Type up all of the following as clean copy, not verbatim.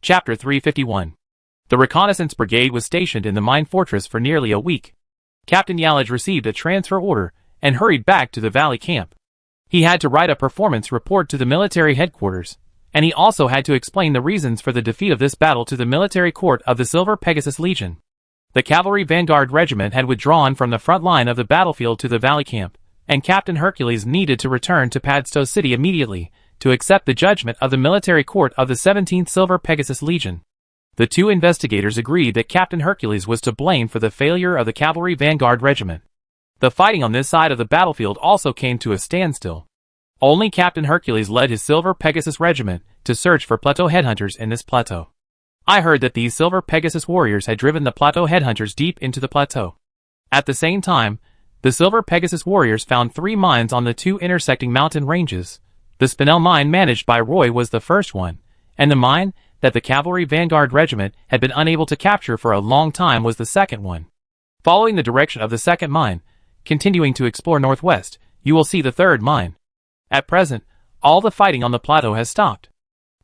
Chapter 351. The reconnaissance brigade was stationed in the mine fortress for nearly a week. Captain Yalaj received a transfer order and hurried back to the valley camp. He had to write a performance report to the military headquarters, and he also had to explain the reasons for the defeat of this battle to the military court of the Silver Pegasus Legion. The cavalry vanguard regiment had withdrawn from the front line of the battlefield to the valley camp, and Captain Hercules needed to return to Padstow City immediately to accept the judgment of the military court of the 17th Silver Pegasus Legion. The two investigators agreed that Captain Hercules was to blame for the failure of the cavalry vanguard regiment. The fighting on this side of the battlefield also came to a standstill. Only Captain Hercules led his Silver Pegasus regiment to search for plateau headhunters in this plateau. I heard that these Silver Pegasus warriors had driven the plateau headhunters deep into the plateau. At the same time, the Silver Pegasus warriors found 3 mines on the 2 intersecting mountain ranges. The Spinel mine managed by Roy was the first one, and the mine that the cavalry vanguard regiment had been unable to capture for a long time was the second one. Following the direction of the second mine, continuing to explore northwest, you will see the third mine. At present, all the fighting on the plateau has stopped.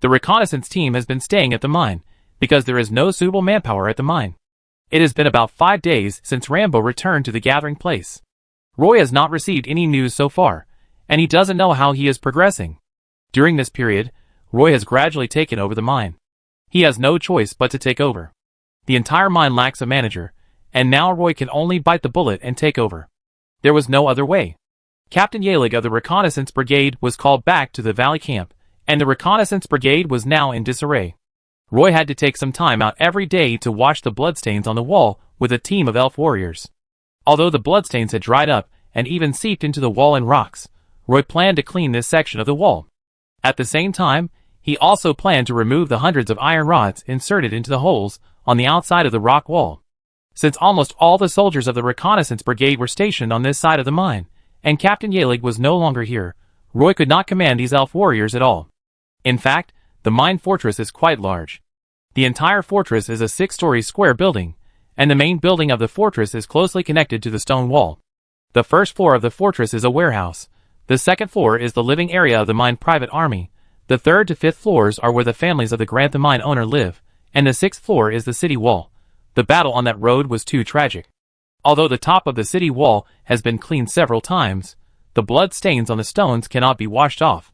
The reconnaissance team has been staying at the mine, because there is no suitable manpower at the mine. It has been about 5 days since Rambo returned to the gathering place. Roy has not received any news so far, and he doesn't know how he is progressing. During this period, Roy has gradually taken over the mine. He has no choice but to take over. The entire mine lacks a manager, and now Roy can only bite the bullet and take over. There was no other way. Captain Yalig of the reconnaissance brigade was called back to the valley camp, and the reconnaissance brigade was now in disarray. Roy had to take some time out every day to wash the bloodstains on the wall with a team of elf warriors. Although the bloodstains had dried up and even seeped into the wall and rocks, Roy planned to clean this section of the wall. At the same time, he also planned to remove the hundreds of iron rods inserted into the holes on the outside of the rock wall. Since almost all the soldiers of the reconnaissance brigade were stationed on this side of the mine, and Captain Yalig was no longer here, Roy could not command these elf warriors at all. In fact, the mine fortress is quite large. The entire fortress is a 6-story square building, and the main building of the fortress is closely connected to the stone wall. The first floor of the fortress is a warehouse. The second floor is the living area of the mine private army. The 3rd to 5th floors are where the families of the Grantham mine owner live, and the 6th floor is the city wall. The battle on that road was too tragic. Although the top of the city wall has been cleaned several times, the blood stains on the stones cannot be washed off.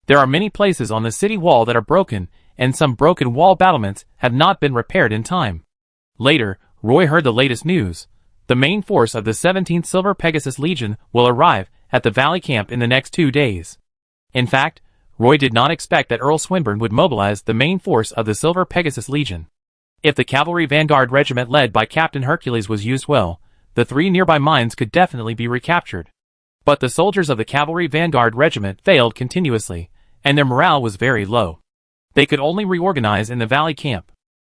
There are many places on the city wall that are broken, and some broken wall battlements have not been repaired in time. Later, Roy heard the latest news. The main force of the 17th Silver Pegasus Legion will arrive at the valley camp in the next 2 days. In fact, Roy did not expect that Earl Swinburne would mobilize the main force of the Silver Pegasus Legion. If the cavalry vanguard regiment led by Captain Hercules was used well, the 3 nearby mines could definitely be recaptured. But the soldiers of the cavalry vanguard regiment failed continuously, and their morale was very low. They could only reorganize in the valley camp.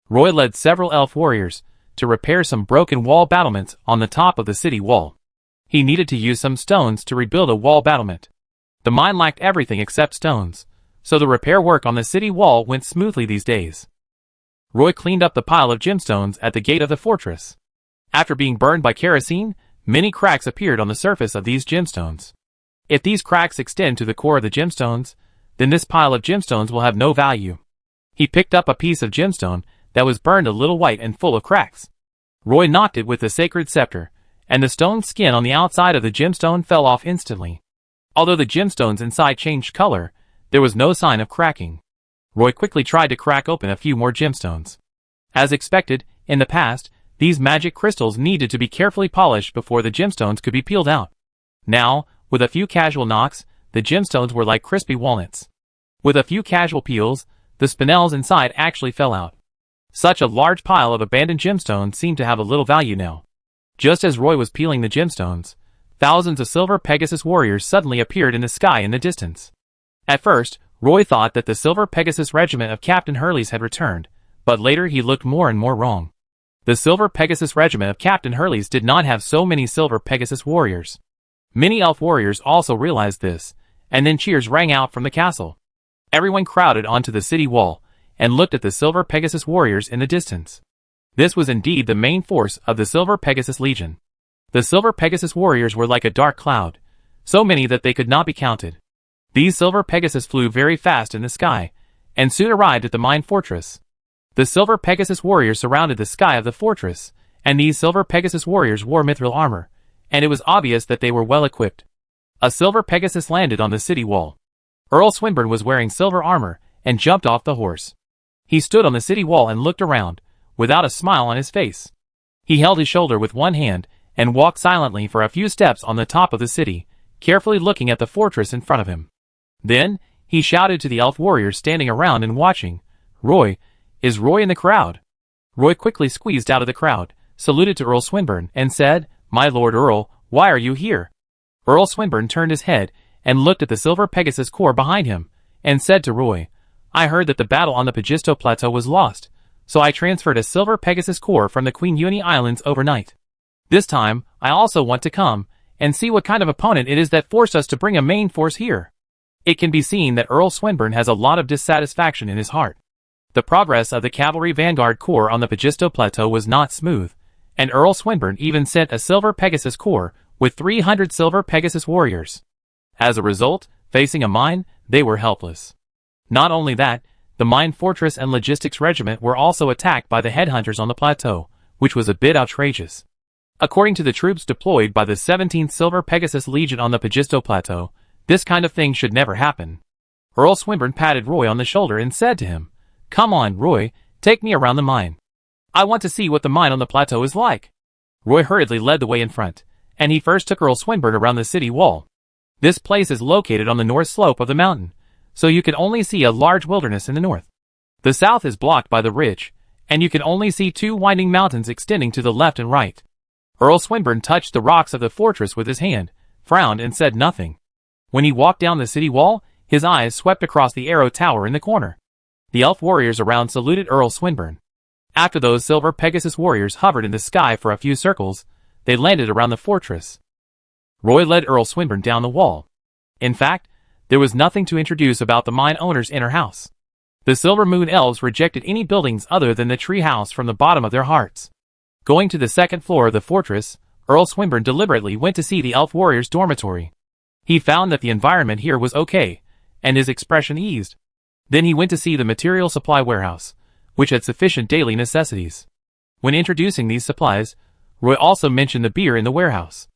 Roy led several elf warriors to repair some broken wall battlements on the top of the city wall. He needed to use some stones to rebuild a wall battlement. The mine lacked everything except stones, so the repair work on the city wall went smoothly these days. Roy cleaned up the pile of gemstones at the gate of the fortress. After being burned by kerosene, many cracks appeared on the surface of these gemstones. If these cracks extend to the core of the gemstones, then this pile of gemstones will have no value. He picked up a piece of gemstone that was burned a little white and full of cracks. Roy knocked it with the sacred scepter, and the stone skin on the outside of the gemstone fell off instantly. Although the gemstones inside changed color, there was no sign of cracking. Roy quickly tried to crack open a few more gemstones. As expected, in the past, these magic crystals needed to be carefully polished before the gemstones could be peeled out. Now, with a few casual knocks, the gemstones were like crispy walnuts. With a few casual peels, the spinels inside actually fell out. Such a large pile of abandoned gemstones seemed to have a little value now. Just as Roy was peeling the gemstones, thousands of Silver Pegasus warriors suddenly appeared in the sky in the distance. At first, Roy thought that the Silver Pegasus regiment of Captain Hurley's had returned, but later he looked more and more wrong. The Silver Pegasus regiment of Captain Hurley's did not have so many Silver Pegasus warriors. Many elf warriors also realized this, and then cheers rang out from the castle. Everyone crowded onto the city wall and looked at the Silver Pegasus warriors in the distance. This was indeed the main force of the Silver Pegasus Legion. The Silver Pegasus warriors were like a dark cloud, so many that they could not be counted. These Silver Pegasus flew very fast in the sky, and soon arrived at the mine fortress. The Silver Pegasus warriors surrounded the sky of the fortress, and these Silver Pegasus warriors wore mithril armor, and it was obvious that they were well equipped. A Silver Pegasus landed on the city wall. Earl Swinburne was wearing silver armor and jumped off the horse. He stood on the city wall and looked around, without a smile on his face. He held his shoulder with one hand and walked silently for a few steps on the top of the city, carefully looking at the fortress in front of him. Then, he shouted to the elf warriors standing around and watching, "Roy, is Roy in the crowd?" Roy quickly squeezed out of the crowd, saluted to Earl Swinburne, and said, "My Lord Earl, why are you here?" Earl Swinburne turned his head and looked at the Silver Pegasus corps behind him, and said to Roy, "I heard that the battle on the Pagisto Plateau was lost, so I transferred a Silver Pegasus corps from the Queen Uni Islands overnight. This time, I also want to come and see what kind of opponent it is that forced us to bring a main force here." It can be seen that Earl Swinburne has a lot of dissatisfaction in his heart. The progress of the Cavalry Vanguard Corps on the Pagisto Plateau was not smooth, and Earl Swinburne even sent a Silver Pegasus Corps with 300 Silver Pegasus warriors. As a result, facing a mine, they were helpless. Not only that, the Mine Fortress and Logistics Regiment were also attacked by the headhunters on the plateau, which was a bit outrageous. According to the troops deployed by the 17th Silver Pegasus Legion on the Pagisto Plateau, this kind of thing should never happen. Earl Swinburne patted Roy on the shoulder and said to him, "Come on, Roy, take me around the mine. I want to see what the mine on the plateau is like." Roy hurriedly led the way in front, and he first took Earl Swinburne around the city wall. This place is located on the north slope of the mountain, so you can only see a large wilderness in the north. The south is blocked by the ridge, and you can only see two winding mountains extending to the left and right. Earl Swinburne touched the rocks of the fortress with his hand, frowned and said nothing. When he walked down the city wall, his eyes swept across the arrow tower in the corner. The elf warriors around saluted Earl Swinburne. After those Silver Pegasus warriors hovered in the sky for a few circles, they landed around the fortress. Roy led Earl Swinburne down the wall. In fact, there was nothing to introduce about the mine owner's inner house. The Silver Moon Elves rejected any buildings other than the tree house from the bottom of their hearts. Going to the second floor of the fortress, Earl Swinburne deliberately went to see the elf warrior's dormitory. He found that the environment here was okay, and his expression eased. Then he went to see the material supply warehouse, which had sufficient daily necessities. When introducing these supplies, Roy also mentioned the beer in the warehouse.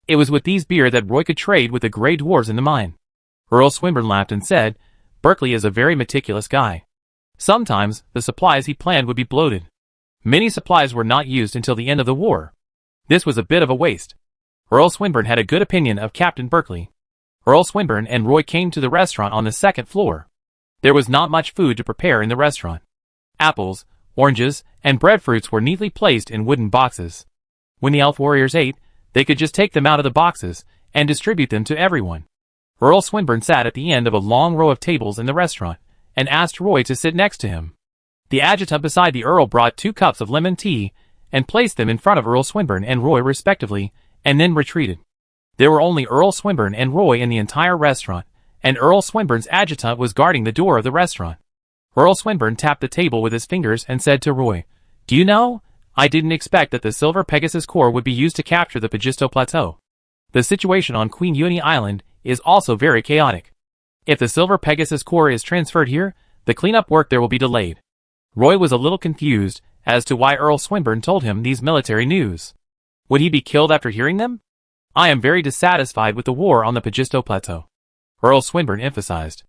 It was with these beer that Roy could trade with the Grey Dwarves in the mine. Earl Swinburne laughed and said, "Berkeley is a very meticulous guy. Sometimes, the supplies he planned would be bloated. Many supplies were not used until the end of the war. This was a bit of a waste." Earl Swinburne had a good opinion of Captain Berkeley. Earl Swinburne and Roy came to the restaurant on the second floor. There was not much food to prepare in the restaurant. Apples, oranges, and breadfruits were neatly placed in wooden boxes. When the elf warriors ate, they could just take them out of the boxes and distribute them to everyone. Earl Swinburne sat at the end of a long row of tables in the restaurant and asked Roy to sit next to him. The adjutant beside the Earl brought 2 cups of lemon tea and placed them in front of Earl Swinburne and Roy respectively, and then retreated. There were only Earl Swinburne and Roy in the entire restaurant, and Earl Swinburne's adjutant was guarding the door of the restaurant. Earl Swinburne tapped the table with his fingers and said to Roy, "Do you know, I didn't expect that the Silver Pegasus Corps would be used to capture the Pagisto Plateau. The situation on Queen Uni Island is also very chaotic. If the Silver Pegasus Corps is transferred here, the cleanup work there will be delayed." Roy was a little confused as to why Earl Swinburne told him these military news. Would he be killed after hearing them? "I am very dissatisfied with the war on the Pagisto Plateau," Earl Swinburne emphasized.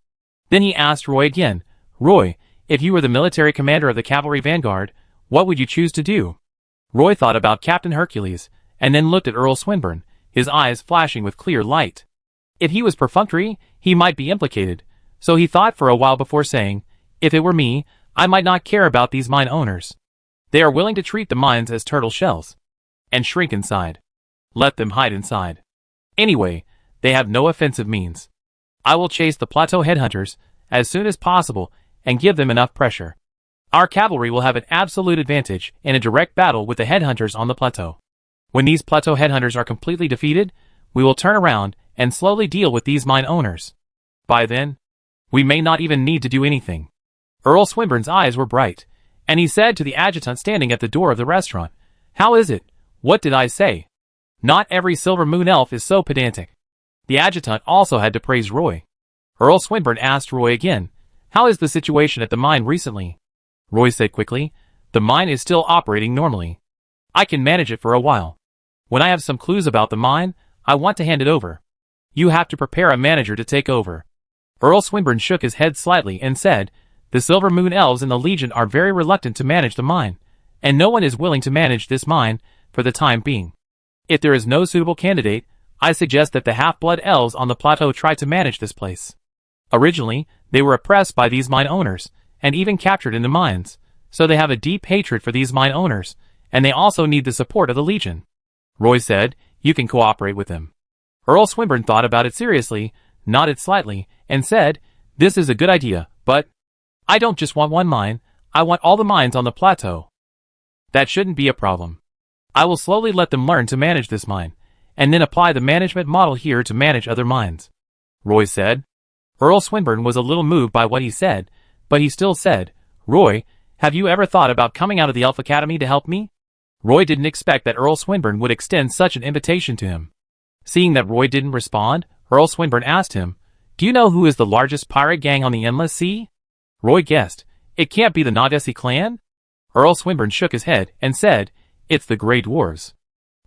Then he asked Roy again, "Roy, if you were the military commander of the Cavalry Vanguard, what would you choose to do?" Roy thought about Captain Hercules, and then looked at Earl Swinburne, his eyes flashing with clear light. If he was perfunctory, he might be implicated, so he thought for a while before saying, "If it were me, I might not care about these mine owners. They are willing to treat the mines as turtle shells and shrink inside. Let them hide inside. Anyway, they have no offensive means. I will chase the plateau headhunters as soon as possible and give them enough pressure. Our cavalry will have an absolute advantage in a direct battle with the headhunters on the plateau. When these plateau headhunters are completely defeated, we will turn around and slowly deal with these mine owners. By then, we may not even need to do anything." Earl Swinburne's eyes were bright, and he said to the adjutant standing at the door of the restaurant, "How is it? What did I say? Not every Silver Moon Elf is so pedantic." The adjutant also had to praise Roy. Earl Swinburne asked Roy again, "How is the situation at the mine recently?" Roy said quickly. The mine is still operating normally. I can manage it for a while. When I have some clues about the mine, I want to hand it over. You have to prepare a manager to take over. Earl Swinburne shook his head slightly and said, the Silver Moon Elves and the Legion are very reluctant to manage the mine, and no one is willing to manage this mine for the time being. If there is no suitable candidate, I suggest that the half-blood elves on the plateau try to manage this place. Originally, they were oppressed by these mine owners, and even captured in the mines, so they have a deep hatred for these mine owners, and they also need the support of the Legion. Roy said, you can cooperate with them. Earl Swinburne thought about it seriously, nodded slightly, and said, this is a good idea, but I don't just want one mine, I want all the mines on the plateau. That shouldn't be a problem. I will slowly let them learn to manage this mine, and then apply the management model here to manage other mines. Roy said. Earl Swinburne was a little moved by what he said, but he still said, Roy, have you ever thought about coming out of the Elf Academy to help me? Roy didn't expect that Earl Swinburne would extend such an invitation to him. Seeing that Roy didn't respond, Earl Swinburne asked him, do you know who is the largest pirate gang on the Endless Sea? Roy guessed, it can't be the Naudesi clan? Earl Swinburne shook his head and said, it's the Grey Dwarves.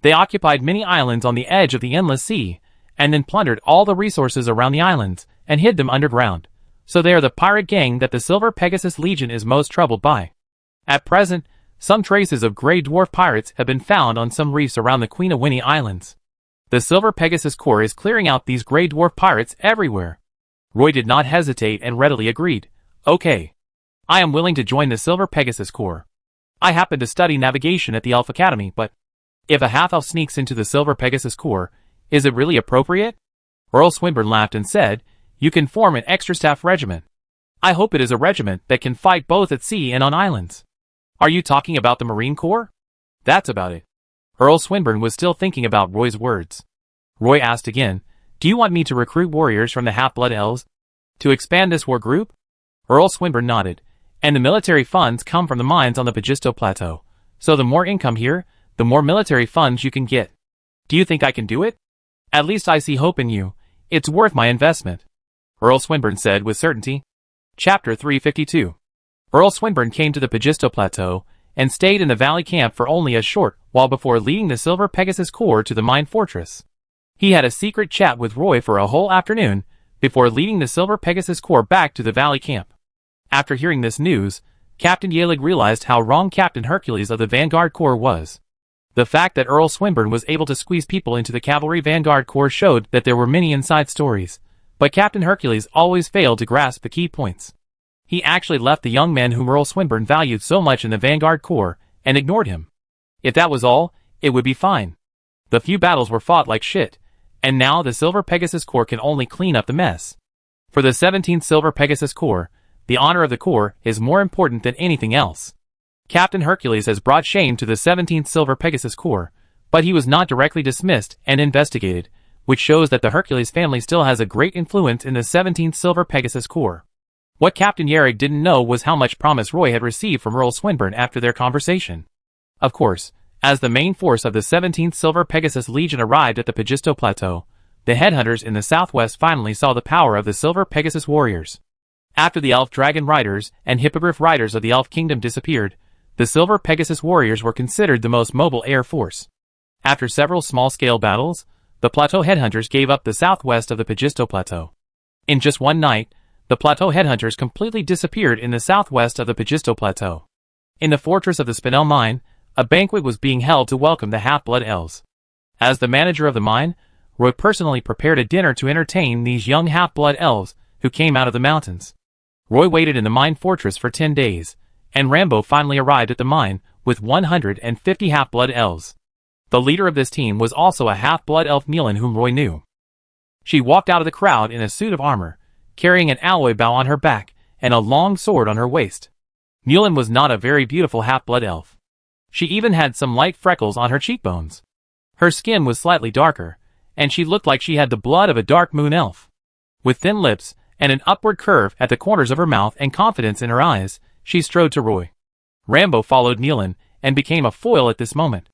They occupied many islands on the edge of the Endless Sea, and then plundered all the resources around the islands, and hid them underground. So they are the pirate gang that the Silver Pegasus Legion is most troubled by. At present, some traces of Grey Dwarf pirates have been found on some reefs around the Queen of Winnie Islands. The Silver Pegasus Corps is clearing out these Grey Dwarf pirates everywhere. Roy did not hesitate and readily agreed. Okay. I am willing to join the Silver Pegasus Corps. I happen to study navigation at the Elf Academy, but if a half-elf sneaks into the Silver Pegasus Corps, is it really appropriate? Earl Swinburne laughed and said, you can form an extra staff regiment. I hope it is a regiment that can fight both at sea and on islands. Are you talking about the Marine Corps? That's about it. Earl Swinburne was still thinking about Roy's words. Roy asked again, do you want me to recruit warriors from the half-blood elves to expand this war group? Earl Swinburne nodded. And the military funds come from the mines on the Pagisto Plateau, so the more income here, the more military funds you can get. Do you think I can do it? At least I see hope in you. It's worth my investment. Earl Swinburne said with certainty. Chapter 352. Earl Swinburne came to the Pagisto Plateau and stayed in the valley camp for only a short while before leading the Silver Pegasus Corps to the mine fortress. He had a secret chat with Roy for a whole afternoon before leading the Silver Pegasus Corps back to the valley camp. After hearing this news, Captain Yaelig realized how wrong Captain Hercules of the Vanguard Corps was. The fact that Earl Swinburne was able to squeeze people into the Cavalry Vanguard Corps showed that there were many inside stories, but Captain Hercules always failed to grasp the key points. He actually left the young man whom Earl Swinburne valued so much in the Vanguard Corps and ignored him. If that was all, it would be fine. The few battles were fought like shit, and now the Silver Pegasus Corps can only clean up the mess. For the 17th Silver Pegasus Corps, the honor of the Corps is more important than anything else. Captain Hercules has brought shame to the 17th Silver Pegasus Corps, but he was not directly dismissed and investigated, which shows that the Hercules family still has a great influence in the 17th Silver Pegasus Corps. What Captain Yaelig didn't know was how much promise Roy had received from Earl Swinburne after their conversation. Of course, as the main force of the 17th Silver Pegasus Legion arrived at the Pagisto Plateau, the headhunters in the southwest finally saw the power of the Silver Pegasus warriors. After the Elf Dragon Riders and Hippogriff Riders of the Elf Kingdom disappeared, the Silver Pegasus warriors were considered the most mobile air force. After several small-scale battles, the Plateau headhunters gave up the southwest of the Pagisto Plateau. In just one night, the Plateau headhunters completely disappeared in the southwest of the Pagisto Plateau. In the fortress of the Spinel mine, a banquet was being held to welcome the half-blood elves. As the manager of the mine, Roy personally prepared a dinner to entertain these young half-blood elves who came out of the mountains. Roy waited in the mine fortress for 10 days, and Rambo finally arrived at the mine with 150 half-blood elves. The leader of this team was also a half-blood elf Neelan whom Roy knew. She walked out of the crowd in a suit of armor, carrying an alloy bow on her back and a long sword on her waist. Neelan was not a very beautiful half-blood elf. She even had some light freckles on her cheekbones. Her skin was slightly darker, and she looked like she had the blood of a dark moon elf. With thin lips and an upward curve at the corners of her mouth and confidence in her eyes, she strode to Roy. Rambo followed Neelan and became a foil at this moment.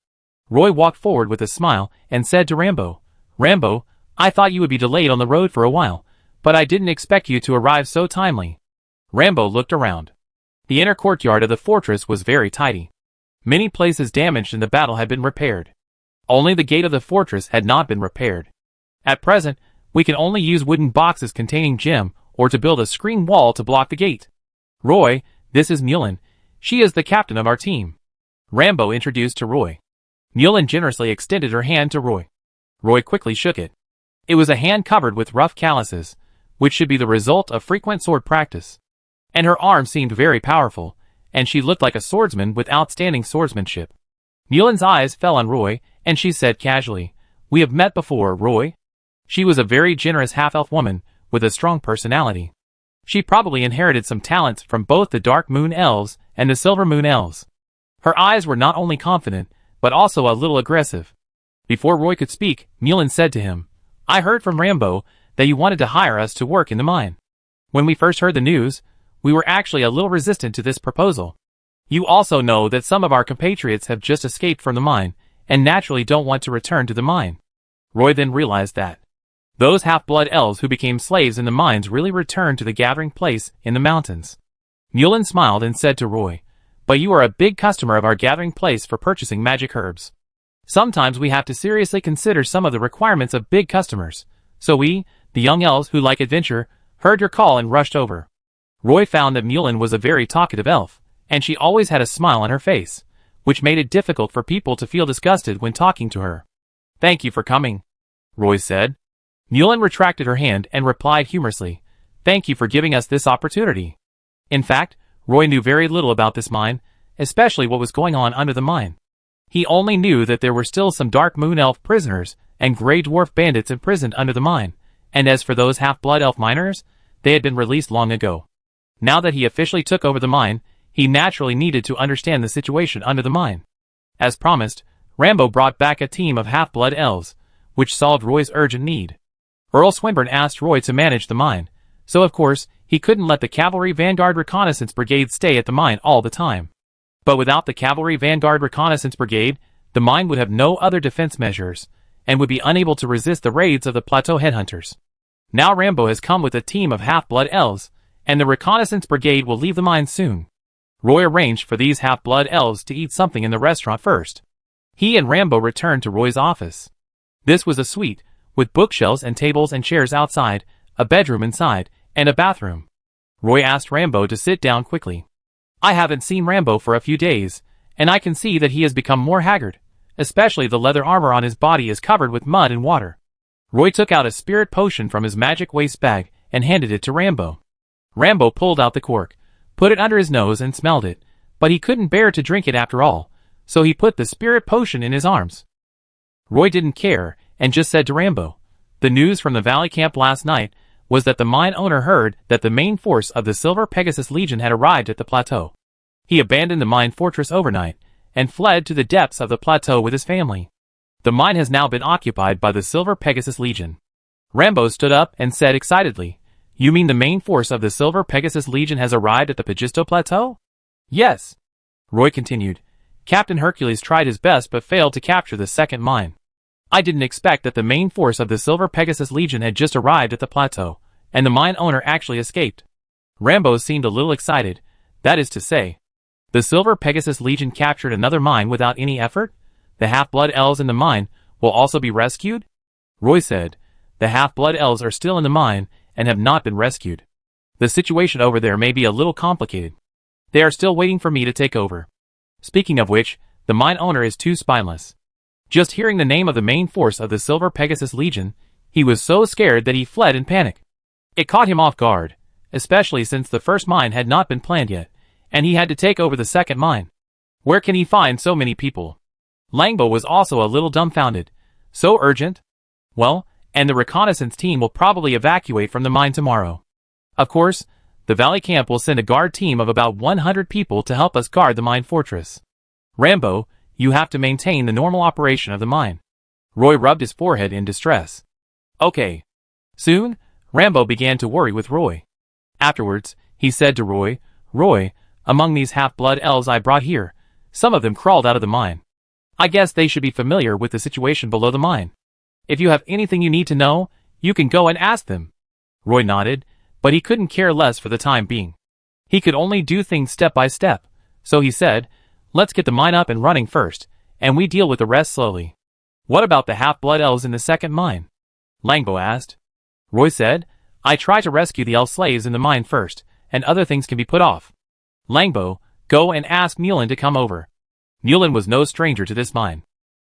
Roy walked forward with a smile and said to Rambo, "Rambo, I thought you would be delayed on the road for a while, but I didn't expect you to arrive so timely." Rambo looked around. The inner courtyard of the fortress was very tidy. Many places damaged in the battle had been repaired. Only the gate of the fortress had not been repaired. At present, we can only use wooden boxes containing gem or to build a screen wall to block the gate. Roy, this is Mulin. She is the captain of our team. Rambo introduced to Roy. Mulin generously extended her hand to Roy. Roy quickly shook it. It was a hand covered with rough calluses, which should be the result of frequent sword practice. And her arm seemed very powerful, and she looked like a swordsman with outstanding swordsmanship. Mulin's eyes fell on Roy, and she said casually, "We have met before, Roy." She was a very generous half-elf woman, with a strong personality. She probably inherited some talents from both the Dark Moon Elves and the Silver Moon Elves. Her eyes were not only confident, but also a little aggressive. Before Roy could speak, Mulin said to him, "I heard from Rambo that you wanted to hire us to work in the mine. When we first heard the news, we were actually a little resistant to this proposal. You also know that some of our compatriots have just escaped from the mine, and naturally don't want to return to the mine." Roy then realized that those half-blood elves who became slaves in the mines really returned to the gathering place in the mountains. Mulin smiled and said to Roy, "But you are a big customer of our gathering place for purchasing magic herbs. Sometimes we have to seriously consider some of the requirements of big customers, so we, the young elves who like adventure, heard your call and rushed over." Roy found that Mulin was a very talkative elf, and she always had a smile on her face, which made it difficult for people to feel disgusted when talking to her. "Thank you for coming," Roy said. Mulin retracted her hand and replied humorously, "Thank you for giving us this opportunity." In fact, Roy knew very little about this mine, especially what was going on under the mine. He only knew that there were still some Dark Moon Elf prisoners and Grey Dwarf bandits imprisoned under the mine, and as for those half-blood elf miners, they had been released long ago. Now that he officially took over the mine, he naturally needed to understand the situation under the mine. As promised, Rambo brought back a team of half-blood elves, which solved Roy's urgent need. Earl Swinburne asked Roy to manage the mine, so of course, he couldn't let the Cavalry Vanguard Reconnaissance Brigade stay at the mine all the time. But without the Cavalry Vanguard Reconnaissance Brigade, the mine would have no other defense measures, and would be unable to resist the raids of the Plateau Headhunters. Now Rambo has come with a team of half-blood elves, and the Reconnaissance Brigade will leave the mine soon. Roy arranged for these half-blood elves to eat something in the restaurant first. He and Rambo returned to Roy's office. This was a suite, with bookshelves and tables and chairs outside, a bedroom inside, and a bathroom. Roy asked Rambo to sit down quickly. "I haven't seen Rambo for a few days, and I can see that he has become more haggard, especially the leather armor on his body is covered with mud and water." Roy took out a spirit potion from his magic waste bag and handed it to Rambo. Rambo pulled out the cork, put it under his nose and smelled it, but he couldn't bear to drink it after all, so he put the spirit potion in his arms. Roy didn't care, and just said to Rambo, "The news from the Valley camp last night was that the mine owner heard that the main force of the Silver Pegasus Legion had arrived at the plateau. He abandoned the mine fortress overnight, and fled to the depths of the plateau with his family. The mine has now been occupied by the Silver Pegasus Legion." Rambo stood up and said excitedly, "You mean the main force of the Silver Pegasus Legion has arrived at the Pagisto Plateau?" "Yes." Roy continued, "Captain Hercules tried his best but failed to capture the second mine. I didn't expect that the main force of the Silver Pegasus Legion had just arrived at the plateau, and the mine owner actually escaped." Rambo seemed a little excited. "That is to say, the Silver Pegasus Legion captured another mine without any effort? The half-blood elves in the mine will also be rescued?" Roy said, "The half-blood elves are still in the mine and have not been rescued. The situation over there may be a little complicated. They are still waiting for me to take over. Speaking of which, the mine owner is too spineless." Just hearing the name of the main force of the Silver Pegasus Legion, he was so scared that he fled in panic. It caught him off guard, especially since the first mine had not been planned yet, and he had to take over the second mine. Where can he find so many people? Langbo was also a little dumbfounded. So urgent? Well, and the reconnaissance team will probably evacuate from the mine tomorrow. Of course, the Valley camp will send a guard team of about 100 people to help us guard the mine fortress. Rambo, you have to maintain the normal operation of the mine. Roy rubbed his forehead in distress. Okay. Soon, Rambo began to worry with Roy. Afterwards, he said to Roy, "Roy, among these half-blood elves I brought here, some of them crawled out of the mine. I guess they should be familiar with the situation below the mine. If you have anything you need to know, you can go and ask them." Roy nodded, but he couldn't care less for the time being. He could only do things step by step, so he said, "Let's get the mine up and running first, and we deal with the rest slowly." "What about the half-blood elves in the second mine?" Langbo asked. Roy said, "I try to rescue the elf slaves in the mine first, and other things can be put off." Langbo, "Go and ask Mulan to come over." Mulan was no stranger to this mine.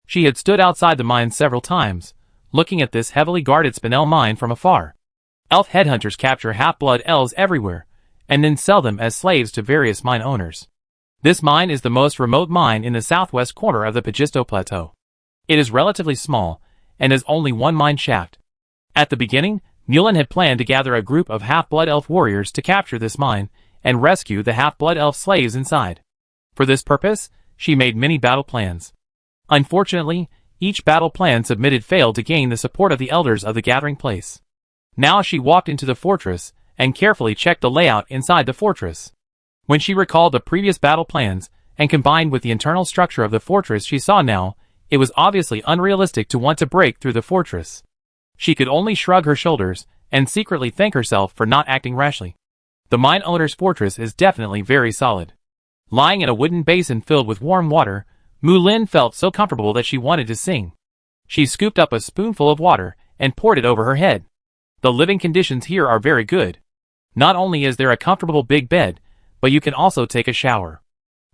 She had stood outside the mine several times, looking at this heavily guarded spinel mine from afar. Elf headhunters capture half-blood elves everywhere, and then sell them as slaves to various mine owners. This mine is the most remote mine in the southwest corner of the Pajisto Plateau. It is relatively small, and has only one mine shaft. At the beginning, Mulan had planned to gather a group of half-blood elf warriors to capture this mine, and rescue the half-blood elf slaves inside. For this purpose, she made many battle plans. Unfortunately, each battle plan submitted failed to gain the support of the elders of the gathering place. Now she walked into the fortress, and carefully checked the layout inside the fortress. When she recalled the previous battle plans, and combined with the internal structure of the fortress she saw now, it was obviously unrealistic to want to break through the fortress. She could only shrug her shoulders, and secretly thank herself for not acting rashly. The mine owner's fortress is definitely very solid. Lying in a wooden basin filled with warm water, Mulan felt so comfortable that she wanted to sing. She scooped up a spoonful of water, and poured it over her head. The living conditions here are very good. Not only is there a comfortable big bed, but you can also take a shower.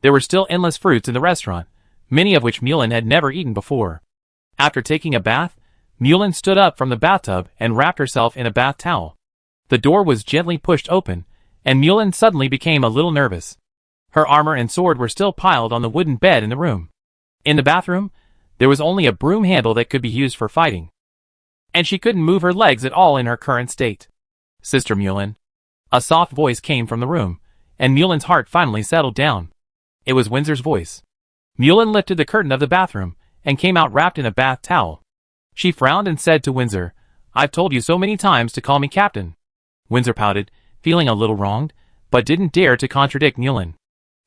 There were still endless fruits in the restaurant, many of which Mulan had never eaten before. After taking a bath, Mulan stood up from the bathtub and wrapped herself in a bath towel. The door was gently pushed open, and Mulan suddenly became a little nervous. Her armor and sword were still piled on the wooden bed in the room. In the bathroom, there was only a broom handle that could be used for fighting. And she couldn't move her legs at all in her current state. "Sister Mulan." A soft voice came from the room, and Mulan's heart finally settled down. It was Windsor's voice. Mulan lifted the curtain of the bathroom, and came out wrapped in a bath towel. She frowned and said to Windsor, "I've told you so many times to call me Captain." Windsor pouted, feeling a little wronged, but didn't dare to contradict Mulan.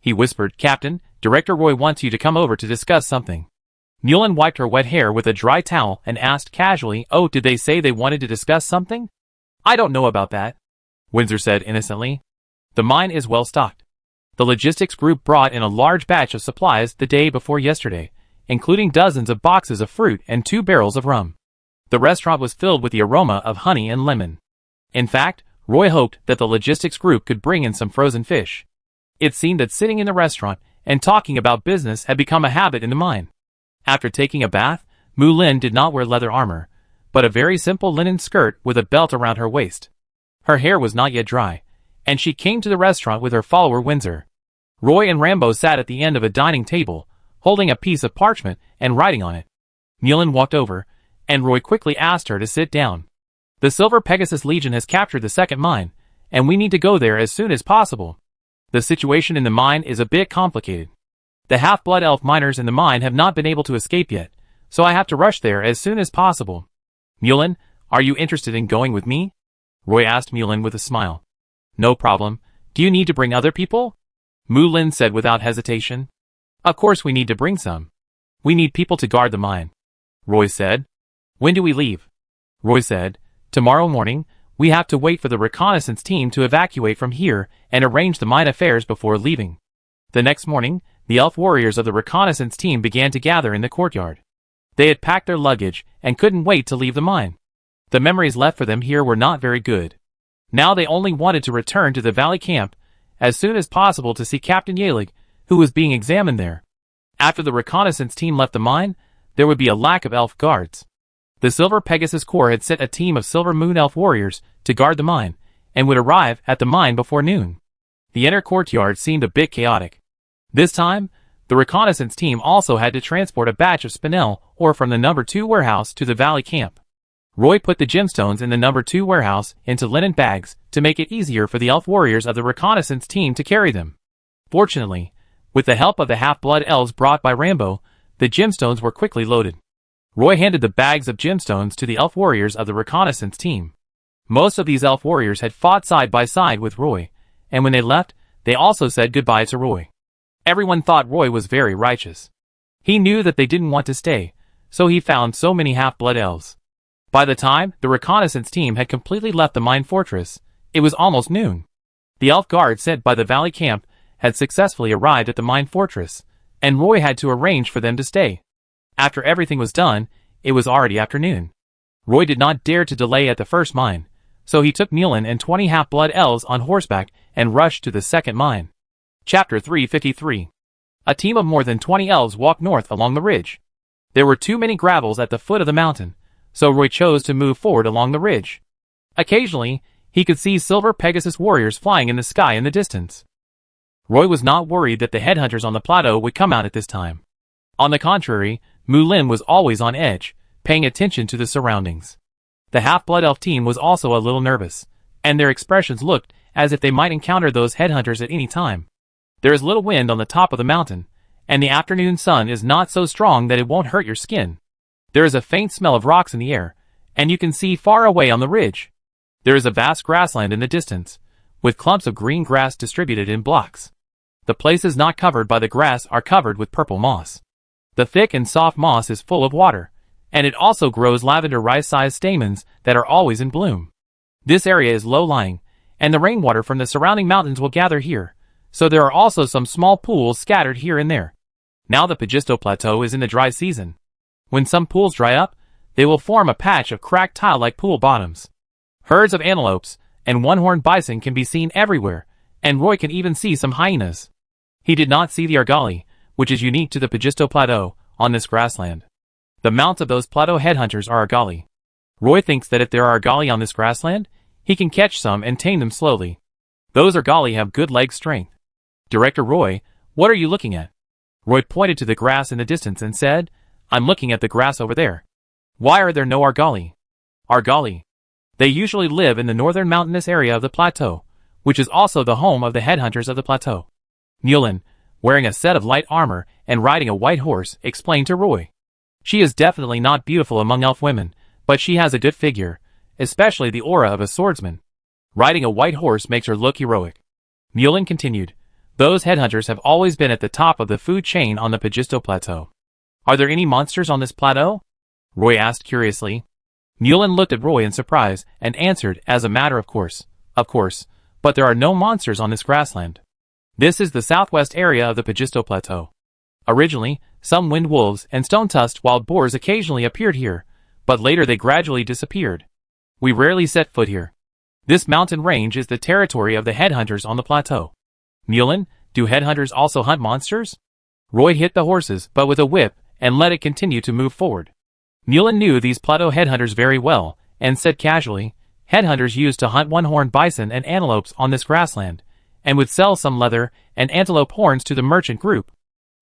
He whispered, "Captain, Director Roy wants you to come over to discuss something." Mulan wiped her wet hair with a dry towel and asked casually, "Oh, did they say they wanted to discuss something?" "I don't know about that," Windsor said innocently. "The mine is well stocked. The logistics group brought in a large batch of supplies the day before yesterday, including dozens of boxes of fruit and 2 barrels of rum. The restaurant was filled with the aroma of honey and lemon. In fact, Roy hoped that the logistics group could bring in some frozen fish. It seemed that sitting in the restaurant and talking about business had become a habit in the mine. After taking a bath, Mulan did not wear leather armor, but a very simple linen skirt with a belt around her waist. Her hair was not yet dry, and she came to the restaurant with her follower Windsor. Roy and Rambo sat at the end of a dining table, holding a piece of parchment and writing on it. Mulan walked over, and Roy quickly asked her to sit down. "The Silver Pegasus Legion has captured the second mine, and we need to go there as soon as possible. The situation in the mine is a bit complicated. The half-blood elf miners in the mine have not been able to escape yet, so I have to rush there as soon as possible." "Mulan, are you interested in going with me?" Roy asked Mulan with a smile. "No problem. Do you need to bring other people?" Mulan said without hesitation. "Of course we need to bring some. We need people to guard the mine," Roy said. "When do we leave?" Roy said, "Tomorrow morning. We have to wait for the reconnaissance team to evacuate from here and arrange the mine affairs before leaving." The next morning, the elf warriors of the reconnaissance team began to gather in the courtyard. They had packed their luggage and couldn't wait to leave the mine. The memories left for them here were not very good. Now they only wanted to return to the valley camp as soon as possible to see Captain Yalig, who was being examined there. After the reconnaissance team left the mine, there would be a lack of elf guards. The Silver Pegasus Corps had sent a team of Silver Moon elf warriors to guard the mine, and would arrive at the mine before noon. The inner courtyard seemed a bit chaotic. This time, the reconnaissance team also had to transport a batch of spinel ore from the number 2 warehouse to the valley camp. Roy put the gemstones in the number 2 warehouse into linen bags to make it easier for the elf warriors of the reconnaissance team to carry them. Fortunately, with the help of the half-blood elves brought by Rambo, the gemstones were quickly loaded. Roy handed the bags of gemstones to the elf warriors of the reconnaissance team. Most of these elf warriors had fought side by side with Roy, and when they left, they also said goodbye to Roy. Everyone thought Roy was very righteous. He knew that they didn't want to stay, so he found so many half-blood elves. By the time the reconnaissance team had completely left the mine fortress, it was almost noon. The elf guard sent by the valley camp had successfully arrived at the mine fortress, and Roy had to arrange for them to stay. After everything was done, it was already afternoon. Roy did not dare to delay at the first mine, so he took Mulin and 20 half-blood elves on horseback and rushed to the second mine. Chapter 353. A team of more than 20 elves walked north along the ridge. There were too many gravels at the foot of the mountain, so Roy chose to move forward along the ridge. Occasionally, he could see silver Pegasus warriors flying in the sky in the distance. Roy was not worried that the headhunters on the plateau would come out at this time. On the contrary, Mulin was always on edge, paying attention to the surroundings. The half-blood elf team was also a little nervous, and their expressions looked as if they might encounter those headhunters at any time. There is little wind on the top of the mountain, and the afternoon sun is not so strong that it won't hurt your skin. There is a faint smell of rocks in the air, and you can see far away on the ridge. There is a vast grassland in the distance, with clumps of green grass distributed in blocks. The places not covered by the grass are covered with purple moss. The thick and soft moss is full of water, and it also grows lavender rice-sized stamens that are always in bloom. This area is low-lying, and the rainwater from the surrounding mountains will gather here, so there are also some small pools scattered here and there. Now the Pagisto Plateau is in the dry season. When some pools dry up, they will form a patch of cracked tile-like pool bottoms. Herds of antelopes and one-horned bison can be seen everywhere, and Roy can even see some hyenas. He did not see the argali, which is unique to the Pagisto Plateau, on this grassland. The mounts of those plateau headhunters are argali. Roy thinks that if there are argali on this grassland, he can catch some and tame them slowly. Those argali have good leg strength. Director Roy, what are you looking at? Roy pointed to the grass in the distance and said, I'm looking at the grass over there. Why are there no argali? Argali. They usually live in the northern mountainous area of the plateau, which is also the home of the headhunters of the plateau. Mulin, wearing a set of light armor and riding a white horse, explained to Roy. She is definitely not beautiful among elf women, but she has a good figure, especially the aura of a swordsman. Riding a white horse makes her look heroic. Mulin continued, those headhunters have always been at the top of the food chain on the Pagisto Plateau. Are there any monsters on this plateau? Roy asked curiously. Mulin looked at Roy in surprise and answered as a matter of course, but there are no monsters on this grassland. This is the southwest area of the Pagisto Plateau. Originally, some wind wolves and stone-tusked wild boars occasionally appeared here, but later they gradually disappeared. We rarely set foot here. This mountain range is the territory of the headhunters on the plateau. Mulin, do headhunters also hunt monsters? Roy hit the horses but with a whip and let it continue to move forward. Mulin knew these plateau headhunters very well and said casually, headhunters used to hunt one-horned bison and antelopes on this grassland, and would sell some leather and antelope horns to the merchant group.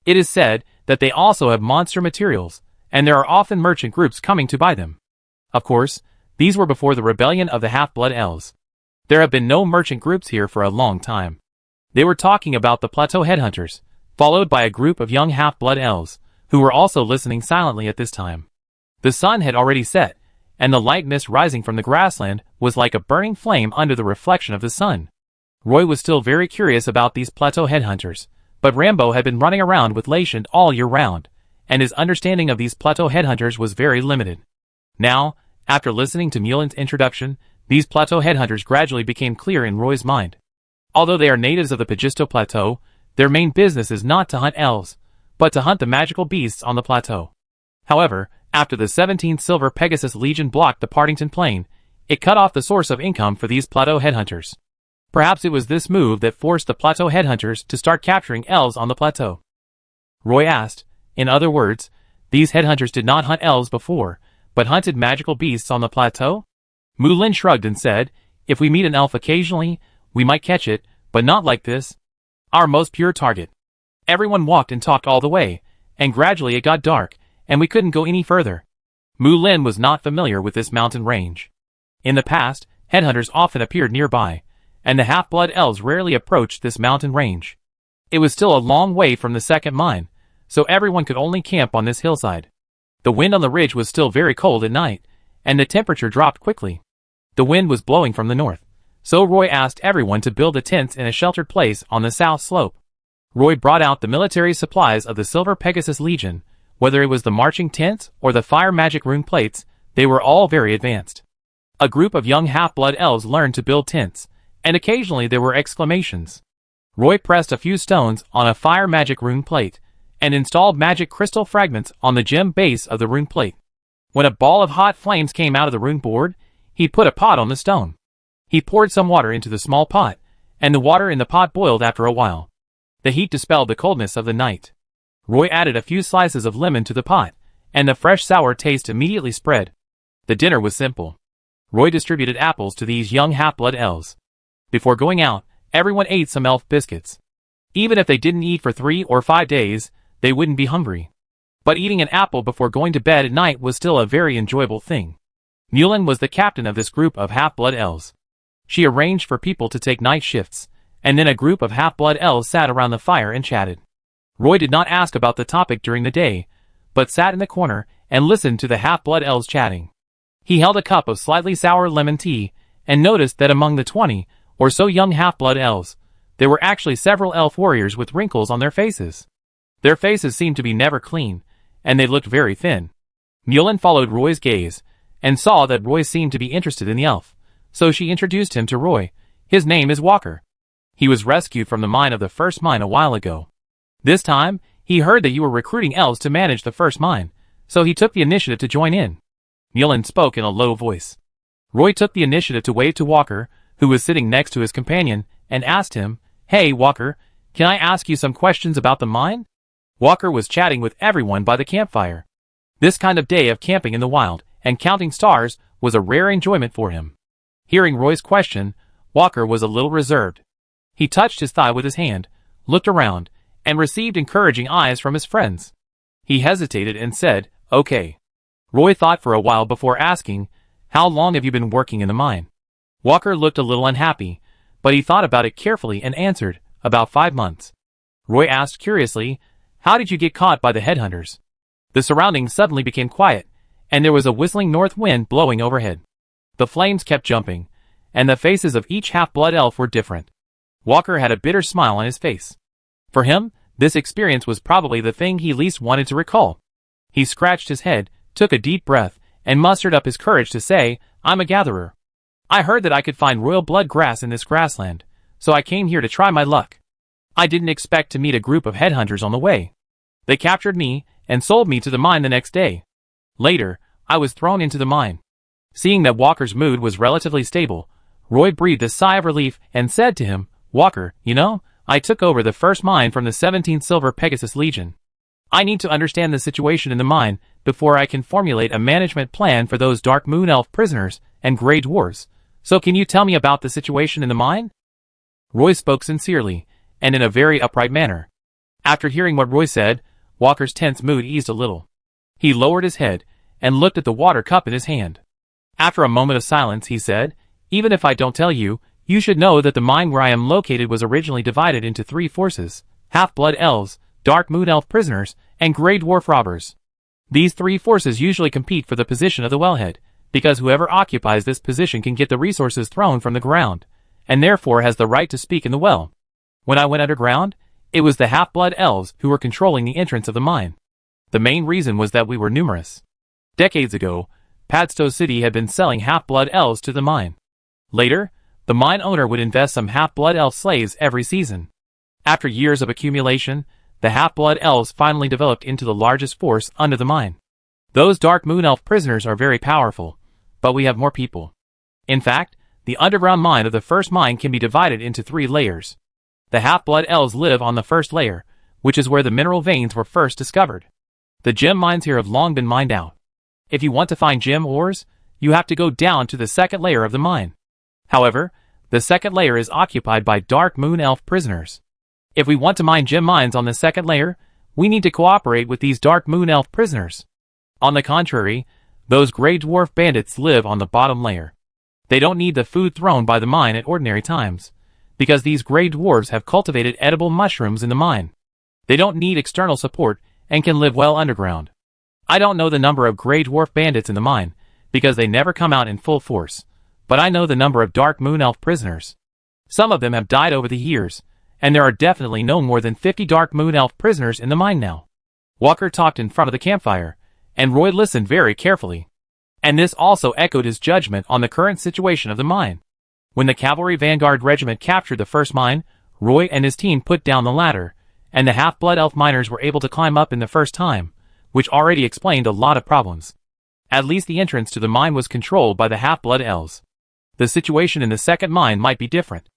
It is said that they also have monster materials, and there are often merchant groups coming to buy them. Of course, these were before the rebellion of the half-blood elves. There have been no merchant groups here for a long time. They were talking about the plateau headhunters, followed by a group of young half-blood elves, who were also listening silently at this time. The sun had already set, and the light mist rising from the grassland was like a burning flame under the reflection of the sun. Roy was still very curious about these plateau headhunters, but Rambo had been running around with Latian all year round, and his understanding of these plateau headhunters was very limited. Now, after listening to Mulin's introduction, these plateau headhunters gradually became clear in Roy's mind. Although they are natives of the Pagisto Plateau, their main business is not to hunt elves, but to hunt the magical beasts on the plateau. However, after the 17th Silver Pegasus Legion blocked the Partington Plain, it cut off the source of income for these plateau headhunters. Perhaps it was this move that forced the plateau headhunters to start capturing elves on the plateau. Roy asked, in other words, these headhunters did not hunt elves before, but hunted magical beasts on the plateau? Mulin shrugged and said, if we meet an elf occasionally, we might catch it, but not like this. Our most pure target. Everyone walked and talked all the way, and gradually it got dark, and we couldn't go any further. Mulin was not familiar with this mountain range. In the past, headhunters often appeared nearby, and the half-blood elves rarely approached this mountain range. It was still a long way from the second mine, so everyone could only camp on this hillside. The wind on the ridge was still very cold at night, and the temperature dropped quickly. The wind was blowing from the north, so Roy asked everyone to build the tents in a sheltered place on the south slope. Roy brought out the military supplies of the Silver Pegasus Legion. Whether it was the marching tents or the fire magic rune plates, they were all very advanced. A group of young half-blood elves learned to build tents, and occasionally there were exclamations. Roy pressed a few stones on a fire magic rune plate, and installed magic crystal fragments on the gem base of the rune plate. When a ball of hot flames came out of the rune board, he put a pot on the stone. He poured some water into the small pot, and the water in the pot boiled after a while. The heat dispelled the coldness of the night. Roy added a few slices of lemon to the pot, and the fresh sour taste immediately spread. The dinner was simple. Roy distributed apples to these young half-blood elves. Before going out, everyone ate some elf biscuits. Even if they didn't eat for 3 or 5 days, they wouldn't be hungry. But eating an apple before going to bed at night was still a very enjoyable thing. Mulan was the captain of this group of half-blood elves. She arranged for people to take night shifts, and then a group of half-blood elves sat around the fire and chatted. Roy did not ask about the topic during the day, but sat in the corner and listened to the half-blood elves chatting. He held a cup of slightly sour lemon tea, and noticed that among the 20 or so young half-blood elves, there were actually several elf warriors with wrinkles on their faces. Their faces seemed to be never clean, and they looked very thin. Mulan followed Roy's gaze, and saw that Roy seemed to be interested in the elf, so she introduced him to Roy. His name is Walker. He was rescued from the mine of the first mine a while ago. This time, he heard that you were recruiting elves to manage the first mine, so he took the initiative to join in. Mulan spoke in a low voice. Roy took the initiative to wave to Walker, who was sitting next to his companion, and asked him, "Hey, Walker, can I ask you some questions about the mine?" Walker was chatting with everyone by the campfire. This kind of day of camping in the wild and counting stars was a rare enjoyment for him. Hearing Roy's question, Walker was a little reserved. He touched his thigh with his hand, looked around, and received encouraging eyes from his friends. He hesitated and said, "Okay." Roy thought for a while before asking, "How long have you been working in the mine?" Walker looked a little unhappy, but he thought about it carefully and answered, "About 5 months." Roy asked curiously, "How did you get caught by the headhunters?" The surroundings suddenly became quiet, and there was a whistling north wind blowing overhead. The flames kept jumping, and the faces of each half-blood elf were different. Walker had a bitter smile on his face. For him, this experience was probably the thing he least wanted to recall. He scratched his head, took a deep breath, and mustered up his courage to say, "I'm a gatherer. I heard that I could find royal blood grass in this grassland, so I came here to try my luck. I didn't expect to meet a group of headhunters on the way. They captured me and sold me to the mine the next day. Later, I was thrown into the mine." Seeing that Walker's mood was relatively stable, Roy breathed a sigh of relief and said to him, "Walker, you know, I took over the first mine from the 17th Silver Pegasus Legion. I need to understand the situation in the mine before I can formulate a management plan for those Dark Moon Elf prisoners and Grey Dwarves. So can you tell me about the situation in the mine?" Roy spoke sincerely, and in a very upright manner. After hearing what Roy said, Walker's tense mood eased a little. He lowered his head and looked at the water cup in his hand. After a moment of silence, he said, "Even if I don't tell you, you should know that the mine where I am located was originally divided into 3 forces: half-blood elves, Dark Moon Elf prisoners, and Grey Dwarf robbers. These 3 forces usually compete for the position of the wellhead, because whoever occupies this position can get the resources thrown from the ground, and therefore has the right to speak in the well. When I went underground, it was the half-blood elves who were controlling the entrance of the mine. The main reason was that we were numerous. Decades ago, Padstow City had been selling half-blood elves to the mine. Later, the mine owner would invest some half-blood elf slaves every season. After years of accumulation, the half-blood elves finally developed into the largest force under the mine. Those Dark Moon Elf prisoners are very powerful, but we have more people. In fact, the underground mine of the first mine can be divided into 3 layers. The half-blood elves live on the first layer, which is where the mineral veins were first discovered. The gem mines here have long been mined out. If you want to find gem ores, you have to go down to the second layer of the mine. However, the second layer is occupied by Dark Moon Elf prisoners. If we want to mine gem mines on the second layer, we need to cooperate with these Dark Moon Elf prisoners. On the contrary, those Grey Dwarf bandits live on the bottom layer. They don't need the food thrown by the mine at ordinary times, because these Grey Dwarves have cultivated edible mushrooms in the mine. They don't need external support and can live well underground. I don't know the number of Grey Dwarf bandits in the mine, because they never come out in full force, but I know the number of Dark Moon Elf prisoners. Some of them have died over the years, and there are definitely no more than 50 Dark Moon Elf prisoners in the mine now." Walker talked in front of the campfire, and Roy listened very carefully. And this also echoed his judgment on the current situation of the mine. When the Cavalry Vanguard Regiment captured the first mine, Roy and his team put down the ladder, and the half-blood elf miners were able to climb up in the first time, which already explained a lot of problems. At least the entrance to the mine was controlled by the half-blood elves. The situation in the second mine might be different.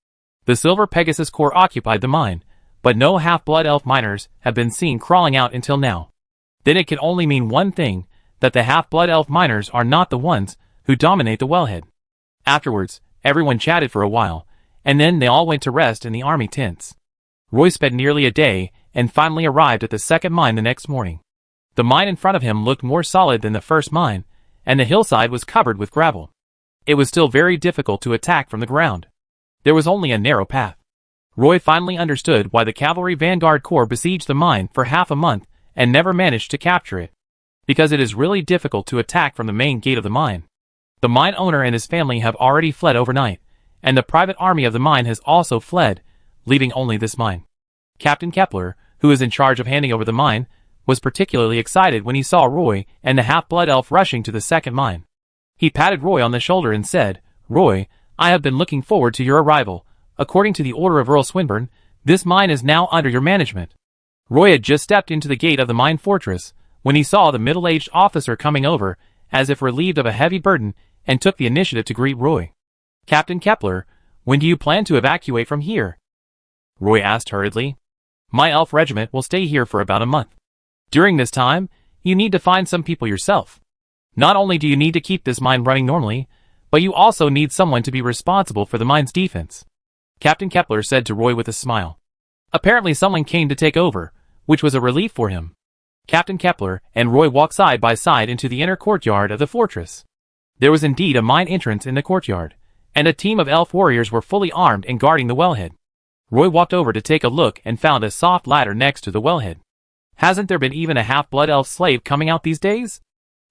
The Silver Pegasus Corps occupied the mine, but no half-blood elf miners have been seen crawling out until now. Then it can only mean one thing, that the half-blood elf miners are not the ones who dominate the wellhead. Afterwards, everyone chatted for a while, and then they all went to rest in the army tents. Roy spent nearly a day, and finally arrived at the second mine the next morning. The mine in front of him looked more solid than the first mine, and the hillside was covered with gravel. It was still very difficult to attack from the ground. There was only a narrow path. Roy finally understood why the Cavalry Vanguard Corps besieged the mine for half a month and never managed to capture it. Because it is really difficult to attack from the main gate of the mine. The mine owner and his family have already fled overnight, and the private army of the mine has also fled, leaving only this mine. Captain Kepler, who is in charge of handing over the mine, was particularly excited when he saw Roy and the half-blood elf rushing to the second mine. He patted Roy on the shoulder and said, "Roy, I have been looking forward to your arrival. According to the order of Earl Swinburne, this mine is now under your management." Roy had just stepped into the gate of the mine fortress when he saw the middle-aged officer coming over, as if relieved of a heavy burden, and took the initiative to greet Roy. "Captain Kepler, when do you plan to evacuate from here?" Roy asked hurriedly. "My elf regiment will stay here for about a month. During this time, you need to find some people yourself. Not only do you need to keep this mine running normally, but you also need someone to be responsible for the mine's defense," Captain Kepler said to Roy with a smile. Apparently someone came to take over, which was a relief for him. Captain Kepler and Roy walked side by side into the inner courtyard of the fortress. There was indeed a mine entrance in the courtyard, and a team of elf warriors were fully armed and guarding the wellhead. Roy walked over to take a look and found a soft ladder next to the wellhead. "Hasn't there been even a half-blood elf slave coming out these days?"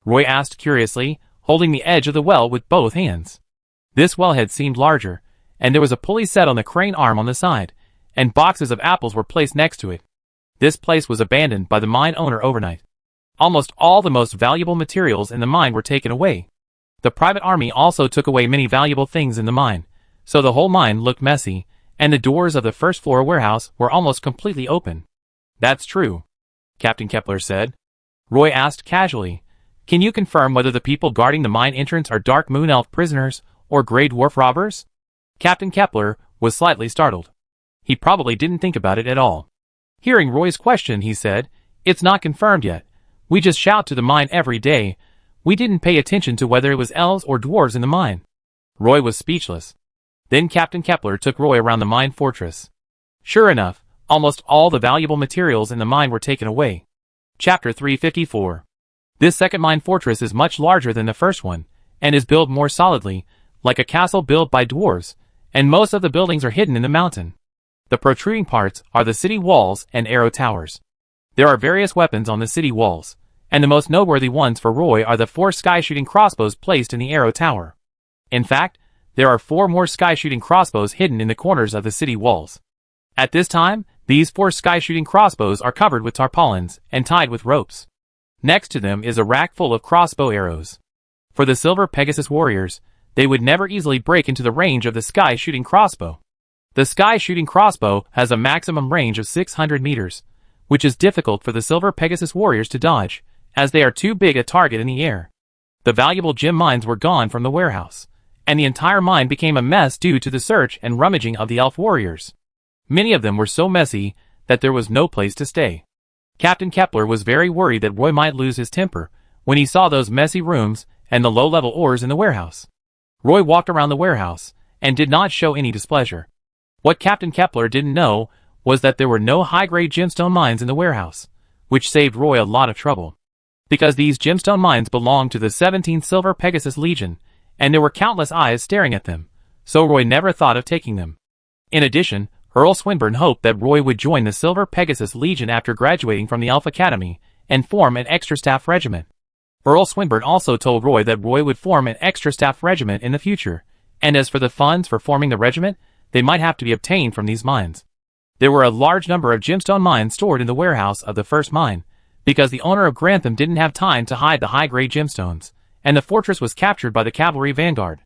Roy asked curiously, holding the edge of the well with both hands. This wellhead seemed larger, and there was a pulley set on the crane arm on the side, and boxes of apples were placed next to it. This place was abandoned by the mine owner overnight. Almost all the most valuable materials in the mine were taken away. The private army also took away many valuable things in the mine, so the whole mine looked messy, and the doors of the first floor warehouse were almost completely open. "That's true," Captain Kepler said. Roy asked casually, "Can you confirm whether the people guarding the mine entrance are Dark Moon Elf prisoners or Grey Dwarf robbers?" Captain Kepler was slightly startled. He probably didn't think about it at all. Hearing Roy's question, he said, "It's not confirmed yet. We just shout to the mine every day. We didn't pay attention to whether it was elves or dwarves in the mine." Roy was speechless. Then Captain Kepler took Roy around the mine fortress. Sure enough, almost all the valuable materials in the mine were taken away. Chapter 354. This second mine fortress is much larger than the first one, and is built more solidly, like a castle built by dwarves, and most of the buildings are hidden in the mountain. The protruding parts are the city walls and arrow towers. There are various weapons on the city walls, and the most noteworthy ones for Roy are the 4 sky-shooting crossbows placed in the arrow tower. In fact, there are 4 more sky-shooting crossbows hidden in the corners of the city walls. At this time, these 4 sky-shooting crossbows are covered with tarpaulins and tied with ropes. Next to them is a rack full of crossbow arrows. For the Silver Pegasus warriors, they would never easily break into the range of the sky-shooting crossbow. The sky-shooting crossbow has a maximum range of 600 meters, which is difficult for the Silver Pegasus warriors to dodge, as they are too big a target in the air. The valuable gem mines were gone from the warehouse, and the entire mine became a mess due to the search and rummaging of the elf warriors. Many of them were so messy that there was no place to stay. Captain Kepler was very worried that Roy might lose his temper when he saw those messy rooms and the low-level ores in the warehouse. Roy walked around the warehouse and did not show any displeasure. What Captain Kepler didn't know was that there were no high-grade gemstone mines in the warehouse, which saved Roy a lot of trouble. Because these gemstone mines belonged to the 17th Silver Pegasus Legion, and there were countless eyes staring at them, so Roy never thought of taking them. In addition, Earl Swinburne hoped that Roy would join the Silver Pegasus Legion after graduating from the Elf Academy and form an extra staff regiment. Earl Swinburne also told Roy that Roy would form an extra staff regiment in the future, and as for the funds for forming the regiment, they might have to be obtained from these mines. There were a large number of gemstone mines stored in the warehouse of the first mine, because the owner of Grantham didn't have time to hide the high-grade gemstones, and the fortress was captured by the cavalry vanguard.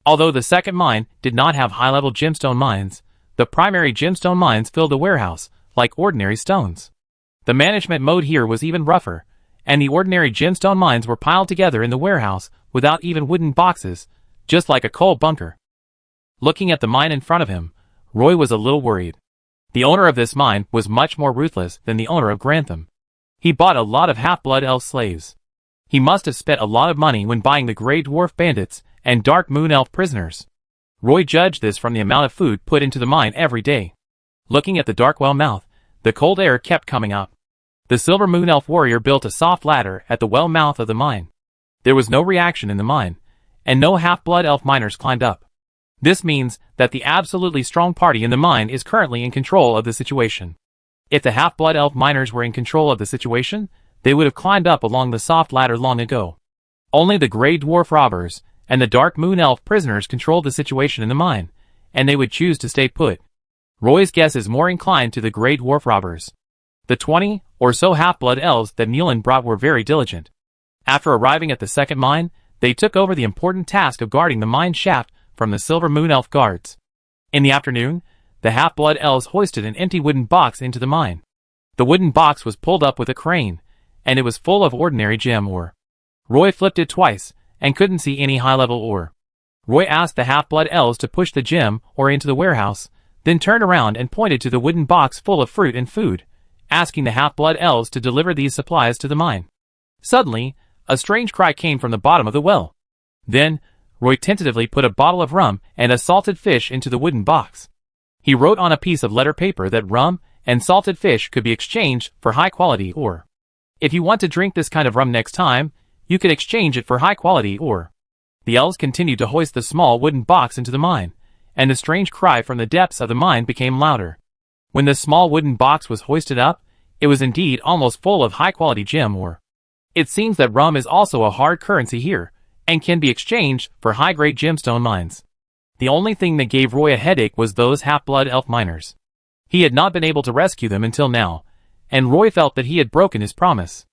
Although the second mine did not have high-level gemstone mines, the primary gemstone mines filled the warehouse like ordinary stones. The management mode here was even rougher, and the ordinary gemstone mines were piled together in the warehouse without even wooden boxes, just like a coal bunker. Looking at the mine in front of him, Roy was a little worried. The owner of this mine was much more ruthless than the owner of Grantham. He bought a lot of half-blood elf slaves. He must have spent a lot of money when buying the Grey Dwarf bandits and Dark Moon Elf prisoners. Roy judged this from the amount of food put into the mine every day. Looking at the dark well mouth, the cold air kept coming up. The Silver Moon Elf warrior built a soft ladder at the well mouth of the mine. There was no reaction in the mine, and no half-blood elf miners climbed up. This means that the absolutely strong party in the mine is currently in control of the situation. If the half-blood elf miners were in control of the situation, they would have climbed up along the soft ladder long ago. Only the Grey Dwarf robbers and the Dark Moon Elf prisoners controlled the situation in the mine, and they would choose to stay put. Roy's guess is more inclined to the Grey Dwarf robbers. The 20 or so half-blood elves that Mulan brought were very diligent. After arriving at the second mine, they took over the important task of guarding the mine shaft from the Silver Moon Elf guards. In the afternoon, the half-blood elves hoisted an empty wooden box into the mine. The wooden box was pulled up with a crane, and it was full of ordinary gem ore. Roy flipped it twice, and couldn't see any high-level ore. Roy asked the half-blood elves to push the gem ore into the warehouse, then turned around and pointed to the wooden box full of fruit and food, asking the half-blood elves to deliver these supplies to the mine. Suddenly, a strange cry came from the bottom of the well. Then, Roy tentatively put a bottle of rum and a salted fish into the wooden box. He wrote on a piece of letter paper that rum and salted fish could be exchanged for high-quality ore. If you want to drink this kind of rum next time, you could exchange it for high-quality ore. The elves continued to hoist the small wooden box into the mine, and the strange cry from the depths of the mine became louder. When the small wooden box was hoisted up, it was indeed almost full of high-quality gem ore. It seems that rum is also a hard currency here, and can be exchanged for high-grade gemstone mines. The only thing that gave Roy a headache was those half-blood elf miners. He had not been able to rescue them until now, and Roy felt that he had broken his promise.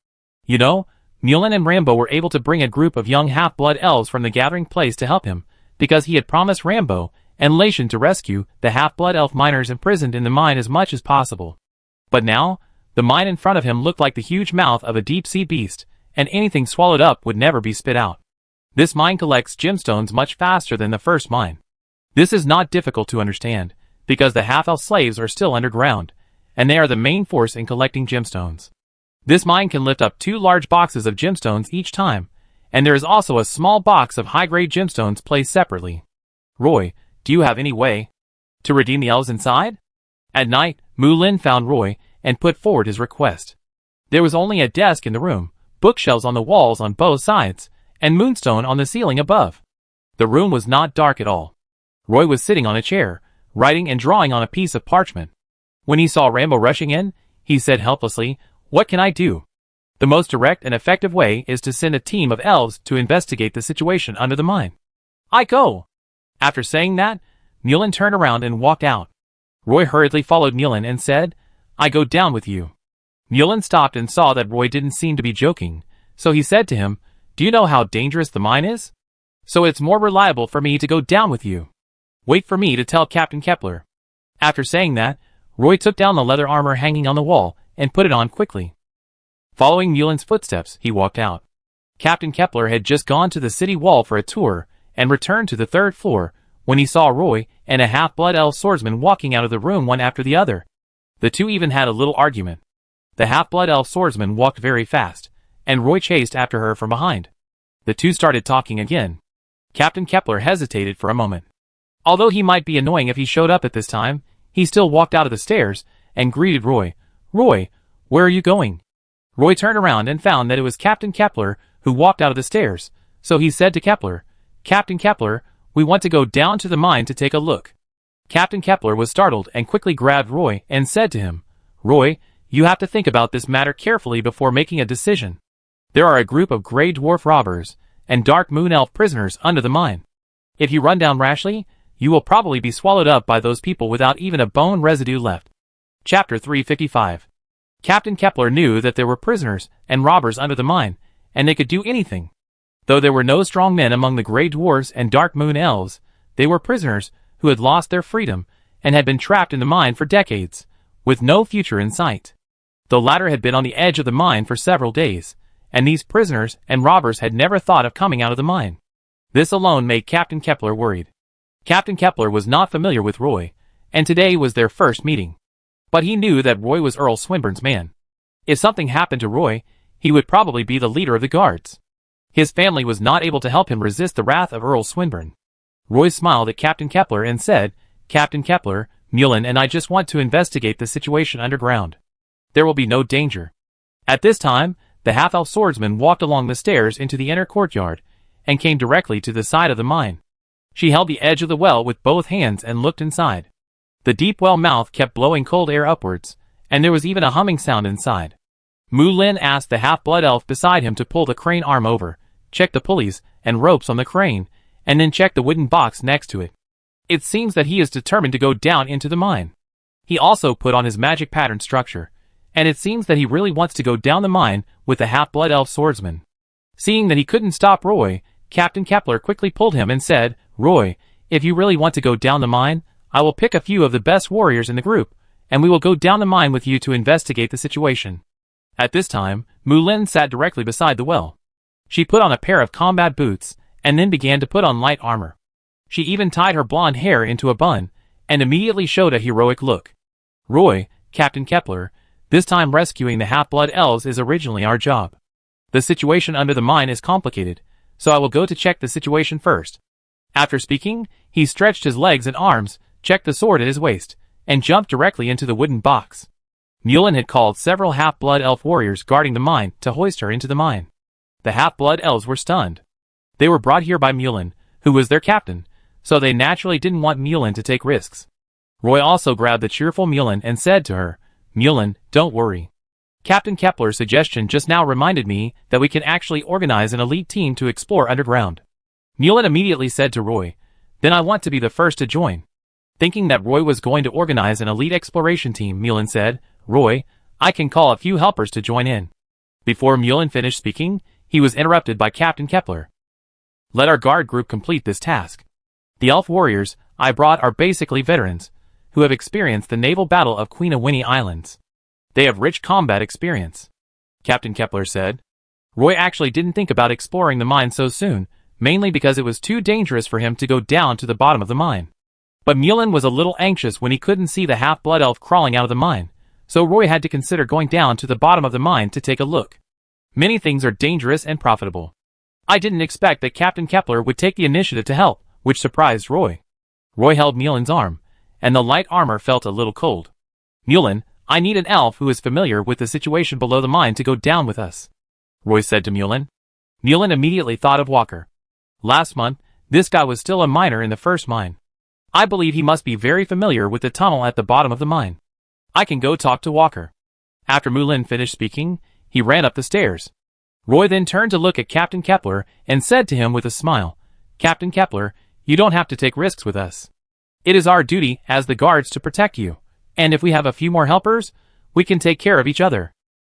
You know, Mulan and Rambo were able to bring a group of young half-blood elves from the gathering place to help him, because he had promised Rambo and Lation to rescue the half-blood elf miners imprisoned in the mine as much as possible. But now, the mine in front of him looked like the huge mouth of a deep-sea beast, and anything swallowed up would never be spit out. This mine collects gemstones much faster than the first mine. This is not difficult to understand, because the half-elf slaves are still underground, and they are the main force in collecting gemstones. This mine can lift up 2 large boxes of gemstones each time, and there is also a small box of high-grade gemstones placed separately. Roy, do you have any way to redeem the elves inside? At night, Mulan found Roy and put forward his request. There was only a desk in the room, bookshelves on the walls on both sides, and moonstone on the ceiling above. The room was not dark at all. Roy was sitting on a chair, writing and drawing on a piece of parchment. When he saw Rambo rushing in, he said helplessly, "What can I do?" The most direct and effective way is to send a team of elves to investigate the situation under the mine. I go! After saying that, Mulan turned around and walked out. Roy hurriedly followed Mulan and said, "I go down with you." Mulan stopped and saw that Roy didn't seem to be joking, so he said to him, "Do you know how dangerous the mine is? So it's more reliable for me to go down with you. Wait for me to tell Captain Kepler." After saying that, Roy took down the leather armor hanging on the wall and put it on quickly. Following Mulan's footsteps, he walked out. Captain Kepler had just gone to the city wall for a tour and returned to the 3rd floor when he saw Roy and a half-blood elf swordsman walking out of the room one after the other. The two even had a little argument. The half-blood elf swordsman walked very fast, and Roy chased after her from behind. The two started talking again. Captain Kepler hesitated for a moment. Although he might be annoying if he showed up at this time, he still walked out of the stairs and greeted Roy. "Roy, where are you going?" Roy turned around and found that it was Captain Kepler who walked out of the stairs, so he said to Kepler, "Captain Kepler, we want to go down to the mine to take a look." Captain Kepler was startled and quickly grabbed Roy and said to him, "Roy, you have to think about this matter carefully before making a decision. There are a group of Grey Dwarf robbers and Dark Moon Elf prisoners under the mine. If you run down rashly, you will probably be swallowed up by those people without even a bone residue left." Chapter 355. Captain Kepler knew that there were prisoners and robbers under the mine, and they could do anything. Though there were no strong men among the Grey Dwarfs and Dark Moon Elves, they were prisoners who had lost their freedom and had been trapped in the mine for decades, with no future in sight. The latter had been on the edge of the mine for several days, and these prisoners and robbers had never thought of coming out of the mine. This alone made Captain Kepler worried. Captain Kepler was not familiar with Roy, and today was their first meeting. But he knew that Roy was Earl Swinburne's man. If something happened to Roy, he would probably be the leader of the guards. His family was not able to help him resist the wrath of Earl Swinburne. Roy smiled at Captain Kepler and said, "Captain Kepler, Mullen and I just want to investigate the situation underground. There will be no danger." At this time, the half-elf swordsman walked along the stairs into the inner courtyard and came directly to the side of the mine. She held the edge of the well with both hands and looked inside. The deep well mouth kept blowing cold air upwards, and there was even a humming sound inside. Mullen asked the half-blood elf beside him to pull the crane arm over, check the pulleys and ropes on the crane, and then check the wooden box next to it. It seems that he is determined to go down into the mine. He also put on his magic pattern structure, and it seems that he really wants to go down the mine with the half-blood elf swordsman. Seeing that he couldn't stop Roy, Captain Kepler quickly pulled him and said, "Roy, if you really want to go down the mine, I will pick a few of the best warriors in the group, and we will go down the mine with you to investigate the situation." At this time, Mullen sat directly beside the well. She put on a pair of combat boots, and then began to put on light armor. She even tied her blonde hair into a bun, and immediately showed a heroic look. "Roy, Captain Kepler, this time rescuing the half-blood elves is originally our job. The situation under the mine is complicated, so I will go to check the situation first." After speaking, he stretched his legs and arms, checked the sword at his waist, and jumped directly into the wooden box. Mullen had called several half-blood elf warriors guarding the mine to hoist her into the mine. The half-blood elves were stunned. They were brought here by Mullen, who was their captain, so they naturally didn't want Mullen to take risks. Roy also grabbed the cheerful Mullen and said to her, "Mullen, don't worry. Captain Kepler's suggestion just now reminded me that we can actually organize an elite team to explore underground." Mullen immediately said to Roy, "Then I want to be the first to join." Thinking that Roy was going to organize an elite exploration team, Mullen said, "Roy, I can call a few helpers to join in." Before Mullen finished speaking, he was interrupted by Captain Kepler. "Let our guard group complete this task. The elf warriors I brought are basically veterans, who have experienced the naval battle of Queen Winnie Islands. They have rich combat experience," Captain Kepler said. Roy actually didn't think about exploring the mine so soon, mainly because it was too dangerous for him to go down to the bottom of the mine. But Mullen was a little anxious when he couldn't see the half-blood elf crawling out of the mine, so Roy had to consider going down to the bottom of the mine to take a look. Many things are dangerous and profitable. I didn't expect that Captain Kepler would take the initiative to help, which surprised Roy. Roy held Mullen's arm, and the light armor felt a little cold. "Mullen, I need an elf who is familiar with the situation below the mine to go down with us," Roy said to Mullen. Mullen immediately thought of Walker. Last month, this guy was still a miner in the first mine. I believe he must be very familiar with the tunnel at the bottom of the mine. I can go talk to Walker. After Mullen finished speaking, he ran up the stairs. Roy then turned to look at Captain Kepler and said to him with a smile, "Captain Kepler, you don't have to take risks with us. It is our duty as the guards to protect you, and if we have a few more helpers, we can take care of each other."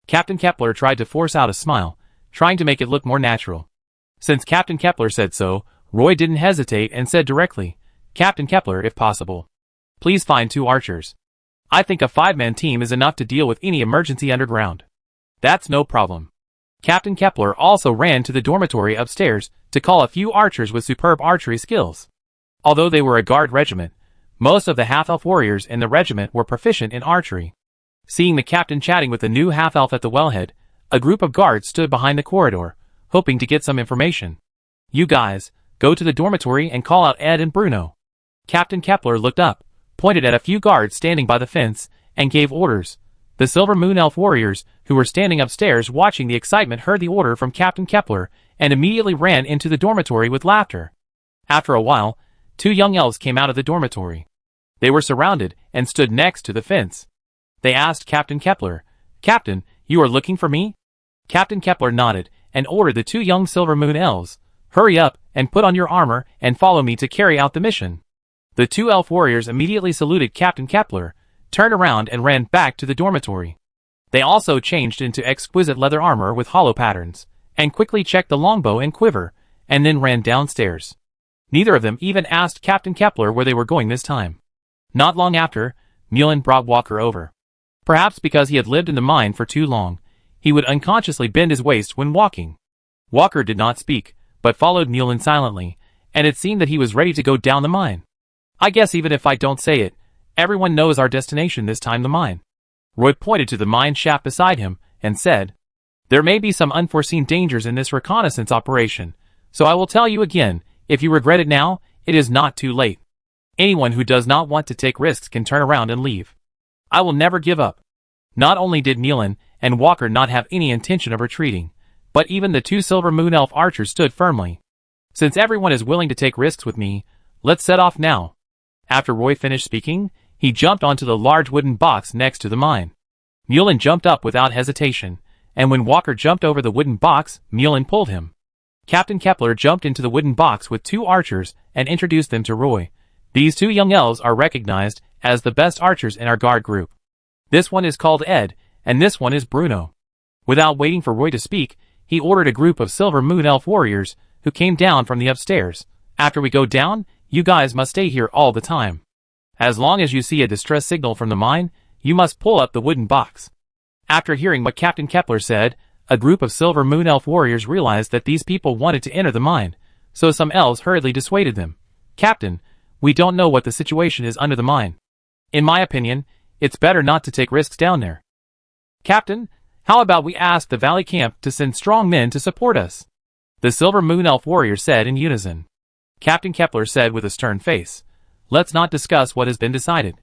Captain Kepler tried to force out a smile, trying to make it look more natural. Since Captain Kepler said so, Roy didn't hesitate and said directly, "Captain Kepler, if possible, please find 2 archers. I think a 5-man team is enough to deal with any emergency underground." "That's no problem." Captain Kepler also ran to the dormitory upstairs to call a few archers with superb archery skills. Although they were a guard regiment, most of the half-elf warriors in the regiment were proficient in archery. Seeing the captain chatting with the new half-elf at the wellhead, a group of guards stood behind the corridor, hoping to get some information. "You guys, go to the dormitory and call out Ed and Bruno." Captain Kepler looked up, pointed at a few guards standing by the fence, and gave orders. The Silver Moon Elf warriors, who were standing upstairs watching the excitement, heard the order from Captain Kepler and immediately ran into the dormitory with laughter. After a while, 2 young elves came out of the dormitory. They were surrounded and stood next to the fence. They asked Captain Kepler, "Captain, you are looking for me?" Captain Kepler nodded and ordered the 2 young Silver Moon Elves, "Hurry up and put on your armor and follow me to carry out the mission." The 2 elf warriors immediately saluted Captain Kepler, turned around and ran back to the dormitory. They also changed into exquisite leather armor with hollow patterns, and quickly checked the longbow and quiver, and then ran downstairs. Neither of them even asked Captain Kepler where they were going this time. Not long after, Mullen brought Walker over. Perhaps because he had lived in the mine for too long, he would unconsciously bend his waist when walking. Walker did not speak, but followed Mullen silently, and it seemed that he was ready to go down the mine. I guess even if I don't say it, everyone knows our destination this time, the mine. Roy pointed to the mine shaft beside him and said, "There may be some unforeseen dangers in this reconnaissance operation, so I will tell you again, if you regret it now, it is not too late. Anyone who does not want to take risks can turn around and leave. I will never give up." Not only did Mullen and Walker not have any intention of retreating, but even the two Silver Moon Elf archers stood firmly. "Since everyone is willing to take risks with me, let's set off now." After Roy finished speaking, he jumped onto the large wooden box next to the mine. Mullen jumped up without hesitation, and when Walker jumped over the wooden box, Mullen pulled him. Captain Kepler jumped into the wooden box with two archers and introduced them to Roy. "These two young elves are recognized as the best archers in our guard group. This one is called Ed, and this one is Bruno." Without waiting for Roy to speak, he ordered a group of Silver Moon Elf warriors who came down from the upstairs. "After we go down, you guys must stay here all the time. As long as you see a distress signal from the mine, you must pull up the wooden box." After hearing what Captain Kepler said, a group of Silver Moon Elf warriors realized that these people wanted to enter the mine, so some elves hurriedly dissuaded them. "Captain, we don't know what the situation is under the mine. In my opinion, it's better not to take risks down there." "Captain, how about we ask the Valley Camp to send strong men to support us?" the Silver Moon Elf warriors said in unison. Captain Kepler said with a stern face, "Let's not discuss what has been decided."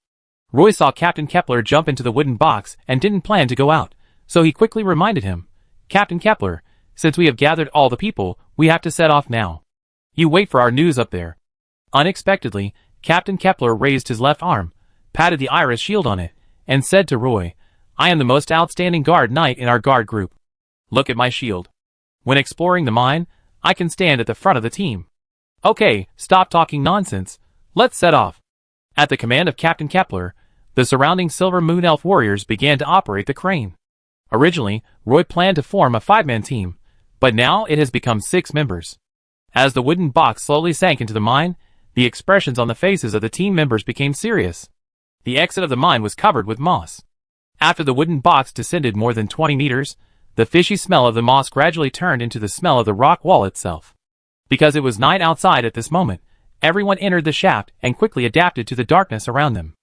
Roy saw Captain Kepler jump into the wooden box and didn't plan to go out, so he quickly reminded him, "Captain Kepler, since we have gathered all the people, we have to set off now. You wait for our news up there." Unexpectedly, Captain Kepler raised his left arm, patted the iris shield on it, and said to Roy, "I am the most outstanding guard knight in our guard group. Look at my shield. When exploring the mine, I can stand at the front of the team. Okay, stop talking nonsense. Let's set off." At the command of Captain Kepler, the surrounding Silver Moon Elf warriors began to operate the crane. Originally, Roy planned to form a 5-man team, but now it has become 6 members. As the wooden box slowly sank into the mine, the expressions on the faces of the team members became serious. The exit of the mine was covered with moss. After the wooden box descended more than 20 meters, the fishy smell of the moss gradually turned into the smell of the rock wall itself. Because it was night outside at this moment, everyone entered the shaft and quickly adapted to the darkness around them.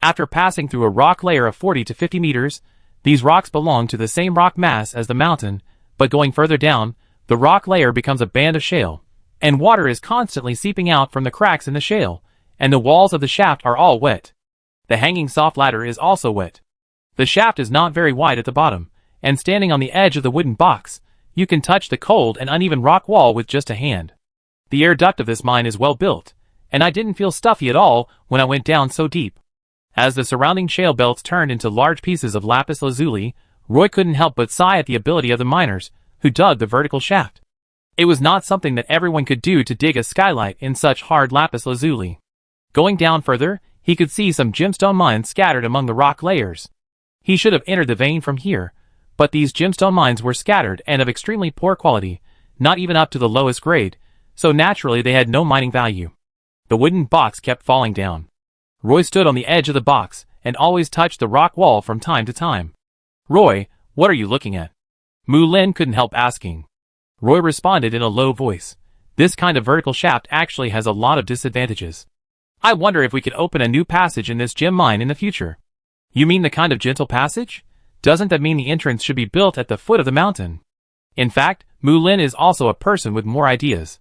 After passing through a rock layer of 40 to 50 meters, these rocks belong to the same rock mass as the mountain, but going further down, the rock layer becomes a band of shale, and water is constantly seeping out from the cracks in the shale, and the walls of the shaft are all wet. The hanging soft ladder is also wet. The shaft is not very wide at the bottom, and standing on the edge of the wooden box, you can touch the cold and uneven rock wall with just a hand. The air duct of this mine is well built, and I didn't feel stuffy at all when I went down so deep. As the surrounding shale belts turned into large pieces of lapis lazuli, Roy couldn't help but sigh at the ability of the miners who dug the vertical shaft. It was not something that everyone could do to dig a skylight in such hard lapis lazuli. Going down further, he could see some gemstone mines scattered among the rock layers. He should have entered the vein from here, but these gemstone mines were scattered and of extremely poor quality, not even up to the lowest grade, so naturally they had no mining value. The wooden box kept falling down. Roy stood on the edge of the box and always touched the rock wall from time to time. "Roy, what are you looking at?" Mullen couldn't help asking. Roy responded in a low voice, "This kind of vertical shaft actually has a lot of disadvantages. I wonder if we could open a new passage in this gem mine in the future." "You mean the kind of gentle passage? Doesn't that mean the entrance should be built at the foot of the mountain?" In fact, Mullen is also a person with more ideas.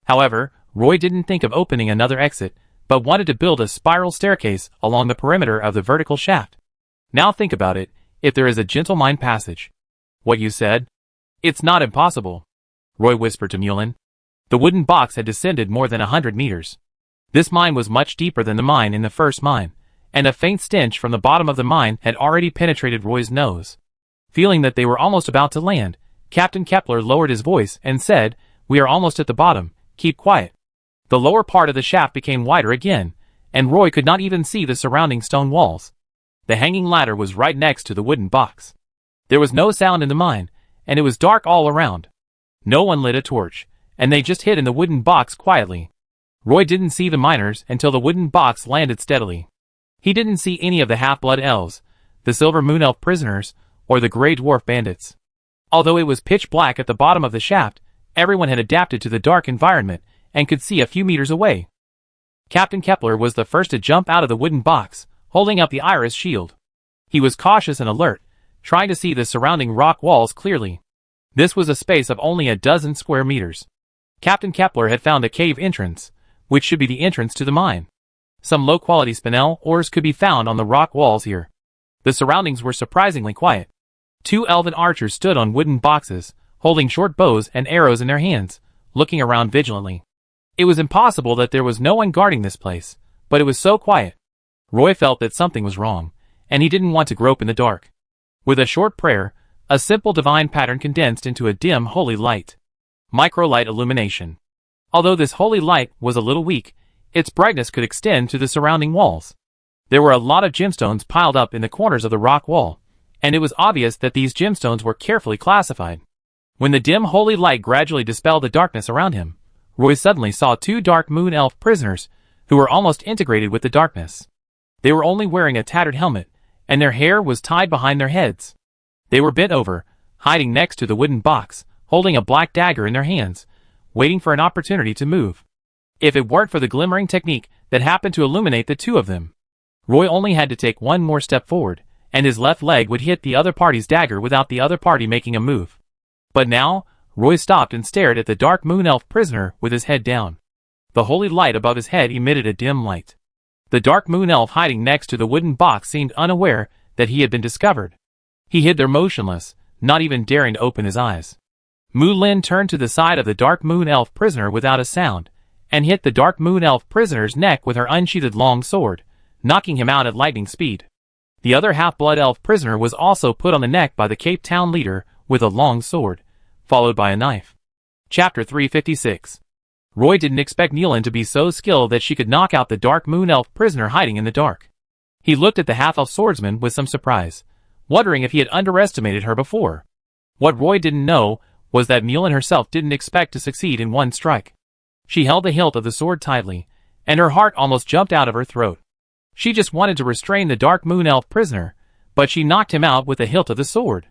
However, Roy didn't think of opening another exit, but wanted to build a spiral staircase along the perimeter of the vertical shaft. Now think about it, if there is a gentle mine passage. "What you said? It's not impossible," Roy whispered to Mullen. The wooden box had descended more than 100 meters. This mine was much deeper than the mine in the first mine, and a faint stench from the bottom of the mine had already penetrated Roy's nose. Feeling that they were almost about to land, Captain Kepler lowered his voice and said, "We are almost at the bottom, keep quiet." The lower part of the shaft became wider again, and Roy could not even see the surrounding stone walls. The hanging ladder was right next to the wooden box. There was no sound in the mine, and it was dark all around. No one lit a torch, and they just hid in the wooden box quietly. Roy didn't see the miners until the wooden box landed steadily. He didn't see any of the half-blood elves, the Silver Moon Elf prisoners, or the Grey Dwarf bandits. Although it was pitch black at the bottom of the shaft, everyone had adapted to the dark environment and could see a few meters away. Captain Kepler was the first to jump out of the wooden box, holding up the iris shield. He was cautious and alert, trying to see the surrounding rock walls clearly. This was a space of only a dozen square meters. Captain Kepler had found a cave entrance, which should be the entrance to the mine. Some low-quality spinel ores could be found on the rock walls here. The surroundings were surprisingly quiet. 2 elven archers stood on wooden boxes, holding short bows and arrows in their hands, looking around vigilantly. It was impossible that there was no one guarding this place, but it was so quiet. Roy felt that something was wrong, and he didn't want to grope in the dark. With a short prayer, a simple divine pattern condensed into a dim holy light. Microlight illumination. Although this holy light was a little weak, its brightness could extend to the surrounding walls. There were a lot of gemstones piled up in the corners of the rock wall, and it was obvious that these gemstones were carefully classified. When the dim holy light gradually dispelled the darkness around him, Roy suddenly saw 2 dark moon elf prisoners, who were almost integrated with the darkness. They were only wearing a tattered helmet, and their hair was tied behind their heads. They were bent over, hiding next to the wooden box, holding a black dagger in their hands, waiting for an opportunity to move. If it weren't for the glimmering technique that happened to illuminate the 2 of them, Roy only had to take one more step forward, and his left leg would hit the other party's dagger without the other party making a move. But now, Roy stopped and stared at the dark moon elf prisoner with his head down. The holy light above his head emitted a dim light. The dark moon elf hiding next to the wooden box seemed unaware that he had been discovered. He hid there motionless, not even daring to open his eyes. Mu Lin turned to the side of the dark moon elf prisoner without a sound, and hit the dark moon elf prisoner's neck with her unsheathed long sword, knocking him out at lightning speed. The other half-blood elf prisoner was also put on the neck by the Cape Town leader with a long sword, followed by a knife. Chapter 356. Roy didn't expect Nealon to be so skilled that she could knock out the dark moon elf prisoner hiding in the dark. He looked at the half-elf swordsman with some surprise, wondering if he had underestimated her before. What Roy didn't know was that Nealon herself didn't expect to succeed in one strike. She held the hilt of the sword tightly, and her heart almost jumped out of her throat. She just wanted to restrain the dark moon elf prisoner, but she knocked him out with the hilt of the sword.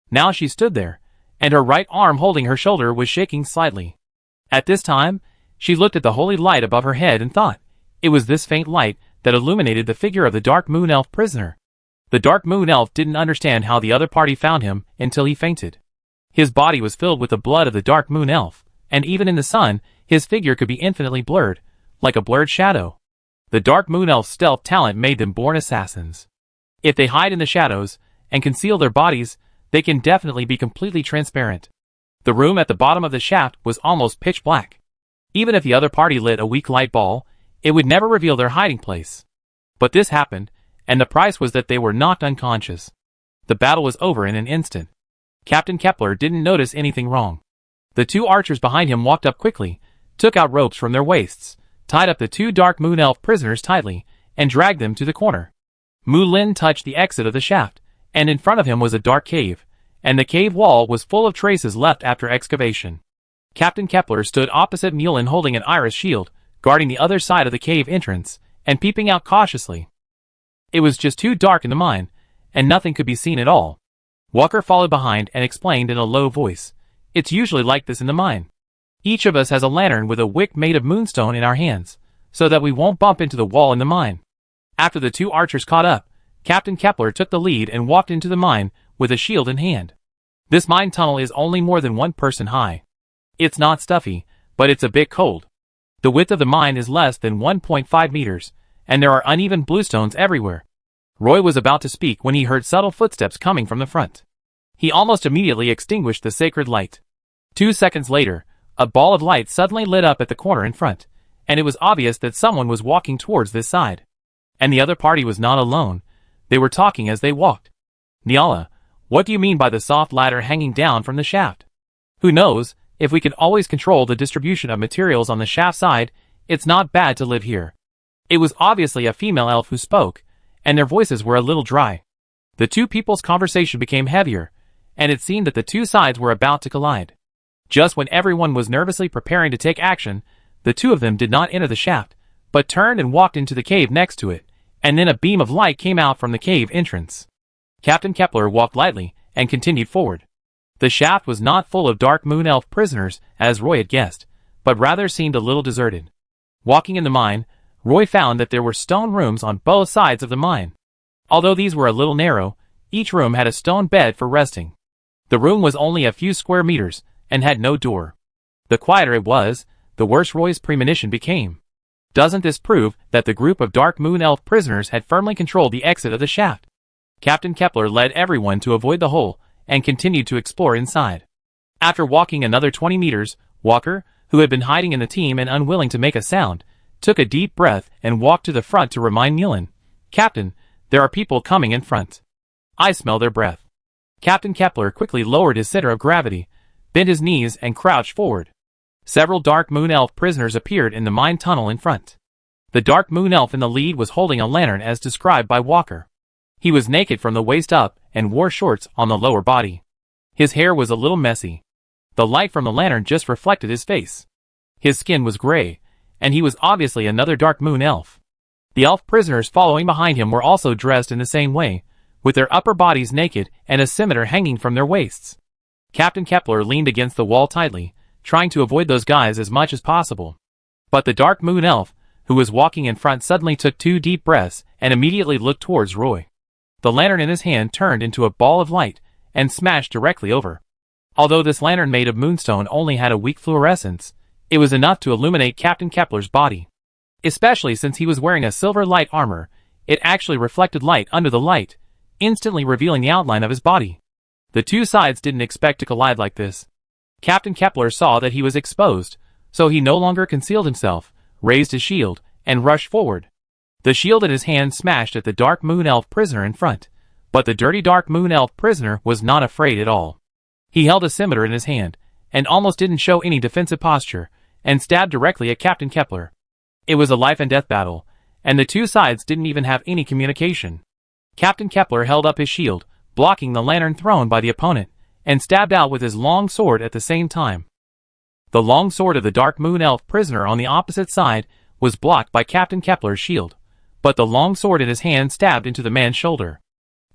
Now she stood there, and her right arm holding her shoulder was shaking slightly. At this time, she looked at the holy light above her head and thought, it was this faint light that illuminated the figure of the dark moon elf prisoner. The dark moon elf didn't understand how the other party found him until he fainted. His body was filled with the blood of the dark moon elf, and even in the sun, his figure could be infinitely blurred, like a blurred shadow. The dark moon elf's stealth talent made them born assassins. If they hide in the shadows and conceal their bodies, they can definitely be completely transparent. The room at the bottom of the shaft was almost pitch black. Even if the other party lit a weak light ball, it would never reveal their hiding place. But this happened, and the price was that they were knocked unconscious. The battle was over in an instant. Captain Kepler didn't notice anything wrong. The 2 archers behind him walked up quickly, took out ropes from their waists, tied up the 2 dark moon elf prisoners tightly, and dragged them to the corner. Mu Lin touched the exit of the shaft, and in front of him was a dark cave, and the cave wall was full of traces left after excavation. Captain Kepler stood opposite Nealon holding an iris shield, guarding the other side of the cave entrance, and peeping out cautiously. It was just too dark in the mine, and nothing could be seen at all. Walker followed behind and explained in a low voice, "It's usually like this in the mine. Each of us has a lantern with a wick made of moonstone in our hands, so that we won't bump into the wall in the mine." After the 2 archers caught up, Captain Kepler took the lead and walked into the mine with a shield in hand. This mine tunnel is only more than 1 person high. It's not stuffy, but it's a bit cold. The width of the mine is less than 1.5 meters, and there are uneven bluestones everywhere. Roy was about to speak when he heard subtle footsteps coming from the front. He almost immediately extinguished the sacred light. 2 seconds later, a ball of light suddenly lit up at the corner in front, and it was obvious that someone was walking towards this side. And the other party was not alone. They were talking as they walked. "Nyala, what do you mean by the soft ladder hanging down from the shaft? Who knows, if we can always control the distribution of materials on the shaft side, it's not bad to live here." It was obviously a female elf who spoke, and their voices were a little dry. The 2 people's conversation became heavier, and it seemed that the 2 sides were about to collide. Just when everyone was nervously preparing to take action, the two of them did not enter the shaft, but turned and walked into the cave next to it, and then a beam of light came out from the cave entrance. Captain Kepler walked lightly and continued forward. The shaft was not full of Dark Moon Elf prisoners, as Roy had guessed, but rather seemed a little deserted. Walking in the mine, Roy found that there were stone rooms on both sides of the mine. Although these were a little narrow, each room had a stone bed for resting. The room was only a few square meters, and had no door. The quieter it was, the worse Roy's premonition became. Doesn't this prove that the group of Dark Moon Elf prisoners had firmly controlled the exit of the shaft? Captain Kepler led everyone to avoid the hole, and continued to explore inside. After walking another 20 meters, Walker, who had been hiding in the team and unwilling to make a sound, took a deep breath and walked to the front to remind Mullen, "Captain, there are people coming in front. I smell their breath." Captain Kepler quickly lowered his center of gravity, bent his knees and crouched forward. Several Dark Moon Elf prisoners appeared in the mine tunnel in front. The Dark Moon Elf in the lead was holding a lantern as described by Walker. He was naked from the waist up and wore shorts on the lower body. His hair was a little messy. The light from the lantern just reflected his face. His skin was gray, and he was obviously another Dark Moon Elf. The elf prisoners following behind him were also dressed in the same way, with their upper bodies naked and a scimitar hanging from their waists. Captain Kepler leaned against the wall tightly, trying to avoid those guys as much as possible. But the Dark Moon Elf, who was walking in front, suddenly took 2 deep breaths and immediately looked towards Roy. The lantern in his hand turned into a ball of light and smashed directly over. Although this lantern made of moonstone only had a weak fluorescence, it was enough to illuminate Captain Kepler's body. Especially since he was wearing a silver light armor, it actually reflected light under the light, instantly revealing the outline of his body. The two sides didn't expect to collide like this. Captain Kepler saw that he was exposed, so he no longer concealed himself, raised his shield, and rushed forward. The shield in his hand smashed at the Dark Moon Elf prisoner in front, but the dirty Dark Moon Elf prisoner was not afraid at all. He held a scimitar in his hand, and almost didn't show any defensive posture, and stabbed directly at Captain Kepler. It was a life and death battle, and the two sides didn't even have any communication. Captain Kepler held up his shield, blocking the lantern thrown by the opponent, and stabbed out with his long sword at the same time. The long sword of the Dark Moon Elf prisoner on the opposite side was blocked by Captain Kepler's shield, but the long sword in his hand stabbed into the man's shoulder.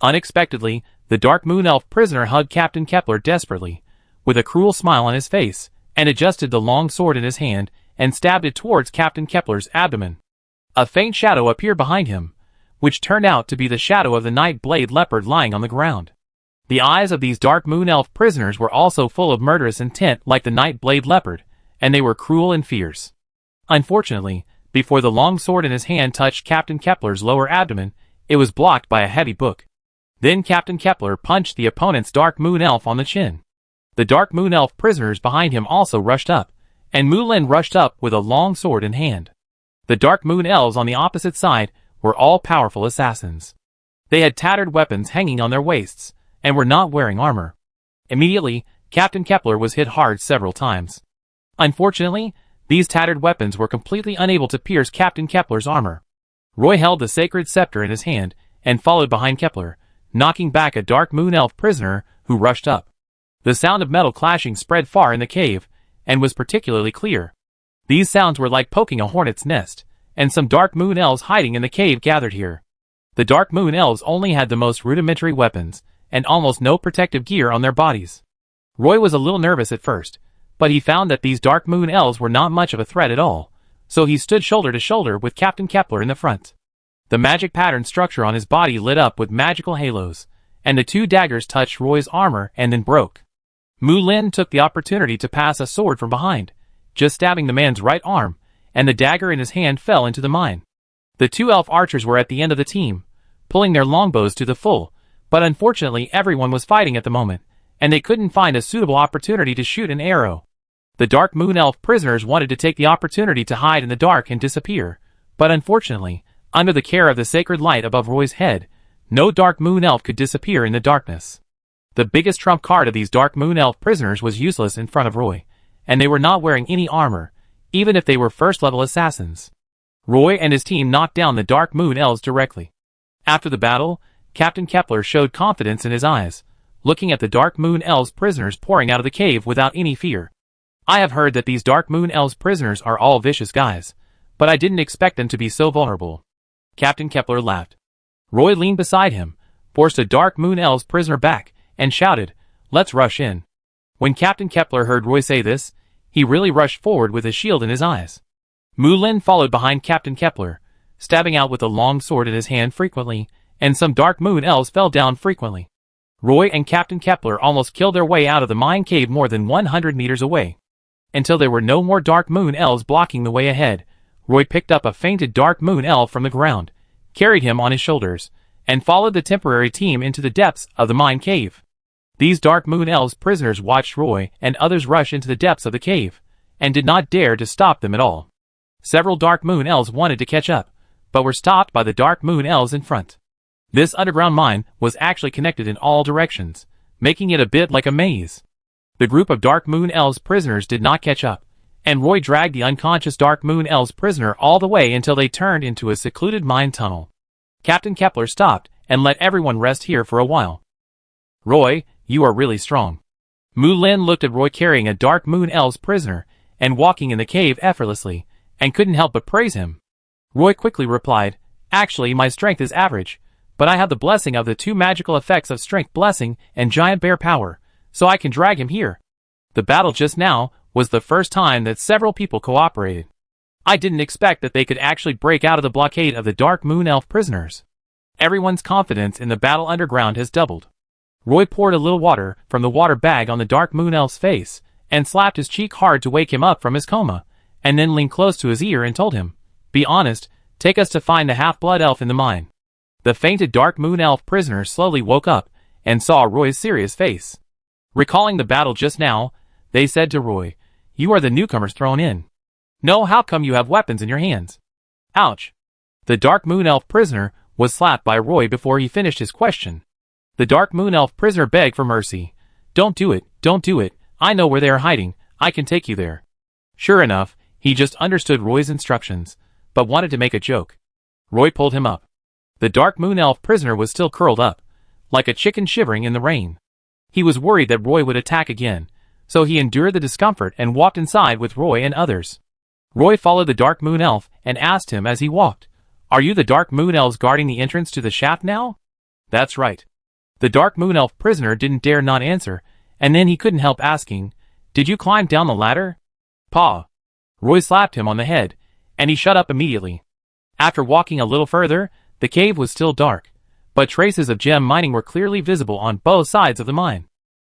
Unexpectedly, the Dark Moon Elf prisoner hugged Captain Kepler desperately, with a cruel smile on his face, and adjusted the long sword in his hand and stabbed it towards Captain Kepler's abdomen. A faint shadow appeared behind him, which turned out to be the shadow of the Night Blade Leopard lying on the ground. The eyes of these Dark Moon Elf prisoners were also full of murderous intent like the Night Blade Leopard, and they were cruel and fierce. Unfortunately, before the long sword in his hand touched Captain Kepler's lower abdomen, it was blocked by a heavy book. Then Captain Kepler punched the opponent's Dark Moon Elf on the chin. The Dark Moon Elf prisoners behind him also rushed up, and Mullen rushed up with a long sword in hand. The Dark Moon Elves on the opposite side were all powerful assassins. They had tattered weapons hanging on their waists, and were not wearing armor. Immediately, Captain Kepler was hit hard several times. Unfortunately, these tattered weapons were completely unable to pierce Captain Kepler's armor. Roy held the sacred scepter in his hand, and followed behind Kepler, knocking back a Dark Moon Elf prisoner who rushed up. The sound of metal clashing spread far in the cave, and was particularly clear. These sounds were like poking a hornet's nest, and some Dark Moon Elves hiding in the cave gathered here. The Dark Moon Elves only had the most rudimentary weapons, and almost no protective gear on their bodies. Roy was a little nervous at first, but he found that these Dark Moon Elves were not much of a threat at all, so he stood shoulder to shoulder with Captain Kepler in the front. The magic pattern structure on his body lit up with magical halos, and the two daggers touched Roy's armor and then broke. Mullen took the opportunity to pass a sword from behind, just stabbing the man's right arm, and the dagger in his hand fell into the mine. The two elf archers were at the end of the team, pulling their longbows to the full, but unfortunately everyone was fighting at the moment, and they couldn't find a suitable opportunity to shoot an arrow. The Dark Moon Elf prisoners wanted to take the opportunity to hide in the dark and disappear, but unfortunately, under the care of the sacred light above Roy's head, no Dark Moon Elf could disappear in the darkness. The biggest trump card of these Dark Moon Elf prisoners was useless in front of Roy, and they were not wearing any armor, even if they were first-level assassins. Roy and his team knocked down the Dark Moon Elves directly. After the battle, Captain Kepler showed confidence in his eyes, looking at the Dark Moon Elves prisoners pouring out of the cave without any fear. I have heard that these Dark Moon Elves prisoners are all vicious guys, but I didn't expect them to be so vulnerable. Captain Kepler laughed. Roy leaned beside him, forced a Dark Moon Elves prisoner back, and shouted, "Let's rush in." When Captain Kepler heard Roy say this, he really rushed forward with his shield in his eyes. Mu Lin followed behind Captain Kepler, stabbing out with a long sword in his hand frequently, and some Dark Moon Elves fell down frequently. Roy and Captain Kepler almost killed their way out of the mine cave more than 100 meters away. Until there were no more Dark Moon Elves blocking the way ahead, Roy picked up a fainted Dark Moon Elf from the ground, carried him on his shoulders, and followed the temporary team into the depths of the mine cave. These Dark Moon Elves prisoners watched Roy and others rush into the depths of the cave, and did not dare to stop them at all. Several Dark Moon Elves wanted to catch up, but were stopped by the Dark Moon Elves in front. This underground mine was actually connected in all directions, making it a bit like a maze. The group of Dark Moon Elves prisoners did not catch up, and Roy dragged the unconscious Dark Moon Elves prisoner all the way until they turned into a secluded mine tunnel. Captain Kepler stopped and let everyone rest here for a while. "Roy, you are really strong." Mu Lin looked at Roy carrying a Dark Moon Elves prisoner and walking in the cave effortlessly, and couldn't help but praise him. Roy quickly replied, "Actually, my strength is average, but I have the blessing of the two magical effects of Strength Blessing and Giant Bear Power, so I can drag him here." The battle just now was the first time that several people cooperated. I didn't expect that they could actually break out of the blockade of the Dark Moon Elf prisoners. Everyone's confidence in the battle underground has doubled. Roy poured a little water from the water bag on the Dark Moon Elf's face, and slapped his cheek hard to wake him up from his coma, and then leaned close to his ear and told him, "Be honest, take us to find the half-blood elf in the mine." The fainted Dark Moon Elf prisoner slowly woke up, and saw Roy's serious face. Recalling the battle just now, they said to Roy, "You are the newcomers thrown in. No, how come you have weapons in your hands?" Ouch. The Dark Moon Elf prisoner was slapped by Roy before he finished his question. The Dark Moon Elf prisoner begged for mercy. Don't do it, I know where they are hiding, I can take you there." Sure enough, he just understood Roy's instructions, but wanted to make a joke. Roy pulled him up. The Dark Moon Elf prisoner was still curled up, like a chicken shivering in the rain. He was worried that Roy would attack again, so he endured the discomfort and walked inside with Roy and others. Roy followed the Dark Moon Elf and asked him as he walked, "Are you the Dark Moon Elves guarding the entrance to the shaft now?" "That's right." The Dark Moon Elf prisoner didn't dare not answer, and then he couldn't help asking, "Did you climb down the ladder?" "Paw." Roy slapped him on the head, and he shut up immediately. After walking a little further, the cave was still dark, but traces of gem mining were clearly visible on both sides of the mine.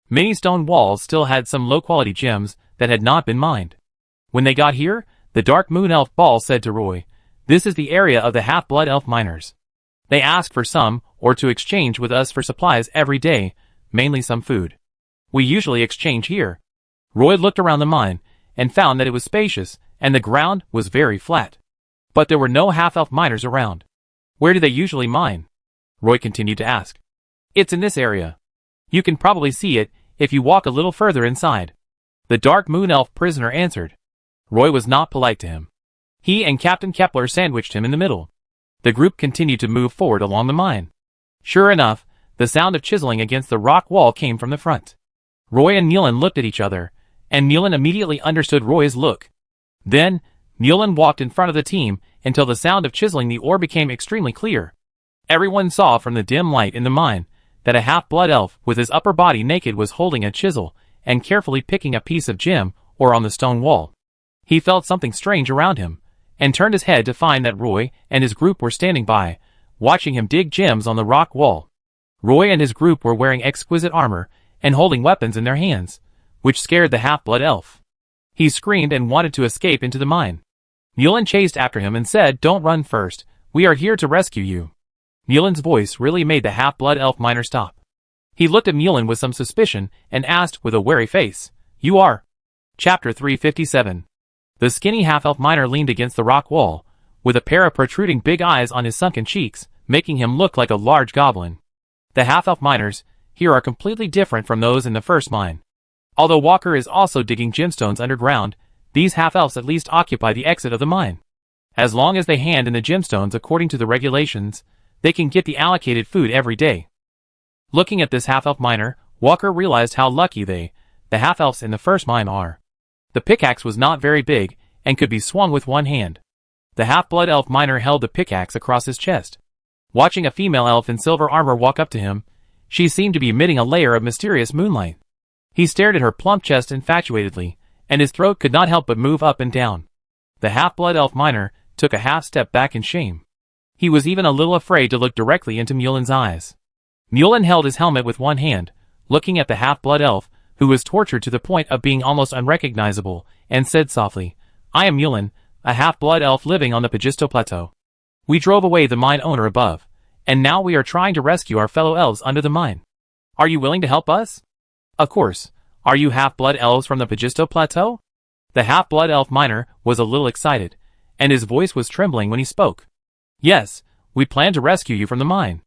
Many stone walls still had some low-quality gems that had not been mined. When they got here, the Dark Moon Elf Ball said to Roy, "This is the area of the half-blood elf miners. They ask for some, or to exchange with us for supplies every day, mainly some food. We usually exchange here." Roy looked around the mine, and found that it was spacious, and the ground was very flat. But there were no half-elf miners around. "Where do they usually mine?" Roy continued to ask. "It's in this area. You can probably see it if you walk a little further inside," the Dark Moon Elf prisoner answered. Roy was not polite to him. He and Captain Kepler sandwiched him in the middle. The group continued to move forward along the mine. Sure enough, the sound of chiseling against the rock wall came from the front. Roy and Nealon looked at each other, and Nealon immediately understood Roy's look. Then, Nealon walked in front of the team until the sound of chiseling the ore became extremely clear. Everyone saw from the dim light in the mine that a half-blood elf with his upper body naked was holding a chisel and carefully picking a piece of gem ore on the stone wall. He felt something strange around him, and turned his head to find that Roy and his group were standing by, watching him dig gems on the rock wall. Roy and his group were wearing exquisite armor and holding weapons in their hands, which scared the half-blood elf. He screamed and wanted to escape into the mine. Nealon chased after him and said, "Don't run first, we are here to rescue you." Nealon's voice really made the half-blood elf miner stop. He looked at Nealon with some suspicion and asked with a wary face, "You are?" Chapter 357. The skinny half-elf miner leaned against the rock wall, with a pair of protruding big eyes on his sunken cheeks, making him look like a large goblin. The half-elf miners here are completely different from those in the first mine. Although Walker is also digging gemstones underground, these half-elves at least occupy the exit of the mine. As long as they hand in the gemstones according to the regulations, they can get the allocated food every day. Looking at this half-elf miner, Walker realized how lucky the half-elves in the first mine are. The pickaxe was not very big, and could be swung with one hand. The half-blood elf miner held the pickaxe across his chest. Watching a female elf in silver armor walk up to him, she seemed to be emitting a layer of mysterious moonlight. He stared at her plump chest infatuatedly, and his throat could not help but move up and down. The half-blood elf miner took a half-step back in shame. He was even a little afraid to look directly into Mulin's eyes. Mulin held his helmet with one hand, looking at the half-blood elf, who was tortured to the point of being almost unrecognizable, and said softly, "I am Mulin, a half-blood elf living on the Pagisto Plateau. We drove away the mine owner above, and now we are trying to rescue our fellow elves under the mine. Are you willing to help us?" "Of course. Are you half-blood elves from the Pagisto Plateau?" The half-blood elf miner was a little excited, and his voice was trembling when he spoke. "Yes, we plan to rescue you from the mine,"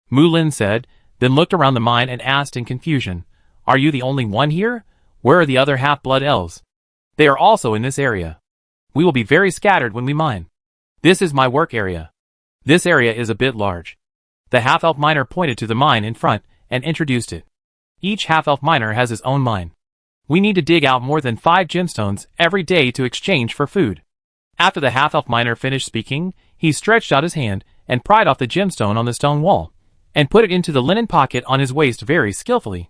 Mulin said, then looked around the mine and asked in confusion, "Are you the only one here? Where are the other half-blood elves?" "They are also in this area. We will be very scattered when we mine. This is my work area. This area is a bit large." The half-elf miner pointed to the mine in front and introduced it. "Each half-elf miner has his own mine. We need to dig out more than 5 gemstones every day to exchange for food." After the half-elf miner finished speaking, he stretched out his hand and pried off the gemstone on the stone wall, and put it into the linen pocket on his waist very skillfully.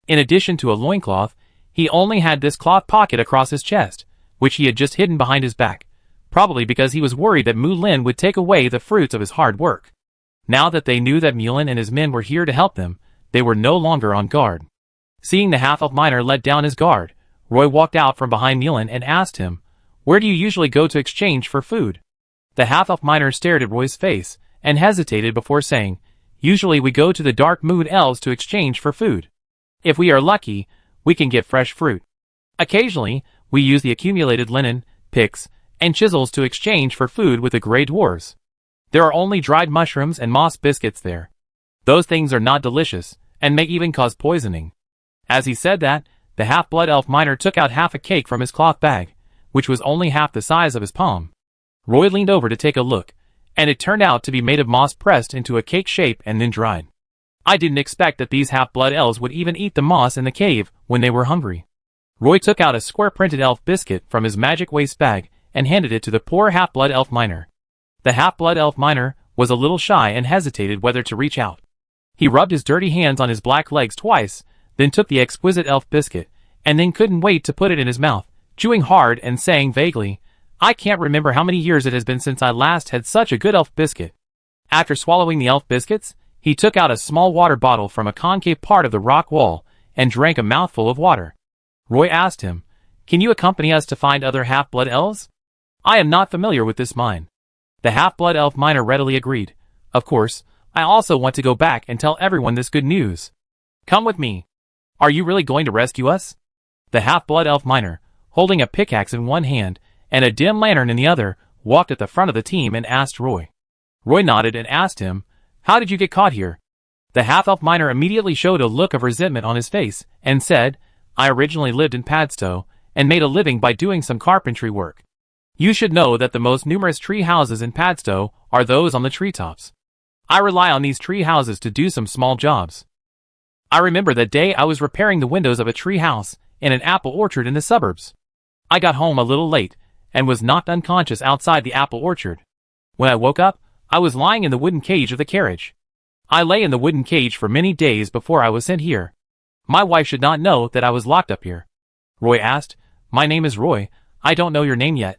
In addition to a loincloth, he only had this cloth pocket across his chest, which he had just hidden behind his back, probably because he was worried that Mulin would take away the fruits of his hard work. Now that they knew that Mulin and his men were here to help them, they were no longer on guard. Seeing the half-elf miner let down his guard, Roy walked out from behind Mulin and asked him, "Where do you usually go to exchange for food?" The half-elf miner stared at Roy's face, and hesitated before saying, "Usually we go to the Dark Moon Elves to exchange for food. If we are lucky, we can get fresh fruit. Occasionally, we use the accumulated linen, picks, and chisels to exchange for food with the Grey Dwarves. There are only dried mushrooms and moss biscuits there. Those things are not delicious, and may even cause poisoning." As he said that, the half-blood elf miner took out half a cake from his cloth bag, which was only half the size of his palm. Roy leaned over to take a look, and it turned out to be made of moss pressed into a cake shape and then dried. "I didn't expect that these half-blood elves would even eat the moss in the cave when they were hungry." Roy took out a square-printed elf biscuit from his magic waist bag and handed it to the poor half-blood elf miner. The half-blood elf miner was a little shy and hesitated whether to reach out. He rubbed his dirty hands on his black legs twice, then took the exquisite elf biscuit, and then couldn't wait to put it in his mouth, chewing hard and saying vaguely, "I can't remember how many years it has been since I last had such a good elf biscuit." After swallowing the elf biscuits, he took out a small water bottle from a concave part of the rock wall and drank a mouthful of water. Roy asked him, "Can you accompany us to find other half-blood elves? I am not familiar with this mine." The half-blood elf miner readily agreed. "Of course, I also want to go back and tell everyone this good news. Come with me. Are you really going to rescue us?" The half-blood elf miner, holding a pickaxe in one hand and a dim lantern in the other, walked at the front of the team and asked Roy. Roy nodded and asked him, "How did you get caught here?" The half-elf miner immediately showed a look of resentment on his face and said, "I originally lived in Padstow and made a living by doing some carpentry work. You should know that the most numerous tree houses in Padstow are those on the treetops. I rely on these tree houses to do some small jobs. I remember that day I was repairing the windows of a tree house in an apple orchard in the suburbs. I got home a little late and was knocked unconscious outside the apple orchard. When I woke up, I was lying in the wooden cage of the carriage. I lay in the wooden cage for many days before I was sent here. My wife should not know that I was locked up here." Roy asked, "My name is Roy. I don't know your name yet."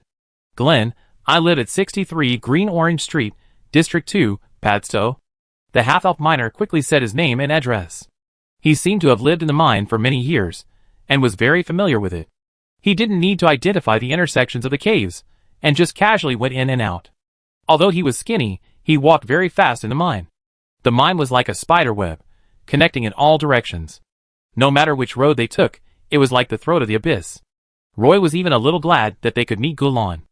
"Glenn. I live at 63 Green Orange Street, District 2, Padstow." The half-elf miner quickly said his name and address. He seemed to have lived in the mine for many years, and was very familiar with it. He didn't need to identify the intersections of the caves, and just casually went in and out. Although he was skinny, he walked very fast in the mine. The mine was like a spider web, connecting in all directions. No matter which road they took, it was like the throat of the abyss. Roy was even a little glad that they could meet Gulan.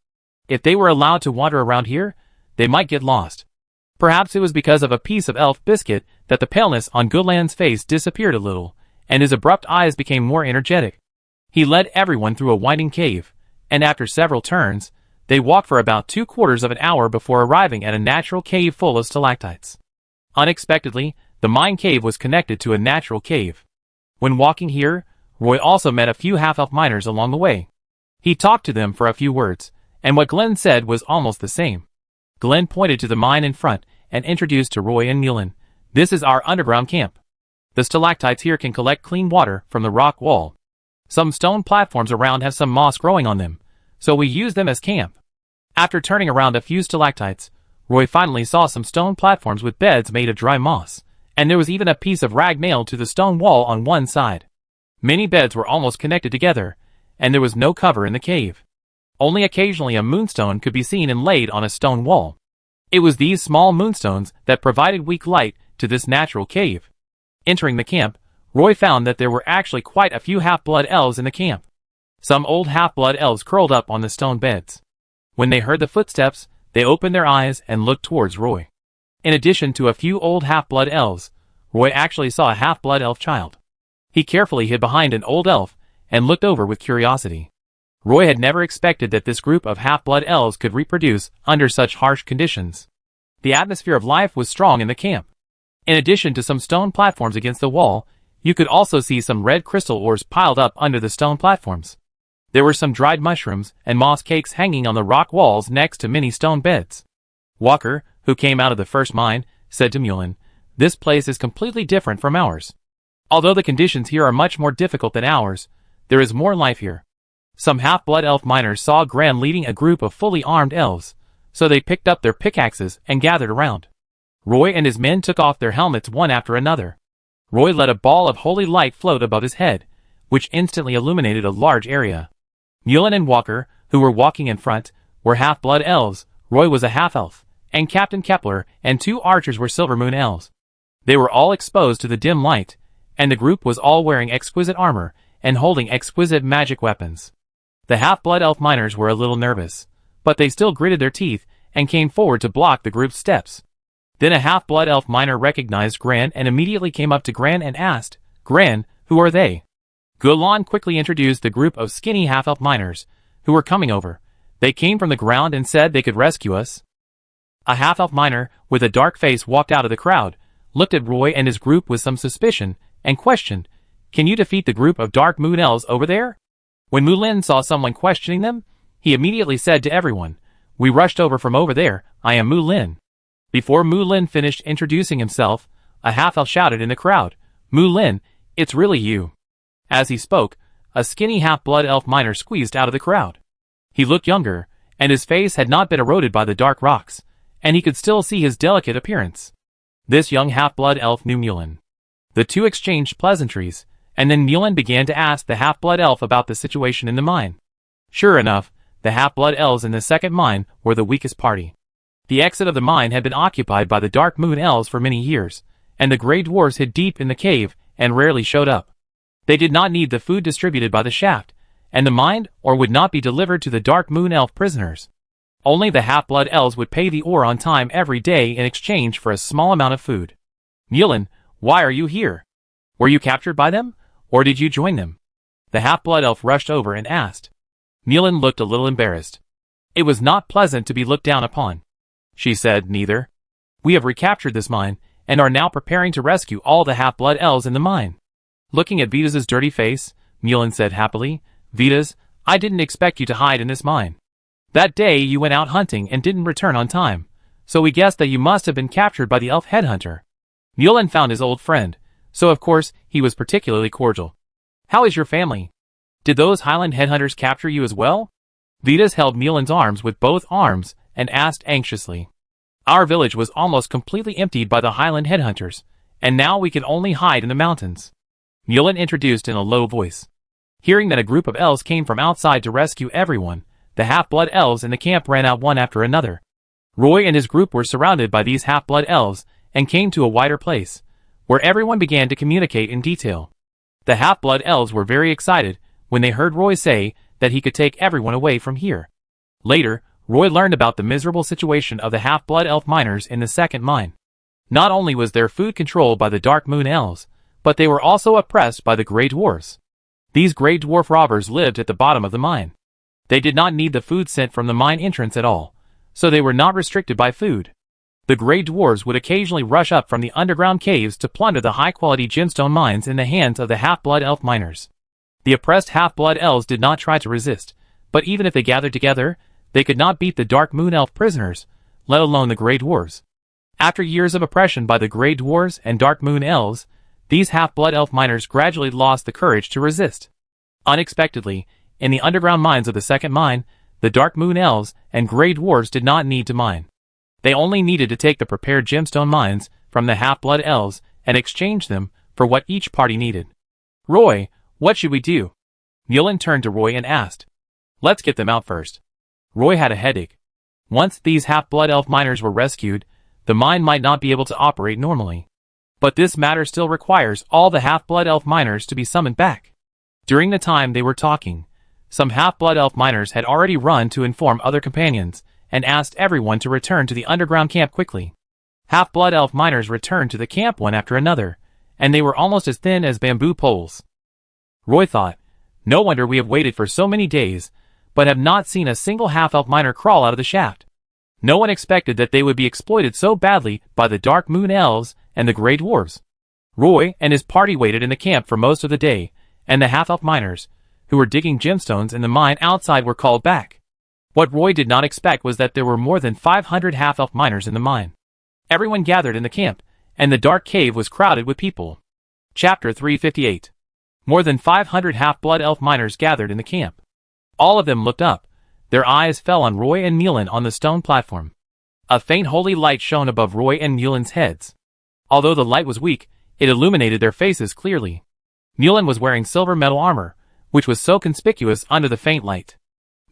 If they were allowed to wander around here, they might get lost. Perhaps it was because of a piece of elf biscuit that the paleness on Gulan's face disappeared a little, and his abrupt eyes became more energetic. He led everyone through a winding cave, and after several turns, they walked for about 3/4 of an hour before arriving at a natural cave full of stalactites. Unexpectedly, the mine cave was connected to a natural cave. When walking here, Roy also met a few half-elf miners along the way. He talked to them for a few words, and what Glenn said was almost the same. Glenn pointed to the mine in front and introduced to Roy and Mullen, "This is our underground camp. The stalactites here can collect clean water from the rock wall. Some stone platforms around have some moss growing on them, so we use them as camp." After turning around a few stalactites, Roy finally saw some stone platforms with beds made of dry moss, and there was even a piece of rag nailed to the stone wall on one side. Many beds were almost connected together, and there was no cover in the cave. Only occasionally a moonstone could be seen inlaid on a stone wall. It was these small moonstones that provided weak light to this natural cave. Entering the camp, Roy found that there were actually quite a few half-blood elves in the camp. Some old half-blood elves curled up on the stone beds. When they heard the footsteps, they opened their eyes and looked towards Roy. In addition to a few old half-blood elves, Roy actually saw a half-blood elf child. He carefully hid behind an old elf and looked over with curiosity. Roy had never expected that this group of half-blood elves could reproduce under such harsh conditions. The atmosphere of life was strong in the camp. In addition to some stone platforms against the wall, you could also see some red crystal ores piled up under the stone platforms. There were some dried mushrooms and moss cakes hanging on the rock walls next to many stone beds. Walker, who came out of the first mine, said to Mullen, "This place is completely different from ours. Although the conditions here are much more difficult than ours, there is more life here." Some half-blood elf miners saw Gran leading a group of fully armed elves, so they picked up their pickaxes and gathered around. Roy and his men took off their helmets one after another. Roy let a ball of holy light float above his head, which instantly illuminated a large area. Mullen and Walker, who were walking in front, were half-blood elves. Roy was a half-elf, and Captain Kepler and 2 archers were Silver Moon elves. They were all exposed to the dim light, and the group was all wearing exquisite armor and holding exquisite magic weapons. The half-blood elf miners were a little nervous, but they still gritted their teeth and came forward to block the group's steps. Then a half-blood elf miner recognized Gran and immediately came up to Gran and asked, "Gran, who are they?" Gulan quickly introduced the group of skinny half-elf miners who were coming over. "They came from the ground and said they could rescue us." A half-elf miner with a dark face walked out of the crowd, looked at Roy and his group with some suspicion, and questioned, "Can you defeat the group of dark moon elves over there?" When Mulin saw someone questioning them, he immediately said to everyone, "We rushed over from over there. I am Mulin." Before Mulin finished introducing himself, a half-elf shouted in the crowd, "Mulin, it's really you." As he spoke, a skinny half-blood elf miner squeezed out of the crowd. He looked younger, and his face had not been eroded by the dark rocks, and he could still see his delicate appearance. This young half-blood elf knew Mulin. The two exchanged pleasantries, and then Mulin began to ask the half-blood elf about the situation in the mine. Sure enough, the half-blood elves in the second mine were the weakest party. The exit of the mine had been occupied by the dark moon elves for many years, and the gray dwarves hid deep in the cave and rarely showed up. They did not need the food distributed by the shaft, and the mine or would not be delivered to the dark moon elf prisoners. Only the half-blood elves would pay the ore on time every day in exchange for a small amount of food. "Mulin, why are you here? Were you captured by them, or did you join them?" The half-blood elf rushed over and asked. Mulin looked a little embarrassed. It was not pleasant to be looked down upon. She said, "Neither. We have recaptured this mine, and are now preparing to rescue all the half-blood elves in the mine." Looking at Vitas's dirty face, Mulin said happily, "Vitas, I didn't expect you to hide in this mine. That day you went out hunting and didn't return on time, so we guessed that you must have been captured by the elf headhunter." Mulin found his old friend, so of course he was particularly cordial. "How is your family? Did those Highland headhunters capture you as well?" Vitas held Mulin's arms with both arms and asked anxiously. "Our village was almost completely emptied by the Highland headhunters, and now we can only hide in the mountains," Mulin introduced in a low voice. Hearing that a group of elves came from outside to rescue everyone, the half-blood elves in the camp ran out one after another. Roy and his group were surrounded by these half-blood elves and came to a wider place, where everyone began to communicate in detail. The half-blood elves were very excited when they heard Roy say that he could take everyone away from here. Later, Roy learned about the miserable situation of the half-blood elf miners in the second mine. Not only was their food controlled by the dark moon elves, but they were also oppressed by the gray dwarfs. These gray dwarf robbers lived at the bottom of the mine. They did not need the food sent from the mine entrance at all, so they were not restricted by food. The gray dwarves would occasionally rush up from the underground caves to plunder the high-quality gemstone mines in the hands of the half-blood elf miners. The oppressed half-blood elves did not try to resist. But even if they gathered together, they could not beat the Dark Moon Elf prisoners, let alone the Grey Dwarves. After years of oppression by the Grey Dwarves and Dark Moon Elves, these half-blood elf miners gradually lost the courage to resist. Unexpectedly, in the underground mines of the second mine, the Dark Moon Elves and Grey Dwarves did not need to mine. They only needed to take the prepared gemstone mines from the half-blood elves and exchange them for what each party needed. "Roy, what should we do?" Mulin turned to Roy and asked. "Let's get them out first." Roy had a headache. Once these half-blood elf miners were rescued, the mine might not be able to operate normally. But this matter still requires all the half-blood elf miners to be summoned back. During the time they were talking, some half-blood elf miners had already run to inform other companions and asked everyone to return to the underground camp quickly. Half-blood elf miners returned to the camp one after another, and they were almost as thin as bamboo poles. Roy thought, "No wonder we have waited for so many days, but have not seen a single half-elf miner crawl out of the shaft. No one expected that they would be exploited so badly by the Dark Moon Elves and the Grey Dwarves." Roy and his party waited in the camp for most of the day, and the half-elf miners, who were digging gemstones in the mine outside, were called back. What Roy did not expect was that there were more than 500 half-elf miners in the mine. Everyone gathered in the camp, and the dark cave was crowded with people. Chapter 358. More than 500 half-blood elf miners gathered in the camp. All of them looked up. Their eyes fell on Roy and Mulin on the stone platform. A faint holy light shone above Roy and Mulin's heads. Although the light was weak, it illuminated their faces clearly. Mulin was wearing silver metal armor, which was so conspicuous under the faint light.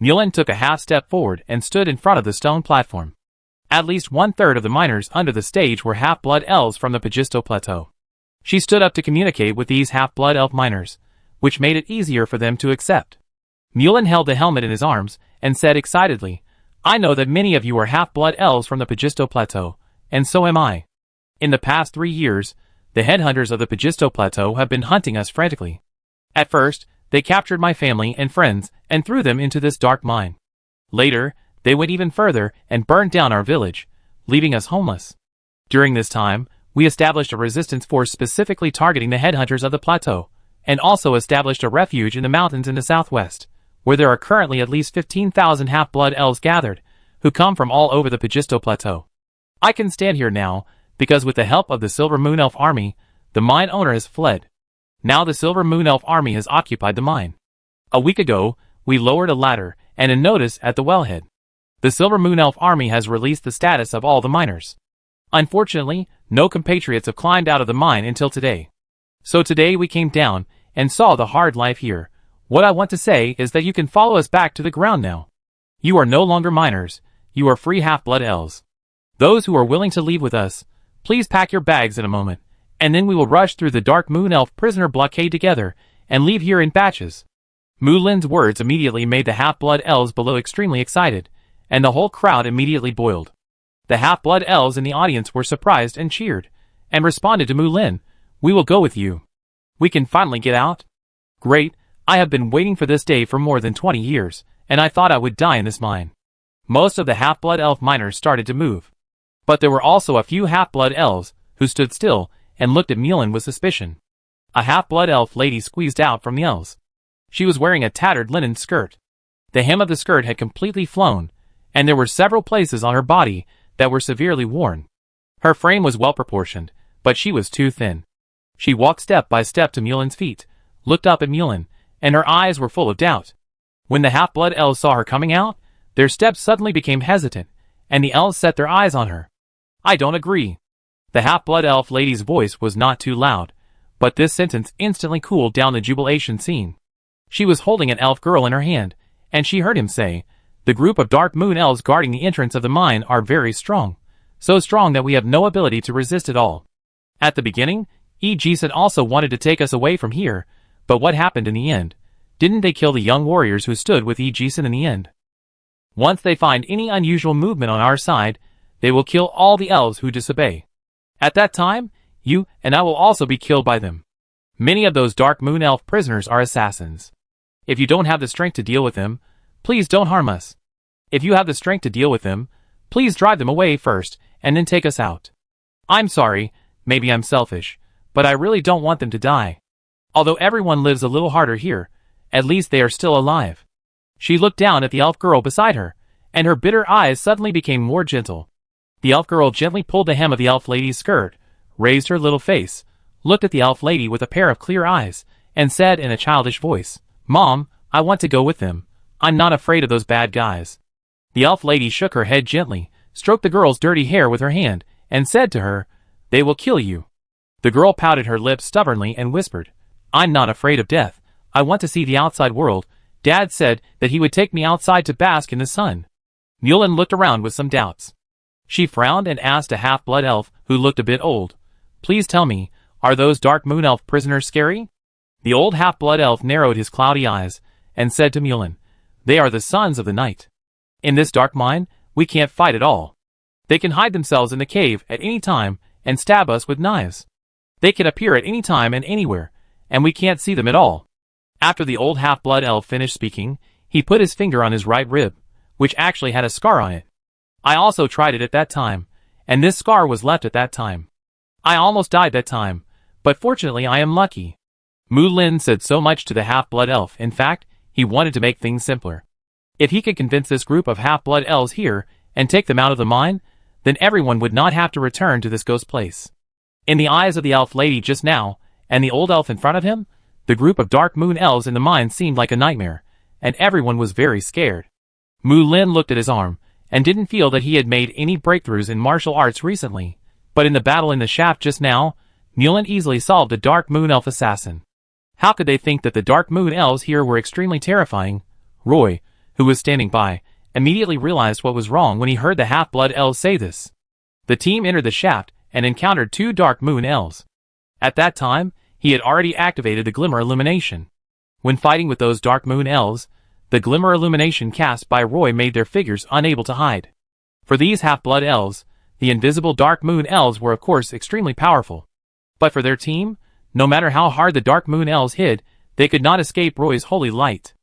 Mulin took a half step forward and stood in front of the stone platform. At least 1/3 of the miners under the stage were half-blood elves from the Pagisto Plateau. She stood up to communicate with these half-blood elf miners, which made it easier for them to accept. Mulin held the helmet in his arms and said excitedly, "I know that many of you are half-blood elves from the Pagisto Plateau, and so am I. In the past 3 years, the headhunters of the Pagisto Plateau have been hunting us frantically. At first, they captured my family and friends and threw them into this dark mine. Later, they went even further and burned down our village, leaving us homeless. During this time, we established a resistance force specifically targeting the headhunters of the plateau, and also established a refuge in the mountains in the southwest, where there are currently at least 15,000 half-blood elves gathered, who come from all over the Pagisto Plateau. I can stand here now, because with the help of the Silver Moon Elf army, the mine owner has fled. Now the Silver Moon Elf army has occupied the mine. A week ago, we lowered a ladder and a notice at the wellhead. The Silver Moon Elf army has released the status of all the miners. Unfortunately, no compatriots have climbed out of the mine until today. So today we came down and saw the hard life here. What I want to say is that you can follow us back to the ground now. You are no longer miners, you are free half-blood elves. Those who are willing to leave with us, please pack your bags in a moment, and then we will rush through the Dark Moon Elf prisoner blockade together and leave here in batches." Mulin's words immediately made the half-blood elves below extremely excited, and the whole crowd immediately boiled. The half-blood elves in the audience were surprised and cheered, and responded to Mulin, "We will go with you. We can finally get out? Great, I have been waiting for this day for more than 20 years, and I thought I would die in this mine." Most of the half-blood elf miners started to move. But there were also a few half-blood elves who stood still and looked at Mulin with suspicion. A half-blood elf lady squeezed out from the elves. She was wearing a tattered linen skirt. The hem of the skirt had completely flown, and there were several places on her body that were severely worn. Her frame was well proportioned, but she was too thin. She walked step by step to Mulin's feet, looked up at Mulin, and her eyes were full of doubt. When the half-blood elves saw her coming out, their steps suddenly became hesitant, and the elves set their eyes on her. "I don't agree." The half-blood elf lady's voice was not too loud, but this sentence instantly cooled down the jubilation scene. She was holding an elf girl in her hand, and she heard him say, "The group of Dark Moon elves guarding the entrance of the mine are very strong, so strong that we have no ability to resist it all. At the beginning, Jason also wanted to take us away from here, but what happened in the end? Didn't they kill the young warriors who stood with Jason in the end? Once they find any unusual movement on our side, they will kill all the elves who disobey. At that time, you and I will also be killed by them. Many of those Dark Moon Elf prisoners are assassins. If you don't have the strength to deal with them, please don't harm us. If you have the strength to deal with them, please drive them away first and then take us out. I'm sorry, maybe I'm selfish, but I really don't want them to die. Although everyone lives a little harder here, at least they are still alive. She looked down at the elf girl beside her, and her bitter eyes suddenly became more gentle. The elf girl gently pulled the hem of the elf lady's skirt, raised her little face, looked at the elf lady with a pair of clear eyes, and said in a childish voice, "Mom, I want to go with them. I'm not afraid of those bad guys." The elf lady shook her head gently, stroked the girl's dirty hair with her hand, and said to her, "They will kill you." The girl pouted her lips stubbornly and whispered, "I'm not afraid of death. I want to see the outside world. Dad said that he would take me outside to bask in the sun." Mulan looked around with some doubts. She frowned and asked a half-blood elf who looked a bit old, "Please tell me, are those dark moon elf prisoners scary?" The old half-blood elf narrowed his cloudy eyes and said to Mulan, "They are the sons of the night. In this dark mine, we can't fight at all. They can hide themselves in the cave at any time and stab us with knives. They can appear at any time and anywhere, and we can't see them at all." After the old half-blood elf finished speaking, he put his finger on his right rib, which actually had a scar on it. "I also tried it at that time, and this scar was left at that time. I almost died that time, but fortunately I am lucky." Mu Lin said so much to the half-blood elf. In fact, he wanted to make things simpler. If he could convince this group of half-blood elves here and take them out of the mine, then everyone would not have to return to this ghost place. In the eyes of the elf lady just now, and the old elf in front of him, the group of dark moon elves in the mine seemed like a nightmare, and everyone was very scared. Mu Lin looked at his arm, and didn't feel that he had made any breakthroughs in martial arts recently, but in the battle in the shaft just now, Mulan easily solved the dark moon elf assassin. How could they think that the dark moon elves here were extremely terrifying? Roy, who was standing by, immediately realized what was wrong when he heard the half-blood elves say this. The team entered the shaft and encountered 2 dark moon elves. At that time, he had already activated the glimmer illumination. When fighting with those dark moon elves, the glimmer illumination cast by Roy made their figures unable to hide. For these half-blood elves, the invisible dark moon elves were of course extremely powerful. But for their team, no matter how hard the dark moon elves hid, they could not escape Roy's holy light.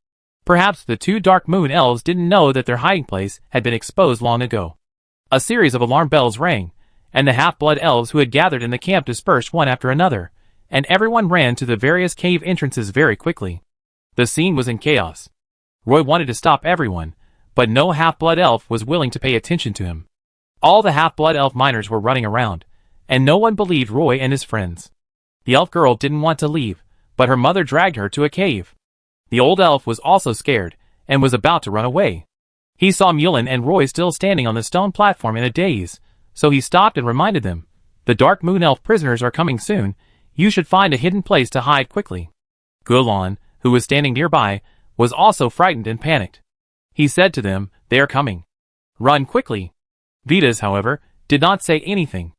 Perhaps the 2 dark moon elves didn't know that their hiding place had been exposed long ago. A series of alarm bells rang, and the half-blood elves who had gathered in the camp dispersed one after another, and everyone ran to the various cave entrances very quickly. The scene was in chaos. Roy wanted to stop everyone, but no half-blood elf was willing to pay attention to him. All the half-blood elf miners were running around, and no one believed Roy and his friends. The elf girl didn't want to leave, but her mother dragged her to a cave. The old elf was also scared, and was about to run away. He saw Mulan and Roy still standing on the stone platform in a daze, so he stopped and reminded them, "The dark moon elf prisoners are coming soon. You should find a hidden place to hide quickly." Gulan, who was standing nearby, was also frightened and panicked. He said to them, "They are coming. Run quickly." Vitas, however, did not say anything.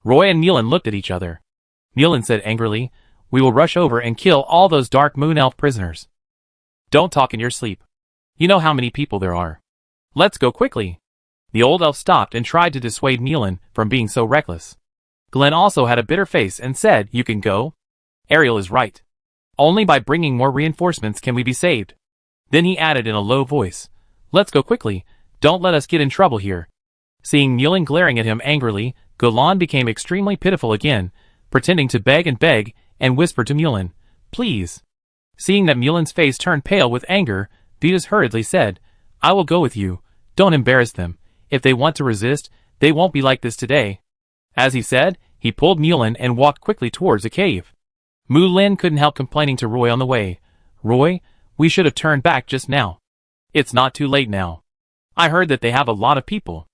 Roy and Mulan looked at each other. Mulan said angrily, "We will rush over and kill all those dark moon elf prisoners. Don't talk in your sleep. You know how many people there are. Let's go quickly." The old elf stopped and tried to dissuade Mulan from being so reckless. Glenn also had a bitter face and said, "You can go. Ariel is right. Only by bringing more reinforcements can we be saved." Then he added in a low voice, "Let's go quickly, don't let us get in trouble here." Seeing Mulan glaring at him angrily, Gulan became extremely pitiful again, pretending to beg and whispered to Mulan, "Please." Seeing that Mulan's face turned pale with anger, Vitas hurriedly said, "I will go with you, don't embarrass them. If they want to resist, they won't be like this today." As he said, he pulled Mulan and walked quickly towards the cave. Mu Lin couldn't help complaining to Roy on the way, "Roy, we should have turned back just now. It's not too late now. I heard that they have a lot of people.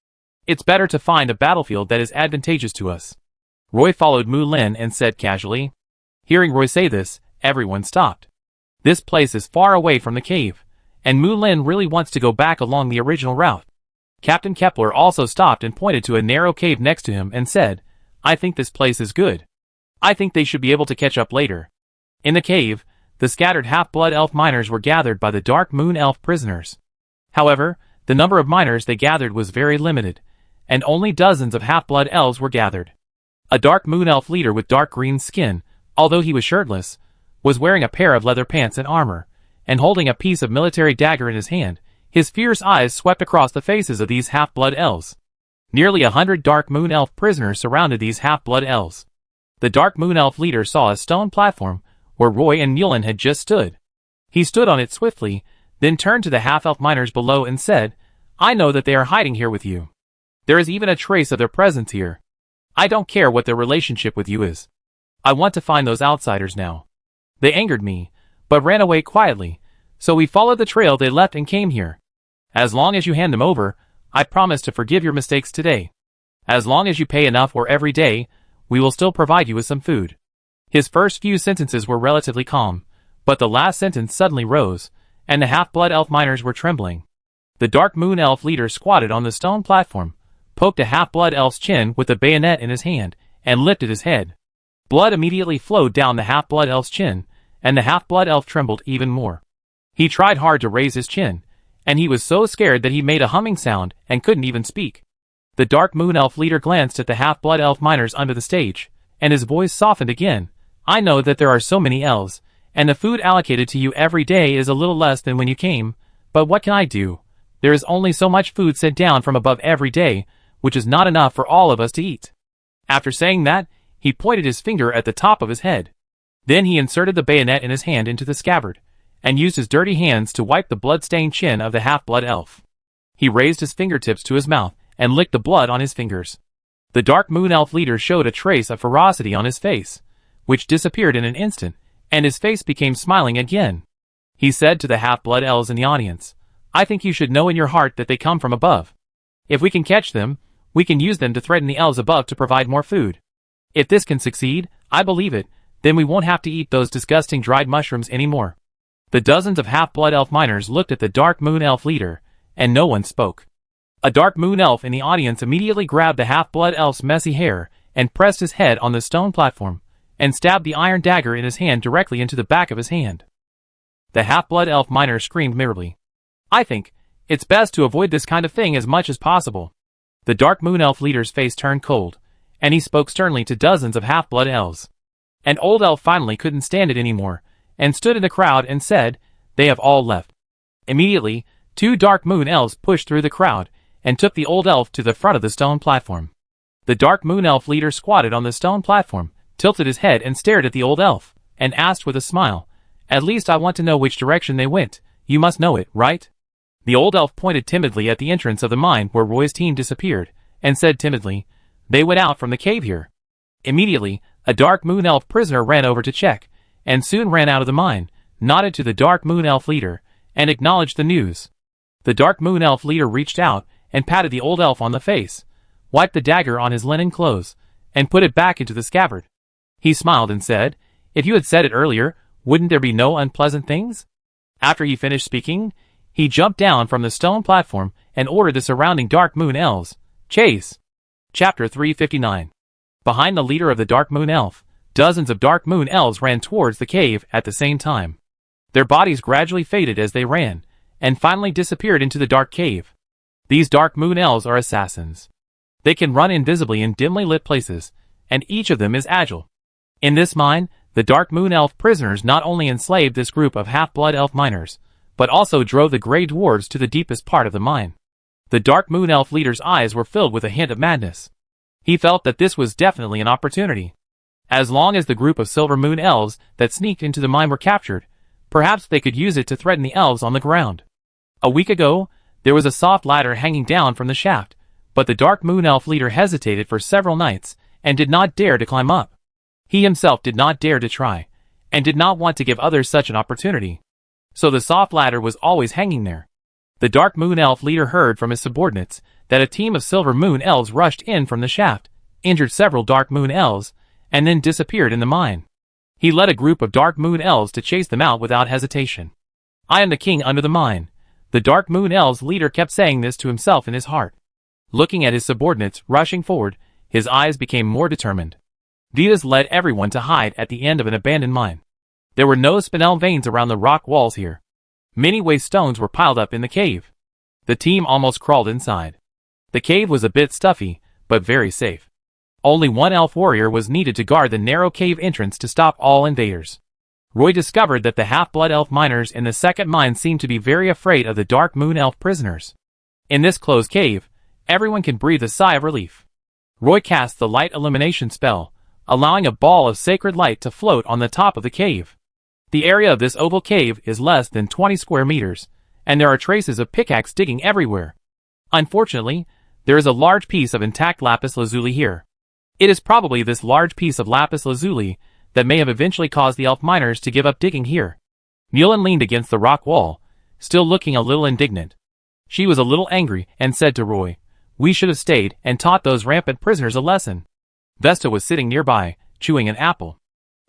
It's better to find a battlefield that is advantageous to us." Roy followed Mu Lin and said casually. Hearing Roy say this, everyone stopped. This place is far away from the cave, and Mu Lin really wants to go back along the original route. Captain Kepler also stopped and pointed to a narrow cave next to him and said, "I think this place is good. I think they should be able to catch up later." In the cave, the scattered half-blood elf miners were gathered by the dark moon elf prisoners. However, the number of miners they gathered was very limited, and only dozens of half-blood elves were gathered. A dark moon elf leader with dark green skin, although he was shirtless, was wearing a pair of leather pants and armor, and holding a piece of military dagger in his hand. His fierce eyes swept across the faces of these half-blood elves. Nearly 100 dark moon elf prisoners surrounded these half-blood elves. The dark moon elf leader saw a stone platform where Roy and Mulan had just stood. He stood on it swiftly, then turned to the half-elf miners below and said, "I know that they are hiding here with you. There is even a trace of their presence here. I don't care what their relationship with you is. I want to find those outsiders now. They angered me, but ran away quietly, so we followed the trail they left and came here. As long as you hand them over, I promise to forgive your mistakes today. As long as you pay enough or every day, we will still provide you with some food." His first few sentences were relatively calm, but the last sentence suddenly rose, and the half-blood elf miners were trembling. The Dark Moon Elf leader squatted on the stone platform, poked a half-blood elf's chin with a bayonet in his hand, and lifted his head. Blood immediately flowed down the half-blood elf's chin, and the half-blood elf trembled even more. He tried hard to raise his chin, and he was so scared that he made a humming sound and couldn't even speak. The Dark Moon Elf leader glanced at the half-blood elf miners under the stage, and his voice softened again. "I know that there are so many elves, and the food allocated to you every day is a little less than when you came, but what can I do? There is only so much food sent down from above every day, which is not enough for all of us to eat." After saying that, he pointed his finger at the top of his head. Then he inserted the bayonet in his hand into the scabbard, and used his dirty hands to wipe the blood-stained chin of the half-blood elf. He raised his fingertips to his mouth, and licked the blood on his fingers. The Dark Moon Elf leader showed a trace of ferocity on his face, which disappeared in an instant, and his face became smiling again. He said to the half-blood elves in the audience, "I think you should know in your heart that they come from above. If we can catch them, we can use them to threaten the elves above to provide more food. If this can succeed, I believe it, then we won't have to eat those disgusting dried mushrooms anymore." The dozens of half-blood elf miners looked at the Dark Moon Elf leader, and no one spoke. A Dark Moon Elf in the audience immediately grabbed the half-blood elf's messy hair, and pressed his head on the stone platform, and stabbed the iron dagger in his hand directly into the back of his hand. The half-blood elf miner screamed miserably. "I think it's best to avoid this kind of thing as much as possible." The Dark Moon Elf leader's face turned cold, and he spoke sternly to dozens of half-blood elves. An old elf finally couldn't stand it anymore, and stood in the crowd and said, "They have all left." Immediately, 2 Dark Moon Elves pushed through the crowd, and took the old elf to the front of the stone platform. The Dark Moon Elf leader squatted on the stone platform, tilted his head and stared at the old elf, and asked with a smile, "At least I want to know which direction they went. You must know it, right?" The old elf pointed timidly at the entrance of the mine where Roy's team disappeared, and said timidly, "They went out from the cave here." Immediately, a Dark Moon Elf prisoner ran over to check, and soon ran out of the mine, nodded to the Dark Moon Elf leader, and acknowledged the news. The Dark Moon Elf leader reached out, and patted the old elf on the face, wiped the dagger on his linen clothes, and put it back into the scabbard. He smiled and said, "If you had said it earlier, wouldn't there be no unpleasant things?" After he finished speaking, he jumped down from the stone platform and ordered the surrounding Dark Moon Elves, "Chase!" Chapter 359. Behind the leader of the Dark Moon Elf, dozens of Dark Moon Elves ran towards the cave at the same time. Their bodies gradually faded as they ran, and finally disappeared into the dark cave. These Dark Moon Elves are assassins. They can run invisibly in dimly lit places, and each of them is agile. In this mine, the Dark Moon Elf prisoners not only enslaved this group of half-blood elf miners, but also drove the Grey Dwarves to the deepest part of the mine. The Dark Moon Elf leader's eyes were filled with a hint of madness. He felt that this was definitely an opportunity. As long as the group of Silver Moon Elves that sneaked into the mine were captured, perhaps they could use it to threaten the elves on the ground. A week ago, there was a soft ladder hanging down from the shaft, but the Dark Moon Elf leader hesitated for several nights, and did not dare to climb up. He himself did not dare to try, and did not want to give others such an opportunity. So the soft ladder was always hanging there. The Dark Moon Elf leader heard from his subordinates that a team of Silver Moon Elves rushed in from the shaft, injured several Dark Moon Elves, and then disappeared in the mine. He led a group of Dark Moon Elves to chase them out without hesitation. "I am the king under the mine." The Dark Moon Elves leader kept saying this to himself in his heart. Looking at his subordinates rushing forward, his eyes became more determined. Vitas led everyone to hide at the end of an abandoned mine. There were no spinel veins around the rock walls here. Many waste stones were piled up in the cave. The team almost crawled inside. The cave was a bit stuffy, but very safe. Only one elf warrior was needed to guard the narrow cave entrance to stop all invaders. Roy discovered that the half-blood elf miners in the second mine seemed to be very afraid of the Dark Moon Elf prisoners. In this closed cave, everyone can breathe a sigh of relief. Roy cast the light illumination spell, allowing a ball of sacred light to float on the top of the cave. The area of this oval cave is less than 20 square meters, and there are traces of pickaxe digging everywhere. Unfortunately, there is a large piece of intact lapis lazuli here. It is probably this large piece of lapis lazuli that may have eventually caused the elf miners to give up digging here. Mulin leaned against the rock wall, still looking a little indignant. She was a little angry and said to Roy, "We should have stayed and taught those rampant prisoners a lesson." Vesta was sitting nearby, chewing an apple.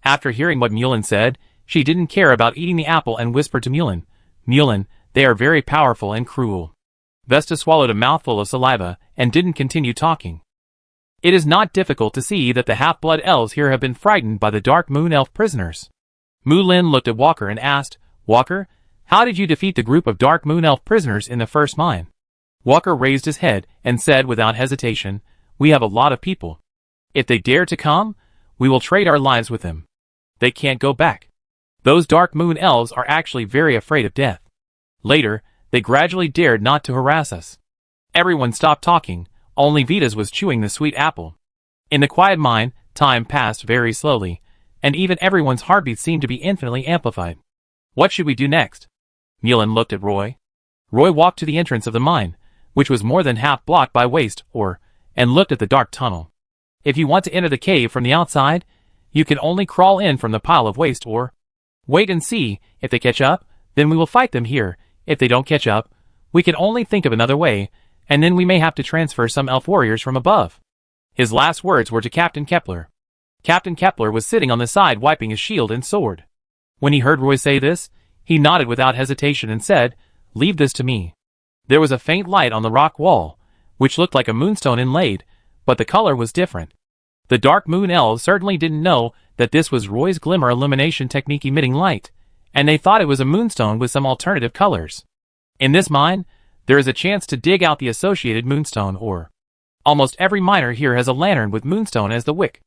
After hearing what Mulin said, she didn't care about eating the apple and whispered to Mulin, "Mulin, they are very powerful and cruel." Vesta swallowed a mouthful of saliva and didn't continue talking. It is not difficult to see that the half-blood elves here have been frightened by the Dark Moon Elf prisoners. Mulin looked at Walker and asked, "Walker, how did you defeat the group of Dark Moon Elf prisoners in the first mine?" Walker raised his head and said without hesitation, "We have a lot of people. If they dare to come, we will trade our lives with them. They can't go back. Those Dark Moon Elves are actually very afraid of death. Later, they gradually dared not to harass us." Everyone stopped talking, only Vitas was chewing the sweet apple. In the quiet mine, time passed very slowly, and even everyone's heartbeat seemed to be infinitely amplified. "What should we do next?" Mulin looked at Roy. Roy walked to the entrance of the mine, which was more than half blocked by waste ore, and looked at the dark tunnel. "If you want to enter the cave from the outside, you can only crawl in from the pile of waste ore. Wait and see. If they catch up, then we will fight them here. If they don't catch up, we can only think of another way, and then we may have to transfer some elf warriors from above." His last words were to Captain Kepler. Captain Kepler was sitting on the side wiping his shield and sword. When he heard Roy say this, he nodded without hesitation and said, "Leave this to me." There was a faint light on the rock wall, which looked like a moonstone inlaid, but the color was different. The Dark Moon Elves certainly didn't know that this was Roy's glimmer illumination technique emitting light, and they thought it was a moonstone with some alternative colors. In this mine, there is a chance to dig out the associated moonstone ore. Almost every miner here has a lantern with moonstone as the wick.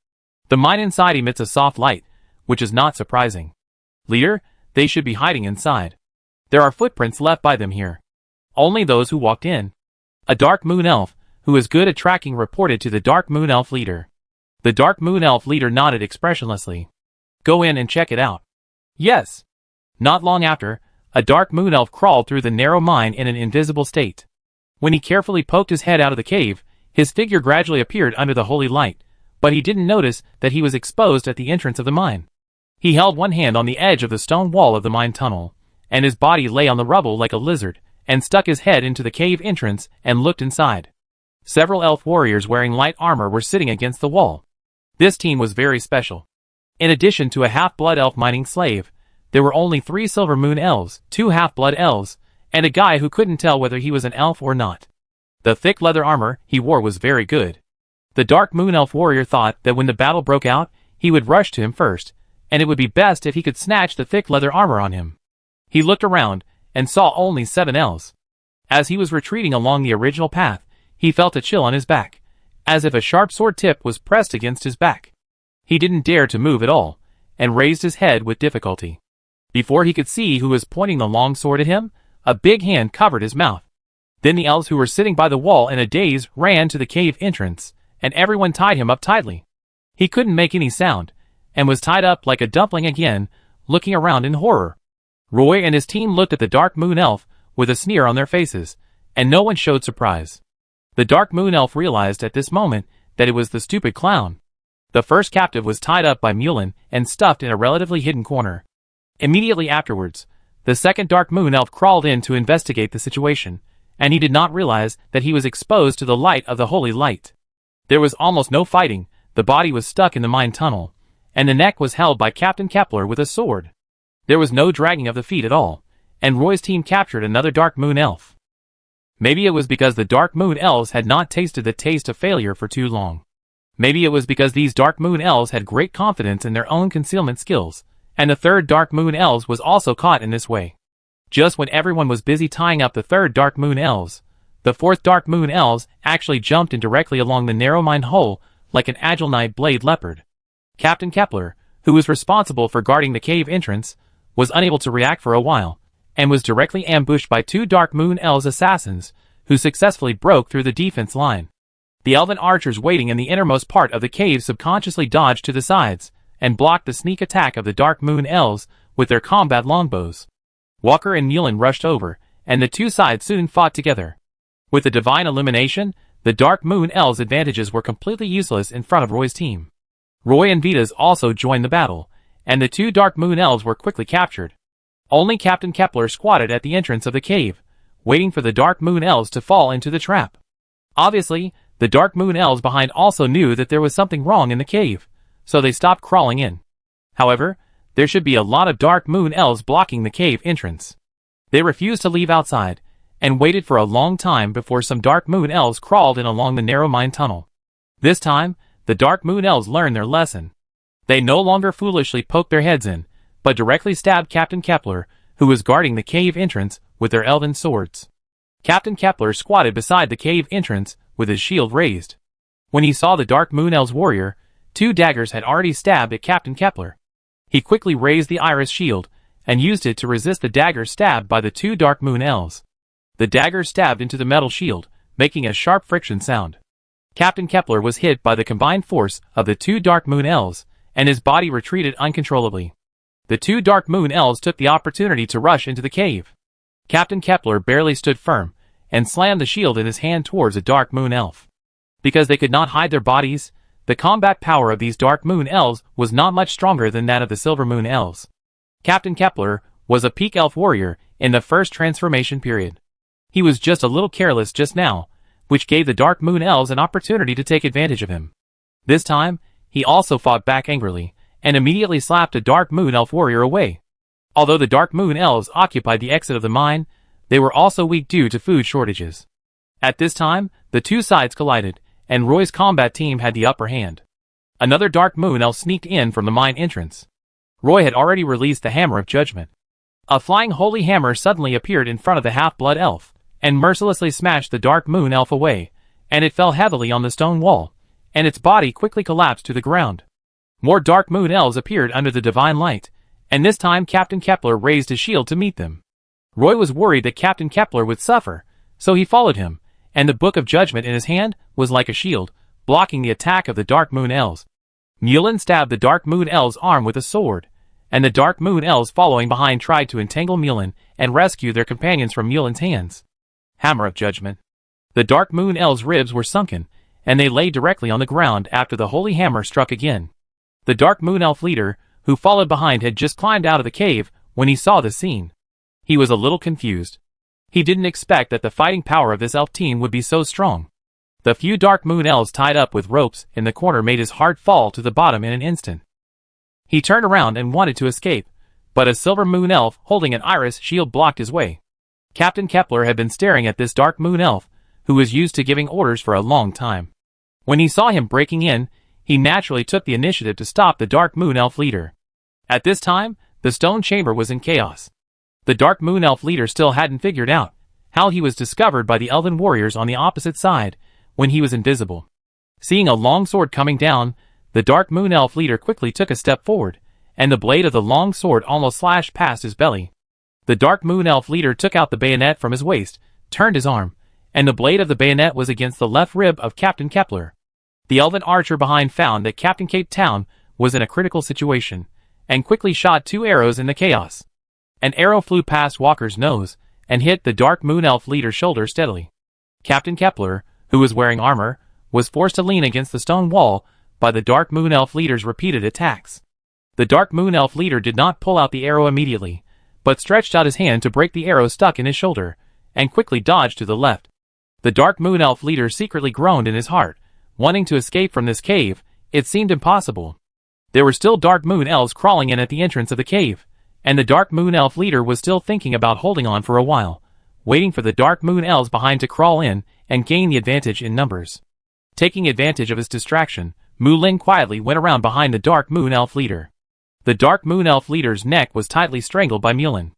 The mine inside emits a soft light, which is not surprising. "Leader, they should be hiding inside. There are footprints left by them here. Only those who walked in." A Dark Moon Elf, who is good at tracking, reported to the Dark Moon Elf leader. The Dark Moon Elf leader nodded expressionlessly. "Go in and check it out." "Yes." Not long after, a Dark Moon Elf crawled through the narrow mine in an invisible state. When he carefully poked his head out of the cave, his figure gradually appeared under the holy light, but he didn't notice that he was exposed at the entrance of the mine. He held one hand on the edge of the stone wall of the mine tunnel, and his body lay on the rubble like a lizard, and stuck his head into the cave entrance and looked inside. Several elf warriors wearing light armor were sitting against the wall. This team was very special. In addition to a half-blood elf mining slave, there were only 3 Silver Moon Elves, 2 half-blood elves, and a guy who couldn't tell whether he was an elf or not. The thick leather armor he wore was very good. The Dark Moon Elf warrior thought that when the battle broke out, he would rush to him first, and it would be best if he could snatch the thick leather armor on him. He looked around, and saw only 7 elves. As he was retreating along the original path, he felt a chill on his back, as if a sharp sword tip was pressed against his back. He didn't dare to move at all, and raised his head with difficulty. Before he could see who was pointing the long sword at him, a big hand covered his mouth. Then the elves who were sitting by the wall in a daze ran to the cave entrance, and everyone tied him up tightly. He couldn't make any sound, and was tied up like a dumpling again, looking around in horror. Roy and his team looked at the Dark Moon Elf with a sneer on their faces, and no one showed surprise. The Dark Moon Elf realized at this moment that it was the stupid clown. The first captive was tied up by Mulin and stuffed in a relatively hidden corner. Immediately afterwards, the second Dark Moon Elf crawled in to investigate the situation, and he did not realize that he was exposed to the light of the holy light. There was almost no fighting, the body was stuck in the mine tunnel, and the neck was held by Captain Kepler with a sword. There was no dragging of the feet at all, and Roy's team captured another Dark Moon Elf. Maybe it was because the Dark Moon Elves had not tasted the taste of failure for too long. Maybe it was because these Dark Moon Elves had great confidence in their own concealment skills, and the third Dark Moon Elves was also caught in this way. Just when everyone was busy tying up the third Dark Moon Elves, the fourth Dark Moon Elves actually jumped in directly along the narrow mine hole like an agile night-blade leopard. Captain Kepler, who was responsible for guarding the cave entrance, was unable to react for a while, and was directly ambushed by 2 Dark Moon Elves assassins, who successfully broke through the defense line. The elven archers waiting in the innermost part of the cave subconsciously dodged to the sides, and blocked the sneak attack of the Dark Moon Elves with their combat longbows. Walker and Mulin rushed over, and the two sides soon fought together. With the divine illumination, the Dark Moon Elves' advantages were completely useless in front of Roy's team. Roy and Vita's also joined the battle, and the two Dark Moon Elves were quickly captured. Only Captain Kepler squatted at the entrance of the cave, waiting for the Dark Moon Elves to fall into the trap. Obviously, the Dark Moon Elves behind also knew that there was something wrong in the cave, so they stopped crawling in. However, there should be a lot of Dark Moon Elves blocking the cave entrance. They refused to leave outside, and waited for a long time before some Dark Moon Elves crawled in along the narrow mine tunnel. This time, the Dark Moon Elves learned their lesson. They no longer foolishly poked their heads in, but directly stabbed Captain Kepler, who was guarding the cave entrance, with their elven swords. Captain Kepler squatted beside the cave entrance, with his shield raised. When he saw the Dark Moon Elves warrior, 2 daggers had already stabbed at Captain Kepler. He quickly raised the iris shield, and used it to resist the dagger stabbed by the 2 Dark Moon Elves. The dagger stabbed into the metal shield, making a sharp friction sound. Captain Kepler was hit by the combined force of the 2 Dark Moon Elves, and his body retreated uncontrollably. The 2 Dark Moon Elves took the opportunity to rush into the cave. Captain Kepler barely stood firm, and slammed the shield in his hand towards a Dark Moon Elf. Because they could not hide their bodies, the combat power of these Dark Moon Elves was not much stronger than that of the Silver Moon Elves. Captain Kepler was a peak elf warrior in the first transformation period. He was just a little careless just now, which gave the Dark Moon Elves an opportunity to take advantage of him. This time, he also fought back angrily, and immediately slapped a Dark Moon Elf warrior away. Although the Dark Moon Elves occupied the exit of the mine, they were also weak due to food shortages. At this time, the two sides collided, and Roy's combat team had the upper hand. Another Dark Moon Elf sneaked in from the mine entrance. Roy had already released the Hammer of Judgment. A flying holy hammer suddenly appeared in front of the half-blood elf, and mercilessly smashed the Dark Moon Elf away, and it fell heavily on the stone wall, and its body quickly collapsed to the ground. More Dark Moon Elves appeared under the divine light, and this time Captain Kepler raised his shield to meet them. Roy was worried that Captain Kepler would suffer, so he followed him, and the Book of Judgment in his hand was like a shield, blocking the attack of the Dark Moon Elves. Mulin stabbed the Dark Moon Elves' arm with a sword, and the Dark Moon Elves following behind tried to entangle Mulin and rescue their companions from Mulin's hands. Hammer of Judgment. The Dark Moon Elves' ribs were sunken, and they lay directly on the ground after the holy hammer struck again. The Dark Moon Elf leader, who followed behind, had just climbed out of the cave when he saw the scene. He was a little confused. He didn't expect that the fighting power of this elf team would be so strong. The few Dark Moon Elves tied up with ropes in the corner made his heart fall to the bottom in an instant. He turned around and wanted to escape, but a Silver Moon Elf holding an iris shield blocked his way. Captain Kepler had been staring at this Dark Moon Elf, who was used to giving orders for a long time. When he saw him breaking in, he naturally took the initiative to stop the Dark Moon Elf leader. At this time, the stone chamber was in chaos. The Dark Moon Elf leader still hadn't figured out how he was discovered by the elven warriors on the opposite side when he was invisible. Seeing a long sword coming down, the Dark Moon Elf leader quickly took a step forward, and the blade of the long sword almost slashed past his belly. The Dark Moon Elf leader took out the bayonet from his waist, turned his arm, and the blade of the bayonet was against the left rib of Captain Kepler. The elven archer behind found that Captain Cape Town was in a critical situation, and quickly shot 2 arrows in the chaos. An arrow flew past Walker's nose, and hit the Dark Moon Elf leader's shoulder steadily. Captain Kepler, who was wearing armor, was forced to lean against the stone wall by the Dark Moon Elf leader's repeated attacks. The Dark Moon Elf leader did not pull out the arrow immediately, but stretched out his hand to break the arrow stuck in his shoulder, and quickly dodged to the left. The Dark Moon Elf leader secretly groaned in his heart, wanting to escape from this cave. It seemed impossible. There were still Dark Moon Elves crawling in at the entrance of the cave, and the Dark Moon Elf leader was still thinking about holding on for a while, waiting for the Dark Moon Elves behind to crawl in and gain the advantage in numbers. Taking advantage of his distraction, Mulin quietly went around behind the Dark Moon Elf leader. The Dark Moon Elf leader's neck was tightly strangled by Mulin.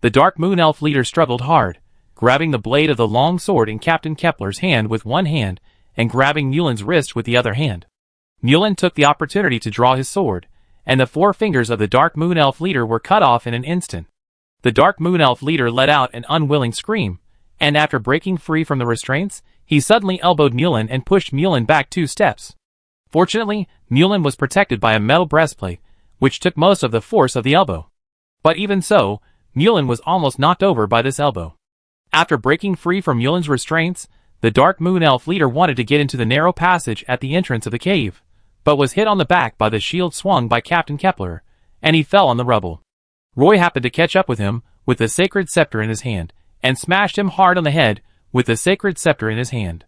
The Dark Moon Elf leader struggled hard, grabbing the blade of the long sword in Captain Kepler's hand with one hand and grabbing Mulin's wrist with the other hand. Mulin took the opportunity to draw his sword, and the 4 fingers of the Dark Moon Elf leader were cut off in an instant. The Dark Moon Elf leader let out an unwilling scream, and after breaking free from the restraints, he suddenly elbowed Mulin and pushed Mulin back 2 steps. Fortunately, Mulin was protected by a metal breastplate, which took most of the force of the elbow. But even so, Mulin was almost knocked over by this elbow. After breaking free from Yulin's restraints, the Dark Moon Elf leader wanted to get into the narrow passage at the entrance of the cave, but was hit on the back by the shield swung by Captain Kepler, and he fell on the rubble. Roy happened to catch up with him, with the sacred scepter in his hand, and smashed him hard on the head, with the sacred scepter in his hand.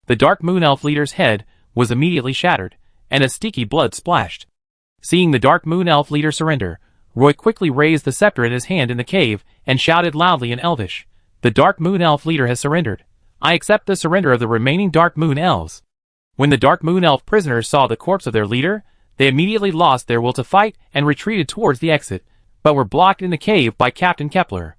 The Dark Moon Elf leader's head was immediately shattered, and a sticky blood splashed. Seeing the Dark Moon Elf leader surrender, Roy quickly raised the scepter in his hand in the cave, and shouted loudly in Elvish, "The Dark Moon Elf leader has surrendered. I accept the surrender of the remaining Dark Moon Elves." When the Dark Moon Elf prisoners saw the corpse of their leader, they immediately lost their will to fight and retreated towards the exit, but were blocked in the cave by Captain Kepler.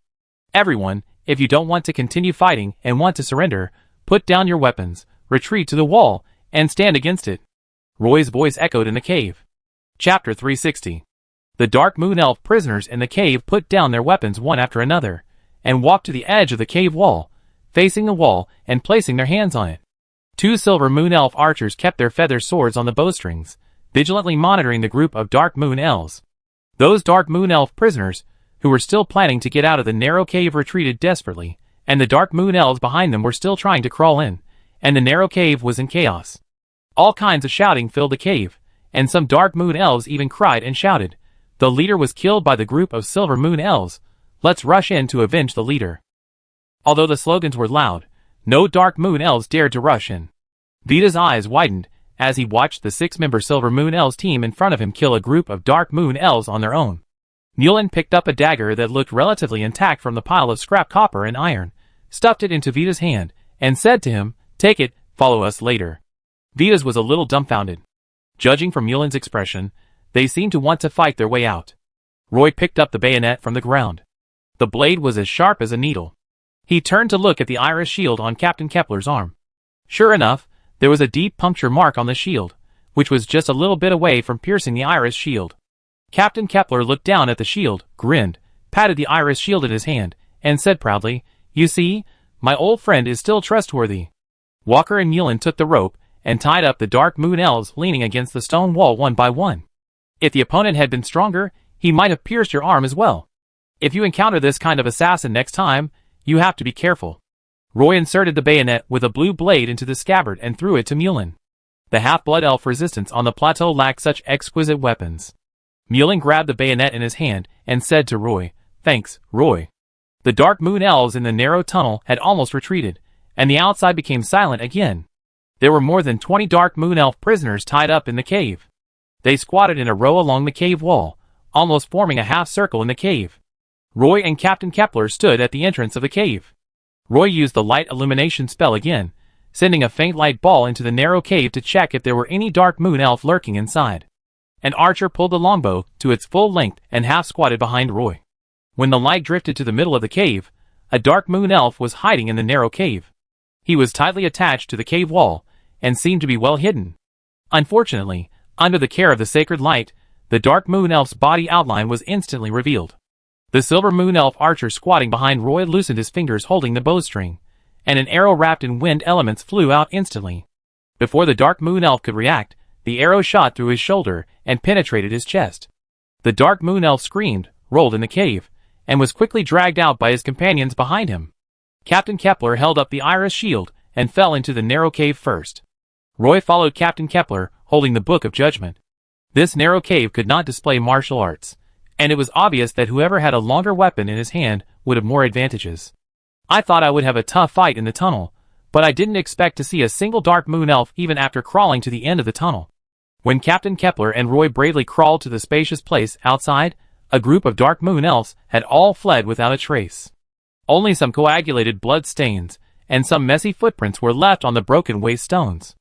"Everyone, if you don't want to continue fighting and want to surrender, put down your weapons, retreat to the wall, and stand against it." Roy's voice echoed in the cave. Chapter 360. The Dark Moon Elf prisoners in the cave put down their weapons one after another, and walked to the edge of the cave wall, facing the wall and placing their hands on it. 2 Silver Moon Elf archers kept their feather swords on the bowstrings, vigilantly monitoring the group of Dark Moon Elves. Those Dark Moon Elf prisoners, who were still planning to get out of the narrow cave, retreated desperately, and the Dark Moon Elves behind them were still trying to crawl in, and the narrow cave was in chaos. All kinds of shouting filled the cave, and some Dark Moon Elves even cried and shouted, "The leader was killed by the group of Silver Moon Elves. Let's rush in to avenge the leader." Although the slogans were loud, no Dark Moon Elves dared to rush in. Vita's eyes widened as he watched the 6-member Silver Moon Elves team in front of him kill a group of Dark Moon Elves on their own. Yulin picked up a dagger that looked relatively intact from the pile of scrap copper and iron, stuffed it into Vita's hand, and said to him, "Take it, follow us later." Vita's was a little dumbfounded. Judging from Yulin's expression, they seemed to want to fight their way out. Roy picked up the bayonet from the ground. The blade was as sharp as a needle. He turned to look at the iris shield on Captain Kepler's arm. Sure enough, there was a deep puncture mark on the shield, which was just a little bit away from piercing the iris shield. Captain Kepler looked down at the shield, grinned, patted the iris shield in his hand, and said proudly, "You see, my old friend is still trustworthy." Walker and Yulin took the rope and tied up the Dark Moon Elves leaning against the stone wall one by one. If the opponent had been stronger, he might have pierced your arm as well. If you encounter this kind of assassin next time, you have to be careful. Roy inserted the bayonet with a blue blade into the scabbard and threw it to Yulin. The half-blood elf resistance on the plateau lacked such exquisite weapons. Yulin grabbed the bayonet in his hand and said to Roy, "Thanks, Roy." The Dark Moon Elves in the narrow tunnel had almost retreated, and the outside became silent again. There were more than 20 Dark Moon Elf prisoners tied up in the cave. They squatted in a row along the cave wall, almost forming a half-circle in the cave. Roy and Captain Kepler stood at the entrance of the cave. Roy used the light illumination spell again, sending a faint light ball into the narrow cave to check if there were any Dark Moon Elf lurking inside. An archer pulled the longbow to its full length and half-squatted behind Roy. When the light drifted to the middle of the cave, a Dark Moon Elf was hiding in the narrow cave. He was tightly attached to the cave wall, and seemed to be well hidden. Unfortunately, under the care of the sacred light, the Dark Moon Elf's body outline was instantly revealed. The Silver Moon Elf archer squatting behind Roy loosened his fingers holding the bowstring, and an arrow wrapped in wind elements flew out instantly. Before the Dark Moon Elf could react, the arrow shot through his shoulder and penetrated his chest. The Dark Moon Elf screamed, rolled in the cave, and was quickly dragged out by his companions behind him. Captain Kepler held up the iris shield and fell into the narrow cave first. Roy followed Captain Kepler, holding the Book of Judgment. This narrow cave could not display martial arts, and it was obvious that whoever had a longer weapon in his hand would have more advantages. I thought I would have a tough fight in the tunnel, but I didn't expect to see a single Dark Moon Elf even after crawling to the end of the tunnel. When Captain Kepler and Roy bravely crawled to the spacious place outside, a group of Dark Moon Elves had all fled without a trace. Only some coagulated blood stains and some messy footprints were left on the broken waste stones.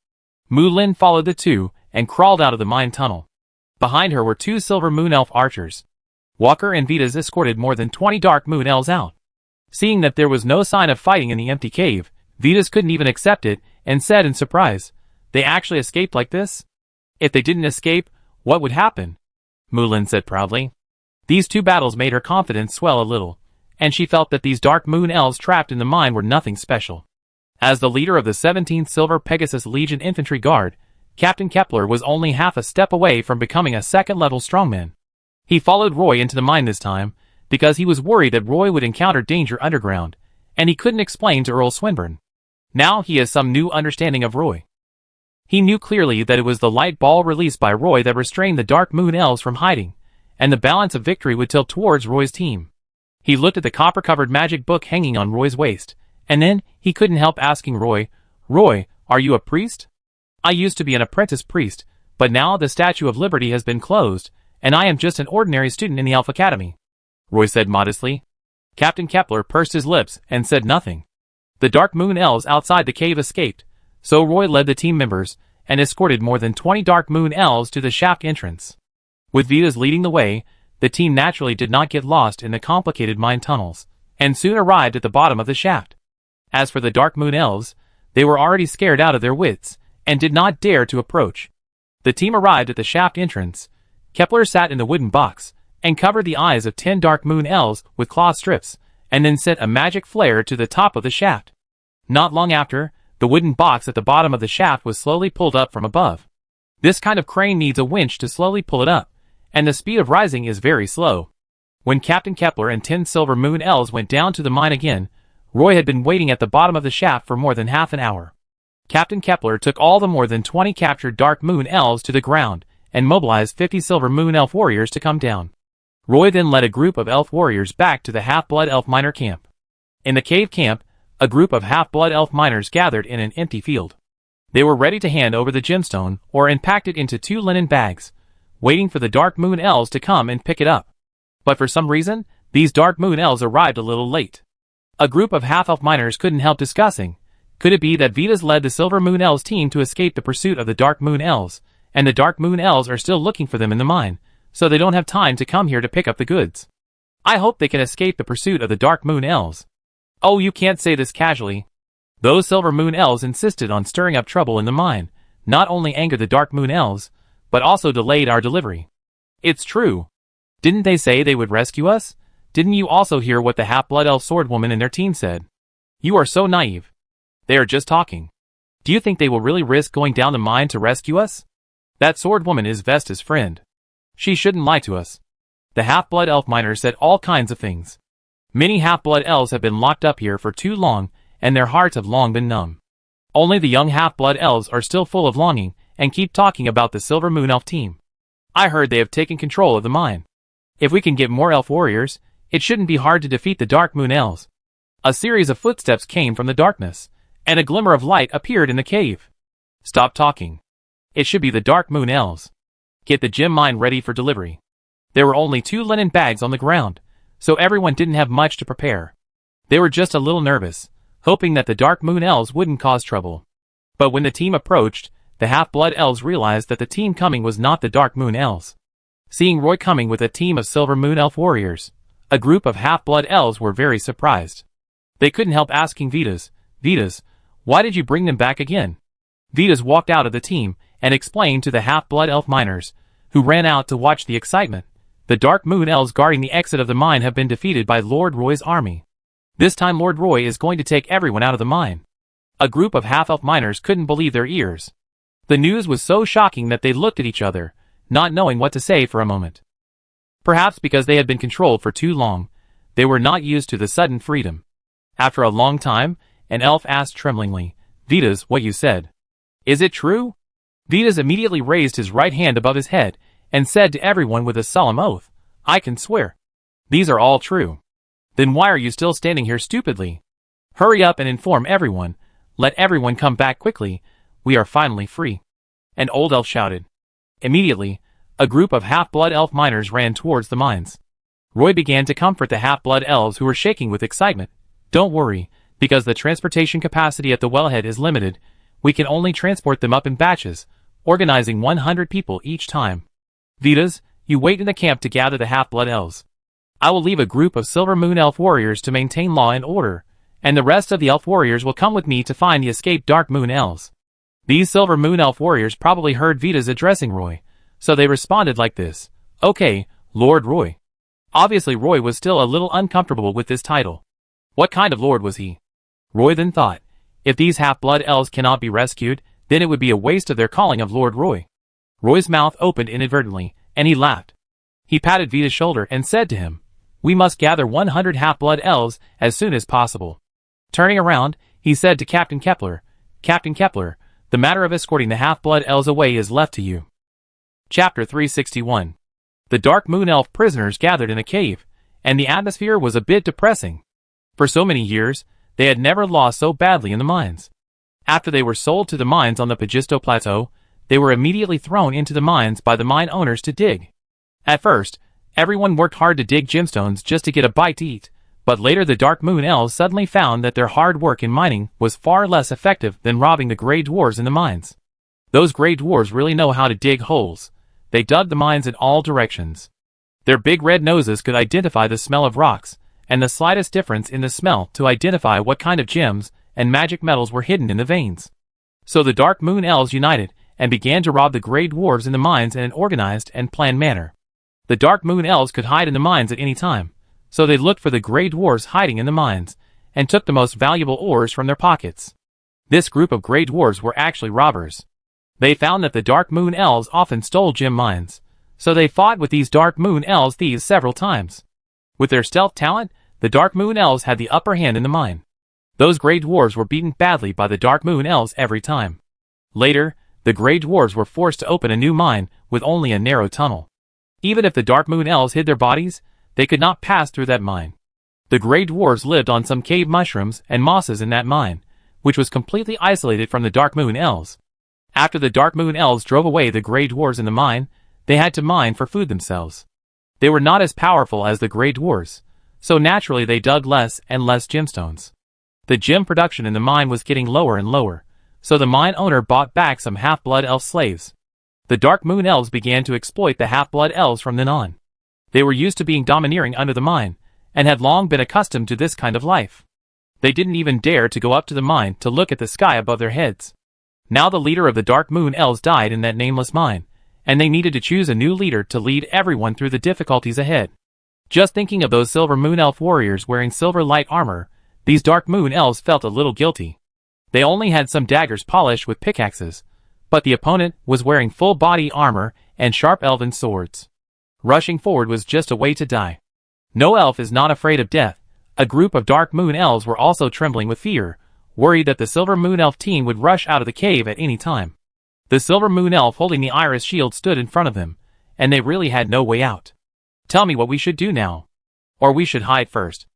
Mu Lin followed the two and crawled out of the mine tunnel. Behind her were 2 Silver Moon Elf archers. Walker and Vitas escorted more than 20 Dark Moon Elves out. Seeing that there was no sign of fighting in the empty cave, Vitas couldn't even accept it and said in surprise, "They actually escaped like this? If they didn't escape, what would happen?" Mu Lin said proudly. These 2 battles made her confidence swell a little, and she felt that these Dark Moon Elves trapped in the mine were nothing special. As the leader of the 17th Silver Pegasus Legion Infantry Guard, Captain Kepler was only half a step away from becoming a second-level strongman. He followed Roy into the mine this time, because he was worried that Roy would encounter danger underground, and he couldn't explain to Earl Swinburne. Now he has some new understanding of Roy. He knew clearly that it was the light ball released by Roy that restrained the Dark Moon Elves from hiding, and the balance of victory would tilt towards Roy's team. He looked at the copper-covered magic book hanging on Roy's waist, and then he couldn't help asking Roy, "Roy, are you a priest?" "I used to be an apprentice priest, but now the Statue of Liberty has been closed, and I am just an ordinary student in the Elf Academy," Roy said modestly. Captain Kepler pursed his lips and said nothing. The Dark Moon Elves outside the cave escaped, so Roy led the team members and escorted more than 20 Dark Moon Elves to the shaft entrance. With Vitas leading the way, the team naturally did not get lost in the complicated mine tunnels, and soon arrived at the bottom of the shaft. As for the Dark Moon Elves, they were already scared out of their wits, and did not dare to approach. The team arrived at the shaft entrance. Kepler sat in the wooden box, and covered the eyes of 10 Dark Moon Elves with cloth strips, and then sent a magic flare to the top of the shaft. Not long after, the wooden box at the bottom of the shaft was slowly pulled up from above. This kind of crane needs a winch to slowly pull it up, and the speed of rising is very slow. When Captain Kepler and 10 Silver Moon Elves went down to the mine again, Roy had been waiting at the bottom of the shaft for more than half an hour. Captain Kepler took all the more than 20 captured Dark Moon Elves to the ground, and mobilized 50 Silver Moon Elf warriors to come down. Roy then led a group of elf warriors back to the Half-Blood Elf miner camp. In the cave camp, a group of Half-Blood Elf miners gathered in an empty field. They were ready to hand over the gemstone, or packed it into 2 linen bags, waiting for the Dark Moon Elves to come and pick it up. But for some reason, these Dark Moon Elves arrived a little late. A group of half-elf miners couldn't help discussing. Could it be that Vitas led the Silver Moon Elves team to escape the pursuit of the Dark Moon Elves, and the Dark Moon Elves are still looking for them in the mine, so they don't have time to come here to pick up the goods? I hope they can escape the pursuit of the Dark Moon Elves. Oh, you can't say this casually. Those Silver Moon Elves insisted on stirring up trouble in the mine, not only angered the Dark Moon Elves, but also delayed our delivery. It's true. Didn't they say they would rescue us? Didn't you also hear what the Half-Blood Elf Swordwoman and their team said? You are so naive. They are just talking. Do you think they will really risk going down the mine to rescue us? That Swordwoman is Vesta's friend. She shouldn't lie to us. The Half-Blood Elf miners said all kinds of things. Many Half-Blood Elves have been locked up here for too long, and their hearts have long been numb. Only the young Half-Blood Elves are still full of longing, and keep talking about the Silver Moon Elf team. I heard they have taken control of the mine. If we can get more elf warriors, it shouldn't be hard to defeat the Dark Moon Elves. A series of footsteps came from the darkness, and a glimmer of light appeared in the cave. Stop talking. It should be the Dark Moon Elves. Get the gem mine ready for delivery. There were only 2 linen bags on the ground, so everyone didn't have much to prepare. They were just a little nervous, hoping that the Dark Moon Elves wouldn't cause trouble. But when the team approached, the Half-Blood Elves realized that the team coming was not the Dark Moon Elves. Seeing Roy coming with a team of Silver Moon Elf warriors, a group of Half-Blood Elves were very surprised. They couldn't help asking Vitas, why did you bring them back again? Vitas walked out of the team and explained to the Half-Blood Elf miners, who ran out to watch the excitement. The Dark Moon Elves guarding the exit of the mine have been defeated by Lord Roy's army. This time Lord Roy is going to take everyone out of the mine. A group of half-elf miners couldn't believe their ears. The news was so shocking that they looked at each other, not knowing what to say for a moment. Perhaps because they had been controlled for too long, they were not used to the sudden freedom. After a long time, an elf asked tremblingly, Vitas, what you said. Is it true? Vitas immediately raised his right hand above his head, and said to everyone with a solemn oath, I can swear. These are all true. Then why are you still standing here stupidly? Hurry up and inform everyone. Let everyone come back quickly. We are finally free. An old elf shouted. Immediately, a group of half-blood elf miners ran towards the mines. Roy began to comfort the half-blood elves who were shaking with excitement. Don't worry, because the transportation capacity at the wellhead is limited, we can only transport them up in batches, organizing 100 people each time. Vitas, you wait in the camp to gather the half-blood elves. I will leave a group of Silver Moon Elf warriors to maintain law and order, and the rest of the elf warriors will come with me to find the escaped Dark Moon Elves. These Silver Moon Elf warriors probably heard Vitas addressing Roy, so they responded like this. Okay, Lord Roy. Obviously Roy was still a little uncomfortable with this title. What kind of lord was he? Roy then thought, if these half-blood elves cannot be rescued, then it would be a waste of their calling of Lord Roy. Roy's mouth opened inadvertently, and he laughed. He patted Vitas' shoulder and said to him, we must gather 100 half-blood elves as soon as possible. Turning around, he said to Captain Kepler, "Captain Kepler, the matter of escorting the half-blood elves away is left to you." Chapter 361. The Dark Moon Elf prisoners gathered in a cave, and the atmosphere was a bit depressing. For so many years, they had never lost so badly in the mines. After they were sold to the mines on the Pagisto Plateau, they were immediately thrown into the mines by the mine owners to dig. At first, everyone worked hard to dig gemstones just to get a bite to eat, but later the Dark Moon Elves suddenly found that their hard work in mining was far less effective than robbing the Grey Dwarves in the mines. Those Grey Dwarves really know how to dig holes. They dug the mines in all directions. Their big red noses could identify the smell of rocks, and the slightest difference in the smell to identify what kind of gems and magic metals were hidden in the veins. So the Dark Moon Elves united and began to rob the Grey Dwarves in the mines in an organized and planned manner. The Dark Moon Elves could hide in the mines at any time, so they looked for the Grey Dwarves hiding in the mines, and took the most valuable ores from their pockets. This group of Grey Dwarves were actually robbers. They found that the Dark Moon Elves often stole gem mines, so they fought with these Dark Moon Elves thieves several times. With their stealth talent, the Dark Moon Elves had the upper hand in the mine. Those Grey Dwarves were beaten badly by the Dark Moon Elves every time. Later, the Grey Dwarves were forced to open a new mine with only a narrow tunnel. Even if the Dark Moon Elves hid their bodies, they could not pass through that mine. The Grey Dwarves lived on some cave mushrooms and mosses in that mine, which was completely isolated from the Dark Moon Elves. After the Dark Moon Elves drove away the Grey Dwarves in the mine, they had to mine for food themselves. They were not as powerful as the Grey Dwarves, so naturally they dug less and less gemstones. The gem production in the mine was getting lower and lower, so the mine owner bought back some half-blood elf slaves. The Dark Moon Elves began to exploit the half-blood elves from then on. They were used to being domineering under the mine, and had long been accustomed to this kind of life. They didn't even dare to go up to the mine to look at the sky above their heads. Now the leader of the Dark Moon Elves died in that nameless mine, and they needed to choose a new leader to lead everyone through the difficulties ahead. Just thinking of those Silver Moon Elf warriors wearing silver light armor, these Dark Moon Elves felt a little guilty. They only had some daggers polished with pickaxes, but the opponent was wearing full body armor and sharp elven swords. Rushing forward was just a way to die. No elf is not afraid of death. A group of Dark Moon Elves were also trembling with fear, worried that the Silver Moon Elf team would rush out of the cave at any time. The Silver Moon Elf holding the Iris shield stood in front of them, and they really had no way out. "Tell me what we should do now. Or we should hide first."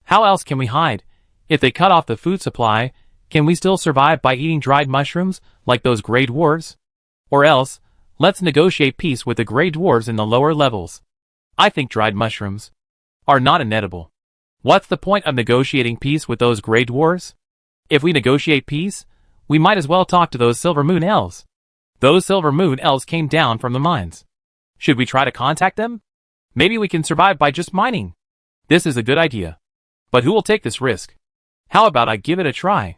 "How else can we hide? If they cut off the food supply, can we still survive by eating dried mushrooms, like those Grey Dwarves? Or else, let's negotiate peace with the Grey Dwarves in the lower levels." "I think dried mushrooms are not inedible. What's the point of negotiating peace with those Grey Dwarves? If we negotiate peace, we might as well talk to those Silver Moon Elves." Those Silver Moon Elves came down from the mines. "Should we try to contact them? Maybe we can survive by just mining." "This is a good idea. But who will take this risk? How about I give it a try?"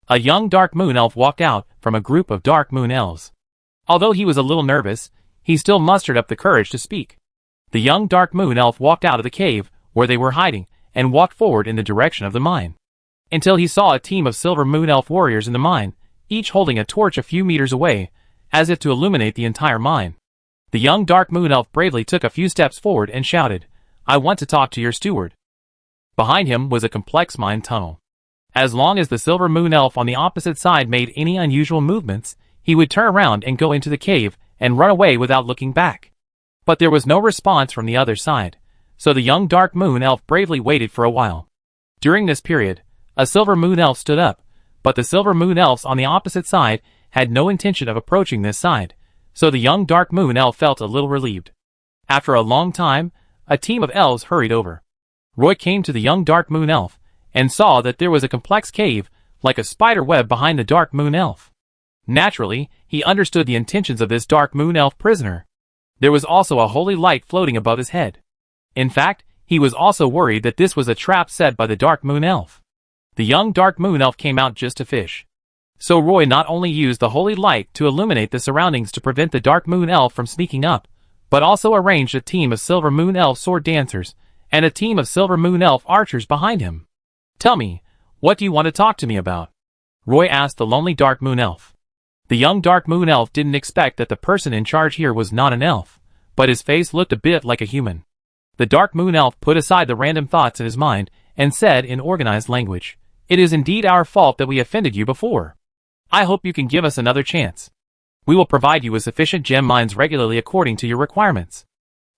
A young Dark Moon Elf walked out from a group of Dark Moon Elves. Although he was a little nervous, he still mustered up the courage to speak. The young Dark Moon Elf walked out of the cave where they were hiding and walked forward in the direction of the mine, until he saw a team of Silver Moon Elf warriors in the mine, each holding a torch a few meters away, as if to illuminate the entire mine. The young Dark Moon Elf bravely took a few steps forward and shouted, "I want to talk to your steward." Behind him was a complex mine tunnel. As long as the Silver Moon Elf on the opposite side made any unusual movements, he would turn around and go into the cave and run away without looking back. But there was no response from the other side, so the young Dark Moon Elf bravely waited for a while. During this period, a Silver Moon Elf stood up, but the Silver Moon Elves on the opposite side had no intention of approaching this side, so the young Dark Moon Elf felt a little relieved. After a long time, a team of elves hurried over. Roy came to the young Dark Moon Elf, and saw that there was a complex cave, like a spider web behind the Dark Moon Elf. Naturally, he understood the intentions of this Dark Moon Elf prisoner. There was also a holy light floating above his head. In fact, he was also worried that this was a trap set by the Dark Moon Elf. The young Dark Moon Elf came out just to fish. So Roy not only used the holy light to illuminate the surroundings to prevent the Dark Moon Elf from sneaking up, but also arranged a team of Silver Moon Elf sword dancers and a team of Silver Moon Elf archers behind him. "Tell me, what do you want to talk to me about?" Roy asked the lonely Dark Moon Elf. The young Dark Moon Elf didn't expect that the person in charge here was not an elf, but his face looked a bit like a human. The Dark Moon Elf put aside the random thoughts in his mind and said in organized language, It is indeed our fault that we offended you before. I hope you can give us another chance. We will provide you with sufficient gem mines regularly according to your requirements.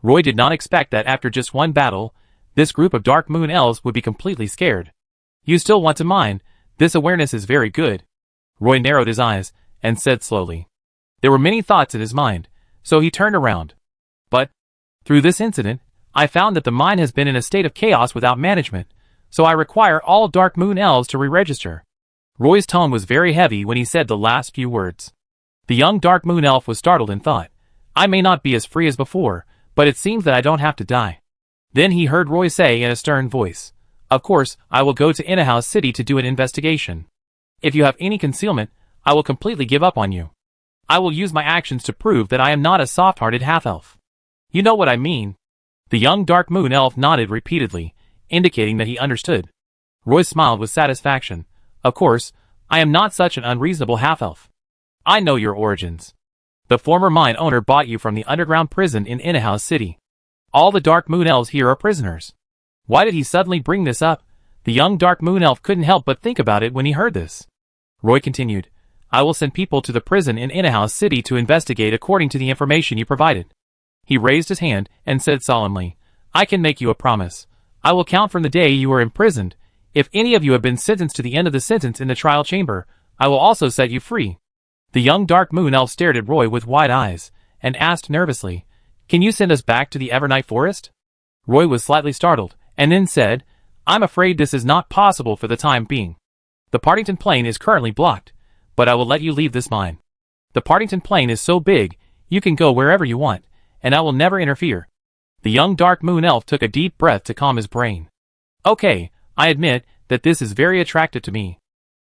Roy did not expect that after just one battle, this group of Dark Moon Elves would be completely scared. You still want to mine, this awareness is very good. Roy narrowed his eyes, and said slowly. There were many thoughts in his mind, so he turned around. But, through this incident, I found that the mine has been in a state of chaos without management, so I require all Dark Moon Elves to re-register. Roy's tone was very heavy when he said the last few words. The young Dark Moon Elf was startled and thought, I may not be as free as before, but it seems that I don't have to die. Then he heard Roy say in a stern voice, Of course, I will go to Innahouse City to do an investigation. If you have any concealment, I will completely give up on you. I will use my actions to prove that I am not a soft-hearted half-elf. You know what I mean. The young Dark Moon Elf nodded repeatedly, indicating that he understood. Roy smiled with satisfaction. Of course, I am not such an unreasonable half-elf. I know your origins. The former mine owner bought you from the underground prison in Innahouse City. All the Dark Moon Elves here are prisoners. Why did he suddenly bring this up? The young Dark Moon Elf couldn't help but think about it when he heard this. Roy continued, I will send people to the prison in Innahouse City to investigate according to the information you provided. He raised his hand and said solemnly, I can make you a promise. I will count from the day you were imprisoned. If any of you have been sentenced to the end of the sentence in the trial chamber, I will also set you free. The young Dark Moon Elf stared at Roy with wide eyes, and asked nervously, Can you send us back to the Evernight Forest? Roy was slightly startled, and then said, I'm afraid this is not possible for the time being. The Partington Plain is currently blocked, but I will let you leave this mine. The Partington Plain is so big, you can go wherever you want, and I will never interfere. The young Dark Moon Elf took a deep breath to calm his brain. Okay, I admit that this is very attractive to me,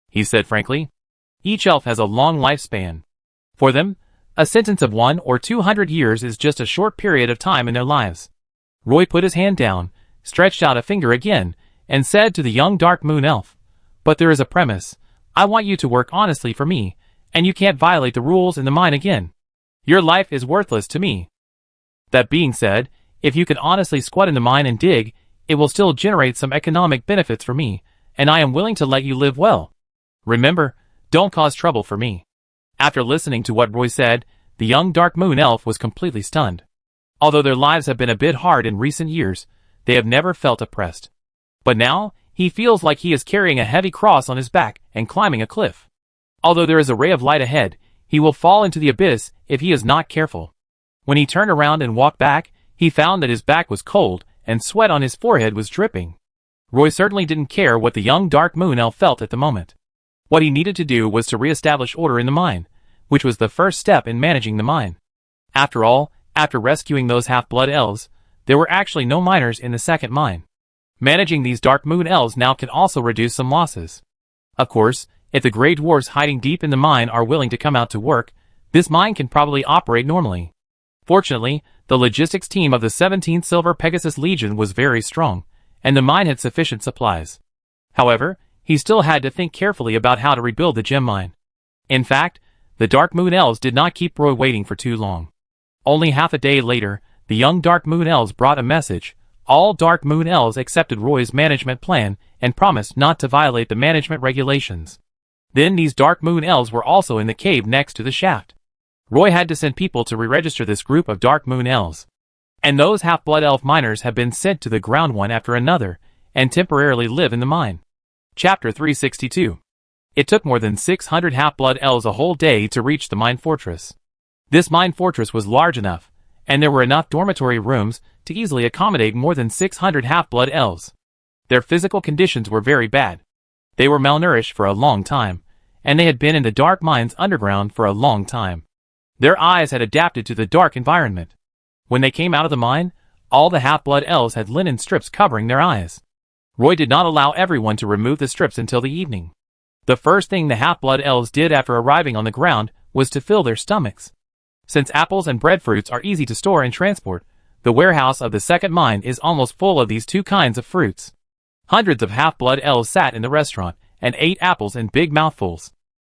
he said frankly. Each elf has a long lifespan. For them, a sentence of 100 or 200 years is just a short period of time in their lives. Roy put his hand down, stretched out a finger again, and said to the young Dark Moon Elf, But there is a premise. I want you to work honestly for me, and you can't violate the rules in the mine again. Your life is worthless to me. That being said, if you can honestly squat in the mine and dig, it will still generate some economic benefits for me, and I am willing to let you live well. Remember, don't cause trouble for me. After listening to what Roy said, the young Dark Moon Elf was completely stunned. Although their lives have been a bit hard in recent years, they have never felt oppressed. But now, he feels like he is carrying a heavy cross on his back and climbing a cliff. Although there is a ray of light ahead, he will fall into the abyss if he is not careful. When he turned around and walked back, he found that his back was cold and sweat on his forehead was dripping. Roy certainly didn't care what the young Dark Moon Elf felt at the moment. What he needed to do was to re-establish order in the mine, which was the first step in managing the mine. After all, after rescuing those half-blood elves, there were actually no miners in the second mine. Managing these Dark Moon Elves now can also reduce some losses. Of course, if the Grey Dwarves hiding deep in the mine are willing to come out to work, this mine can probably operate normally. Fortunately, the logistics team of the 17th Silver Pegasus Legion was very strong, and the mine had sufficient supplies. However, he still had to think carefully about how to rebuild the gem mine. In fact, the Dark Moon Elves did not keep Roy waiting for too long. Only half a day later, the young Dark Moon Elves brought a message. All Dark Moon Elves accepted Roy's management plan and promised not to violate the management regulations. Then these Dark Moon Elves were also in the cave next to the shaft. Roy had to send people to re-register this group of Dark Moon Elves. And those half-blood elf miners have been sent to the ground one after another, and temporarily live in the mine. Chapter 362. It took more than 600 half-blood elves a whole day to reach the mine fortress. This mine fortress was large enough, and there were enough dormitory rooms to easily accommodate more than 600 half-blood elves. Their physical conditions were very bad. They were malnourished for a long time, and they had been in the dark mines underground for a long time. Their eyes had adapted to the dark environment. When they came out of the mine, all the half-blood elves had linen strips covering their eyes. Roy did not allow everyone to remove the strips until the evening. The first thing the half-blood elves did after arriving on the ground was to fill their stomachs. Since apples and breadfruits are easy to store and transport, the warehouse of the second mine is almost full of these two kinds of fruits. Hundreds of half-blood elves sat in the restaurant and ate apples in big mouthfuls.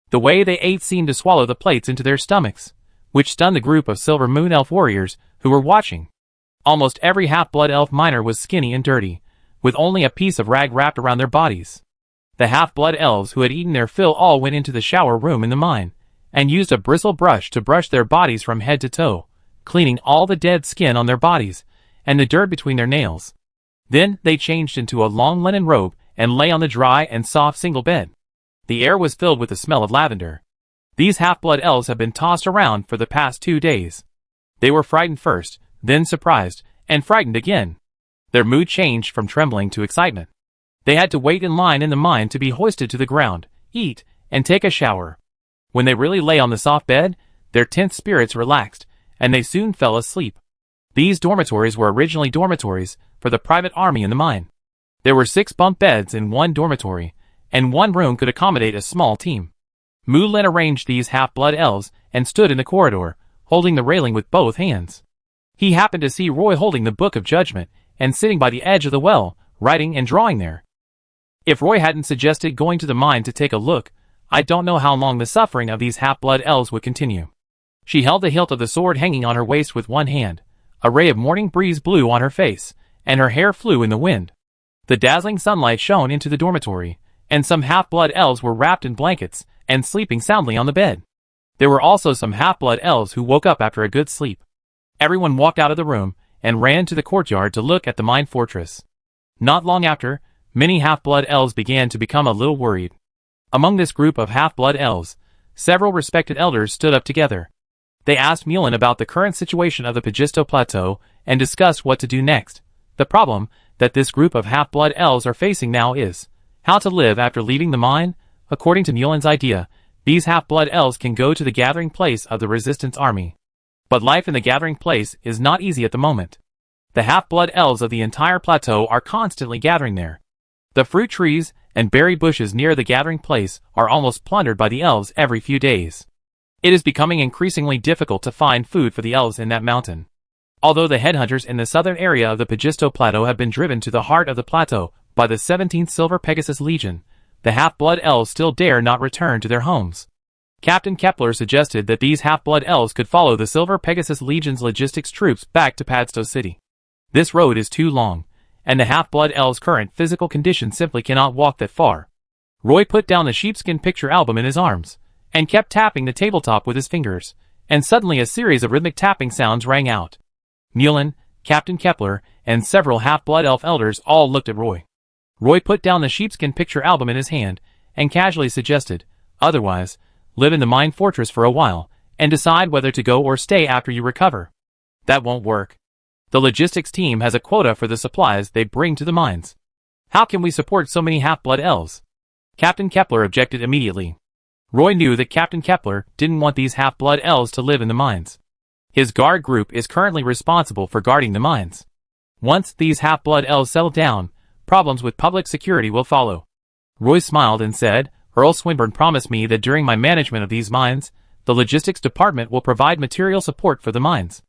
The way they ate seemed to swallow the plates into their stomachs, which stunned the group of Silver Moon Elf warriors who were watching. Almost every half-blood elf miner was skinny and dirty, with only a piece of rag wrapped around their bodies. The half-blood elves who had eaten their fill all went into the shower room in the mine, and used a bristle brush to brush their bodies from head to toe, cleaning all the dead skin on their bodies, and the dirt between their nails. Then they changed into a long linen robe, and lay on the dry and soft single bed. The air was filled with the smell of lavender. These half-blood elves had been tossed around for the past 2 days. They were frightened first, then surprised, and frightened again. Their mood changed from trembling to excitement. They had to wait in line in the mine to be hoisted to the ground, eat, and take a shower. When they really lay on the soft bed, their tense spirits relaxed, and they soon fell asleep. These dormitories were originally dormitories for the private army in the mine. There were 6 bunk beds in one dormitory, and one room could accommodate a small team. Mulan arranged these half-blood elves and stood in the corridor, holding the railing with both hands. He happened to see Roy holding the Book of Judgment and sitting by the edge of the well, writing and drawing there. If Roy hadn't suggested going to the mine to take a look, I don't know how long the suffering of these half-blood elves would continue. She held the hilt of the sword hanging on her waist with one hand. A ray of morning breeze blew on her face, and her hair flew in the wind. The dazzling sunlight shone into the dormitory, and some half-blood elves were wrapped in blankets and sleeping soundly on the bed. There were also some half-blood elves who woke up after a good sleep. Everyone walked out of the room and ran to the courtyard to look at the mine fortress. Not long after, many half-blood elves began to become a little worried. Among this group of half-blood elves, several respected elders stood up together. They asked Mulan about the current situation of the Pajisto Plateau and discussed what to do next. The problem that this group of half-blood elves are facing now is how to live after leaving the mine. According to Mulan's idea, these half-blood elves can go to the gathering place of the resistance army. But life in the gathering place is not easy at the moment. The half-blood elves of the entire plateau are constantly gathering there. The fruit trees and berry bushes near the gathering place are almost plundered by the elves every few days. It is becoming increasingly difficult to find food for the elves in that mountain. Although the headhunters in the southern area of the Pajisto Plateau have been driven to the heart of the plateau by the 17th Silver Pegasus Legion, the half-blood elves still dare not return to their homes. Captain Kepler suggested that these half-blood elves could follow the Silver Pegasus Legion's logistics troops back to Padsto City. This road is too long, and the half-blood elves' current physical condition simply cannot walk that far. Roy put down the sheepskin picture album in his arms, and kept tapping the tabletop with his fingers, and suddenly a series of rhythmic tapping sounds rang out. Mulan, Captain Kepler, and several half-blood elf elders all looked at Roy. Roy put down the sheepskin picture album in his hand, and casually suggested, otherwise, live in the mine fortress for a while, and decide whether to go or stay after you recover. That won't work. The logistics team has a quota for the supplies they bring to the mines. How can we support so many half-blood elves? Captain Kepler objected immediately. Roy knew that Captain Kepler didn't want these half-blood elves to live in the mines. His guard group is currently responsible for guarding the mines. Once these half-blood elves settle down, problems with public security will follow. Roy smiled and said, Earl Swinburne promised me that during my management of these mines, the logistics department will provide material support for the mines.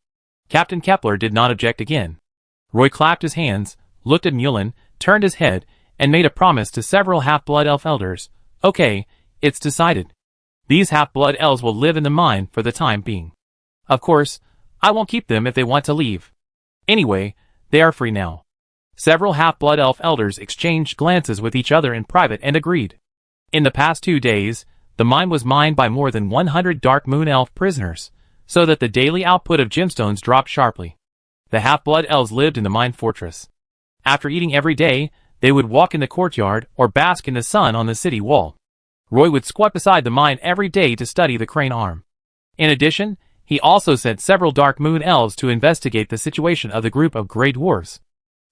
Captain Kepler did not object again. Roy clapped his hands, looked at Mulan, turned his head, and made a promise to several half-blood elf elders. Okay, it's decided. These half-blood elves will live in the mine for the time being. Of course, I won't keep them if they want to leave. Anyway, they are free now. Several half-blood elf elders exchanged glances with each other in private and agreed. In the past 2 days, the mine was mined by more than 100 Dark Moon Elf prisoners, so that the daily output of gemstones dropped sharply. The half-blood elves lived in the mine fortress. After eating every day, they would walk in the courtyard or bask in the sun on the city wall. Roy would squat beside the mine every day to study the crane arm. In addition, he also sent several Dark Moon Elves to investigate the situation of the group of Grey Dwarves.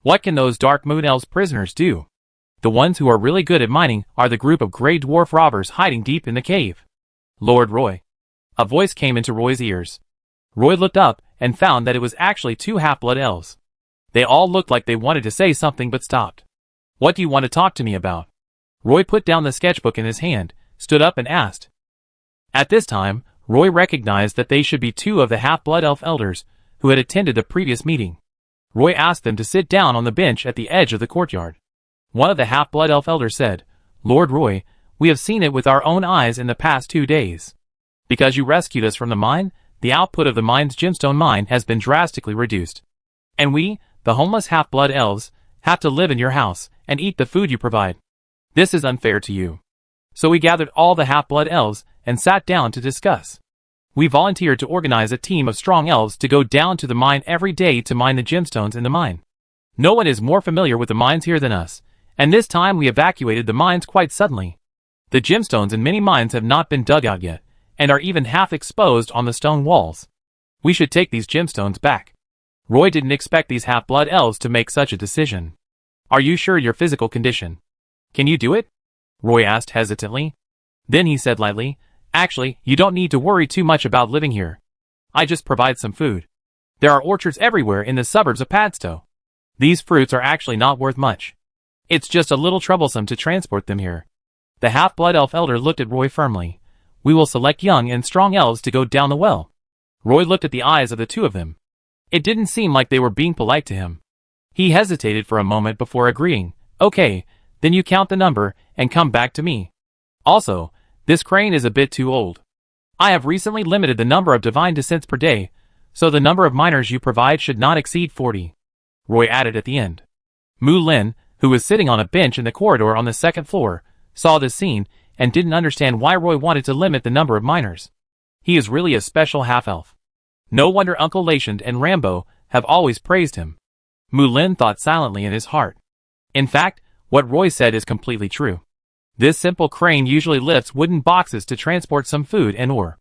What can those Dark Moon Elves prisoners do? The ones who are really good at mining are the group of Grey Dwarf robbers hiding deep in the cave. Lord Roy. A voice came into Roy's ears. Roy looked up and found that it was actually 2 half-blood elves. They all looked like they wanted to say something but stopped. What do you want to talk to me about? Roy put down the sketchbook in his hand, stood up and asked. At this time, Roy recognized that they should be 2 of the half-blood elf elders who had attended the previous meeting. Roy asked them to sit down on the bench at the edge of the courtyard. One of the half-blood elf elders said, Lord Roy, we have seen it with our own eyes in the past 2 days. Because you rescued us from the mine, the output of the mine's gemstone mine has been drastically reduced. And we, the homeless half-blood elves, have to live in your house and eat the food you provide. This is unfair to you. So we gathered all the half-blood elves and sat down to discuss. We volunteered to organize a team of strong elves to go down to the mine every day to mine the gemstones in the mine. No one is more familiar with the mines here than us, and this time we evacuated the mines quite suddenly. The gemstones in many mines have not been dug out yet, and are even half exposed on the stone walls. We should take these gemstones back. Roy didn't expect these half-blood elves to make such a decision. Are you sure your physical condition? Can you do it? Roy asked hesitantly. Then he said lightly, actually, you don't need to worry too much about living here. I just provide some food. There are orchards everywhere in the suburbs of Padstow. These fruits are actually not worth much. It's just a little troublesome to transport them here. The half-blood elf elder looked at Roy firmly. We will select young and strong elves to go down the well. Roy looked at the eyes of the two of them. It didn't seem like they were being polite to him. He hesitated for a moment before agreeing. Okay, then you count the number and come back to me. Also, this crane is a bit too old. I have recently limited the number of divine descents per day, so the number of miners you provide should not exceed 40. Roy added at the end. Mu Lin, who was sitting on a bench in the corridor on the second floor, saw this scene and didn't understand why Roy wanted to limit the number of miners. He is really a special half-elf. No wonder Uncle Latiand and Rambo have always praised him. Mu Lin thought silently in his heart. In fact, what Roy said is completely true. This simple crane usually lifts wooden boxes to transport some food and ore.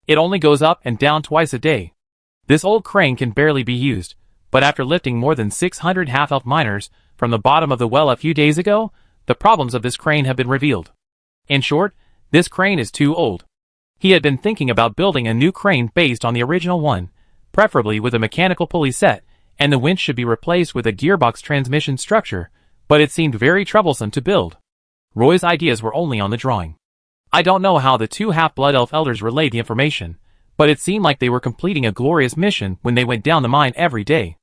It only goes up and down twice a day. This old crane can barely be used, but after lifting more than 600 half-elf miners from the bottom of the well a few days ago, the problems of this crane have been revealed. In short, this crane is too old. He had been thinking about building a new crane based on the original one, preferably with a mechanical pulley set, and the winch should be replaced with a gearbox transmission structure, but it seemed very troublesome to build. Roy's ideas were only on the drawing. I don't know how the two half-blood elf elders relayed the information, but it seemed like they were completing a glorious mission when they went down the mine every day.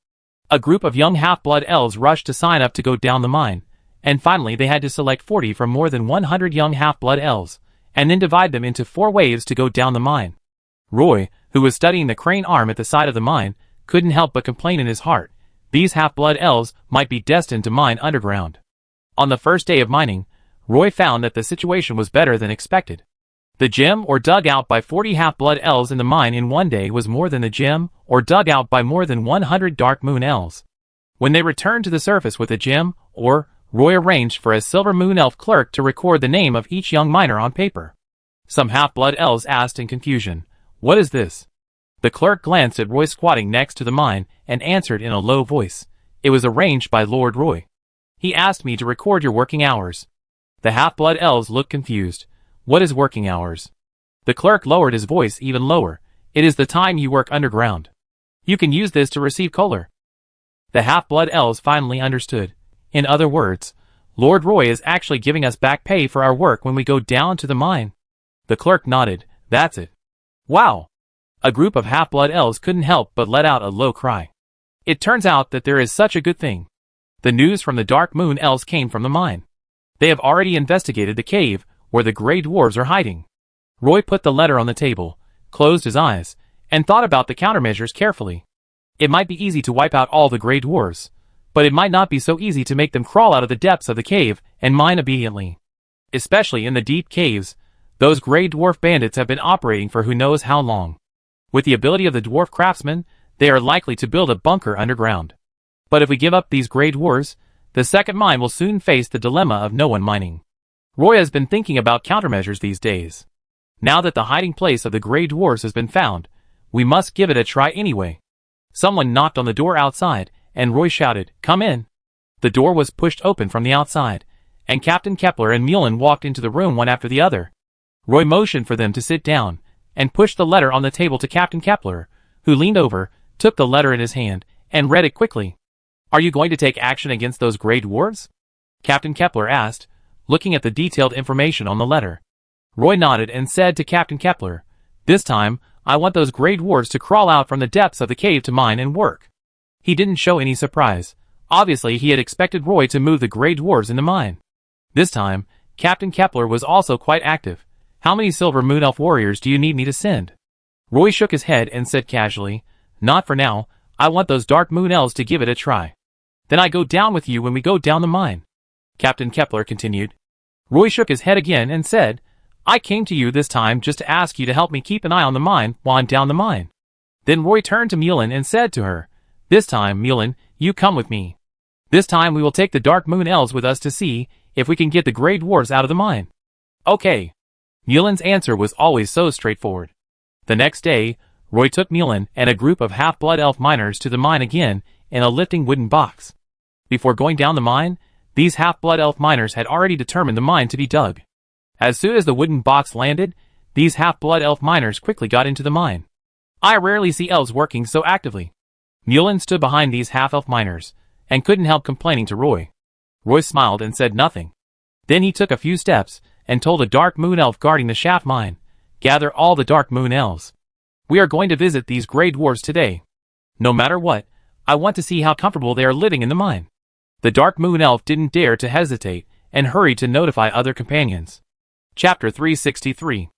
A group of young half-blood elves rushed to sign up to go down the mine, and finally they had to select 40 from more than 100 young half-blood elves, and then divide them into 4 waves to go down the mine. Roy, who was studying the crane arm at the side of the mine, couldn't help but complain in his heart. These half-blood elves might be destined to mine underground. On the first day of mining, Roy found that the situation was better than expected. The gem ore dug out by 40 half-blood elves in the mine in one day was more than the gem ore dug out by more than 100 Dark Moon elves. When they returned to the surface with the gem ore, Roy arranged for a Silver Moon elf clerk to record the name of each young miner on paper. Some half-blood elves asked in confusion, "What is this?" The clerk glanced at Roy squatting next to the mine and answered in a low voice, "It was arranged by Lord Roy. He asked me to record your working hours." The half-blood elves looked confused. "What is working hours?" The clerk lowered his voice even lower. "It is the time you work underground. You can use this to receive color." The half-blood elves finally understood. In other words, Lord Roy is actually giving us back pay for our work when we go down to the mine. The clerk nodded. "That's it." "Wow!" A group of half-blood elves couldn't help but let out a low cry. It turns out that there is such a good thing. The news from the Dark Moon elves came from the mine. They have already investigated the cave where the Grey Dwarves are hiding. Roy put the letter on the table, closed his eyes, and thought about the countermeasures carefully. It might be easy to wipe out all the Grey Dwarves, but it might not be so easy to make them crawl out of the depths of the cave and mine obediently. Especially in the deep caves, those Grey Dwarf bandits have been operating for who knows how long. With the ability of the dwarf craftsmen, they are likely to build a bunker underground. But if we give up these Grey Dwarves, the second mine will soon face the dilemma of no one mining. Roy has been thinking about countermeasures these days. Now that the hiding place of the Grey Dwarves has been found, we must give it a try anyway. Someone knocked on the door outside, and Roy shouted, "Come in." The door was pushed open from the outside, and Captain Kepler and Mullen walked into the room one after the other. Roy motioned for them to sit down, and pushed the letter on the table to Captain Kepler, who leaned over, took the letter in his hand, and read it quickly. "Are you going to take action against those Grey Dwarves?" Captain Kepler asked, looking at the detailed information on the letter. Roy nodded and said to Captain Kepler, "This time, I want those Grey Dwarves to crawl out from the depths of the cave to mine and work." He didn't show any surprise. Obviously, he had expected Roy to move the Grey Dwarves in the mine. This time, Captain Kepler was also quite active. "How many Silver Moon Elf warriors do you need me to send?" Roy shook his head and said casually, "Not for now. I want those Dark Moon Elves to give it a try. Then I go down with you when we go down the mine." Captain Kepler continued, Roy shook his head again and said, I came to you this time just to ask you to help me keep an eye on the mine while I'm down the mine. Then Roy turned to Mulin and said to her, This time, Mulin, you come with me. This time we will take the Dark Moon Elves with us to see if we can get the Grey Dwarves out of the mine. Okay. Mulin's answer was always so straightforward. The next day, Roy took Mulin and a group of half-blood elf miners to the mine again in a lifting wooden box. Before going down the mine, these half-blood elf miners had already determined the mine to be dug. As soon as the wooden box landed, these half-blood elf miners quickly got into the mine. I rarely see elves working so actively. Mulin stood behind these half-elf miners, and couldn't help complaining to Roy. Roy smiled and said nothing. Then he took a few steps, and told a Dark Moon Elf guarding the shaft mine, Gather all the Dark Moon Elves. We are going to visit these Grey Dwarves today. No matter what, I want to see how comfortable they are living in the mine. The Dark Moon Elf didn't dare to hesitate, and hurried to notify other companions. Chapter 363.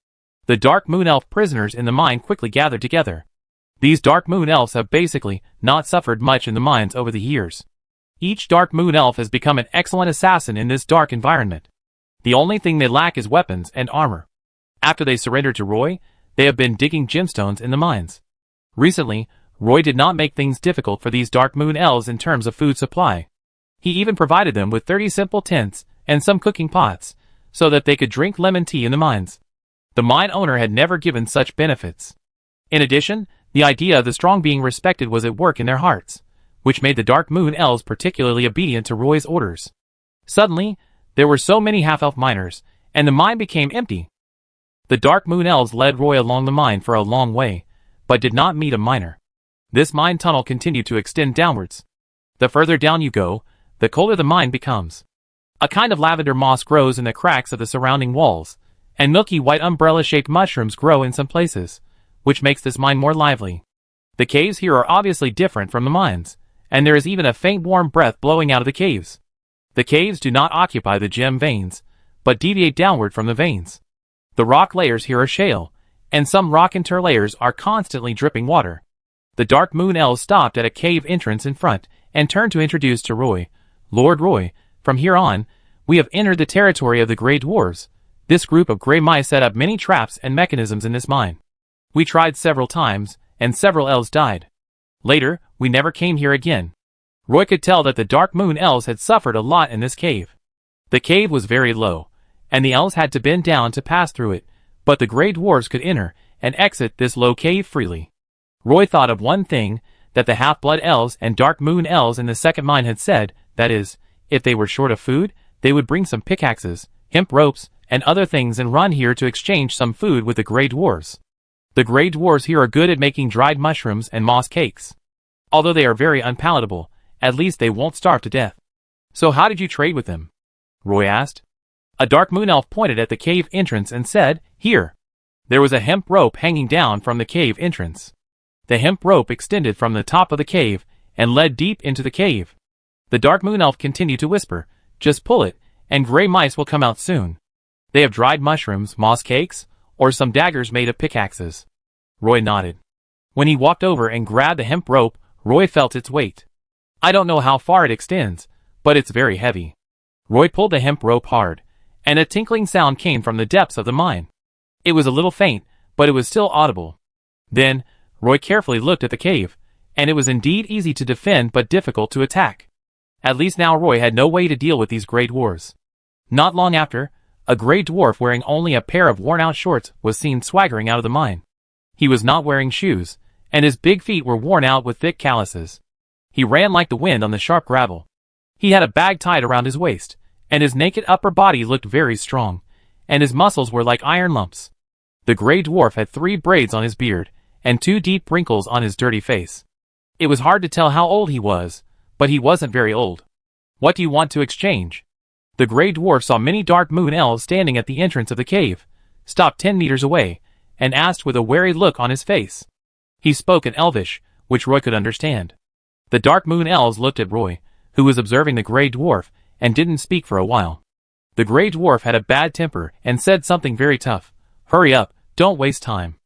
The Dark Moon Elf prisoners in the mine quickly gathered together. These Dark Moon Elves have basically not suffered much in the mines over the years. Each Dark Moon Elf has become an excellent assassin in this dark environment. The only thing they lack is weapons and armor. After they surrendered to Roy, they have been digging gemstones in the mines. Recently, Roy did not make things difficult for these Dark Moon Elves in terms of food supply. He even provided them with 30 simple tents and some cooking pots, so that they could drink lemon tea in the mines. The mine owner had never given such benefits. In addition, the idea of the strong being respected was at work in their hearts, which made the Dark Moon Elves particularly obedient to Roy's orders. Suddenly, there were so many half-elf miners, and the mine became empty. The Dark Moon Elves led Roy along the mine for a long way, but did not meet a miner. This mine tunnel continued to extend downwards. The further down you go, the colder the mine becomes. A kind of lavender moss grows in the cracks of the surrounding walls, and milky white umbrella-shaped mushrooms grow in some places, which makes this mine more lively. The caves here are obviously different from the mines, and there is even a faint warm breath blowing out of the caves. The caves do not occupy the gem veins, but deviate downward from the veins. The rock layers here are shale, and some rock interlayers are constantly dripping water. The Dark Moon Elves stopped at a cave entrance in front, and turned to introduce to Roy, Lord Roy, from here on, we have entered the territory of the Grey Dwarves. This group of grey mice set up many traps and mechanisms in this mine. We tried several times, and several elves died. Later, we never came here again. Roy could tell that the Dark Moon Elves had suffered a lot in this cave. The cave was very low, and the elves had to bend down to pass through it, but the Grey Dwarves could enter and exit this low cave freely. Roy thought of one thing that the Half-Blood Elves and Dark Moon Elves in the second mine had said, that is, if they were short of food, they would bring some pickaxes, hemp ropes, and other things and run here to exchange some food with the Grey Dwarves. The Grey Dwarves here are good at making dried mushrooms and moss cakes. Although they are very unpalatable, at least they won't starve to death. So how did you trade with them? Roy asked. A Dark Moon Elf pointed at the cave entrance and said, Here. There was a hemp rope hanging down from the cave entrance. The hemp rope extended from the top of the cave and led deep into the cave. The Dark Moon Elf continued to whisper, Just pull it, and grey mice will come out soon. They have dried mushrooms, moss cakes, or some daggers made of pickaxes. Roy nodded. When he walked over and grabbed the hemp rope, Roy felt its weight. I don't know how far it extends, but it's very heavy. Roy pulled the hemp rope hard, and a tinkling sound came from the depths of the mine. It was a little faint, but it was still audible. Then, Roy carefully looked at the cave, and it was indeed easy to defend but difficult to attack. At least now Roy had no way to deal with these Grey Dwarves. Not long after, a Grey Dwarf wearing only a pair of worn-out shorts was seen swaggering out of the mine. He was not wearing shoes, and his big feet were worn out with thick calluses. He ran like the wind on the sharp gravel. He had a bag tied around his waist, and his naked upper body looked very strong, and his muscles were like iron lumps. The Grey Dwarf had 3 braids on his beard, and 2 deep wrinkles on his dirty face. It was hard to tell how old he was, but he wasn't very old. What do you want to exchange? The Grey Dwarf saw many Dark Moon Elves standing at the entrance of the cave, stopped 10 meters away, and asked with a wary look on his face. He spoke in Elvish, which Roy could understand. The Dark Moon Elves looked at Roy, who was observing the Grey Dwarf, and didn't speak for a while. The Grey Dwarf had a bad temper and said something very tough. Hurry up, don't waste time.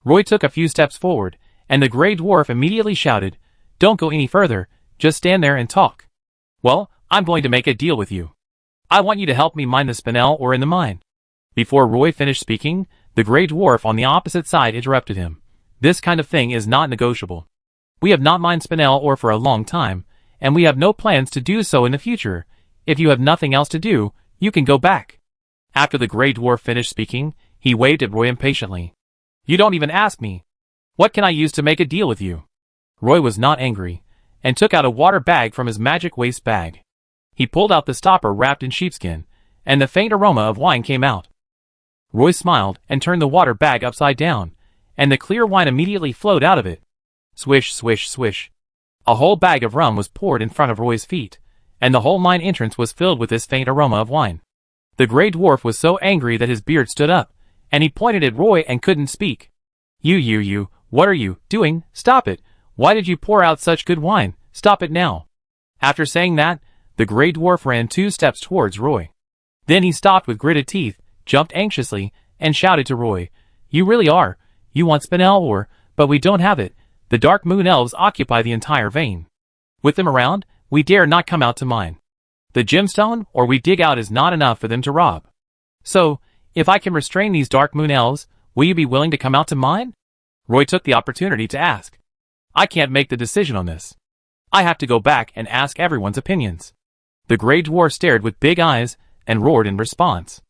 Roy took a few steps forward, and the Grey Dwarf immediately shouted, Don't go any further, just stand there and talk. Well, I'm going to make a deal with you. I want you to help me mine the spinel ore in the mine." Before Roy finished speaking, the Grey Dwarf on the opposite side interrupted him. "This kind of thing is not negotiable. We have not mined spinel ore for a long time, and we have no plans to do so in the future. If you have nothing else to do, you can go back." After the Grey Dwarf finished speaking, he waved at Roy impatiently. "You don't even ask me. What can I use to make a deal with you?" Roy was not angry, and took out a water bag from his magic waste bag. He pulled out the stopper wrapped in sheepskin, and the faint aroma of wine came out. Roy smiled and turned the water bag upside down, and the clear wine immediately flowed out of it. Swish, swish, swish. A whole bag of rum was poured in front of Roy's feet, and the whole mine entrance was filled with this faint aroma of wine. The Grey Dwarf was so angry that his beard stood up, and he pointed at Roy and couldn't speak. You, what are you doing? Stop it! Why did you pour out such good wine? Stop it now!" After saying that, the Grey Dwarf ran 2 steps towards Roy. Then he stopped with gritted teeth, jumped anxiously, and shouted to Roy, "You really are. You want spinel ore, but we don't have it. The Dark Moon Elves occupy the entire vein. With them around, we dare not come out to mine. The gemstone ore we dig out is not enough for them to rob. So, if I can restrain these Dark Moon Elves, will you be willing to come out to mine?" Roy took the opportunity to ask. "I can't make the decision on this. I have to go back and ask everyone's opinions." The Grey Dwarf stared with big eyes and roared in response.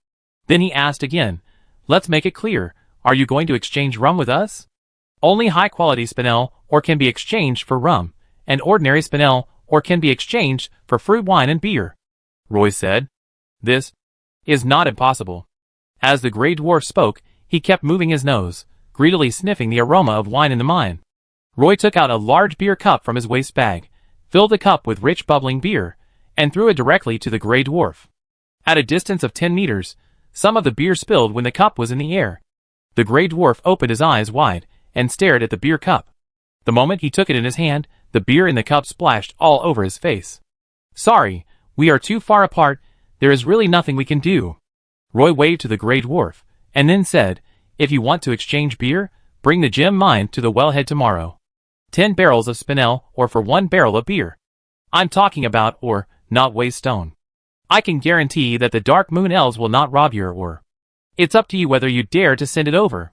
Then he asked again, "Let's make it clear. Are you going to exchange rum with us? Only high-quality spinel ore can be exchanged for rum, and ordinary spinel ore can be exchanged for fruit wine and beer." Roy said, "This is not impossible." As the Grey Dwarf spoke, he kept moving his nose, greedily sniffing the aroma of wine in the mine. Roy took out a large beer cup from his waist bag, filled the cup with rich bubbling beer, and threw it directly to the Grey Dwarf. At a distance of 10 meters, some of the beer spilled when the cup was in the air. The Grey Dwarf opened his eyes wide and stared at the beer cup. The moment he took it in his hand, the beer in the cup splashed all over his face. "Sorry, we are too far apart. There is really nothing we can do." Roy waved to the Grey Dwarf, and then said, "If you want to exchange beer, bring the gem mine to the wellhead tomorrow. 10 barrels of spinel ore for 1 barrel of beer. I'm talking about ore, not waste stone. I can guarantee that the Dark Moon Elves will not rob your ore. It's up to you whether you dare to send it over.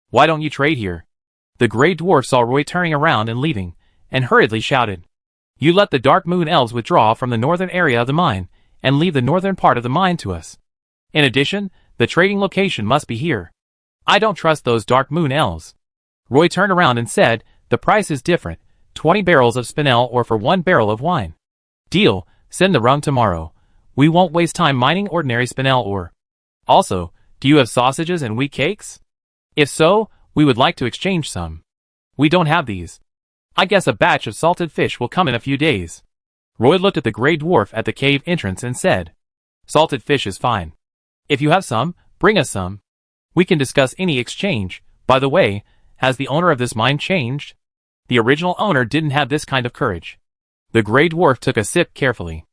Why don't you trade here?" The Grey Dwarf saw Roy turning around and leaving, and hurriedly shouted, "You let the Dark Moon Elves withdraw from the northern area of the mine, and leave the northern part of the mine to us. In addition, the trading location must be here. I don't trust those Dark Moon Elves." Roy turned around and said, "The price is different, 20 barrels of spinel ore for 1 barrel of wine. Deal, send the rum tomorrow. We won't waste time mining ordinary spinel ore. Also, do you have sausages and wheat cakes? If so, we would like to exchange some. We don't have these. I guess a batch of salted fish will come in a few days." Roy looked at the Grey Dwarf at the cave entrance and said, "Salted fish is fine. If you have some, bring us some. We can discuss any exchange. By the way, has the owner of this mine changed? The original owner didn't have this kind of courage." The Grey Dwarf took a sip carefully.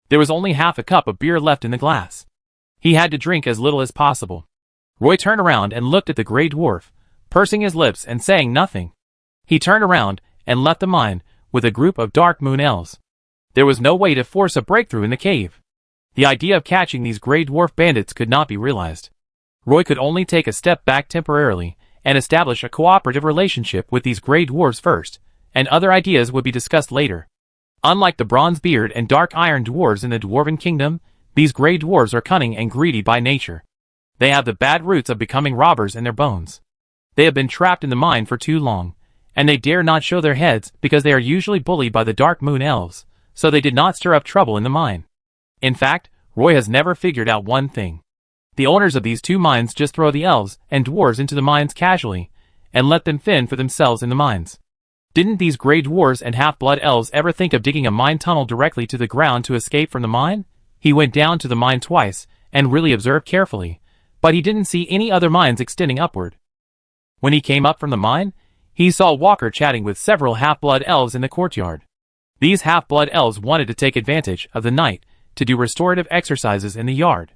There was only half a cup of beer left in the glass. He had to drink as little as possible. Roy turned around and looked at the Grey Dwarf, pursing his lips and saying nothing. He turned around and left the mine with a group of Dark Moon Elves. There was no way to force a breakthrough in the cave. The idea of catching these Grey Dwarf bandits could not be realized. Roy could only take a step back temporarily and establish a cooperative relationship with these Grey Dwarves first, and other ideas would be discussed later. Unlike the Bronzebeard and Dark Iron Dwarves in the Dwarven Kingdom, these Grey Dwarves are cunning and greedy by nature. They have the bad roots of becoming robbers in their bones. They have been trapped in the mine for too long, and they dare not show their heads because they are usually bullied by the Dark Moon Elves, so they did not stir up trouble in the mine. In fact, Roy has never figured out one thing. The owners of these 2 mines just throw the elves and dwarves into the mines casually, and let them fend for themselves in the mines. Didn't these Grey Dwarves and half-blood elves ever think of digging a mine tunnel directly to the ground to escape from the mine? He went down to the mine twice, and really observed carefully, but he didn't see any other mines extending upward. When he came up from the mine, he saw Walker chatting with several half-blood elves in the courtyard. These half-blood elves wanted to take advantage of the night to do restorative exercises in the yard.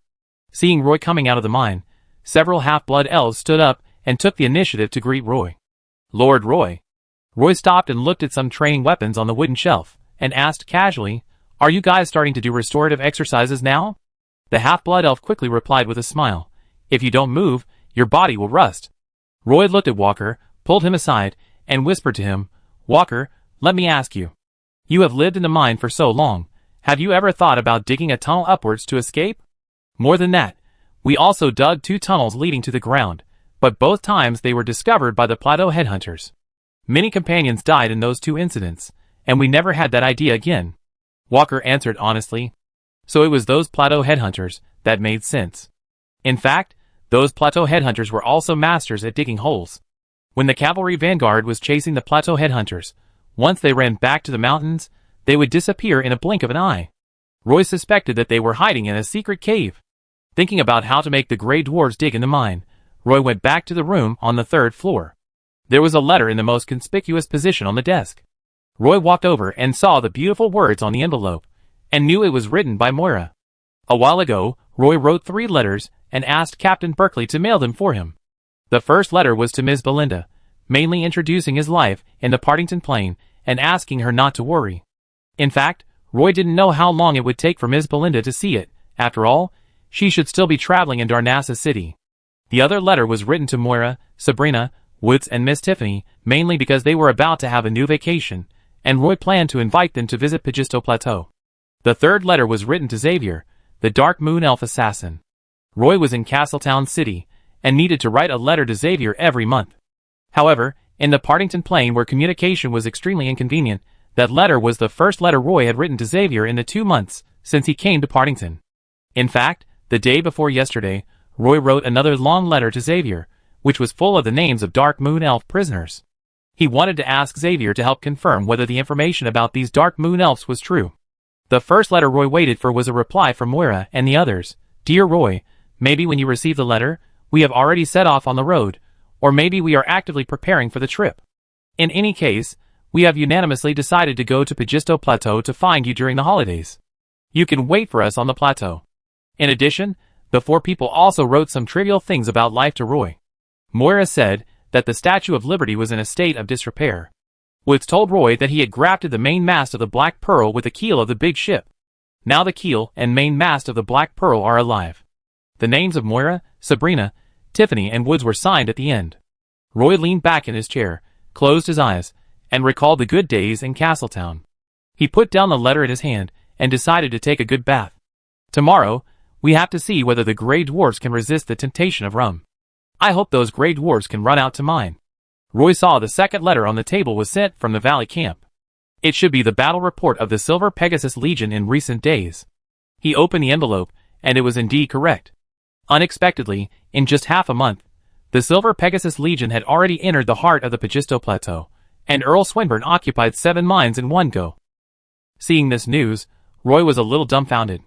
Seeing Roy coming out of the mine, several half-blood elves stood up and took the initiative to greet Roy. "Lord Roy." Roy stopped and looked at some training weapons on the wooden shelf, and asked casually, "Are you guys starting to do restorative exercises now?" The half-blood elf quickly replied with a smile. If you don't move, your body will rust. Roy looked at Walker, pulled him aside, and whispered to him, Walker, let me ask you. You have lived in the mine for so long. Have you ever thought about digging a tunnel upwards to escape? More than that, we also dug 2 tunnels leading to the ground, but both times they were discovered by the Plateau headhunters. Many companions died in those 2 incidents, and we never had that idea again. Walker answered honestly. So it was those Plateau headhunters that made sense. In fact, those Plateau headhunters were also masters at digging holes. When the cavalry vanguard was chasing the Plateau headhunters, once they ran back to the mountains, they would disappear in a blink of an eye. Roy suspected that they were hiding in a secret cave. Thinking about how to make the Grey Dwarves dig in the mine, Roy went back to the room on the 3rd floor. There was a letter in the most conspicuous position on the desk. Roy walked over and saw the beautiful words on the envelope, and knew it was written by Moira. A while ago, Roy wrote 3 letters and asked Captain Berkeley to mail them for him. The first letter was to Ms. Belinda, mainly introducing his life in the Partington Plain and asking her not to worry. In fact, Roy didn't know how long it would take for Ms. Belinda to see it. After all, she should still be traveling in Darnassa City. The other letter was written to Moira, Sabrina, Woods and Miss Tiffany, mainly because they were about to have a new vacation, and Roy planned to invite them to visit Pagisto Plateau. The third letter was written to Xavier, the Dark Moon Elf assassin. Roy was in Castletown City, and needed to write a letter to Xavier every month. However, in the Partington Plain where communication was extremely inconvenient, that letter was the first letter Roy had written to Xavier in the 2 months since he came to Partington. In fact, the day before yesterday, Roy wrote another long letter to Xavier, which was full of the names of Dark Moon Elf prisoners. He wanted to ask Xavier to help confirm whether the information about these Dark Moon Elves was true. The first letter Roy waited for was a reply from Moira and the others. Dear Roy, maybe when you receive the letter, we have already set off on the road, or maybe we are actively preparing for the trip. In any case, we have unanimously decided to go to Pagisto Plateau to find you during the holidays. You can wait for us on the plateau. In addition, the 4 people also wrote some trivial things about life to Roy. Moira said that the Statue of Liberty was in a state of disrepair. Woods told Roy that he had grafted the main mast of the Black Pearl with the keel of the big ship. Now the keel and main mast of the Black Pearl are alive. The names of Moira, Sabrina, Tiffany and Woods were signed at the end. Roy leaned back in his chair, closed his eyes, and recalled the good days in Castletown. He put down the letter in his hand and decided to take a good bath. Tomorrow, we have to see whether the Grey Dwarves can resist the temptation of rum. I hope those Grey Dwarves can run out to mine. Roy saw the second letter on the table was sent from the Valley Camp. It should be the battle report of the Silver Pegasus Legion in recent days. He opened the envelope, and it was indeed correct. Unexpectedly, in just half a month, the Silver Pegasus Legion had already entered the heart of the Pagisto Plateau, and Earl Swinburne occupied 7 mines in one go. Seeing this news, Roy was a little dumbfounded.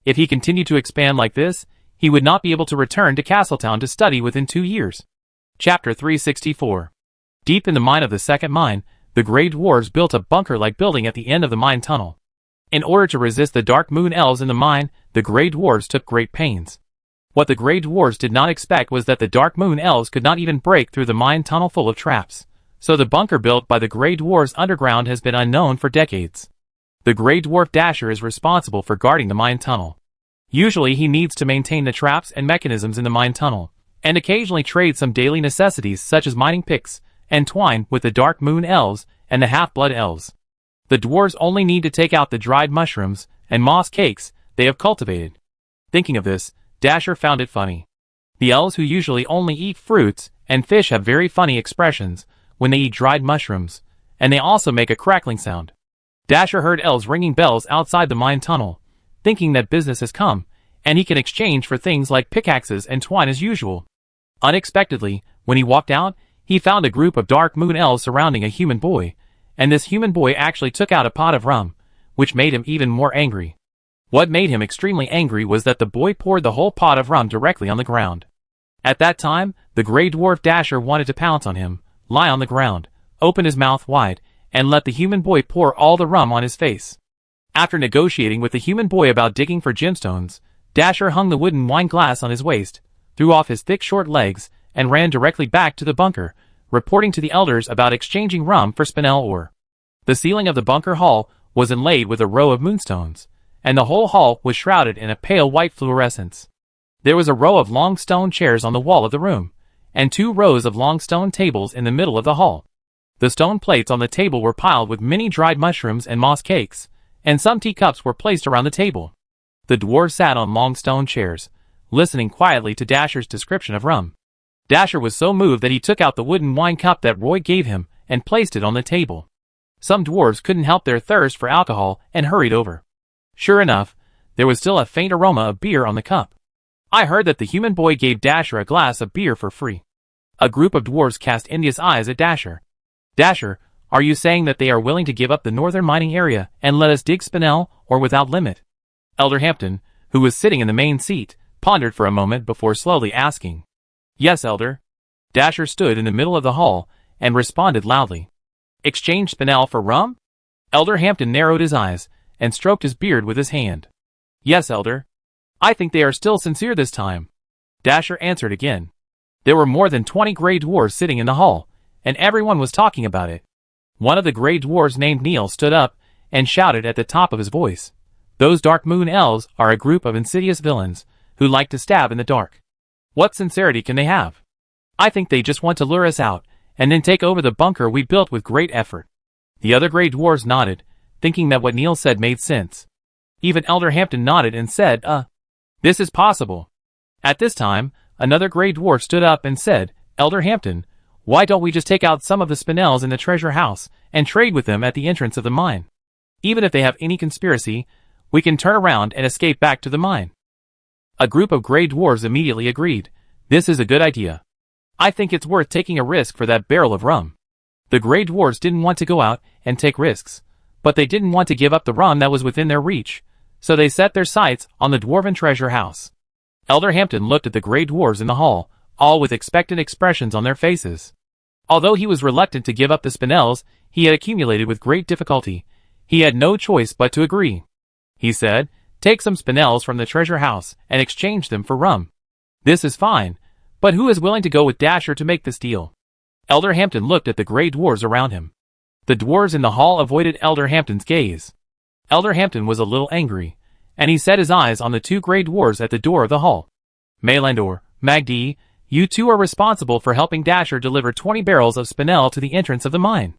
If he continued to expand like this, he would not be able to return to Castletown to study within 2 years. Chapter 364. Deep in the mine of the second mine, the Grey Dwarves built a bunker-like building at the end of the mine tunnel. In order to resist the Dark Moon Elves in the mine, the Grey Dwarves took great pains. What the Grey Dwarves did not expect was that the Dark Moon Elves could not even break through the mine tunnel full of traps. So the bunker built by the Grey Dwarves underground has been unknown for decades. The Grey Dwarf Dasher is responsible for guarding the mine tunnel. Usually he needs to maintain the traps and mechanisms in the mine tunnel, and occasionally trade some daily necessities such as mining picks and twine with the Dark Moon Elves and the Half-Blood Elves. The dwarves only need to take out the dried mushrooms and moss cakes they have cultivated. Thinking of this, Dasher found it funny. The elves who usually only eat fruits and fish have very funny expressions when they eat dried mushrooms, and they also make a crackling sound. Dasher heard elves ringing bells outside the mine tunnel, thinking that business has come, and he can exchange for things like pickaxes and twine as usual. Unexpectedly, when he walked out, he found a group of Dark Moon Elves surrounding a human boy, and this human boy actually took out a pot of rum, which made him even more angry. What made him extremely angry was that the boy poured the whole pot of rum directly on the ground. At that time, the Grey Dwarf Dasher wanted to pounce on him, lie on the ground, open his mouth wide, and let the human boy pour all the rum on his face. After negotiating with the human boy about digging for gemstones, Dasher hung the wooden wine glass on his waist, threw off his thick short legs, and ran directly back to the bunker, reporting to the elders about exchanging rum for spinel ore. The ceiling of the bunker hall was inlaid with a row of moonstones, and the whole hall was shrouded in a pale white fluorescence. There was a row of long stone chairs on the wall of the room, and 2 rows of long stone tables in the middle of the hall. The stone plates on the table were piled with many dried mushrooms and moss cakes, and some teacups were placed around the table. The dwarves sat on long stone chairs, listening quietly to Dasher's description of rum. Dasher was so moved that he took out the wooden wine cup that Roy gave him and placed it on the table. Some dwarves couldn't help their thirst for alcohol and hurried over. Sure enough, there was still a faint aroma of beer on the cup. I heard that the human boy gave Dasher a glass of beer for free. A group of dwarves cast envious eyes at Dasher. Dasher, are you saying that they are willing to give up the northern mining area and let us dig spinel, or without limit? Elder Hampton, who was sitting in the main seat, pondered for a moment before slowly asking. Yes, Elder. Dasher stood in the middle of the hall and responded loudly. Exchange spinel for rum? Elder Hampton narrowed his eyes and stroked his beard with his hand. Yes, Elder. I think they are still sincere this time. Dasher answered again. There were more than 20 gray dwarves sitting in the hall, and everyone was talking about it. One of the gray dwarves named Neil stood up and shouted at the top of his voice. Those dark moon elves are a group of insidious villains who like to stab in the dark. What sincerity can they have? I think they just want to lure us out and then take over the bunker we built with great effort. The other gray dwarves nodded, thinking that what Neil said made sense. Even Elder Hampton nodded and said, this is possible. At this time, another gray dwarf stood up and said, Elder Hampton, why don't we just take out some of the spinels in the treasure house and trade with them at the entrance of the mine? Even if they have any conspiracy, we can turn around and escape back to the mine. A group of gray dwarves immediately agreed. This is a good idea. I think it's worth taking a risk for that barrel of rum. The gray dwarves didn't want to go out and take risks, but they didn't want to give up the rum that was within their reach, so they set their sights on the dwarven treasure house. Elder Hampton looked at the gray dwarves in the hall, all with expectant expressions on their faces. Although he was reluctant to give up the spinels he had accumulated with great difficulty, he had no choice but to agree. He said, take some spinels from the treasure house and exchange them for rum. This is fine, but who is willing to go with Dasher to make this deal? Elder Hampton looked at the gray dwarves around him. The dwarves in the hall avoided Elder Hampton's gaze. Elder Hampton was a little angry, and he set his eyes on the 2 gray dwarves at the door of the hall. Maylandor, Magdi, you 2 are responsible for helping Dasher deliver 20 barrels of spinel to the entrance of the mine.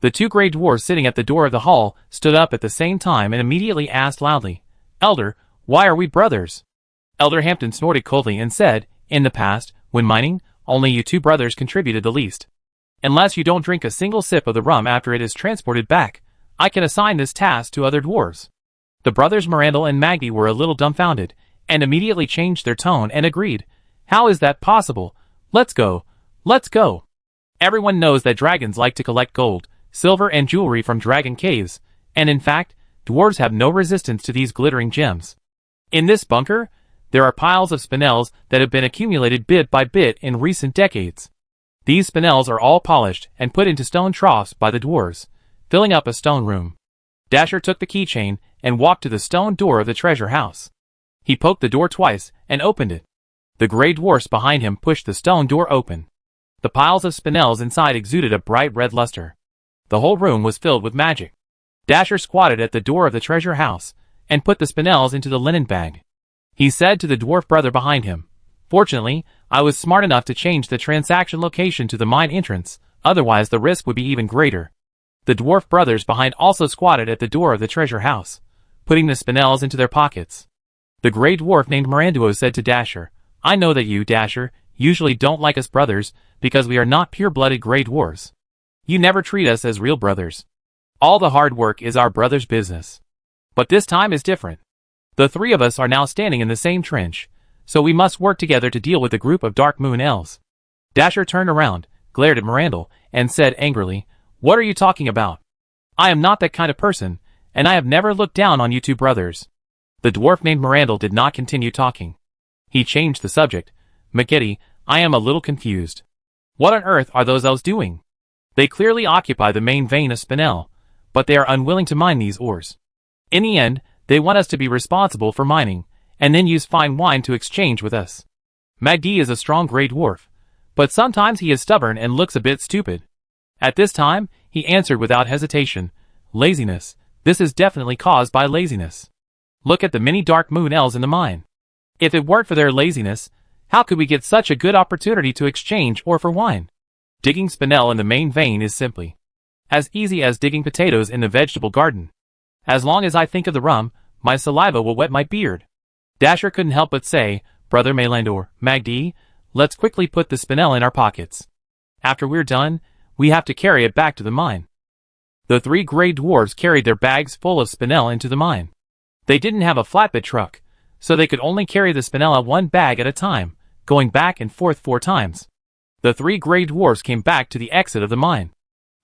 The 2 gray dwarves sitting at the door of the hall stood up at the same time and immediately asked loudly, Elder, why are we brothers? Elder Hampton snorted coldly and said, in the past, when mining, only you 2 brothers contributed the least. Unless you don't drink a single sip of the rum after it is transported back, I can assign this task to other dwarves. The brothers Mirandel and Maggie were a little dumbfounded, and immediately changed their tone and agreed. How is that possible? Let's go. Let's go. Everyone knows that dragons like to collect gold, silver and jewelry from dragon caves, and in fact, dwarves have no resistance to these glittering gems. In this bunker, there are piles of spinels that have been accumulated bit by bit in recent decades. These spinels are all polished and put into stone troughs by the dwarves, filling up a stone room. Dasher took the keychain and walked to the stone door of the treasure house. He poked the door twice and opened it. The gray dwarfs behind him pushed the stone door open. The piles of spinels inside exuded a bright red luster. The whole room was filled with magic. Dasher squatted at the door of the treasure house and put the spinels into the linen bag. He said to the dwarf brother behind him, Fortunately, I was smart enough to change the transaction location to the mine entrance, otherwise the risk would be even greater. The dwarf brothers behind also squatted at the door of the treasure house, putting the spinels into their pockets. The gray dwarf named Miranduo said to Dasher, I know that you, Dasher, usually don't like us brothers because we are not pure-blooded gray dwarves. You never treat us as real brothers. All the hard work is our brother's business. But this time is different. The 3 of us are now standing in the same trench, so we must work together to deal with the group of Dark Moon elves. Dasher turned around, glared at Mirandel, and said angrily, What are you talking about? I am not that kind of person, and I have never looked down on you 2 brothers. The dwarf named Mirandel did not continue talking. He changed the subject. Magedi, I am a little confused. What on earth are those elves doing? They clearly occupy the main vein of Spinel, but they are unwilling to mine these ores. In the end, they want us to be responsible for mining, and then use fine wine to exchange with us. Magdi is a strong gray dwarf, but sometimes he is stubborn and looks a bit stupid. At this time, he answered without hesitation, Laziness. This is definitely caused by laziness. Look at the many dark moon elves in the mine. If it weren't for their laziness, how could we get such a good opportunity to exchange ore for wine? Digging spinel in the main vein is simply as easy as digging potatoes in the vegetable garden. As long as I think of the rum, my saliva will wet my beard. Dasher couldn't help but say, Brother Maylander, Magdi, let's quickly put the spinel in our pockets. After we're done, we have to carry it back to the mine. The 3 gray dwarves carried their bags full of spinel into the mine. They didn't have a flatbed truck, so they could only carry the spinel in 1 bag at a time, going back and forth 4 times. The 3 gray dwarves came back to the exit of the mine.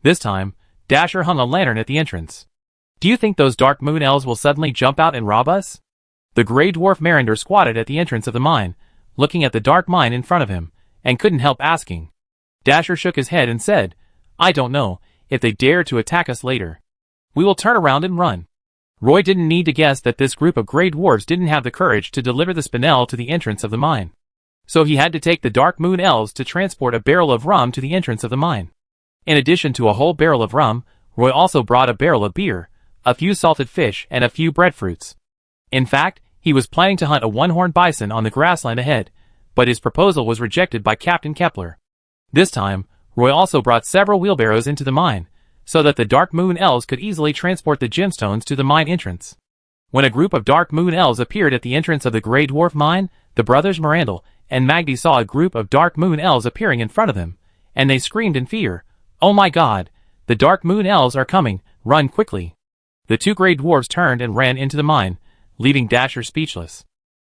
This time, Dasher hung a lantern at the entrance. Do you think those dark moon elves will suddenly jump out and rob us? The gray dwarf Marinder squatted at the entrance of the mine, looking at the dark mine in front of him, and couldn't help asking. Dasher shook his head and said, I don't know, if they dare to attack us later. We will turn around and run. Roy didn't need to guess that this group of gray dwarves didn't have the courage to deliver the spinel to the entrance of the mine. So he had to take the dark moon elves to transport a barrel of rum to the entrance of the mine. In addition to a whole barrel of rum, Roy also brought a barrel of beer, a few salted fish, and a few breadfruits. In fact, he was planning to hunt a one-horned bison on the grassland ahead, but his proposal was rejected by Captain Kepler. This time, Roy also brought several wheelbarrows into the mine, so that the dark moon elves could easily transport the gemstones to the mine entrance. When a group of dark moon elves appeared at the entrance of the Grey Dwarf mine, the brothers Mirandel and Magdi saw a group of dark moon elves appearing in front of them, and they screamed in fear, Oh my God! The dark moon elves are coming, run quickly! The 2 gray dwarves turned and ran into the mine, leaving Dasher speechless.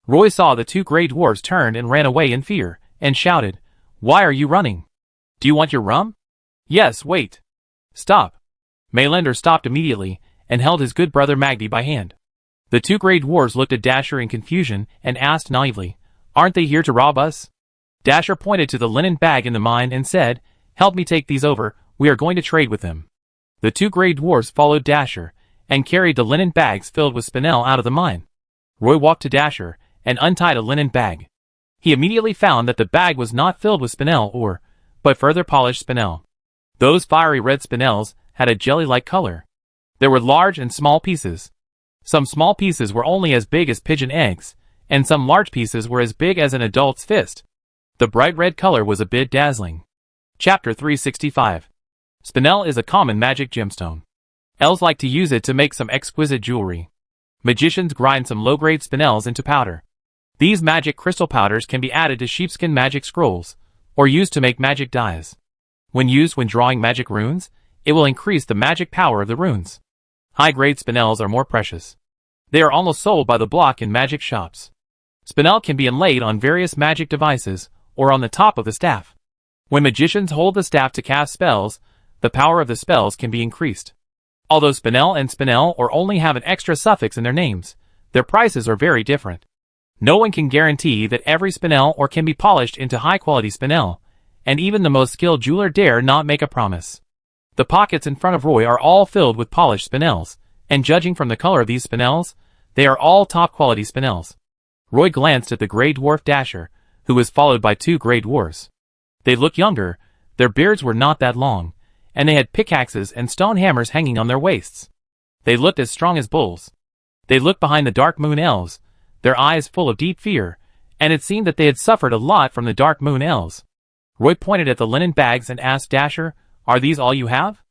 Roy saw the 2 gray dwarves turned and ran away in fear, and shouted, Why are you running? Do you want your rum? Yes, wait. Stop. Maylander stopped immediately, and held his good brother Magdi by hand. The 2 gray dwarves looked at Dasher in confusion, and asked naively, Aren't they here to rob us? Dasher pointed to the linen bag in the mine and said, Help me take these over, we are going to trade with them. The 2 gray dwarves followed Dasher, and carried the linen bags filled with spinel out of the mine. Roy walked to Dasher, and untied a linen bag. He immediately found that the bag was not filled with spinel ore, but further polished spinel. Those fiery red spinels had a jelly-like color. There were large and small pieces. Some small pieces were only as big as pigeon eggs, and some large pieces were as big as an adult's fist. The bright red color was a bit dazzling. Chapter 365. Spinel is a common magic gemstone. Elves like to use it to make some exquisite jewelry. Magicians grind some low-grade spinels into powder. These magic crystal powders can be added to sheepskin magic scrolls, or used to make magic dyes. When used when drawing magic runes, it will increase the magic power of the runes. High-grade spinels are more precious. They are almost sold by the block in magic shops. Spinel can be inlaid on various magic devices, or on the top of the staff. When magicians hold the staff to cast spells, the power of the spells can be increased. Although spinel and spinel or only have an extra suffix in their names, their prices are very different. No one can guarantee that every spinel or can be polished into high-quality spinel, and even the most skilled jeweler dare not make a promise. The pockets in front of Roy are all filled with polished spinels, and judging from the color of these spinels, they are all top-quality spinels. Roy glanced at the gray dwarf Dasher, who was followed by 2 gray dwarfs. They looked younger, their beards were not that long, and they had pickaxes and stone hammers hanging on their waists. They looked as strong as bulls. They looked behind the dark moon elves, their eyes full of deep fear, and it seemed that they had suffered a lot from the dark moon elves. Roy pointed at the linen bags and asked Dasher, Are these all you have?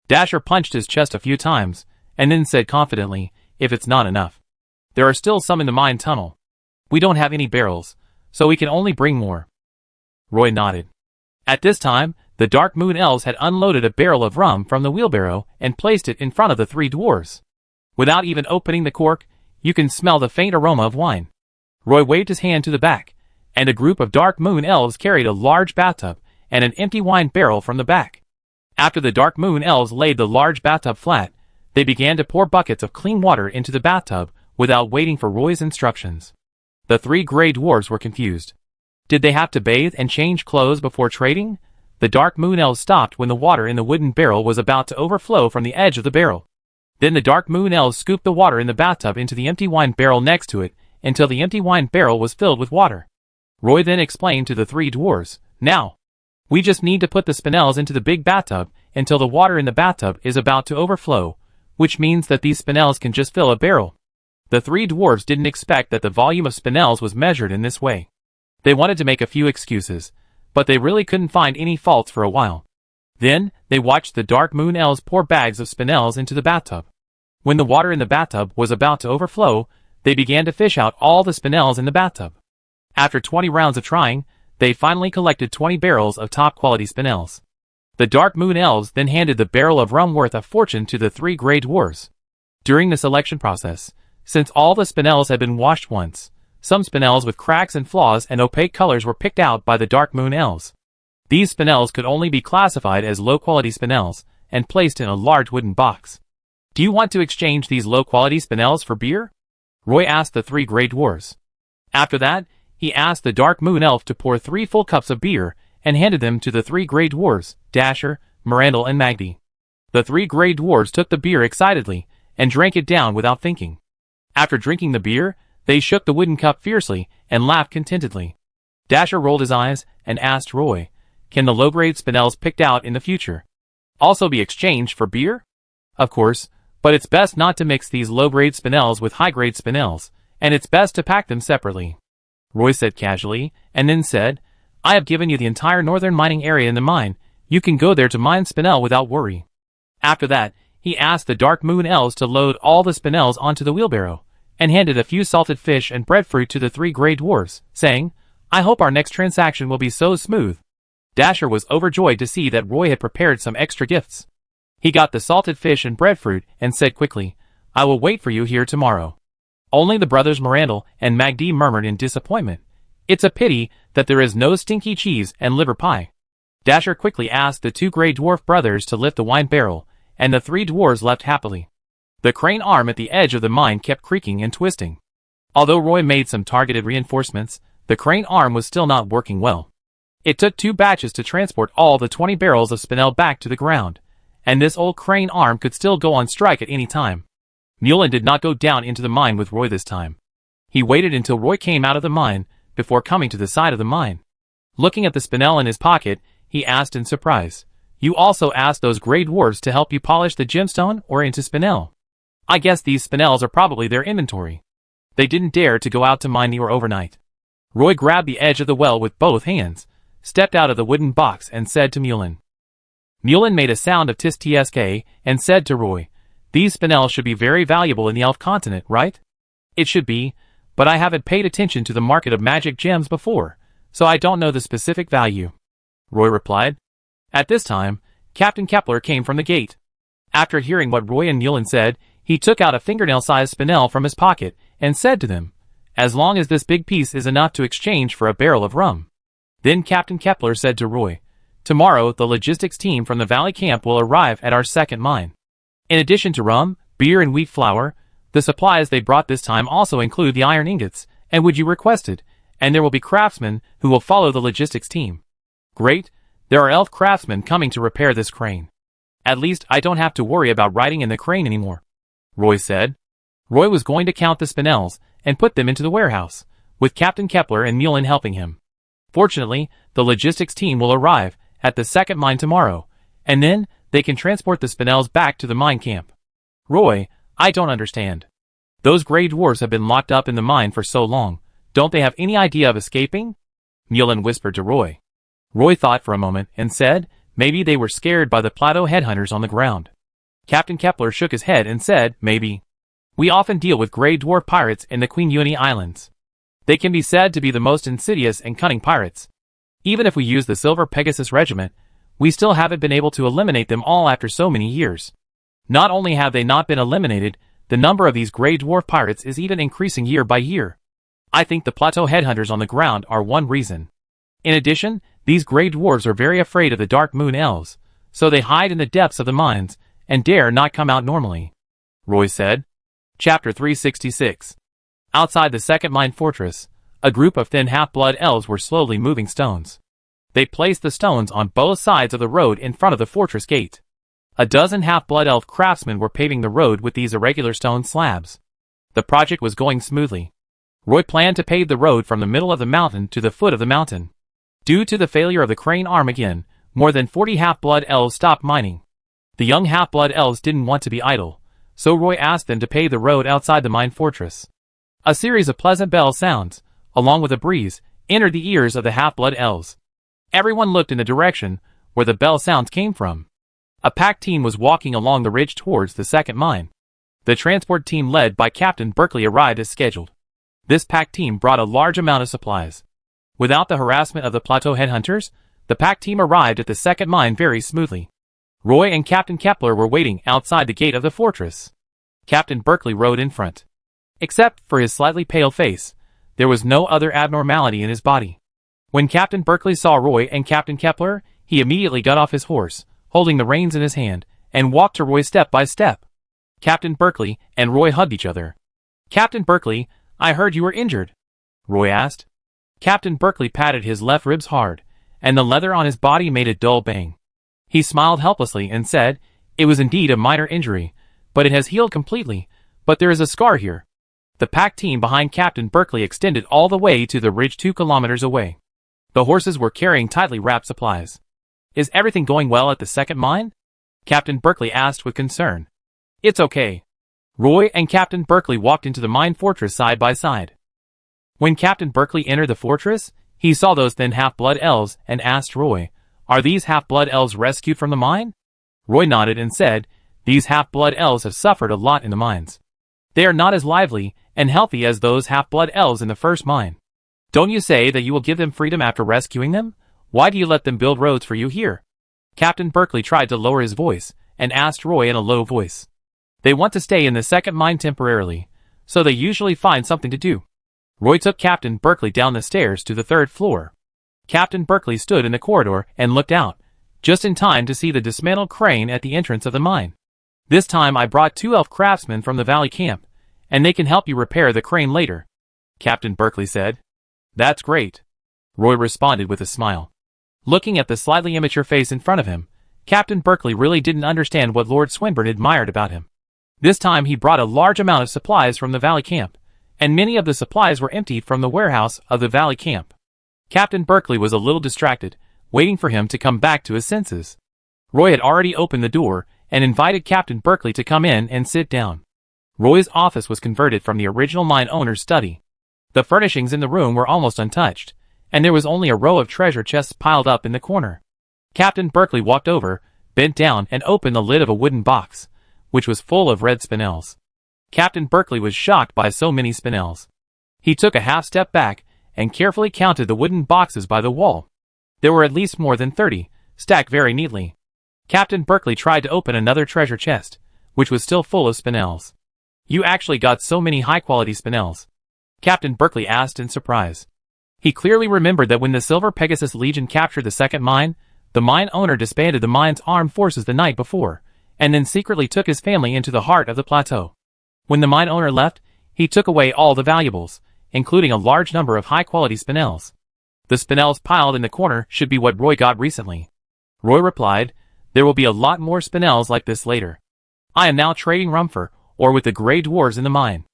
Dasher punched his chest a few times, and then said confidently, If it's not enough. There are still some in the mine tunnel. We don't have any barrels, so we can only bring more. Roy nodded. At this time, the dark moon elves had unloaded a barrel of rum from the wheelbarrow and placed it in front of the 3 dwarves. Without even opening the cork, you can smell the faint aroma of wine. Roy waved his hand to the back, and a group of dark moon elves carried a large bathtub and an empty wine barrel from the back. After the dark moon elves laid the large bathtub flat, they began to pour buckets of clean water into the bathtub without waiting for Roy's instructions. The 3 gray dwarves were confused. Did they have to bathe and change clothes before trading? The dark moon elves stopped when the water in the wooden barrel was about to overflow from the edge of the barrel. Then the dark moon elves scooped the water in the bathtub into the empty wine barrel next to it, until the empty wine barrel was filled with water. Roy then explained to the 3 dwarves, Now, we just need to put the spinels into the big bathtub until the water in the bathtub is about to overflow, which means that these spinels can just fill a barrel. The three dwarves didn't expect that the volume of spinels was measured in this way. They wanted to make a few excuses, but they really couldn't find any faults for a while. Then, they watched the Dark Moon elves pour bags of spinels into the bathtub. When the water in the bathtub was about to overflow, they began to fish out all the spinels in the bathtub. After 20 rounds of trying, they finally collected 20 barrels of top-quality spinels. The Dark Moon elves then handed the barrel of rum worth a fortune to the three Grey Dwarves. During the selection process, since all the spinels had been washed once, some spinels with cracks and flaws and opaque colors were picked out by the Dark Moon elves. These spinels could only be classified as low-quality spinels and placed in a large wooden box. "Do you want to exchange these low-quality spinels for beer?" Roy asked the three Grey Dwarves. After that, he asked the Dark Moon elf to pour 3 full cups of beer and handed them to the three Grey Dwarves, Dasher, Mirandel, and Magdy. The three Grey Dwarves took the beer excitedly and drank it down without thinking. After drinking the beer, they shook the wooden cup fiercely and laughed contentedly. Dasher rolled his eyes and asked Roy, "Can the low-grade spinels picked out in the future also be exchanged for beer?" "Of course, but it's best not to mix these low-grade spinels with high-grade spinels, and it's best to pack them separately," Roy said casually, and then said, "I have given you the entire northern mining area in the mine. You can go there to mine spinel without worry." After that, he asked the Dark Moon elves to load all the spinels onto the wheelbarrow, and handed a few salted fish and breadfruit to the three Grey Dwarves, saying, "I hope our next transaction will be so smooth." Dasher was overjoyed to see that Roy had prepared some extra gifts. He got the salted fish and breadfruit and said quickly, "I will wait for you here tomorrow." Only the brothers Mirandel and Magdy murmured in disappointment, "It's a pity that there is no stinky cheese and liver pie." Dasher quickly asked the two Grey Dwarf brothers to lift the wine barrel, and the three dwarves left happily. The crane arm at the edge of the mine kept creaking and twisting. Although Roy made some targeted reinforcements, the crane arm was still not working well. It took 2 batches to transport all the 20 barrels of spinel back to the ground, and this old crane arm could still go on strike at any time. Mullen did not go down into the mine with Roy this time. He waited until Roy came out of the mine before coming to the side of the mine. Looking at the spinel in his pocket, he asked in surprise, "You also asked those Grey Dwarves to help you polish the gemstone or into spinel? I guess these spinels are probably their inventory. They didn't dare to go out to mine the ore overnight." Roy grabbed the edge of the well with both hands, stepped out of the wooden box and said to Mullen. Mullen made a sound of tisk and said to Roy, "These spinels should be very valuable in the elf continent, right?" "It should be, but I haven't paid attention to the market of magic gems before, so I don't know the specific value," Roy replied. At this time, Captain Kepler came from the gate. After hearing what Roy and Mullen said, he took out a fingernail-sized spinel from his pocket and said to them, "As long as this big piece is enough to exchange for a barrel of rum." Then Captain Kepler said to Roy, "Tomorrow the logistics team from the Valley Camp will arrive at our second mine. In addition to rum, beer and wheat flour, the supplies they brought this time also include the iron ingots, and would you request it, and there will be craftsmen who will follow the logistics team." "Great, there are elf craftsmen coming to repair this crane. At least I don't have to worry about riding in the crane anymore," Roy said. Roy was going to count the spinels and put them into the warehouse, with Captain Kepler and Mullen helping him. Fortunately, the logistics team will arrive at the second mine tomorrow, and then they can transport the spinels back to the mine camp. "Roy, I don't understand. Those Grey Dwarves have been locked up in the mine for so long. Don't they have any idea of escaping?" Mullen whispered to Roy. Roy thought for a moment and said, "Maybe they were scared by the plateau headhunters on the ground." Captain Kepler shook his head and said, "Maybe. We often deal with Grey Dwarf pirates in the Queen Uni Islands. They can be said to be the most insidious and cunning pirates. Even if we use the Silver Pegasus Regiment, we still haven't been able to eliminate them all after so many years. Not only have they not been eliminated, the number of these Grey Dwarf pirates is even increasing year by year. I think the plateau headhunters on the ground are one reason. In addition, these Grey Dwarves are very afraid of the Dark Moon elves, so they hide in the depths of the mines and dare not come out normally," Roy said. Chapter 366. Outside the second mine fortress, a group of thin half-blood elves were slowly moving stones. They placed the stones on both sides of the road in front of the fortress gate. A dozen half-blood elf craftsmen were paving the road with these irregular stone slabs. The project was going smoothly. Roy planned to pave the road from the middle of the mountain to the foot of the mountain. Due to the failure of the crane arm again, more than 40 half-blood elves stopped mining. The young half-blood elves didn't want to be idle, so Roy asked them to pave the road outside the mine fortress. A series of pleasant bell sounds, along with a breeze, entered the ears of the half-blood elves. Everyone looked in the direction where the bell sounds came from. A pack team was walking along the ridge towards the second mine. The transport team led by Captain Berkeley arrived as scheduled. This pack team brought a large amount of supplies. Without the harassment of the plateau headhunters, the pack team arrived at the second mine very smoothly. Roy and Captain Kepler were waiting outside the gate of the fortress. Captain Berkeley rode in front. Except for his slightly pale face, there was no other abnormality in his body. When Captain Berkeley saw Roy and Captain Kepler, he immediately got off his horse, holding the reins in his hand, and walked to Roy step by step. Captain Berkeley and Roy hugged each other. "Captain Berkeley, I heard you were injured," Roy asked. Captain Berkeley patted his left ribs hard, and the leather on his body made a dull bang. He smiled helplessly and said, "It was indeed a minor injury, but it has healed completely, but there is a scar here." The pack team behind Captain Berkeley extended all the way to the ridge 2 kilometers away. The horses were carrying tightly wrapped supplies. "Is everything going well at the second mine?" Captain Berkeley asked with concern. "It's okay." Roy and Captain Berkeley walked into the mine fortress side by side. When Captain Berkeley entered the fortress, he saw those thin half-blood elves and asked Roy, "Are these half-blood elves rescued from the mine?" Roy nodded and said, "These half-blood elves have suffered a lot in the mines. They are not as lively and healthy as those half-blood elves in the first mine. Don't you say that you will give them freedom after rescuing them? Why do you let them build roads for you here?" Captain Berkeley tried to lower his voice and asked Roy in a low voice. "They want to stay in the second mine temporarily, so they usually find something to do." Roy took Captain Berkeley down the stairs to the third floor. Captain Berkeley stood in the corridor and looked out, just in time to see the dismantled crane at the entrance of the mine. "This time I brought 2 elf craftsmen from the valley camp, and they can help you repair the crane later," Captain Berkeley said. "That's great," Roy responded with a smile. Looking at the slightly immature face in front of him, Captain Berkeley really didn't understand what Lord Swinburne admired about him. This time he brought a large amount of supplies from the valley camp, and many of the supplies were emptied from the warehouse of the valley camp. Captain Berkeley was a little distracted, waiting for him to come back to his senses. Roy had already opened the door and invited Captain Berkeley to come in and sit down. Roy's office was converted from the original mine owner's study. The furnishings in the room were almost untouched, and there was only a row of treasure chests piled up in the corner. Captain Berkeley walked over, bent down and opened the lid of a wooden box, which was full of red spinels. Captain Berkeley was shocked by so many spinels. He took a half step back and carefully counted the wooden boxes by the wall. There were at least more than 30, stacked very neatly. Captain Berkeley tried to open another treasure chest, which was still full of spinels. "You actually got so many high-quality spinels?" Captain Berkeley asked in surprise. He clearly remembered that when the Silver Pegasus Legion captured the second mine, the mine owner disbanded the mine's armed forces the night before, and then secretly took his family into the heart of the plateau. When the mine owner left, he took away all the valuables, including a large number of high-quality spinels. The spinels piled in the corner should be what Roy got recently. Roy replied, "There will be a lot more spinels like this later. I am now trading Rumford, or with the Grey Dwarves in the mine.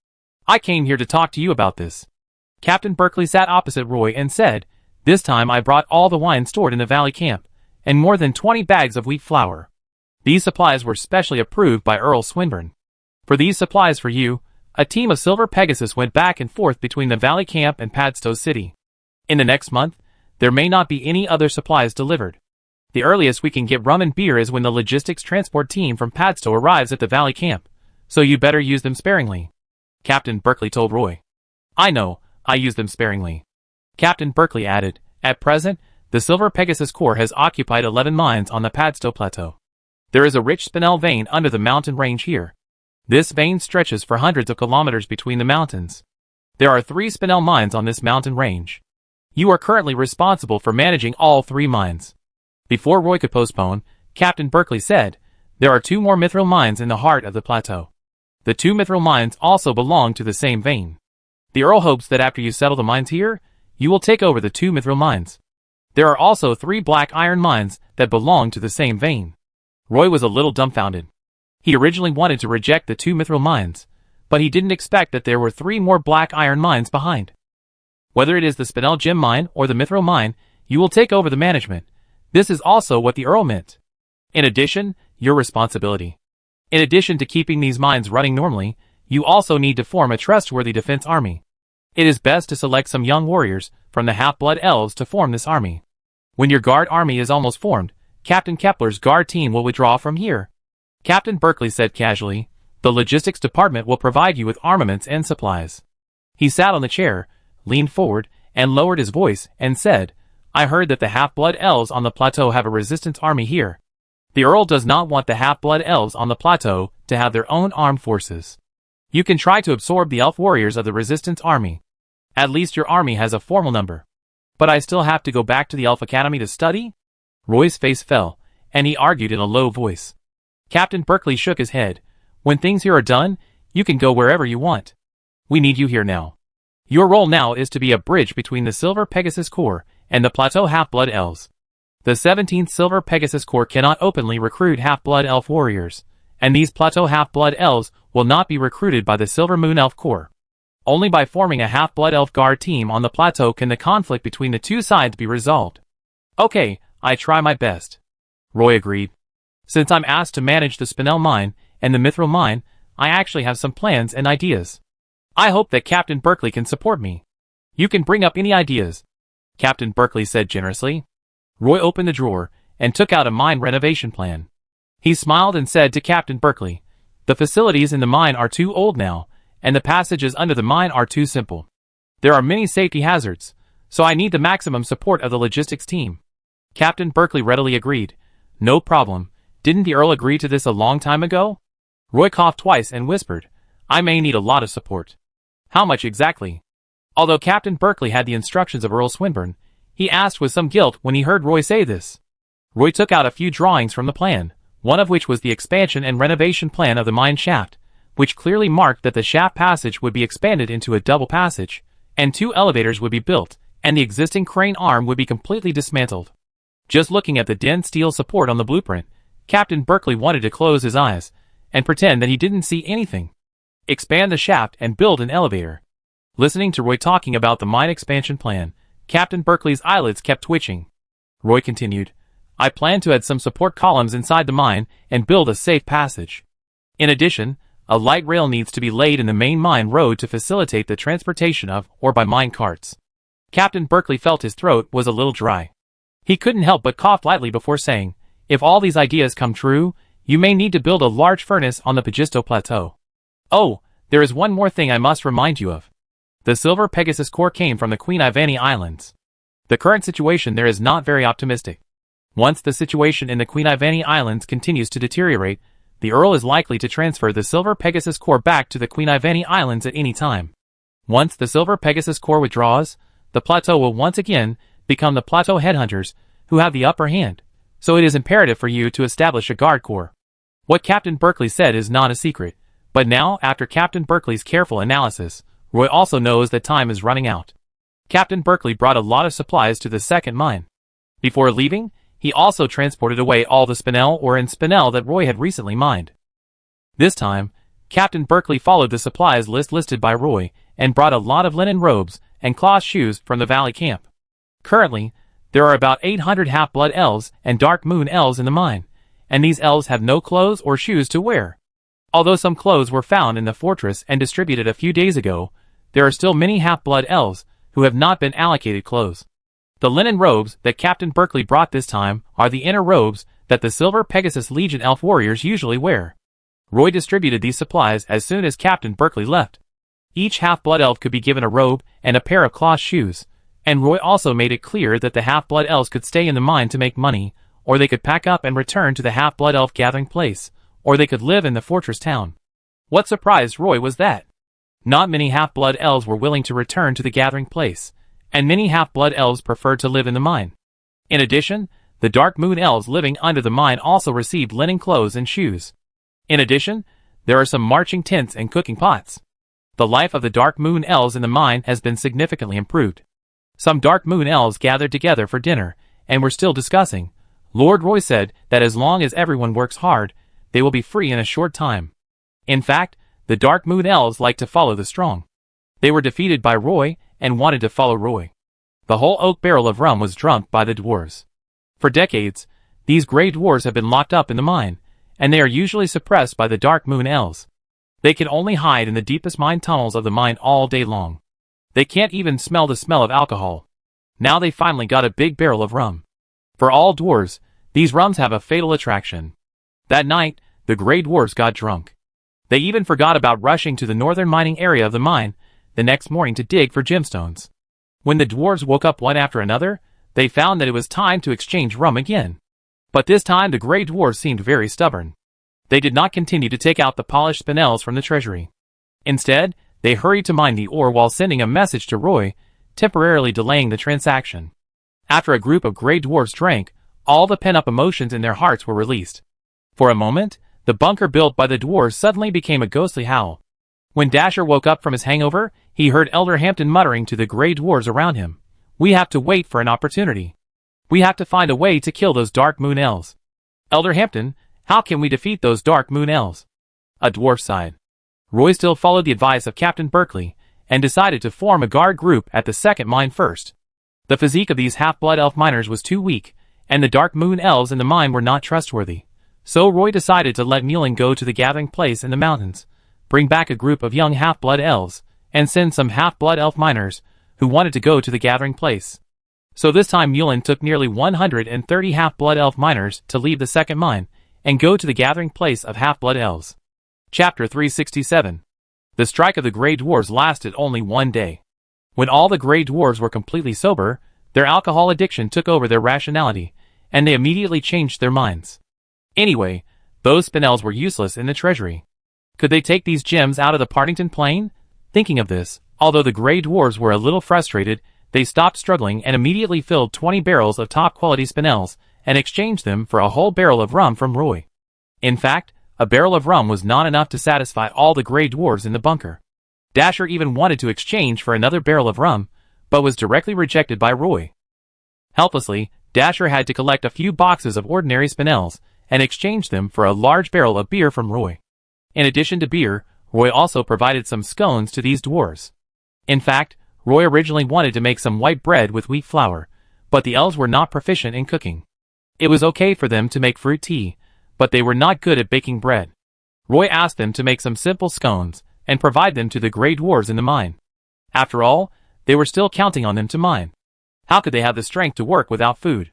I came here to talk to you about this." Captain Berkeley sat opposite Roy and said, "This time I brought all the wine stored in the valley camp, and more than 20 bags of wheat flour. These supplies were specially approved by Earl Swinburne. For these supplies for you, a team of Silver Pegasus went back and forth between the valley camp and Padstow City. In the next month, there may not be any other supplies delivered. The earliest we can get rum and beer is when the logistics transport team from Padstow arrives at the valley camp, so you better use them sparingly," Captain Berkeley told Roy. "I know, I use them sparingly," Captain Berkeley added. "At present, the Silver Pegasus Corps has occupied 11 mines on the Padstow Plateau. There is a rich spinel vein under the mountain range here. This vein stretches for hundreds of kilometers between the mountains. There are 3 spinel mines on this mountain range. You are currently responsible for managing all 3 mines." Before Roy could postpone, Captain Berkeley said, "There are 2 more mithril mines in the heart of the plateau. The 2 mithril mines also belong to the same vein. The Earl hopes that after you settle the mines here, you will take over the 2 mithril mines. There are also 3 black iron mines that belong to the same vein." Roy was a little dumbfounded. He originally wanted to reject the 2 mithril mines, but he didn't expect that there were 3 more black iron mines behind. "Whether it is the Spinel Gem mine or the mithril mine, you will take over the management. This is also what the Earl meant. In addition, your responsibility. In addition to keeping these mines running normally, you also need to form a trustworthy defense army. It is best to select some young warriors from the half-blood elves to form this army. When your guard army is almost formed, Captain Kepler's guard team will withdraw from here. Captain Berkeley said casually, the logistics department will provide you with armaments and supplies. He sat on the chair, leaned forward, and lowered his voice, and said, I heard that the half-blood elves on the plateau have a resistance army here. The Earl does not want the half-blood elves on the plateau to have their own armed forces. You can try to absorb the elf warriors of the resistance army. At least your army has a formal number. But I still have to go back to the Elf Academy to study? Roy's face fell, and he argued in a low voice. Captain Berkeley shook his head. When things here are done, you can go wherever you want. We need you here now. Your role now is to be a bridge between the Silver Pegasus Corps and the Plateau Half-Blood Elves. The 17th Silver Pegasus Corps cannot openly recruit half-blood elf warriors, and these Plateau Half-Blood Elves will not be recruited by the Silver Moon Elf Corps. Only by forming a half-blood elf guard team on the plateau can the conflict between the two sides be resolved. Okay, I try my best. Roy agreed. Since I'm asked to manage the Spinel mine and the Mithril mine, I actually have some plans and ideas. I hope that Captain Berkeley can support me. You can bring up any ideas, Captain Berkeley said generously. Roy opened the drawer and took out a mine renovation plan. He smiled and said to Captain Berkeley, the facilities in the mine are too old now, and the passages under the mine are too simple. There are many safety hazards, so I need the maximum support of the logistics team. Captain Berkeley readily agreed. No problem. Didn't the Earl agree to this a long time ago? Roy coughed twice and whispered, I may need a lot of support. How much exactly? Although Captain Berkeley had the instructions of Earl Swinburne, he asked with some guilt when he heard Roy say this. Roy took out a few drawings from the plan, one of which was the expansion and renovation plan of the mine shaft, which clearly marked that the shaft passage would be expanded into a double passage, and 2 elevators would be built, and the existing crane arm would be completely dismantled. Just looking at the dense steel support on the blueprint, Captain Berkeley wanted to close his eyes and pretend that he didn't see anything. Expand the shaft and build an elevator. Listening to Roy talking about the mine expansion plan, Captain Berkeley's eyelids kept twitching. Roy continued, I plan to add some support columns inside the mine and build a safe passage. In addition, a light rail needs to be laid in the main mine road to facilitate the transportation of or by mine carts. Captain Berkeley felt his throat was a little dry. He couldn't help but cough lightly before saying, if all these ideas come true, you may need to build a large furnace on the Pagisto Plateau. Oh, there is one more thing I must remind you of. The Silver Pegasus Corps came from the Queen Ivani Islands. The current situation there is not very optimistic. Once the situation in the Queen Ivani Islands continues to deteriorate, the Earl is likely to transfer the Silver Pegasus Corps back to the Queen Ivani Islands at any time. Once the Silver Pegasus Corps withdraws, the plateau will once again become the Plateau Headhunters, who have the upper hand, so it is imperative for you to establish a guard corps. What Captain Berkeley said is not a secret, but now, after Captain Berkeley's careful analysis, Roy also knows that time is running out. Captain Berkeley brought a lot of supplies to the second mine. Before leaving, he also transported away all the spinel ore and spinel that Roy had recently mined. This time, Captain Berkeley followed the supplies list listed by Roy and brought a lot of linen robes and cloth shoes from the valley camp. Currently, there are about 800 half-blood elves and dark moon elves in the mine, and these elves have no clothes or shoes to wear. Although some clothes were found in the fortress and distributed a few days ago, there are still many half-blood elves who have not been allocated clothes. The linen robes that Captain Berkeley brought this time are the inner robes that the Silver Pegasus Legion elf warriors usually wear. Roy distributed these supplies as soon as Captain Berkeley left. Each half-blood elf could be given a robe and a pair of cloth shoes, and Roy also made it clear that the half-blood elves could stay in the mine to make money, or they could pack up and return to the half-blood elf gathering place, or they could live in the fortress town. What surprised Roy was that not many half-blood elves were willing to return to the gathering place, and many half-blood elves preferred to live in the mine. In addition, the Dark Moon elves living under the mine also received linen clothes and shoes. In addition, there are some marching tents and cooking pots. The life of the Dark Moon elves in the mine has been significantly improved. Some Dark Moon elves gathered together for dinner, and were still discussing. Lord Roy said that as long as everyone works hard, they will be free in a short time. In fact, the Dark Moon elves like to follow the strong. They were defeated by Roy, and wanted to follow Roy. The whole oak barrel of rum was drunk by the dwarves. For decades, these grey dwarves have been locked up in the mine, and they are usually suppressed by the Dark Moon Elves. They can only hide in the deepest mine tunnels of the mine all day long. They can't even smell the smell of alcohol. Now they finally got a big barrel of rum. For all dwarves, these rums have a fatal attraction. That night, the Grey Dwarves got drunk. They even forgot about rushing to the northern mining area of the mine the next morning to dig for gemstones. When the dwarves woke up one after another, they found that it was time to exchange rum again. But this time the Grey Dwarves seemed very stubborn. They did not continue to take out the polished spinels from the treasury. Instead, they hurried to mine the ore while sending a message to Roy, temporarily delaying the transaction. After a group of Grey Dwarves drank, all the pent-up emotions in their hearts were released. For a moment, the bunker built by the dwarves suddenly became a ghostly howl. When Dasher woke up from his hangover, he heard Elder Hampton muttering to the Grey Dwarves around him, "We have to wait for an opportunity. We have to find a way to kill those Dark Moon Elves. Elder Hampton, how can we defeat those Dark Moon Elves?" A dwarf sighed. Roy still followed the advice of Captain Berkeley, and decided to form a guard group at the second mine first. The physique of these half-blood elf miners was too weak, and the Dark Moon Elves in the mine were not trustworthy. So Roy decided to let Mulin go to the gathering place in the mountains, bring back a group of young half-blood elves, and send some half-blood elf miners who wanted to go to the gathering place. So this time Mulin took nearly 130 half-blood elf miners to leave the second mine and go to the gathering place of half-blood elves. Chapter 367. The strike of the Grey Dwarves lasted only one day. When all the Grey Dwarves were completely sober, their alcohol addiction took over their rationality, and they immediately changed their minds. Anyway, those spinels were useless in the treasury. Could they take these gems out of the Partington Plain? Thinking of this, although the Grey Dwarves were a little frustrated, they stopped struggling and immediately filled 20 barrels of top-quality spinels and exchanged them for a whole barrel of rum from Roy. In fact, a barrel of rum was not enough to satisfy all the Grey Dwarves in the bunker. Dasher even wanted to exchange for another barrel of rum, but was directly rejected by Roy. Helplessly, Dasher had to collect a few boxes of ordinary spinels and exchange them for a large barrel of beer from Roy. In addition to beer, Roy also provided some scones to these dwarves. In fact, Roy originally wanted to make some white bread with wheat flour, but the elves were not proficient in cooking. It was okay for them to make fruit tea, but they were not good at baking bread. Roy asked them to make some simple scones and provide them to the Grey Dwarves in the mine. After all, they were still counting on them to mine. How could they have the strength to work without food?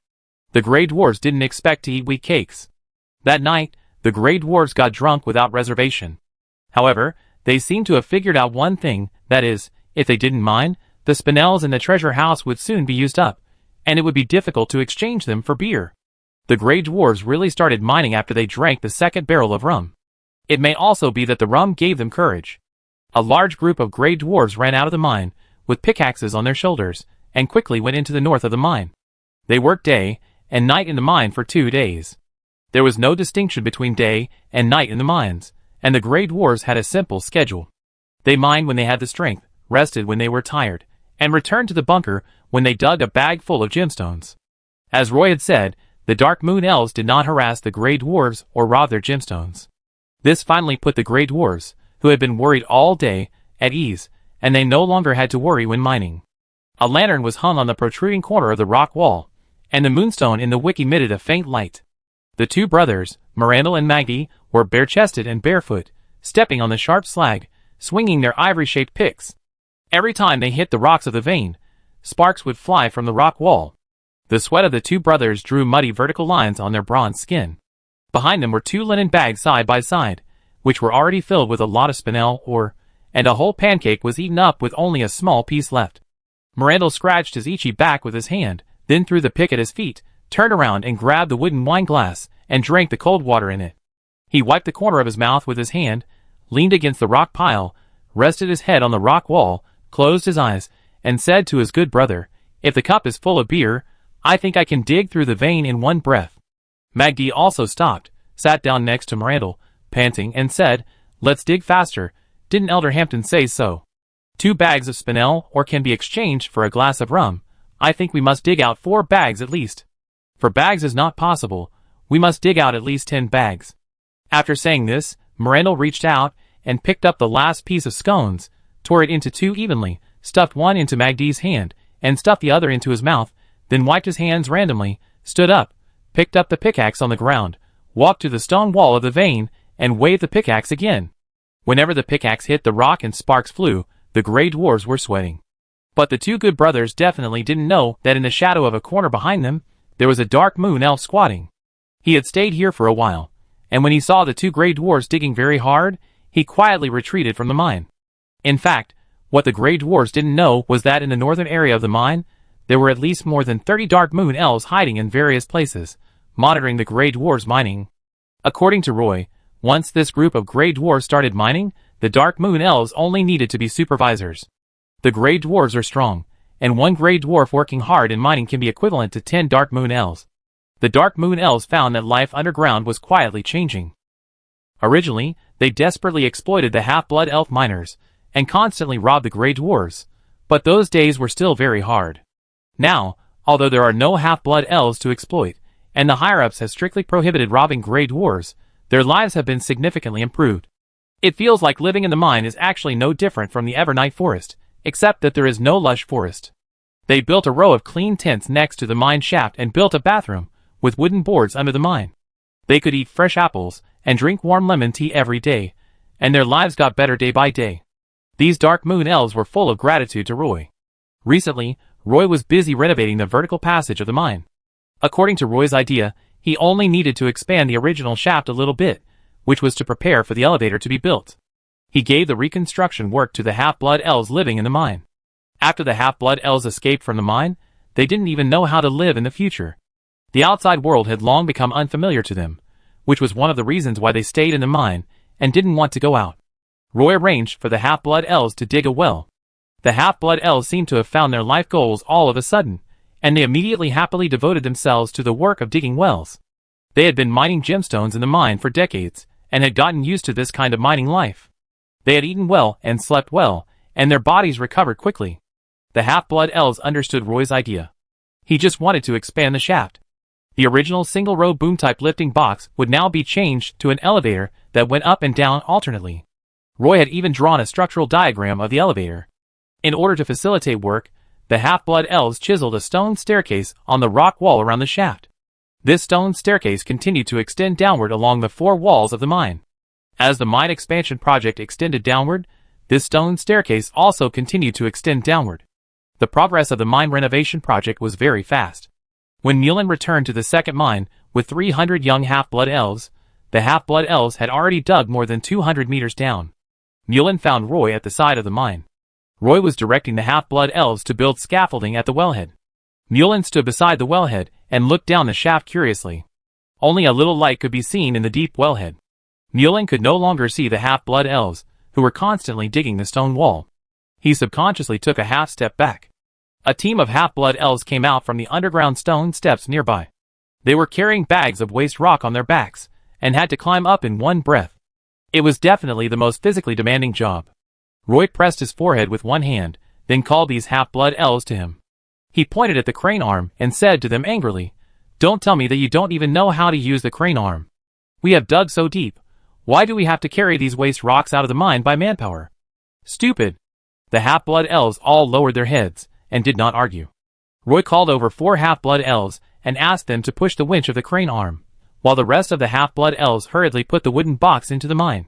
The Grey Dwarves didn't expect to eat wheat cakes. That night, the Grey Dwarves got drunk without reservation. However, they seemed to have figured out one thing, that is, if they didn't mine, the spinels in the treasure house would soon be used up, and it would be difficult to exchange them for beer. The Grey Dwarves really started mining after they drank the second barrel of rum. It may also be that the rum gave them courage. A large group of Grey Dwarves ran out of the mine, with pickaxes on their shoulders, and quickly went into the north of the mine. They worked day and night in the mine for 2 days. There was no distinction between day and night in the mines, and the Grey Dwarves had a simple schedule. They mined when they had the strength, rested when they were tired, and returned to the bunker when they dug a bag full of gemstones. As Roy had said, the Dark Moon Elves did not harass the Grey Dwarves or rob their gemstones. This finally put the Grey Dwarves, who had been worried all day, at ease, and they no longer had to worry when mining. A lantern was hung on the protruding corner of the rock wall, and the moonstone in the wick emitted a faint light. The two brothers, Mirandel and Maggie, were bare-chested and barefoot, stepping on the sharp slag, swinging their ivory-shaped picks. Every time they hit the rocks of the vein, sparks would fly from the rock wall. The sweat of the two brothers drew muddy vertical lines on their bronze skin. Behind them were 2 linen bags side by side, which were already filled with a lot of spinel ore, and a whole pancake was eaten up with only a small piece left. Mirandel scratched his itchy back with his hand, then threw the pick at his feet, turned around and grabbed the wooden wine glass, and drank the cold water in it. He wiped the corner of his mouth with his hand, leaned against the rock pile, rested his head on the rock wall, closed his eyes, and said to his good brother, "If the cup is full of beer, I think I can dig through the vein in one breath." Magdi also stopped, sat down next to Mirandel, panting, and said, "Let's dig faster. Didn't Elder Hampton say so? 2 bags of spinel ore can be exchanged for a glass of rum. I think we must dig out 4 bags at least. For bags is not possible. We must dig out at least 10 bags." After saying this, Mirandel reached out and picked up the last piece of scones, tore it into 2 evenly, stuffed one into Magdi's hand, and stuffed the other into his mouth, then wiped his hands randomly, stood up, picked up the pickaxe on the ground, walked to the stone wall of the vein, and waved the pickaxe again. Whenever the pickaxe hit the rock and sparks flew, the gray dwarves were sweating. But the two good brothers definitely didn't know that in the shadow of a corner behind them, there was a dark moon elf squatting. He had stayed here for a while, and when he saw the two gray dwarves digging very hard, he quietly retreated from the mine. In fact, what the gray dwarves didn't know was that in the northern area of the mine, there were at least more than 30 dark moon elves hiding in various places, monitoring the gray dwarves mining. According to Roy, once this group of gray dwarves started mining, the dark moon elves only needed to be supervisors. The gray dwarves are strong, and one gray dwarf working hard in mining can be equivalent to 10 dark moon elves. The dark moon elves found that life underground was quietly changing. Originally, they desperately exploited the half-blood elf miners, and constantly robbed the gray dwarves, but those days were still very hard. Now, although there are no half-blood elves to exploit, and the higher-ups have strictly prohibited robbing gray dwarves, their lives have been significantly improved. It feels like living in the mine is actually no different from the Evernight forest, except that there is no lush forest. They built a row of clean tents next to the mine shaft and built a bathroom, with wooden boards under the mine. They could eat fresh apples, and drink warm lemon tea every day, and their lives got better day by day. These dark moon elves were full of gratitude to Roy. Recently, Roy was busy renovating the vertical passage of the mine. According to Roy's idea, he only needed to expand the original shaft a little bit, which was to prepare for the elevator to be built. He gave the reconstruction work to the half-blood elves living in the mine. After the half-blood elves escaped from the mine, they didn't even know how to live in the future. The outside world had long become unfamiliar to them, which was one of the reasons why they stayed in the mine and didn't want to go out. Roy arranged for the half-blood elves to dig a well. The half-blood elves seemed to have found their life goals all of a sudden, and they immediately happily devoted themselves to the work of digging wells. They had been mining gemstones in the mine for decades, and had gotten used to this kind of mining life. They had eaten well and slept well, and their bodies recovered quickly. The half-blood elves understood Roy's idea. He just wanted to expand the shaft. The original single-row boom-type lifting box would now be changed to an elevator that went up and down alternately. Roy had even drawn a structural diagram of the elevator. In order to facilitate work, the half-blood elves chiseled a stone staircase on the rock wall around the shaft. This stone staircase continued to extend downward along the four walls of the mine. As the mine expansion project extended downward, this stone staircase also continued to extend downward. The progress of the mine renovation project was very fast. When Mulin returned to the second mine with 300 young half-blood elves, the half-blood elves had already dug more than 200 meters down. Mulin found Roy at the side of the mine. Roy was directing the half-blood elves to build scaffolding at the wellhead. Mulin stood beside the wellhead and looked down the shaft curiously. Only a little light could be seen in the deep wellhead. Mulin could no longer see the half-blood elves, who were constantly digging the stone wall. He subconsciously took a half-step back. A team of half-blood elves came out from the underground stone steps nearby. They were carrying bags of waste rock on their backs, and had to climb up in one breath. It was definitely the most physically demanding job. Roy pressed his forehead with one hand, then called these half-blood elves to him. He pointed at the crane arm and said to them angrily, "Don't tell me that you don't even know how to use the crane arm. We have dug so deep. Why do we have to carry these waste rocks out of the mine by manpower? Stupid." The half-blood elves all lowered their heads, and did not argue. Roy called over 4 half-blood elves, and asked them to push the winch of the crane arm, while the rest of the half-blood elves hurriedly put the wooden box into the mine.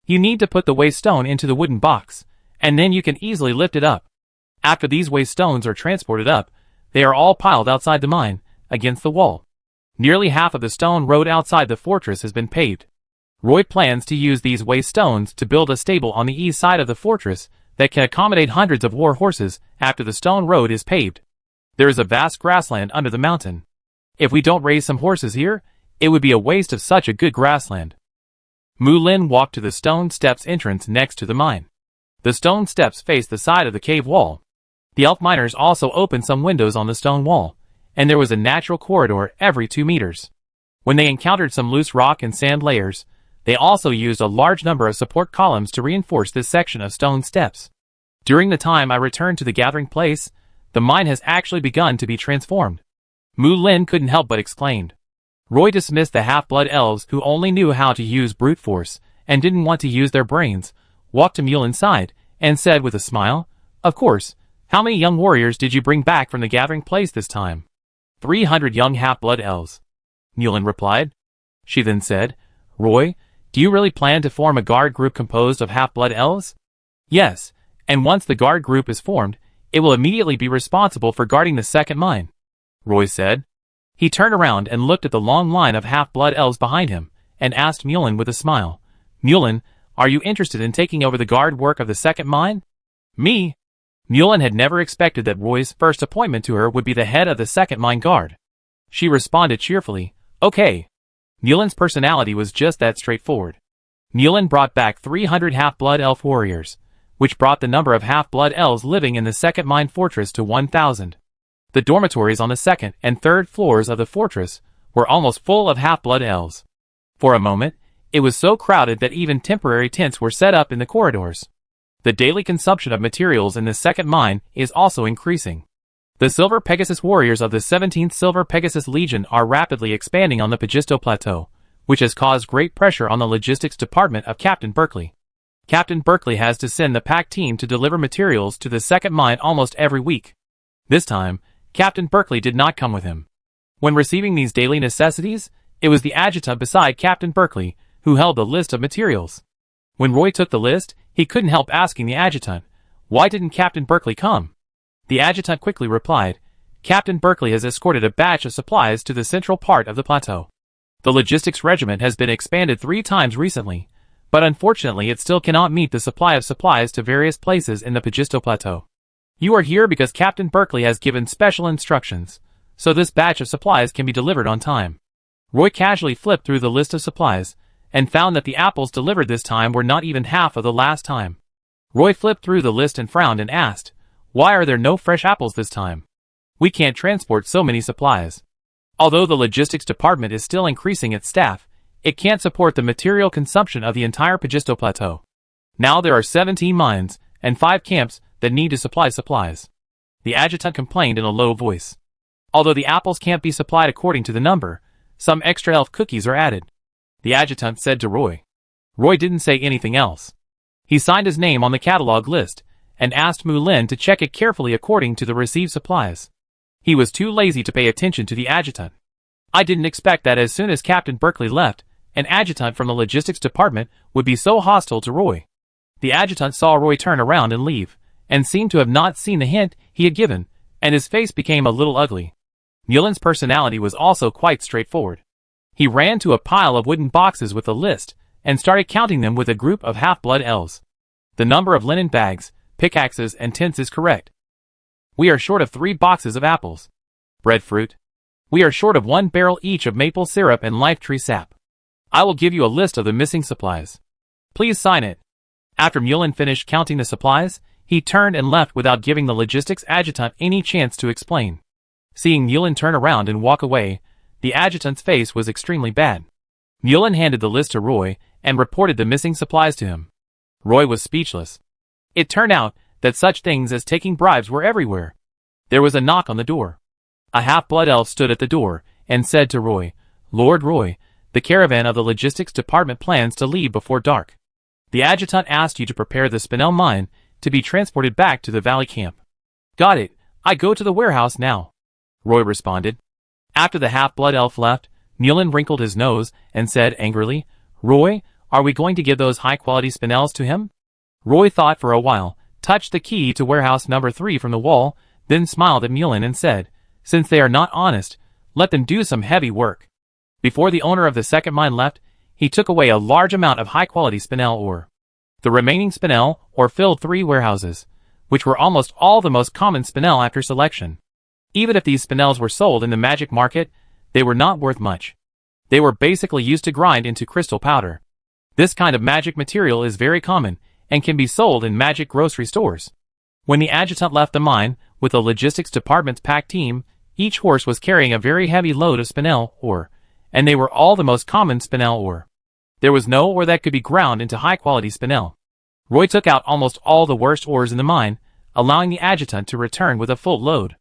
You need to put the waste stone into the wooden box, and then you can easily lift it up. After these waste stones are transported up, they are all piled outside the mine, against the wall. Nearly half of the stone road outside the fortress has been paved. Roy plans to use these waste stones to build a stable on the east side of the fortress that can accommodate hundreds of war horses after the stone road is paved. There is a vast grassland under the mountain. If we don't raise some horses here, it would be a waste of such a good grassland. Mulin walked to the stone steps entrance next to the mine. The stone steps faced the side of the cave wall. The elf miners also opened some windows on the stone wall, and there was a natural corridor every 2 meters. When they encountered some loose rock and sand layers, they also used a large number of support columns to reinforce this section of stone steps. During the time I returned to the gathering place, the mine has actually begun to be transformed. Mulin couldn't help but exclaim. Roy dismissed the half-blood elves who only knew how to use brute force and didn't want to use their brains, walked to Mulin's side, and said with a smile, "Of course, how many young warriors did you bring back from the gathering place this time?" 300 young half-blood elves. Mulin replied. She then said, "Roy, do you really plan to form a guard group composed of half-blood elves?" "Yes, and once the guard group is formed, it will immediately be responsible for guarding the second mine," Roy said. He turned around and looked at the long line of half-blood elves behind him, and asked Mullen with a smile, "Mullen, are you interested in taking over the guard work of the second mine?" "Me?" Mullen had never expected that Roy's first appointment to her would be the head of the second mine guard. She responded cheerfully, "Okay." Mullen's personality was just that straightforward. Mullen brought back 300 half-blood elf warriors, which brought the number of half-blood elves living in the second mine fortress to 1,000. The dormitories on the second and third floors of the fortress were almost full of half-blood elves. For a moment, it was so crowded that even temporary tents were set up in the corridors. The daily consumption of materials in the second mine is also increasing. The Silver Pegasus warriors of the 17th Silver Pegasus Legion are rapidly expanding on the Pagisto Plateau, which has caused great pressure on the logistics department of Captain Berkeley. Captain Berkeley has to send the pack team to deliver materials to the second mine almost every week. This time, Captain Berkeley did not come with him. When receiving these daily necessities, it was the adjutant beside Captain Berkeley who held the list of materials. When Roy took the list, he couldn't help asking the adjutant, "Why didn't Captain Berkeley come?" The adjutant quickly replied, "Captain Berkeley has escorted a batch of supplies to the central part of the plateau. The logistics regiment has been expanded 3 times recently, but unfortunately it still cannot meet the supply of supplies to various places in the Pagisto Plateau. You are here because Captain Berkeley has given special instructions, so this batch of supplies can be delivered on time." Roy casually flipped through the list of supplies, and found that the apples delivered this time were not even half of the last time. Roy flipped through the list and frowned and asked, "Why are there no fresh apples this time? We can't transport so many supplies." Although the logistics department is still increasing its staff, it can't support the material consumption of the entire Pagisto Plateau. Now there are 17 mines and 5 camps that need to supply supplies. The adjutant complained in a low voice. Although the apples can't be supplied according to the number, some extra elf cookies are added, the adjutant said to Roy. Roy didn't say anything else. He signed his name on the catalog list and asked Moulin to check it carefully according to the received supplies. He was too lazy to pay attention to the adjutant. "I didn't expect that as soon as Captain Berkeley left, an adjutant from the logistics department would be so hostile to Roy." The adjutant saw Roy turn around and leave, and seemed to have not seen the hint he had given, and his face became a little ugly. Moulin's personality was also quite straightforward. He ran to a pile of wooden boxes with a list, and started counting them with a group of half-blood elves. "The number of linen bags, pickaxes, and tents is correct. We are short of 3 boxes of apples. Breadfruit. We are short of 1 barrel each of maple syrup and life tree sap. I will give you a list of the missing supplies. Please sign it." After Moulin finished counting the supplies, he turned and left without giving the logistics adjutant any chance to explain. Seeing Moulin turn around and walk away, the adjutant's face was extremely bad. Moulin handed the list to Roy and reported the missing supplies to him. Roy was speechless. It turned out that such things as taking bribes were everywhere. There was a knock on the door. A half-blood elf stood at the door and said to Roy, "Lord Roy, the caravan of the logistics department plans to leave before dark. The adjutant asked you to prepare the Spinel mine to be transported back to the valley camp." "Got it. I go to the warehouse now," Roy responded. After the half-blood elf left, Moulin wrinkled his nose and said angrily, "Roy, are we going to give those high-quality Spinels to him?" Roy thought for a while, touched the key to warehouse number 3 from the wall, then smiled at Moulin and said, "Since they are not honest, let them do some heavy work." Before the owner of the second mine left, he took away a large amount of high-quality Spinel ore. The remaining Spinel ore filled 3 warehouses, which were almost all the most common Spinel after selection. Even if these Spinels were sold in the magic market, they were not worth much. They were basically used to grind into crystal powder. This kind of magic material is very common, and can be sold in magic grocery stores. When the adjutant left the mine, with the logistics department's pack team, each horse was carrying a very heavy load of Spinel ore, and they were all the most common Spinel ore. There was no ore that could be ground into high-quality Spinel. Roy took out almost all the worst ores in the mine, allowing the adjutant to return with a full load.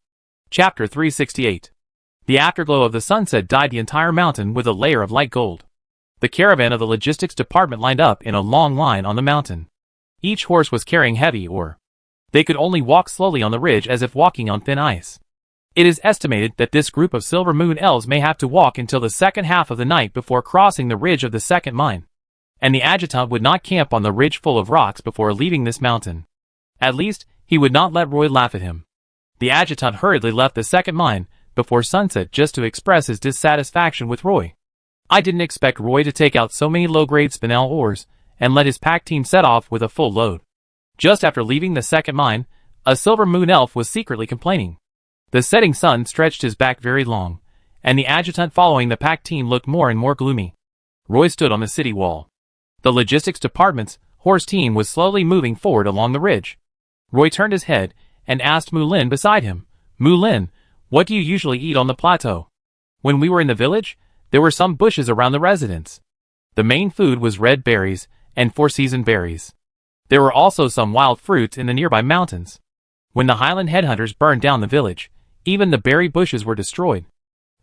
Chapter 368. The afterglow of the sunset dyed the entire mountain with a layer of light gold. The caravan of the logistics department lined up in a long line on the mountain. Each horse was carrying heavy ore. They could only walk slowly on the ridge as if walking on thin ice. It is estimated that this group of Silver Moon elves may have to walk until the second half of the night before crossing the ridge of the second mine, and the adjutant would not camp on the ridge full of rocks before leaving this mountain. At least, he would not let Roy laugh at him. The adjutant hurriedly left the second mine before sunset just to express his dissatisfaction with Roy. I didn't expect Roy to take out so many low-grade spinel ores and let his pack team set off with a full load. Just after leaving the second mine, a Silver Moon elf was secretly complaining. The setting sun stretched his back very long, and the adjutant following the pack team looked more and more gloomy. Roy stood on the city wall. The logistics department's horse team was slowly moving forward along the ridge. Roy turned his head and asked Moulin beside him, "Moulin, what do you usually eat on the plateau?" "When we were in the village, there were some bushes around the residence. The main food was red berries and four-season berries. There were also some wild fruits in the nearby mountains. When the Highland headhunters burned down the village, even the berry bushes were destroyed.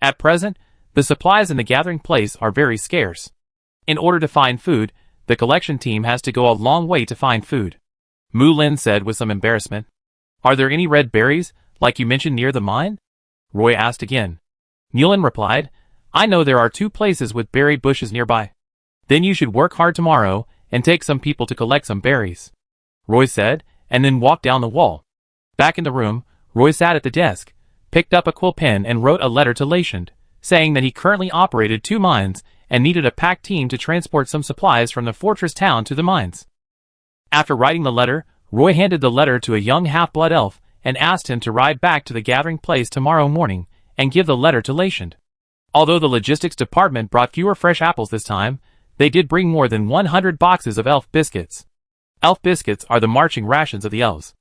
At present, the supplies in the gathering place are very scarce. In order to find food, the collection team has to go a long way to find food," Moulin said with some embarrassment. "Are there any red berries, like you mentioned near the mine?" Roy asked again. Moulin replied, "I know there are 2 places with berry bushes nearby. Then you should work hard tomorrow and take some people to collect some berries," Roy said, and then walked down the wall. Back in the room, Roy sat at the desk, picked up a quill pen and wrote a letter to Lachand, saying that he currently operated 2 mines and needed a pack team to transport some supplies from the fortress town to the mines. After writing the letter, Roy handed the letter to a young half-blood elf and asked him to ride back to the gathering place tomorrow morning and give the letter to Lachand. Although the logistics department brought fewer fresh apples this time, they did bring more than 100 boxes of elf biscuits. Elf biscuits are the marching rations of the elves.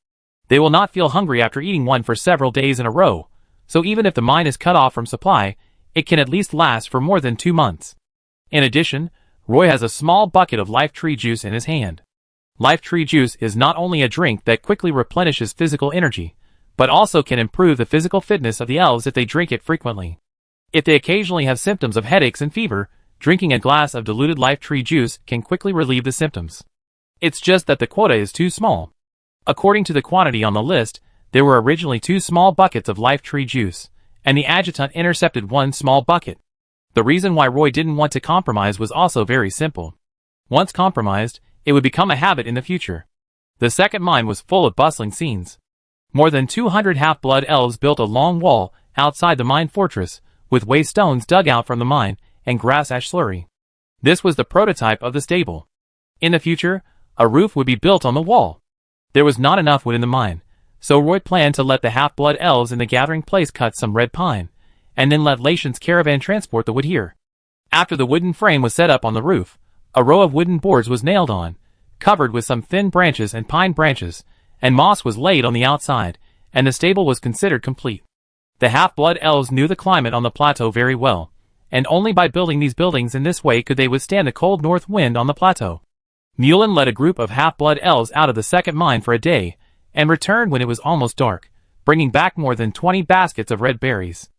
They will not feel hungry after eating one for several days in a row, so even if the mine is cut off from supply, it can at least last for more than 2 months. In addition, Roy has a small bucket of life tree juice in his hand. Life tree juice is not only a drink that quickly replenishes physical energy, but also can improve the physical fitness of the elves if they drink it frequently. If they occasionally have symptoms of headaches and fever, drinking a glass of diluted life tree juice can quickly relieve the symptoms. It's just that the quota is too small. According to the quantity on the list, there were originally 2 small buckets of life tree juice, and the adjutant intercepted 1 small bucket. The reason why Roy didn't want to compromise was also very simple. Once compromised, it would become a habit in the future. The second mine was full of bustling scenes. More than 200 half-blood elves built a long wall outside the mine fortress, with waste stones dug out from the mine and grass ash slurry. This was the prototype of the stable. In the future, a roof would be built on the wall. There was not enough wood in the mine, so Roy planned to let the half-blood elves in the gathering place cut some red pine, and then let Lachand's caravan transport the wood here. After the wooden frame was set up on the roof, a row of wooden boards was nailed on, covered with some thin branches and pine branches, and moss was laid on the outside, and the stable was considered complete. The half-blood elves knew the climate on the plateau very well, and only by building these buildings in this way could they withstand the cold north wind on the plateau. Moulin led a group of half-blood elves out of the second mine for a day, and returned when it was almost dark, bringing back more than 20 baskets of red berries.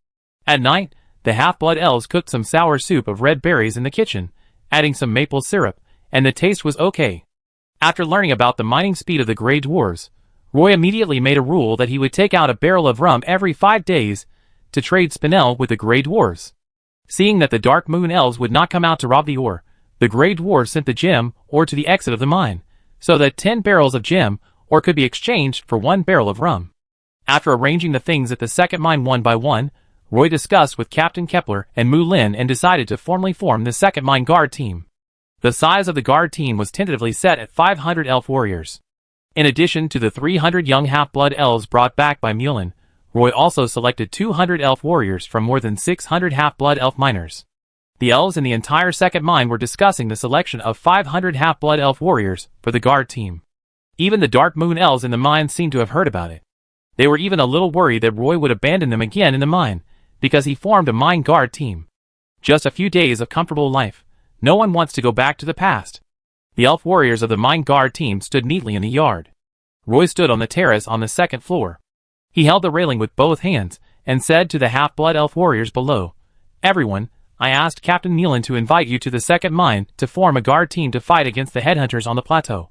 At night, the half-blood elves cooked some sour soup of red berries in the kitchen, adding some maple syrup, and the taste was okay. After learning about the mining speed of the Grey Dwarves, Roy immediately made a rule that he would take out a barrel of rum every 5 days to trade spinel with the Grey Dwarves. Seeing that the Dark Moon elves would not come out to rob the ore, the Grey Dwarves sent the gem ore to the exit of the mine, so that 10 barrels of gem ore could be exchanged for 1 barrel of rum. After arranging the things at the second mine one by one, Roy discussed with Captain Kepler and Moulin and decided to formally form the second mine guard team. The size of the guard team was tentatively set at 500 elf warriors. In addition to the 300 young half-blood elves brought back by Moulin, Roy also selected 200 elf warriors from more than 600 half-blood elf miners. The elves in the entire second mine were discussing the selection of 500 half-blood elf warriors for the guard team. Even the Dark Moon elves in the mine seemed to have heard about it. They were even a little worried that Roy would abandon them again in the mine, because he formed a mine guard team. Just a few days of comfortable life. No one wants to go back to the past. The elf warriors of the mine guard team stood neatly in the yard. Roy stood on the terrace on the second floor. He held the railing with both hands and said to the half-blood elf warriors below, "Everyone, I asked Captain Moulin to invite you to the second mine to form a guard team to fight against the headhunters on the plateau.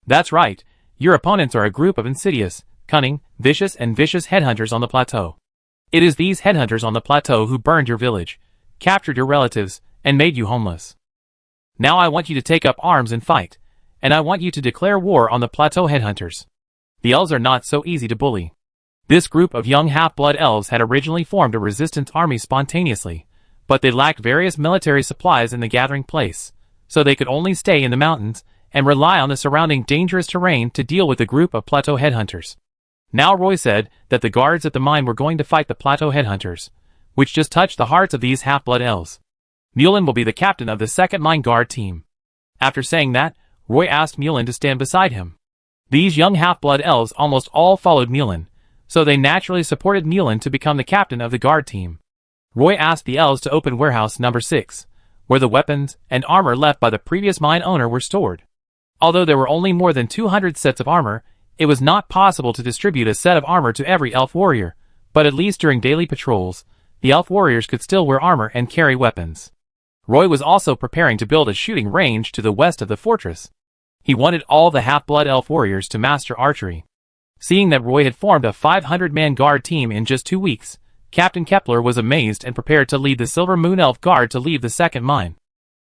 That's right, your opponents are a group of insidious, cunning, vicious headhunters on the plateau. It is these headhunters on the plateau who burned your village, captured your relatives, and made you homeless. Now I want you to take up arms and fight, and I want you to declare war on the plateau headhunters. The elves are not so easy to bully. This group of young half-blood elves had originally formed a resistance army spontaneously, but they lacked various military supplies in the gathering place, so they could only stay in the mountains and rely on the surrounding dangerous terrain to deal with the group of plateau headhunters. Now Roy said that the guards at the mine were going to fight the plateau headhunters, which just touched the hearts of these half-blood elves. Mulin will be the captain of the second mine guard team. After saying that, Roy asked Mulin to stand beside him. These young half-blood elves almost all followed Mulin, so they naturally supported Mulin to become the captain of the guard team. Roy asked the elves to open warehouse number 6, where the weapons and armor left by the previous mine owner were stored. Although there were only more than 200 sets of armor, it was not possible to distribute a set of armor to every elf warrior, but at least during daily patrols, the elf warriors could still wear armor and carry weapons. Roy was also preparing to build a shooting range to the west of the fortress. He wanted all the half-blood elf warriors to master archery. Seeing that Roy had formed a 500-man guard team in just 2 weeks, Captain Kepler was amazed and prepared to lead the Silver Moon Elf Guard to leave the second mine.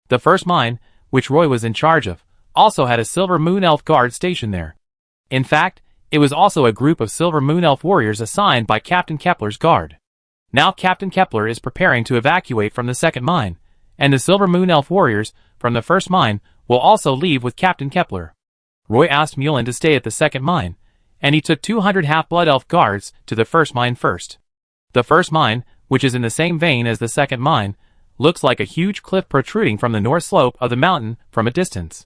The first mine, which Roy was in charge of, also had a Silver Moon Elf Guard stationed there. In fact, it was also a group of Silver Moon Elf warriors assigned by Captain Kepler's guard. Now Captain Kepler is preparing to evacuate from the second mine, and the Silver Moon Elf warriors from the first mine will also leave with Captain Kepler. Roy asked Mulin to stay at the second mine, and he took 200 half-blood elf guards to the first mine first. The first mine, which is in the same vein as the second mine, looks like a huge cliff protruding from the north slope of the mountain from a distance.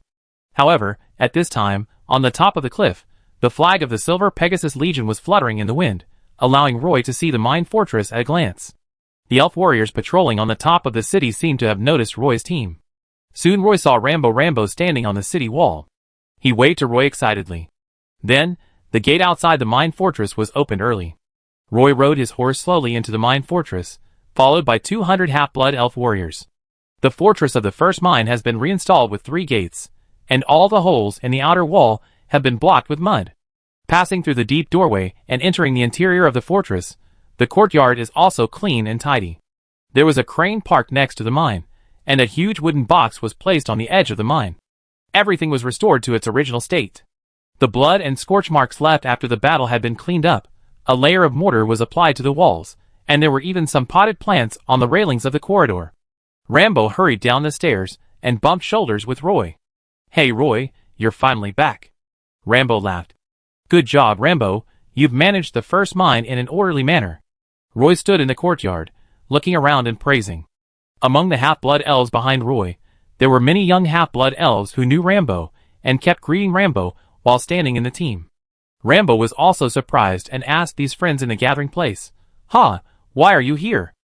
However, at this time, on the top of the cliff, the flag of the Silver Pegasus Legion was fluttering in the wind, allowing Roy to see the mine fortress at a glance. The elf warriors patrolling on the top of the city seemed to have noticed Roy's team. Soon Roy saw Rambo standing on the city wall. He waved to Roy excitedly. Then, the gate outside the mine fortress was opened early. Roy rode his horse slowly into the mine fortress, followed by 200 half-blood elf warriors. The fortress of the first mine has been reinstalled with 3 gates, and all the holes in the outer wall have been blocked with mud. Passing through the deep doorway and entering the interior of the fortress, the courtyard is also clean and tidy. There was a crane parked next to the mine, and a huge wooden box was placed on the edge of the mine. Everything was restored to its original state. The blood and scorch marks left after the battle had been cleaned up, a layer of mortar was applied to the walls, and there were even some potted plants on the railings of the corridor. Rambo hurried down the stairs and bumped shoulders with Roy. "Hey Roy, you're finally back." Rambo laughed. "Good job, Rambo, you've managed the first mine in an orderly manner." Roy stood in the courtyard, looking around and praising. Among the half-blood elves behind Roy, there were many young half-blood elves who knew Rambo and kept greeting Rambo while standing in the team. Rambo was also surprised and asked these friends in the gathering place, why are you here?"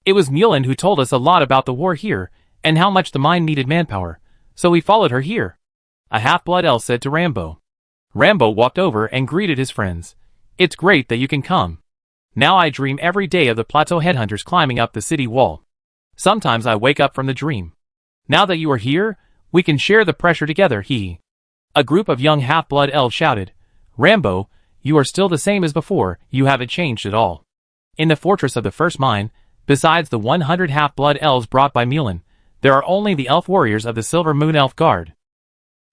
"It was Mulin who told us a lot about the war here and how much the mine needed manpower, so we followed her here," a half-blood elf said to Rambo. Rambo walked over and greeted his friends. "It's great that you can come. Now I dream every day of the plateau headhunters climbing up the city wall. Sometimes I wake up from the dream. Now that you are here, we can share the pressure together, A group of young half-blood elves shouted, "Rambo, you are still the same as before, you haven't changed at all." In the fortress of the first mine, besides the 100 half-blood elves brought by Mulin, there are only the elf warriors of the Silver Moon Elf Guard.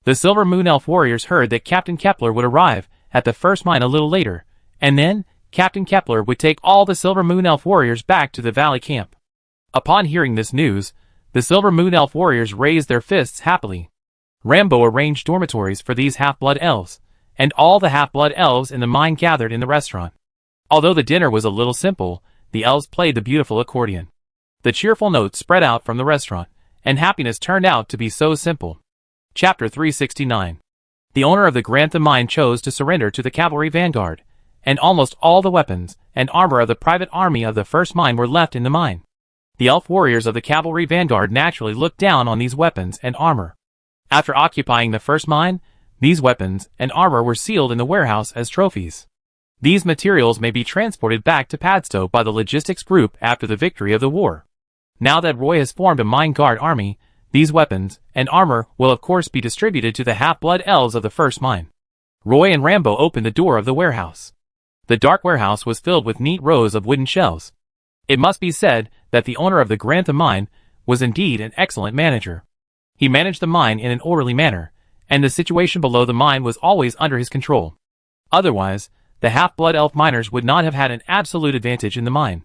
The Silver Moon Elf warriors heard that Captain Kepler would arrive at the first mine a little later, and then Captain Kepler would take all the Silver Moon Elf warriors back to the valley camp. Upon hearing this news, the Silver Moon Elf warriors raised their fists happily. Rambo arranged dormitories for these half-blood elves, and all the half-blood elves in the mine gathered in the restaurant. Although the dinner was a little simple, the elves played the beautiful accordion. The cheerful notes spread out from the restaurant, and happiness turned out to be so simple. Chapter 369. The owner of the Grantham mine chose to surrender to the cavalry vanguard, and almost all the weapons and armor of the private army of the first mine were left in the mine. The elf warriors of the cavalry vanguard naturally looked down on these weapons and armor. After occupying the first mine, these weapons and armor were sealed in the warehouse as trophies. These materials may be transported back to Padstow by the logistics group after the victory of the war. Now that Roy has formed a mine guard army, these weapons and armor will of course be distributed to the half-blood elves of the first mine. Roy and Rambo opened the door of the warehouse. The dark warehouse was filled with neat rows of wooden shelves, It must be said that the owner of the Grantham mine was indeed an excellent manager. He managed the mine in an orderly manner, and the situation below the mine was always under his control. Otherwise, the half-blood elf miners would not have had an absolute advantage in the mine.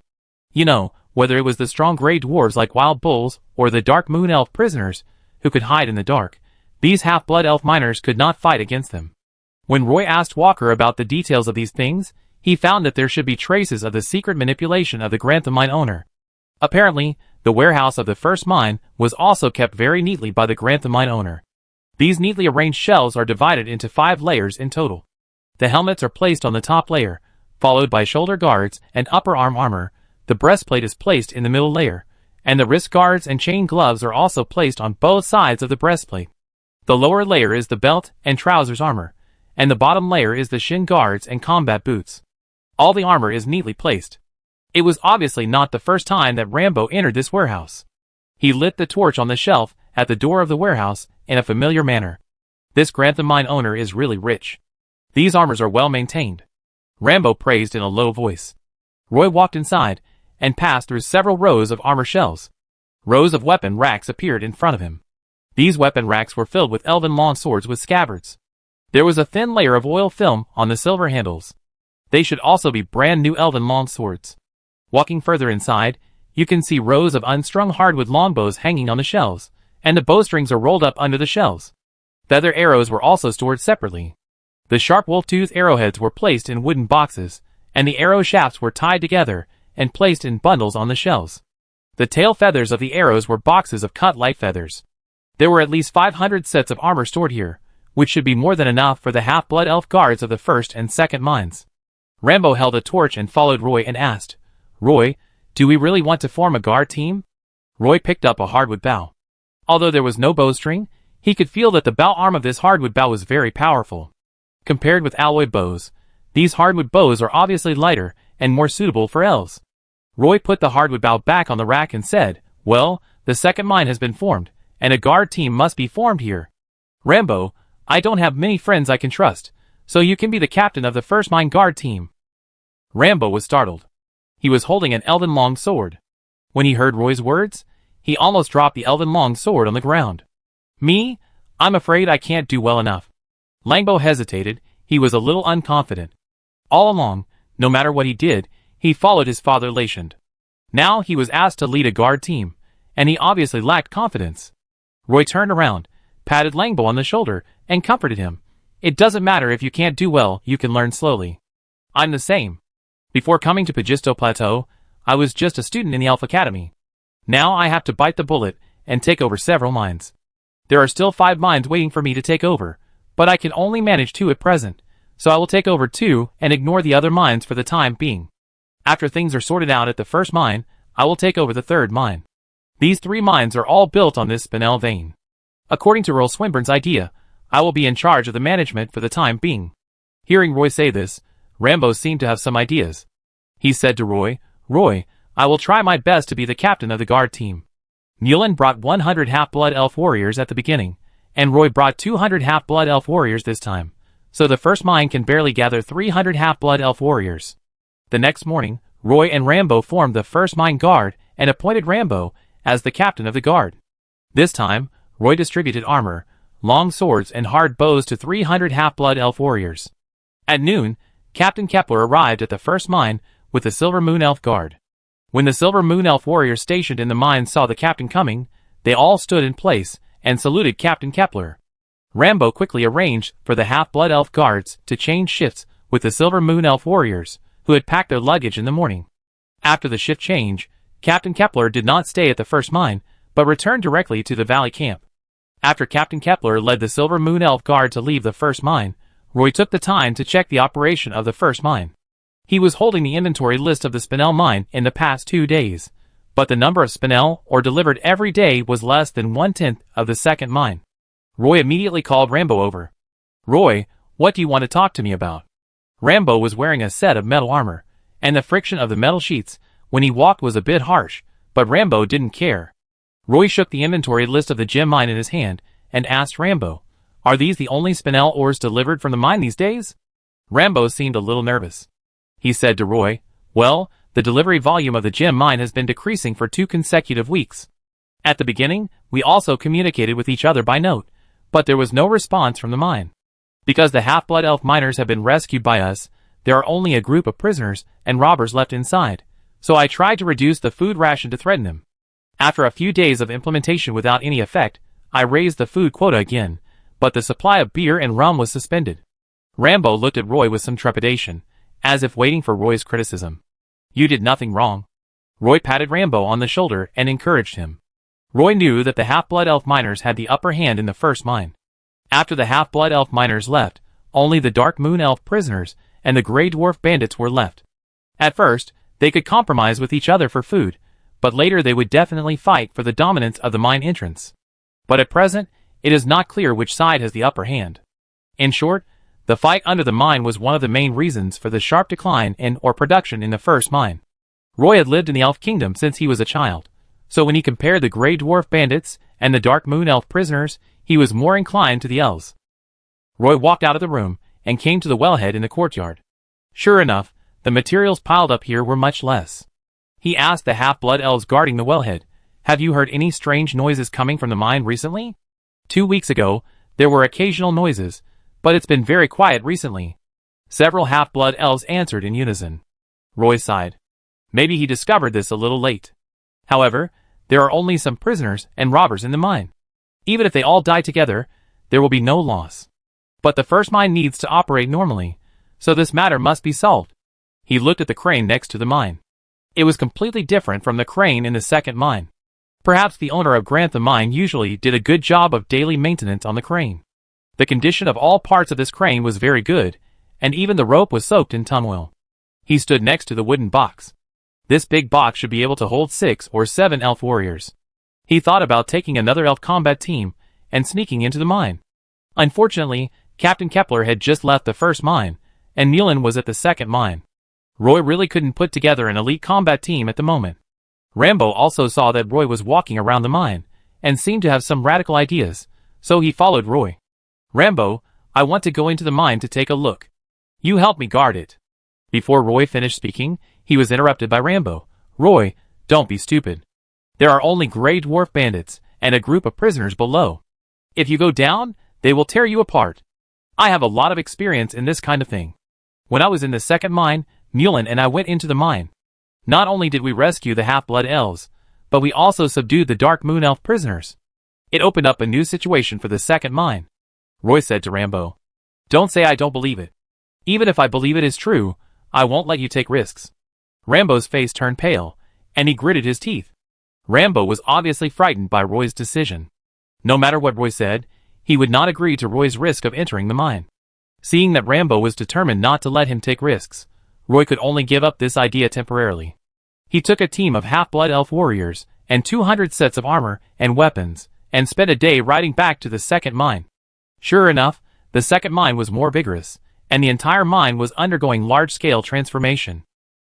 You know, whether it was the strong grey dwarves like wild bulls or the dark moon elf prisoners who could hide in the dark, these half-blood elf miners could not fight against them. When Roy asked Walker about the details of these things, he found that there should be traces of the secret manipulation of the Grantham mine owner. Apparently, the warehouse of the first mine was also kept very neatly by the Grantham mine owner. These neatly arranged shelves are divided into 5 layers in total. The helmets are placed on the top layer, followed by shoulder guards and upper arm armor. The breastplate is placed in the middle layer, and the wrist guards and chain gloves are also placed on both sides of the breastplate. The lower layer is the belt and trousers armor, and the bottom layer is the shin guards and combat boots. All the armor is neatly placed. It was obviously not the first time that Rambo entered this warehouse. He lit the torch on the shelf at the door of the warehouse in a familiar manner. This Grantham mine owner is really rich. These armors are well maintained. Rambo praised in a low voice. Roy walked inside and passed through several rows of armor shelves. Rows of weapon racks appeared in front of him. These weapon racks were filled with elven long swords with scabbards. There was a thin layer of oil film on the silver handles. They should also be brand new elven long swords. Walking further inside, you can see rows of unstrung hardwood longbows hanging on the shelves, and the bowstrings are rolled up under the shelves. Feather arrows were also stored separately. The sharp wolf-tooth arrowheads were placed in wooden boxes, and the arrow shafts were tied together and placed in bundles on the shelves. The tail feathers of the arrows were boxes of cut light feathers. There were at least 500 sets of armor stored here, which should be more than enough for the half-blood elf guards of the first and second mines. Rambo held a torch and followed Roy and asked, "Roy, do we really want to form a guard team?" Roy picked up a hardwood bow. Although there was no bowstring, he could feel that the bow arm of this hardwood bow was very powerful. Compared with alloy bows, these hardwood bows are obviously lighter and more suitable for elves. Roy put the hardwood bow back on the rack and said, "Well, the second mine has been formed, and a guard team must be formed here. Rambo, I don't have many friends I can trust, so you can be the captain of the first mine guard team." Rambo was startled. He was holding an elven long sword. When he heard Roy's words, he almost dropped the elven long sword on the ground. "Me? I'm afraid I can't do well enough." Langbo hesitated. He was a little unconfident. All along, no matter what he did, he followed his father Lashund. Now he was asked to lead a guard team, and he obviously lacked confidence. Roy turned around, patted Langbo on the shoulder, and comforted him. "It doesn't matter if you can't do well, you can learn slowly. I'm the same. Before coming to Pagisto Plateau, I was just a student in the Elf Academy. Now I have to bite the bullet and take over several mines. There are still 5 mines waiting for me to take over, but I can only manage 2 at present, so I will take over 2 and ignore the other mines for the time being. After things are sorted out at the first mine, I will take over the 3rd mine. These 3 mines are all built on this spinel vein. According to Earl Swinburne's idea, I will be in charge of the management for the time being." Hearing Roy say this, Rambo seemed to have some ideas. He said to Roy, "Roy, I will try my best to be the captain of the guard team." Newland brought 100 half-blood elf warriors at the beginning, and Roy brought 200 half-blood elf warriors this time, so the first mine can barely gather 300 half-blood elf warriors. The next morning, Roy and Rambo formed the first mine guard and appointed Rambo as the captain of the guard. This time, Roy distributed armor, long swords and hard bows to 300 half-blood elf warriors. At noon, Captain Kepler arrived at the first mine with the Silver Moon Elf Guard. When the Silver Moon Elf warriors stationed in the mine saw the captain coming, they all stood in place and saluted Captain Kepler. Rambo quickly arranged for the half-blood elf guards to change shifts with the Silver Moon Elf warriors, who had packed their luggage in the morning. After the shift change, Captain Kepler did not stay at the first mine, but returned directly to the valley camp. After Captain Kepler led the Silver Moon Elf Guard to leave the first mine, Roy took the time to check the operation of the first mine. He was holding the inventory list of the spinel mine in the past 2 days, but the number of spinel ore delivered every day was less than 1/10 of the second mine. Roy immediately called Rambo over. "Roy, what do you want to talk to me about?" Rambo was wearing a set of metal armor, and the friction of the metal sheets when he walked was a bit harsh, but Rambo didn't care. Roy shook the inventory list of the gem mine in his hand and asked Rambo, "Are these the only spinel ores delivered from the mine these days?" Rambo seemed a little nervous. He said to Roy, "Well, the delivery volume of the gem mine has been decreasing for 2 consecutive weeks. At the beginning, we also communicated with each other by note, but there was no response from the mine. Because the half-blood elf miners have been rescued by us, there are only a group of prisoners and robbers left inside, so I tried to reduce the food ration to threaten them. After a few days of implementation without any effect, I raised the food quota again, but the supply of beer and rum was suspended. Rambo looked at Roy with some trepidation, as if waiting for Roy's criticism. You did nothing wrong. Roy patted Rambo on the shoulder and encouraged him. Roy knew that the half-blood elf miners had the upper hand in the first mine. After the half-blood elf miners left, only the Dark Moon elf prisoners and the Grey Dwarf bandits were left. At first, they could compromise with each other for food, but later they would definitely fight for the dominance of the mine entrance. But at present, it is not clear which side has the upper hand. In short, the fight under the mine was one of the main reasons for the sharp decline in production in the first mine. Roy had lived in the Elf Kingdom since he was a child, so when he compared the Grey Dwarf bandits and the Dark Moon elf prisoners, he was more inclined to the elves. Roy walked out of the room and came to the wellhead in the courtyard. Sure enough, the materials piled up here were much less. He asked the half-blood elves guarding the wellhead, "Have you heard any strange noises coming from the mine recently?" 2 weeks ago, there were occasional noises, but it's been very quiet recently. Several half-blood elves answered in unison. Roy sighed. Maybe he discovered this a little late. However, there are only some prisoners and robbers in the mine. Even if they all die together, there will be no loss. But the first mine needs to operate normally, so this matter must be solved. He looked at the crane next to the mine. It was completely different from the crane in the second mine. Perhaps the owner of Grantham Mine usually did a good job of daily maintenance on the crane. The condition of all parts of this crane was very good, and even the rope was soaked in turmoil. He stood next to the wooden box. This big box should be able to hold 6 or 7 elf warriors. He thought about taking another elf combat team and sneaking into the mine. Unfortunately, Captain Kepler had just left the first mine, and Nealon was at the second mine. Roy really couldn't put together an elite combat team at the moment. Rambo also saw that Roy was walking around the mine, and seemed to have some radical ideas, so he followed Roy. "Rambo, I want to go into the mine to take a look. You help me guard it." Before Roy finished speaking, he was interrupted by Rambo. "Roy, don't be stupid. There are only Grey Dwarf bandits, and a group of prisoners below. If you go down, they will tear you apart. I have a lot of experience in this kind of thing. When I was in the second mine, Nealon and I went into the mine. Not only did we rescue the half-blood elves, but we also subdued the Dark Moon elf prisoners. It opened up a new situation for the second mine." Roy said to Rambo, "Don't say I don't believe it. Even if I believe it is true, I won't let you take risks." Rambo's face turned pale, and he gritted his teeth. Rambo was obviously frightened by Roy's decision. No matter what Roy said, he would not agree to Roy's risk of entering the mine. Seeing that Rambo was determined not to let him take risks, Roy could only give up this idea temporarily. He took a team of half-blood elf warriors and 200 sets of armor and weapons, and spent a day riding back to the second mine. Sure enough, the second mine was more vigorous, and the entire mine was undergoing large-scale transformation.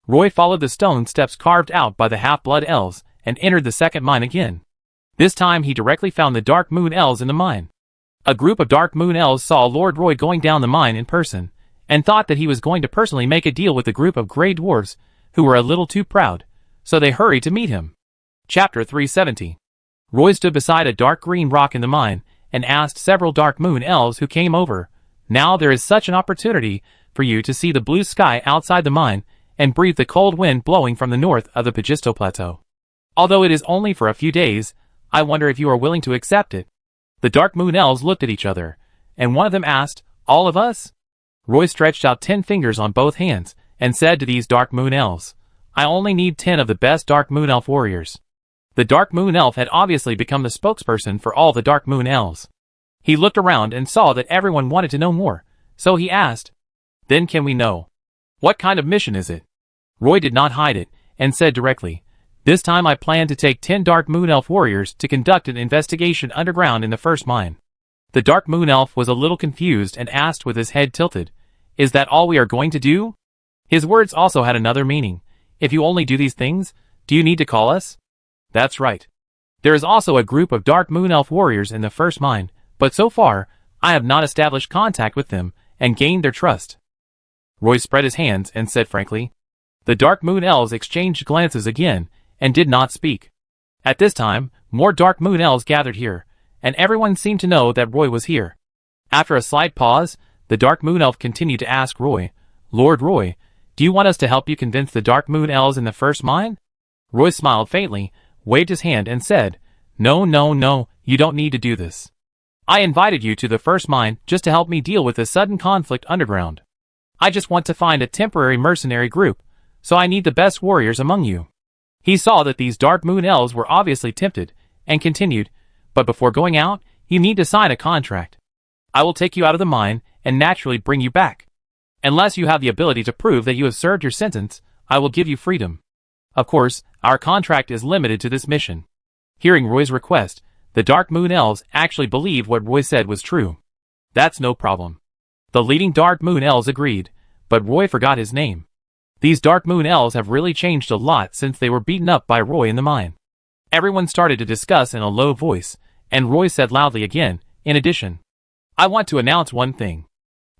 Roy followed the stone steps carved out by the half-blood elves and entered the second mine again. This time he directly found the Dark Moon elves in the mine. A group of Dark Moon elves saw Lord Roy going down the mine in person, and thought that he was going to personally make a deal with the group of Grey Dwarves, who were a little too proud, so they hurried to meet him. Chapter 370. Roy stood beside a dark green rock in the mine, and asked several Dark Moon elves who came over, "Now there is such an opportunity for you to see the blue sky outside the mine, and breathe the cold wind blowing from the north of the Pagisto Plateau. Although it is only for a few days, I wonder if you are willing to accept it." The Dark Moon elves looked at each other, and one of them asked, "All of us?" Roy stretched out 10 fingers on both hands, and said to these Dark Moon elves, "I only need 10 of the best Dark Moon elf warriors." The Dark Moon elf had obviously become the spokesperson for all the Dark Moon elves. He looked around and saw that everyone wanted to know more, so he asked, "Then can we know? What kind of mission is it?" Roy did not hide it, and said directly, "This time I plan to take 10 Dark Moon elf warriors to conduct an investigation underground in the first mine." The Dark Moon elf was a little confused and asked with his head tilted, "Is that all we are going to do?" His words also had another meaning. "If you only do these things, do you need to call us?" "That's right. There is also a group of Dark Moon elf warriors in the first mine, but so far, I have not established contact with them and gained their trust." Roy spread his hands and said frankly, The Dark Moon Elves exchanged glances again, and did not speak. At this time, more Dark Moon Elves gathered here, and everyone seemed to know that Roy was here. After a slight pause, the Dark Moon Elf continued to ask Roy, "Lord Roy, do you want us to help you convince the Dark Moon Elves in the first mine?" Roy smiled faintly, waved his hand and said, "No, no, no, you don't need to do this. I invited you to the first mine just to help me deal with the sudden conflict underground. I just want to find a temporary mercenary group, so I need the best warriors among you." He saw that these Dark Moon Elves were obviously tempted, and continued, "But before going out, you need to sign a contract. I will take you out of the mine, and naturally bring you back. Unless you have the ability to prove that you have served your sentence, I will give you freedom. Of course, our contract is limited to this mission." Hearing Roy's request, the Dark Moon Elves actually believed what Roy said was true. "That's no problem." The leading Dark Moon Elves agreed, but Roy forgot his name. These Dark Moon Elves have really changed a lot since they were beaten up by Roy in the mine. Everyone started to discuss in a low voice, and Roy said loudly again, "In addition, I want to announce one thing.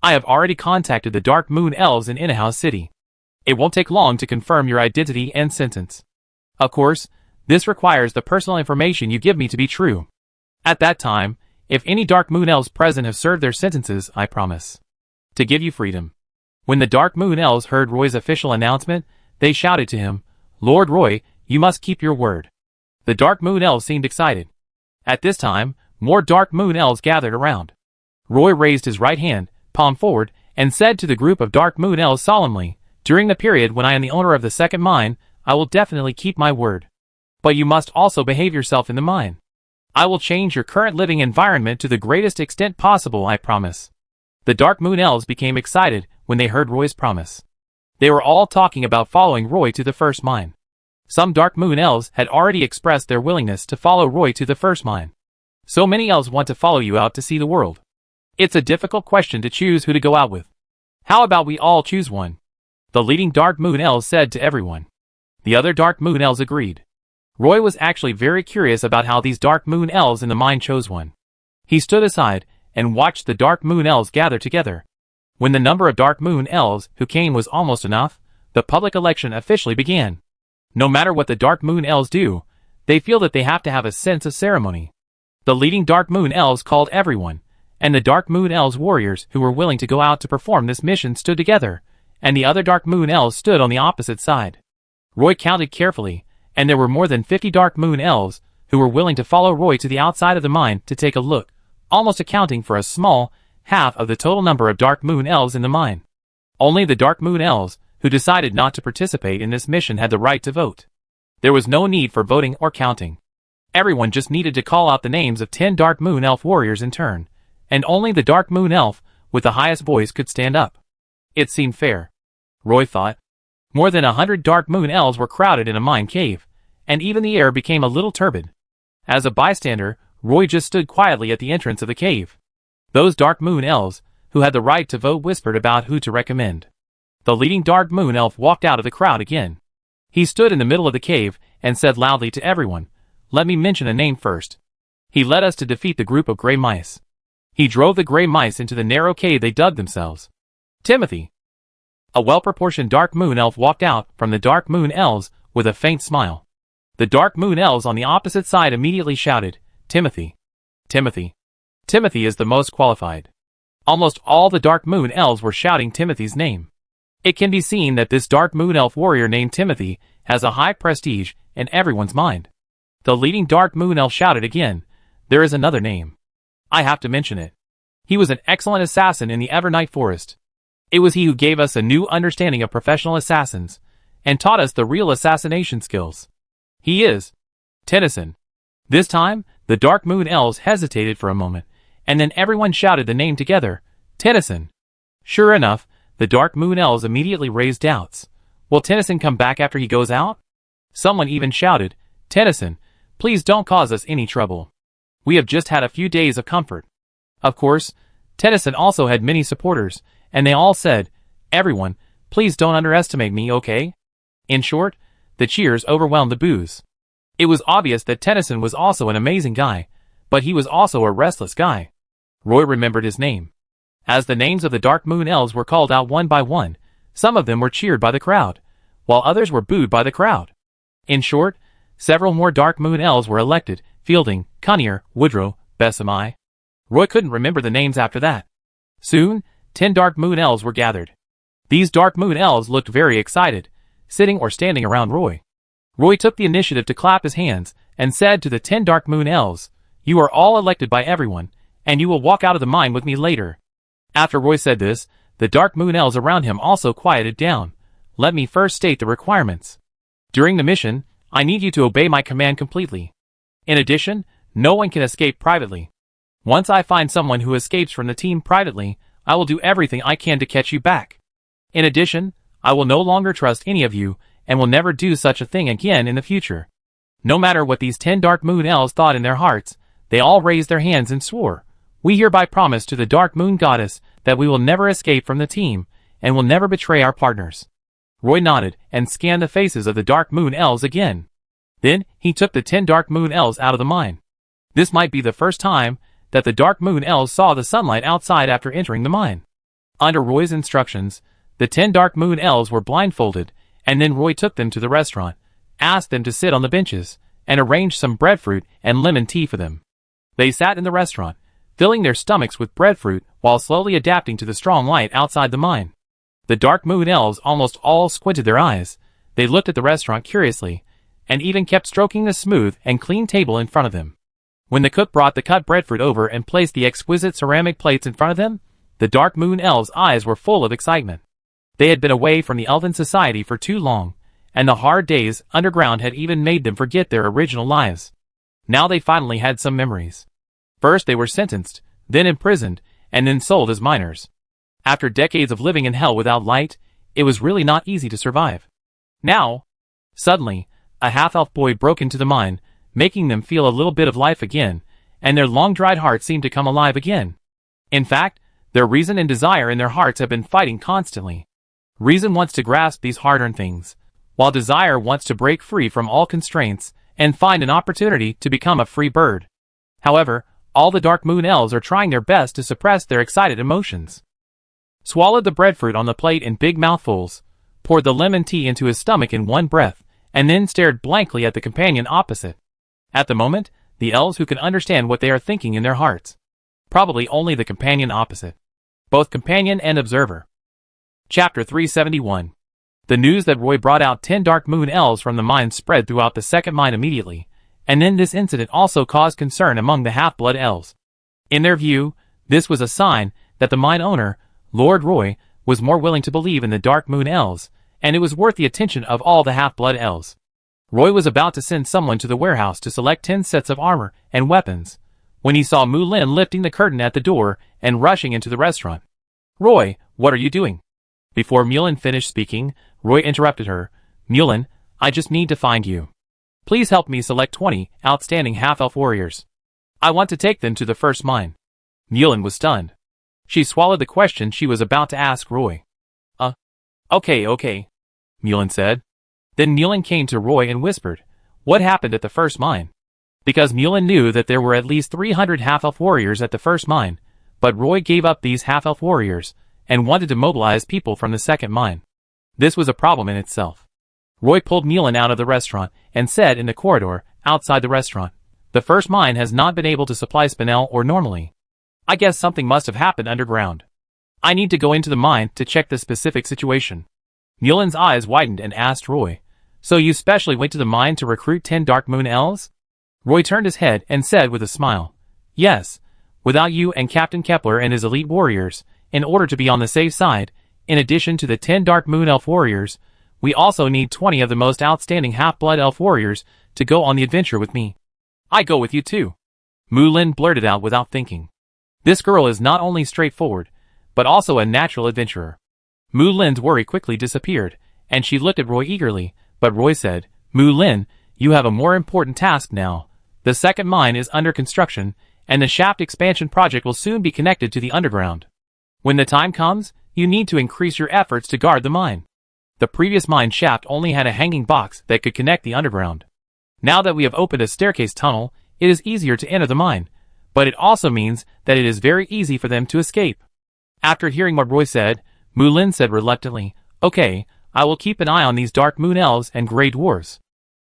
I have already contacted the Dark Moon Elves in Inhouse City. It won't take long to confirm your identity and sentence. Of course, this requires the personal information you give me to be true. At that time, if any Dark Moon Elves present have served their sentences, I promise to give you freedom." When the Dark Moon Elves heard Roy's official announcement, they shouted to him, "Lord Roy, you must keep your word." The Dark Moon Elves seemed excited. At this time, more Dark Moon Elves gathered around. Roy raised his right hand, palm forward, and said to the group of Dark Moon Elves solemnly, "During the period when I am the owner of the second mine, I will definitely keep my word. But you must also behave yourself in the mine. I will change your current living environment to the greatest extent possible, I promise." The Dark Moon Elves became excited when they heard Roy's promise. They were all talking about following Roy to the first mine. Some Dark Moon Elves had already expressed their willingness to follow Roy to the first mine. So many elves want to follow you out to see the world. It's a difficult question to choose who to go out with. How about we all choose one? The leading Dark Moon Elves said to everyone. The other Dark Moon Elves agreed. Roy was actually very curious about how these Dark Moon Elves in the mine chose one. He stood aside and watched the Dark Moon Elves gather together. When the number of Dark Moon Elves who came was almost enough, the public election officially began. No matter what the Dark Moon Elves do, they feel that they have to have a sense of ceremony. The leading Dark Moon Elves called everyone, and the Dark Moon Elves warriors who were willing to go out to perform this mission stood together, and the other Dark Moon Elves stood on the opposite side. Roy counted carefully, and there were more than 50 Dark Moon Elves who were willing to follow Roy to the outside of the mine to take a look, almost accounting for a small half of the total number of Dark Moon Elves in the mine. Only the Dark Moon Elves who decided not to participate in this mission had the right to vote. There was no need for voting or counting. Everyone just needed to call out the names of 10 Dark Moon Elf warriors in turn, and only the Dark Moon Elf with the highest voice could stand up. It seemed fair, Roy thought. More than 100 Dark Moon Elves were crowded in a mine cave, and even the air became a little turbid. As a bystander, Roy just stood quietly at the entrance of the cave. Those Dark Moon Elves, who had the right to vote, whispered about who to recommend. The leading Dark Moon Elf walked out of the crowd again. He stood in the middle of the cave and said loudly to everyone, "Let me mention a name first. He led us to defeat the group of gray mice. He drove the gray mice into the narrow cave they dug themselves. Timothy." A well-proportioned Dark Moon Elf walked out from the Dark Moon Elves with a faint smile. The Dark Moon Elves on the opposite side immediately shouted, "Timothy! Timothy! Timothy is the most qualified." Almost all the Dark Moon Elves were shouting Timothy's name. It can be seen that this Dark Moon Elf warrior named Timothy has a high prestige in everyone's mind. The leading Dark Moon Elf shouted again, "There is another name. I have to mention it. He was an excellent assassin in the Evernight Forest. It was he who gave us a new understanding of professional assassins, and taught us the real assassination skills. He is Tennyson." This time, the Dark Moon Elves hesitated for a moment, and then everyone shouted the name together, "Tennyson." Sure enough, the Dark Moon Elves immediately raised doubts. Will Tennyson come back after he goes out? Someone even shouted, "Tennyson, please don't cause us any trouble. We have just had a few days of comfort." Of course, Tennyson also had many supporters, and they all said, "Everyone, please don't underestimate me, okay?" In short, the cheers overwhelmed the boos. It was obvious that Tennyson was also an amazing guy, but he was also a restless guy. Roy remembered his name. As the names of the Dark Moon Elves were called out one by one, some of them were cheered by the crowd, while others were booed by the crowd. In short, several more Dark Moon Elves were elected: Fielding, Cunnier, Woodrow, Bessamai. Roy couldn't remember the names after that. Soon, 10 Dark Moon Elves were gathered. These Dark Moon Elves looked very excited, sitting or standing around Roy. Roy took the initiative to clap his hands and said to the 10 Dark Moon Elves, "You are all elected by everyone, and you will walk out of the mine with me later." After Roy said this, the Dark Moon Elves around him also quieted down. "Let me first state the requirements. During the mission, I need you to obey my command completely. In addition, no one can escape privately. Once I find someone who escapes from the team privately, I will do everything I can to catch you back. In addition, I will no longer trust any of you, and will never do such a thing again in the future." No matter what these 10 Dark Moon Elves thought in their hearts, they all raised their hands and swore, "We hereby promise to the Dark Moon Goddess that we will never escape from the team, and will never betray our partners." Roy nodded and scanned the faces of the Dark Moon Elves again. Then, he took the 10 Dark Moon Elves out of the mine. This might be the first time that the Dark Moon Elves saw the sunlight outside after entering the mine. Under Roy's instructions, the 10 Dark Moon Elves were blindfolded, and then Roy took them to the restaurant, asked them to sit on the benches, and arranged some breadfruit and lemon tea for them. They sat in the restaurant, filling their stomachs with breadfruit while slowly adapting to the strong light outside the mine. The Dark Moon Elves almost all squinted their eyes. They looked at the restaurant curiously, and even kept stroking the smooth and clean table in front of them. When the cook brought the cut breadfruit over and placed the exquisite ceramic plates in front of them, the Dark Moon Elves' eyes were full of excitement. They had been away from the Elven Society for too long, and the hard days underground had even made them forget their original lives. Now they finally had some memories. First they were sentenced, then imprisoned, and then sold as miners. After decades of living in hell without light, it was really not easy to survive. Now, suddenly, a half-elf boy broke into the mine, making them feel a little bit of life again, and their long-dried hearts seemed to come alive again. In fact, their reason and desire in their hearts have been fighting constantly. Reason wants to grasp these hard-earned things, while desire wants to break free from all constraints and find an opportunity to become a free bird. However, all the Dark Moon Elves are trying their best to suppress their excited emotions. Swallowed the breadfruit on the plate in big mouthfuls, poured the lemon tea into his stomach in one breath, and then stared blankly at the companion opposite. At the moment, the elves who can understand what they are thinking in their hearts. Probably only the companion opposite. Both companion and observer. Chapter 371. The news that Roy brought out 10 Dark Moon Elves from the mine spread throughout the second mine immediately, and then this incident also caused concern among the half-blood elves. In their view, this was a sign that the mine owner, Lord Roy, was more willing to believe in the Dark Moon Elves, and it was worth the attention of all the half-blood elves. Roy was about to send someone to the warehouse to select 10 sets of armor and weapons, when he saw Mu Lin lifting the curtain at the door and rushing into the restaurant. "Roy, what are you doing?" Before Mulin finished speaking, Roy interrupted her. "Mulin, I just need to find you. Please help me select 20 outstanding half-elf warriors. I want to take them to the first mine." Mulin was stunned. She swallowed the question she was about to ask Roy. Okay, Mulin said. Then Mulin came to Roy and whispered, "What happened at the first mine?" Because Mulin knew that there were at least 300 half-elf warriors at the first mine, but Roy gave up these half-elf warriors, and wanted to mobilize people from the second mine. This was a problem in itself. Roy pulled Mulin out of the restaurant, and said in the corridor, outside the restaurant, "The first mine has not been able to supply spinel or normally. I guess something must have happened underground. I need to go into the mine to check the specific situation." Mulin's eyes widened and asked Roy, "So you specially went to the mine to recruit 10 Dark Moon Elves?" Roy turned his head and said with a smile, "Yes, without you and Captain Kepler and his elite warriors, in order to be on the safe side, in addition to the 10 Dark Moon Elf warriors, we also need 20 of the most outstanding half-blood elf warriors to go on the adventure with me. I go with you too." Mu Lin blurted out without thinking. This girl is not only straightforward, but also a natural adventurer. Mu Lin's worry quickly disappeared, and she looked at Roy eagerly, but Roy said, "Mu Lin, you have a more important task now. The second mine is under construction, and the shaft expansion project will soon be connected to the underground. When the time comes, you need to increase your efforts to guard the mine. The previous mine shaft only had a hanging box that could connect the underground. Now that we have opened a staircase tunnel, it is easier to enter the mine, but it also means that it is very easy for them to escape." After hearing what Roy said, Mu Lin said reluctantly, "Okay, I will keep an eye on these Dark Moon Elves and Grey Dwarves.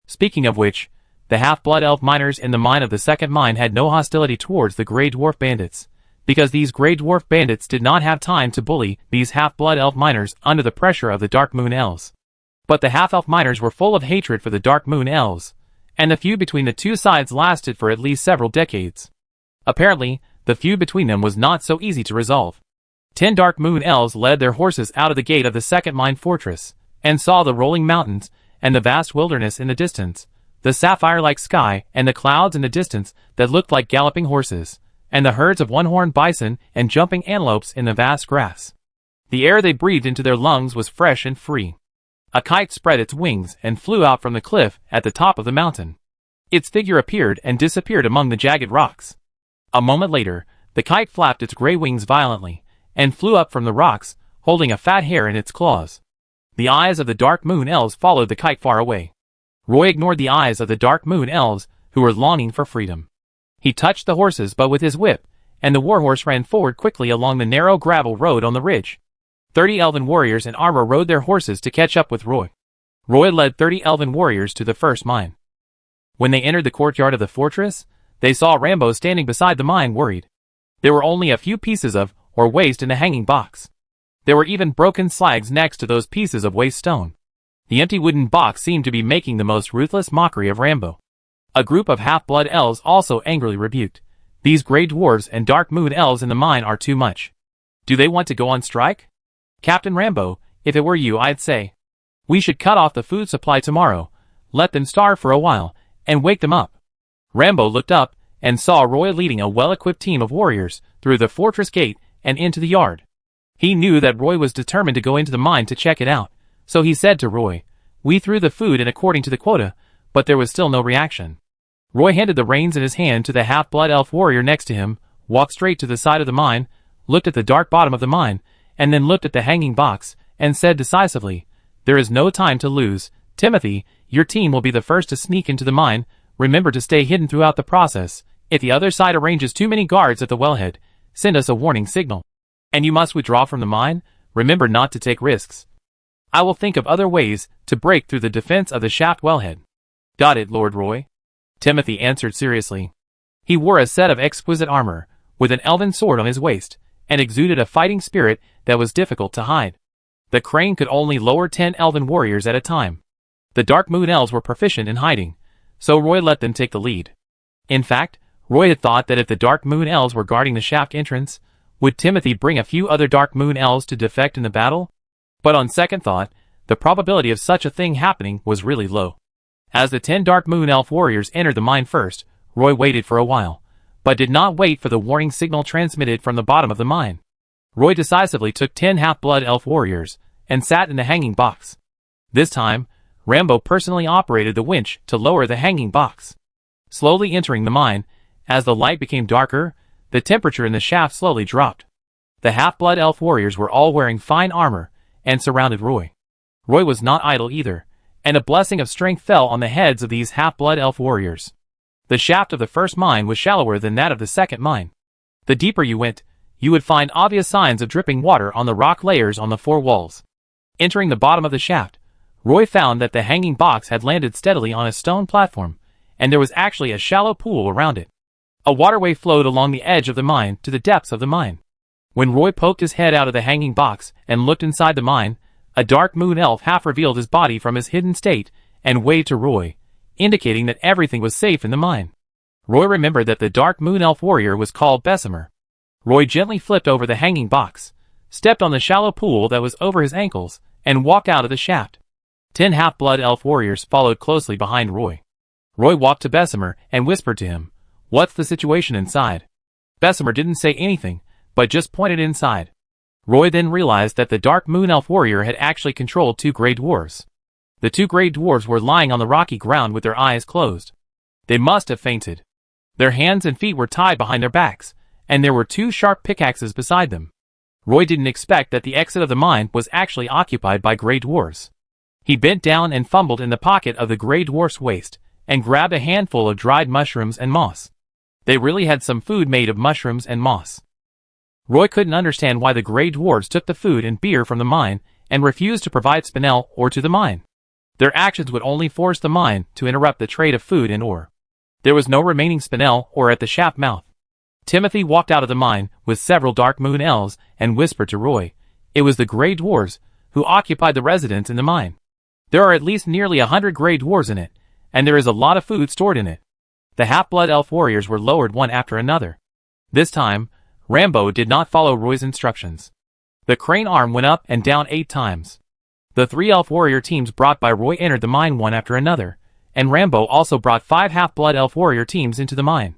Speaking of which, the half-blood elf miners in the mine of the second mine had no hostility towards the Grey Dwarf bandits, because these Grey Dwarf bandits did not have time to bully these half-blood elf miners under the pressure of the Dark Moon Elves. But the half-elf miners were full of hatred for the Dark Moon Elves, and the feud between the two sides lasted for at least several decades. Apparently, the feud between them was not so easy to resolve. 10 Dark Moon Elves led their horses out of the gate of the second mine fortress, and saw the rolling mountains, and the vast wilderness in the distance, the sapphire-like sky, and the clouds in the distance that looked like galloping horses, and the herds of one-horned bison and jumping antelopes in the vast grass. The air they breathed into their lungs was fresh and free. A kite spread its wings and flew out from the cliff at the top of the mountain. Its figure appeared and disappeared among the jagged rocks. A moment later, the kite flapped its gray wings violently, and flew up from the rocks, holding a fat hare in its claws. The eyes of the Dark Moon Elves followed the kite far away. Roy ignored the eyes of the Dark Moon Elves, who were longing for freedom. He touched the horses but with his whip, and the warhorse ran forward quickly along the narrow gravel road on the ridge. 30 elven warriors in armor rode their horses to catch up with Roy. Roy led 30 elven warriors to the first mine. When they entered the courtyard of the fortress, they saw Rambo standing beside the mine, worried. There were only a few pieces of, or waste in the hanging box. There were even broken slags next to those pieces of waste stone. The empty wooden box seemed to be making the most ruthless mockery of Rambo. A group of half-blood elves also angrily rebuked. These Grey Dwarves and Dark Moon Elves in the mine are too much. Do they want to go on strike? Captain Rambo, if it were you, I'd say, we should cut off the food supply tomorrow, let them starve for a while, and wake them up. Rambo looked up and saw Roy leading a well-equipped team of warriors through the fortress gate and into the yard. He knew that Roy was determined to go into the mine to check it out, so he said to Roy, we threw the food in according to the quota, but there was still no reaction. Roy handed the reins in his hand to the half-blood elf warrior next to him, walked straight to the side of the mine, looked at the dark bottom of the mine, and then looked at the hanging box, and said decisively, there is no time to lose. Timothy, your team will be the first to sneak into the mine. Remember to stay hidden throughout the process. If the other side arranges too many guards at the wellhead, send us a warning signal. And you must withdraw from the mine. Remember not to take risks. I will think of other ways to break through the defense of the shaft wellhead. Got it, Lord Roy. Timothy answered seriously. He wore a set of exquisite armor, with an elven sword on his waist, and exuded a fighting spirit that was difficult to hide. The crane could only lower 10 elven warriors at a time. The Dark Moon Elves were proficient in hiding, so Roy let them take the lead. In fact, Roy had thought that if the Dark Moon Elves were guarding the shaft entrance, would Timothy bring a few other Dark Moon Elves to defect in the battle? But on second thought, the probability of such a thing happening was really low. As the 10 Dark Moon Elf warriors entered the mine first, Roy waited for a while, but did not wait for the warning signal transmitted from the bottom of the mine. Roy decisively took 10 half-blood elf warriors, and sat in the hanging box. This time, Rambo personally operated the winch to lower the hanging box. Slowly entering the mine, as the light became darker, the temperature in the shaft slowly dropped. The half-blood elf warriors were all wearing fine armor, and surrounded Roy. Roy was not idle either, and a blessing of strength fell on the heads of these half-blood elf warriors. The shaft of the first mine was shallower than that of the second mine. The deeper you went, you would find obvious signs of dripping water on the rock layers on the 4 walls. Entering the bottom of the shaft, Roy found that the hanging box had landed steadily on a stone platform, and there was actually a shallow pool around it. A waterway flowed along the edge of the mine to the depths of the mine. When Roy poked his head out of the hanging box and looked inside the mine, a Dark Moon Elf half revealed his body from his hidden state and waved to Roy, indicating that everything was safe in the mine. Roy remembered that the Dark Moon Elf warrior was called Bessemer. Roy gently flipped over the hanging box, stepped on the shallow pool that was over his ankles, and walked out of the shaft. 10 half-blood elf warriors followed closely behind Roy. Roy walked to Bessemer and whispered to him, "What's the situation inside?" Bessemer didn't say anything, but just pointed inside. Roy then realized that the Dark Moon Elf warrior had actually controlled 2 Grey Dwarves. The 2 Grey Dwarves were lying on the rocky ground with their eyes closed. They must have fainted. Their hands and feet were tied behind their backs, and there were 2 sharp pickaxes beside them. Roy didn't expect that the exit of the mine was actually occupied by Grey Dwarves. He bent down and fumbled in the pocket of the Grey Dwarf's waist, and grabbed a handful of dried mushrooms and moss. They really had some food made of mushrooms and moss. Roy couldn't understand why the Grey Dwarves took the food and beer from the mine, and refused to provide spinel ore to the mine. Their actions would only force the mine to interrupt the trade of food and ore. There was no remaining spinel ore at the shaft mouth. Timothy walked out of the mine with several Dark Moon elves and whispered to Roy. It was the Grey Dwarves who occupied the residence in the mine. There are at least nearly 100 Grey Dwarves in it, and there is a lot of food stored in it. The half-blood elf warriors were lowered one after another. This time, Rambo did not follow Roy's instructions. The crane arm went up and down 8 times. The 3 elf warrior teams brought by Roy entered the mine one after another, and Rambo also brought 5 half-blood elf warrior teams into the mine.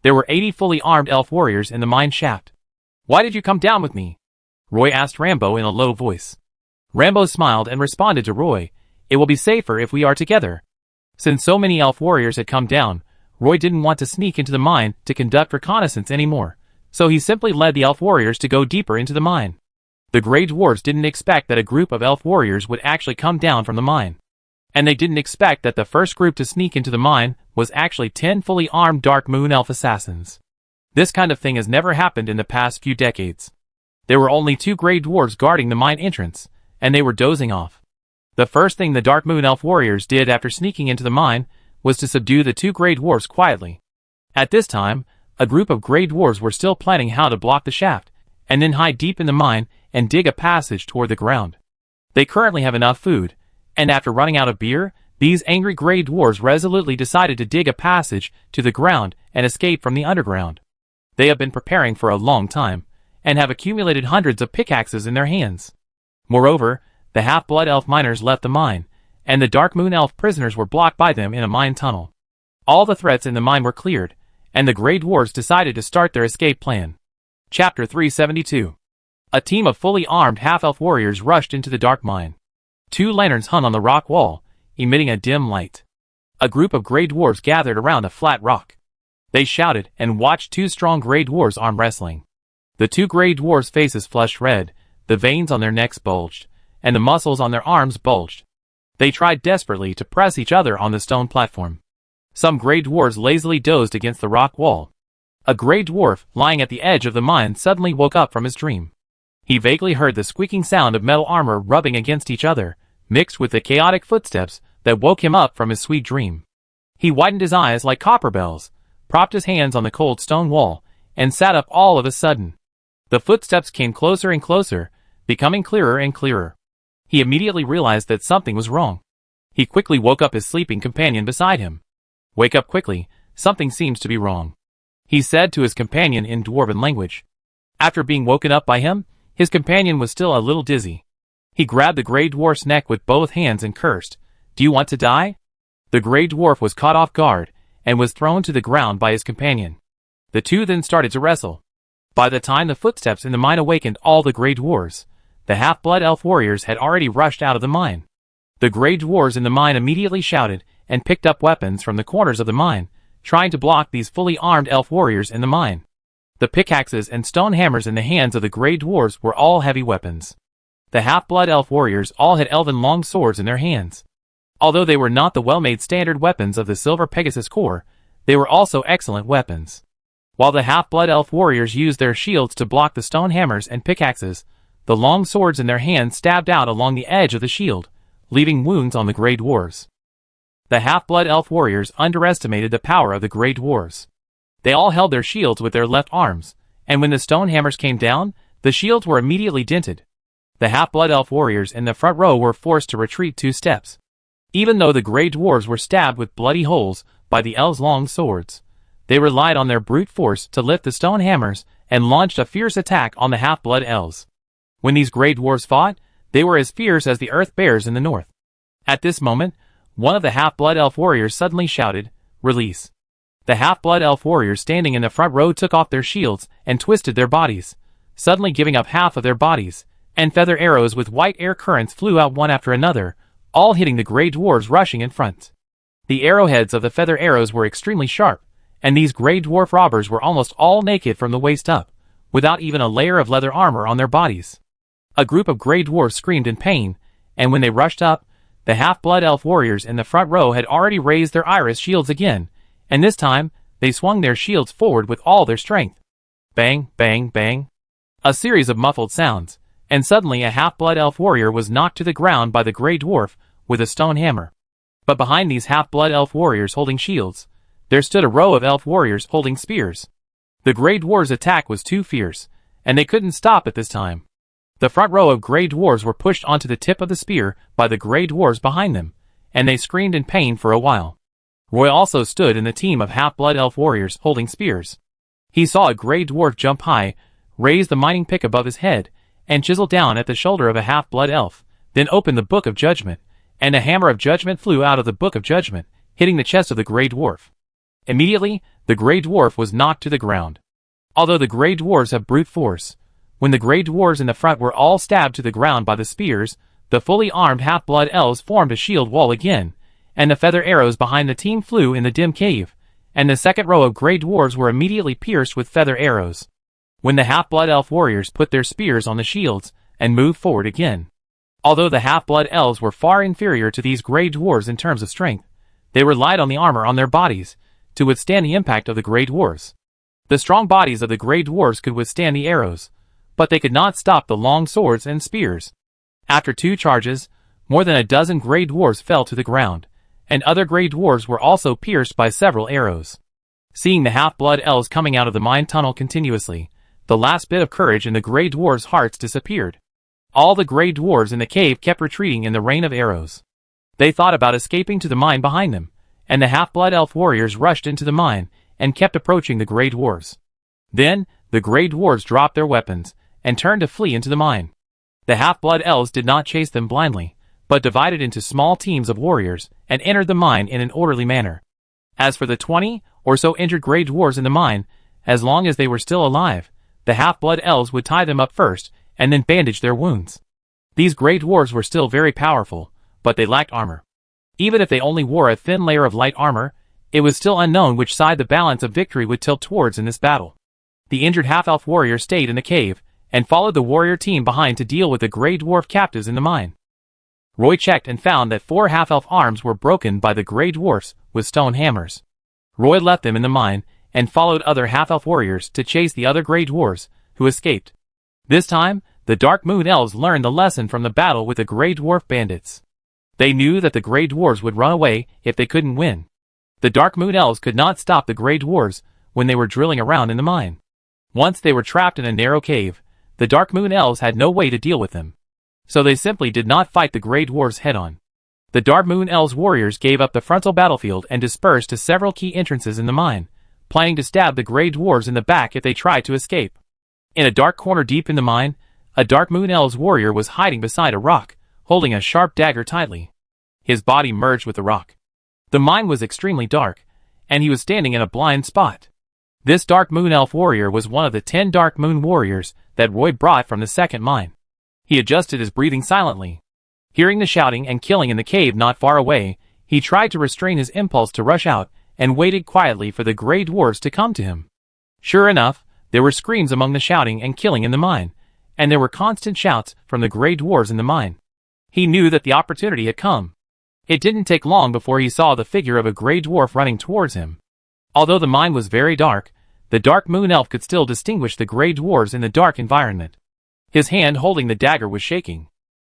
There were 80 fully armed elf warriors in the mine shaft. "Why did you come down with me?" Roy asked Rambo in a low voice. Rambo smiled and responded to Roy, "It will be safer if we are together." Since so many elf warriors had come down, Roy didn't want to sneak into the mine to conduct reconnaissance anymore, so he simply led the elf warriors to go deeper into the mine. The Grey Dwarves didn't expect that a group of elf warriors would actually come down from the mine. And they didn't expect that the first group to sneak into the mine was actually 10 fully armed Dark Moon elf assassins. This kind of thing has never happened in the past few decades. There were only 2 Grey Dwarves guarding the mine entrance, and they were dozing off. The first thing the Dark Moon elf warriors did after sneaking into the mine was to subdue the 2 Grey Dwarves quietly. At this time, a group of Grey Dwarves were still planning how to block the shaft, and then hide deep in the mine and dig a passage toward the ground. They currently have enough food, and after running out of beer, these angry Grey Dwarves resolutely decided to dig a passage to the ground and escape from the underground. They have been preparing for a long time, and have accumulated hundreds of pickaxes in their hands. Moreover, the half-blood elf miners left the mine, and the Dark Moon elf prisoners were blocked by them in a mine tunnel. All the threats in the mine were cleared, and the Grey Dwarves decided to start their escape plan. Chapter 372. A team of fully armed half-elf warriors rushed into the dark mine. 2 lanterns hung on the rock wall, emitting a dim light. A group of Grey Dwarves gathered around a flat rock. They shouted and watched 2 strong Grey Dwarves arm wrestling. The 2 Grey Dwarves' faces flushed red, the veins on their necks bulged, and the muscles on their arms bulged. They tried desperately to press each other on the stone platform. Some Grey Dwarves lazily dozed against the rock wall. A Grey Dwarf, lying at the edge of the mine, suddenly woke up from his dream. He vaguely heard the squeaking sound of metal armor rubbing against each other, mixed with the chaotic footsteps that woke him up from his sweet dream. He widened his eyes like copper bells, propped his hands on the cold stone wall, and sat up all of a sudden. The footsteps came closer and closer, becoming clearer and clearer. He immediately realized that something was wrong. He quickly woke up his sleeping companion beside him. "Wake up quickly, something seems to be wrong," he said to his companion in Dwarven language. After being woken up by him, his companion was still a little dizzy. He grabbed the Grey Dwarf's neck with both hands and cursed, "Do you want to die?" The Grey Dwarf was caught off guard, and was thrown to the ground by his companion. The 2 then started to wrestle. By the time the footsteps in the mine awakened all the Grey Dwarves, the half-blood elf warriors had already rushed out of the mine. The Grey Dwarves in the mine immediately shouted and picked up weapons from the corners of the mine, trying to block these fully armed elf warriors in the mine. The pickaxes and stone hammers in the hands of the Grey Dwarves were all heavy weapons. The half-blood elf warriors all had elven long swords in their hands. Although they were not the well-made standard weapons of the Silver Pegasus Corps, they were also excellent weapons. While the half-blood elf warriors used their shields to block the stone hammers and pickaxes, the long swords in their hands stabbed out along the edge of the shield, leaving wounds on the Grey Dwarves. The half-blood elf warriors underestimated the power of the Grey Dwarves. They all held their shields with their left arms, and when the stone hammers came down, the shields were immediately dented. The half-blood elf warriors in the front row were forced to retreat 2 steps. Even though the Grey Dwarves were stabbed with bloody holes by the elves' long swords, they relied on their brute force to lift the stone hammers and launched a fierce attack on the half-blood elves. When these Grey Dwarves fought, they were as fierce as the earth bears in the north. At this moment, one of the half-blood elf warriors suddenly shouted, "Release." The half-blood elf warriors standing in the front row took off their shields and twisted their bodies, suddenly giving up half of their bodies, and feather arrows with white air currents flew out one after another, all hitting the Grey Dwarves rushing in front. The arrowheads of the feather arrows were extremely sharp, and these Grey Dwarf robbers were almost all naked from the waist up, without even a layer of leather armor on their bodies. A group of Grey Dwarfs screamed in pain, and when they rushed up, the half-blood elf warriors in the front row had already raised their iris shields again, and this time, they swung their shields forward with all their strength. Bang, bang, bang. A series of muffled sounds, and suddenly a half-blood elf warrior was knocked to the ground by the Grey Dwarf with a stone hammer. But behind these half-blood elf warriors holding shields, there stood a row of elf warriors holding spears. The Grey Dwarf's attack was too fierce, and they couldn't stop at this time. The front row of Grey Dwarfs were pushed onto the tip of the spear by the Grey Dwarfs behind them, and they screamed in pain for a while. Roy also stood in the team of half-blood elf warriors holding spears. He saw a Grey Dwarf jump high, raise the mining pick above his head, and chisel down at the shoulder of a half-blood elf, then open the Book of Judgment, and a hammer of judgment flew out of the Book of Judgment, hitting the chest of the Grey Dwarf. Immediately, the Grey Dwarf was knocked to the ground. Although the Grey Dwarfs have brute force, when the Grey Dwarfs in the front were all stabbed to the ground by the spears, the fully armed half-blood elves formed a shield wall again, and the feather arrows behind the team flew in the dim cave, and the second row of Grey Dwarfs were immediately pierced with feather arrows. When the half-blood elf warriors put their spears on the shields and moved forward again. Although the half-blood elves were far inferior to these Grey Dwarfs in terms of strength, they relied on the armor on their bodies to withstand the impact of the Grey Dwarfs. The strong bodies of the Grey Dwarfs could withstand the arrows, but they could not stop the long swords and spears. After 2 charges, more than a dozen Grey Dwarfs fell to the ground, and other Grey Dwarfs were also pierced by several arrows. Seeing the half-blood elves coming out of the mine tunnel continuously, the last bit of courage in the Grey Dwarfs' hearts disappeared. All the Grey Dwarfs in the cave kept retreating in the rain of arrows. They thought about escaping to the mine behind them, and the half-blood elf warriors rushed into the mine and kept approaching the Grey Dwarfs. Then, the Grey Dwarfs dropped their weapons and turned to flee into the mine. The half-blood elves did not chase them blindly, but divided into small teams of warriors and entered the mine in an orderly manner. As for the 20 or so injured Grey Dwarfs in the mine, as long as they were still alive, the half-blood elves would tie them up first and then bandage their wounds. These Grey Dwarfs were still very powerful, but they lacked armor. Even if they only wore a thin layer of light armor, it was still unknown which side the balance of victory would tilt towards in this battle. The injured half-elf warrior stayed in the cave and followed the warrior team behind to deal with the Grey Dwarf captives in the mine. Roy checked and found that 4 half-elf arms were broken by the Grey Dwarfs with stone hammers. Roy left them in the mine and followed other half-elf warriors to chase the other Grey Dwarfs, who escaped. This time, the Dark Moon Elves learned the lesson from the battle with the Grey Dwarf bandits. They knew that the Grey Dwarfs would run away if they couldn't win. The Dark Moon Elves could not stop the Grey Dwarfs when they were drilling around in the mine. Once they were trapped in a narrow cave, the Dark Moon Elves had no way to deal with them. So they simply did not fight the Grey Dwarfs head-on. The Dark Moon Elves warriors gave up the frontal battlefield and dispersed to several key entrances in the mine, planning to stab the Grey Dwarfs in the back if they tried to escape. In a dark corner deep in the mine, a Dark Moon Elves warrior was hiding beside a rock, holding a sharp dagger tightly. His body merged with the rock. The mine was extremely dark, and he was standing in a blind spot. This Dark Moon Elf warrior was one of the 10 Dark Moon warriors that Roy brought from the second mine. He adjusted his breathing silently. Hearing the shouting and killing in the cave not far away, he tried to restrain his impulse to rush out and waited quietly for the Grey Dwarfs to come to him. Sure enough, there were screams among the shouting and killing in the mine, and there were constant shouts from the Grey Dwarfs in the mine. He knew that the opportunity had come. It didn't take long before he saw the figure of a Grey Dwarf running towards him. Although the mine was very dark, the Dark Moon Elf could still distinguish the Grey Dwarfs in the dark environment. His hand holding the dagger was shaking.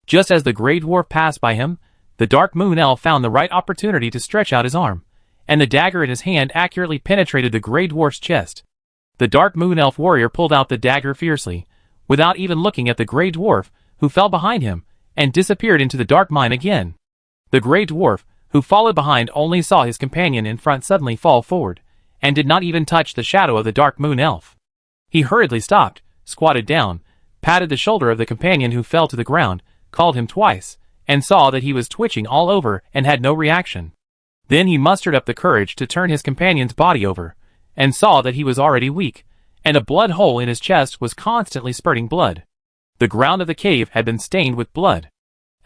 Just as the Grey Dwarf passed by him, the Dark Moon Elf found the right opportunity to stretch out his arm, and the dagger in his hand accurately penetrated the Grey Dwarf's chest. The Dark Moon Elf warrior pulled out the dagger fiercely, without even looking at the Grey Dwarf, who fell behind him, and disappeared into the dark mine again. The Grey Dwarf, who followed behind, only saw his companion in front suddenly fall forward, and did not even touch the shadow of the Dark Moon Elf. He hurriedly stopped, squatted down, patted the shoulder of the companion who fell to the ground, called him twice, and saw that he was twitching all over and had no reaction. Then he mustered up the courage to turn his companion's body over, and saw that he was already weak, and a blood hole in his chest was constantly spurting blood. The ground of the cave had been stained with blood.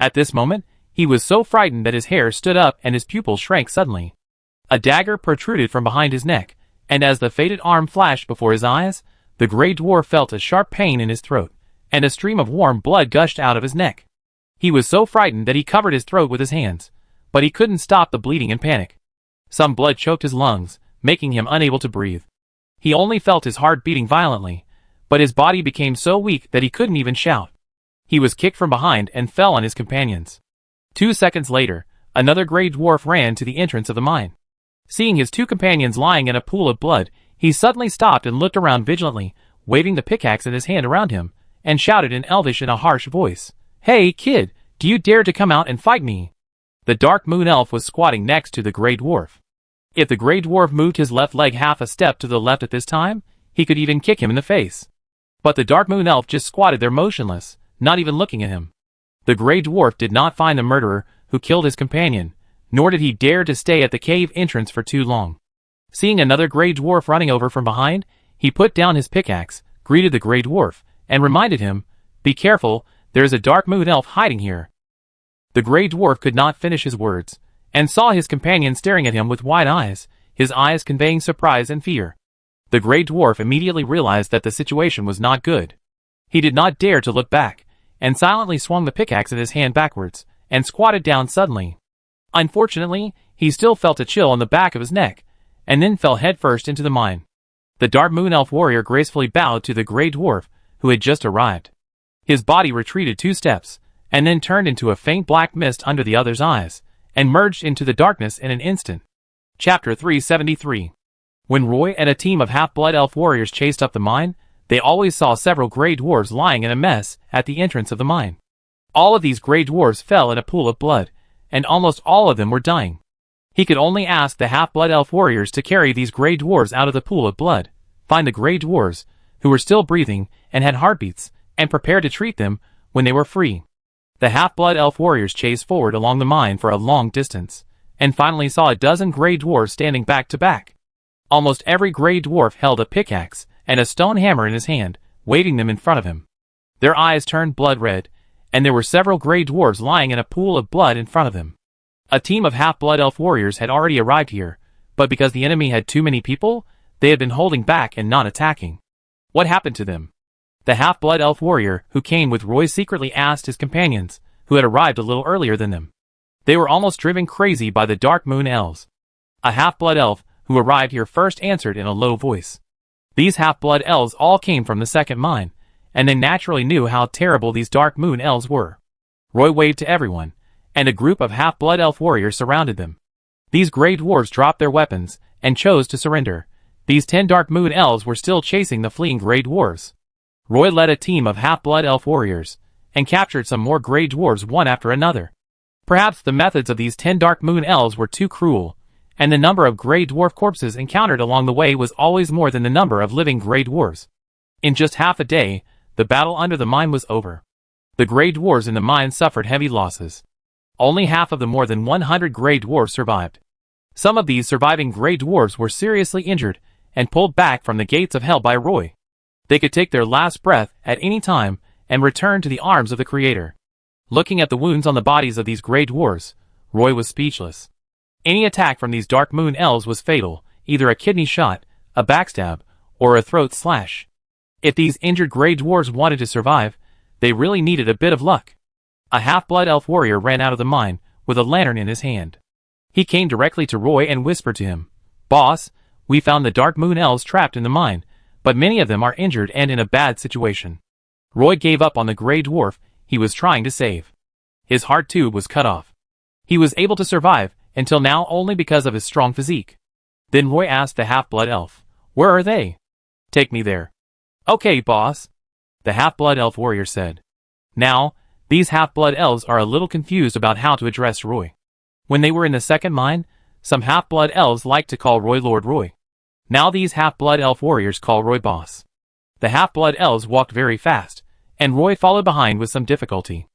At this moment, he was so frightened that his hair stood up and his pupils shrank suddenly. A dagger protruded from behind his neck, and as the fated arm flashed before his eyes, the Grey Dwarf felt a sharp pain in his throat, and a stream of warm blood gushed out of his neck. He was so frightened that he covered his throat with his hands, but he couldn't stop the bleeding in panic. Some blood choked his lungs, making him unable to breathe. He only felt his heart beating violently, but his body became so weak that he couldn't even shout. He was kicked from behind and fell on his companions. 2 seconds later, another grey dwarf ran to the entrance of the mine. Seeing his 2 companions lying in a pool of blood, he suddenly stopped and looked around vigilantly, waving the pickaxe in his hand around him, and shouted in Elvish in a harsh voice, "Hey, kid, do you dare to come out and fight me?" The Dark Moon Elf was squatting next to the grey dwarf. If the grey dwarf moved his left leg half a step to the left at this time, he could even kick him in the face. But the Dark Moon Elf just squatted there motionless, not even looking at him. The grey dwarf did not find the murderer who killed his companion, nor did he dare to stay at the cave entrance for too long. Seeing another grey dwarf running over from behind, he put down his pickaxe, greeted the grey dwarf, and reminded him, "Be careful, there is a Dark Moon Elf hiding here." The grey dwarf could not finish his words, and saw his companion staring at him with wide eyes, his eyes conveying surprise and fear. The grey dwarf immediately realized that the situation was not good. He did not dare to look back, and silently swung the pickaxe in his hand backwards, and squatted down suddenly. Unfortunately, he still felt a chill on the back of his neck, and then fell headfirst into the mine. The Dark Moon Elf warrior gracefully bowed to the grey dwarf, who had just arrived. His body retreated 2 steps, and then turned into a faint black mist under the other's eyes, and merged into the darkness in an instant. Chapter 373. When Roy and a team of half-blood elf warriors chased up the mine, they always saw several grey dwarves lying in a mess at the entrance of the mine. All of these grey dwarves fell in a pool of blood, and almost all of them were dying. He could only ask the half-blood elf warriors to carry these grey dwarves out of the pool of blood, find the grey dwarves, who were still breathing and had heartbeats, and prepare to treat them when they were free. The half-blood elf warriors chased forward along the mine for a long distance, and finally saw a dozen grey dwarves standing back to back. Almost every grey dwarf held a pickaxe and a stone hammer in his hand, waving them in front of him. Their eyes turned blood red, and there were several grey dwarves lying in a pool of blood in front of them. A team of half-blood elf warriors had already arrived here, but because the enemy had too many people, they had been holding back and not attacking. What happened to them? The half-blood elf warrior who came with Roy secretly asked his companions, who had arrived a little earlier than them. They were almost driven crazy by the Dark Moon Elves. A half-blood elf who arrived here first answered in a low voice. These half-blood elves all came from the second mine, and they naturally knew how terrible these Dark Moon Elves were. Roy waved to everyone, and a group of half-blood elf warriors surrounded them. These grey dwarves dropped their weapons and chose to surrender. These 10 Dark Moon Elves were still chasing the fleeing grey dwarves. Roy led a team of half-blood elf warriors, and captured some more grey dwarves one after another. Perhaps the methods of these 10 Dark Moon Elves were too cruel, and the number of grey dwarf corpses encountered along the way was always more than the number of living grey dwarves. In just half a day, the battle under the mine was over. The grey dwarves in the mine suffered heavy losses. Only half of the more than 100 grey dwarves survived. Some of these surviving grey dwarves were seriously injured and pulled back from the gates of hell by Roy. They could take their last breath at any time and return to the arms of the Creator. Looking at the wounds on the bodies of these grey dwarves, Roy was speechless. Any attack from these Dark Moon Elves was fatal, either a kidney shot, a backstab, or a throat slash. If these injured grey dwarves wanted to survive, they really needed a bit of luck. A half-blood elf warrior ran out of the mine, with a lantern in his hand. He came directly to Roy and whispered to him, "Boss, we found the Dark Moon Elves trapped in the mine, but many of them are injured and in a bad situation." Roy gave up on the grey dwarf he was trying to save. His heart tube was cut off. He was able to survive, until now only because of his strong physique. Then Roy asked the half-blood elf, "Where are they?" "Take me there." "Okay, boss," the half-blood elf warrior said. Now, these half-blood elves are a little confused about how to address Roy. When they were in the second mine, some half-blood elves liked to call Roy Lord Roy. Now these half-blood elf warriors call Roy boss. The half-blood elves walked very fast, and Roy followed behind with some difficulty.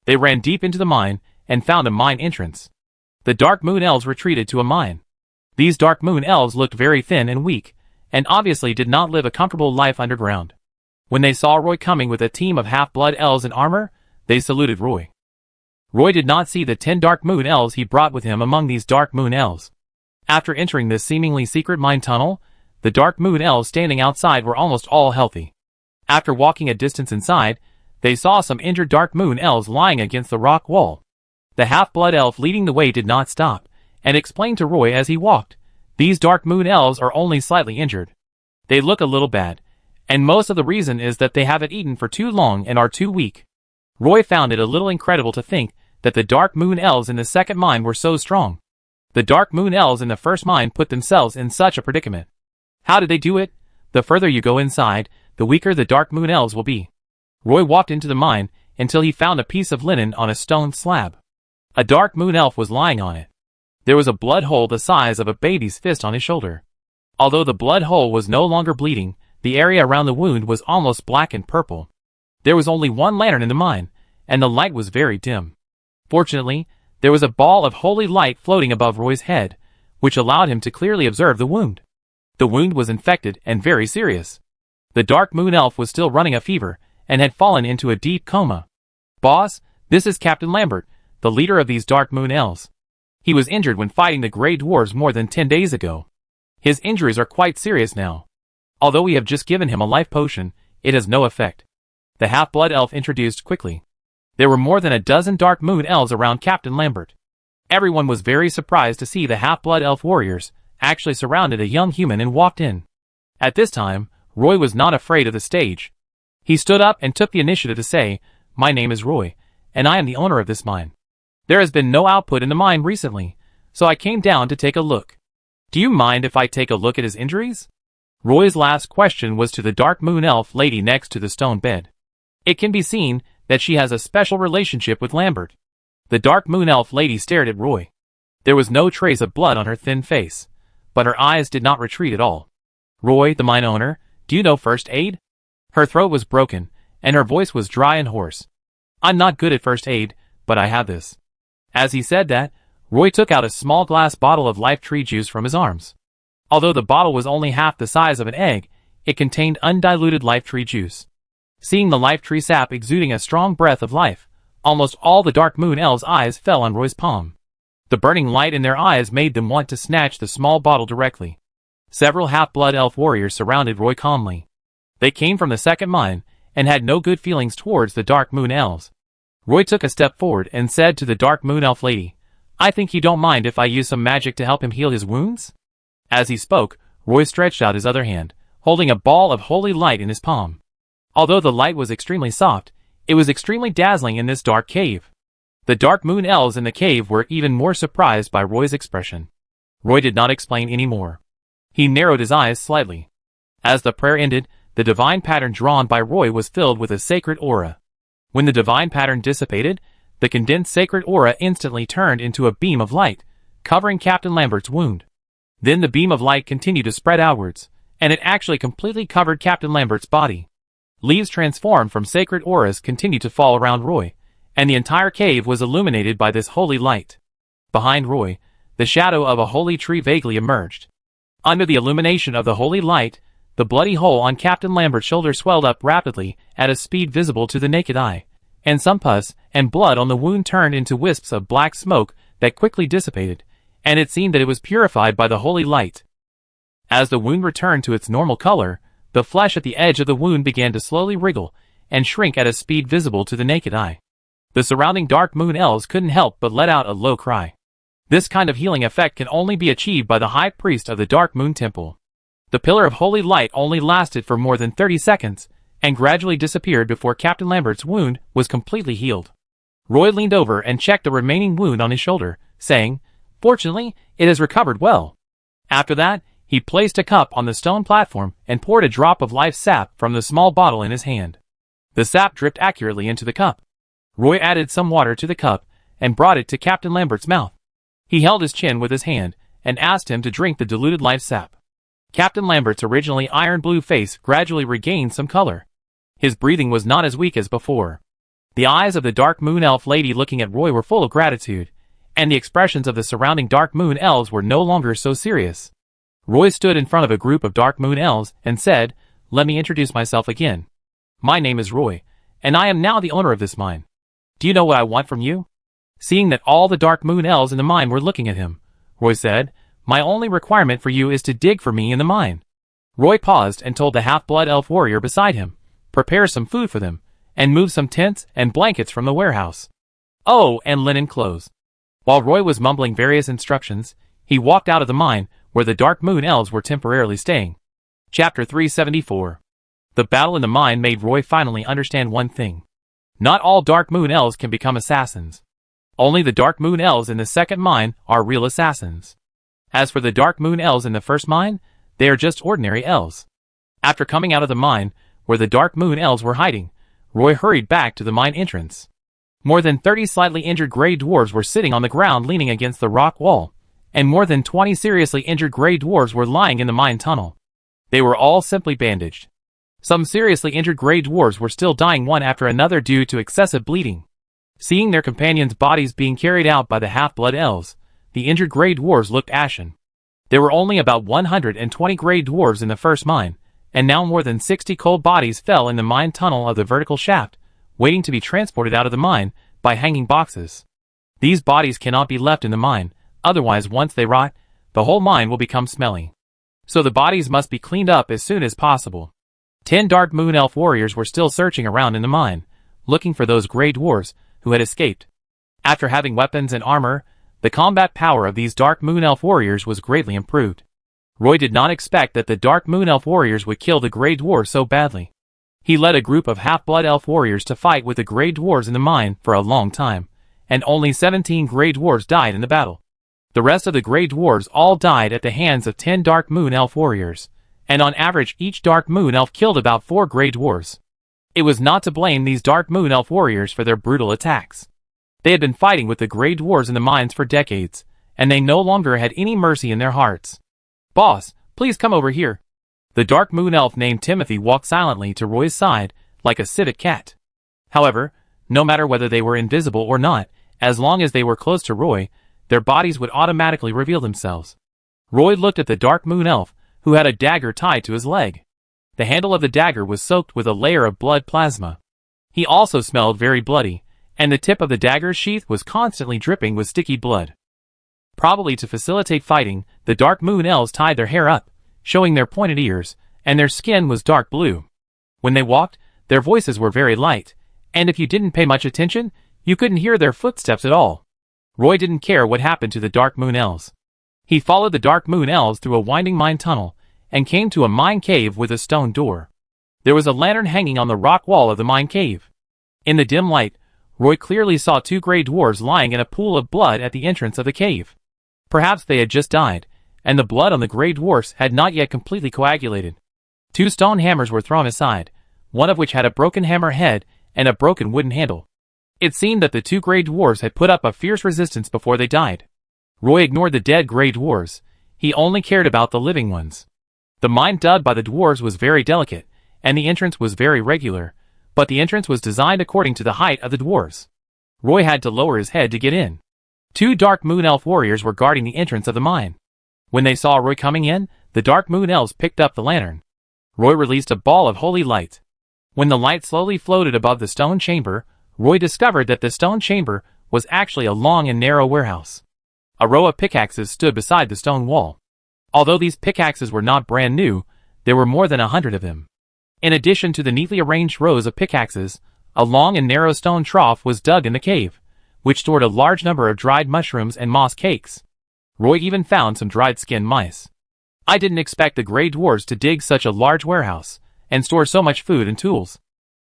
They ran deep into the mine, and found a mine entrance. The Dark Moon Elves retreated to a mine. These Dark Moon Elves looked very thin and weak, and obviously did not live a comfortable life underground. When they saw Roy coming with a team of half-blood elves in armor, they saluted Roy. Roy did not see the 10 Dark Moon Elves he brought with him among these Dark Moon Elves. After entering this seemingly secret mine tunnel, the Dark Moon Elves standing outside were almost all healthy. After walking a distance inside, they saw some injured Dark Moon Elves lying against the rock wall. The half-blood elf leading the way did not stop, and explained to Roy as he walked, "These Dark Moon Elves are only slightly injured. They look a little bad, and most of the reason is that they haven't eaten for too long and are too weak." Roy found it a little incredible to think that the Dark Moon Elves in the second mine were so strong. The Dark Moon Elves in the first mine put themselves in such a predicament. How did they do it? The further you go inside, the weaker the Dark Moon Elves will be. Roy walked into the mine until he found a piece of linen on a stone slab. A Dark Moon Elf was lying on it. There was a blood hole the size of a baby's fist on his shoulder. Although the blood hole was no longer bleeding, the area around the wound was almost black and purple. There was only one lantern in the mine, and the light was very dim. Fortunately, there was a ball of holy light floating above Roy's head, which allowed him to clearly observe the wound. The wound was infected and very serious. The Dark Moon Elf was still running a fever, and had fallen into a deep coma. "Boss, this is Captain Lambert, the leader of these Dark Moon Elves. He was injured when fighting the Grey Dwarves more than 10 days ago. His injuries are quite serious now. Although we have just given him a life potion, it has no effect," the half-blood elf introduced quickly. There were more than a dozen Dark Moon Elves around Captain Lambert. Everyone was very surprised to see the half-blood elf warriors actually surrounded a young human and walked in. At this time, Roy was not afraid of the stage. He stood up and took the initiative to say, "My name is Roy, and I am the owner of this mine. There has been no output in the mine recently, so I came down to take a look. Do you mind if I take a look at his injuries?" Roy's last question was to the Dark Moon Elf lady next to the stone bed. It can be seen that she has a special relationship with Lambert. The Dark Moon Elf lady stared at Roy. There was no trace of blood on her thin face, but her eyes did not retreat at all. "Roy, the mine owner, do you know first aid?" Her throat was broken, and her voice was dry and hoarse. "I'm not good at first aid, but I have this." As he said that, Roy took out a small glass bottle of life tree juice from his arms. Although the bottle was only half the size of an egg, it contained undiluted life tree juice. Seeing the life tree sap exuding a strong breath of life, almost all the Dark Moon Elves' eyes fell on Roy's palm. The burning light in their eyes made them want to snatch the small bottle directly. Several half-blood elf warriors surrounded Roy calmly. They came from the second mine, and had no good feelings towards the Dark Moon Elves. Roy took a step forward and said to the Dark Moon Elf lady, "I think you don't mind if I use some magic to help him heal his wounds?" As he spoke, Roy stretched out his other hand, holding a ball of holy light in his palm. Although the light was extremely soft, it was extremely dazzling in this dark cave. The Dark Moon Elves in the cave were even more surprised by Roy's expression. Roy did not explain any more. He narrowed his eyes slightly. As the prayer ended, the divine pattern drawn by Roy was filled with a sacred aura. When the divine pattern dissipated, the condensed sacred aura instantly turned into a beam of light, covering Captain Lambert's wound. Then the beam of light continued to spread outwards, and it actually completely covered Captain Lambert's body. Leaves transformed from sacred auras continued to fall around Roy, and the entire cave was illuminated by this holy light. Behind Roy, the shadow of a holy tree vaguely emerged. Under the illumination of the holy light, the bloody hole on Captain Lambert's shoulder swelled up rapidly at a speed visible to the naked eye, and some pus and blood on the wound turned into wisps of black smoke that quickly dissipated, and it seemed that it was purified by the holy light. As the wound returned to its normal color, the flesh at the edge of the wound began to slowly wriggle and shrink at a speed visible to the naked eye. The surrounding Dark Moon Elves couldn't help but let out a low cry. This kind of healing effect can only be achieved by the High Priest of the Dark Moon Temple. The pillar of holy light only lasted for more than 30 seconds, and gradually disappeared before Captain Lambert's wound was completely healed. Roy leaned over and checked the remaining wound on his shoulder, saying, "Fortunately, it has recovered well." After that, he placed a cup on the stone platform and poured a drop of life sap from the small bottle in his hand. The sap dripped accurately into the cup. Roy added some water to the cup and brought it to Captain Lambert's mouth. He held his chin with his hand and asked him to drink the diluted life sap. Captain Lambert's originally iron-blue face gradually regained some color. His breathing was not as weak as before. The eyes of the Dark Moon Elf lady looking at Roy were full of gratitude, and the expressions of the surrounding Dark Moon Elves were no longer so serious. Roy stood in front of a group of Dark Moon Elves and said, "Let me introduce myself again. My name is Roy, and I am now the owner of this mine. Do you know what I want from you?" Seeing that all the Dark Moon Elves in the mine were looking at him, Roy said, "My only requirement for you is to dig for me in the mine." Roy paused and told the half-blood elf warrior beside him, "Prepare some food for them, and move some tents and blankets from the warehouse. Oh, and linen clothes." While Roy was mumbling various instructions, he walked out of the mine, where the Dark Moon Elves were temporarily staying. Chapter 374. The battle in the mine made Roy finally understand one thing. Not all Dark Moon Elves can become assassins. Only the Dark Moon Elves in the second mine are real assassins. As for the Dark Moon Elves in the first mine, they are just ordinary elves. After coming out of the mine, where the Dark Moon Elves were hiding, Roy hurried back to the mine entrance. More than 30 slightly injured gray dwarves were sitting on the ground leaning against the rock wall, and more than 20 seriously injured gray dwarves were lying in the mine tunnel. They were all simply bandaged. Some seriously injured gray dwarves were still dying one after another due to excessive bleeding. Seeing their companions' bodies being carried out by the half-blood elves, the injured gray dwarves looked ashen. There were only about 120 gray dwarves in the first mine, and now more than 60 cold bodies fell in the mine tunnel of the vertical shaft, waiting to be transported out of the mine by hanging boxes. These bodies cannot be left in the mine, otherwise once they rot, the whole mine will become smelly. So the bodies must be cleaned up as soon as possible. 10 Dark Moon Elf warriors were still searching around in the mine, looking for those gray dwarves who had escaped. After having weapons and armor, the combat power of these Dark Moon Elf warriors was greatly improved. Roy did not expect that the Dark Moon Elf warriors would kill the gray dwarves so badly. He led a group of half-blood elf warriors to fight with the gray dwarves in the mine for a long time, and only 17 gray dwarves died in the battle. The rest of the gray dwarves all died at the hands of 10 Dark Moon Elf warriors, and on average each Dark Moon Elf killed about 4 gray dwarves. It was not to blame these Dark Moon Elf warriors for their brutal attacks. They had been fighting with the gray dwarves in the mines for decades, and they no longer had any mercy in their hearts. "Boss, please come over here." The Dark Moon Elf named Timothy walked silently to Roy's side, like a civet cat. However, no matter whether they were invisible or not, as long as they were close to Roy, their bodies would automatically reveal themselves. Roy looked at the Dark Moon Elf, who had a dagger tied to his leg. The handle of the dagger was soaked with a layer of blood plasma. He also smelled very bloody, and the tip of the dagger's sheath was constantly dripping with sticky blood. Probably to facilitate fighting, the Dark Moon Elves tied their hair up, showing their pointed ears, and their skin was dark blue. When they walked, their voices were very light, and if you didn't pay much attention, you couldn't hear their footsteps at all. Roy didn't care what happened to the Dark Moon Elves. He followed the Dark Moon Elves through a winding mine tunnel, and came to a mine cave with a stone door. There was a lantern hanging on the rock wall of the mine cave. In the dim light, Roy clearly saw 2 gray dwarves lying in a pool of blood at the entrance of the cave. Perhaps they had just died, and the blood on the gray dwarfs had not yet completely coagulated. 2 stone hammers were thrown aside, one of which had a broken hammer head and a broken wooden handle. It seemed that the 2 gray dwarves had put up a fierce resistance before they died. Roy ignored the dead gray dwarves. He only cared about the living ones. The mine dug by the dwarves was very delicate, and the entrance was very regular, but the entrance was designed according to the height of the dwarves. Roy had to lower his head to get in. 2 Dark Moon Elf warriors were guarding the entrance of the mine. When they saw Roy coming in, the Dark Moon Elves picked up the lantern. Roy released a ball of holy light. When the light slowly floated above the stone chamber, Roy discovered that the stone chamber was actually a long and narrow warehouse. A row of pickaxes stood beside the stone wall. Although these pickaxes were not brand new, there were more than 100 of them. In addition to the neatly arranged rows of pickaxes, a long and narrow stone trough was dug in the cave, which stored a large number of dried mushrooms and moss cakes. Roy even found some dried skin mice. I didn't expect the gray dwarves to dig such a large warehouse, and store so much food and tools.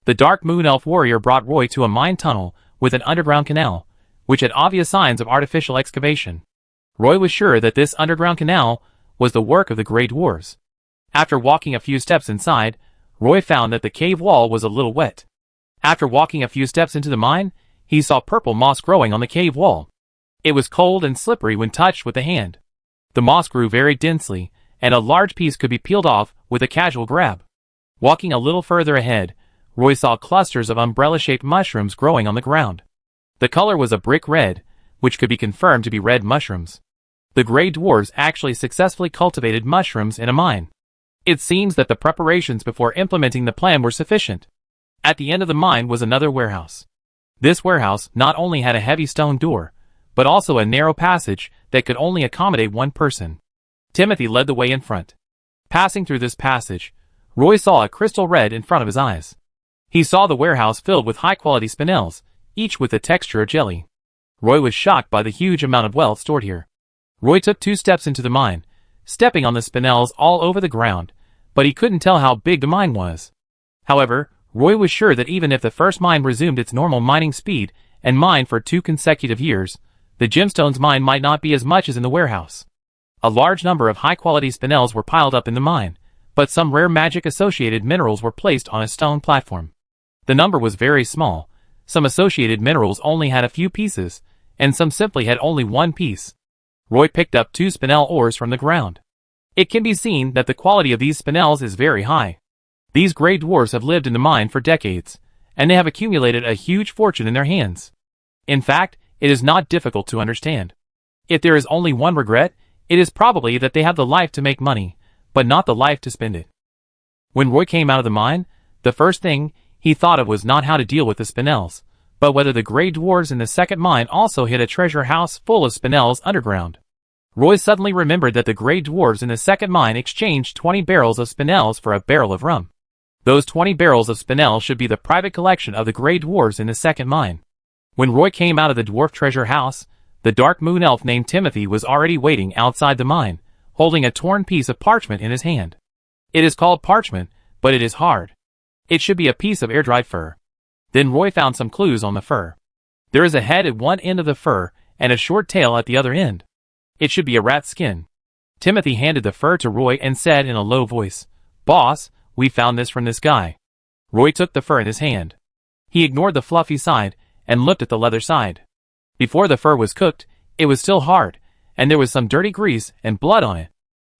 The Dark Moon Elf warrior brought Roy to a mine tunnel with an underground canal, which had obvious signs of artificial excavation. Roy was sure that this underground canal was the work of the gray dwarves. After walking a few steps inside, Roy found that the cave wall was a little wet. After walking a few steps into the mine, he saw purple moss growing on the cave wall. It was cold and slippery when touched with the hand. The moss grew very densely, and a large piece could be peeled off with a casual grab. Walking a little further ahead, Roy saw clusters of umbrella-shaped mushrooms growing on the ground. The color was a brick red, which could be confirmed to be red mushrooms. The gray dwarves actually successfully cultivated mushrooms in a mine. It seems that the preparations before implementing the plan were sufficient. At the end of the mine was another warehouse. This warehouse not only had a heavy stone door, but also a narrow passage that could only accommodate one person. Timothy led the way in front. Passing through this passage, Roy saw a crystal red in front of his eyes. He saw the warehouse filled with high-quality spinels, each with the texture of jelly. Roy was shocked by the huge amount of wealth stored here. Roy took 2 steps into the mine, stepping on the spinels all over the ground, but he couldn't tell how big the mine was. However, Roy was sure that even if the first mine resumed its normal mining speed and mined for 2 consecutive years, the gemstones mine might not be as much as in the warehouse. A large number of high-quality spinels were piled up in the mine, but some rare magic-associated minerals were placed on a stone platform. The number was very small. Some associated minerals only had a few pieces, and some simply had only one piece. Roy picked up 2 spinel ores from the ground. It can be seen that the quality of these spinels is very high. These gray dwarfs have lived in the mine for decades, and they have accumulated a huge fortune in their hands. In fact, it is not difficult to understand. If there is only one regret, it is probably that they have the life to make money, but not the life to spend it. When Roy came out of the mine, the first thing he thought of was not how to deal with the spinels, but whether the gray dwarves in the second mine also hid a treasure house full of spinels underground. Roy suddenly remembered that the gray dwarves in the second mine exchanged 20 barrels of spinels for a barrel of rum. Those 20 barrels of spinel should be the private collection of the gray dwarves in the second mine. When Roy came out of the dwarf treasure house, the dark moon elf named Timothy was already waiting outside the mine, holding a torn piece of parchment in his hand. It is called parchment, but it is hard. It should be a piece of air-dried fur. Then Roy found some clues on the fur. There is a head at one end of the fur and a short tail at the other end. It should be a rat's skin. Timothy handed the fur to Roy and said in a low voice, "Boss, we found this from this guy." Roy took the fur in his hand. He ignored the fluffy side and looked at the leather side. Before the fur was cooked, it was still hard, and there was some dirty grease and blood on it.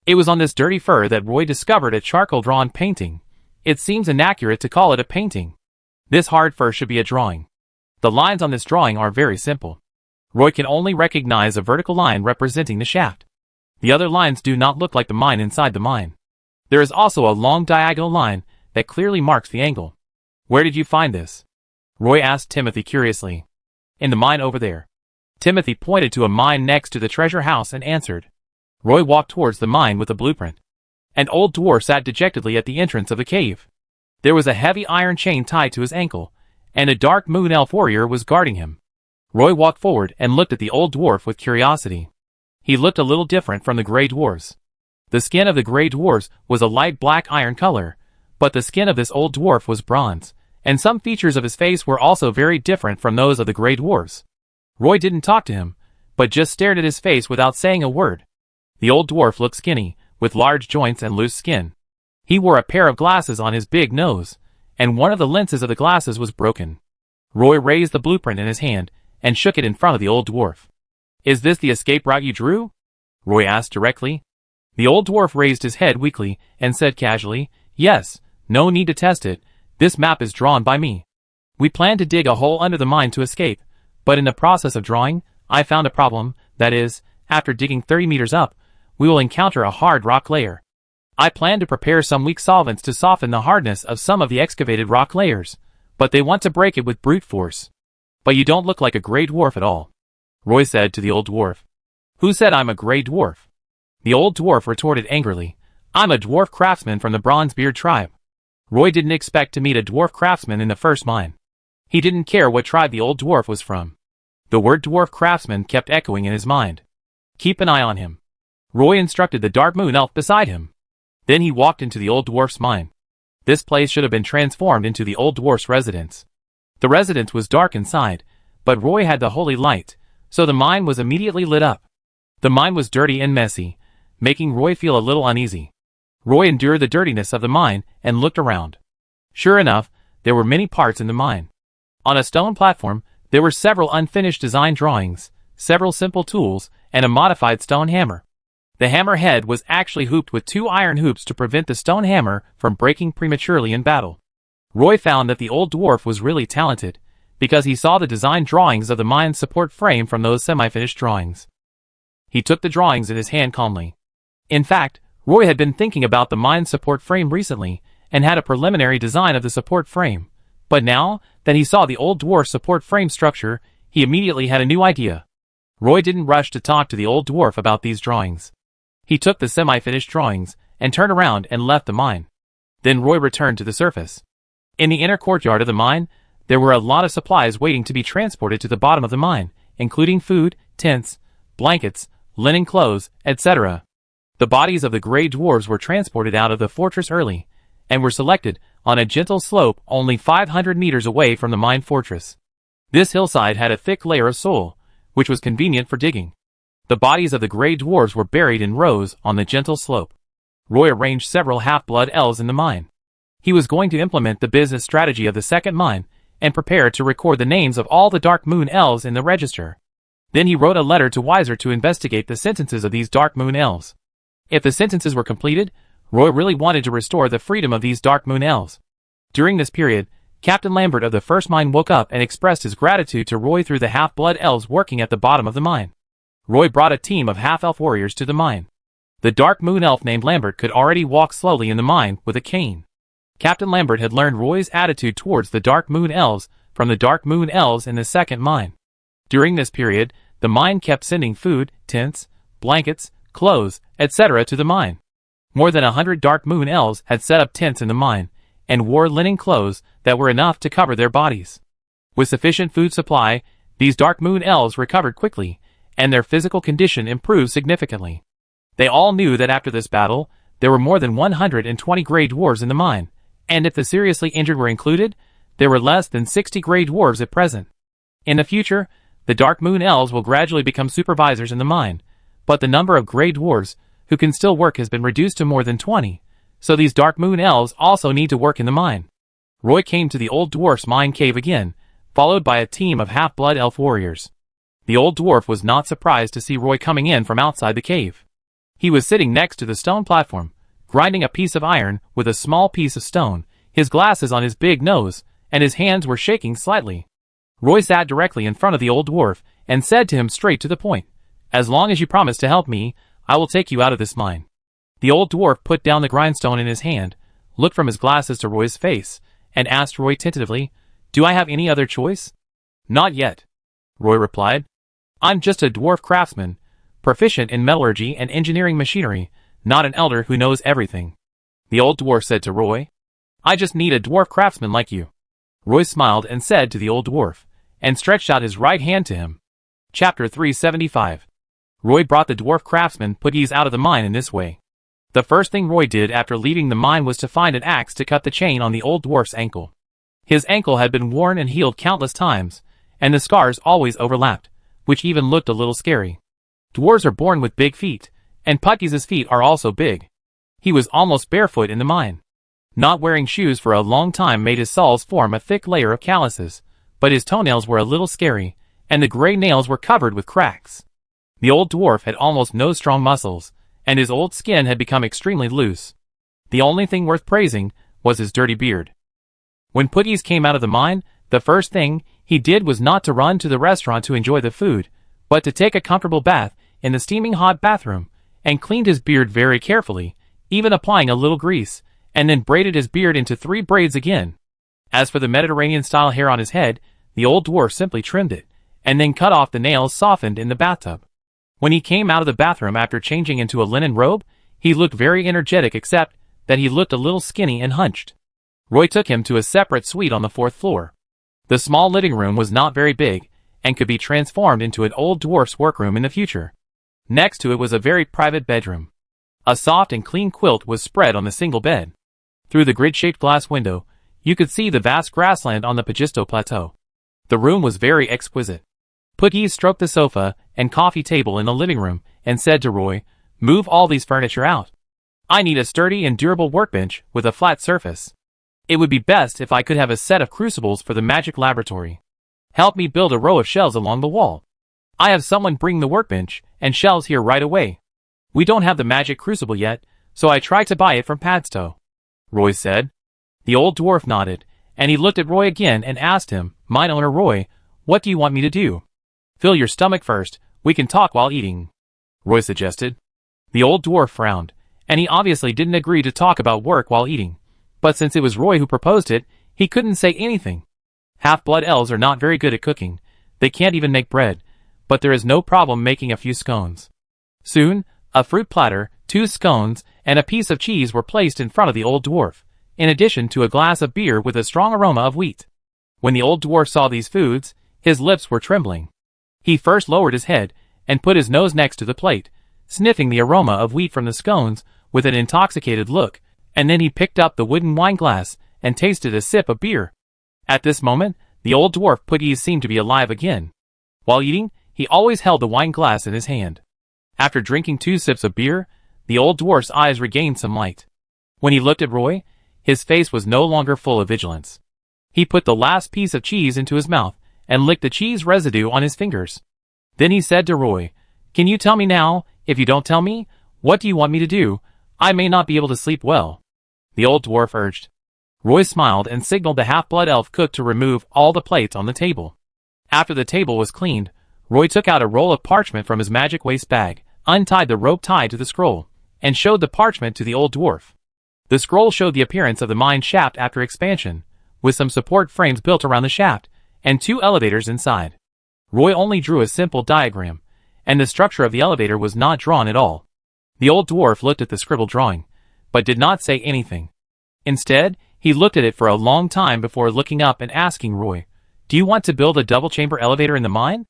It was on this dirty fur that Roy discovered a charcoal-drawn painting. It seems inaccurate to call it a painting. This hard fur should be a drawing. The lines on this drawing are very simple. Roy can only recognize a vertical line representing the shaft. The other lines do not look like the mine inside the mine. There is also a long diagonal line that clearly marks the angle. "Where did you find this?" Roy asked Timothy curiously. "In the mine over there." Timothy pointed to a mine next to the treasure house and answered. Roy walked towards the mine with a blueprint. An old dwarf sat dejectedly at the entrance of the cave. There was a heavy iron chain tied to his ankle, and a dark moon elf warrior was guarding him. Roy walked forward and looked at the old dwarf with curiosity. He looked a little different from the gray dwarfs. The skin of the gray dwarfs was a light black iron color, but the skin of this old dwarf was bronze, and some features of his face were also very different from those of the gray dwarfs. Roy didn't talk to him, but just stared at his face without saying a word. The old dwarf looked skinny, with large joints and loose skin. He wore a pair of glasses on his big nose, and one of the lenses of the glasses was broken. Roy raised the blueprint in his hand and shook it in front of the old dwarf. "Is this the escape route you drew?" Roy asked directly. The old dwarf raised his head weakly and said casually, "Yes, no need to test it, this map is drawn by me. We planned to dig a hole under the mine to escape, but in the process of drawing, I found a problem, that is, after digging 30 meters up, we will encounter a hard rock layer. I plan to prepare some weak solvents to soften the hardness of some of the excavated rock layers, but they want to break it with brute force. But you don't look like a gray dwarf at all," Roy said to the old dwarf. "Who said I'm a gray dwarf?" The old dwarf retorted angrily, "I'm a dwarf craftsman from the Bronzebeard tribe." Roy didn't expect to meet a dwarf craftsman in the first mine. He didn't care what tribe the old dwarf was from. The word dwarf craftsman kept echoing in his mind. "Keep an eye on him," Roy instructed the dark moon elf beside him. Then he walked into the old dwarf's mine. This place should have been transformed into the old dwarf's residence. The residence was dark inside, but Roy had the holy light, so the mine was immediately lit up. The mine was dirty and messy, making Roy feel a little uneasy. Roy endured the dirtiness of the mine and looked around. Sure enough, there were many parts in the mine. On a stone platform, there were several unfinished design drawings, several simple tools, and a modified stone hammer. The hammer head was actually hooped with 2 iron hoops to prevent the stone hammer from breaking prematurely in battle. Roy found that the old dwarf was really talented, because he saw the design drawings of the mine's support frame from those semi-finished drawings. He took the drawings in his hand calmly. In fact, Roy had been thinking about the mine's support frame recently, and had a preliminary design of the support frame. But now that he saw the old dwarf's support frame structure, he immediately had a new idea. Roy didn't rush to talk to the old dwarf about these drawings. He took the semi-finished drawings, and turned around and left the mine. Then Roy returned to the surface. In the inner courtyard of the mine, there were a lot of supplies waiting to be transported to the bottom of the mine, including food, tents, blankets, linen clothes, etc. The bodies of the gray dwarves were transported out of the fortress early, and were selected on a gentle slope only 500 meters away from the mine fortress. This hillside had a thick layer of soil, which was convenient for digging. The bodies of the gray dwarves were buried in rows on the gentle slope. Roy arranged several half-blood elves in the mine. He was going to implement the business strategy of the second mine, and prepared to record the names of all the Dark Moon elves in the register. Then he wrote a letter to Weiser to investigate the sentences of these Dark Moon elves. If the sentences were completed, Roy really wanted to restore the freedom of these Dark Moon elves. During this period, Captain Lambert of the first mine woke up and expressed his gratitude to Roy through the half-blood elves working at the bottom of the mine. Roy brought a team of half-elf warriors to the mine. The Dark Moon elf named Lambert could already walk slowly in the mine with a cane. Captain Lambert had learned Roy's attitude towards the Dark Moon elves from the Dark Moon elves in the second mine. During this period, the mine kept sending food, tents, blankets, clothes, etc. to the mine. More than 100 Dark Moon elves had set up tents in the mine, and wore linen clothes that were enough to cover their bodies. With sufficient food supply, these Dark Moon elves recovered quickly, and their physical condition improved significantly. They all knew that after this battle, there were more than 120 gray dwarves in the mine, and if the seriously injured were included, there were less than 60 gray dwarves at present. In the future, the Dark Moon elves will gradually become supervisors in the mine, but the number of gray dwarves who can still work has been reduced to more than 20, so these Dark Moon elves also need to work in the mine. Roy came to the old dwarf's mine cave again, followed by a team of half-blood elf warriors. The old dwarf was not surprised to see Roy coming in from outside the cave. He was sitting next to the stone platform, grinding a piece of iron with a small piece of stone, his glasses on his big nose, and his hands were shaking slightly. Roy sat directly in front of the old dwarf and said to him straight to the point, "As long as you promise to help me, I will take you out of this mine." The old dwarf put down the grindstone in his hand, looked from his glasses to Roy's face, and asked Roy tentatively, "Do I have any other choice?" "Not yet," Roy replied. "I'm just a dwarf craftsman, proficient in metallurgy and engineering machinery, not an elder who knows everything." The old dwarf said to Roy, "I just need a dwarf craftsman like you." Roy smiled and said to the old dwarf, and stretched out his right hand to him. Chapter 375. Roy brought the dwarf craftsman Puggies out of the mine in this way. The first thing Roy did after leaving the mine was to find an axe to cut the chain on the old dwarf's ankle. His ankle had been worn and healed countless times, and the scars always overlapped, which even looked a little scary. Dwarves are born with big feet, and Puggies' feet are also big. He was almost barefoot in the mine. Not wearing shoes for a long time made his soles form a thick layer of calluses, but his toenails were a little scary, and the gray nails were covered with cracks. The old dwarf had almost no strong muscles, and his old skin had become extremely loose. The only thing worth praising was his dirty beard. When Puggies came out of the mine, the first thing he did was not to run to the restaurant to enjoy the food, but to take a comfortable bath in the steaming hot bathroom, and cleaned his beard very carefully, even applying a little grease, and then braided his beard into 3 braids again. As for the Mediterranean-style hair on his head, the old dwarf simply trimmed it, and then cut off the nails softened in the bathtub. When he came out of the bathroom after changing into a linen robe, he looked very energetic except that he looked a little skinny and hunched. Roy took him to a separate suite on the 4th floor. The small living room was not very big, and could be transformed into an old dwarf's workroom in the future. Next to it was a very private bedroom. A soft and clean quilt was spread on the single bed. Through the grid-shaped glass window, you could see the vast grassland on the Pagisto Plateau. The room was very exquisite. Puggies stroked the sofa and coffee table in the living room and said to Roy, "Move all these furniture out. I need a sturdy and durable workbench with a flat surface. It would be best if I could have a set of crucibles for the magic laboratory. Help me build a row of shelves along the wall. I have someone bring the workbench and shelves here right away. We don't have the magic crucible yet, so I tried to buy it from Padstow," Roy said. The old dwarf nodded, and he looked at Roy again and asked him, "Mine owner Roy, what do you want me to do?" "Fill your stomach first, we can talk while eating," Roy suggested. The old dwarf frowned, and he obviously didn't agree to talk about work while eating, but since it was Roy who proposed it, he couldn't say anything. Half-blood elves are not very good at cooking, they can't even make bread, but there is no problem making a few scones. Soon, a fruit platter, 2 scones, and a piece of cheese were placed in front of the old dwarf, in addition to a glass of beer with a strong aroma of wheat. When the old dwarf saw these foods, his lips were trembling. He first lowered his head and put his nose next to the plate, sniffing the aroma of wheat from the scones with an intoxicated look, and then he picked up the wooden wine glass and tasted a sip of beer. At this moment, the old dwarf Puggies seemed to be alive again. While eating, he always held the wine glass in his hand. After drinking 2 sips of beer, the old dwarf's eyes regained some light. When he looked at Roy, his face was no longer full of vigilance. He put the last piece of cheese into his mouth and licked the cheese residue on his fingers. Then he said to Roy, "Can you tell me now? If you don't tell me, what do you want me to do? I may not be able to sleep well." The old dwarf urged. Roy smiled and signaled the half-blood elf cook to remove all the plates on the table. After the table was cleaned, Roy took out a roll of parchment from his magic waste bag, untied the rope tied to the scroll, and showed the parchment to the old dwarf. The scroll showed the appearance of the mine shaft after expansion, with some support frames built around the shaft, and 2 elevators inside. Roy only drew a simple diagram, and the structure of the elevator was not drawn at all. The old dwarf looked at the scribbled drawing, but did not say anything. Instead, he looked at it for a long time before looking up and asking Roy, "Do you want to build a double-chamber elevator in the mine?"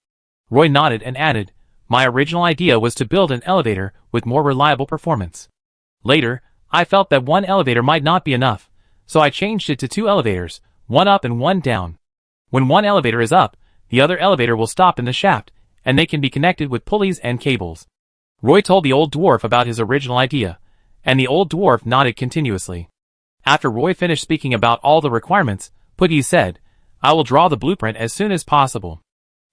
Roy nodded and added, "My original idea was to build an elevator with more reliable performance. Later, I felt that 1 elevator might not be enough, so I changed it to 2 elevators, 1 up and 1 down. When 1 elevator is up, the other elevator will stop in the shaft, and they can be connected with pulleys and cables." Roy told the old dwarf about his original idea, and the old dwarf nodded continuously. After Roy finished speaking about all the requirements, Puggy said, "I will draw the blueprint as soon as possible.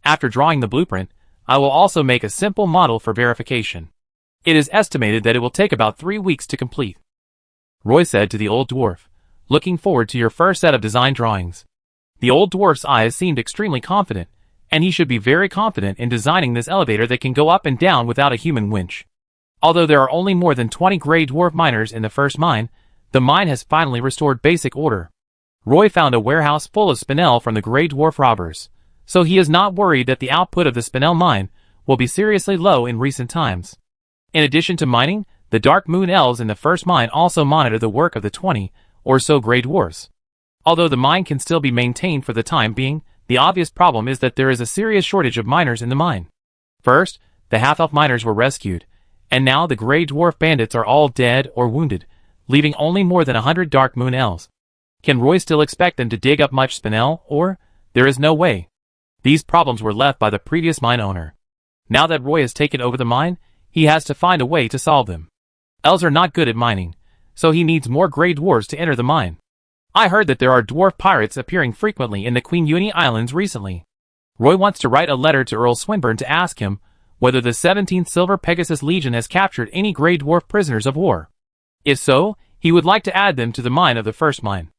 After drawing the blueprint, I will also make a simple model for verification. It is estimated that it will take about 3 weeks to complete." Roy said to the old dwarf, "Looking forward to your first set of design drawings." The old dwarf's eyes seemed extremely confident, and he should be very confident in designing this elevator that can go up and down without a human winch. Although there are only more than 20 gray dwarf miners in the first mine, the mine has finally restored basic order. Roy found a warehouse full of spinel from the gray dwarf robbers, so he is not worried that the output of the spinel mine will be seriously low in recent times. In addition to mining, the Dark Moon elves in the first mine also monitor the work of the 20 or so gray dwarfs. Although the mine can still be maintained for the time being, the obvious problem is that there is a serious shortage of miners in the mine. First, the half-elf miners were rescued, and now the gray dwarf bandits are all dead or wounded, leaving only more than 100 Dark Moon elves. Can Roy still expect them to dig up much spinel, or? There is no way. These problems were left by the previous mine owner. Now that Roy has taken over the mine, he has to find a way to solve them. Elves are not good at mining, so he needs more gray dwarves to enter the mine. I heard that there are dwarf pirates appearing frequently in the Queen Uni Islands recently. Roy wants to write a letter to Earl Swinburne to ask him whether the 17th Silver Pegasus Legion has captured any gray dwarf prisoners of war. If so, he would like to add them to the mine of the first mine.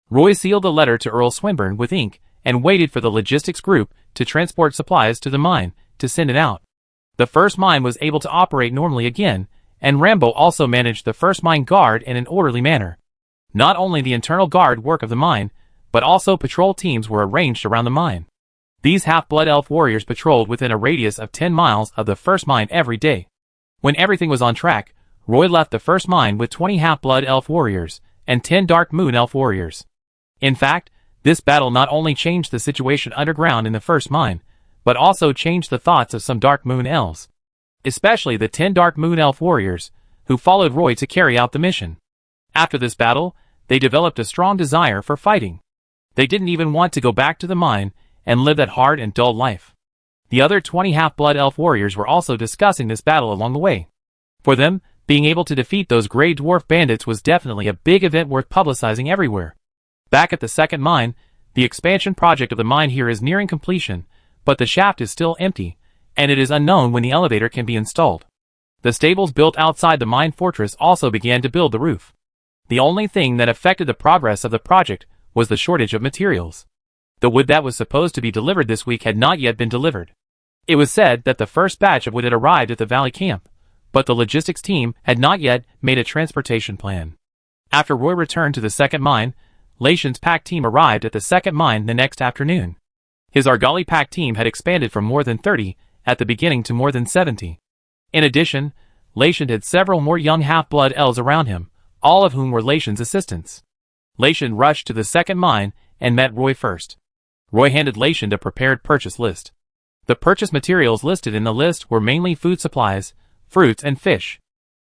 Roy sealed the letter to Earl Swinburne with ink and waited for the logistics group to transport supplies to the mine to send it out. The first mine was able to operate normally again, and Rambo also managed the first mine guard in an orderly manner. Not only the internal guard work of the mine, but also patrol teams were arranged around the mine. These half-blood elf warriors patrolled within a radius of 10 miles of the first mine every day. When everything was on track, Roy left the first mine with 20 half-blood elf warriors and 10 Dark Moon elf warriors. In fact, this battle not only changed the situation underground in the first mine, but also changed the thoughts of some Dark Moon elves. Especially the 10 Dark Moon elf warriors, who followed Roy to carry out the mission. After this battle, they developed a strong desire for fighting. They didn't even want to go back to the mine and live that hard and dull life. The other 20 half-blood elf warriors were also discussing this battle along the way. For them, being able to defeat those gray dwarf bandits was definitely a big event worth publicizing everywhere. Back at the second mine, the expansion project of the mine here is nearing completion, but the shaft is still empty, and it is unknown when the elevator can be installed. The stables built outside the mine fortress also began to build the roof. The only thing that affected the progress of the project was the shortage of materials. The wood that was supposed to be delivered this week had not yet been delivered. It was said that the first batch of wood had arrived at the valley camp, but the logistics team had not yet made a transportation plan. After Roy returned to the second mine, Lation's pack team arrived at the second mine the next afternoon. His Argali pack team had expanded from more than 30 at the beginning to more than 70. In addition, Lation had several more young half-blood elves around him, all of whom were Lation's assistants. Lation rushed to the second mine and met Roy first. Roy handed Lation a prepared purchase list. The purchase materials listed in the list were mainly food supplies, fruits and fish.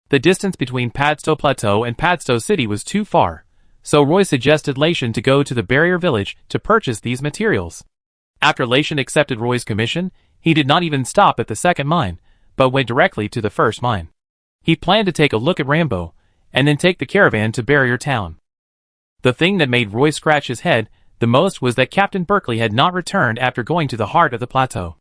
The distance between Padstow Plateau and Padstow City was too far, so Roy suggested Lation to go to the barrier village to purchase these materials. After Lation accepted Roy's commission, he did not even stop at the second mine, but went directly to the first mine. He planned to take a look at Rambo, and then take the caravan to Barrier Town. The thing that made Roy scratch his head the most was that Captain Berkeley had not returned after going to the heart of the plateau.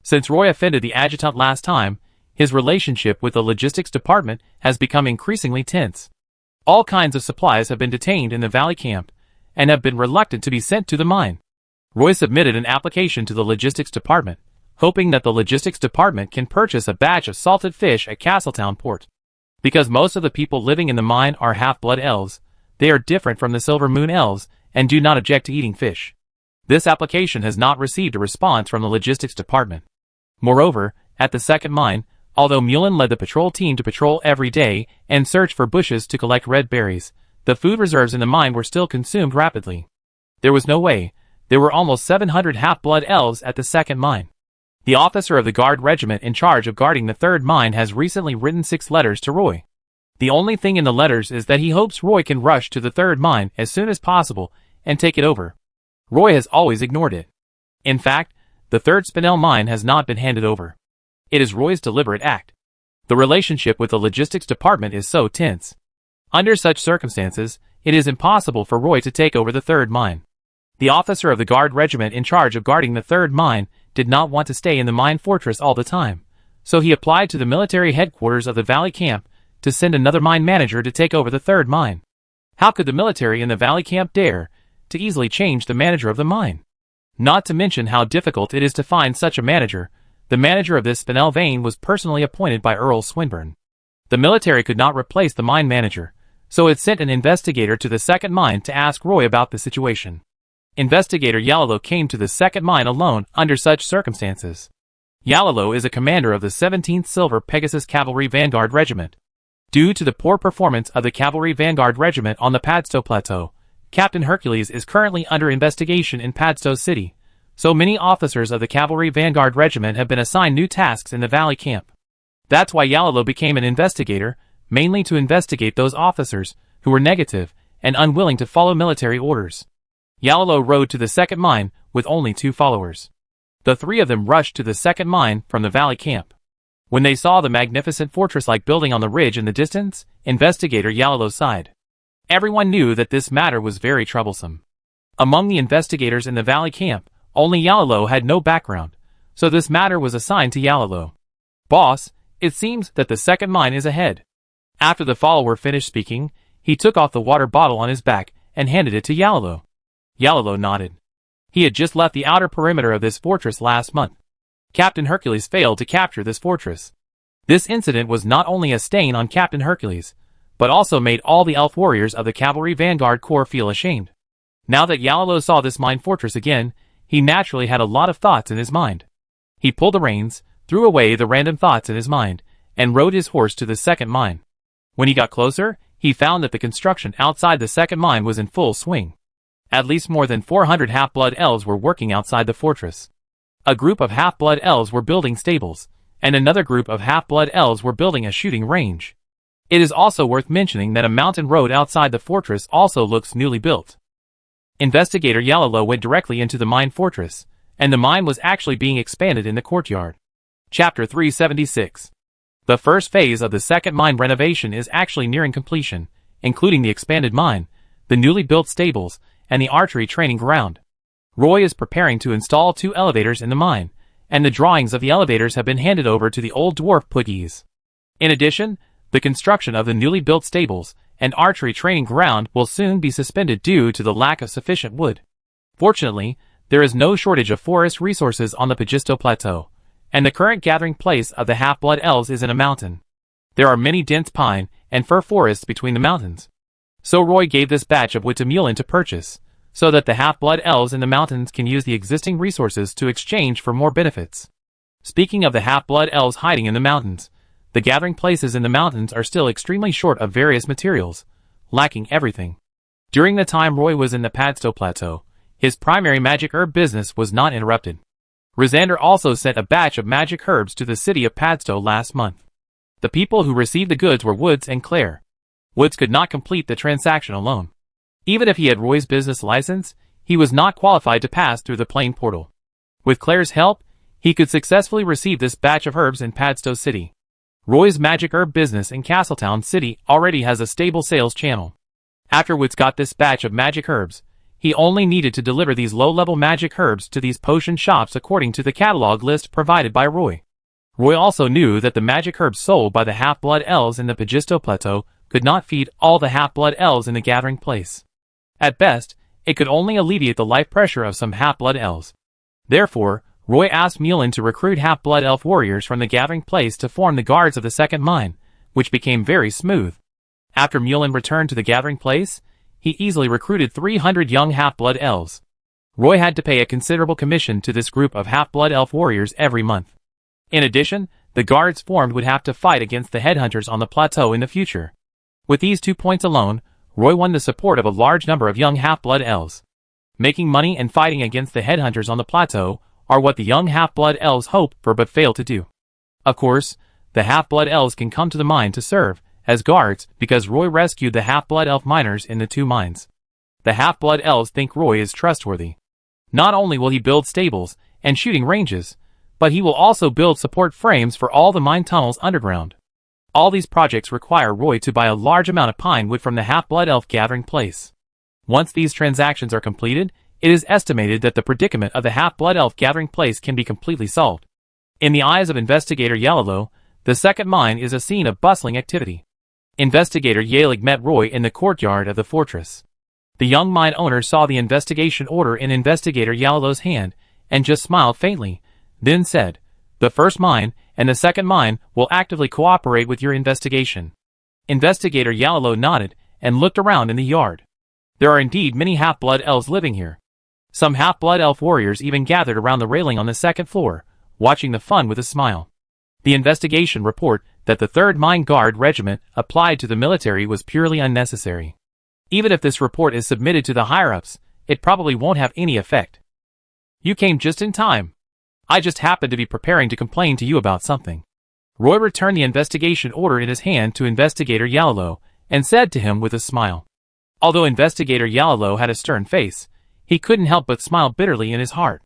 Since Roy offended the adjutant last time, his relationship with the logistics department has become increasingly tense. All kinds of supplies have been detained in the valley camp, and have been reluctant to be sent to the mine. Roy submitted an application to the logistics department, hoping that the logistics department can purchase a batch of salted fish at Castletown port. Because most of the people living in the mine are half-blood elves, they are different from the Silver Moon elves and do not object to eating fish. This application has not received a response from the logistics department. Moreover, at the second mine, although Mullen led the patrol team to patrol every day and search for bushes to collect red berries, the food reserves in the mine were still consumed rapidly. There was no way. There were almost 700 half-blood elves at the second mine. The officer of the guard regiment in charge of guarding the third mine has recently written 6 letters to Roy. The only thing in the letters is that he hopes Roy can rush to the third mine as soon as possible and take it over. Roy has always ignored it. In fact, the third Spinel mine has not been handed over. It is Roy's deliberate act. The relationship with the logistics department is so tense. Under such circumstances, it is impossible for Roy to take over the third mine. The officer of the guard regiment in charge of guarding the third mine did not want to stay in the mine fortress all the time, so he applied to the military headquarters of the valley camp to send another mine manager to take over the third mine. How could the military in the valley camp dare to easily change the manager of the mine? Not to mention how difficult it is to find such a manager. The manager of this Spinel vein was personally appointed by Earl Swinburne. The military could not replace the mine manager, so it sent an investigator to the second mine to ask Roy about the situation. Investigator Yalalo came to the second mine alone under such circumstances. Yalalo is a commander of the 17th Silver Pegasus Cavalry Vanguard Regiment. Due to the poor performance of the Cavalry Vanguard Regiment on the Padstow Plateau, Captain Hercules is currently under investigation in Padstow City, so many officers of the Cavalry Vanguard Regiment have been assigned new tasks in the Valley Camp. That's why Yalalo became an investigator, mainly to investigate those officers who were negative and unwilling to follow military orders. Yalalo rode to the second mine with only 2 followers. The 3 of them rushed to the second mine from the Valley Camp. When they saw the magnificent fortress-like building on the ridge in the distance, investigator Yalalo sighed. Everyone knew that this matter was very troublesome. Among the investigators in the Valley Camp, only Yalalo had no background, so this matter was assigned to Yalalo. Boss, it seems that the second mine is ahead. After the follower finished speaking, he took off the water bottle on his back and handed it to Yalalo. Yalalo nodded. He had just left the outer perimeter of this fortress last month. Captain Hercules failed to capture this fortress. This incident was not only a stain on Captain Hercules, but also made all the elf warriors of the Cavalry Vanguard Corps feel ashamed. Now that Yalalo saw this mine fortress again, he naturally had a lot of thoughts in his mind. He pulled the reins, threw away the random thoughts in his mind, and rode his horse to the second mine. When he got closer, he found that the construction outside the second mine was in full swing. At least more than 400 half-blood elves were working outside the fortress. A group of half-blood elves were building stables, and another group of half-blood elves were building a shooting range. It is also worth mentioning that a mountain road outside the fortress also looks newly built. Investigator Yalalo went directly into the mine fortress, and the mine was actually being expanded in the courtyard. Chapter 376. The first phase of the second mine renovation is actually nearing completion, including the expanded mine, the newly built stables, and the archery training ground. Roy is preparing to install 2 elevators in the mine, and the drawings of the elevators have been handed over to the old dwarf Puggies. In addition, the construction of the newly built stables and archery training ground will soon be suspended due to the lack of sufficient wood. Fortunately, there is no shortage of forest resources on the Pagisto Plateau, and the current gathering place of the half-blood elves is in a mountain. There are many dense pine and fir forests between the mountains. So Roy gave this batch of wood to Mullen to purchase, so that the half-blood elves in the mountains can use the existing resources to exchange for more benefits. Speaking of the half-blood elves hiding in the mountains, the gathering places in the mountains are still extremely short of various materials, lacking everything. During the time Roy was in the Padstow Plateau, his primary magic herb business was not interrupted. Rossander also sent a batch of magic herbs to the city of Padstow last month. The people who received the goods were Woods and Claire. Woods could not complete the transaction alone. Even if he had Roy's business license, he was not qualified to pass through the plane portal. With Claire's help, he could successfully receive this batch of herbs in Padstow City. Roy's magic herb business in Castletown City already has a stable sales channel. After Woods got this batch of magic herbs, he only needed to deliver these low-level magic herbs to these potion shops according to the catalog list provided by Roy. Roy also knew that the magic herbs sold by the half-blood elves in the Pagisto Plateau could not feed all the half-blood elves in the gathering place. At best, it could only alleviate the life pressure of some half-blood elves. Therefore, Roy asked Mulin to recruit half-blood elf warriors from the gathering place to form the guards of the second mine, which became very smooth. After Mulin returned to the gathering place, he easily recruited 300 young half-blood elves. Roy had to pay a considerable commission to this group of half-blood elf warriors every month. In addition, the guards formed would have to fight against the headhunters on the plateau in the future. With these 2 points alone, Roy won the support of a large number of young half-blood elves. Making money and fighting against the headhunters on the plateau are what the young half-blood elves hope for but fail to do. Of course, the half-blood elves can come to the mine to serve as guards because Roy rescued the half-blood elf miners in the 2 mines. The half-blood elves think Roy is trustworthy. Not only will he build stables and shooting ranges, but he will also build support frames for all the mine tunnels underground. All these projects require Roy to buy a large amount of pine wood from the half-blood elf gathering place. Once these transactions are completed, it is estimated that the predicament of the half-blood elf gathering place can be completely solved. In the eyes of Investigator Yalalo, the second mine is a scene of bustling activity. Investigator Yalig met Roy in the courtyard of the fortress. The young mine owner saw the investigation order in Investigator Yalalo's hand and just smiled faintly, then said, "The first mine and the second mine will actively cooperate with your investigation." Investigator Yalalo nodded and looked around in the yard. There are indeed many half-blood elves living here. Some half-blood elf warriors even gathered around the railing on the second floor, watching the fun with a smile. The investigation report that the 3rd Mine Guard Regiment applied to the military was purely unnecessary. Even if this report is submitted to the higher-ups, it probably won't have any effect. You came just in time. I just happened to be preparing to complain to you about something. Roy returned the investigation order in his hand to Investigator Yalalo and said to him with a smile. Although Investigator Yalalo had a stern face, he couldn't help but smile bitterly in his heart.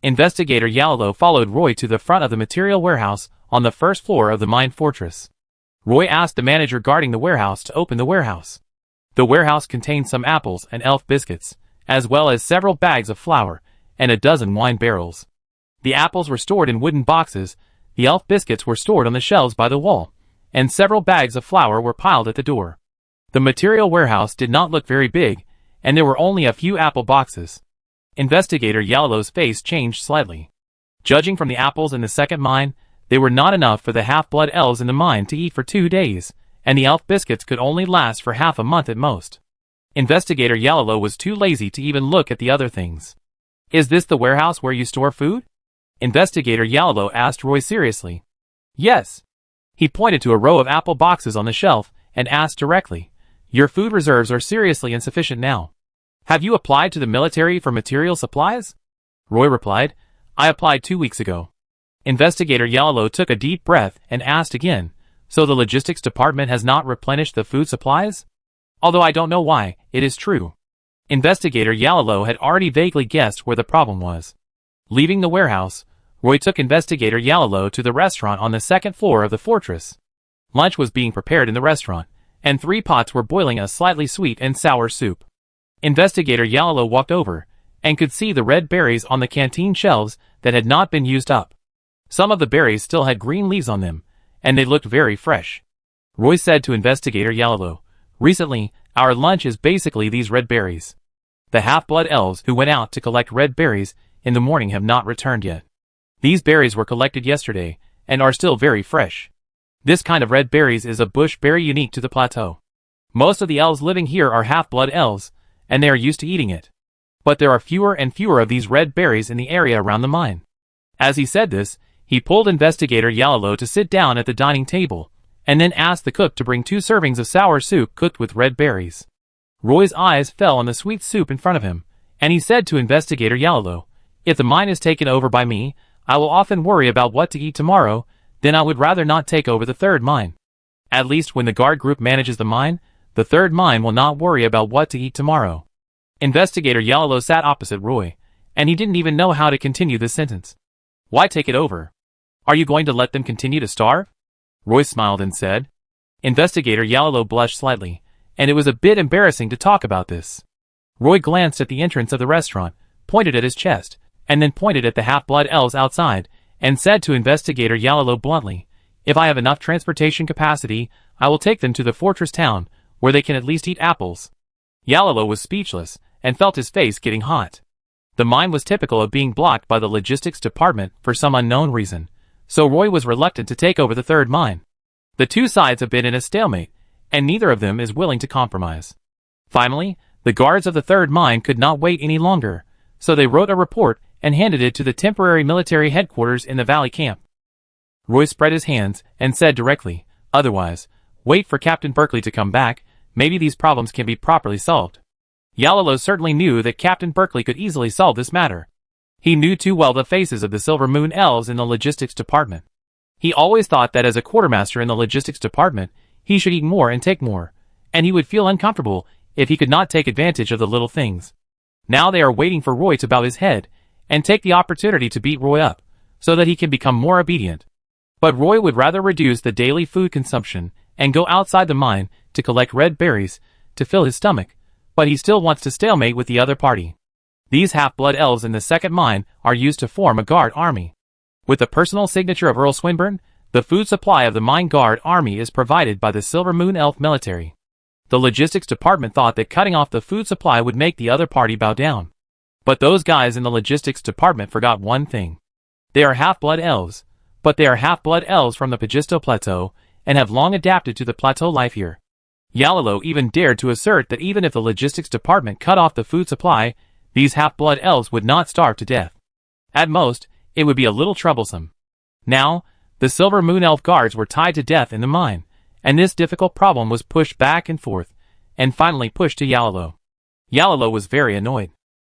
Investigator Yalalo followed Roy to the front of the material warehouse on the first floor of the mine fortress. Roy asked the manager guarding the warehouse to open the warehouse. The warehouse contained some apples and elf biscuits, as well as several bags of flour and a dozen wine barrels. The apples were stored in wooden boxes, the elf biscuits were stored on the shelves by the wall, and several bags of flour were piled at the door. The material warehouse did not look very big, and there were only a few apple boxes. Investigator Yalalo's face changed slightly. Judging from the apples in the second mine, they were not enough for the half-blood elves in the mine to eat for 2 days, and the elf biscuits could only last for half a month at most. Investigator Yalalo was too lazy to even look at the other things. "Is this the warehouse where you store food?" Investigator Yalalo asked Roy seriously. "Yes." He pointed to a row of apple boxes on the shelf and asked directly, "Your food reserves are seriously insufficient now. Have you applied to the military for material supplies?" Roy replied, "I applied 2 weeks ago." Investigator Yalalo took a deep breath and asked again, "So the logistics department has not replenished the food supplies?" "Although I don't know why, it is true." Investigator Yalalo had already vaguely guessed where the problem was. Leaving the warehouse, Roy took Investigator Yalalo to the restaurant on the second floor of the fortress. Lunch was being prepared in the restaurant, and 3 pots were boiling a slightly sweet and sour soup. Investigator Yalalo walked over, and could see the red berries on the canteen shelves that had not been used up. Some of the berries still had green leaves on them, and they looked very fresh. Roy said to Investigator Yalalo, "Recently, our lunch is basically these red berries. The half-blood elves who went out to collect red berries in the morning have not returned yet. These berries were collected yesterday, and are still very fresh. This kind of red berries is a bush berry unique to the plateau. Most of the elves living here are half-blood elves, and they are used to eating it. But there are fewer and fewer of these red berries in the area around the mine." As he said this, he pulled Investigator Yalalo to sit down at the dining table, and then asked the cook to bring 2 servings of sour soup cooked with red berries. Roy's eyes fell on the sweet soup in front of him, and he said to Investigator Yalalo, "If the mine is taken over by me, I will often worry about what to eat tomorrow, then I would rather not take over the 3rd mine. At least when the guard group manages the mine, The third mine will not worry about what to eat tomorrow. Investigator Yellow sat opposite Roy, and he didn't even know how to continue this sentence. Why take it over? Are you going to let them continue to starve? Roy smiled and said. Investigator Yellow blushed slightly, and it was a bit embarrassing to talk about this. Roy glanced at the entrance of the restaurant, pointed at his chest, and then pointed at the half-blood elves outside, and said to Investigator Yellow bluntly, if I have enough transportation capacity, I will take them to the fortress town, where they can at least eat apples. Yellow was speechless, and felt his face getting hot. The mine was typical of being blocked by the logistics department for some unknown reason, so Roy was reluctant to take over the third mine. The two sides have been in a stalemate, and neither of them is willing to compromise. Finally, the guards of the third mine could not wait any longer, so they wrote a report and handed it to the temporary military headquarters in the valley camp. Roy spread his hands and said directly, otherwise, wait for Captain Berkeley to come back, maybe these problems can be properly solved. Yellow certainly knew that Captain Berkeley could easily solve this matter. He knew too well the faces of the Silver Moon elves in the logistics department. He always thought that as a quartermaster in the logistics department, he should eat more and take more, and he would feel uncomfortable if he could not take advantage of the little things. Now they are waiting for Roy to bow his head and take the opportunity to beat Roy up, so that he can become more obedient. But Roy would rather reduce the daily food consumption and go outside the mine to collect red berries to fill his stomach, but he still wants to stalemate with the other party. These half-blood elves in the second mine are used to form a guard army. With the personal signature of Earl Swinburne, the food supply of the mine guard army is provided by the Silver Moon elf military. The logistics department thought that cutting off the food supply would make the other party bow down. But those guys in the logistics department forgot one thing. They are half-blood elves, but they are half-blood elves from the Pagisto Plateau and have long adapted to the plateau life here. Yellow even dared to assert that even if the logistics department cut off the food supply, these half-blood elves would not starve to death. At most, it would be a little troublesome. Now, the Silver Moon elf guards were tied to death in the mine, and this difficult problem was pushed back and forth, and finally pushed to Yellow. Yellow was very annoyed.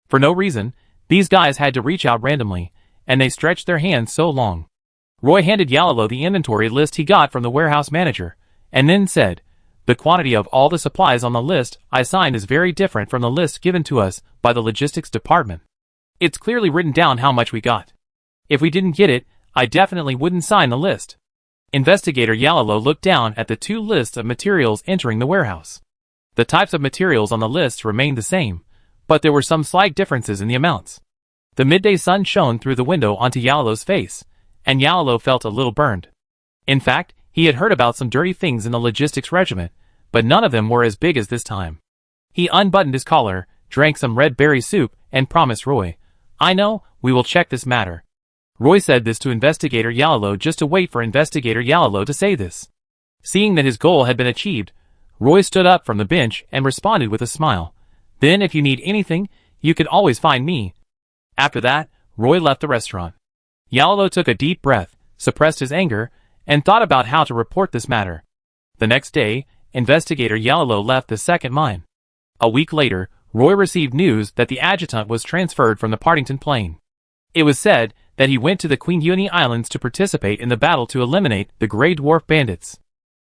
For no reason, these guys had to reach out randomly, and they stretched their hands so long. Roy handed Yellow the inventory list he got from the warehouse manager, and then said, the quantity of all the supplies on the list I signed is very different from the list given to us by the logistics department. It's clearly written down how much we got. If we didn't get it, I definitely wouldn't sign the list. Investigator Yellow looked down at the two lists of materials entering the warehouse. The types of materials on the list remained the same, but there were some slight differences in the amounts. The midday sun shone through the window onto Yellow's face, and Yellow felt a little burned. In fact, he had heard about some dirty things in the logistics regiment, but none of them were as big as this time. He unbuttoned his collar, drank some red berry soup, and promised Roy, I know, we will check this matter. Roy said this to Investigator Yellow just to wait for Investigator Yellow to say this. Seeing that his goal had been achieved, Roy stood up from the bench and responded with a smile. Then if you need anything, you can always find me. After that, Roy left the restaurant. Yellow took a deep breath, suppressed his anger, and thought about how to report this matter. The next day, Investigator Yellow left the second mine. A week later, Roy received news that the adjutant was transferred from the Partington Plain. It was said that he went to the Queen Uni Islands to participate in the battle to eliminate the Grey Dwarf bandits.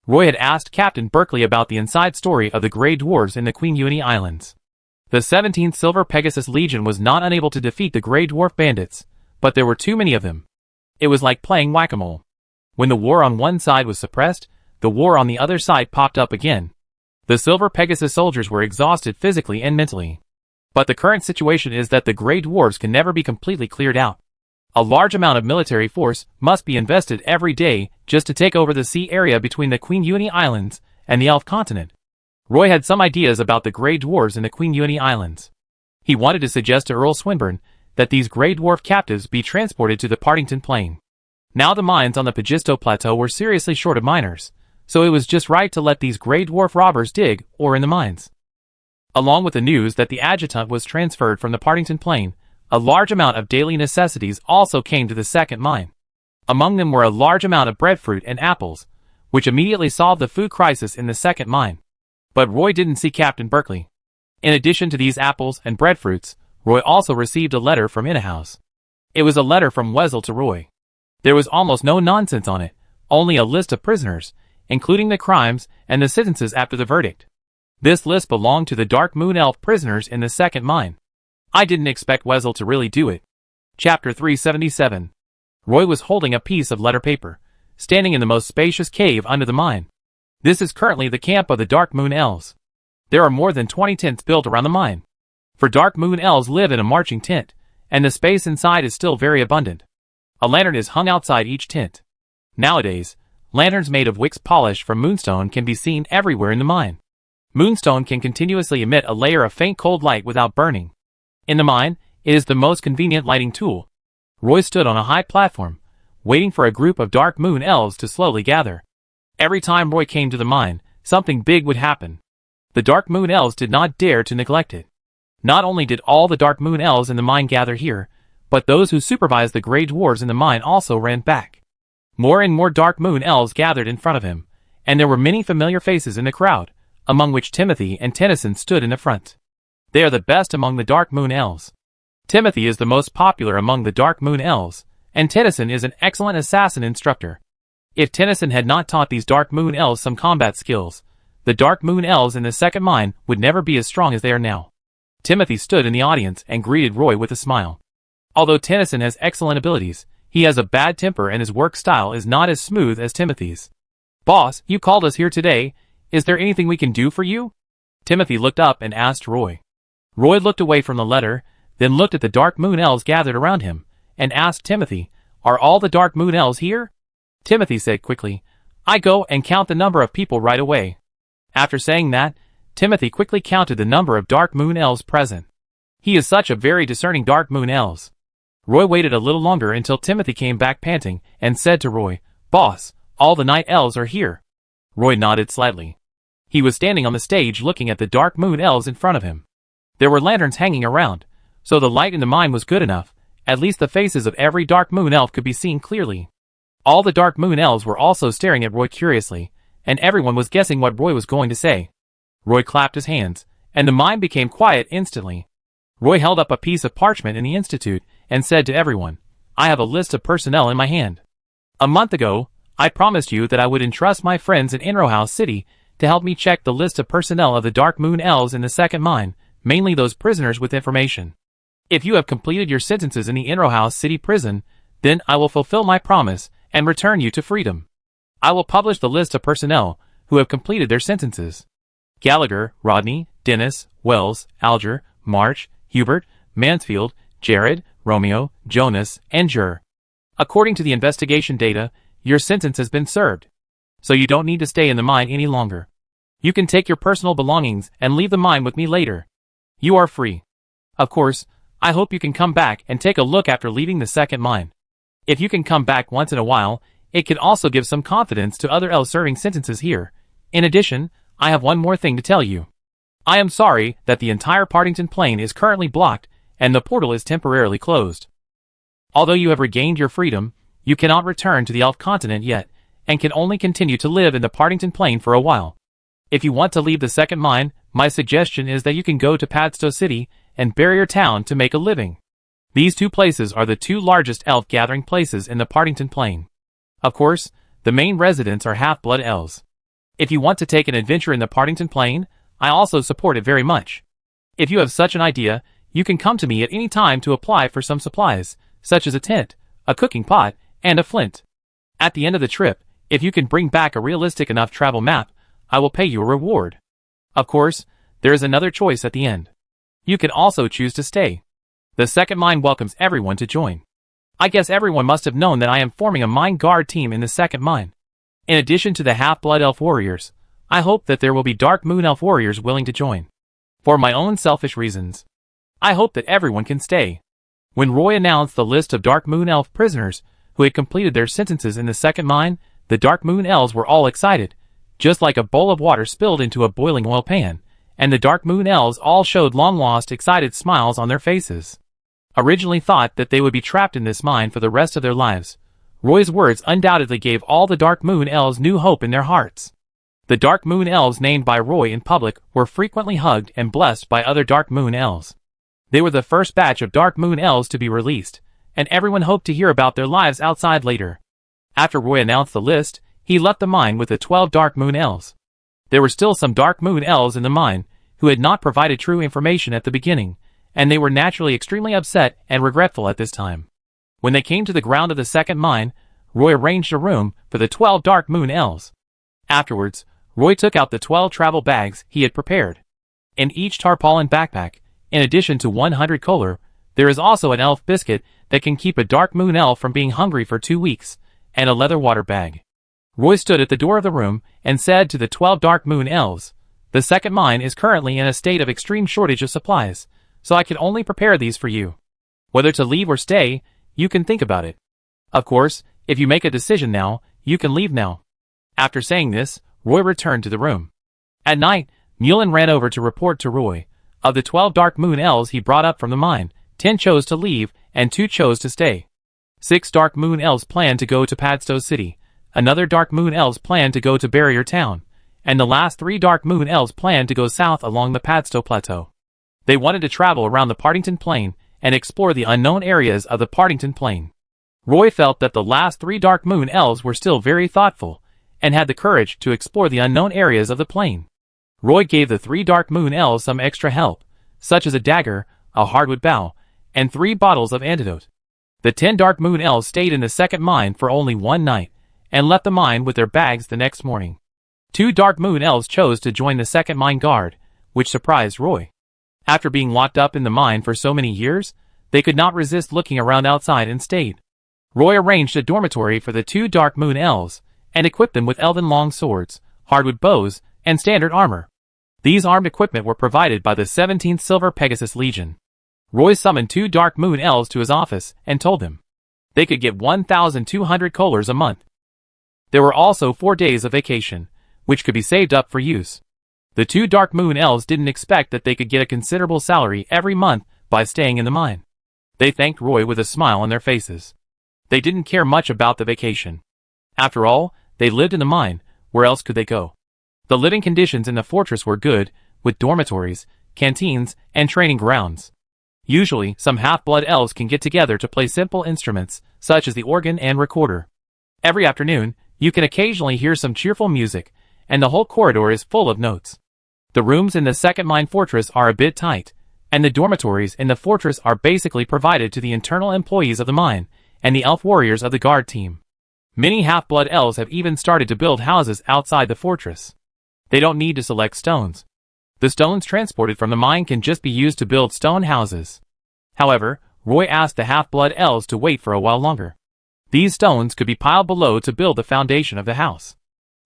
Roy had asked Captain Berkeley about the inside story of the Grey Dwarves in the Queen Uni Islands. The 17th Silver Pegasus Legion was not unable to defeat the Grey Dwarf bandits, but there were too many of them. It was like playing whack-a-mole. When the war on one side was suppressed, the war on the other side popped up again. The Silver Pegasus soldiers were exhausted physically and mentally. But the current situation is that the Grey Dwarves can never be completely cleared out. A large amount of military force must be invested every day just to take over the sea area between the Queen Uni Islands and the Elf Continent. Roy had some ideas about the Grey Dwarves in the Queen Uni Islands. He wanted to suggest to Earl Swinburne that these Grey Dwarf captives be transported to the Partington Plain. Now the mines on the Pagisto Plateau were seriously short of miners, so it was just right to let these Grey Dwarf robbers dig ore in the mines. Along with the news that the adjutant was transferred from the Partington Plain, a large amount of daily necessities also came to the second mine. Among them were a large amount of breadfruit and apples, which immediately solved the food crisis in the second mine. But Roy didn't see Captain Berkeley. In addition to these apples and breadfruits, Roy also received a letter from Inhouse. It was a letter from Wessel to Roy. There was almost no nonsense on it, only a list of prisoners, including the crimes and the sentences after the verdict. This list belonged to the Dark Moon Elf prisoners in the second mine. I didn't expect Wessel to really do it. Chapter 377. Roy was holding a piece of letter paper, standing in the most spacious cave under the mine. This is currently the camp of the Dark Moon Elves. There are more than 20 tents built around the mine. For Dark Moon Elves live in a marching tent, and the space inside is still very abundant. A lantern is hung outside each tent. Nowadays, lanterns made of wicks polished from moonstone can be seen everywhere in the mine. Moonstone can continuously emit a layer of faint cold light without burning. In the mine, it is the most convenient lighting tool. Roy stood on a high platform, waiting for a group of Dark Moon Elves to slowly gather. Every time Roy came to the mine, something big would happen. The Dark Moon Elves did not dare to neglect it. Not only did all the Dark Moon Elves in the mine gather here, but those who supervised the Grey Dwarves in the mine also ran back. More and more Dark Moon Elves gathered in front of him, and there were many familiar faces in the crowd, among which Timothy and Tennyson stood in the front. They are the best among the Dark Moon Elves. Timothy is the most popular among the Dark Moon Elves, and Tennyson is an excellent assassin instructor. If Tennyson had not taught these Dark Moon Elves some combat skills, the Dark Moon Elves in the second mine would never be as strong as they are now. Timothy stood in the audience and greeted Roy with a smile. Although Tennyson has excellent abilities, he has a bad temper and his work style is not as smooth as Timothy's. "Boss, you called us here today. Is there anything we can do for you?" Timothy looked up and asked Roy. Roy looked away from the letter, then looked at the Dark Moon Elves gathered around him, and asked Timothy, "Are all the Dark Moon Elves here?" Timothy said quickly, "I go and count the number of people right away." After saying that, Timothy quickly counted the number of Dark Moon Elves present. He is such a very discerning Dark Moon Elves. Roy waited a little longer until Timothy came back panting, and said to Roy, "Boss, all the Night Elves are here." Roy nodded slightly. He was standing on the stage looking at the Dark Moon Elves in front of him. There were lanterns hanging around, so the light in the mine was good enough. At least the faces of every Dark Moon Elf could be seen clearly. All the Dark Moon Elves were also staring at Roy curiously, and everyone was guessing what Roy was going to say. Roy clapped his hands, and the mine became quiet instantly. Roy held up a piece of parchment in the institute and said to everyone, "I have a list of personnel in my hand. A month ago, I promised you that I would entrust my friends in Inrohouse City to help me check the list of personnel of the Dark Moon Elves in the second mine, mainly those prisoners with information. If you have completed your sentences in the Inrohouse City prison, then I will fulfill my promise and return you to freedom. I will publish the list of personnel who have completed their sentences. Gallagher, Rodney, Dennis, Wells, Alger, March, Hubert, Mansfield, Jared, Romeo, Jonas, and Jur. According to the investigation data, your sentence has been served, so you don't need to stay in the mine any longer. You can take your personal belongings and leave the mine with me later. You are free. Of course, I hope you can come back and take a look after leaving the second mine. If you can come back once in a while, it can also give some confidence to other elves serving sentences here. In addition, I have one more thing to tell you. I am sorry that the entire Partington Plain is currently blocked and the portal is temporarily closed. Although you have regained your freedom, you cannot return to the elf continent yet, and can only continue to live in the Partington Plain for a while. If you want to leave the second mine, my suggestion is that you can go to Padstow City and Barrier Town to make a living. These two places are the two largest elf gathering places in the Partington Plain. Of course, the main residents are half-blood elves. If you want to take an adventure in the Partington Plain, I also support it very much. If you have such an idea, you can come to me at any time to apply for some supplies, such as a tent, a cooking pot, and a flint. At the end of the trip, if you can bring back a realistic enough travel map, I will pay you a reward. Of course, there is another choice at the end. You can also choose to stay. The second mine welcomes everyone to join. I guess everyone must have known that I am forming a mine guard team in the second mine. In addition to the half-blood elf warriors, I hope that there will be Dark Moon Elf warriors willing to join. For my own selfish reasons, I hope that everyone can stay. When Roy announced the list of Dark Moon Elf prisoners who had completed their sentences in the second mine, the Dark Moon Elves were all excited, just like a bowl of water spilled into a boiling oil pan, and the Dark Moon Elves all showed long-lost excited smiles on their faces. Originally thought that they would be trapped in this mine for the rest of their lives, Roy's words undoubtedly gave all the Dark Moon Elves new hope in their hearts. The Dark Moon Elves named by Roy in public were frequently hugged and blessed by other Dark Moon Elves. They were the first batch of Dark Moon Elves to be released, and everyone hoped to hear about their lives outside later. After Roy announced the list, he left the mine with the 12 Dark Moon Elves. There were still some Dark Moon elves in the mine, who had not provided true information at the beginning, and they were naturally extremely upset and regretful at this time. When they came to the ground of the second mine, Roy arranged a room for the 12 Dark Moon elves. Afterwards, Roy took out the 12 travel bags he had prepared. In each tarpaulin backpack, in addition to 100 kolar, there is also an elf biscuit that can keep a Dark Moon elf from being hungry for 2 weeks, and a leather water bag. Roy stood at the door of the room and said to the 12 Dark Moon elves, "The second mine is currently in a state of extreme shortage of supplies, so I can only prepare these for you. Whether to leave or stay, you can think about it. Of course, if you make a decision now, you can leave now." After saying this, Roy returned to the room. At night, Mulin ran over to report to Roy. Of the 12 Dark Moon elves he brought up from the mine, 10 chose to leave and 2 chose to stay. 6 Dark Moon elves planned to go to Padstow City, another Dark Moon elves planned to go to Barrier Town, and the last 3 Dark Moon elves planned to go south along the Padstow Plateau. They wanted to travel around the Partington Plain and explore the unknown areas of the Partington Plain. Roy felt that the last 3 Dark Moon elves were still very thoughtful, and had the courage to explore the unknown areas of the plain. Roy gave the 3 Dark Moon elves some extra help, such as a dagger, a hardwood bow, and 3 bottles of antidote. The 10 Dark Moon elves stayed in the second mine for only 1 night, and left the mine with their bags the next morning. 2 Dark Moon elves chose to join the second mine guard, which surprised Roy. After being locked up in the mine for so many years, they could not resist looking around outside and stayed. Roy arranged a dormitory for the 2 Dark Moon elves, and equipped them with elven long swords, hardwood bows, and standard armor. These armed equipment were provided by the 17th Silver Pegasus Legion. Roy summoned 2 Dark Moon elves to his office and told them they could get 1,200 kolars a month. There were also 4 days of vacation, which could be saved up for use. The 2 Dark Moon elves didn't expect that they could get a considerable salary every month by staying in the mine. They thanked Roy with a smile on their faces. They didn't care much about the vacation. After all, they lived in the mine. Where else could they go? The living conditions in the fortress were good, with dormitories, canteens, and training grounds. Usually, some half-blood elves can get together to play simple instruments, such as the organ and recorder. Every afternoon, you can occasionally hear some cheerful music, and the whole corridor is full of notes. The rooms in the second mine fortress are a bit tight, and the dormitories in the fortress are basically provided to the internal employees of the mine, and the elf warriors of the guard team. Many half-blood elves have even started to build houses outside the fortress. They don't need to select stones. The stones transported from the mine can just be used to build stone houses. However, Roy asked the half-blood elves to wait for a while longer. These stones could be piled below to build the foundation of the house.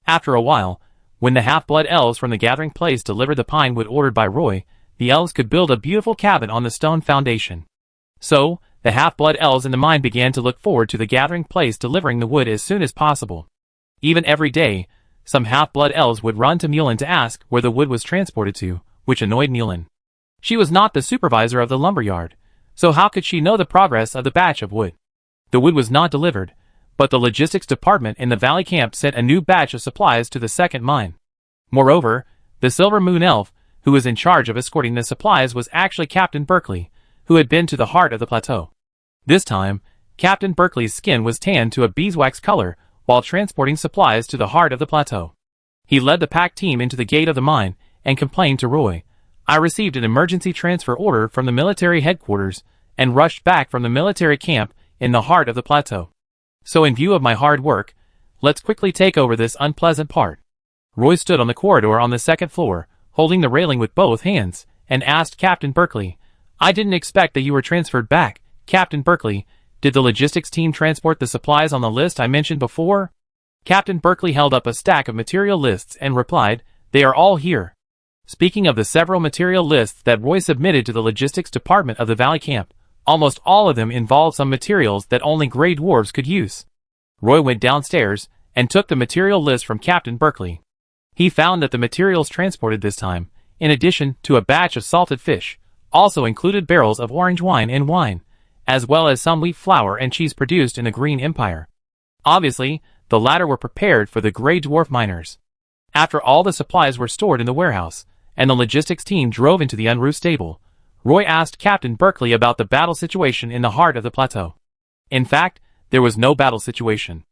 After a while, when the half-blood elves from the gathering place delivered the pine wood ordered by Roy, the elves could build a beautiful cabin on the stone foundation. So, the half-blood elves in the mine began to look forward to the gathering place delivering the wood as soon as possible. Even every day, some half-blood elves would run to Mulin to ask where the wood was transported to, which annoyed Mulin. She was not the supervisor of the lumberyard, so how could she know the progress of the batch of wood? The wood was not delivered, but the logistics department in the valley camp sent a new batch of supplies to the second mine. Moreover, the Silver Moon elf, who was in charge of escorting the supplies, was actually Captain Berkeley, who had been to the heart of the plateau. This time, Captain Berkeley's skin was tanned to a beeswax color while transporting supplies to the heart of the plateau. He led the pack team into the gate of the mine and complained to Roy, "I received an emergency transfer order from the military headquarters and rushed back from the military camp in the heart of the plateau. So in view of my hard work, let's quickly take over this unpleasant part." Roy stood on the corridor on the second floor, holding the railing with both hands, and asked Captain Berkeley, "I didn't expect that you were transferred back, Captain Berkeley. Did the logistics team transport the supplies on the list I mentioned before?" Captain Berkeley held up a stack of material lists and replied, "They are all here." Speaking of the several material lists that Roy submitted to the logistics department of the valley camp, almost all of them involved some materials that only Grey Dwarves could use. Roy went downstairs and took the material list from Captain Berkeley. He found that the materials transported this time, in addition to a batch of salted fish, also included barrels of orange wine and wine, as well as some wheat flour and cheese produced in the Green Empire. Obviously, the latter were prepared for the Grey Dwarf miners. After all the supplies were stored in the warehouse, and the logistics team drove into the Unroof stable, Roy asked Captain Berkeley about the battle situation in the heart of the plateau. In fact, there was no battle situation.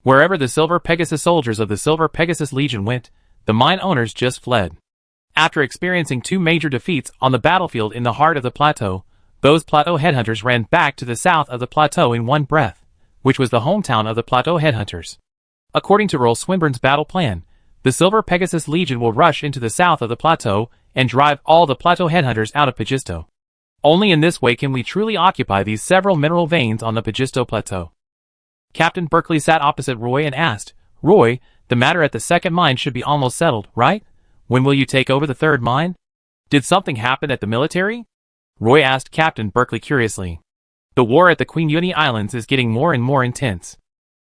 Wherever the Silver Pegasus soldiers of the Silver Pegasus Legion went, the mine owners just fled. After experiencing two major defeats on the battlefield in the heart of the plateau, those plateau headhunters ran back to the south of the plateau in one breath, which was the hometown of the plateau headhunters. According to Earl Swinburne's battle plan, the Silver Pegasus Legion will rush into the south of the plateau and drive all the plateau headhunters out of Pagisto. Only in this way can we truly occupy these several mineral veins on the Pagisto Plateau. Captain Berkeley sat opposite Roy and asked, "Roy, the matter at the second mine should be almost settled, right? When will you take over the third mine? Did something happen at the military?" Roy asked Captain Berkeley curiously. "The war at the Queen Uni Islands is getting more and more intense.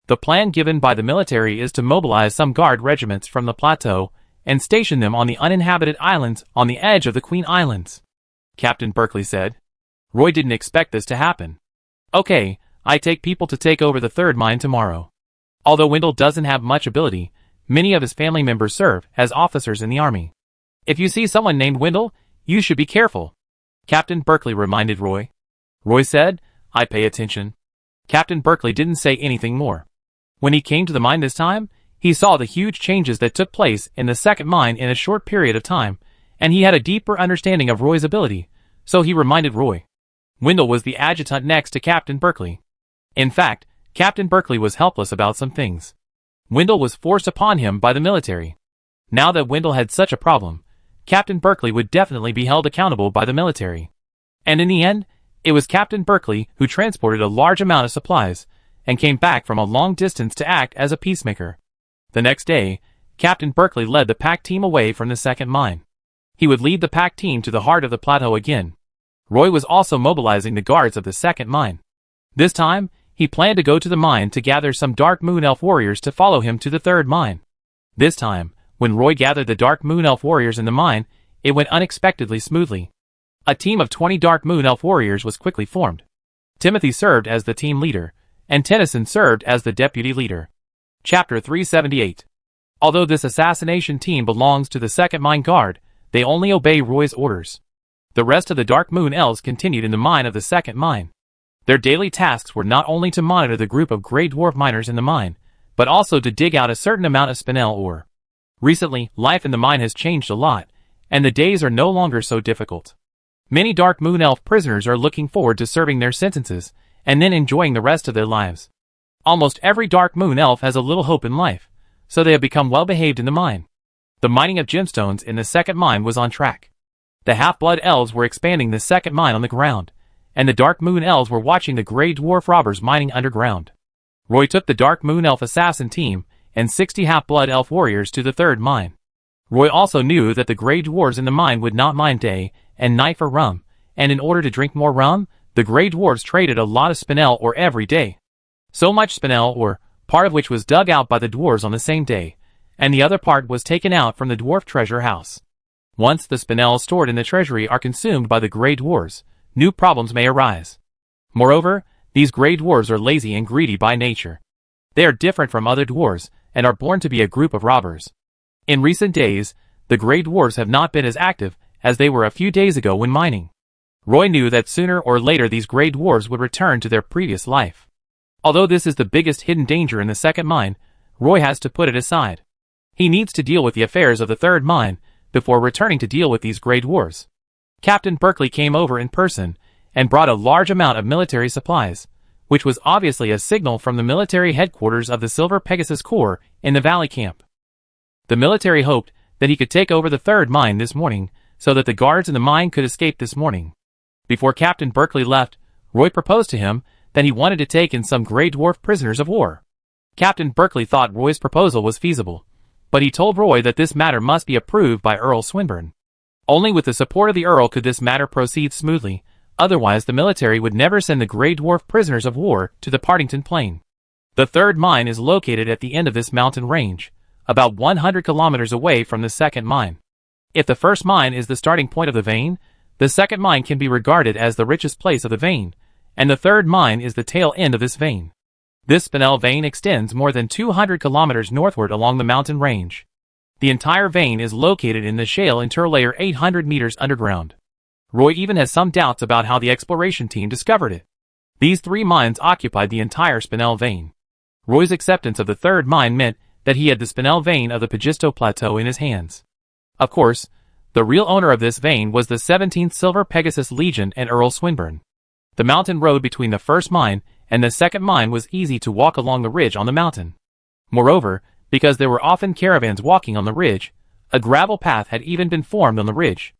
The plan given by the military is to mobilize some guard regiments from the plateau and station them on the uninhabited islands on the edge of the Queen Islands," Captain Berkeley said. Roy didn't expect this to happen. "Okay, I take people to take over the third mine tomorrow." Although Wendell doesn't have much ability, many of his family members serve as officers in the army. "If you see someone named Wendell, you should be careful," Captain Berkeley reminded Roy. Roy said, "I pay attention." Captain Berkeley didn't say anything more. When he came to the mine this time, he saw the huge changes that took place in the second mine in a short period of time, and he had a deeper understanding of Roy's ability, so he reminded Roy. Wendell was the adjutant next to Captain Berkeley. In fact, Captain Berkeley was helpless about some things. Wendell was forced upon him by the military. Now that Wendell had such a problem, Captain Berkeley would definitely be held accountable by the military. And in the end, it was Captain Berkeley who transported a large amount of supplies and came back from a long distance to act as a peacemaker. The next day, Captain Berkeley led the pack team away from the second mine. He would lead the pack team to the heart of the plateau again. Roy was also mobilizing the guards of the second mine. This time, he planned to go to the mine to gather some Dark Moon Elf warriors to follow him to the third mine. This time, when Roy gathered the Dark Moon Elf warriors in the mine, it went unexpectedly smoothly. A team of 20 Dark Moon Elf warriors was quickly formed. Timothy served as the team leader, and Tennyson served as the deputy leader. Chapter 378. Although this assassination team belongs to the second mine guard, they only obey Roy's orders. The rest of the Dark Moon Elves continued in the mine of the second mine. Their daily tasks were not only to monitor the group of Grey Dwarf miners in the mine, but also to dig out a certain amount of spinel ore. Recently, life in the mine has changed a lot, and the days are no longer so difficult. Many Dark Moon Elf prisoners are looking forward to serving their sentences, and then enjoying the rest of their lives. Almost every Dark Moon Elf has a little hope in life, so they have become well behaved in the mine. The mining of gemstones in the second mine was on track. The Half-Blood Elves were expanding the second mine on the ground, and the Dark Moon Elves were watching the Grey Dwarf robbers mining underground. Roy took the Dark Moon Elf assassin team and 60 Half-Blood Elf warriors to the third mine. Roy also knew that the Grey Dwarves in the mine would not mine day and night for rum, and in order to drink more rum, the Grey Dwarves traded a lot of spinel ore every day. So much spinel ore, part of which was dug out by the dwarves on the same day, and the other part was taken out from the dwarf treasure house. Once the spinel stored in the treasury are consumed by the Grey Dwarves, new problems may arise. Moreover, these Grey Dwarves are lazy and greedy by nature. They are different from other dwarves, and are born to be a group of robbers. In recent days, the Grey Dwarves have not been as active as they were a few days ago when mining. Roy knew that sooner or later these Grey Dwarves would return to their previous life. Although this is the biggest hidden danger in the second mine, Roy has to put it aside. He needs to deal with the affairs of the third mine before returning to deal with these Grey Dwarves. Captain Berkeley came over in person and brought a large amount of military supplies, which was obviously a signal from the military headquarters of the Silver Pegasus Corps in the Valley Camp. The military hoped that he could take over the third mine this morning so that the guards in the mine could escape this morning. Before Captain Berkeley left, Roy proposed to him that he wanted to take in some Grey Dwarf prisoners of war. Captain Berkeley thought Roy's proposal was feasible, but he told Roy that this matter must be approved by Earl Swinburne. Only with the support of the Earl could this matter proceed smoothly, otherwise the military would never send the Grey Dwarf prisoners of war to the Partington Plain. The third mine is located at the end of this mountain range, about 100 kilometers away from the second mine. If the first mine is the starting point of the vein, the second mine can be regarded as the richest place of the vein, and the third mine is the tail end of this vein. This spinel vein extends more than 200 kilometers northward along the mountain range. The entire vein is located in the shale interlayer 800 meters underground. Roy even has some doubts about how the exploration team discovered it. These three mines occupied the entire spinel vein. Roy's acceptance of the third mine meant that he had the Spinel vein of the Pagisto Plateau in his hands. Of course, the real owner of this vein was the 17th Silver Pegasus Legion and Earl Swinburne. The mountain road between the first mine and the second mine was easy to walk along the ridge on the mountain. Moreover, because there were often caravans walking on the ridge, a gravel path had even been formed on the ridge.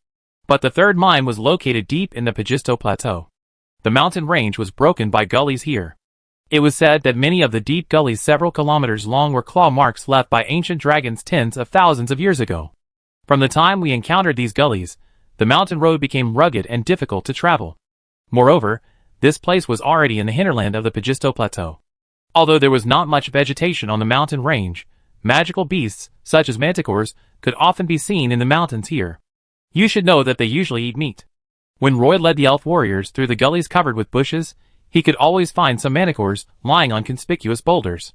But the third mine was located deep in the Pagisto Plateau. The mountain range was broken by gullies here. It was said that many of the deep gullies several kilometers long were claw marks left by ancient dragons tens of thousands of years ago. From the time we encountered these gullies, the mountain road became rugged and difficult to travel. Moreover, this place was already in the hinterland of the Pagisto Plateau. Although there was not much vegetation on the mountain range, magical beasts, such as manticores, could often be seen in the mountains here. You should know that they usually eat meat. When Roy led the elf warriors through the gullies covered with bushes, he could always find some manticores lying on conspicuous boulders.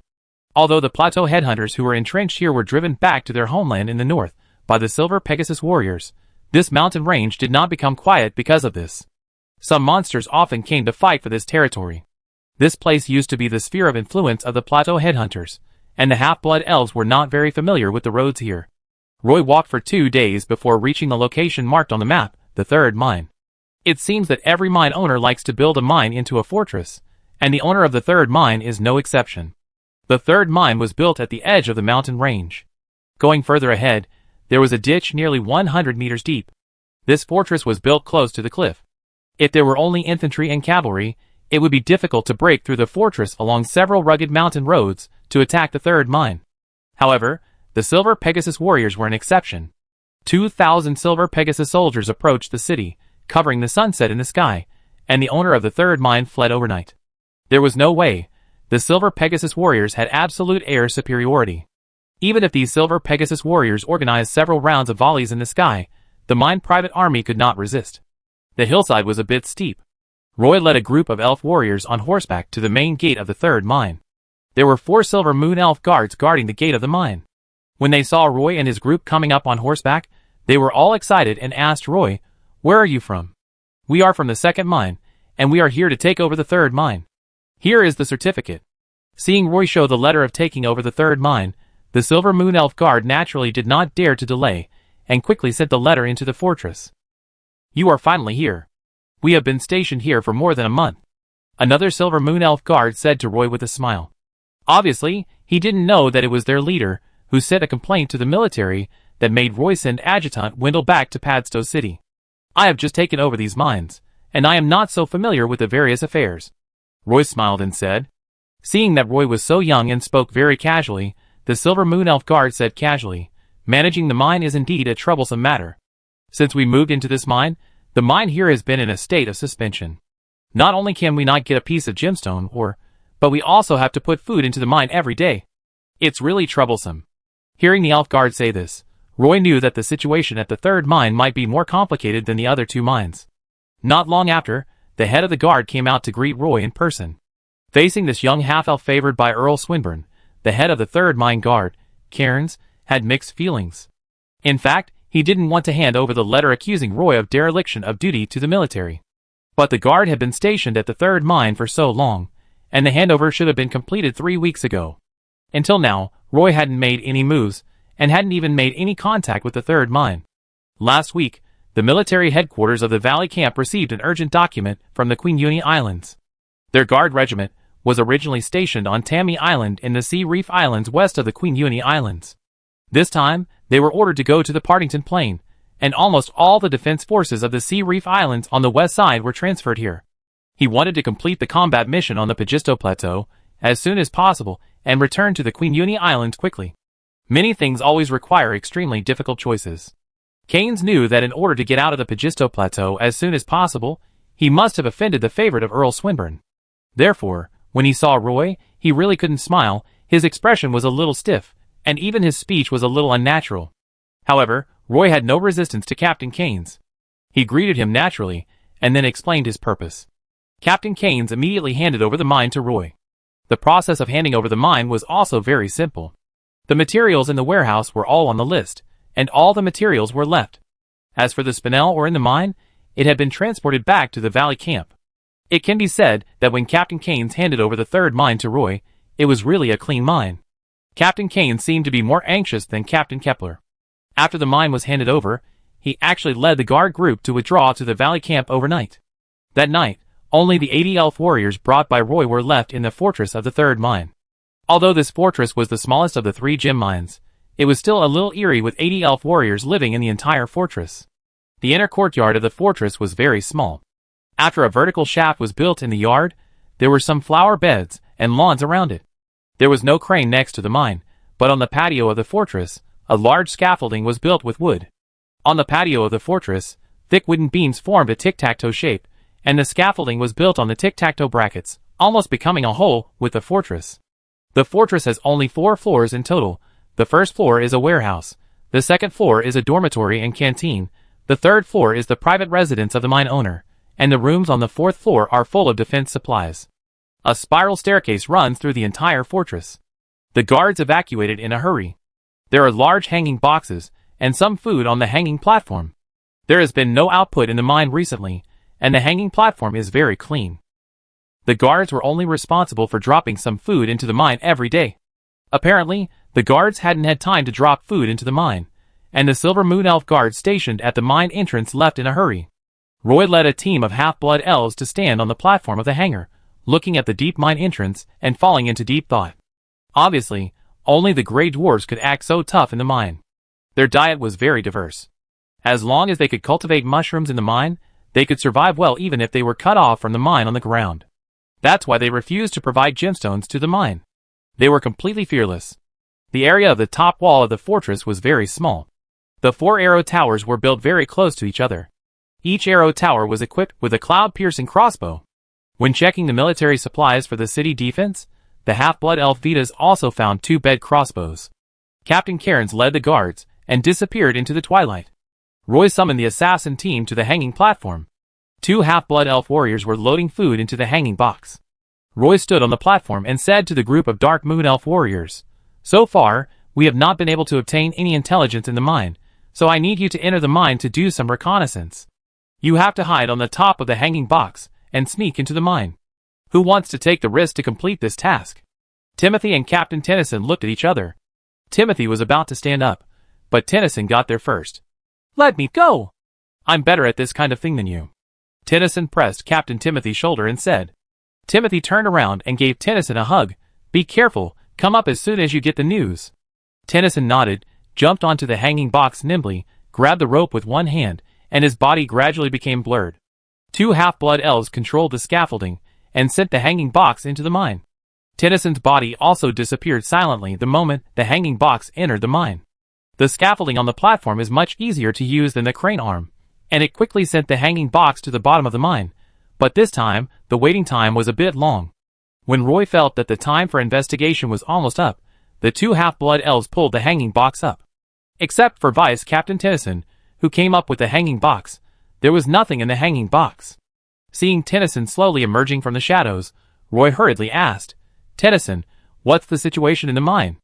Although the plateau headhunters who were entrenched here were driven back to their homeland in the north by the Silver Pegasus warriors, this mountain range did not become quiet because of this. Some monsters often came to fight for this territory. This place used to be the sphere of influence of the plateau headhunters, and the half-blood elves were not very familiar with the roads here. Roy walked for 2 days before reaching the location marked on the map, the third mine. It seems that every mine owner likes to build a mine into a fortress, and the owner of the third mine is no exception. The third mine was built at the edge of the mountain range. Going further ahead, there was a ditch nearly 100 meters deep. This fortress was built close to the cliff. If there were only infantry and cavalry, it would be difficult to break through the fortress along several rugged mountain roads to attack the third mine. However, the Silver Pegasus warriors were an exception. 2,000 Silver Pegasus soldiers approached the city, covering the sunset in the sky, and the owner of the third mine fled overnight. There was no way. The Silver Pegasus warriors had absolute air superiority. Even if these Silver Pegasus warriors organized several rounds of volleys in the sky, the mine private army could not resist. The hillside was a bit steep. Roy led a group of elf warriors on horseback to the main gate of the third mine. There were 4 Silver Moon elf guards guarding the gate of the mine. When they saw Roy and his group coming up on horseback, they were all excited and asked Roy, "Where are you from?" "We are from the second mine, and we are here to take over the third mine. Here is the certificate." Seeing Roy show the letter of taking over the third mine, the Silver Moon elf guard naturally did not dare to delay, and quickly sent the letter into the fortress. "You are finally here. We have been stationed here for more than a month," another Silver Moon elf guard said to Roy with a smile. Obviously, he didn't know that it was their leader, who sent a complaint to the military that made Roy send Adjutant Wendell back to Padstow City. "I have just taken over these mines, and I am not so familiar with the various affairs." Roy smiled and said. Seeing that Roy was so young and spoke very casually, the Silver Moon elf guard said casually, "Managing the mine is indeed a troublesome matter. Since we moved into this mine, the mine here has been in a state of suspension. Not only can we not get a piece of gemstone but we also have to put food into the mine every day. It's really troublesome." Hearing the elf guard say this, Roy knew that the situation at the third mine might be more complicated than the other 2 mines. Not long after, the head of the guard came out to greet Roy in person. Facing this young half-elf favored by Earl Swinburne, the head of the third mine guard, Cairns, had mixed feelings. In fact, he didn't want to hand over the letter accusing Roy of dereliction of duty to the military. But the guard had been stationed at the third mine for so long, and the handover should have been completed 3 weeks ago. Until now, Roy hadn't made any moves, and hadn't even made any contact with the third mine. Last week, the military headquarters of the Valley Camp received an urgent document from the Queen Uni Islands. Their guard regiment was originally stationed on Tammy Island in the Sea Reef Islands west of the Queen Uni Islands. This time, they were ordered to go to the Partington Plain, and almost all the defense forces of the Sea Reef Islands on the west side were transferred here. He wanted to complete the combat mission on the Pagisto Plateau as soon as possible and return to the Queen Uni Islands quickly. Many things always require extremely difficult choices. Keynes knew that in order to get out of the Pagisto Plateau as soon as possible, he must have offended the favorite of Earl Swinburne. Therefore, when he saw Roy, he really couldn't smile, his expression was a little stiff, and even his speech was a little unnatural. However, Roy had no resistance to Captain Keynes. He greeted him naturally, and then explained his purpose. Captain Keynes immediately handed over the mine to Roy. The process of handing over the mine was also very simple. The materials in the warehouse were all on the list, and all the materials were left. As for the spinel ore in the mine, it had been transported back to the Valley Camp. It can be said that when Captain Keynes handed over the third mine to Roy, it was really a clean mine. Captain Kane seemed to be more anxious than Captain Kepler. After the mine was handed over, he actually led the guard group to withdraw to the valley camp overnight. That night, only the 80 elf warriors brought by Roy were left in the fortress of the third mine. Although this fortress was the smallest of the 3 gem mines, it was still a little eerie with 80 elf warriors living in the entire fortress. The inner courtyard of the fortress was very small. After a vertical shaft was built in the yard, there were some flower beds and lawns around it. There was no crane next to the mine, but on the patio of the fortress, a large scaffolding was built with wood. On the patio of the fortress, thick wooden beams formed a tic-tac-toe shape, and the scaffolding was built on the tic-tac-toe brackets, almost becoming a hole with the fortress. The fortress has only 4 floors in total. The first floor is a warehouse, the second floor is a dormitory and canteen, the third floor is the private residence of the mine owner, and the rooms on the 4th floor are full of defense supplies. A spiral staircase runs through the entire fortress. The guards evacuated in a hurry. There are large hanging boxes, and some food on the hanging platform. There has been no output in the mine recently, and the hanging platform is very clean. The guards were only responsible for dropping some food into the mine every day. Apparently, the guards hadn't had time to drop food into the mine, and the Silver Moon Elf guards stationed at the mine entrance left in a hurry. Roy led a team of half-blood elves to stand on the platform of the hangar, looking at the deep mine entrance and falling into deep thought. Obviously, only the Grey Dwarves could act so tough in the mine. Their diet was very diverse. As long as they could cultivate mushrooms in the mine, they could survive well even if they were cut off from the mine on the ground. That's why they refused to provide gemstones to the mine. They were completely fearless. The area of the top wall of the fortress was very small. The 4 arrow towers were built very close to each other. Each arrow tower was equipped with a cloud-piercing crossbow. When checking the military supplies for the city defense, the half-blood elf Vitas also found 2 bed crossbows. Captain Cairns led the guards and disappeared into the twilight. Roy summoned the assassin team to the hanging platform. 2 half-blood elf warriors were loading food into the hanging box. Roy stood on the platform and said to the group of Dark Moon Elf warriors, "So far, we have not been able to obtain any intelligence in the mine, so I need you to enter the mine to do some reconnaissance. You have to hide on the top of the hanging box and sneak into the mine. Who wants to take the risk to complete this task?" Timothy and Captain Tennyson looked at each other. Timothy was about to stand up, but Tennyson got there first. "Let me go! I'm better at this kind of thing than you." Tennyson pressed Captain Timothy's shoulder and said. Timothy turned around and gave Tennyson a hug. "Be careful, come up as soon as you get the news." Tennyson nodded, jumped onto the hanging box nimbly, grabbed the rope with one hand, and his body gradually became blurred. 2 half-blood elves controlled the scaffolding and sent the hanging box into the mine. Tennyson's body also disappeared silently the moment the hanging box entered the mine. The scaffolding on the platform is much easier to use than the crane arm, and it quickly sent the hanging box to the bottom of the mine, but this time, the waiting time was a bit long. When Roy felt that the time for investigation was almost up, the 2 half-blood elves pulled the hanging box up. Except for Vice Captain Tennyson, who came up with the hanging box, there was nothing in the hanging box. Seeing Tennyson slowly emerging from the shadows, Roy hurriedly asked, "Tennyson, what's the situation in the mine?"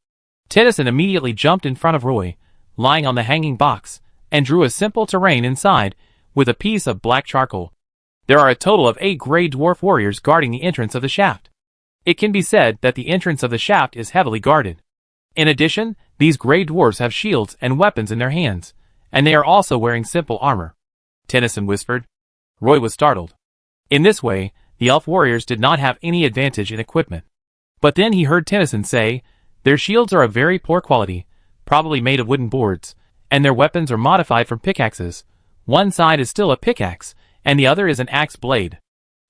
Tennyson immediately jumped in front of Roy, lying on the hanging box, and drew a simple terrain inside, with a piece of black charcoal. There are a total of 8 Grey Dwarf warriors guarding the entrance of the shaft. It can be said that the entrance of the shaft is heavily guarded. In addition, these Grey Dwarves have shields and weapons in their hands, and they are also wearing simple armor. Tennyson whispered. Roy was startled. In this way, the elf warriors did not have any advantage in equipment. But then he heard Tennyson say, "Their shields are of very poor quality, probably made of wooden boards, and their weapons are modified from pickaxes. One side is still a pickaxe, and the other is an axe blade.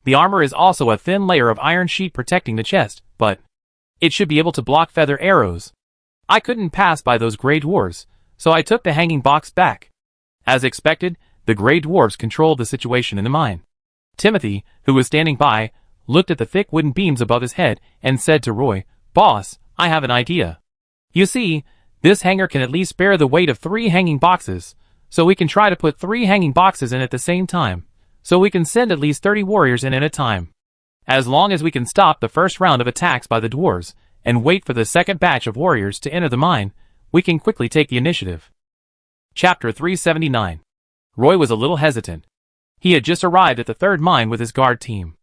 The armor is also a thin layer of iron sheet protecting the chest, but it should be able to block feather arrows. I couldn't pass by those Grey Dwarves, so I took the hanging box back." As expected, the Grey Dwarves controlled the situation in the mine. Timothy, who was standing by, looked at the thick wooden beams above his head and said to Roy, "Boss, I have an idea. You see, this hangar can at least bear the weight of 3 hanging boxes, so we can try to put 3 hanging boxes in at the same time, so we can send at least 30 warriors in at a time. As long as we can stop the first round of attacks by the dwarves, and wait for the second batch of warriors to enter the mine, we can quickly take the initiative." Chapter 379. Roy was a little hesitant. He had just arrived at the 3rd mine with his guard team.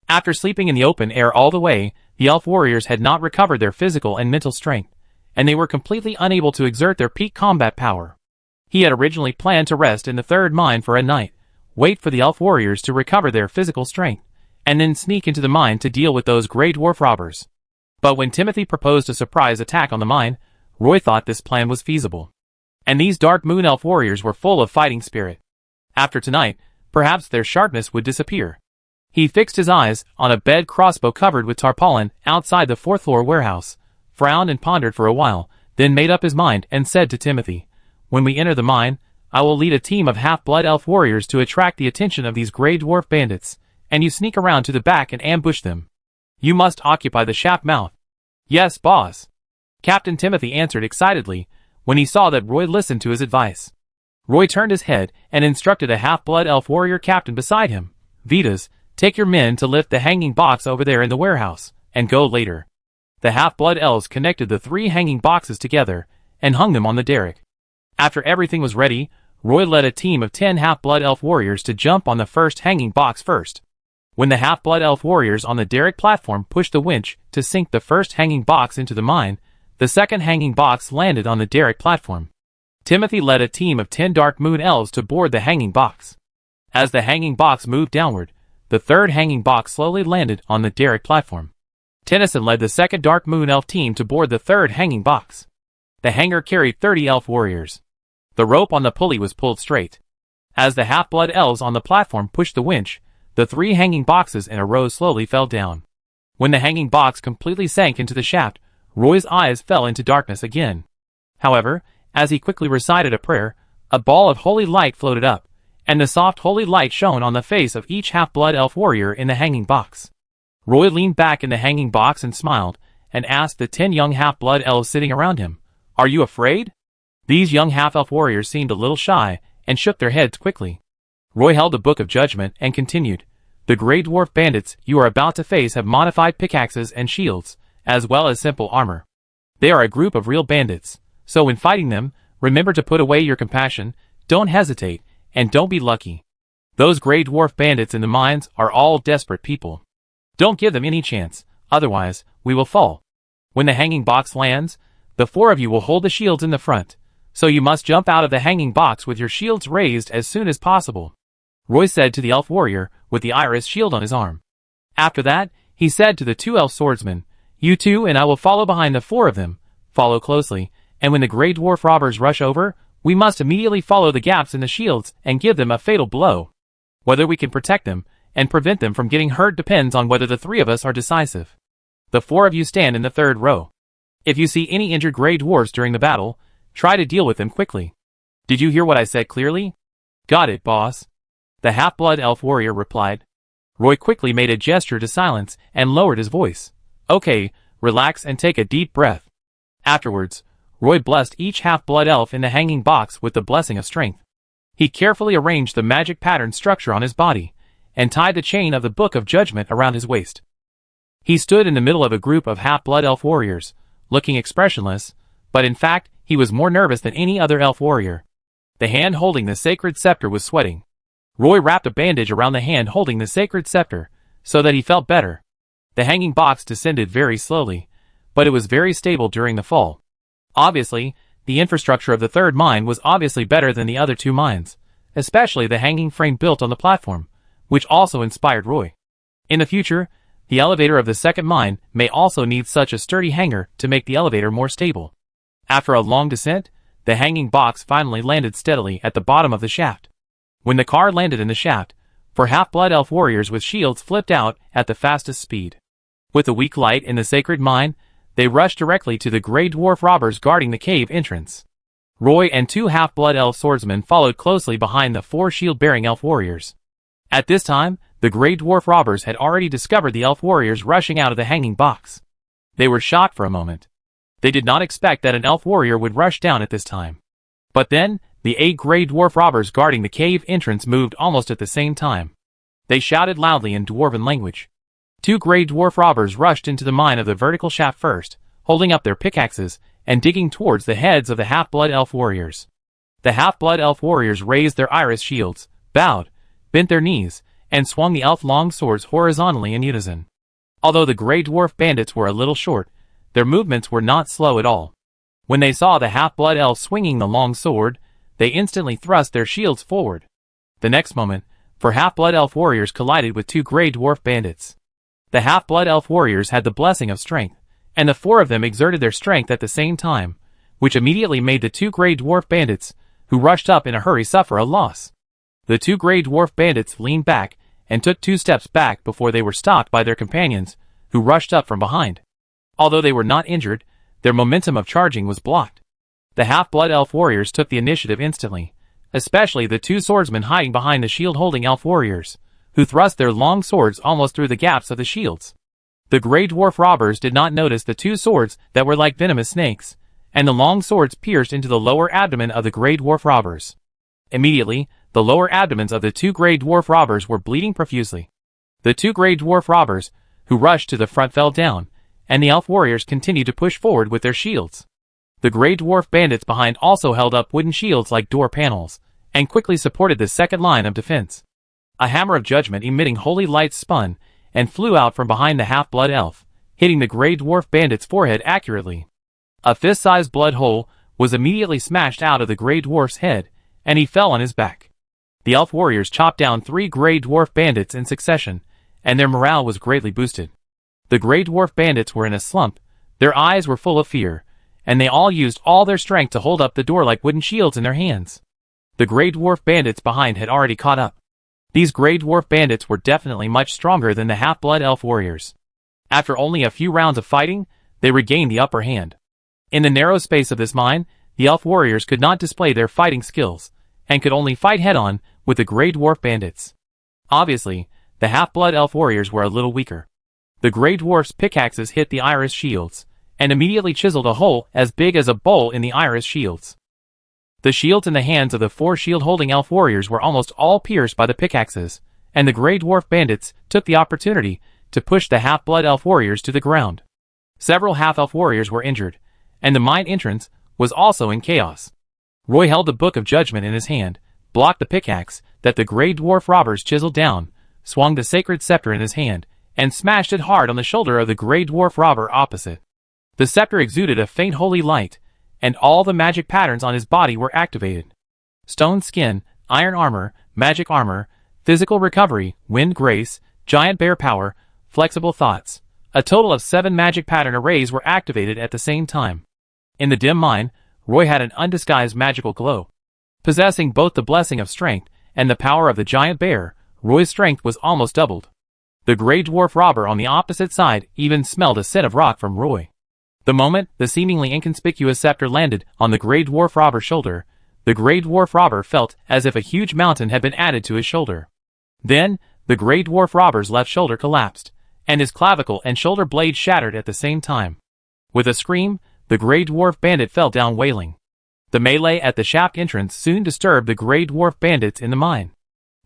After sleeping in the open air all the way, the elf warriors had not recovered their physical and mental strength, and they were completely unable to exert their peak combat power. He had originally planned to rest in the third mine for a night, wait for the elf warriors to recover their physical strength, and then sneak into the mine to deal with those Grey Dwarf robbers. But when Timothy proposed a surprise attack on the mine, Roy thought this plan was feasible. And these Dark Moon Elf warriors were full of fighting spirit. After tonight, perhaps their sharpness would disappear. He fixed his eyes on a bed crossbow covered with tarpaulin outside the fourth-floor warehouse, frowned and pondered for a while, then made up his mind and said to Timothy, "When we enter the mine, I will lead a team of half-blood elf warriors to attract the attention of these Grey Dwarf bandits, and you sneak around to the back and ambush them. You must occupy the shaft mouth." "Yes, boss," Captain Timothy answered excitedly when he saw that Roy listened to his advice. Roy turned his head and instructed a half-blood elf warrior captain beside him, "Vitas, take your men to lift the hanging box over there in the warehouse, and go later." The half-blood elves connected the 3 hanging boxes together and hung them on the derrick. After everything was ready, Roy led a team of 10 half-blood elf warriors to jump on the first hanging box first. When the half-blood elf warriors on the derrick platform pushed the winch to sink the first hanging box into the mine, the second hanging box landed on the derrick platform. Timothy led a team of 10 Dark Moon elves to board the hanging box. As the hanging box moved downward, the third hanging box slowly landed on the derrick platform. Tennyson led the second Dark Moon elf team to board the third hanging box. The hanger carried 30 elf warriors. The rope on the pulley was pulled straight. As the half-blood elves on the platform pushed the winch, the 3 hanging boxes in a row slowly fell down. When the hanging box completely sank into the shaft, Roy's eyes fell into darkness again. However, as he quickly recited a prayer, a ball of holy light floated up, and the soft holy light shone on the face of each half-blood elf warrior in the hanging box. Roy leaned back in the hanging box and smiled, and asked the 10 young half-blood elves sitting around him, "Are you afraid?" These young half-elf warriors seemed a little shy, and shook their heads quickly. Roy held the Book of Judgment and continued, "The Grey Dwarf bandits you are about to face have modified pickaxes and shields, as well as simple armor. They are a group of real bandits, so when fighting them, remember to put away your compassion, don't hesitate, and don't be lucky. Those Grey Dwarf bandits in the mines are all desperate people. Don't give them any chance, otherwise, we will fall. When the hanging box lands, the 4 of you will hold the shields in the front, so you must jump out of the hanging box with your shields raised as soon as possible," Roy said to the elf warrior with the iris shield on his arm. After that, he said to the 2 elf swordsmen, "You 2 and I will follow behind the 4 of them, follow closely, and when the Grey Dwarf robbers rush over, we must immediately follow the gaps in the shields and give them a fatal blow. Whether we can protect them and prevent them from getting hurt depends on whether the 3 of us are decisive. The 4 of you stand in the 3rd row. If you see any injured Grey Dwarfs during the battle, try to deal with them quickly. Did you hear what I said clearly?" "Got it, boss," the half-blood elf warrior replied. Roy quickly made a gesture to silence and lowered his voice. "Okay, relax and take a deep breath." Afterwards, Roy blessed each half-blood elf in the hanging box with the blessing of strength. He carefully arranged the magic pattern structure on his body, and tied the chain of the Book of Judgment around his waist. He stood in the middle of a group of half-blood elf warriors, looking expressionless, but in fact, he was more nervous than any other elf warrior. The hand holding the sacred scepter was sweating. Roy wrapped a bandage around the hand holding the sacred scepter, so that he felt better. The hanging box descended very slowly, but it was very stable during the fall. Obviously, the infrastructure of the 3rd mine was obviously better than the other 2 mines, especially the hanging frame built on the platform, which also inspired Roy. In the future, the elevator of the 2nd mine may also need such a sturdy hanger to make the elevator more stable. After a long descent, the hanging box finally landed steadily at the bottom of the shaft. When the car landed in the shaft, 4 half-blood elf warriors with shields flipped out at the fastest speed. With a weak light in the sacred mine, they rushed directly to the Grey Dwarf robbers guarding the cave entrance. Roy and 2 half-blood elf swordsmen followed closely behind the 4 shield-bearing elf warriors. At this time, the Grey Dwarf robbers had already discovered the elf warriors rushing out of the hanging box. They were shocked for a moment. They did not expect that an elf warrior would rush down at this time. But then, the 8 Grey Dwarf robbers guarding the cave entrance moved almost at the same time. They shouted loudly in Dwarven language. 2 Grey Dwarf robbers rushed into the mine of the vertical shaft first, holding up their pickaxes and digging towards the heads of the half-blood elf warriors. The half-blood elf warriors raised their iris shields, bowed, bent their knees, and swung the elf long swords horizontally in unison. Although the Grey Dwarf bandits were a little short, their movements were not slow at all. When they saw the half-blood elf swinging the long sword, they instantly thrust their shields forward. The next moment, four half-blood elf warriors collided with two gray dwarf bandits. The half-blood elf warriors had the blessing of strength, and the four of them exerted their strength at the same time, which immediately made the two gray dwarf bandits, who rushed up in a hurry, suffer a loss. The two gray dwarf bandits leaned back and took 2 steps back before they were stopped by their companions, who rushed up from behind. Although they were not injured, their momentum of charging was blocked. The half-blood elf warriors took the initiative instantly, especially the two swordsmen hiding behind the shield-holding elf warriors, who thrust their long swords almost through the gaps of the shields. The gray dwarf robbers did not notice the two swords that were like venomous snakes, and the long swords pierced into the lower abdomen of the gray dwarf robbers. Immediately, the lower abdomens of the two gray dwarf robbers were bleeding profusely. The two gray dwarf robbers, who rushed to the front, fell down, and the elf warriors continued to push forward with their shields. The gray dwarf bandits behind also held up wooden shields like door panels, and quickly supported the second line of defense. A hammer of judgment emitting holy light spun, and flew out from behind the half-blood elf, hitting the gray dwarf bandit's forehead accurately. A fist-sized blood hole was immediately smashed out of the gray dwarf's head, and he fell on his back. The elf warriors chopped down 3 gray dwarf bandits in succession, and their morale was greatly boosted. The gray dwarf bandits were in a slump, their eyes were full of fear, and they all used all their strength to hold up the door like wooden shields in their hands. The gray dwarf bandits behind had already caught up. These gray dwarf bandits were definitely much stronger than the half-blood elf warriors. After only a few rounds of fighting, they regained the upper hand. In the narrow space of this mine, the elf warriors could not display their fighting skills, and could only fight head-on with the gray dwarf bandits. Obviously, the half-blood elf warriors were a little weaker. The gray dwarf's pickaxes hit the iris shields, and immediately chiseled a hole as big as a bowl in the iris shields. The shields in the hands of the 4 shield-holding elf warriors were almost all pierced by the pickaxes, and the gray dwarf bandits took the opportunity to push the half-blood elf warriors to the ground. Several half-elf warriors were injured, and the mine entrance was also in chaos. Roy held the Book of Judgment in his hand, blocked the pickaxe that the gray dwarf robbers chiseled down, swung the sacred scepter in his hand, and smashed it hard on the shoulder of the gray dwarf robber opposite. The scepter exuded a faint holy light, and all the magic patterns on his body were activated. Stone skin, iron armor, magic armor, physical recovery, wind grace, giant bear power, flexible thoughts. A total of 7 magic pattern arrays were activated at the same time. In the dim mine, Roy had an undisguised magical glow. Possessing both the blessing of strength and the power of the giant bear, Roy's strength was almost doubled. The gray dwarf robber on the opposite side even smelled a scent of rock from Roy. The moment the seemingly inconspicuous scepter landed on the gray dwarf robber's shoulder, the gray dwarf robber felt as if a huge mountain had been added to his shoulder. Then, the gray dwarf robber's left shoulder collapsed, and his clavicle and shoulder blade shattered at the same time. With a scream, the gray dwarf bandit fell down wailing. The melee at the shaft entrance soon disturbed the gray dwarf bandits in the mine.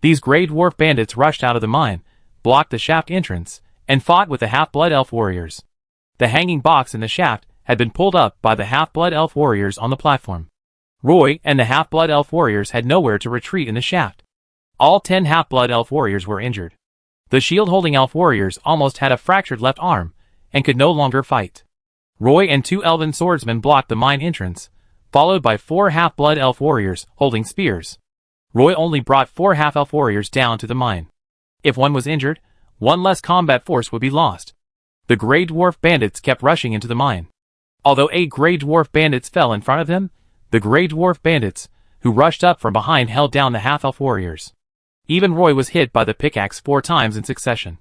These gray dwarf bandits rushed out of the mine, blocked the shaft entrance, and fought with the half-blood elf warriors. The hanging box in the shaft had been pulled up by the half-blood elf warriors on the platform. Roy and the half-blood elf warriors had nowhere to retreat in the shaft. All 10 half-blood elf warriors were injured. The shield-holding elf warriors almost had a fractured left arm, and could no longer fight. Roy and 2 elven swordsmen blocked the mine entrance, followed by 4 half-blood elf warriors holding spears. Roy only brought 4 half-elf warriors down to the mine. If one was injured, 1 less combat force would be lost. The gray dwarf bandits kept rushing into the mine. Although 8 gray dwarf bandits fell in front of them, the gray dwarf bandits, who rushed up from behind, held down the half-elf warriors. Even Roy was hit by the pickaxe 4 times in succession.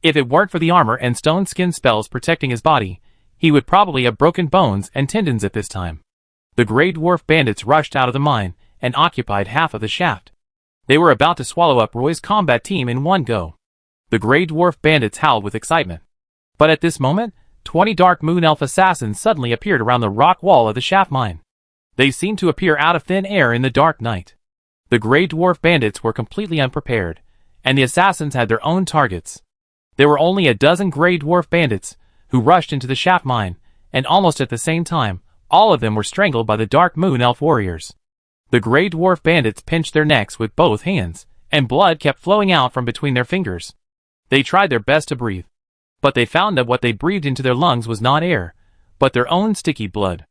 If it weren't for the armor and stone skin spells protecting his body, he would probably have broken bones and tendons at this time. The gray dwarf bandits rushed out of the mine and occupied half of the shaft. They were about to swallow up Roy's combat team in one go. The gray dwarf bandits howled with excitement. But at this moment, 20 dark moon elf assassins suddenly appeared around the rock wall of the shaft mine. They seemed to appear out of thin air in the dark night. The gray dwarf bandits were completely unprepared, and the assassins had their own targets. There were only a dozen gray dwarf bandits, who rushed into the shaft mine, and almost at the same time, all of them were strangled by the dark moon elf warriors. The gray dwarf bandits pinched their necks with both hands, and blood kept flowing out from between their fingers. They tried their best to breathe, but they found that what they breathed into their lungs was not air, but their own sticky blood.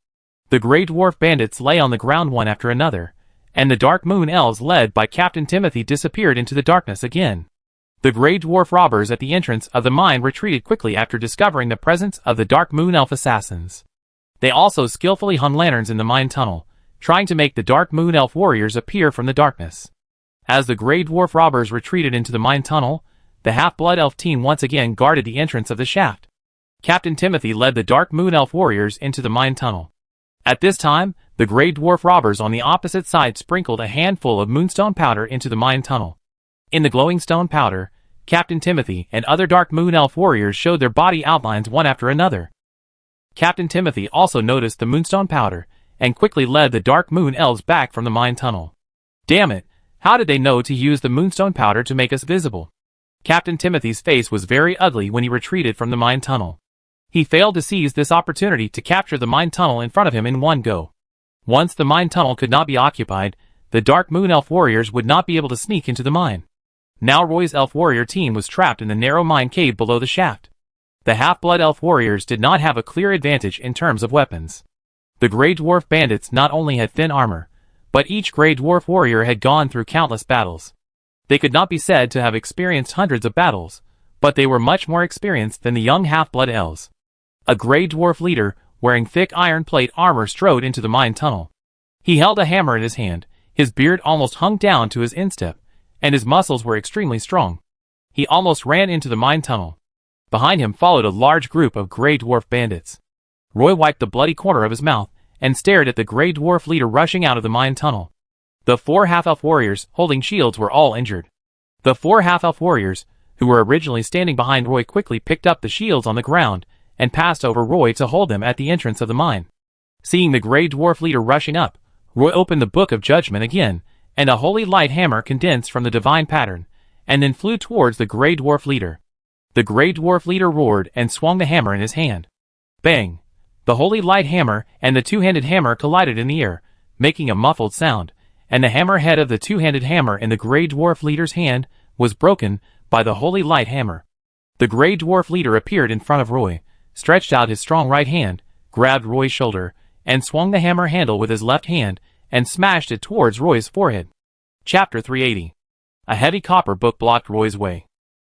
The Grey Dwarf bandits lay on the ground one after another, and the Dark Moon elves led by Captain Timothy disappeared into the darkness again. The Grey Dwarf robbers at the entrance of the mine retreated quickly after discovering the presence of the Dark Moon elf assassins. They also skillfully hung lanterns in the mine tunnel, trying to make the Dark Moon elf warriors appear from the darkness. As the Grey Dwarf robbers retreated into the mine tunnel, the Half-Blood elf team once again guarded the entrance of the shaft. Captain Timothy led the Dark Moon elf warriors into the mine tunnel. At this time, the Grey Dwarf robbers on the opposite side sprinkled a handful of moonstone powder into the mine tunnel. In the glowing stone powder, Captain Timothy and other Dark Moon elf warriors showed their body outlines one after another. Captain Timothy also noticed the moonstone powder, and quickly led the Dark Moon elves back from the mine tunnel. Damn it, how did they know to use the moonstone powder to make us visible? Captain Timothy's face was very ugly when he retreated from the mine tunnel. He failed to seize this opportunity to capture the mine tunnel in front of him in one go. Once the mine tunnel could not be occupied, the Dark Moon elf warriors would not be able to sneak into the mine. Now Roy's elf warrior team was trapped in the narrow mine cave below the shaft. The Half-Blood elf warriors did not have a clear advantage in terms of weapons. The Grey Dwarf bandits not only had thin armor, but each Grey Dwarf warrior had gone through countless battles. They could not be said to have experienced hundreds of battles, but they were much more experienced than the young Half-Blood elves. A Grey Dwarf leader, wearing thick iron plate armor, strode into the mine tunnel. He held a hammer in his hand, his beard almost hung down to his instep, and his muscles were extremely strong. He almost ran into the mine tunnel. Behind him followed a large group of Grey Dwarf bandits. Roy wiped the bloody corner of his mouth and stared at the Grey Dwarf leader rushing out of the mine tunnel. The 4 half-elf warriors holding shields were all injured. The 4 half-elf warriors, who were originally standing behind Roy, quickly picked up the shields on the ground and passed over Roy to hold them at the entrance of the mine. Seeing the Grey Dwarf leader rushing up, Roy opened the Book of Judgment again, and a holy light hammer condensed from the divine pattern, and then flew towards the Grey Dwarf leader. The Grey Dwarf leader roared and swung the hammer in his hand. Bang! The holy light hammer and the two-handed hammer collided in the air, making a muffled sound, and the hammer head of the two-handed hammer in the Grey Dwarf leader's hand was broken by the holy light hammer. The Grey Dwarf leader appeared in front of Roy, stretched out his strong right hand, grabbed Roy's shoulder, and swung the hammer handle with his left hand and smashed it towards Roy's forehead. Chapter 380. A heavy copper book blocked Roy's way.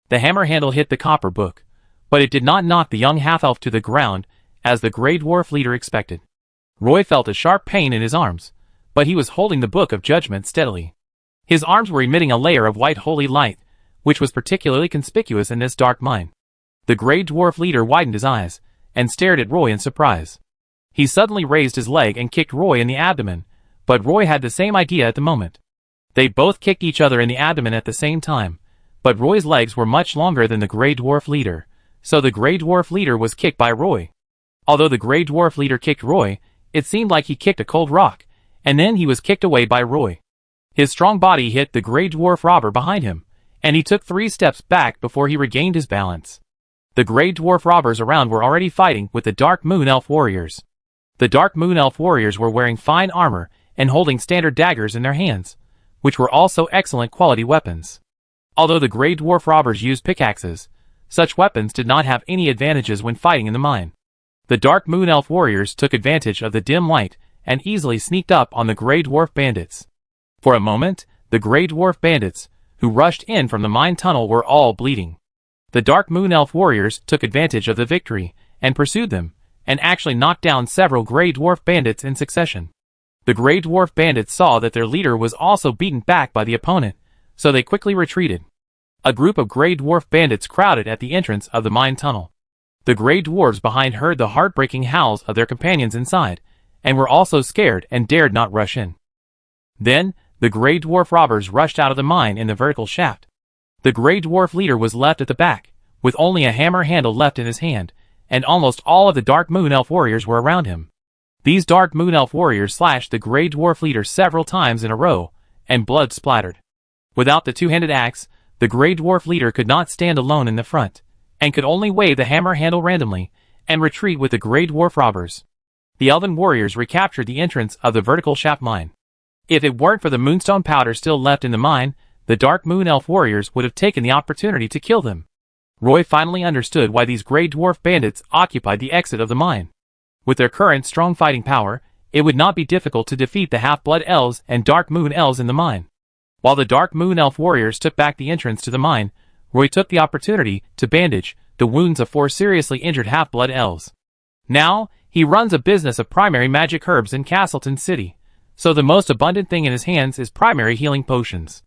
The hammer handle hit the copper book, but it did not knock the young half-elf to the ground as the Grey Dwarf leader expected. Roy felt a sharp pain in his arms, but he was holding the Book of Judgment steadily. His arms were emitting a layer of white holy light, which was particularly conspicuous in this dark mine. The Grey Dwarf leader widened his eyes and stared at Roy in surprise. He suddenly raised his leg and kicked Roy in the abdomen, but Roy had the same idea at the moment. They both kicked each other in the abdomen at the same time, but Roy's legs were much longer than the Grey Dwarf leader, so the Grey Dwarf leader was kicked by Roy. Although the Grey Dwarf leader kicked Roy, it seemed like he kicked a cold rock, and then he was kicked away by Roy. His strong body hit the Grey Dwarf robber behind him, and he took 3 steps back before he regained his balance. The Grey Dwarf robbers around were already fighting with the Dark Moon elf warriors. The Dark Moon elf warriors were wearing fine armor and holding standard daggers in their hands, which were also excellent quality weapons. Although the Grey Dwarf robbers used pickaxes, such weapons did not have any advantages when fighting in the mine. The Dark Moon elf warriors took advantage of the dim light and easily sneaked up on the Grey Dwarf bandits. For a moment, the Grey Dwarf bandits, who rushed in from the mine tunnel, were all bleeding. The Dark Moon elf warriors took advantage of the victory and pursued them, and actually knocked down several Grey Dwarf bandits in succession. The Grey Dwarf bandits saw that their leader was also beaten back by the opponent, so they quickly retreated. A group of Grey Dwarf bandits crowded at the entrance of the mine tunnel. The Grey Dwarves behind heard the heartbreaking howls of their companions inside, and were also scared and dared not rush in. Then, the Grey Dwarf robbers rushed out of the mine in the vertical shaft. The Grey Dwarf leader was left at the back, with only a hammer handle left in his hand, and almost all of the Dark Moon elf warriors were around him. These Dark Moon elf warriors slashed the Grey Dwarf leader several times in a row, and blood splattered. Without the two-handed axe, the Grey Dwarf leader could not stand alone in the front, and could only wave the hammer handle randomly, and retreat with the Grey Dwarf robbers. The Elven warriors recaptured the entrance of the vertical shaft mine. If it weren't for the moonstone powder still left in the mine, the Dark Moon elf warriors would have taken the opportunity to kill them. Roy finally understood why these Grey Dwarf bandits occupied the exit of the mine. With their current strong fighting power, it would not be difficult to defeat the Half-Blood Elves and Dark Moon Elves in the mine. While the Dark Moon Elf warriors took back the entrance to the mine, Roy took the opportunity to bandage the wounds of 4 seriously injured Half-Blood Elves. Now, he runs a business of primary magic herbs in Castleton City, so the most abundant thing in his hands is primary healing potions.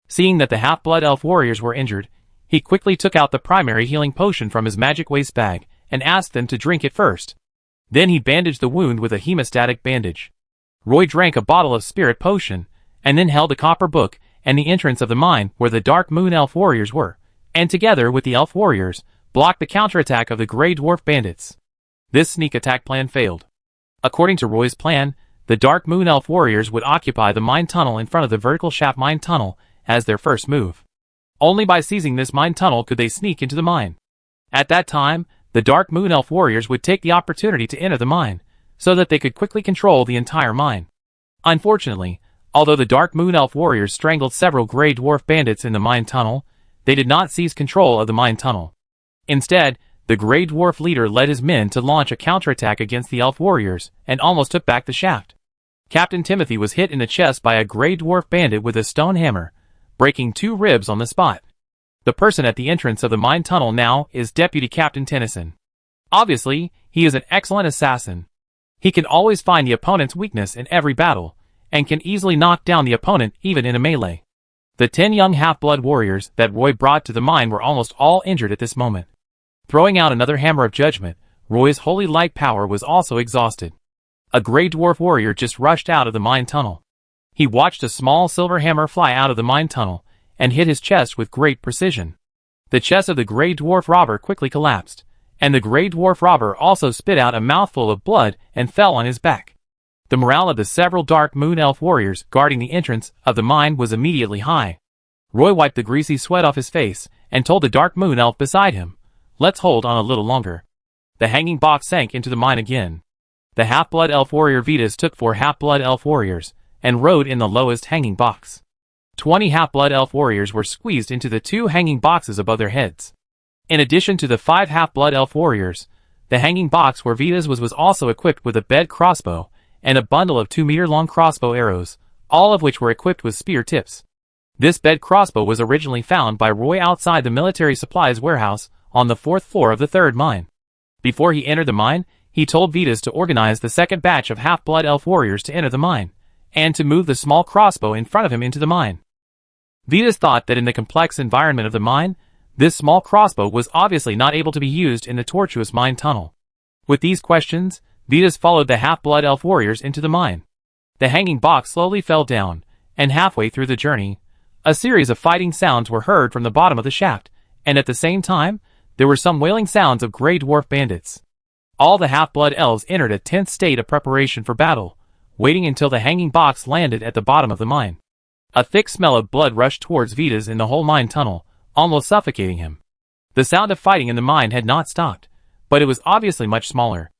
Seeing that the Half-Blood Elf warriors were injured, he quickly took out the primary healing potion from his magic waste bag and asked them to drink it first. Then he bandaged the wound with a hemostatic bandage. Roy drank a bottle of spirit potion, and then held a copper book and the entrance of the mine where the Dark Moon Elf warriors were, and together with the Elf warriors, blocked the counterattack of the Grey Dwarf bandits. This sneak attack plan failed. According to Roy's plan, the Dark Moon Elf warriors would occupy the mine tunnel in front of the vertical shaft mine tunnel as their first move. Only by seizing this mine tunnel could they sneak into the mine. At that time, the Dark Moon Elf warriors would take the opportunity to enter the mine, so that they could quickly control the entire mine. Unfortunately, although the Dark Moon Elf warriors strangled several Grey Dwarf bandits in the mine tunnel, they did not seize control of the mine tunnel. Instead, the Grey Dwarf leader led his men to launch a counterattack against the Elf warriors and almost took back the shaft. Captain Timothy was hit in the chest by a Grey Dwarf bandit with a stone hammer, breaking 2 ribs on the spot. The person at the entrance of the mine tunnel now is Deputy Captain Tennyson. Obviously, he is an excellent assassin. He can always find the opponent's weakness in every battle, and can easily knock down the opponent even in a melee. The 10 young half-blood warriors that Roy brought to the mine were almost all injured at this moment. Throwing out another hammer of judgment, Roy's holy light power was also exhausted. A Grey Dwarf warrior just rushed out of the mine tunnel. He watched a small silver hammer fly out of the mine tunnel and hit his chest with great precision. The chest of the Grey Dwarf robber quickly collapsed, and the Grey Dwarf robber also spit out a mouthful of blood and fell on his back. The morale of the several Dark Moon Elf warriors guarding the entrance of the mine was immediately high. Roy wiped the greasy sweat off his face and told the Dark Moon Elf beside him, "Let's hold on a little longer." The hanging box sank into the mine again. The Half-Blood Elf warrior Vitas took 4 Half-Blood Elf warriors and rode in the lowest hanging box. 20 Half-Blood Elf warriors were squeezed into the 2 hanging boxes above their heads. In addition to the 5 Half-Blood Elf warriors, the hanging box where Vitas was also equipped with a bed crossbow and a bundle of 2-meter-long crossbow arrows, all of which were equipped with spear tips. This bed crossbow was originally found by Roy outside the military supplies warehouse on the 4th floor of the 3rd mine. Before he entered the mine, he told Vitas to organize the second batch of Half-Blood Elf warriors to enter the mine, and to move the small crossbow in front of him into the mine. Vitas thought that in the complex environment of the mine, this small crossbow was obviously not able to be used in the tortuous mine tunnel. With these questions, Vitas followed the Half-Blood Elf warriors into the mine. The hanging box slowly fell down, and halfway through the journey, a series of fighting sounds were heard from the bottom of the shaft, and at the same time, there were some wailing sounds of Grey Dwarf bandits. All the Half-Blood Elves entered a tense state of preparation for battle, waiting until the hanging box landed at the bottom of the mine. A thick smell of blood rushed towards Vitas in the whole mine tunnel, almost suffocating him. The sound of fighting in the mine had not stopped, but it was obviously much smaller.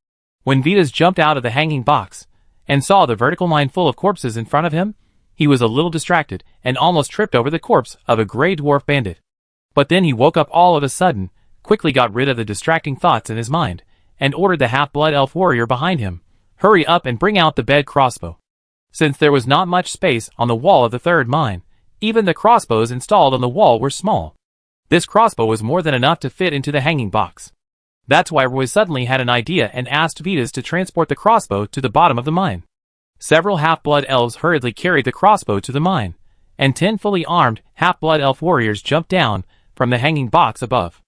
When Vitas jumped out of the hanging box and saw the vertical mine full of corpses in front of him, he was a little distracted and almost tripped over the corpse of a Grey Dwarf bandit. But then he woke up all of a sudden, quickly got rid of the distracting thoughts in his mind, and ordered the Half-Blood Elf warrior behind him, "Hurry up and bring out the bed crossbow." Since there was not much space on the wall of the 3rd mine, even the crossbows installed on the wall were small. This crossbow was more than enough to fit into the hanging box. That's why Roy suddenly had an idea and asked Vitas to transport the crossbow to the bottom of the mine. Several Half-Blood Elves hurriedly carried the crossbow to the mine, and 10 fully armed Half-Blood Elf warriors jumped down from the hanging box above.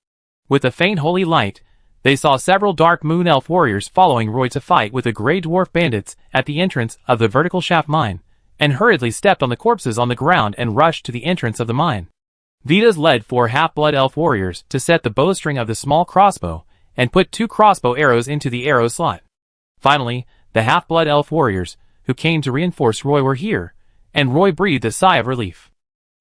With a faint holy light, they saw several Dark Moon Elf warriors following Roy to fight with the Grey Dwarf bandits at the entrance of the vertical shaft mine, and hurriedly stepped on the corpses on the ground and rushed to the entrance of the mine. Vitas led 4 Half-Blood Elf warriors to set the bowstring of the small crossbow, and put 2 crossbow arrows into the arrow slot. Finally, the Half-Blood Elf warriors, who came to reinforce Roy, were here, and Roy breathed a sigh of relief.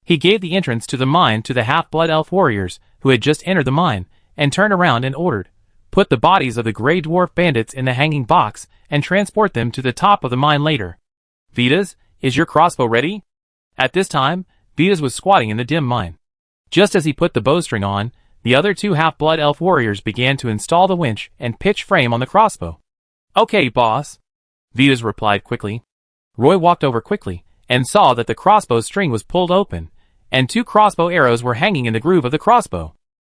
He gave the entrance to the mine to the Half-Blood Elf warriors who had just entered the mine, and turned around and ordered, "Put the bodies of the Grey Dwarf bandits in the hanging box and transport them to the top of the mine later. Vitas, is your crossbow ready?" At this time, Vitas was squatting in the dim mine. Just as he put the bowstring on, the other 2 Half-Blood Elf warriors began to install the winch and pitch frame on the crossbow. "Okay, boss." Vitas replied quickly. Roy walked over quickly, and saw that the crossbow string was pulled open, and 2 crossbow arrows were hanging in the groove of the crossbow.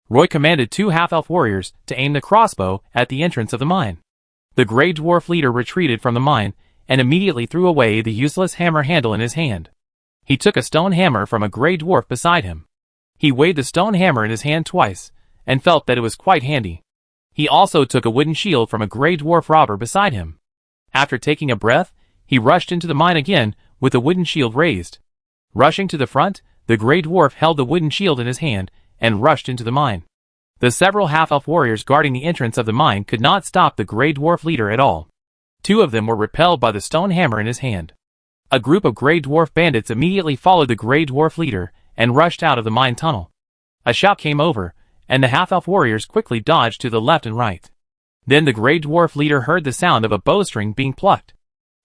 Roy commanded 2 half-elf warriors to aim the crossbow at the entrance of the mine. The Grey Dwarf leader retreated from the mine, and immediately threw away the useless hammer handle in his hand. He took a stone hammer from a Grey Dwarf beside him. He weighed the stone hammer in his hand twice, and felt that it was quite handy. He also took a wooden shield from a Grey Dwarf robber beside him. After taking a breath, he rushed into the mine again with the wooden shield raised. Rushing to the front, the Grey Dwarf held the wooden shield in his hand and rushed into the mine. The several half-elf warriors guarding the entrance of the mine could not stop the Grey Dwarf leader at all. 2 of them were repelled by the stone hammer in his hand. A group of Grey Dwarf bandits immediately followed the Grey Dwarf leader and rushed out of the mine tunnel. A shout came over, and the half-elf warriors quickly dodged to the left and right. Then the Grey Dwarf leader heard the sound of a bowstring being plucked.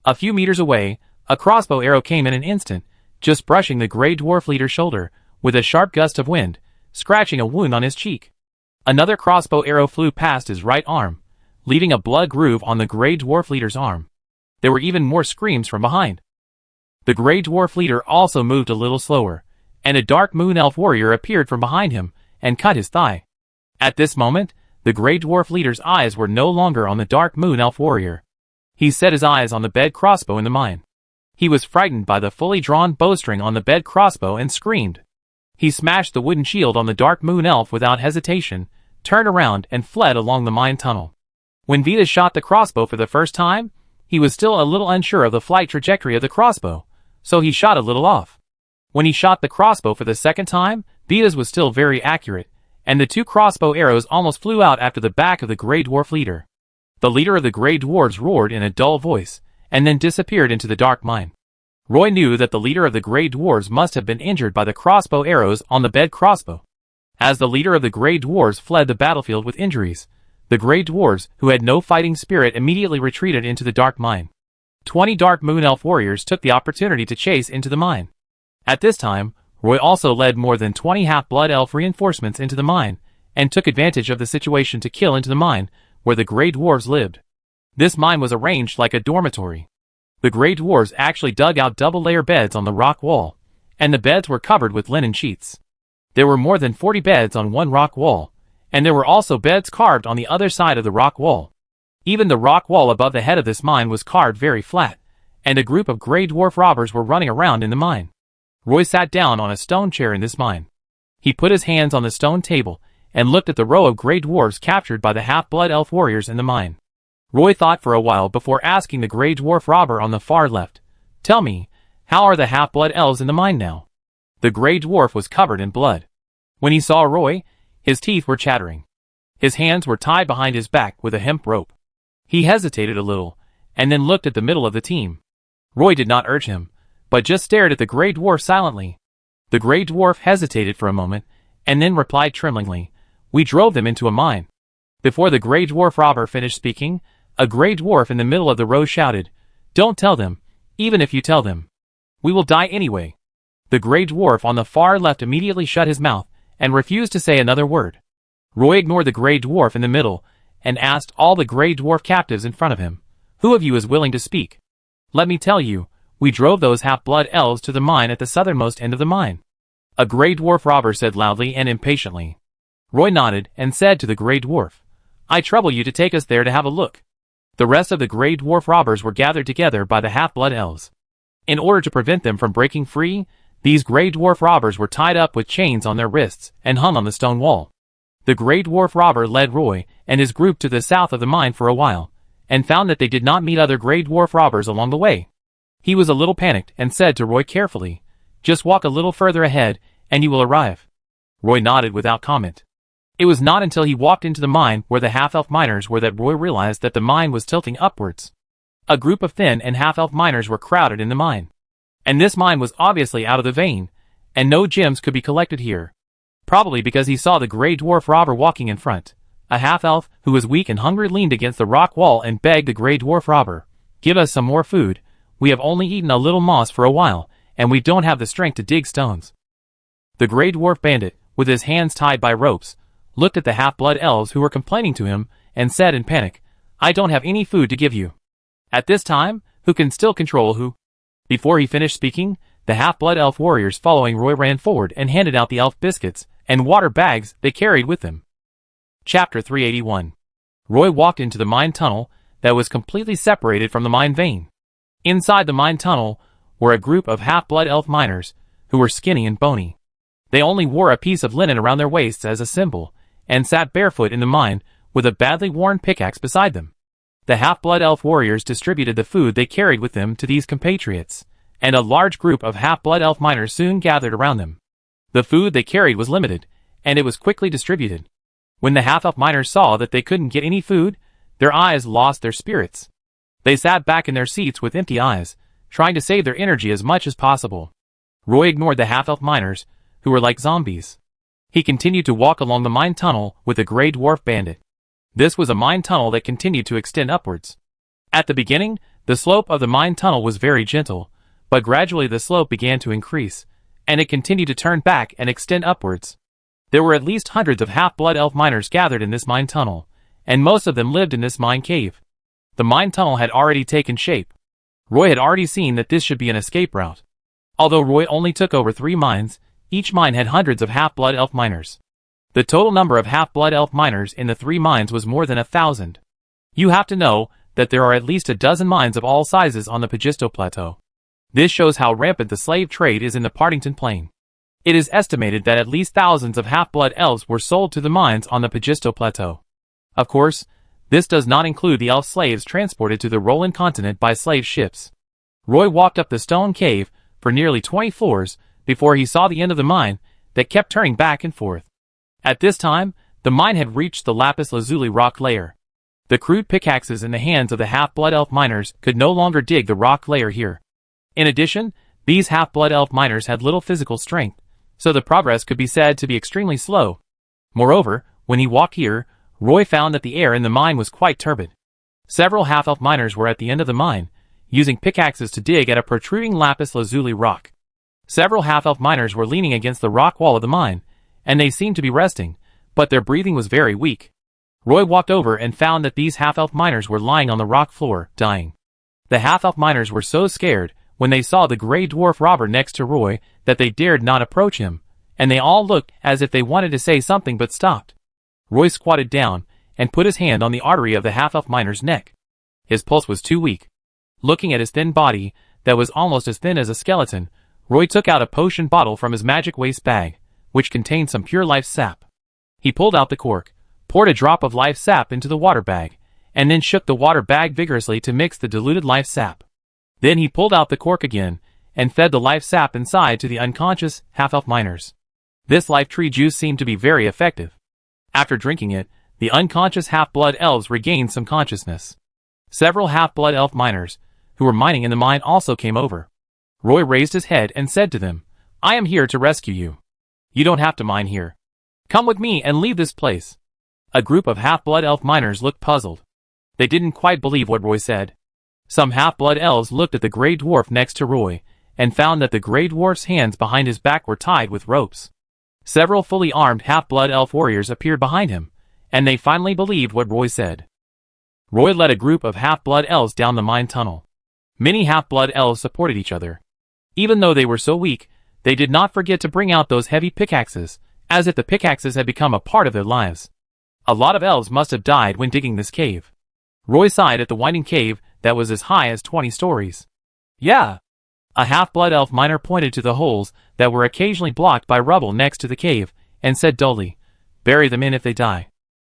A few meters away, a crossbow arrow came in an instant, just brushing the Grey Dwarf leader's shoulder with a sharp gust of wind, scratching a wound on his cheek. Another crossbow arrow flew past his right arm, leaving a blood groove on the Grey Dwarf leader's arm. There were even more screams from behind. The Grey Dwarf leader also moved a little slower, and a dark moon elf warrior appeared from behind him and cut his thigh. At this moment, the Grey Dwarf leader's eyes were no longer on the dark moon elf warrior. He set his eyes on the bed crossbow in the mine. He was frightened by the fully drawn bowstring on the bed crossbow and screamed. He smashed the wooden shield on the dark moon elf without hesitation, turned around and fled along the mine tunnel. When Vita shot the crossbow for the first time, he was still a little unsure of the flight trajectory of the crossbow, so he shot a little off. When he shot the crossbow for the second time, Vita's was still very accurate, and the 2 crossbow arrows almost flew out after the back of the Grey Dwarf leader. The leader of the Grey Dwarves roared in a dull voice, and then disappeared into the dark mine. Roy knew that the leader of the Grey Dwarves must have been injured by the crossbow arrows on the bed crossbow. As the leader of the Grey Dwarves fled the battlefield with injuries, the Grey Dwarves, who had no fighting spirit, immediately retreated into the dark mine. 20 dark moon elf warriors took the opportunity to chase into the mine. At this time, Roy also led more than 20 half-blood elf reinforcements into the mine, and took advantage of the situation to kill into the mine, where the Grey Dwarves lived. This mine was arranged like a dormitory. The Grey Dwarves actually dug out double-layer beds on the rock wall, and the beds were covered with linen sheets. There were more than 40 beds on one rock wall, and there were also beds carved on the other side of the rock wall. Even the rock wall above the head of this mine was carved very flat, and a group of Grey Dwarf robbers were running around in the mine. Roy sat down on a stone chair in this mine. He put his hands on the stone table and looked at the row of Grey Dwarves captured by the half-blood elf warriors in the mine. Roy thought for a while before asking the Grey Dwarf robber on the far left, "Tell me, how are the half-blood elves in the mine now?" The Grey Dwarf was covered in blood. When he saw Roy, his teeth were chattering. His hands were tied behind his back with a hemp rope. He hesitated a little, and then looked at the middle of the team. Roy did not urge him, but just stared at the Grey Dwarf silently. The Grey Dwarf hesitated for a moment, and then replied tremblingly, "We drove them into a mine." Before the Grey Dwarf robber finished speaking, a Grey Dwarf in the middle of the row shouted, "Don't tell them, even if you tell them. We will die anyway." The Grey Dwarf on the far left immediately shut his mouth, and refused to say another word. Roy ignored the Grey Dwarf in the middle, and asked all the Grey Dwarf captives in front of him, "Who of you is willing to speak? Let me tell you, we drove those half-blood elves to the mine at the southernmost end of the mine." A Grey Dwarf robber said loudly and impatiently. Roy nodded and said to the Grey Dwarf, "I trouble you to take us there to have a look." The rest of the Grey Dwarf robbers were gathered together by the half-blood elves. In order to prevent them from breaking free, these Grey Dwarf robbers were tied up with chains on their wrists and hung on the stone wall. The Grey Dwarf robber led Roy and his group to the south of the mine for a while, and found that they did not meet other Grey Dwarf robbers along the way. He was a little panicked and said to Roy carefully, "Just walk a little further ahead, and you will arrive." Roy nodded without comment. It was not until he walked into the mine where the half-elf miners were that Roy realized that the mine was tilting upwards. A group of thin and half-elf miners were crowded in the mine. And this mine was obviously out of the vein, and no gems could be collected here. Probably because he saw the Grey Dwarf robber walking in front. A half-elf, who was weak and hungry, leaned against the rock wall and begged the Grey Dwarf robber, "Give us some more food. We have only eaten a little moss for a while, and we don't have the strength to dig stones." The Grey Dwarf bandit, with his hands tied by ropes, looked at the half-blood elves who were complaining to him, and said in panic, "I don't have any food to give you." At this time, who can still control who? Before he finished speaking, the half-blood elf warriors following Roy ran forward and handed out the elf biscuits and water bags they carried with them. Chapter 381. Roy walked into the mine tunnel that was completely separated from the mine vein. Inside the mine tunnel were a group of half-blood elf miners who were skinny and bony. They only wore a piece of linen around their waists as a symbol, and sat barefoot in the mine with a badly worn pickaxe beside them. The half-blood elf warriors distributed the food they carried with them to these compatriots, and a large group of half-blood elf miners soon gathered around them. The food they carried was limited, and it was quickly distributed. When the half-elf miners saw that they couldn't get any food, their eyes lost their spirits. They sat back in their seats with empty eyes, trying to save their energy as much as possible. Roy ignored the half-elf miners, who were like zombies. He continued to walk along the mine tunnel with the Grey Dwarf Bandit. This was a mine tunnel that continued to extend upwards. At the beginning, the slope of the mine tunnel was very gentle, but gradually the slope began to increase, and it continued to turn back and extend upwards. There were at least hundreds of half-blood elf miners gathered in this mine tunnel, and most of them lived in this mine cave. The mine tunnel had already taken shape. Roy had already seen that this should be an escape route. Although Roy only took over 3 mines, each mine had hundreds of half-blood elf miners. The total number of half-blood elf miners in the 3 mines was more than 1,000. You have to know that there are at least a dozen mines of all sizes on the Pagisto Plateau. This shows how rampant the slave trade is in the Partington Plain. It is estimated that at least thousands of half-blood elves were sold to the mines on the Pagisto Plateau. Of course, this does not include the elf slaves transported to the Roland continent by slave ships. Roy walked up the stone cave for nearly 20 floors before he saw the end of the mine that kept turning back and forth. At this time, the mine had reached the lapis lazuli rock layer. The crude pickaxes in the hands of the half-blood elf miners could no longer dig the rock layer here. In addition, these half-blood elf miners had little physical strength, so the progress could be said to be extremely slow. Moreover, when he walked here, Roy found that the air in the mine was quite turbid. Several half-elf miners were at the end of the mine, using pickaxes to dig at a protruding lapis lazuli rock. Several half-elf miners were leaning against the rock wall of the mine, and they seemed to be resting, but their breathing was very weak. Roy walked over and found that these half-elf miners were lying on the rock floor, dying. The half-elf miners were so scared when they saw the Grey Dwarf robber next to Roy that they dared not approach him, and they all looked as if they wanted to say something but stopped. Roy squatted down and put his hand on the artery of the half-elf miner's neck. His pulse was too weak. Looking at his thin body, that was almost as thin as a skeleton, Roy took out a potion bottle from his magic waste bag, which contained some pure life sap. He pulled out the cork, poured a drop of life sap into the water bag, and then shook the water bag vigorously to mix the diluted life sap. Then he pulled out the cork again, and fed the life sap inside to the unconscious half-elf miners. This life tree juice seemed to be very effective. After drinking it, the unconscious half-blood elves regained some consciousness. Several half-blood elf miners, who were mining in the mine, also came over. Roy raised his head and said to them, "I am here to rescue you. You don't have to mine here. Come with me and leave this place." A group of half-blood elf miners looked puzzled. They didn't quite believe what Roy said. Some half-blood elves looked at the Grey Dwarf next to Roy, and found that the Grey Dwarf's hands behind his back were tied with ropes. Several fully armed half-blood elf warriors appeared behind him, and they finally believed what Roy said. Roy led a group of half-blood elves down the mine tunnel. Many half-blood elves supported each other. Even though they were so weak, they did not forget to bring out those heavy pickaxes, as if the pickaxes had become a part of their lives. A lot of elves must have died when digging this cave. Roy sighed at the winding cave that was as high as 20 stories. "Yeah." A half-blood elf miner pointed to the holes that were occasionally blocked by rubble next to the cave, and said dully, "Bury them in if they die."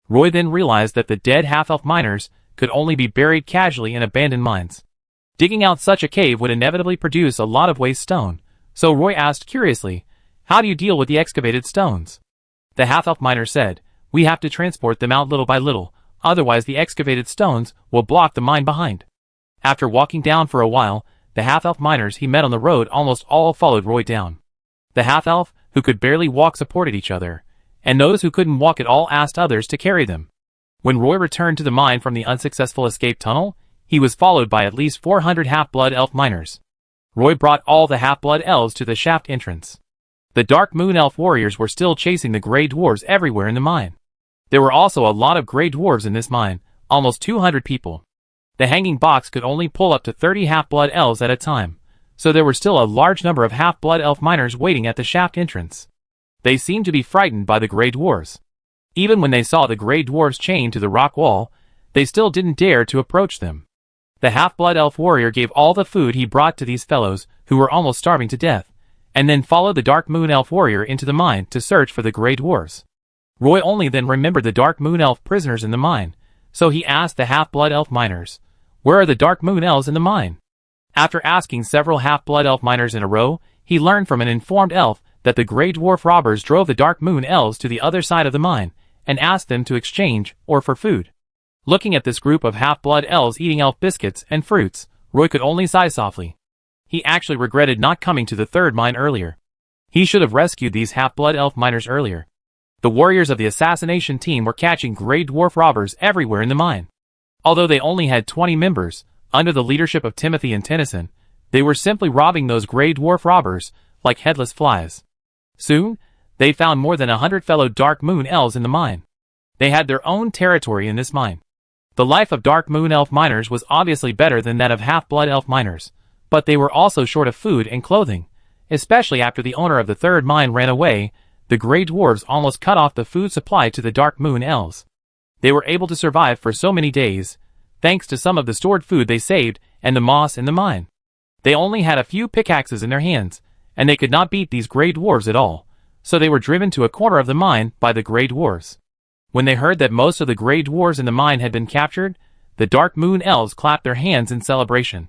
Roy then realized that the dead half-elf miners could only be buried casually in abandoned mines. Digging out such a cave would inevitably produce a lot of waste stone, so Roy asked curiously, "How do you deal with the excavated stones?" The half-elf miner said, "We have to transport them out little by little, otherwise the excavated stones will block the mine behind." After walking down for a while, the half-elf miners he met on the road almost all followed Roy down. The half-elf, who could barely walk, supported each other, and those who couldn't walk at all asked others to carry them. When Roy returned to the mine from the unsuccessful escape tunnel, he was followed by at least 400 half-blood elf miners. Roy brought all the half-blood elves to the shaft entrance. The Dark Moon elf warriors were still chasing the Grey Dwarves everywhere in the mine. There were also a lot of Grey Dwarves in this mine, almost 200 people. The hanging box could only pull up to 30 half-blood elves at a time, so there were still a large number of half-blood elf miners waiting at the shaft entrance. They seemed to be frightened by the Grey Dwarves. Even when they saw the Grey Dwarves chained to the rock wall, they still didn't dare to approach them. The half-blood elf warrior gave all the food he brought to these fellows, who were almost starving to death, and then followed the Dark Moon Elf warrior into the mine to search for the Grey Dwarves. Roy only then remembered the Dark Moon Elf prisoners in the mine, so he asked the half-blood elf miners, "Where are the Dark Moon Elves in the mine?" After asking several half-blood elf miners in a row, he learned from an informed elf that the Grey Dwarf robbers drove the Dark Moon Elves to the other side of the mine, and asked them to exchange, or for food. Looking at this group of half-blood elves eating elf biscuits and fruits, Roy could only sigh softly. He actually regretted not coming to the third mine earlier. He should have rescued these half-blood elf miners earlier. The warriors of the assassination team were catching Grey Dwarf robbers everywhere in the mine. Although they only had 20 members, under the leadership of Timothy and Tennyson, they were simply robbing those Grey Dwarf robbers like headless flies. Soon, they found more than 100 fellow Dark Moon Elves in the mine. They had their own territory in this mine. The life of Dark Moon Elf miners was obviously better than that of half-blood elf miners, but they were also short of food and clothing, especially after the owner of the third mine ran away. The Grey Dwarves almost cut off the food supply to the Dark Moon Elves. They were able to survive for so many days, thanks to some of the stored food they saved and the moss in the mine. They only had a few pickaxes in their hands, and they could not beat these Grey Dwarves at all, so they were driven to a corner of the mine by the Grey Dwarves. When they heard that most of the Grey Dwarves in the mine had been captured, the Dark Moon Elves clapped their hands in celebration.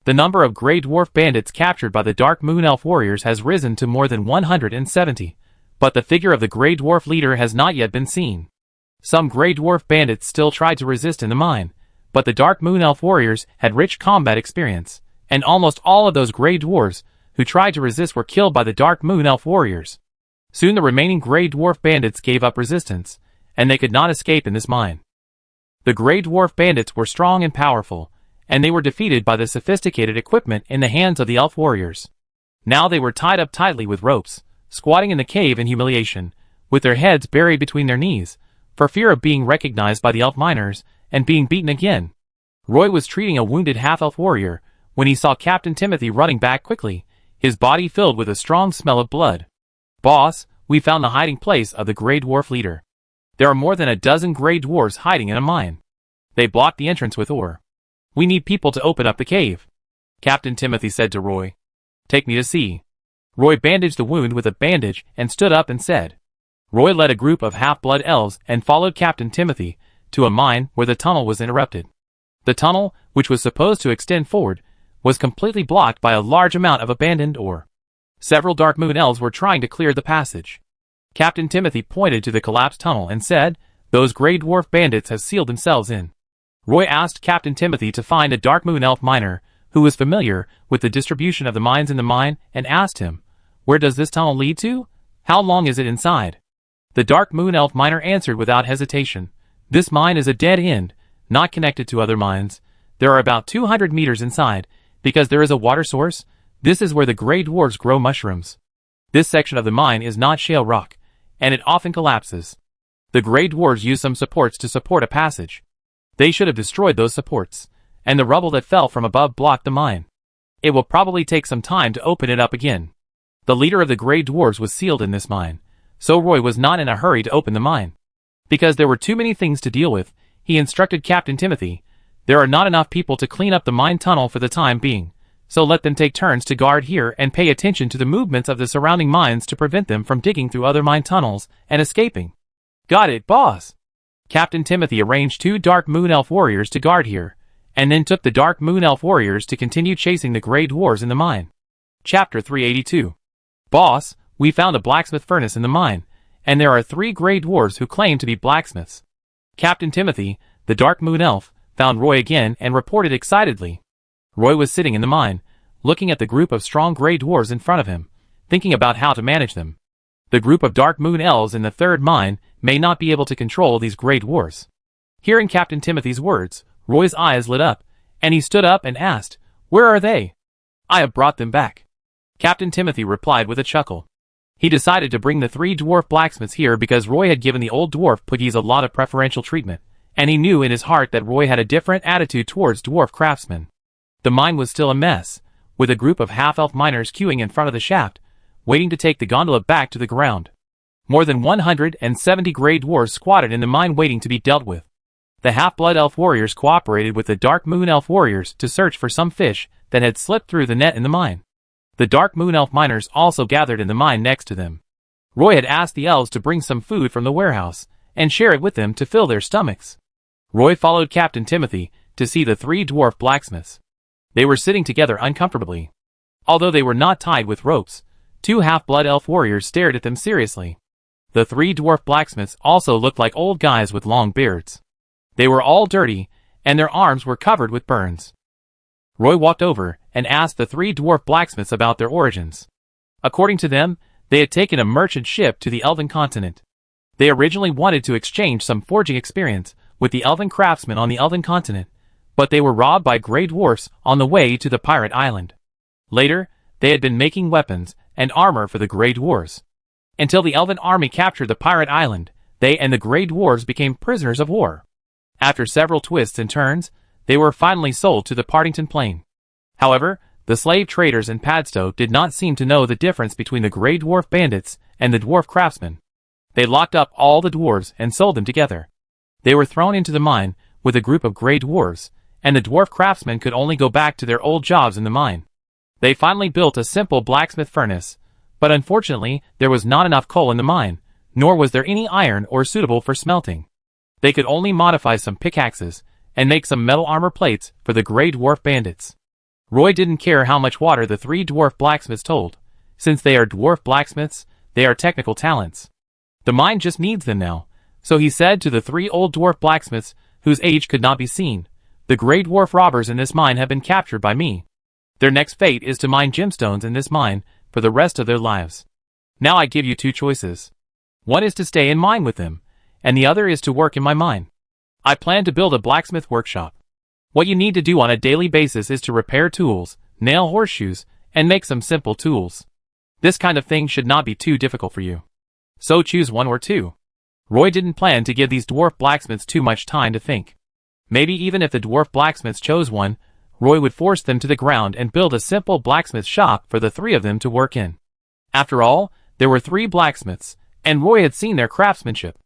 The number of Grey Dwarf bandits captured by the Dark Moon Elf warriors has risen to more than 170, but the figure of the Grey Dwarf leader has not yet been seen. Some Grey Dwarf bandits still tried to resist in the mine, but the Dark Moon Elf warriors had rich combat experience, and almost all of those Grey Dwarves who tried to resist were killed by the Dark Moon Elf warriors. Soon the remaining Grey Dwarf bandits gave up resistance, and they could not escape in this mine. The Grey Dwarf bandits were strong and powerful, and they were defeated by the sophisticated equipment in the hands of the elf warriors. Now they were tied up tightly with ropes, squatting in the cave in humiliation, with their heads buried between their knees, for fear of being recognized by the elf miners and being beaten again. Roy was treating a wounded half-elf warrior when he saw Captain Timothy running back quickly, his body filled with a strong smell of blood. "Boss, we found the hiding place of the Grey Dwarf leader. There are more than a dozen Grey Dwarves hiding in a mine. They blocked the entrance with ore. We need people to open up the cave," Captain Timothy said to Roy. "Take me to see." Roy bandaged the wound with a bandage and stood up and said. Roy led a group of half-blood elves and followed Captain Timothy to a mine where the tunnel was interrupted. The tunnel, which was supposed to extend forward, was completely blocked by a large amount of abandoned ore. Several Dark Moon Elves were trying to clear the passage. Captain Timothy pointed to the collapsed tunnel and said, "Those Grey Dwarf bandits have sealed themselves in." Roy asked Captain Timothy to find a Dark Moon Elf miner who was familiar with the distribution of the mines in the mine and asked him, "Where does this tunnel lead to? How long is it inside?" The Dark Moon Elf miner answered without hesitation, "This mine is a dead end, not connected to other mines. There are about 200 meters inside, because there is a water source. This is where the Grey Dwarves grow mushrooms. This section of the mine is not shale rock, and it often collapses. The Grey Dwarves use some supports to support a passage. They should have destroyed those supports, and the rubble that fell from above blocked the mine. It will probably take some time to open it up again." The leader of the Grey Dwarves was sealed in this mine, so Roy was not in a hurry to open the mine. Because there were too many things to deal with, he instructed Captain Timothy, "There are not enough people to clean up the mine tunnel for the time being, so let them take turns to guard here and pay attention to the movements of the surrounding mines to prevent them from digging through other mine tunnels and escaping." "Got it, boss." Captain Timothy arranged 2 Dark Moon Elf warriors to guard here, and then took the Dark Moon Elf warriors to continue chasing the Grey Dwarves in the mine. Chapter 382. "Boss, we found a blacksmith furnace in the mine, and there are 3 Grey Dwarves who claim to be blacksmiths." Captain Timothy, the Dark Moon Elf, found Roy again and reported excitedly. Roy was sitting in the mine, looking at the group of strong Grey Dwarves in front of him, thinking about how to manage them. The group of Dark Moon Elves in the third mine may not be able to control these Grey Dwarves. Hearing Captain Timothy's words, Roy's eyes lit up, and he stood up and asked, "Where are they?" "I have brought them back," Captain Timothy replied with a chuckle. He decided to bring the 3 dwarf blacksmiths here because Roy had given the old dwarf Puggies a lot of preferential treatment, And he knew in his heart that Roy had a different attitude towards dwarf craftsmen. The mine was still a mess, with a group of half-elf miners queuing in front of the shaft, waiting to take the gondola back to the ground. More than 170 grey dwarves squatted in the mine waiting to be dealt with. The half-blood elf warriors cooperated with the dark moon elf warriors to search for some fish that had slipped through the net in the mine. The dark moon elf miners also gathered in the mine next to them. Roy had asked the elves to bring some food from the warehouse and share it with them to fill their stomachs. Roy followed Captain Timothy to see the 3 dwarf blacksmiths. They were sitting together uncomfortably. Although they were not tied with ropes, 2 half-blood elf warriors stared at them seriously. The 3 dwarf blacksmiths also looked like old guys with long beards. They were all dirty, and their arms were covered with burns. Roy walked over and asked the 3 dwarf blacksmiths about their origins. According to them, they had taken a merchant ship to the Elven continent. They originally wanted to exchange some forging experience with the Elven craftsmen on the Elven continent, but they were robbed by grey dwarfs on the way to the pirate island. Later, they had been making weapons and armor for the grey dwarves. Until the Elven army captured the pirate island, they and the grey dwarves became prisoners of war. After several twists and turns, they were finally sold to the Partington Plain. However, the slave traders in Padstow did not seem to know the difference between the grey dwarf bandits and the dwarf craftsmen. They locked up all the dwarves and sold them together. They were thrown into the mine with a group of grey dwarves, and the dwarf craftsmen could only go back to their old jobs in the mine. They finally built a simple blacksmith furnace, but unfortunately there was not enough coal in the mine, nor was there any iron or suitable for smelting. They could only modify some pickaxes and make some metal armor plates for the grey dwarf bandits. Roy didn't care how much water the 3 dwarf blacksmiths told. Since they are dwarf blacksmiths, they are technical talents. The mine just needs them now, so he said to the 3 old dwarf blacksmiths, whose age could not be seen, "The grey dwarf robbers in this mine have been captured by me. Their next fate is to mine gemstones in this mine for the rest of their lives. Now I give you 2 choices. One is to stay in mine with them, and the other is to work in my mine. I plan to build a blacksmith workshop. What you need to do on a daily basis is to repair tools, nail horseshoes, and make some simple tools. This kind of thing should not be too difficult for you. So choose one or 2. Roy didn't plan to give these dwarf blacksmiths too much time to think. Maybe even if the dwarf blacksmiths chose one, Roy would force them to the ground and build a simple blacksmith shop for the 3 of them to work in. After all, there were 3 blacksmiths, and Roy had seen their craftsmanship.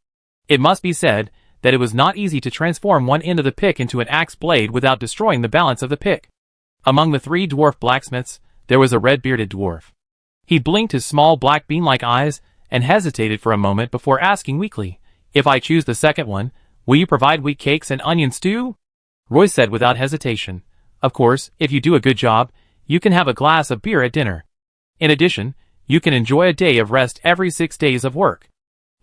It must be said that it was not easy to transform one end of the pick into an axe blade without destroying the balance of the pick. Among the 3 dwarf blacksmiths, there was a red-bearded dwarf. He blinked his small black bean-like eyes and hesitated for a moment before asking weakly, "If I choose the second one, will you provide wheat cakes and onion stew?" Roy said without hesitation, "Of course, if you do a good job, you can have a glass of beer at dinner. In addition, you can enjoy a day of rest every 6 days of work.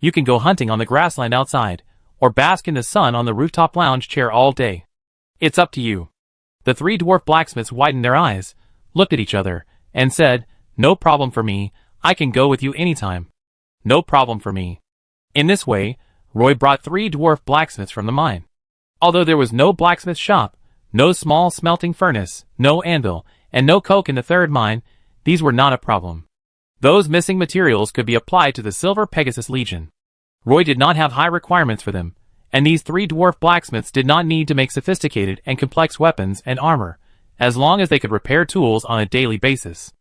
You can go hunting on the grassland outside, or bask in the sun on the rooftop lounge chair all day. It's up to you." The 3 dwarf blacksmiths widened their eyes, looked at each other, and said, "No problem for me, I can go with you anytime." No problem for me. In this way, Roy brought 3 dwarf blacksmiths from the mine. Although there was no blacksmith shop, no small smelting furnace, no anvil, and no coke in the 3rd mine, these were not a problem. Those missing materials could be applied to the Silver Pegasus Legion. Roy did not have high requirements for them, and these 3 dwarf blacksmiths did not need to make sophisticated and complex weapons and armor, as long as they could repair tools on a daily basis.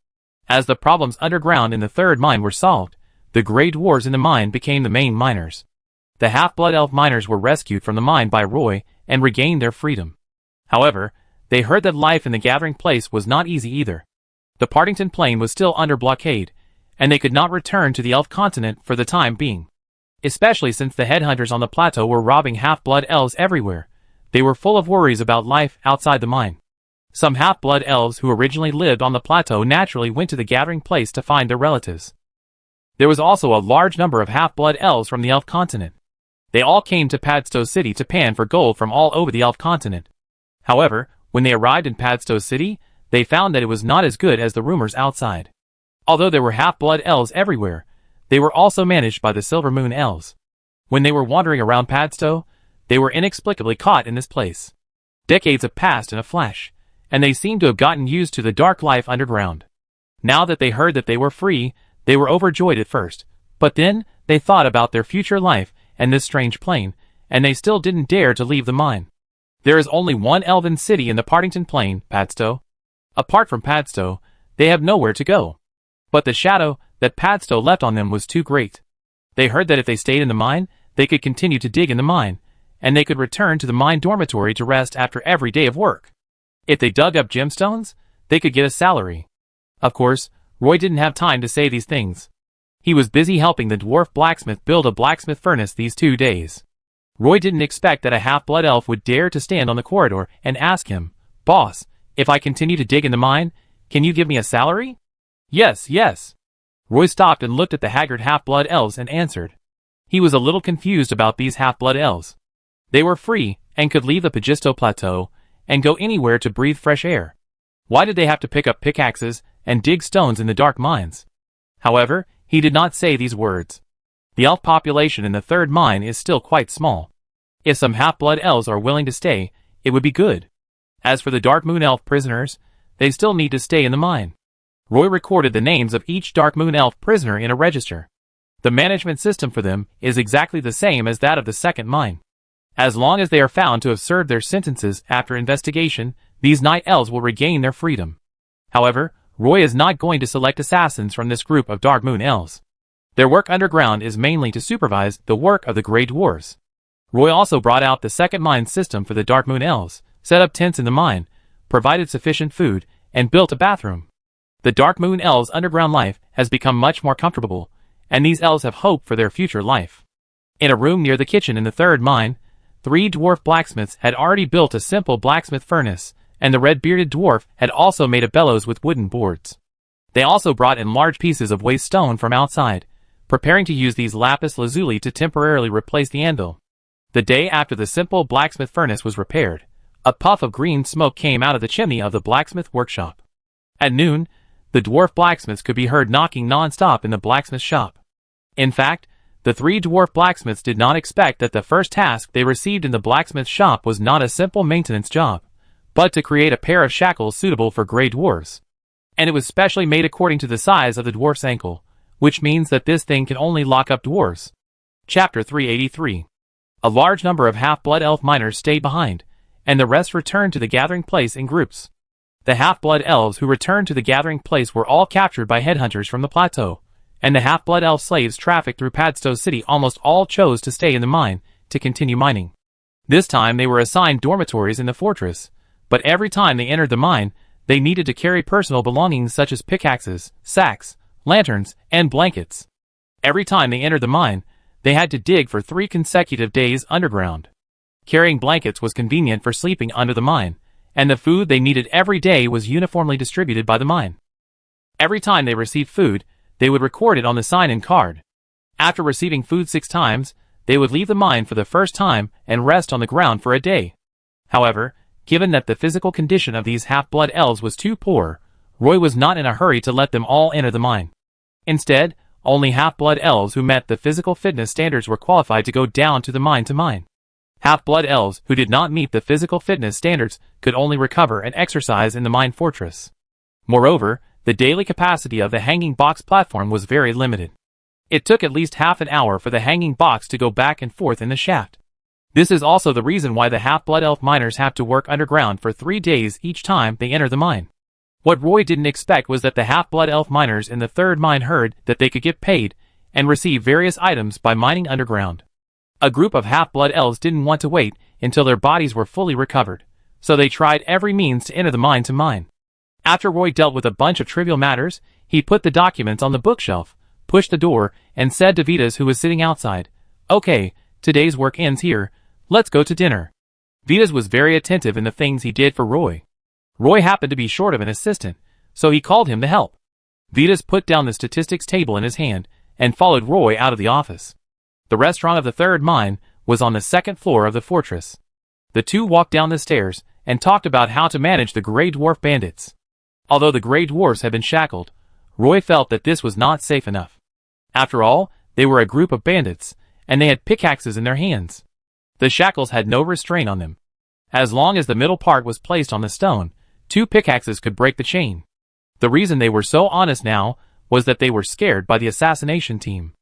As the problems underground in the 3rd mine were solved, the grey dwarves in the mine became the main miners. The half-blood elf miners were rescued from the mine by Roy and regained their freedom. However, they heard that life in the gathering place was not easy either. The Partington Plain was still under blockade, and they could not return to the elf continent for the time being. Especially since the headhunters on the plateau were robbing half-blood elves everywhere, they were full of worries about life outside the mine. Some half-blood elves who originally lived on the plateau naturally went to the gathering place to find their relatives. There was also a large number of half-blood elves from the elf continent. They all came to Padstow City to pan for gold from all over the elf continent. However, when they arrived in Padstow City, they found that it was not as good as the rumors outside. Although there were half-blood elves everywhere, they were also managed by the Silver Moon elves. When they were wandering around Padstow, they were inexplicably caught in this place. Decades have passed in a flash, and they seemed to have gotten used to the dark life underground. Now that they heard that they were free, they were overjoyed at first, but then they thought about their future life and this strange plane, and they still didn't dare to leave the mine. There is only one elven city in the Partington Plain, Padstow. Apart from Padstow, they have nowhere to go. But the shadow that Padstow left on them was too great. They heard that if they stayed in the mine, they could continue to dig in the mine, and they could return to the mine dormitory to rest after every day of work. If they dug up gemstones, they could get a salary. Of course, Roy didn't have time to say these things. He was busy helping the dwarf blacksmith build a blacksmith furnace these 2 days. Roy didn't expect that a half-blood elf would dare to stand on the corridor and ask him, "Boss, if I continue to dig in the mine, can you give me a salary?" "Yes, yes." Roy stopped and looked at the haggard half-blood elves and answered. He was a little confused about these half-blood elves. They were free and could leave the Pagisto Plateau and go anywhere to breathe fresh air. Why did they have to pick up pickaxes and dig stones in the dark mines? However, he did not say these words. The elf population in the third mine is still quite small. If some half-blood elves are willing to stay, it would be good. As for the Dark Moon Elf prisoners, they still need to stay in the mine. Roy recorded the names of each Dark Moon Elf prisoner in a register. The management system for them is exactly the same as that of the second mine. As long as they are found to have served their sentences after investigation, these night elves will regain their freedom. However, Roy is not going to select assassins from this group of Dark Moon elves. Their work underground is mainly to supervise the work of the Grey Dwarves. Roy also brought out the second mine system for the Dark Moon elves, set up tents in the mine, provided sufficient food, and built a bathroom. The Dark Moon elves' underground life has become much more comfortable, and these elves have hope for their future life. In a room near the kitchen in the third mine, 3 dwarf blacksmiths had already built a simple blacksmith furnace, and the red-bearded dwarf had also made a bellows with wooden boards. They also brought in large pieces of waste stone from outside, preparing to use these lapis lazuli to temporarily replace the anvil. The day after the simple blacksmith furnace was repaired, a puff of green smoke came out of the chimney of the blacksmith workshop. At noon, the dwarf blacksmiths could be heard knocking non-stop in the blacksmith shop. In fact, the 3 dwarf blacksmiths did not expect that the first task they received in the blacksmith shop was not a simple maintenance job, but to create a pair of shackles suitable for Grey Dwarves. And it was specially made according to the size of the dwarf's ankle, which means that this thing can only lock up dwarves. Chapter 383. A large number of half-blood elf miners stayed behind, and the rest returned to the gathering place in groups. The half-blood elves who returned to the gathering place were all captured by headhunters from the plateau, and the half-blood elf slaves trafficked through Padstow City almost all chose to stay in the mine to continue mining. This time they were assigned dormitories in the fortress, but every time they entered the mine, they needed to carry personal belongings such as pickaxes, sacks, lanterns, and blankets. Every time they entered the mine, they had to dig for 3 consecutive days underground. Carrying blankets was convenient for sleeping under the mine, and the food they needed every day was uniformly distributed by the mine. Every time they received food, they would record it on the sign-in card. After receiving food 6 times, they would leave the mine for the first time and rest on the ground for a day. However, given that the physical condition of these half-blood elves was too poor, Roy was not in a hurry to let them all enter the mine. Instead, only half-blood elves who met the physical fitness standards were qualified to go down to the mine to mine. Half-blood elves who did not meet the physical fitness standards could only recover and exercise in the mine fortress. Moreover, the daily capacity of the hanging box platform was very limited. It took at least half an hour for the hanging box to go back and forth in the shaft. This is also the reason why the half-blood elf miners have to work underground for 3 days each time they enter the mine. What Roy didn't expect was that the half-blood elf miners in the third mine heard that they could get paid and receive various items by mining underground. A group of half-blood elves didn't want to wait until their bodies were fully recovered, so they tried every means to enter the mine to mine. After Roy dealt with a bunch of trivial matters, he put the documents on the bookshelf, pushed the door, and said to Vitas, who was sitting outside, "Okay, today's work ends here, let's go to dinner." Vitas was very attentive in the things he did for Roy. Roy happened to be short of an assistant, so he called him to help. Vitas put down the statistics table in his hand and followed Roy out of the office. The restaurant of the third mine was on the 2nd floor of the fortress. The two walked down the stairs and talked about how to manage the Grey Dwarf bandits. Although the Grey Dwarfs had been shackled, Roy felt that this was not safe enough. After all, they were a group of bandits, and they had pickaxes in their hands. The shackles had no restraint on them. As long as the middle part was placed on the stone, 2 pickaxes could break the chain. The reason they were so honest now was that they were scared by the assassination team.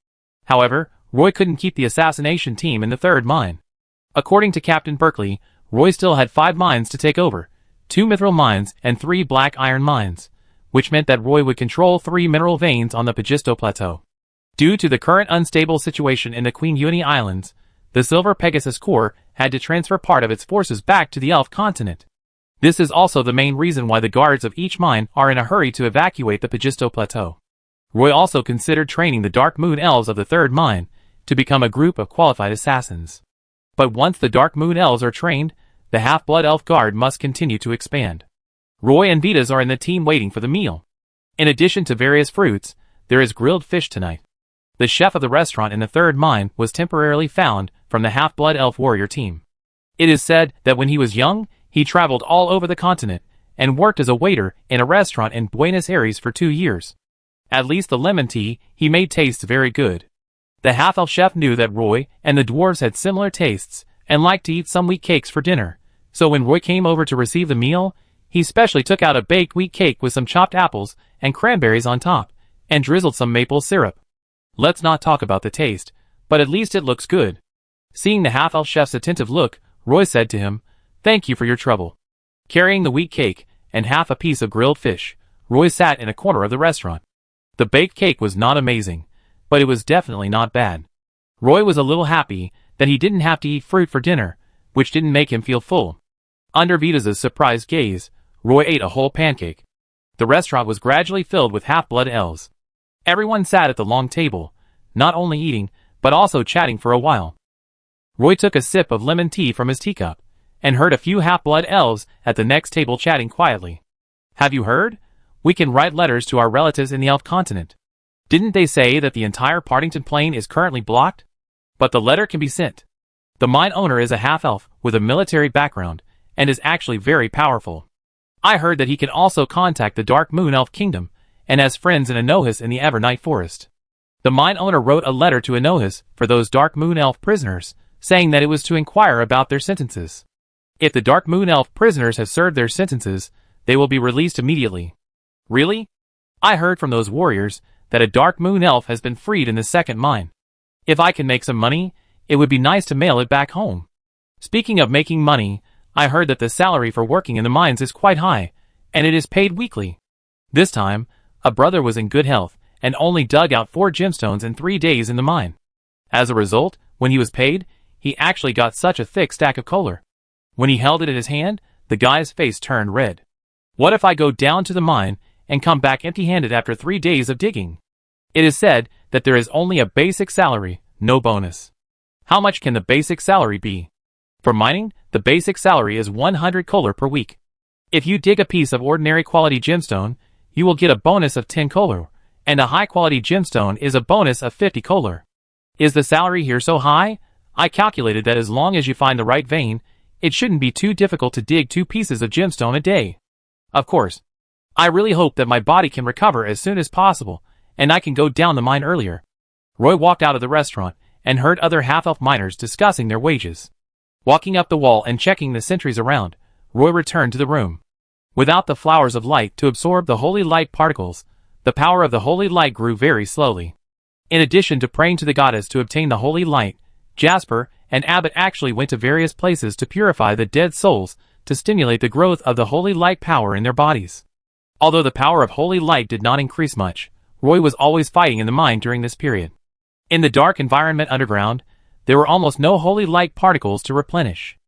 However, Roy couldn't keep the assassination team in the third mine. According to Captain Berkeley, Roy still had 5 mines to take over, 2 mithril mines and 3 black iron mines, which meant that Roy would control 3 mineral veins on the Pagisto Plateau. Due to the current unstable situation in the Queen Uni Islands, the Silver Pegasus Corps had to transfer part of its forces back to the Elf continent. This is also the main reason why the guards of each mine are in a hurry to evacuate the Pagisto Plateau. Roy also considered training the Dark Moon Elves of the 3rd mine to become a group of qualified assassins. But once the Dark Moon Elves are trained, the Half-Blood Elf Guard must continue to expand. Roy and Vitas are in the team waiting for the meal. In addition to various fruits, there is grilled fish tonight. The chef of the restaurant in the 3rd mine was temporarily found from the Half-Blood Elf Warrior team. It is said that when he was young, he traveled all over the continent and worked as a waiter in a restaurant in Buenos Aires for 2 years. At least the lemon tea he made tastes very good. The half-elf chef knew that Roy and the dwarves had similar tastes and liked to eat some wheat cakes for dinner, so when Roy came over to receive the meal, he specially took out a baked wheat cake with some chopped apples and cranberries on top, and drizzled some maple syrup. Let's not talk about the taste, but at least it looks good. Seeing the half-elf chef's attentive look, Roy said to him, "Thank you for your trouble." Carrying the wheat cake and half a piece of grilled fish, Roy sat in a corner of the restaurant. The baked cake was not amazing, but it was definitely not bad. Roy was a little happy that he didn't have to eat fruit for dinner, which didn't make him feel full. Under Vitas' surprised gaze, Roy ate a whole pancake. The restaurant was gradually filled with half-blood elves. Everyone sat at the long table, not only eating, but also chatting for a while. Roy took a sip of lemon tea from his teacup, and heard a few half-blood elves at the next table chatting quietly. "Have you heard? We can write letters to our relatives in the Elf continent. Didn't they say that the entire Partington Plain is currently blocked? But the letter can be sent. The mine owner is a half-elf with a military background, and is actually very powerful. I heard that he can also contact the Dark Moon Elf Kingdom, and has friends in Anohis in the Evernight Forest." The mine owner wrote a letter to Anohis for those Dark Moon Elf prisoners, saying that it was to inquire about their sentences. If the Dark Moon Elf prisoners have served their sentences, they will be released immediately. Really? I heard from those warriors that a Dark Moon Elf has been freed in the 2nd mine. If I can make some money, it would be nice to mail it back home. Speaking of making money, I heard that the salary for working in the mines is quite high, and it is paid weekly. This time, a brother was in good health, and only dug out 4 gemstones in 3 days in the mine. As a result, when he was paid, he actually got such a thick stack of kolar. When he held it in his hand, the guy's face turned red. What if I go down to the mine and come back empty-handed after 3 days of digging? It is said that there is only a basic salary, no bonus. How much can the basic salary be? For mining, the basic salary is 100 kolar per week. If you dig a piece of ordinary quality gemstone, you will get a bonus of 10 kolar, and a high-quality gemstone is a bonus of 50 kolar. Is the salary here so high? I calculated that as long as you find the right vein, it shouldn't be too difficult to dig 2 pieces of gemstone a day. Of course, I really hope that my body can recover as soon as possible, and I can go down the mine earlier. Roy walked out of the restaurant, and heard other half-elf miners discussing their wages. Walking up the wall and checking the sentries around, Roy returned to the room. Without the flowers of light to absorb the holy light particles, the power of the holy light grew very slowly. In addition to praying to the goddess to obtain the holy light, Jasper and Abbott actually went to various places to purify the dead souls to stimulate the growth of the holy light power in their bodies. Although the power of holy light did not increase much, Roy was always fighting in the mine during this period. In the dark environment underground, there were almost no holy light particles to replenish.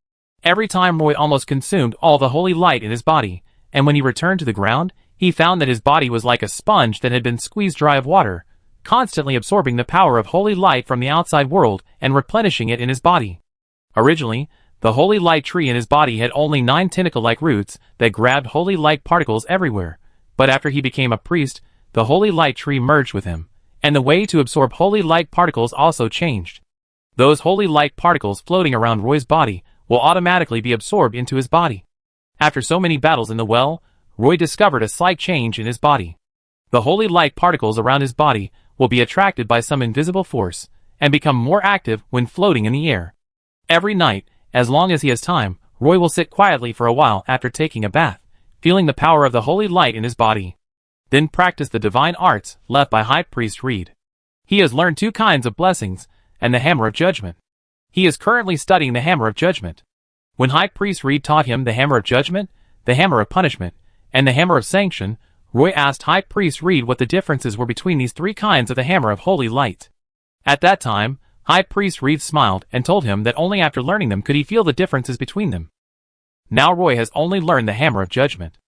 Every time Roy almost consumed all the holy light in his body, and when he returned to the ground, he found that his body was like a sponge that had been squeezed dry of water, constantly absorbing the power of holy light from the outside world and replenishing it in his body. Originally, the holy light tree in his body had only 9 tentacle-like roots that grabbed holy light particles everywhere, but after he became a priest, the holy light tree merged with him, and the way to absorb holy light particles also changed. Those holy light particles floating around Roy's body will automatically be absorbed into his body. After so many battles in the well, Roy discovered a slight change in his body. The holy light particles around his body will be attracted by some invisible force, and become more active when floating in the air. Every night, as long as he has time, Roy will sit quietly for a while after taking a bath, feeling the power of the holy light in his body. Then practice the divine arts left by High Priest Reed. He has learned 2 kinds of blessings, and the Hammer of Judgment. He is currently studying the Hammer of Judgment. When High Priest Reed taught him the Hammer of Judgment, the Hammer of Punishment, and the Hammer of Sanction, Roy asked High Priest Reed what the differences were between these three kinds of the Hammer of Holy Light. At that time, High Priest Reed smiled and told him that only after learning them could he feel the differences between them. Now Roy has only learned the Hammer of Judgment.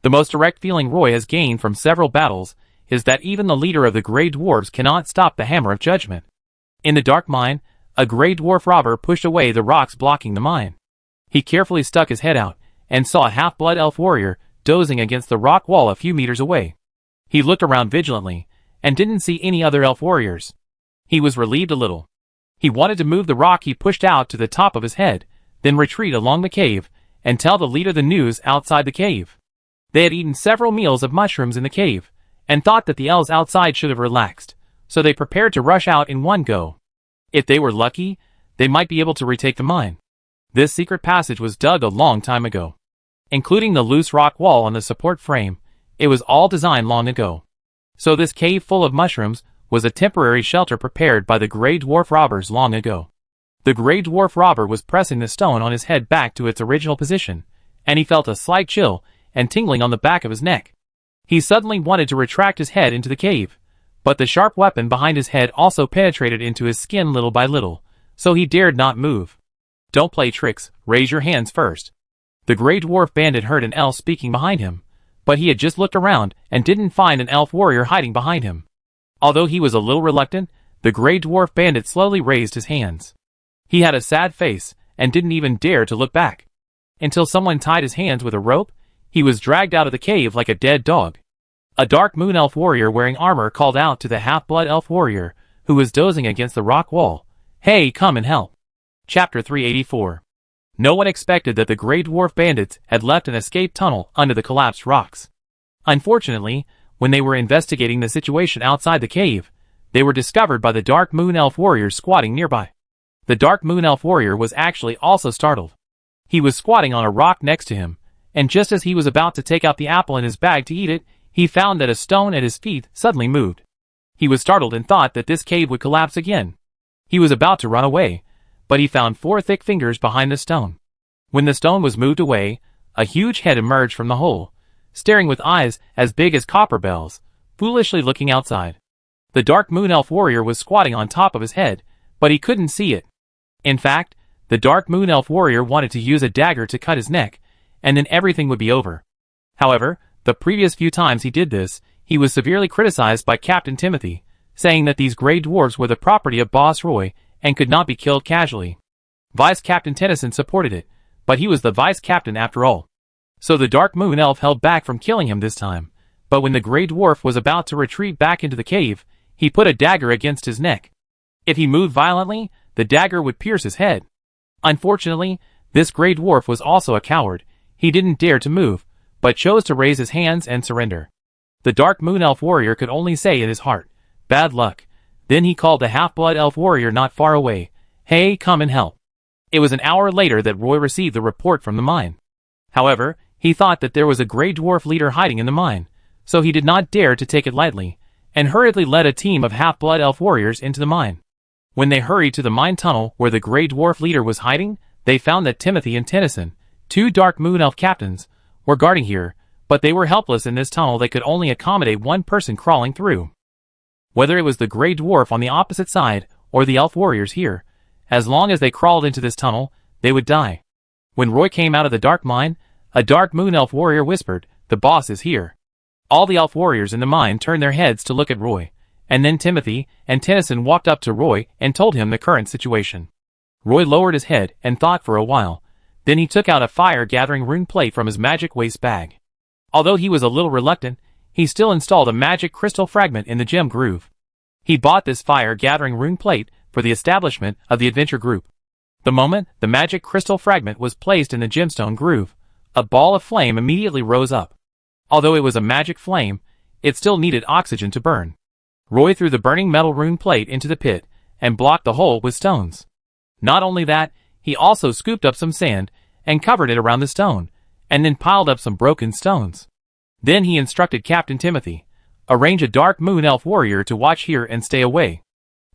The most direct feeling Roy has gained from several battles is that even the leader of the Grey Dwarves cannot stop the Hammer of Judgment. In the dark mine, a Grey Dwarf robber pushed away the rocks blocking the mine. He carefully stuck his head out and saw a half-blood elf warrior dozing against the rock wall a few meters away. He looked around vigilantly and didn't see any other elf warriors. He was relieved a little. He wanted to move the rock he pushed out to the top of his head, then retreat along the cave and tell the leader the news outside the cave. They had eaten several meals of mushrooms in the cave and thought that the elves outside should have relaxed, so they prepared to rush out in one go. If they were lucky, they might be able to retake the mine. This secret passage was dug a long time ago. Including the loose rock wall on the support frame, it was all designed long ago. So this cave full of mushrooms was a temporary shelter prepared by the Grey Dwarf robbers long ago. The Grey Dwarf robber was pressing the stone on his head back to its original position, and he felt a slight chill and tingling on the back of his neck. He suddenly wanted to retract his head into the cave, but the sharp weapon behind his head also penetrated into his skin little by little, so he dared not move. Don't play tricks, raise your hands first. The Grey Dwarf bandit heard an elf speaking behind him, but he had just looked around and didn't find an elf warrior hiding behind him. Although he was a little reluctant, the Grey Dwarf bandit slowly raised his hands. He had a sad face and didn't even dare to look back. Until someone tied his hands with a rope, he was dragged out of the cave like a dead dog. A dark moon elf warrior wearing armor called out to the half-blood elf warrior, who was dozing against the rock wall, "Hey, come and help." Chapter 384. No one expected that the Grey Dwarf bandits had left an escape tunnel under the collapsed rocks. Unfortunately, when they were investigating the situation outside the cave, they were discovered by the Dark Moon Elf warriors squatting nearby. The Dark Moon Elf warrior was actually also startled. He was squatting on a rock next to him, and just as he was about to take out the apple in his bag to eat it, he found that a stone at his feet suddenly moved. He was startled and thought that this cave would collapse again. He was about to run away, but he found 4 thick fingers behind the stone. When the stone was moved away, a huge head emerged from the hole, staring with eyes as big as copper bells, foolishly looking outside. The Dark Moon Elf warrior was squatting on top of his head, but he couldn't see it. In fact, the Dark Moon Elf warrior wanted to use a dagger to cut his neck, and then everything would be over. However, the previous few times he did this, he was severely criticized by Captain Timothy, saying that these Grey Dwarves were the property of Boss Roy and could not be killed casually. Vice Captain Tennyson supported it, but he was the vice captain after all. So the Dark Moon Elf held back from killing him this time, but when the Grey Dwarf was about to retreat back into the cave, he put a dagger against his neck. If he moved violently, the dagger would pierce his head. Unfortunately, this Grey Dwarf was also a coward. He didn't dare to move, but chose to raise his hands and surrender. The Dark Moon Elf warrior could only say in his heart, "Bad luck." Then he called the half-blood elf warrior not far away, "Hey, come and help." It was an hour later that Roy received the report from the mine. However, he thought that there was a Grey Dwarf leader hiding in the mine, so he did not dare to take it lightly, and hurriedly led a team of half-blood elf warriors into the mine. When they hurried to the mine tunnel where the Grey Dwarf leader was hiding, they found that Timothy and Tennyson, 2 Dark Moon Elf captains, were guarding here, but they were helpless in this tunnel that could only accommodate one person crawling through. Whether it was the Grey Dwarf on the opposite side or the elf warriors here, as long as they crawled into this tunnel, they would die. When Roy came out of the dark mine, a Dark Moon Elf warrior whispered, "The boss is here." All the elf warriors in the mine turned their heads to look at Roy, and then Timothy and Tennyson walked up to Roy and told him the current situation. Roy lowered his head and thought for a while, then he took out a fire-gathering rune plate from his magic waste bag. Although he was a little reluctant, he still installed a magic crystal fragment in the gem groove. He bought this fire-gathering rune plate for the establishment of the adventure group. The moment the magic crystal fragment was placed in the gemstone groove, a ball of flame immediately rose up. Although it was a magic flame, it still needed oxygen to burn. Roy threw the burning metal rune plate into the pit and blocked the hole with stones. Not only that, he also scooped up some sand and covered it around the stone, and then piled up some broken stones. Then he instructed Captain Timothy, "Arrange a Dark Moon Elf warrior to watch here and stay away.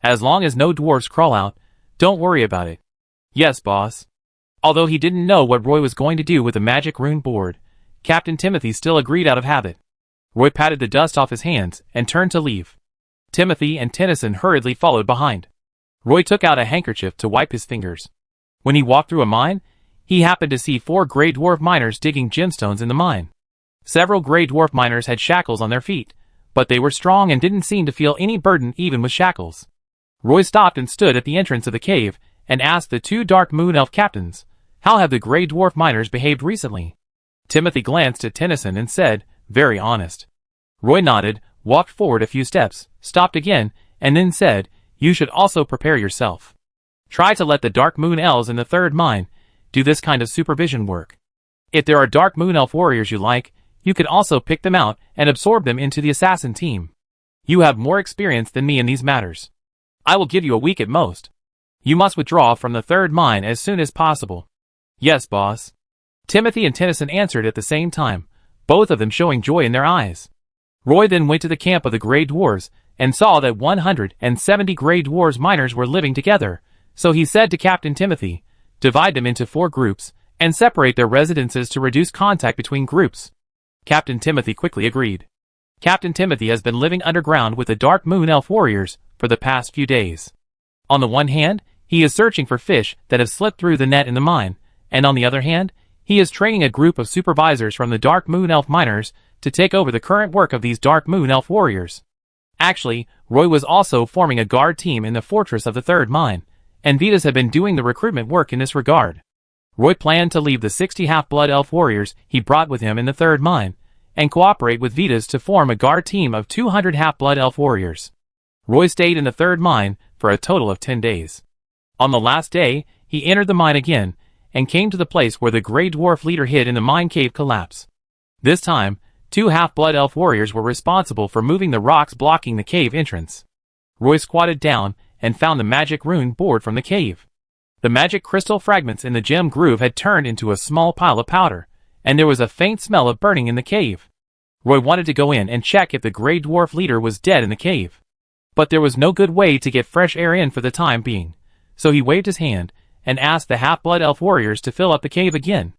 As long as no dwarves crawl out, don't worry about it. Yes, boss. Although he didn't know what Roy was going to do with the magic rune board, Captain Timothy still agreed out of habit. Roy patted the dust off his hands and turned to leave. Timothy and Tennyson hurriedly followed behind. Roy took out a handkerchief to wipe his fingers. When he walked through a mine, he happened to see 4 gray dwarf miners digging gemstones in the mine. Several gray dwarf miners had shackles on their feet, but they were strong and didn't seem to feel any burden even with shackles. Roy stopped and stood at the entrance of the cave and asked the 2 Dark Moon Elf captains, "How have the gray dwarf miners behaved recently?" Timothy glanced at Tennyson and said, "Very honest." Roy nodded, walked forward a few steps, stopped again, and then said, "You should also prepare yourself. Try to let the Dark Moon Elves in the 3rd mine do this kind of supervision work. If there are Dark Moon Elf warriors you like, you could also pick them out and absorb them into the assassin team. You have more experience than me in these matters. I will give you a week at most. You must withdraw from the 3rd mine as soon as possible." "Yes, boss." Timothy and Tennyson answered at the same time, both of them showing joy in their eyes. Roy then went to the camp of the Grey Dwarves and saw that 170 Grey Dwarves miners were living together, so he said to Captain Timothy, "Divide them into 4 groups and separate their residences to reduce contact between groups." Captain Timothy quickly agreed. Captain Timothy has been living underground with the Dark Moon Elf warriors for the past few days. On the one hand, he is searching for fish that have slipped through the net in the mine, and on the other hand, he is training a group of supervisors from the Dark Moon Elf miners to take over the current work of these Dark Moon Elf warriors. Actually, Roy was also forming a guard team in the fortress of the 3rd mine, and Vitas had been doing the recruitment work in this regard. Roy planned to leave the 60 half-blood elf warriors he brought with him in the 3rd mine, and cooperate with Vitas to form a guard team of 200 half-blood elf warriors. Roy stayed in the 3rd mine for a total of 10 days. On the last day, he entered the mine again, and came to the place where the Grey Dwarf leader hid in the mine cave collapse. This time, 2 half-blood elf warriors were responsible for moving the rocks blocking the cave entrance. Roy squatted down and found the magic rune board from the cave. The magic crystal fragments in the gem groove had turned into a small pile of powder, and there was a faint smell of burning in the cave. Roy wanted to go in and check if the Grey Dwarf leader was dead in the cave. But there was no good way to get fresh air in for the time being, so he waved his hand and asked the half-blood elf warriors to fill up the cave again.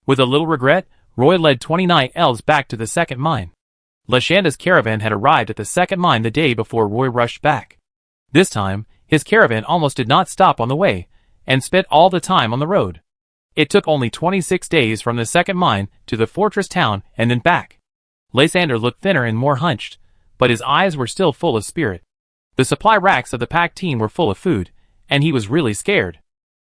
With a little regret, Roy led 29 elves back to the 2nd mine. Lashanda's caravan had arrived at the 2nd mine the day before Roy rushed back. This time, his caravan almost did not stop on the way, and spent all the time on the road. It took only 26 days from the 2nd mine to the fortress town and then back. Lysander looked thinner and more hunched, but his eyes were still full of spirit. The supply racks of the pack team were full of food, and he was really scared.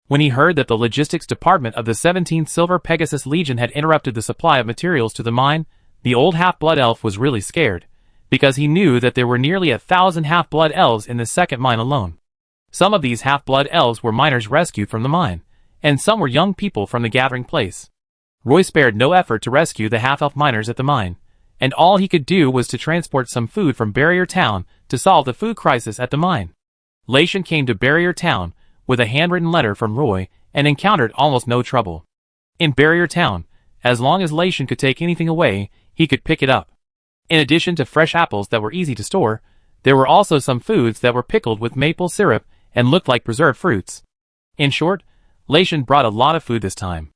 When he heard that the logistics department of the 17th Silver Pegasus Legion had interrupted the supply of materials to the mine, the old half-blood elf was really scared, because he knew that there were nearly 1,000 half-blood elves in the 2nd mine alone. Some of these half-blood elves were miners rescued from the mine, and some were young people from the gathering place. Roy spared no effort to rescue the half-elf miners at the mine, and all he could do was to transport some food from Barrier Town to solve the food crisis at the mine. Lation came to Barrier Town with a handwritten letter from Roy and encountered almost no trouble. In Barrier Town, as long as Lation could take anything away, he could pick it up. In addition to fresh apples that were easy to store, there were also some foods that were pickled with maple syrup and looked like preserved fruits. In short, Lation brought a lot of food this time.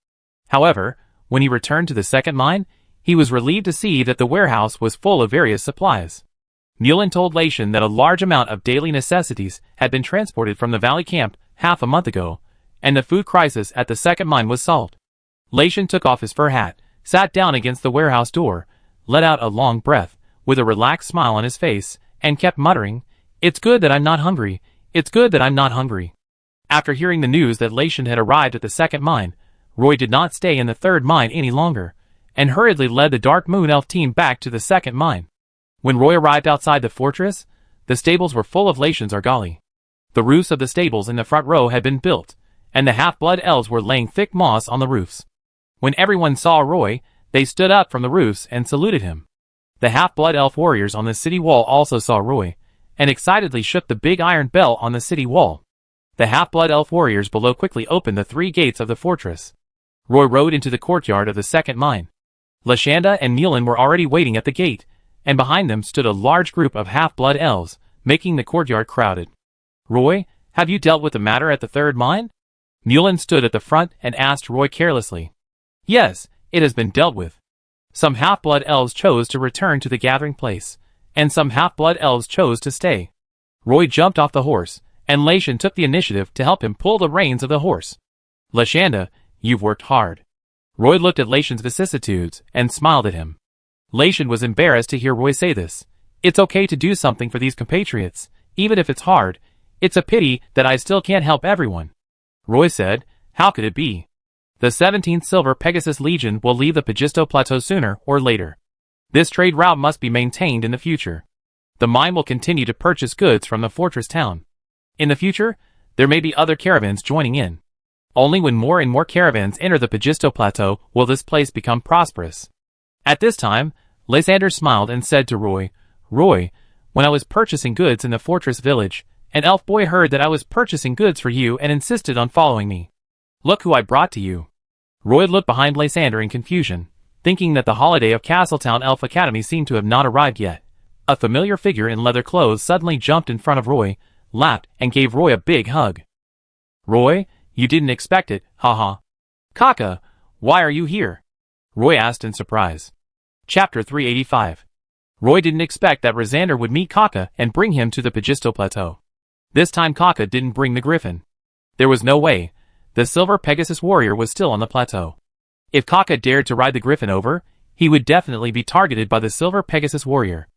However, when he returned to the 2nd mine, he was relieved to see that the warehouse was full of various supplies. Nealon told Lation that a large amount of daily necessities had been transported from the valley camp half a month ago, and the food crisis at the 2nd mine was solved. Lation took off his fur hat, sat down against the warehouse door, let out a long breath, with a relaxed smile on his face, and kept muttering, "It's good that I'm not hungry, it's good that I'm not hungry." After hearing the news that Lation had arrived at the 2nd mine, Roy did not stay in the 3rd mine any longer, and hurriedly led the Dark Moon Elf team back to the 2nd mine. When Roy arrived outside the fortress, the stables were full of Lation's argali. The roofs of the stables in the front row had been built, and the half-blood elves were laying thick moss on the roofs. When everyone saw Roy, they stood up from the roofs and saluted him. The half-blood elf warriors on the city wall also saw Roy, and excitedly shook the big iron bell on the city wall. The half-blood elf warriors below quickly opened the 3 gates of the fortress. Roy rode into the courtyard of the 2nd mine. Lashanda and Nealon were already waiting at the gate, and behind them stood a large group of half-blood elves, making the courtyard crowded. "Roy, have you dealt with the matter at the 3rd mine?" Mullen stood at the front and asked Roy carelessly. Yes, it has been dealt with. Some half-blood elves chose to return to the gathering place, and some half-blood elves chose to stay. Roy jumped off the horse, and Lation took the initiative to help him pull the reins of the horse. Lashanda, you've worked hard. Roy looked at Lation's vicissitudes and smiled at him. Lation was embarrassed to hear Roy say this. It's okay to do something for these compatriots, even if it's hard. It's a pity that I still can't help everyone. Roy said, how could it be? The 17th Silver Pegasus Legion will leave the Pagisto Plateau sooner or later. This trade route must be maintained in the future. The mine will continue to purchase goods from the fortress town. In the future, there may be other caravans joining in. Only when more and more caravans enter the Pagisto Plateau will this place become prosperous. At this time, Lysander smiled and said to Roy, Roy, when I was purchasing goods in the fortress village, an elf boy heard that I was purchasing goods for you and insisted on following me. Look who I brought to you. Roy looked behind Lysander in confusion, thinking that the holiday of Castletown Elf Academy seemed to have not arrived yet. A familiar figure in leather clothes suddenly jumped in front of Roy, laughed, and gave Roy a big hug. Roy, you didn't expect it, haha. Kaka, why are you here? Roy asked in surprise. Chapter 385. Roy didn't expect that Lysander would meet Kaka and bring him to the Pagisto Plateau. This time Kaka didn't bring the griffin. There was no way. The Silver Pegasus warrior was still on the plateau. If Kaka dared to ride the griffin over, he would definitely be targeted by the Silver Pegasus warrior.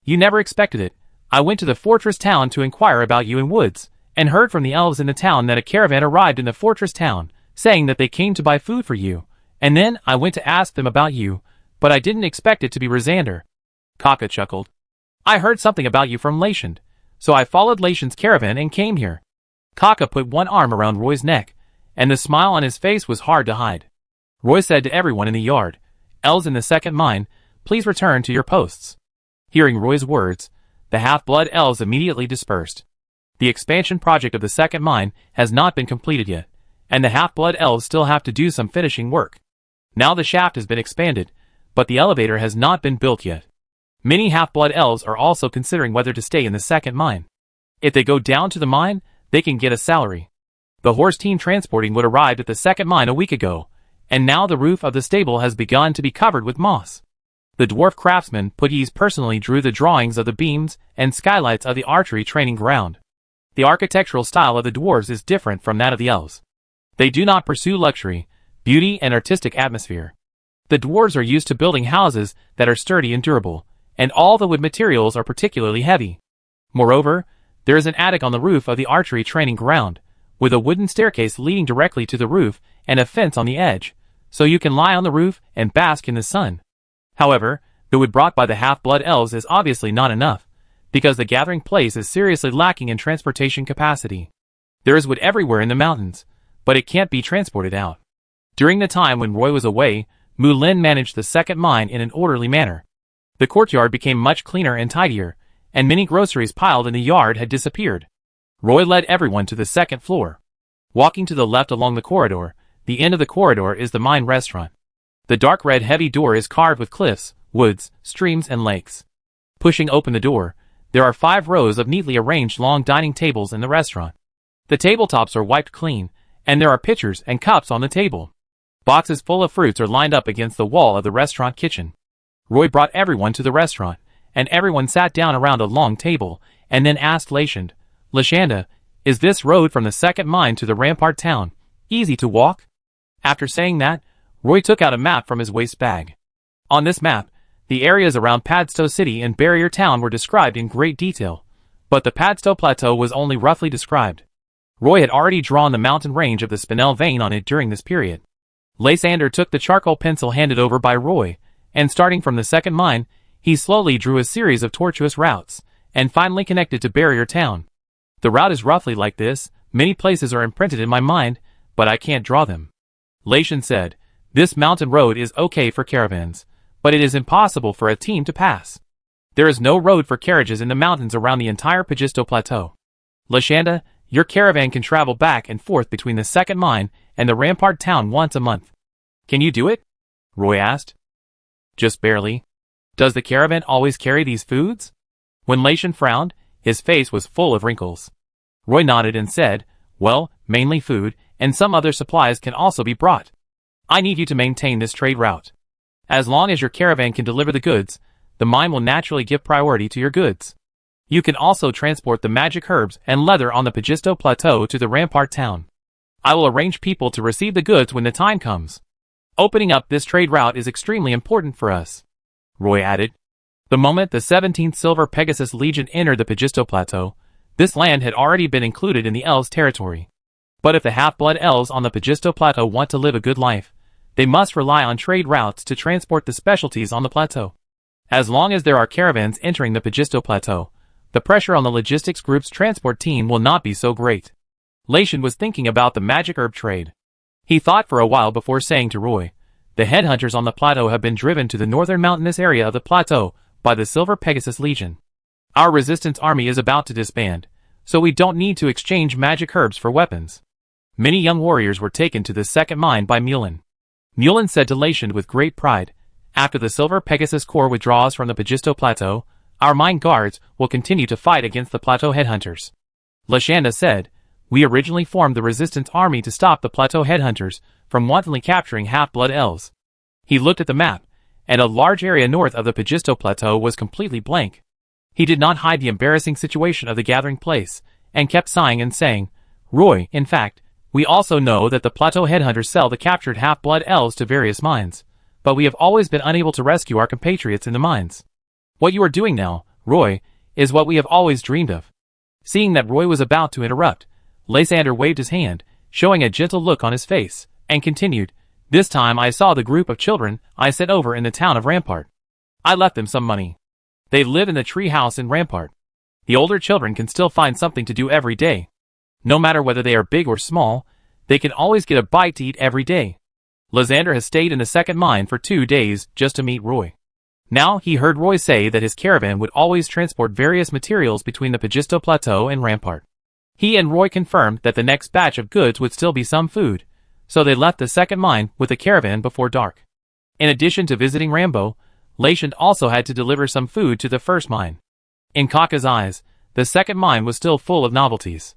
You never expected it. I went to the fortress town to inquire about you in woods, and heard from the elves in the town that a caravan arrived in the fortress town, saying that they came to buy food for you, and then I went to ask them about you, but I didn't expect it to be Lysander. Kaka chuckled. I heard something about you from Lation, so I followed Lation's caravan and came here. Kaka put one arm around Roy's neck, and the smile on his face was hard to hide. Roy said to everyone in the yard, Elves in the second mine, please return to your posts. Hearing Roy's words, the half-blood elves immediately dispersed. The expansion project of the second mine has not been completed yet, and the half-blood elves still have to do some finishing work. Now the shaft has been expanded, but the elevator has not been built yet. Many half-blood elves are also considering whether to stay in the second mine. If they go down to the mine, they can get a salary. The horse team transporting wood arrived at the second mine a week ago, and now the roof of the stable has begun to be covered with moss. The dwarf craftsman Putties personally drew the drawings of the beams and skylights of the archery training ground. The architectural style of the dwarves is different from that of the elves. They do not pursue luxury, beauty, and artistic atmosphere. The dwarves are used to building houses that are sturdy and durable, and all the wood materials are particularly heavy. Moreover, there is an attic on the roof of the archery training ground, with a wooden staircase leading directly to the roof and a fence on the edge, so you can lie on the roof and bask in the sun. However, the wood brought by the half-blood elves is obviously not enough, because the gathering place is seriously lacking in transportation capacity. There is wood everywhere in the mountains, but it can't be transported out. During the time when Roy was away, Mulin managed the second mine in an orderly manner. The courtyard became much cleaner and tidier, and many groceries piled in the yard had disappeared. Roy led everyone to the second floor. Walking to the left along the corridor, the end of the corridor is the mine restaurant. The dark red heavy door is carved with cliffs, woods, streams, and lakes. Pushing open the door, there are 5 rows of neatly arranged long dining tables in the restaurant. The tabletops are wiped clean, and there are pitchers and cups on the table. Boxes full of fruits are lined up against the wall of the restaurant kitchen. Roy brought everyone to the restaurant, and everyone sat down around a long table, and then asked Lashanda, is this road from the second mine to the rampart town easy to walk? After saying that, Roy took out a map from his waist bag. On this map, the areas around Padstow City and Barrier Town were described in great detail, but the Padstow Plateau was only roughly described. Roy had already drawn the mountain range of the Spinel vein on it during this period. Lysander took the charcoal pencil handed over by Roy, and starting from the second mine, he slowly drew a series of tortuous routes, and finally connected to Barrier Town. The route is roughly like this. Many places are imprinted in my mind, but I can't draw them. Lation said, this mountain road is okay for caravans, but it is impossible for a team to pass. There is no road for carriages in the mountains around the entire Pagisto Plateau. Lashanda, your caravan can travel back and forth between the second mine and the rampart town once a month. Can you do it? Roy asked. Just barely. Does the caravan always carry these foods? When Lation frowned, his face was full of wrinkles. Roy nodded and said, well, mainly food, and some other supplies can also be brought. I need you to maintain this trade route. As long as your caravan can deliver the goods, the mine will naturally give priority to your goods. You can also transport the magic herbs and leather on the Pagisto Plateau to the Rampart town. I will arrange people to receive the goods when the time comes. Opening up this trade route is extremely important for us," Roy added. The moment the 17th Silver Pegasus Legion entered the Pagisto Plateau, this land had already been included in the Elves' territory. But if the half-blood Elves on the Pagisto Plateau want to live a good life, they must rely on trade routes to transport the specialties on the plateau. As long as there are caravans entering the Pagisto Plateau, the pressure on the logistics group's transport team will not be so great. Lation was thinking about the magic herb trade. He thought for a while before saying to Roy, "The headhunters on the plateau have been driven to the northern mountainous area of the plateau by the Silver Pegasus Legion. Our resistance army is about to disband, so we don't need to exchange magic herbs for weapons." Many young warriors were taken to this second mine by Mulin. Mulin said to Lation with great pride, "After the Silver Pegasus Corps withdraws from the Pagisto Plateau, our mine guards will continue to fight against the plateau headhunters." Lashanda said, "We originally formed the resistance army to stop the plateau headhunters from wantonly capturing half-blood elves." He looked at the map, and a large area north of the Pagisto Plateau was completely blank. He did not hide the embarrassing situation of the gathering place, and kept sighing and saying, "Roy, in fact, we also know that the plateau headhunters sell the captured half-blood elves to various mines, but we have always been unable to rescue our compatriots in the mines. What you are doing now, Roy, is what we have always dreamed of." Seeing that Roy was about to interrupt, Lysander waved his hand, showing a gentle look on his face, and continued, "This time I saw the group of children I sent over in the town of Rampart. I left them some money. They live in the tree house in Rampart. The older children can still find something to do every day. No matter whether they are big or small, they can always get a bite to eat every day." Lysander has stayed in the second mine for 2 days just to meet Roy. Now he heard Roy say that his caravan would always transport various materials between the Pagisto Plateau and Rampart. He and Roy confirmed that the next batch of goods would still be some food, so they left the second mine with the caravan before dark. In addition to visiting Rambo, Lation also had to deliver some food to the first mine. In Kaka's eyes, the second mine was still full of novelties.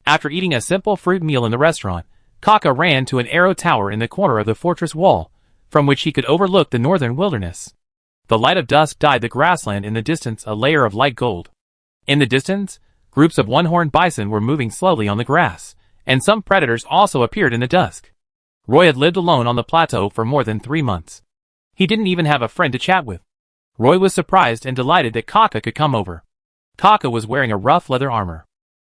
After eating a simple fruit meal in the restaurant, Kaka ran to an arrow tower in the corner of the fortress wall, from which he could overlook the northern wilderness. The light of dusk dyed the grassland in the distance a layer of light gold. In the distance, groups of one-horned bison were moving slowly on the grass, and some predators also appeared in the dusk. Roy had lived alone on the plateau for more than 3 months. He didn't even have a friend to chat with. Roy was surprised and delighted that Kaka could come over. Kaka was wearing a rough leather armor.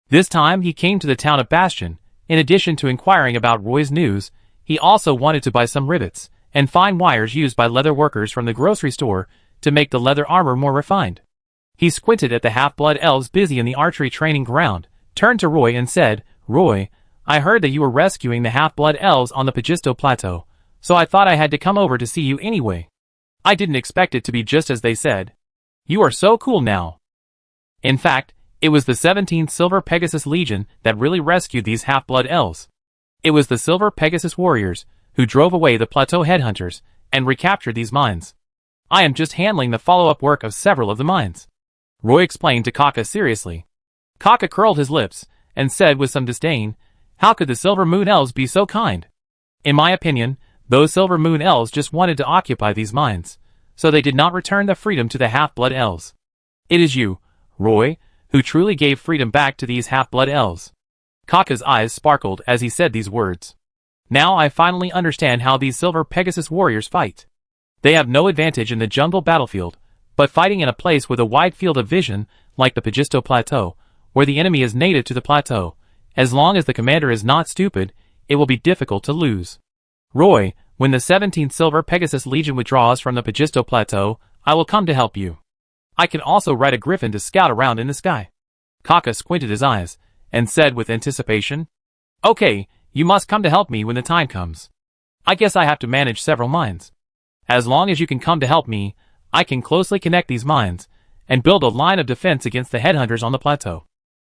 This time he came to the town of Bastion. In addition to inquiring about Roy's news, he also wanted to buy some rivets and fine wires used by leather workers from the grocery store to make the leather armor more refined. He squinted at the half-blood elves busy in the archery training ground, turned to Roy and said, "Roy, I heard that you were rescuing the half-blood elves on the Pagisto Plateau, so I thought I had to come over to see you anyway. I didn't expect it to be just as they said. You are so cool now." In fact, it was the 17th Silver Pegasus Legion that really rescued these half-blood elves. It was the Silver Pegasus warriors who drove away the plateau headhunters and recaptured these mines. I am just handling the follow-up work of several of the mines, Roy explained to Kaka seriously. Kaka curled his lips and said with some disdain, "How could the Silver Moon Elves be so kind? In my opinion, those Silver Moon Elves just wanted to occupy these mines, so they did not return the freedom to the half-blood elves. It is you, Roy, who truly gave freedom back to these half-blood elves." Kaka's eyes sparkled as he said these words. "Now I finally understand how these Silver Pegasus warriors fight. They have no advantage in the jungle battlefield, but fighting in a place with a wide field of vision, like the Pagisto Plateau, where the enemy is native to the plateau, as long as the commander is not stupid, it will be difficult to lose. Roy, when the 17th Silver Pegasus Legion withdraws from the Pagisto Plateau, I will come to help you. I can also ride a griffin to scout around in the sky." Kaka squinted his eyes, and said with anticipation, "Okay, you must come to help me when the time comes. I guess I have to manage several mines. As long as you can come to help me, I can closely connect these mines, and build a line of defense against the headhunters on the plateau,"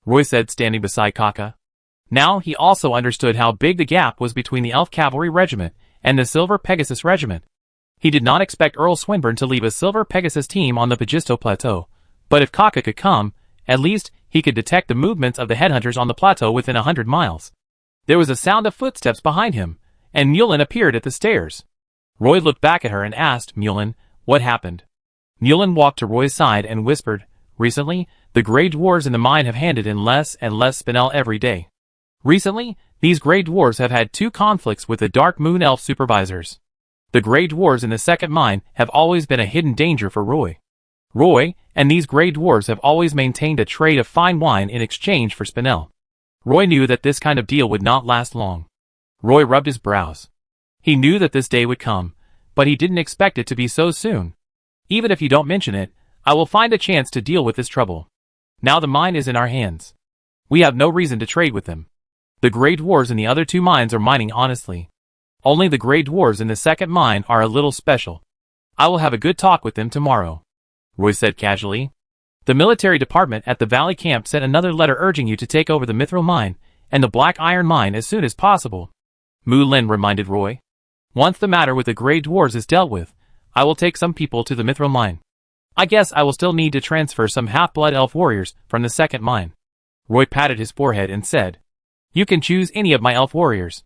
Roy said standing beside Kaka. Now he also understood how big the gap was between the Elf Cavalry Regiment and the Silver Pegasus Regiment. He did not expect Earl Swinburne to leave a Silver Pegasus team on the Pagisto Plateau, but if Kaka could come, at least he could detect the movements of the headhunters on the plateau within 100 miles. There was a sound of footsteps behind him, and Mullen appeared at the stairs. Roy looked back at her and asked, "Mullen, what happened?" Mullen walked to Roy's side and whispered, "Recently, the Grey Dwarves in the mine have handed in less and less spinel every day. Recently, these Grey Dwarves have had 2 conflicts with the Dark Moon Elf supervisors. The Grey Dwarves in the second mine have always been a hidden danger for Roy. Roy and these Grey Dwarves have always maintained a trade of fine wine in exchange for spinel. Roy knew that this kind of deal would not last long." Roy rubbed his brows. He knew that this day would come, but he didn't expect it to be so soon. "Even if you don't mention it, I will find a chance to deal with this trouble. Now the mine is in our hands. We have no reason to trade with them. The Grey Dwarves in the other 2 mines are mining honestly. Only the Grey Dwarves in the second mine are a little special. I will have a good talk with them tomorrow," Roy said casually. "The military department at the Valley Camp sent another letter urging you to take over the Mithril Mine and the Black Iron Mine as soon as possible," Mullen reminded Roy. "Once the matter with the Grey Dwarves is dealt with, I will take some people to the Mithril Mine. I guess I will still need to transfer some half-blood elf warriors from the second mine." Roy patted his forehead and said, "You can choose any of my elf warriors.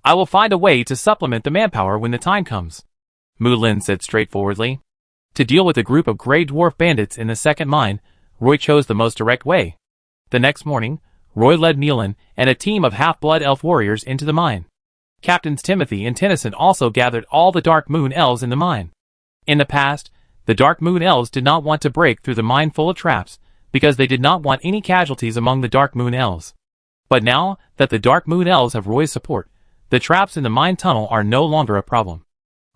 I will find a way to supplement the manpower when the time comes," Mullen said straightforwardly. To deal with a group of Grey Dwarf bandits in the second mine, Roy chose the most direct way. The next morning, Roy led Mullen and a team of half-blood elf warriors into the mine. Captains Timothy and Tennyson also gathered all the Dark Moon Elves in the mine. In the past, the Dark Moon Elves did not want to break through the mine full of traps because they did not want any casualties among the Dark Moon Elves. But now that the Dark Moon Elves have Roy's support, the traps in the mine tunnel are no longer a problem.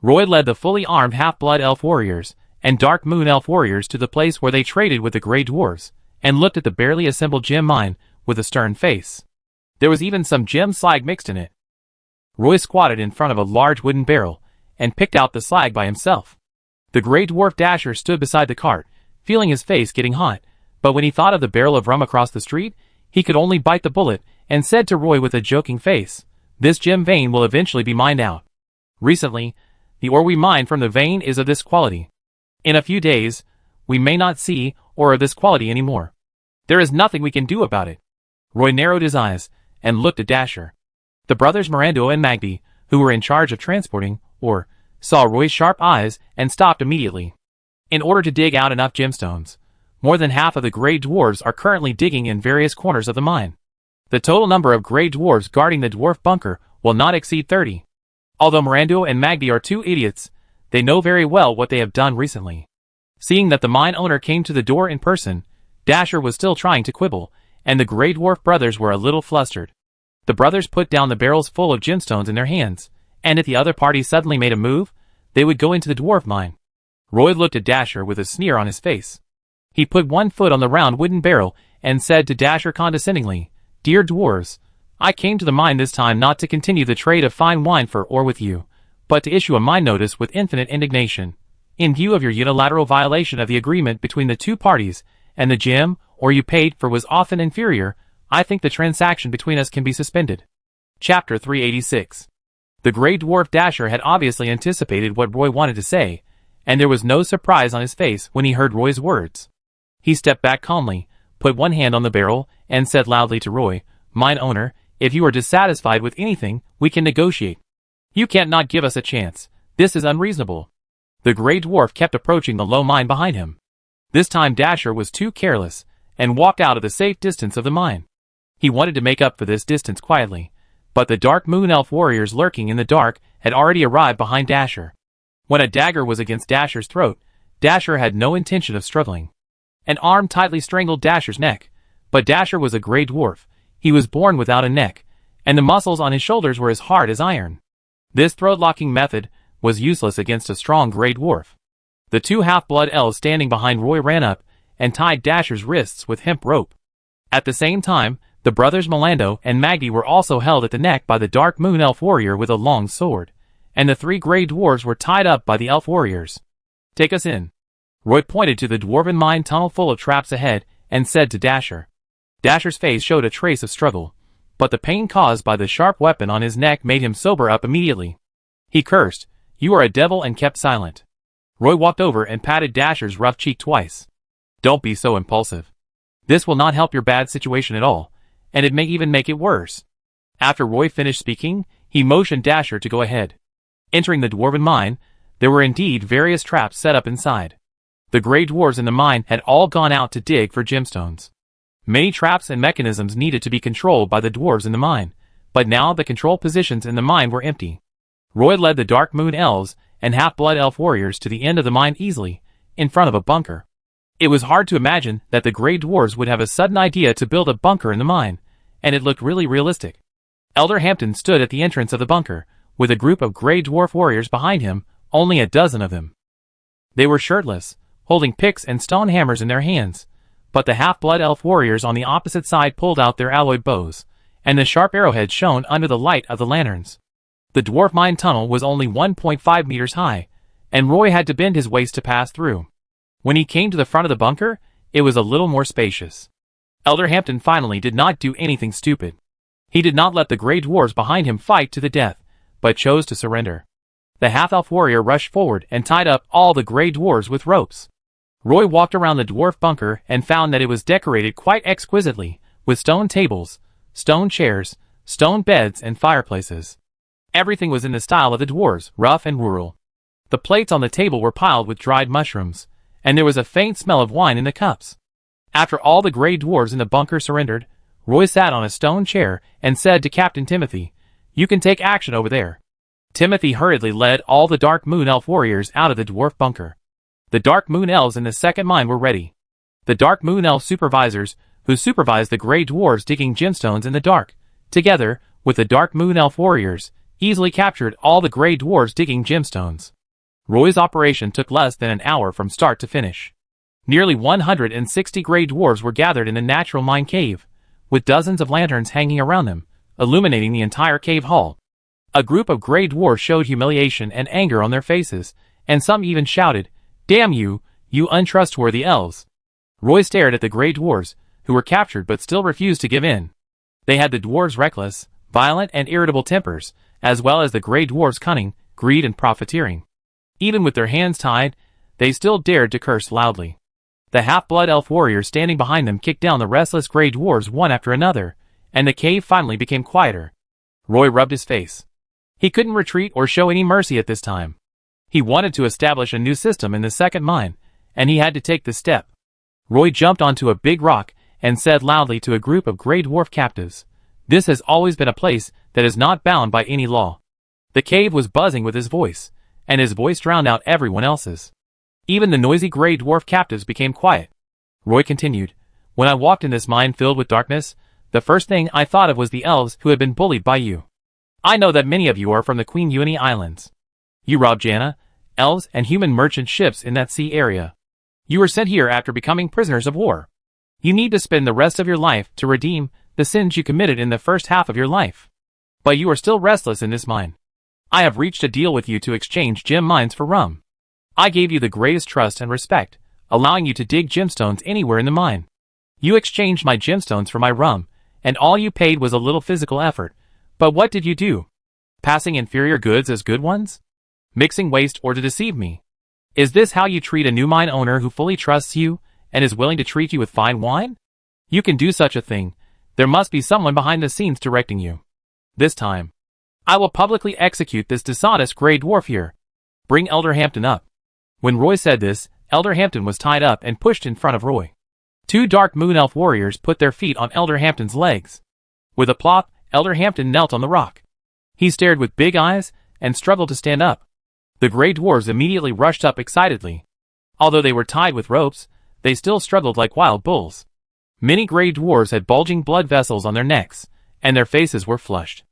Roy led the fully armed half-blood elf warriors and Dark Moon Elf warriors to the place where they traded with the Grey Dwarves, and looked at the barely assembled gem mine with a stern face. There was even some gem slag mixed in it. Roy squatted in front of a large wooden barrel and picked out the slag by himself. The Grey Dwarf Dasher stood beside the cart, feeling his face getting hot, but when he thought of the barrel of rum across the street, he could only bite the bullet and said to Roy with a joking face, "This gem vein will eventually be mined out. Recently, the ore we mine from the vein is of this quality. In a few days, we may not see ore of this quality anymore. There is nothing we can do about it." Roy narrowed his eyes and looked at Dasher. The brothers Mirando and Magby, who were in charge of transporting ore, saw Roy's sharp eyes and stopped immediately. In order to dig out enough gemstones, more than half of the Grey Dwarves are currently digging in various corners of the mine. The total number of Grey Dwarves guarding the dwarf bunker will not exceed 30. Although Mirando and Magby are 2 idiots, they know very well what they have done recently. Seeing that the mine owner came to the door in person, Dasher was still trying to quibble, and the Grey Dwarf brothers were a little flustered. The brothers put down the barrels full of gemstones in their hands, and if the other party suddenly made a move, they would go into the dwarf mine. Roy looked at Dasher with a sneer on his face. He put one foot on the round wooden barrel and said to Dasher condescendingly, "Dear dwarves, I came to the mine this time not to continue the trade of fine wine for ore with you, but to issue a mine notice with infinite indignation. In view of your unilateral violation of the agreement between the 2 parties, and the gem ore you paid for was often inferior, I think the transaction between us can be suspended." Chapter 386. The Grey Dwarf Dasher had obviously anticipated what Roy wanted to say, and there was no surprise on his face when he heard Roy's words. He stepped back calmly, put one hand on the barrel, and said loudly to Roy, "Mine owner, if you are dissatisfied with anything, we can negotiate. You can't not give us a chance. This is unreasonable." The Grey Dwarf kept approaching the low mine behind him. This time Dasher was too careless, and walked out of the safe distance of the mine. He wanted to make up for this distance quietly, but the Dark Moon Elf warriors lurking in the dark had already arrived behind Dasher. When a dagger was against Dasher's throat, Dasher had no intention of struggling. An arm tightly strangled Dasher's neck, but Dasher was a Grey Dwarf. He was born without a neck, and the muscles on his shoulders were as hard as iron. This throat-locking method was useless against a strong Grey Dwarf. The 2 half-blood elves standing behind Roy ran up and tied Dasher's wrists with hemp rope. At the same time, the brothers Milando and Maggie were also held at the neck by the Dark Moon Elf warrior with a long sword, and the 3 Grey Dwarves were tied up by the elf warriors. "Take us in." Roy pointed to the dwarven mine tunnel full of traps ahead and said to Dasher. Dasher's face showed a trace of struggle, but the pain caused by the sharp weapon on his neck made him sober up immediately. He cursed, "You are a devil," and kept silent. Roy walked over and patted Dasher's rough cheek twice. "Don't be so impulsive. This will not help your bad situation at all, and it may even make it worse. After Roy finished speaking, he motioned Dasher to go ahead. Entering the dwarven mine, there were indeed various traps set up inside. The gray dwarves in the mine had all gone out to dig for gemstones. Many traps and mechanisms needed to be controlled by the dwarves in the mine, but now the control positions in the mine were empty. Roy led the Dark Moon Elves and Half-Blood Elf warriors to the end of the mine easily, in front of a bunker. It was hard to imagine that the gray dwarves would have a sudden idea to build a bunker in the mine, and it looked really realistic. Elder Hampton stood at the entrance of the bunker, with a group of gray dwarf warriors behind him, only a dozen of them. They were shirtless, holding picks and stone hammers in their hands, but the Half-Blood Elf warriors on the opposite side pulled out their alloyed bows, and the sharp arrowheads shone under the light of the lanterns. The dwarf mine tunnel was only 1.5 meters high, and Roy had to bend his waist to pass through. When he came to the front of the bunker, it was a little more spacious. Elder Hampton finally did not do anything stupid. He did not let the gray dwarves behind him fight to the death, but chose to surrender. The half-elf warrior rushed forward and tied up all the gray dwarves with ropes. Roy walked around the dwarf bunker and found that it was decorated quite exquisitely, with stone tables, stone chairs, stone beds, and fireplaces. Everything was in the style of the dwarves, rough and rural. The plates on the table were piled with dried mushrooms, and there was a faint smell of wine in the cups. After all the gray dwarves in the bunker surrendered, Roy sat on a stone chair and said to Captain Timothy, "You can take action over there." Timothy hurriedly led all the Dark Moon Elf warriors out of the dwarf bunker. The Dark Moon Elves in the second mine were ready. The Dark Moon Elf supervisors, who supervised the gray dwarves digging gemstones in the dark, together with the Dark Moon Elf warriors, easily captured all the gray dwarves digging gemstones. Roy's operation took less than an hour from start to finish. Nearly 160 gray dwarves were gathered in the natural mine cave, with dozens of lanterns hanging around them, illuminating the entire cave hall. A group of gray dwarves showed humiliation and anger on their faces, and some even shouted, "Damn you, you untrustworthy elves!" Roy stared at the gray dwarves, who were captured but still refused to give in. They had the dwarves' reckless, violent, and irritable tempers, as well as the gray dwarves' cunning, greed, and profiteering. Even with their hands tied, they still dared to curse loudly. The half-blood elf warriors standing behind them kicked down the restless gray dwarves one after another, and the cave finally became quieter. Roy rubbed his face. He couldn't retreat or show any mercy at this time. He wanted to establish a new system in the second mine, and he had to take this step. Roy jumped onto a big rock and said loudly to a group of gray dwarf captives, "This has always been a place that is not bound by any law." The cave was buzzing with his voice, and his voice drowned out everyone else's. Even the noisy gray dwarf captives became quiet. Roy continued, "When I walked in this mine filled with darkness, the first thing I thought of was the elves who had been bullied by you. I know that many of you are from the Queen Uini Islands. You robbed Jana, elves, and human merchant ships in that sea area. You were sent here after becoming prisoners of war. You need to spend the rest of your life to redeem the sins you committed in the first half of your life. But you are still restless in this mine. I have reached a deal with you to exchange gem mines for rum. I gave you the greatest trust and respect, allowing you to dig gemstones anywhere in the mine. You exchanged my gemstones for my rum, and all you paid was a little physical effort. But what did you do? Passing inferior goods as good ones? Mixing waste or to deceive me? Is this how you treat a new mine owner who fully trusts you and is willing to treat you with fine wine? You can do such a thing. There must be someone behind the scenes directing you. This time, I will publicly execute this dishonest gray dwarf here. Bring Elder Hampton up." When Roy said this, Elder Hampton was tied up and pushed in front of Roy. Two Dark Moon Elf warriors put their feet on Elder Hampton's legs. With a plop, Elder Hampton knelt on the rock. He stared with big eyes and struggled to stand up. The gray dwarves immediately rushed up excitedly. Although they were tied with ropes, they still struggled like wild bulls. Many gray dwarves had bulging blood vessels on their necks, and their faces were flushed.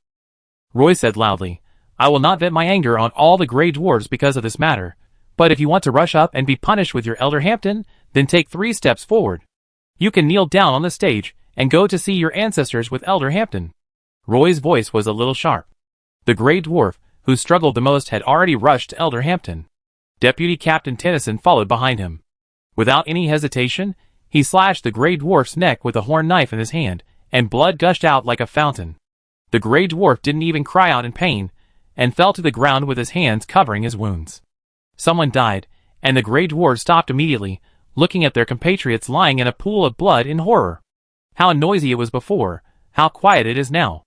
Roy said loudly, "I will not vent my anger on all the gray dwarves because of this matter, but if you want to rush up and be punished with your Elder Hampton, then take 3 steps forward. You can kneel down on the stage and go to see your ancestors with Elder Hampton." Roy's voice was a little sharp. The gray dwarf, who struggled the most, had already rushed to Elder Hampton. Deputy Captain Tennyson followed behind him. Without any hesitation, he slashed the gray dwarf's neck with a horn knife in his hand, and blood gushed out like a fountain. The gray dwarf didn't even cry out in pain, and fell to the ground with his hands covering his wounds. Someone died, and the gray dwarves stopped immediately, looking at their compatriots lying in a pool of blood in horror. How noisy it was before, how quiet it is now.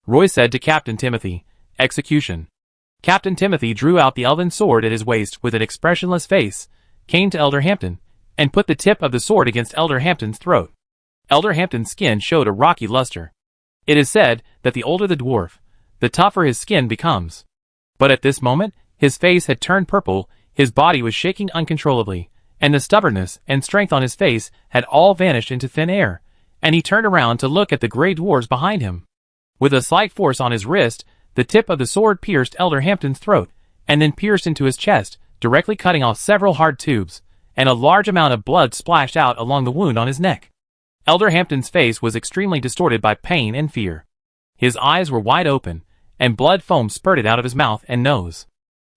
Roy said to Captain Timothy. Execution. Captain Timothy drew out the elven sword at his waist with an expressionless face, came to Elder Hampton, and put the tip of the sword against Elder Hampton's throat. Elder Hampton's skin showed a rocky luster. It is said that the older the dwarf, the tougher his skin becomes. But at this moment, his face had turned purple, his body was shaking uncontrollably, and the stubbornness and strength on his face had all vanished into thin air, and he turned around to look at the grey dwarves behind him. With a slight force on his wrist, the tip of the sword pierced Elder Hampton's throat, and then pierced into his chest, directly cutting off several hard tubes, and a large amount of blood splashed out along the wound on his neck. Elder Hampton's face was extremely distorted by pain and fear. His eyes were wide open, and blood foam spurted out of his mouth and nose.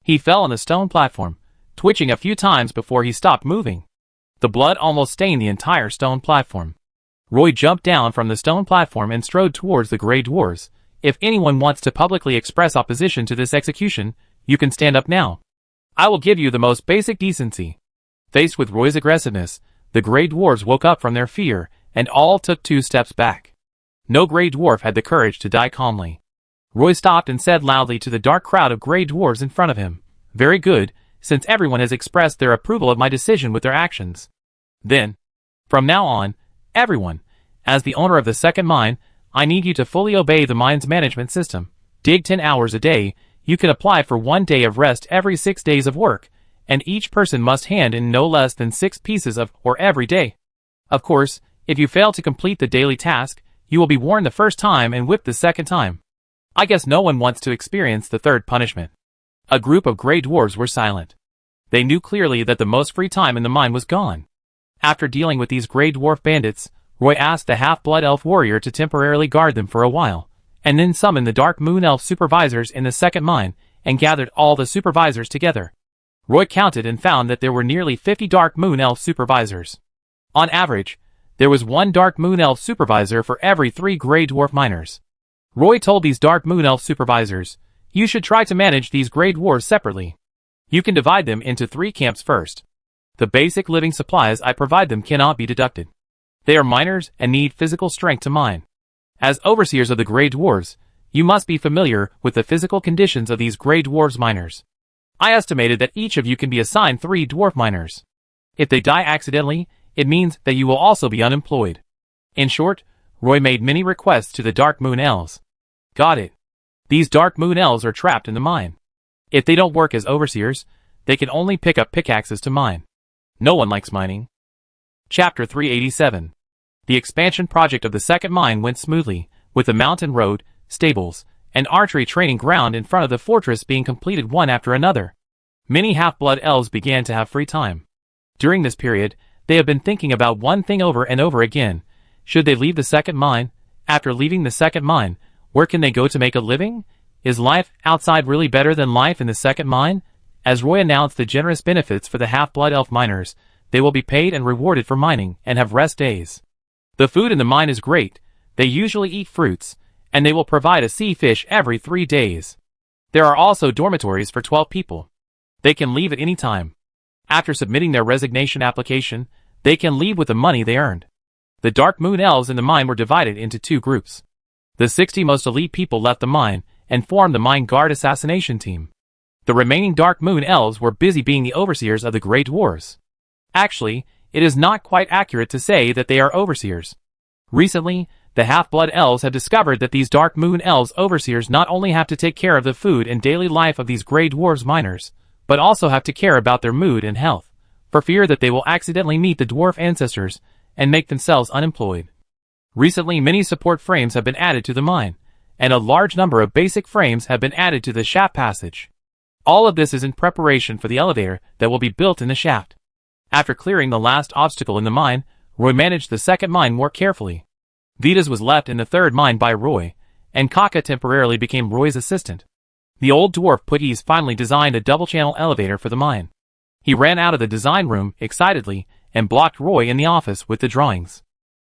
He fell on the stone platform, twitching a few times before he stopped moving. The blood almost stained the entire stone platform. Roy jumped down from the stone platform and strode towards the grey dwarves. If anyone wants to publicly express opposition to this execution, you can stand up now. I will give you the most basic decency. Faced with Roy's aggressiveness, the grey dwarves woke up from their fear, and all took 2 steps back. No grey dwarf had the courage to die calmly. Roy stopped and said loudly to the dark crowd of grey dwarves in front of him, "Very good, since everyone has expressed their approval of my decision with their actions. Then, from now on, everyone, as the owner of the second mine, I need you to fully obey the mine's management system. Dig 10 hours a day, you can apply for 1 day of rest every 6 days of work, and each person must hand in no less than 6 pieces of ore every day. Of course, if you fail to complete the daily task, you will be warned the first time and whipped the second time. I guess no one wants to experience the third punishment." A group of grey dwarves were silent. They knew clearly that the most free time in the mine was gone. After dealing with these grey dwarf bandits, Roy asked the half-blood elf warrior to temporarily guard them for a while, and then summoned the dark moon elf supervisors in the second mine, and gathered all the supervisors together. Roy counted and found that there were nearly 50 dark moon elf supervisors. On average, there was 1 dark moon elf supervisor for every 3 grey dwarf miners. Roy told these dark moon elf supervisors, "You should try to manage these grey dwarves separately. You can divide them into 3 camps first. The basic living supplies I provide them cannot be deducted. They are miners and need physical strength to mine. As overseers of the grey dwarves, you must be familiar with the physical conditions of these grey dwarves miners. I estimated that each of you can be assigned 3 dwarf miners. If they die accidentally, it means that you will also be unemployed." In short, Roy made many requests to the dark moon elves. Got it. These dark moon elves are trapped in the mine. If they don't work as overseers, they can only pick up pickaxes to mine. No one likes mining. Chapter 387. The expansion project of the second mine went smoothly, with the mountain road, stables, and archery training ground in front of the fortress being completed one after another. Many half-blood elves began to have free time. During this period, they have been thinking about one thing over and over again. Should they leave the second mine? After leaving the second mine, where can they go to make a living? Is life outside really better than life in the second mine? As Roy announced the generous benefits for the half-blood elf miners, they will be paid and rewarded for mining and have rest days. The food in the mine is great. They usually eat fruits, and they will provide a sea fish every 3 days. There are also dormitories for 12 people. They can leave at any time. After submitting their resignation application, they can leave with the money they earned. The dark moon elves in the mine were divided into 2 groups. The 60 most elite people left the mine and formed the mine guard assassination team. The remaining dark moon elves were busy being the overseers of the grey dwarves. Actually, it is not quite accurate to say that they are overseers. Recently, the half-blood elves have discovered that these dark moon elves overseers not only have to take care of the food and daily life of these grey dwarves miners, but also have to care about their mood and health, for fear that they will accidentally meet the dwarf ancestors and make themselves unemployed. Recently, many support frames have been added to the mine, and a large number of basic frames have been added to the shaft passage. All of this is in preparation for the elevator that will be built in the shaft. After clearing the last obstacle in the mine, Roy managed the second mine more carefully. Vitas was left in the third mine by Roy, and Kaka temporarily became Roy's assistant. The old dwarf Putties finally designed a double-channel elevator for the mine. He ran out of the design room excitedly and blocked Roy in the office with the drawings.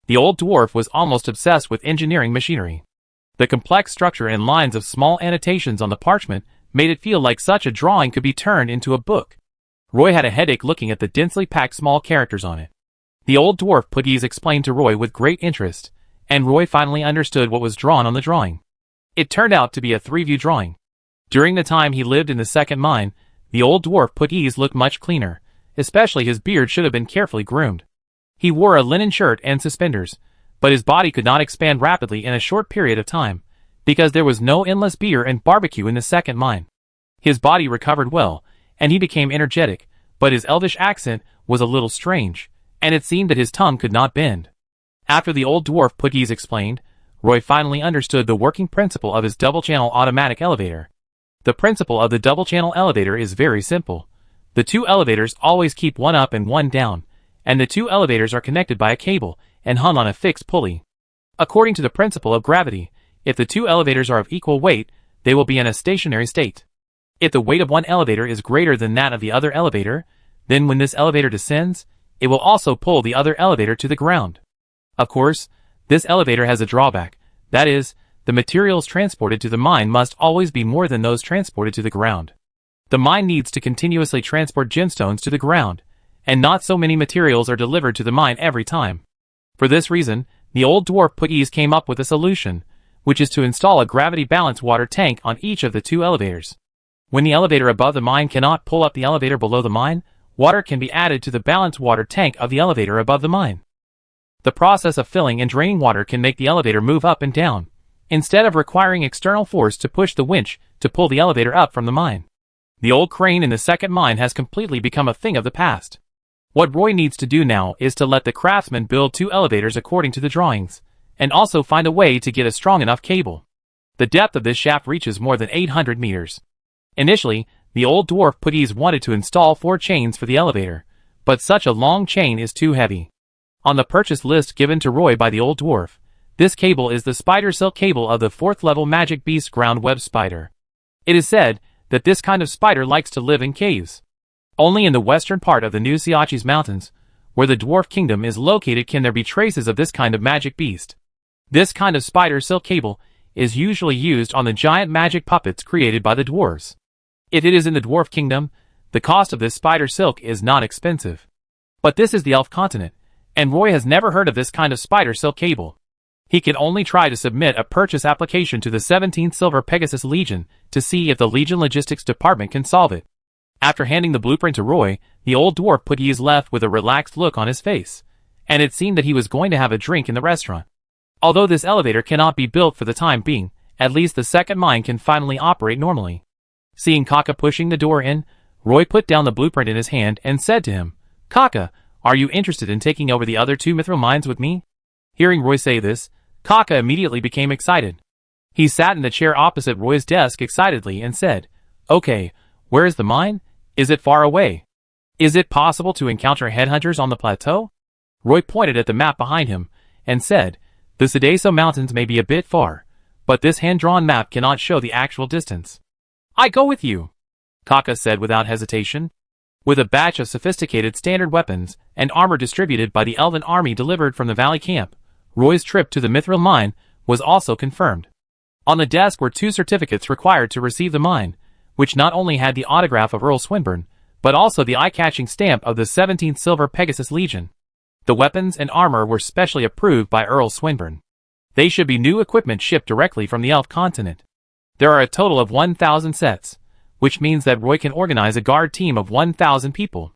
The old dwarf was almost obsessed with engineering machinery. The complex structure and lines of small annotations on the parchment made it feel like such a drawing could be turned into a book. Roy had a headache looking at the densely packed small characters on it. The old dwarf Putties explained to Roy with great interest, and Roy finally understood what was drawn on the drawing. It turned out to be a 3-view drawing. During the time he lived in the second mine, the old dwarf Putties looked much cleaner, especially his beard should have been carefully groomed. He wore a linen shirt and suspenders, but his body could not expand rapidly in a short period of time, because there was no endless beer and barbecue in the second mine. His body recovered well, and he became energetic, but his elvish accent was a little strange, and it seemed that his tongue could not bend. After the old dwarf Putties explained, Roy finally understood the working principle of his double-channel automatic elevator. The principle of the double-channel elevator is very simple. The two elevators always keep one up and one down, and the two elevators are connected by a cable and hung on a fixed pulley. According to the principle of gravity, if the two elevators are of equal weight, they will be in a stationary state. If the weight of one elevator is greater than that of the other elevator, then when this elevator descends, it will also pull the other elevator to the ground. Of course, this elevator has a drawback, that is, the materials transported to the mine must always be more than those transported to the ground. The mine needs to continuously transport gemstones to the ground, and not so many materials are delivered to the mine every time. For this reason, the old dwarf Putties came up with a solution, which is to install a gravity-balanced water tank on each of the two elevators. When the elevator above the mine cannot pull up the elevator below the mine, water can be added to the balanced water tank of the elevator above the mine. The process of filling and draining water can make the elevator move up and down, instead of requiring external force to push the winch to pull the elevator up from the mine. The old crane in the second mine has completely become a thing of the past. What Roy needs to do now is to let the craftsman build two elevators according to the drawings, and also find a way to get a strong enough cable. The depth of this shaft reaches more than 800 meters. Initially, the old dwarf Putties wanted to install 4 chains for the elevator, but such a long chain is too heavy. On the purchase list given to Roy by the old dwarf, this cable is the spider silk cable of the 4th level magic beast ground web spider. It is said that this kind of spider likes to live in caves. Only in the western part of the New Siachis Mountains, where the dwarf kingdom is located, can there be traces of this kind of magic beast. This kind of spider silk cable is usually used on the giant magic puppets created by the dwarves. If it is in the dwarf kingdom, the cost of this spider silk is not expensive. But this is the elf continent, and Roy has never heard of this kind of spider silk cable. He can only try to submit a purchase application to the 17th Silver Pegasus Legion to see if the Legion Logistics Department can solve it. After handing the blueprint to Roy, the old dwarf Putties left with a relaxed look on his face, and it seemed that he was going to have a drink in the restaurant. Although this elevator cannot be built for the time being, at least the second mine can finally operate normally. Seeing Kaka pushing the door in, Roy put down the blueprint in his hand and said to him, "Kaka, are you interested in taking over the other 2 mithril mines with me?" Hearing Roy say this, Kaka immediately became excited. He sat in the chair opposite Roy's desk excitedly and said, "Okay, where is the mine? Is it far away? Is it possible to encounter headhunters on the plateau?" Roy pointed at the map behind him and said, "The Sedaso Mountains may be a bit far, but this hand-drawn map cannot show the actual distance." "I go with you," Kaka said without hesitation. With a batch of sophisticated standard weapons and armor distributed by the Elven army delivered from the valley camp, Roy's trip to the mithril mine was also confirmed. On the desk were 2 certificates required to receive the mine, which not only had the autograph of Earl Swinburne, but also the eye-catching stamp of the 17th Silver Pegasus Legion. The weapons and armor were specially approved by Earl Swinburne. They should be new equipment shipped directly from the Elf continent. There are a total of 1,000 sets, which means that Roy can organize a guard team of 1,000 people.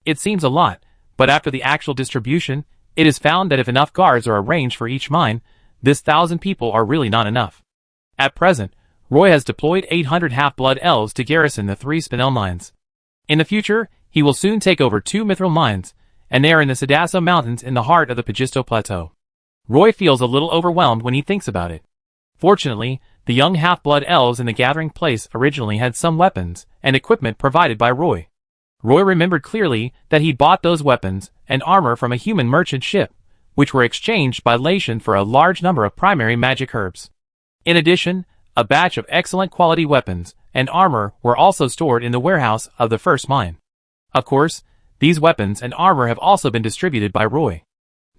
It seems a lot, but after the actual distribution, it is found that if enough guards are arranged for each mine, this 1,000 people are really not enough. At present, Roy has deployed 800 half-blood elves to garrison the 3 Spinel mines. In the future, he will soon take over 2 mithril mines, and they are in the Sedaso Mountains in the heart of the Pagisto Plateau. Roy feels a little overwhelmed when he thinks about it. Fortunately, the young half-blood elves in the gathering place originally had some weapons and equipment provided by Roy. Roy remembered clearly that he'd bought those weapons and armor from a human merchant ship, which were exchanged by Latian for a large number of primary magic herbs. In addition, a batch of excellent quality weapons and armor were also stored in the warehouse of the first mine. Of course, these weapons and armor have also been distributed by Roy.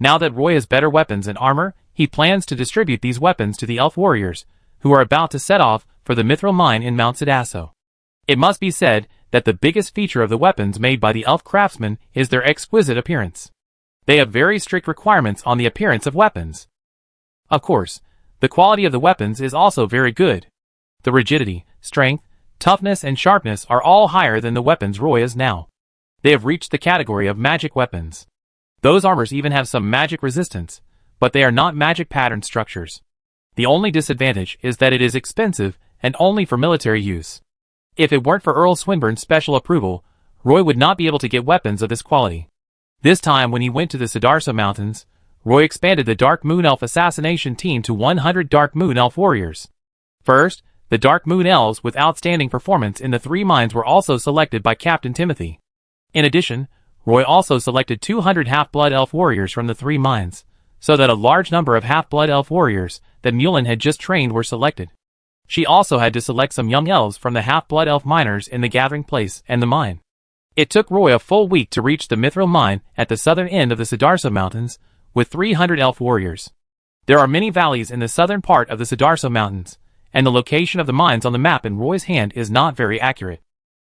Now that Roy has better weapons and armor, he plans to distribute these weapons to the elf warriors, who are about to set off for the mithril mine in Mount Sedaso. It must be said that the biggest feature of the weapons made by the elf craftsmen is their exquisite appearance. They have very strict requirements on the appearance of weapons. Of course, The quality of the weapons is also very good. The rigidity, strength, toughness and sharpness are all higher than the weapons Roy has now. They have reached the category of magic weapons. Those armors even have some magic resistance, but they are not magic pattern structures. The only disadvantage is that it is expensive and only for military use. If it weren't for Earl Swinburne's special approval, Roy would not be able to get weapons of this quality. This time when he went to the Sidarsa Mountains, Roy expanded the Dark Moon Elf assassination team to 100 Dark Moon Elf warriors. First, the Dark Moon Elves with outstanding performance in the 3 mines were also selected by Captain Timothy. In addition, Roy also selected 200 Half-Blood Elf warriors from the 3 mines, so that a large number of Half-Blood Elf warriors that Mulan had just trained were selected. She also had to select some young elves from the Half-Blood Elf miners in the gathering place and the mine. It took Roy a full week to reach the Mithril mine at the southern end of the Sidarsa Mountains, with 300 elf warriors. There are many valleys in the southern part of the Sidarsa Mountains, and the location of the mines on the map in Roy's hand is not very accurate.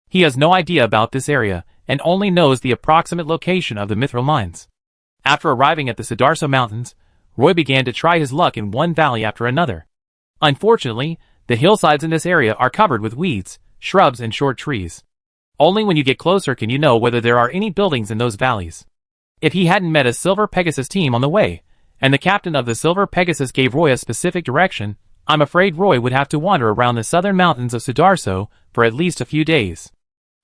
He has no idea about this area, and only knows the approximate location of the Mithril mines. After arriving at the Sidarsa Mountains, Roy began to try his luck in one valley after another. Unfortunately, the hillsides in this area are covered with weeds, shrubs and short trees. Only when you get closer can you know whether there are any buildings in those valleys. If he hadn't met a Silver Pegasus team on the way, and the captain of the Silver Pegasus gave Roy a specific direction, I'm afraid Roy would have to wander around the southern mountains of Sidarso for at least a few days.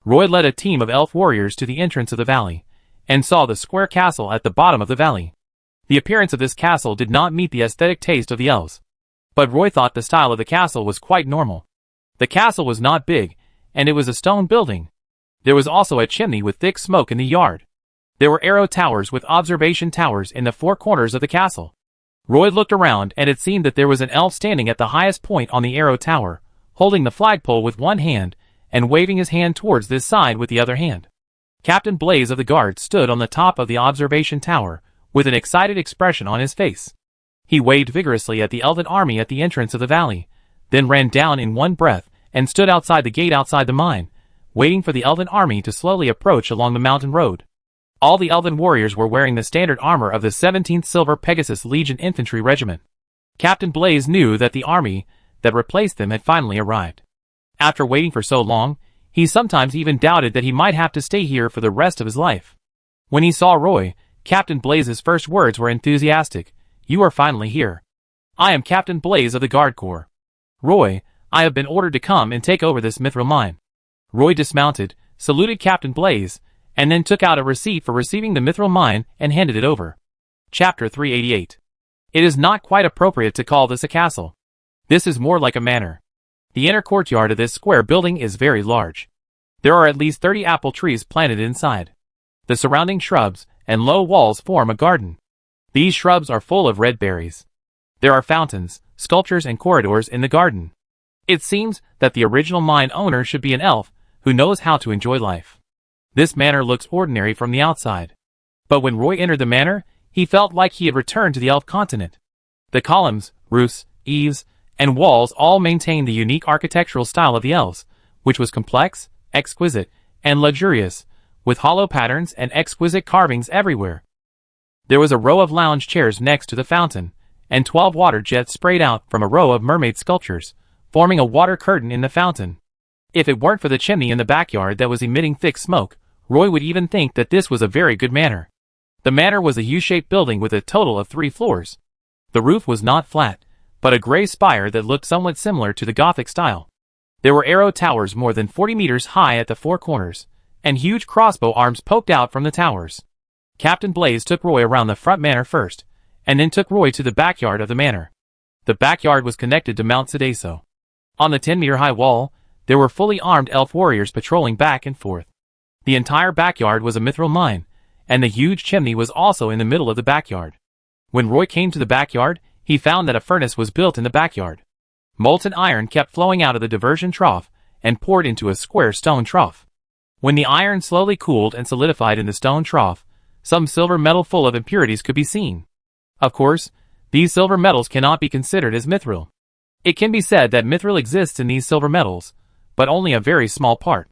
Roy led a team of elf warriors to the entrance of the valley, and saw the square castle at the bottom of the valley. The appearance of this castle did not meet the aesthetic taste of the elves, but Roy thought the style of the castle was quite normal. The castle was not big, and it was a stone building. There was also a chimney with thick smoke in the yard. There were arrow towers with observation towers in the 4 corners of the castle. Roy looked around and it seemed that there was an elf standing at the highest point on the arrow tower, holding the flagpole with one hand and waving his hand towards this side with the other hand. Captain Blaze of the guard stood on the top of the observation tower with an excited expression on his face. He waved vigorously at the elven army at the entrance of the valley, then ran down in one breath and stood outside the gate outside the mine, waiting for the elven army to slowly approach along the mountain road. All the elven warriors were wearing the standard armor of the 17th Silver Pegasus Legion Infantry Regiment. Captain Blaze knew that the army that replaced them had finally arrived. After waiting for so long, he sometimes even doubted that he might have to stay here for the rest of his life. When he saw Roy, Captain Blaze's first words were enthusiastic. "You are finally here. I am Captain Blaze of the Guard Corps. Roy, I have been ordered to come and take over this Mithril mine." Roy dismounted, saluted Captain Blaze, and then took out a receipt for receiving the Mithril mine and handed it over. Chapter 388. It is not quite appropriate to call this a castle. This is more like a manor. The inner courtyard of this square building is very large. There are at least 30 apple trees planted inside. The surrounding shrubs and low walls form a garden. These shrubs are full of red berries. There are fountains, sculptures and corridors in the garden. It seems that the original mine owner should be an elf who knows how to enjoy life. This manor looks ordinary from the outside. But when Roy entered the manor, he felt like he had returned to the elf continent. The columns, roofs, eaves, and walls all maintained the unique architectural style of the elves, which was complex, exquisite, and luxurious, with hollow patterns and exquisite carvings everywhere. There was a row of lounge chairs next to the fountain, and 12 water jets sprayed out from a row of mermaid sculptures, forming a water curtain in the fountain. If it weren't for the chimney in the backyard that was emitting thick smoke, Roy would even think that this was a very good manor. The manor was a U-shaped building with a total of 3 floors. The roof was not flat, but a gray spire that looked somewhat similar to the Gothic style. There were arrow towers more than 40 meters high at the 4 corners, and huge crossbow arms poked out from the towers. Captain Blaze took Roy around the front manor first, and then took Roy to the backyard of the manor. The backyard was connected to Mount Sidaso. On the 10-meter-high wall, there were fully armed elf warriors patrolling back and forth. The entire backyard was a mithril mine, and the huge chimney was also in the middle of the backyard. When Roy came to the backyard, he found that a furnace was built in the backyard. Molten iron kept flowing out of the diversion trough and poured into a square stone trough. When the iron slowly cooled and solidified in the stone trough, some silver metal full of impurities could be seen. Of course, these silver metals cannot be considered as mithril. It can be said that mithril exists in these silver metals, but only a very small part.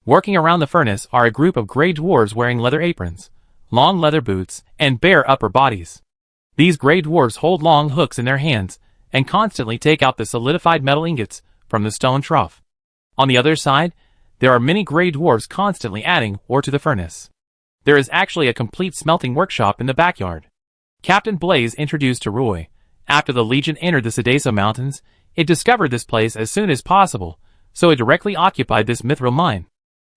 Working around the furnace are a group of gray dwarves wearing leather aprons, long leather boots, and bare upper bodies. These gray dwarves hold long hooks in their hands, and constantly take out the solidified metal ingots from the stone trough. On the other side, there are many gray dwarves constantly adding ore to the furnace. There is actually a complete smelting workshop in the backyard. Captain Blaze introduced to Roy. After the Legion entered the Sedaso Mountains, it discovered this place as soon as possible, so it directly occupied this mithril mine.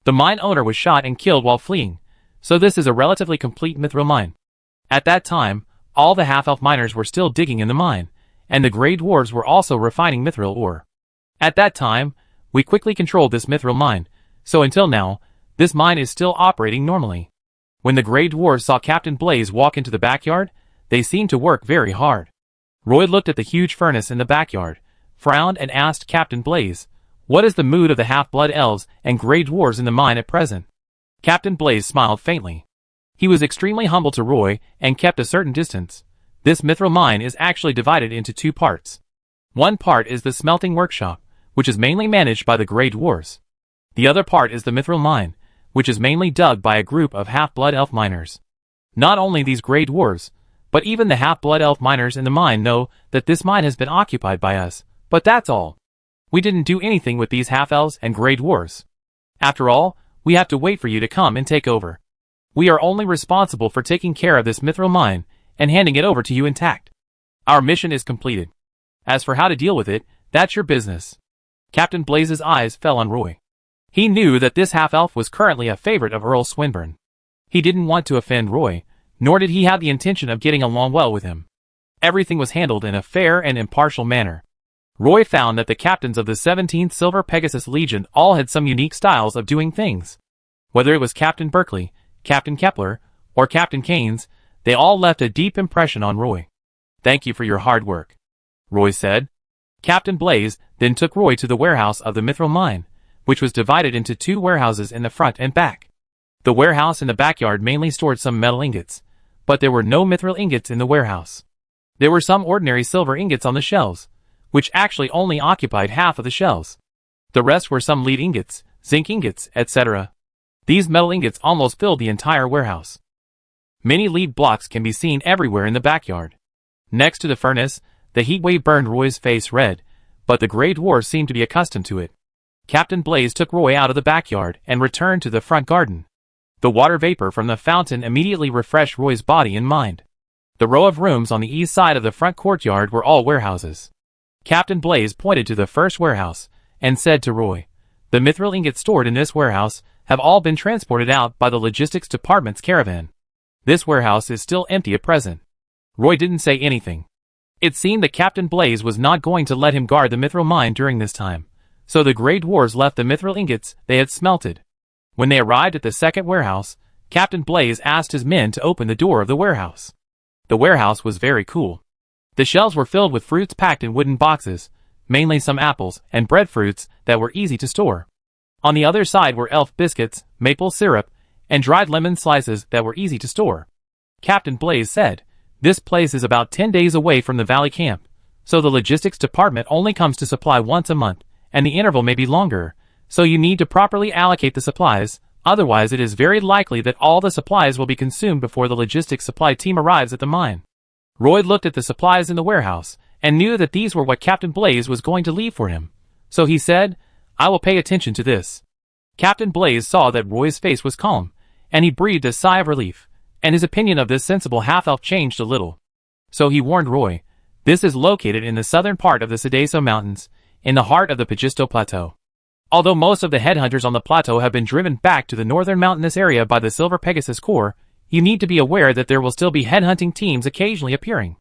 The mine owner was shot and killed while fleeing, so this is a relatively complete mithril mine. At that time, all the half-elf miners were still digging in the mine, and the gray dwarves were also refining mithril ore. At that time, we quickly controlled this mithril mine, so until now, this mine is still operating normally. When the gray dwarves saw Captain Blaze walk into the backyard, they seemed to work very hard. Roy looked at the huge furnace in the backyard, frowned and asked Captain Blaze, "What is the mood of the half-blood elves and gray dwarves in the mine at present?" Captain Blaze smiled faintly. He was extremely humble to Roy and kept a certain distance. This mithril mine is actually divided into two parts. One part is the smelting workshop, which is mainly managed by the gray dwarves. The other part is the mithril mine, which is mainly dug by a group of half-blood elf miners. Not only these gray dwarves, but even the half-blood elf miners in the mine know that this mine has been occupied by us, but that's all. We didn't do anything with these half-elves and gray dwarves. After all, we have to wait for you to come and take over. We are only responsible for taking care of this mithril mine and handing it over to you intact. Our mission is completed. As for how to deal with it, that's your business. Captain Blaze's eyes fell on Roy. He knew that this half-elf was currently a favorite of Earl Swinburne. He didn't want to offend Roy, nor did he have the intention of getting along well with him. Everything was handled in a fair and impartial manner. Roy found that the captains of the 17th Silver Pegasus Legion all had some unique styles of doing things. Whether it was Captain Berkeley, Captain Kepler, or Captain Keynes, they all left a deep impression on Roy. "Thank you for your hard work," Roy said. Captain Blaze then took Roy to the warehouse of the mithril mine, which was divided into two warehouses in the front and back. The warehouse in the backyard mainly stored some metal ingots, but there were no mithril ingots in the warehouse. There were some ordinary silver ingots on the shelves, which actually only occupied half of the shelves. The rest were some lead ingots, zinc ingots, etc. These metal ingots almost filled the entire warehouse. Many lead blocks can be seen everywhere in the backyard. Next to the furnace, the heat wave burned Roy's face red, but the gray dwarves seemed to be accustomed to it. Captain Blaze took Roy out of the backyard and returned to the front garden. The water vapor from the fountain immediately refreshed Roy's body and mind. The row of rooms on the east side of the front courtyard were all warehouses. Captain Blaze pointed to the first warehouse and said to Roy, "The mithril ingots stored in this warehouse have all been transported out by the logistics department's caravan. This warehouse is still empty at present." Roy didn't say anything. It seemed that Captain Blaze was not going to let him guard the mithril mine during this time, so the gray dwarves left the mithril ingots they had smelted. When they arrived at the second warehouse, Captain Blaze asked his men to open the door of the warehouse. The warehouse was very cool. The shelves were filled with fruits packed in wooden boxes, mainly some apples and breadfruits that were easy to store. On the other side were elf biscuits, maple syrup, and dried lemon slices that were easy to store. Captain Blaze said, "This place is about 10 days away from the valley camp, so the logistics department only comes to supply once a month, and the interval may be longer, so you need to properly allocate the supplies, otherwise it is very likely that all the supplies will be consumed before the logistics supply team arrives at the mine." Roy looked at the supplies in the warehouse, and knew that these were what Captain Blaze was going to leave for him. So he said, "I will pay attention to this." Captain Blaze saw that Roy's face was calm, and he breathed a sigh of relief, and his opinion of this sensible half-elf changed a little. So he warned Roy, "This is located in the southern part of the Sedaso Mountains, in the heart of the Pagisto Plateau. Although most of the headhunters on the plateau have been driven back to the northern mountainous area by the Silver Pegasus Corps, you need to be aware that there will still be headhunting teams occasionally appearing.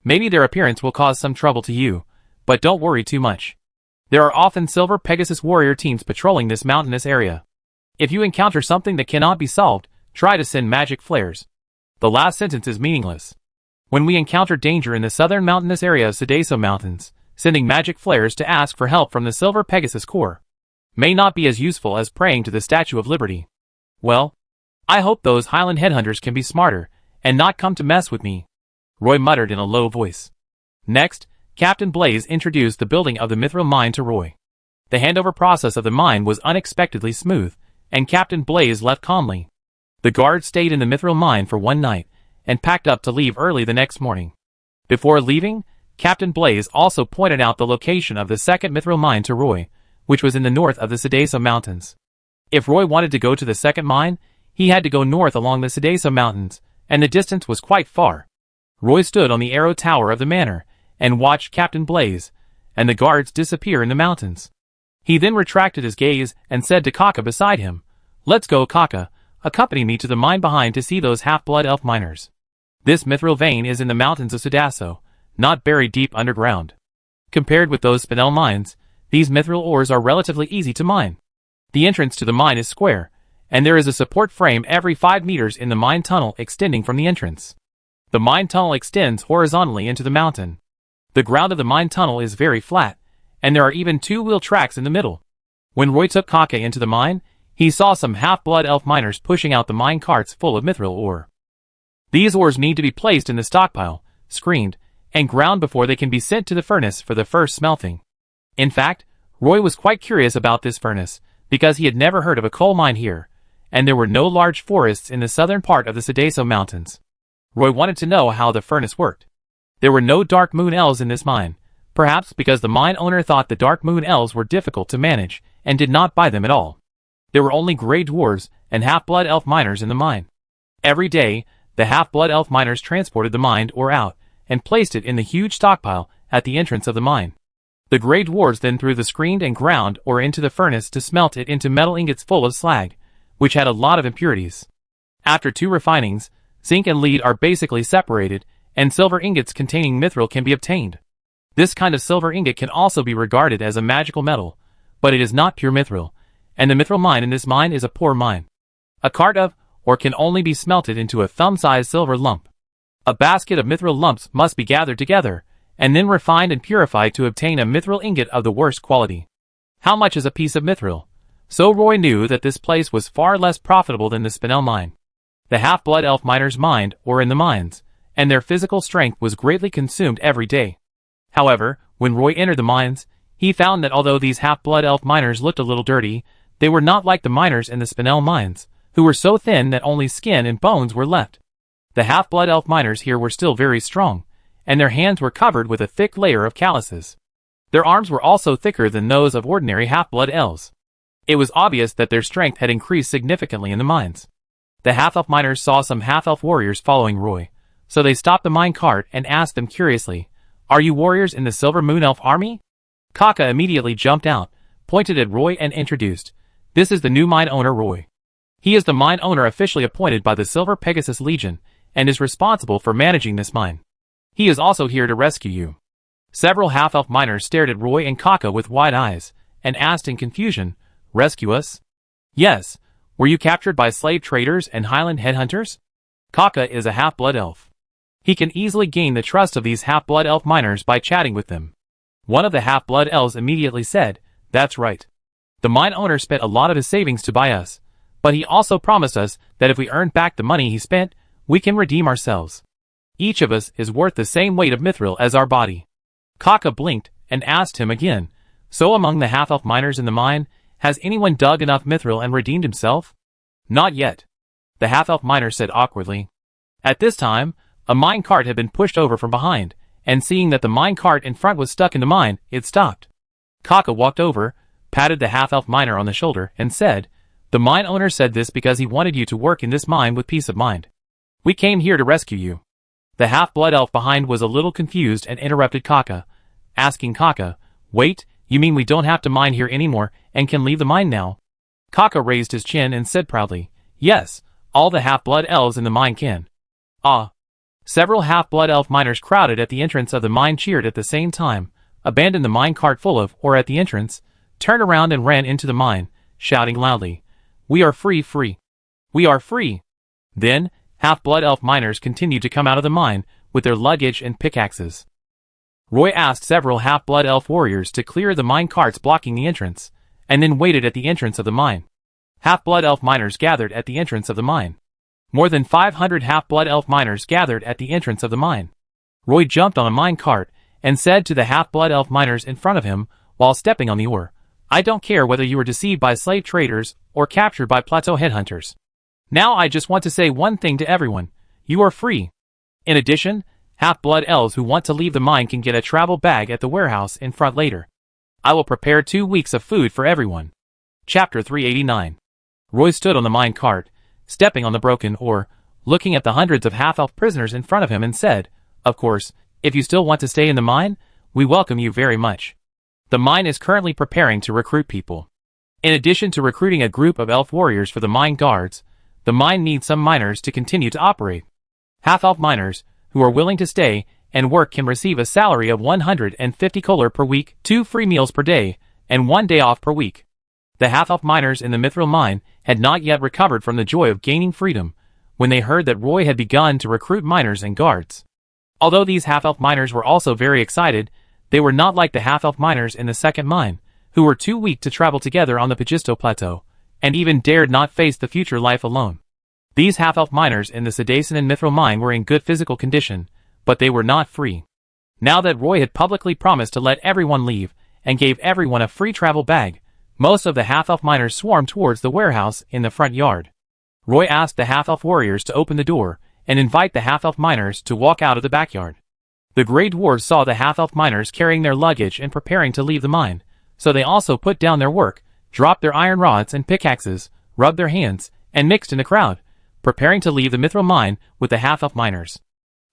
Maybe their appearance will cause some trouble to you, but don't worry too much. There are often Silver Pegasus warrior teams patrolling this mountainous area. If you encounter something that cannot be solved, try to send magic flares." The last sentence is meaningless. When we encounter danger in the southern mountainous area of Sedaso Mountains, sending magic flares to ask for help from the Silver Pegasus Corps may not be as useful as praying to the Statue of Liberty. Well, I hope those Highland headhunters can be smarter and not come to mess with me," Roy muttered in a low voice. Next, Captain Blaze introduced the building of the mithril mine to Roy. The handover process of the mine was unexpectedly smooth, and Captain Blaze left calmly. The guard stayed in the mithril mine for one night, and packed up to leave early the next morning. Before leaving, Captain Blaze also pointed out the location of the second mithril mine to Roy, which was in the north of the Sedaso Mountains. If Roy wanted to go to the second mine, he had to go north along the Sedaso Mountains, and the distance was quite far. Roy stood on the arrow tower of the manor, and watched Captain Blaze, and the guards disappear in the mountains. He then retracted his gaze and said to Kaka beside him, "Let's go, Kaka. Accompany me to the mine behind to see those half-blood elf miners. This mithril vein is in the mountains of Sedaso, not buried deep underground. Compared with those spinel mines, these mithril ores are relatively easy to mine. The entrance to the mine is square, and there is a support frame every 5 meters in the mine tunnel extending from the entrance. The mine tunnel extends horizontally into the mountain. The ground of the mine tunnel is very flat, and there are even 2-wheel tracks in the middle." When Roy took Kaka into the mine, he saw some half-blood elf miners pushing out the mine carts full of mithril ore. These ores need to be placed in the stockpile, screened, and ground before they can be sent to the furnace for the first smelting. In fact, Roy was quite curious about this furnace, because he had never heard of a coal mine here, and there were no large forests in the southern part of the Sedaso Mountains. Roy wanted to know how the furnace worked. There were no dark moon elves in this mine, perhaps because the mine owner thought the dark moon elves were difficult to manage, and did not buy them at all. There were only gray dwarves and half-blood elf miners in the mine. Every day, the half-blood elf miners transported the mined ore out, and placed it in the huge stockpile at the entrance of the mine. The gray dwarves then threw the screened and ground ore into the furnace to smelt it into metal ingots full of slag, which had a lot of impurities. After 2 refinings, zinc and lead are basically separated, and silver ingots containing mithril can be obtained. This kind of silver ingot can also be regarded as a magical metal, but it is not pure mithril, and the mithril mine in this mine is a poor mine. A cart of ore can only be smelted into a thumb-sized silver lump. A basket of mithril lumps must be gathered together, and then refined and purified to obtain a mithril ingot of the worst quality. How much is a piece of mithril? So Roy knew that this place was far less profitable than the spinel mine. The half-blood elf miners mined ore in the mines, and their physical strength was greatly consumed every day. However, when Roy entered the mines, he found that although these half-blood elf miners looked a little dirty, they were not like the miners in the spinel mines, who were so thin that only skin and bones were left. The half-blood elf miners here were still very strong, and their hands were covered with a thick layer of calluses. Their arms were also thicker than those of ordinary half-blood elves. It was obvious that their strength had increased significantly in the mines. The half-elf miners saw some half-elf warriors following Roy, so they stopped the mine cart and asked them curiously, "Are you warriors in the Silver Moon Elf army?" Kaka immediately jumped out, pointed at Roy and introduced, "This is the new mine owner Roy. He is the mine owner officially appointed by the Silver Pegasus Legion, and is responsible for managing this mine. He is also here to rescue you." Several half-elf miners stared at Roy and Kaka with wide eyes, and asked in confusion, "Rescue us?" "Yes. Were you captured by slave traders and highland headhunters?" Kaka is a half-blood elf. He can easily gain the trust of these half-blood elf miners by chatting with them. One of the half-blood elves immediately said, "That's right. The mine owner spent a lot of his savings to buy us, but he also promised us that if we earned back the money he spent, we can redeem ourselves. Each of us is worth the same weight of mithril as our body." Kaka blinked and asked him again, "So among the half-elf miners in the mine, has anyone dug enough mithril and redeemed himself?" "Not yet," the half-elf miner said awkwardly. At this time, a mine cart had been pushed over from behind, and seeing that the mine cart in front was stuck in the mine, it stopped. Kaka walked over, patted the half-elf miner on the shoulder, and said, "The mine owner said this because he wanted you to work in this mine with peace of mind. We came here to rescue you." The half-blood elf behind was a little confused and interrupted Kaka, asking Kaka, "Wait, you mean we don't have to mine here anymore and can leave the mine now?" Kaka raised his chin and said proudly, "Yes, all the half-blood elves in the mine can." "Ah." Several half-blood elf miners crowded at the entrance of the mine cheered at the same time, abandoned the mine cart full of ore at the entrance, turned around and ran into the mine, shouting loudly, "We are free, free! We are free!" Then, half-blood elf miners continued to come out of the mine with their luggage and pickaxes. Roy asked several half-blood elf warriors to clear the mine carts blocking the entrance, and then waited at the entrance of the mine. Half-blood elf miners gathered at the entrance of the mine. More than 500 half-blood elf miners gathered at the entrance of the mine. Roy jumped on a mine cart and said to the half-blood elf miners in front of him while stepping on the ore, "I don't care whether you were deceived by slave traders or captured by plateau headhunters. Now I just want to say one thing to everyone. You are free." In addition, Half-blood elves who want to leave the mine can get a travel bag at the warehouse in front later. I will prepare 2 weeks of food for everyone. Chapter 389. Roy stood on the mine cart, stepping on the broken ore, looking at the hundreds of half-elf prisoners in front of him and said, "Of course, if you still want to stay in the mine, we welcome you very much." The mine is currently preparing to recruit people. In addition to recruiting a group of elf warriors for the mine guards, the mine needs some miners to continue to operate. Half-elf miners, who are willing to stay and work, can receive a salary of 150 kolar per week, 2 free meals per day, and 1 day off per week. The half-elf miners in the mithril mine had not yet recovered from the joy of gaining freedom when they heard that Roy had begun to recruit miners and guards. Although these half-elf miners were also very excited, they were not like the half-elf miners in the second mine, who were too weak to travel together on the Pagisto Plateau, and even dared not face the future life alone. These half-elf miners in the Sedason and Mithril mine were in good physical condition, but they were not free. Now that Roy had publicly promised to let everyone leave, and gave everyone a free travel bag, most of the half-elf miners swarmed towards the warehouse in the front yard. Roy asked the half-elf warriors to open the door, and invite the half-elf miners to walk out of the backyard. The Grey Dwarves saw the half-elf miners carrying their luggage and preparing to leave the mine, so they also put down their work, dropped their iron rods and pickaxes, rubbed their hands, and mixed in the crowd, preparing to leave the mithril mine with the half-elf miners.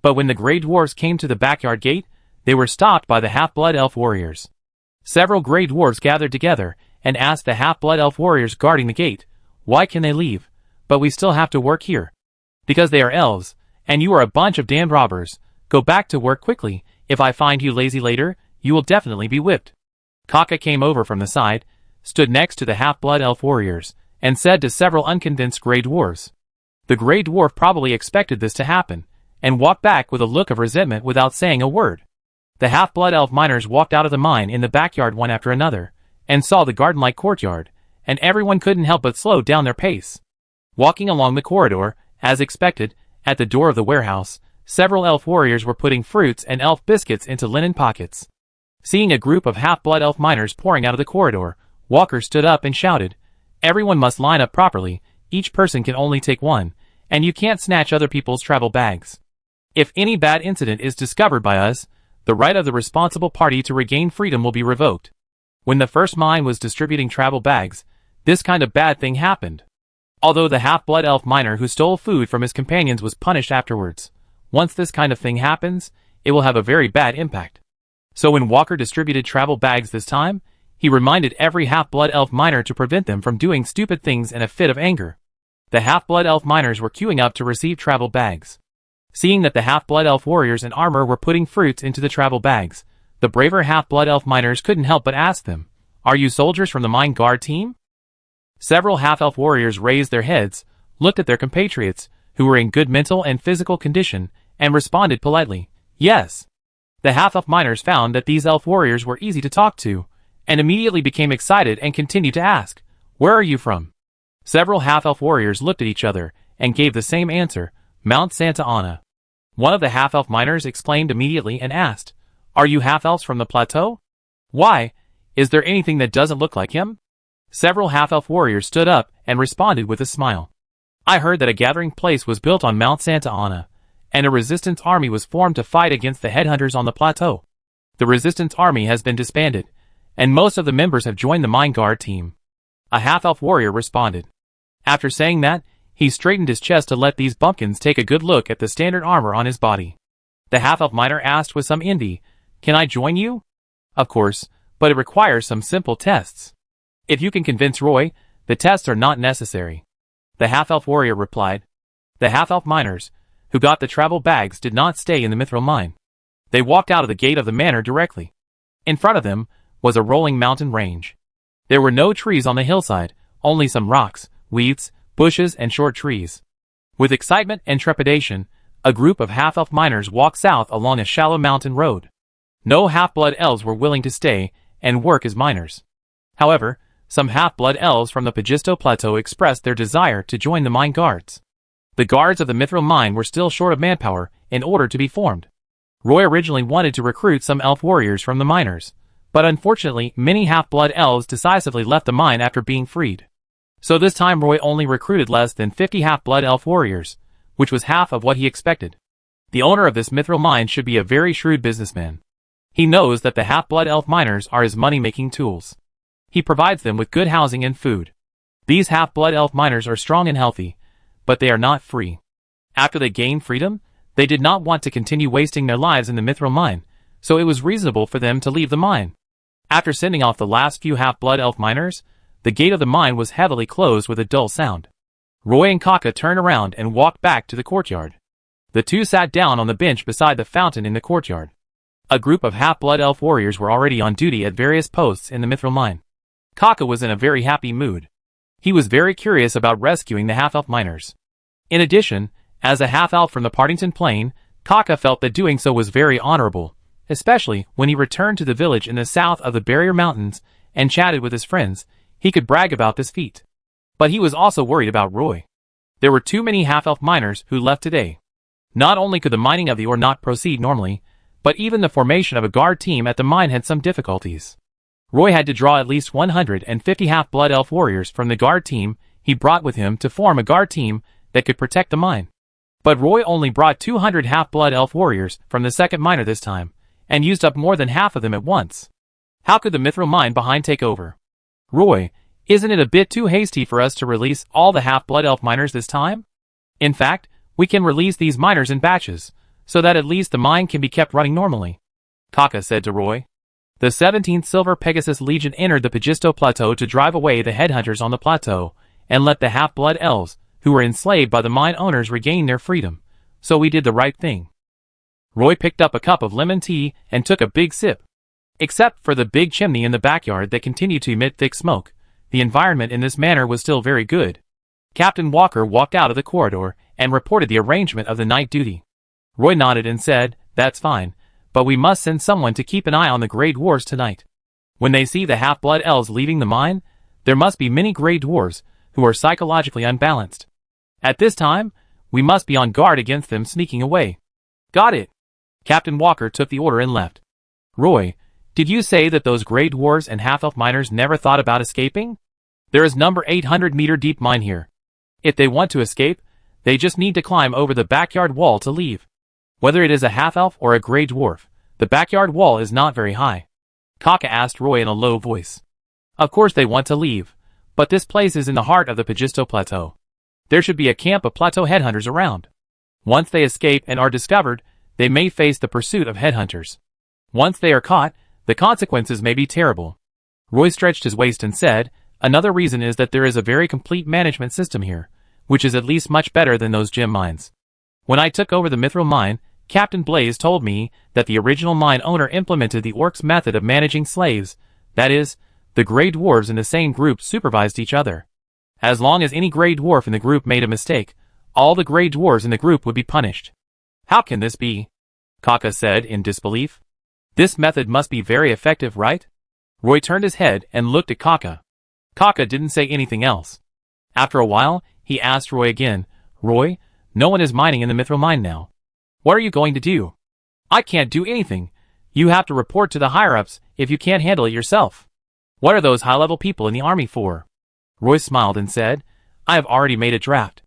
But when the Grey Dwarves came to the backyard gate, they were stopped by the half-blood elf warriors. Several Grey Dwarves gathered together and asked the half-blood elf warriors guarding the gate, "Why can they leave? But we still have to work here." "Because they are elves, and you are a bunch of damned robbers. Go back to work quickly. If I find you lazy later, you will definitely be whipped." Kaka came over from the side, stood next to the half-blood elf warriors, and said to several unconvinced Grey Dwarves. The Grey Dwarf probably expected this to happen, and walked back with a look of resentment without saying a word. The half-blood elf miners walked out of the mine in the backyard one after another, and saw the garden-like courtyard, and everyone couldn't help but slow down their pace. Walking along the corridor, as expected, at the door of the warehouse, several elf warriors were putting fruits and elf biscuits into linen pockets. Seeing a group of half-blood elf miners pouring out of the corridor, Walker stood up and shouted, "Everyone must line up properly, each person can only take one, and you can't snatch other people's travel bags. If any bad incident is discovered by us, the right of the responsible party to regain freedom will be revoked." When the first mine was distributing travel bags, this kind of bad thing happened. Although the half-blood elf miner who stole food from his companions was punished afterwards, once this kind of thing happens, it will have a very bad impact. So when Walker distributed travel bags this time, he reminded every half-blood elf miner to prevent them from doing stupid things in a fit of anger. The half-blood elf miners were queuing up to receive travel bags. Seeing that the half-blood elf warriors in armor were putting fruits into the travel bags, the braver half-blood elf miners couldn't help but ask them, "Are you soldiers from the mine guard team?" Several half-elf warriors raised their heads, looked at their compatriots, who were in good mental and physical condition, and responded politely, "Yes." The half-elf miners found that these elf warriors were easy to talk to, and immediately became excited and continued to ask, "Where are you from?" Several half-elf warriors looked at each other, and gave the same answer, "Mount Santa Ana." One of the half-elf miners exclaimed immediately and asked, "Are you half-elves from the plateau? Why, is there anything that doesn't look like him?" Several half-elf warriors stood up and responded with a smile. "I heard that a gathering place was built on Mount Santa Ana, and a resistance army was formed to fight against the headhunters on the plateau. The resistance army has been disbanded, and most of the members have joined the mine guard team." A half-elf warrior responded. After saying that, he straightened his chest to let these bumpkins take a good look at the standard armor on his body. The half-elf miner asked with some envy, "Can I join you?" "Of course, but it requires some simple tests. If you can convince Roy, the tests are not necessary." The half-elf warrior replied. The half-elf miners, who got the travel bags, did not stay in the mithril mine. They walked out of the gate of the manor directly. In front of them was a rolling mountain range. There were no trees on the hillside, only some rocks, weeds, bushes, and short trees. With excitement and trepidation, a group of half-elf miners walked south along a shallow mountain road. No half-blood elves were willing to stay and work as miners. However, some half-blood elves from the Pagisto Plateau expressed their desire to join the mine guards. The guards of the mithril mine were still short of manpower in order to be formed. Roy originally wanted to recruit some elf warriors from the miners, but unfortunately many half-blood elves decisively left the mine after being freed. So this time Roy only recruited less than 50 half-blood elf warriors, which was half of what he expected. The owner of this mithril mine should be a very shrewd businessman. He knows that the half-blood elf miners are his money-making tools. He provides them with good housing and food. These half-blood elf miners are strong and healthy, but they are not free. After they gained freedom, they did not want to continue wasting their lives in the mithril mine, so it was reasonable for them to leave the mine. After sending off the last few half-blood elf miners, the gate of the mine was heavily closed with a dull sound. Roy and Kaka turned around and walked back to the courtyard. The two sat down on the bench beside the fountain in the courtyard. A group of half-blood elf warriors were already on duty at various posts in the mithril mine. Kaka was in a very happy mood. He was very curious about rescuing the half-elf miners. In addition, as a half-elf from the Partington Plain, Kaka felt that doing so was very honorable, especially when he returned to the village in the south of the Barrier Mountains and chatted with his friends. He could brag about this feat. But he was also worried about Roy. There were too many half-elf miners who left today. Not only could the mining of the ore not proceed normally, but even the formation of a guard team at the mine had some difficulties. Roy had to draw at least 150 half-blood elf warriors from the guard team he brought with him to form a guard team that could protect the mine. But Roy only brought 200 half-blood elf warriors from the second miner this time, and used up more than half of them at once. How could the mithril mine behind take over? Roy, isn't it a bit too hasty for us to release all the half-blood elf miners this time? In fact, we can release these miners in batches, so that at least the mine can be kept running normally. Kaka said to Roy. The 17th Silver Pegasus Legion entered the Pagisto Plateau to drive away the headhunters on the plateau, and let the half-blood elves, who were enslaved by the mine owners, regain their freedom. So we did the right thing. Roy picked up a cup of lemon tea and took a big sip. Except for the big chimney in the backyard that continued to emit thick smoke, the environment in this manor was still very good. Captain Walker walked out of the corridor and reported the arrangement of the night duty. Roy nodded and said, "That's fine, but we must send someone to keep an eye on the Grey Dwarves tonight. When they see the half-blood elves leaving the mine, there must be many Grey Dwarves who are psychologically unbalanced. At this time, we must be on guard against them sneaking away." "Got it." Captain Walker took the order and left. "Roy, did you say that those Grey Dwarves and half-elf miners never thought about escaping? There is number 800-meter deep mine here. If they want to escape, they just need to climb over the backyard wall to leave. Whether it is a half-elf or a Grey Dwarf, the backyard wall is not very high." Kaka asked Roy in a low voice. "Of course they want to leave, but this place is in the heart of the Pagisto Plateau. There should be a camp of plateau headhunters around. Once they escape and are discovered, they may face the pursuit of headhunters. Once they are caught, the consequences may be terrible." Roy stretched his waist and said, "Another reason is that there is a very complete management system here, which is at least much better than those gem mines. When I took over the mithril mine, Captain Blaze told me that the original mine owner implemented the orcs' method of managing slaves, that is, the Grey Dwarves in the same group supervised each other. As long as any Grey Dwarf in the group made a mistake, all the Grey Dwarves in the group would be punished." "How can this be?" Kaka said in disbelief. "This method must be very effective, right?" Roy turned his head and looked at Kaka. Kaka didn't say anything else. After a while, he asked Roy again, "Roy, no one is mining in the mithril mine now. What are you going to do?" "I can't do anything. You have to report to the higher-ups if you can't handle it yourself." "What are those high-level people in the army for?" Roy smiled and said, "I have already made a draft.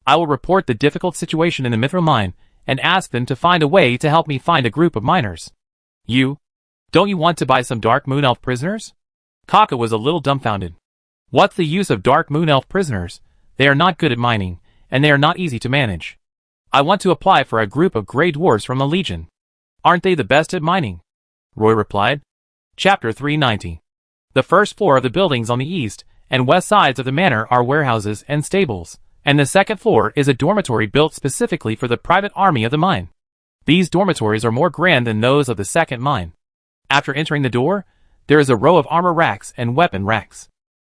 I will report the difficult situation in the mithril mine and ask them to find a way to help me find a group of miners." Don't you want to buy some Dark Moon Elf prisoners?" Kaka was a little dumbfounded. "What's the use of Dark Moon Elf prisoners? They are not good at mining, and they are not easy to manage. I want to apply for a group of Grey Dwarves from the Legion. Aren't they the best at mining?" Roy replied. Chapter 390. The first floor of the buildings on the east and west sides of the manor are warehouses and stables, and the second floor is a dormitory built specifically for the private army of the mine. These dormitories are more grand than those of the second mine. After entering the door, there is a row of armor racks and weapon racks.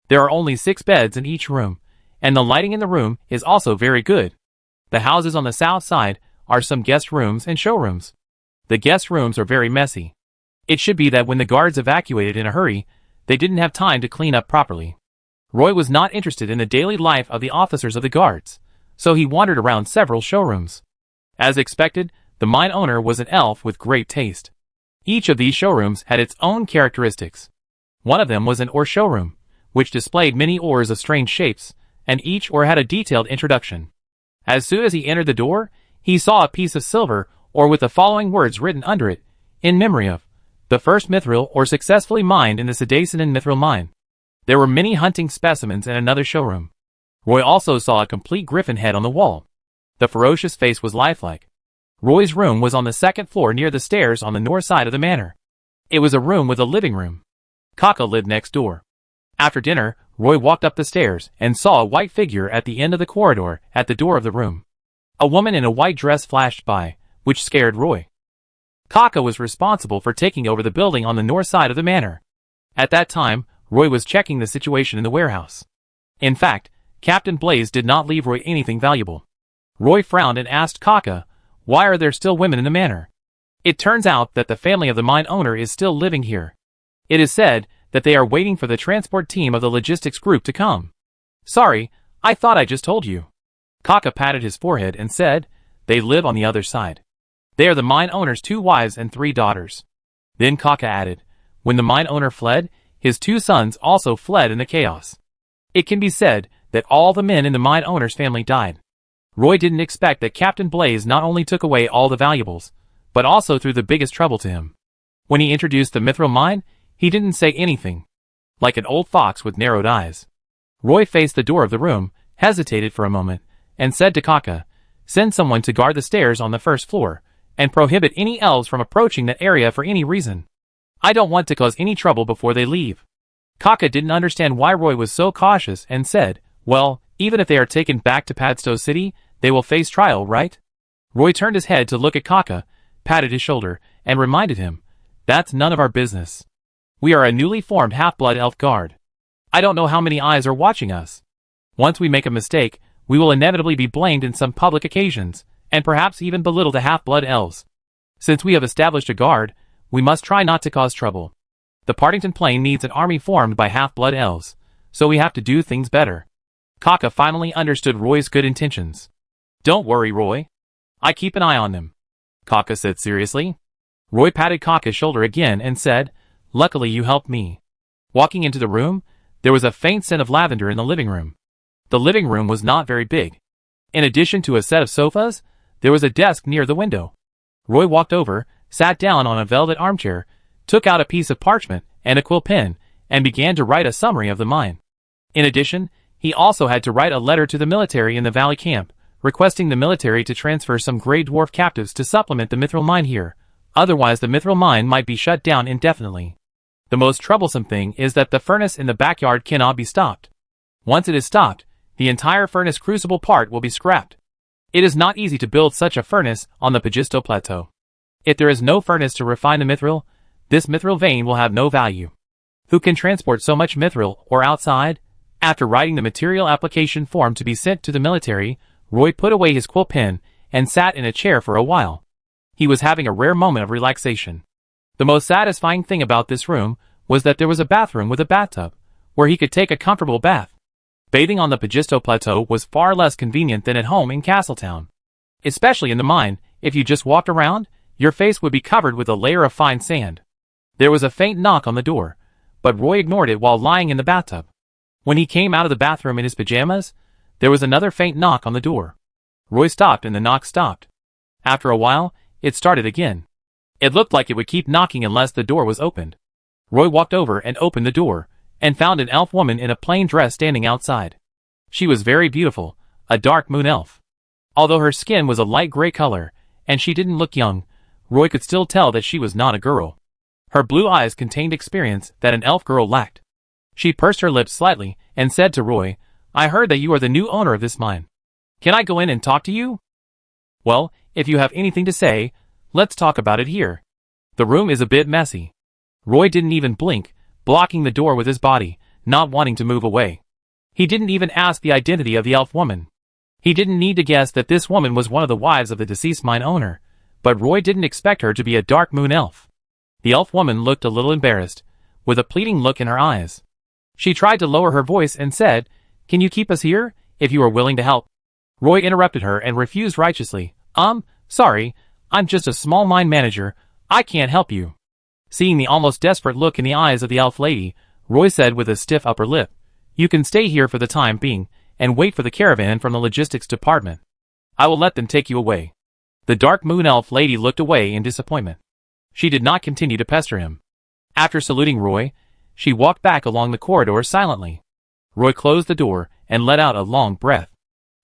There are only 6 beds in each room, and the lighting in the room is also very good. The houses on the south side are some guest rooms and showrooms. The guest rooms are very messy. It should be that when the guards evacuated in a hurry, they didn't have time to clean up properly. Roy was not interested in the daily life of the officers of the guards, so he wandered around several showrooms. As expected, the mine owner was an elf with great taste. Each of these showrooms had its own characteristics. One of them was an ore showroom, which displayed many ores of strange shapes, and each ore had a detailed introduction. As soon as he entered the door, he saw a piece of silver ore with the following words written under it, in memory of the first mithril ore successfully mined in the Sedacinen mithril mine. There were many hunting specimens in another showroom. Roy also saw a complete griffin head on the wall. The ferocious face was lifelike. Roy's room was on the second floor near the stairs on the north side of the manor. It was a room with a living room. Kaka lived next door. After dinner, Roy walked up the stairs and saw a white figure at the end of the corridor at the door of the room. A woman in a white dress flashed by, which scared Roy. Kaka was responsible for taking over the building on the north side of the manor. At that time, Roy was checking the situation in the warehouse. In fact, Captain Blaze did not leave Roy anything valuable. Roy frowned and asked Kaka, why are there still women in the manor? It turns out that the family of the mine owner is still living here. It is said that they are waiting for the transport team of the logistics group to come. Sorry, I thought I just told you. Kaka patted his forehead and said, they live on the other side. They are the mine owner's 2 wives and 3 daughters. Then Kaka added, when the mine owner fled, his 2 sons also fled in the chaos. It can be said that all the men in the mine owner's family died. Roy didn't expect that Captain Blaze not only took away all the valuables, but also threw the biggest trouble to him. When he introduced the mithril mine, he didn't say anything. Like an old fox with narrowed eyes. Roy faced the door of the room, hesitated for a moment, and said to Kaka, send someone to guard the stairs on the first floor, and prohibit any elves from approaching that area for any reason. I don't want to cause any trouble before they leave. Kaka didn't understand why Roy was so cautious and said, well, even if they are taken back to Padstow City, they will face trial, right? Roy turned his head to look at Kaka, patted his shoulder, and reminded him, that's none of our business. We are a newly formed half-blood elf guard. I don't know how many eyes are watching us. Once we make a mistake, we will inevitably be blamed in some public occasions, and perhaps even belittle the half-blood elves. Since we have established a guard, we must try not to cause trouble. The Partington Plain needs an army formed by half-blood elves, so we have to do things better. Kaka finally understood Roy's good intentions. Don't worry, Roy. I keep an eye on them, Kaka said seriously. Roy patted Kaka's shoulder again and said, luckily you helped me. Walking into the room, there was a faint scent of lavender in the living room. The living room was not very big. In addition to a set of sofas, there was a desk near the window. Roy walked over, sat down on a velvet armchair, took out a piece of parchment and a quill pen, and began to write a summary of the mine. In addition, he also had to write a letter to the military in the valley camp, requesting the military to transfer some gray dwarf captives to supplement the mithril mine here, otherwise the mithril mine might be shut down indefinitely. The most troublesome thing is that the furnace in the backyard cannot be stopped. Once it is stopped, the entire furnace crucible part will be scrapped. It is not easy to build such a furnace on the Pagisto Plateau. If there is no furnace to refine the mithril, this mithril vein will have no value. Who can transport so much mithril or outside? After writing the material application form to be sent to the military, Roy put away his quill pen and sat in a chair for a while. He was having a rare moment of relaxation. The most satisfying thing about this room was that there was a bathroom with a bathtub, where he could take a comfortable bath. Bathing on the Pagisto Plateau was far less convenient than at home in Castletown. Especially in the mine, if you just walked around, your face would be covered with a layer of fine sand. There was a faint knock on the door, but Roy ignored it while lying in the bathtub. When he came out of the bathroom in his pajamas, there was another faint knock on the door. Roy stopped and the knock stopped. After a while, it started again. It looked like it would keep knocking unless the door was opened. Roy walked over and opened the door, and found an elf woman in a plain dress standing outside. She was very beautiful, a dark moon elf. Although her skin was a light gray color, and she didn't look young, Roy could still tell that she was not a girl. Her blue eyes contained experience that an elf girl lacked. She pursed her lips slightly, and said to Roy, I heard that you are the new owner of this mine. Can I go in and talk to you? Well, if you have anything to say, let's talk about it here. The room is a bit messy. Roy didn't even blink, blocking the door with his body, not wanting to move away. He didn't even ask the identity of the elf woman. He didn't need to guess that this woman was one of the wives of the deceased mine owner, but Roy didn't expect her to be a dark moon elf. The elf woman looked a little embarrassed, with a pleading look in her eyes. She tried to lower her voice and said, Can you keep us here, if you are willing to help? Roy interrupted her and refused righteously. Sorry, I'm just a small mine manager, I can't help you. Seeing the almost desperate look in the eyes of the elf lady, Roy said with a stiff upper lip, You can stay here for the time being, and wait for the caravan from the logistics department. I will let them take you away. The Dark Moon Elf lady looked away in disappointment. She did not continue to pester him. After saluting Roy, she walked back along the corridor silently. Roy closed the door and let out a long breath.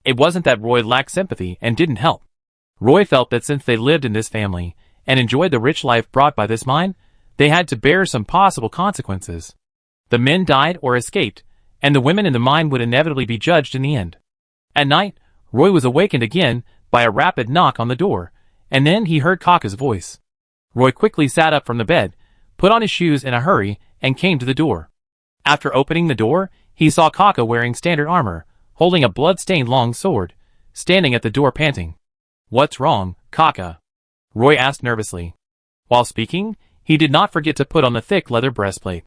It wasn't that Roy lacked sympathy and didn't help. Roy felt that since they lived in this family and enjoyed the rich life brought by this mine, they had to bear some possible consequences. The men died or escaped, and the women in the mine would inevitably be judged in the end. At night, Roy was awakened again by a rapid knock on the door, and then he heard Kaka's voice. Roy quickly sat up from the bed, put on his shoes in a hurry, and came to the door. After opening the door, he saw Kaka wearing standard armor, holding a blood-stained long sword, standing at the door panting. "What's wrong, Kaka?" Roy asked nervously. While speaking, he did not forget to put on the thick leather breastplate.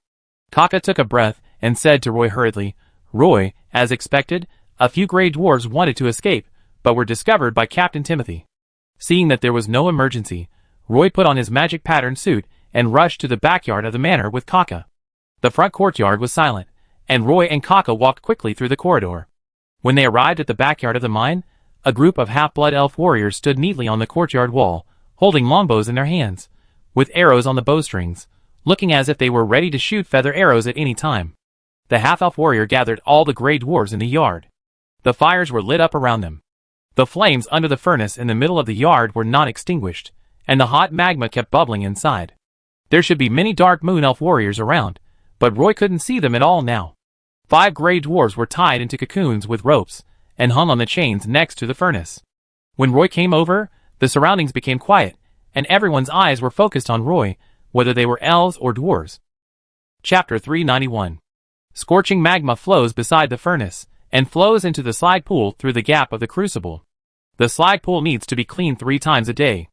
Kaka took a breath and said to Roy hurriedly, "Roy, as expected, a few gray dwarves wanted to escape, but were discovered by Captain Timothy." Seeing that there was no emergency, Roy put on his magic pattern suit and rushed to the backyard of the manor with Kaka. The front courtyard was silent, and Roy and Kaka walked quickly through the corridor. When they arrived at the backyard of the mine, a group of half-blood elf warriors stood neatly on the courtyard wall, holding longbows in their hands, with arrows on the bowstrings, looking as if they were ready to shoot feather arrows at any time. The half-elf warrior gathered all the gray dwarves in the yard. The fires were lit up around them. The flames under the furnace in the middle of the yard were not extinguished, and the hot magma kept bubbling inside. There should be many Dark Moon Elf warriors around, but Roy couldn't see them at all now. 5 gray dwarves were tied into cocoons with ropes and hung on the chains next to the furnace. When Roy came over, the surroundings became quiet, and everyone's eyes were focused on Roy, whether they were elves or dwarves. Chapter 391. Scorching magma flows beside the furnace, and flows into the slag pool through the gap of the crucible. The slag pool needs to be cleaned 3 times a day.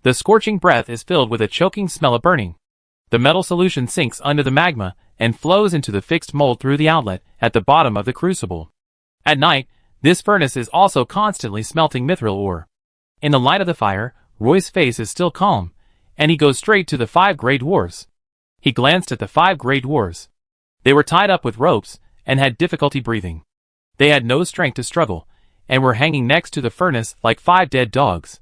The scorching breath is filled with a choking smell of burning. The metal solution sinks under the magma and flows into the fixed mold through the outlet at the bottom of the crucible. At night, this furnace is also constantly smelting mithril ore. In the light of the fire, Roy's face is still calm, and he goes straight to the 5 gray dwarves. He glanced at the 5 gray dwarves. They were tied up with ropes and had difficulty breathing. They had no strength to struggle, and were hanging next to the furnace like 5 dead dogs.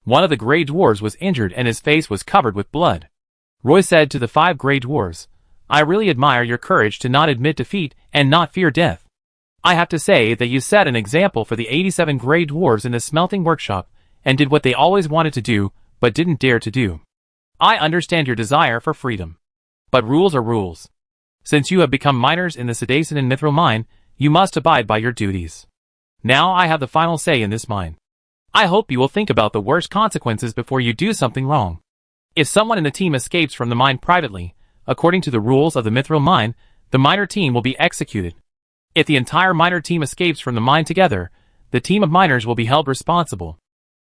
One of the gray dwarves was injured and his face was covered with blood. Roy said to the 5 gray dwarves, "I really admire your courage to not admit defeat and not fear death. I have to say that you set an example for the 87 gray dwarves in the smelting workshop and did what they always wanted to do but didn't dare to do. I understand your desire for freedom. But rules are rules. Since you have become miners in the Sedason and Mithril mine, you must abide by your duties. Now I have the final say in this mine. I hope you will think about the worst consequences before you do something wrong. If someone in the team escapes from the mine privately, according to the rules of the Mithril mine, the miner team will be executed. If the entire miner team escapes from the mine together, the team of miners will be held responsible.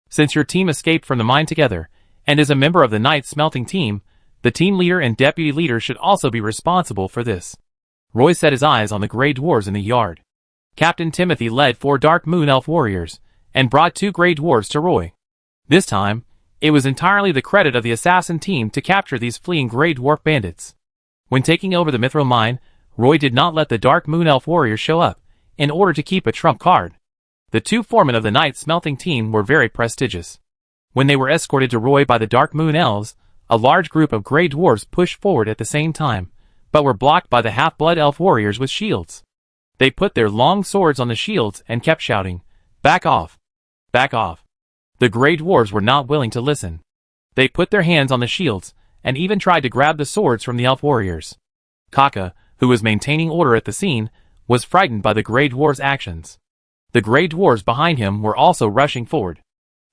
Since your team escaped from the mine together, and is a member of the night smelting team, the team leader and deputy leader should also be responsible for this." Roy set his eyes on the gray dwarves in the yard. Captain Timothy led 4 Dark Moon Elf warriors, and brought 2 gray dwarves to Roy. This time, it was entirely the credit of the assassin team to capture these fleeing gray dwarf bandits. When taking over the Mithril mine, Roy did not let the Dark Moon Elf warriors show up, in order to keep a trump card. The 2 foremen of the night smelting team were very prestigious. When they were escorted to Roy by the Dark Moon Elves, a large group of gray dwarves pushed forward at the same time, but were blocked by the half-blood elf warriors with shields. They put their long swords on the shields and kept shouting, "Back off! Back off!" The gray dwarves were not willing to listen. They put their hands on the shields, and even tried to grab the swords from the elf warriors. Kaka, who was maintaining order at the scene, was frightened by the gray dwarves' actions. The gray dwarves behind him were also rushing forward.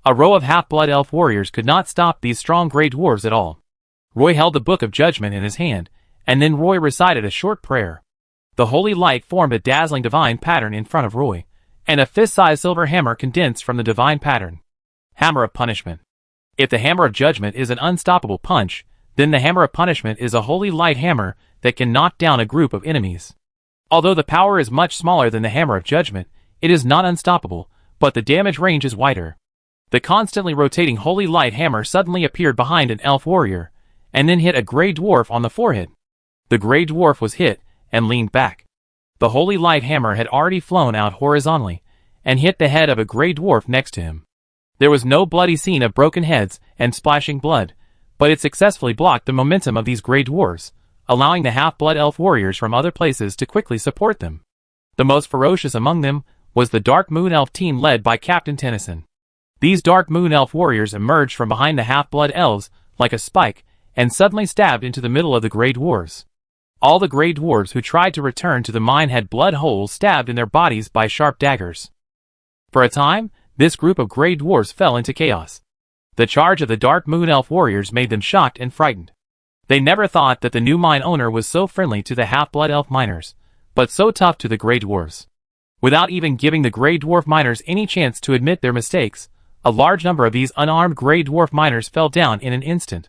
A row of half-blood elf warriors could not stop these strong gray dwarves at all. Roy held the Book of Judgment in his hand, and then Roy recited a short prayer. The holy light formed a dazzling divine pattern in front of Roy, and a fist-sized silver hammer condensed from the divine pattern. Hammer of Punishment. If the Hammer of Judgment is an unstoppable punch, then the Hammer of Punishment is a holy light hammer that can knock down a group of enemies. Although the power is much smaller than the Hammer of Judgment, it is not unstoppable, but the damage range is wider. The constantly rotating holy light hammer suddenly appeared behind an elf warrior, and then hit a gray dwarf on the forehead. The gray dwarf was hit, and leaned back. The holy light hammer had already flown out horizontally, and hit the head of a gray dwarf next to him. There was no bloody scene of broken heads and splashing blood, but it successfully blocked the momentum of these grey dwarves, allowing the half-blood elf warriors from other places to quickly support them. The most ferocious among them was the Dark Moon Elf team led by Captain Tennyson. These Dark Moon Elf warriors emerged from behind the half-blood elves like a spike and suddenly stabbed into the middle of the grey dwarves. All the grey dwarves who tried to return to the mine had blood holes stabbed in their bodies by sharp daggers. For a time, this group of grey dwarves fell into chaos. The charge of the Dark Moon Elf warriors made them shocked and frightened. They never thought that the new mine owner was so friendly to the half-blood elf miners, but so tough to the grey dwarves. Without even giving the grey dwarf miners any chance to admit their mistakes, a large number of these unarmed grey dwarf miners fell down in an instant.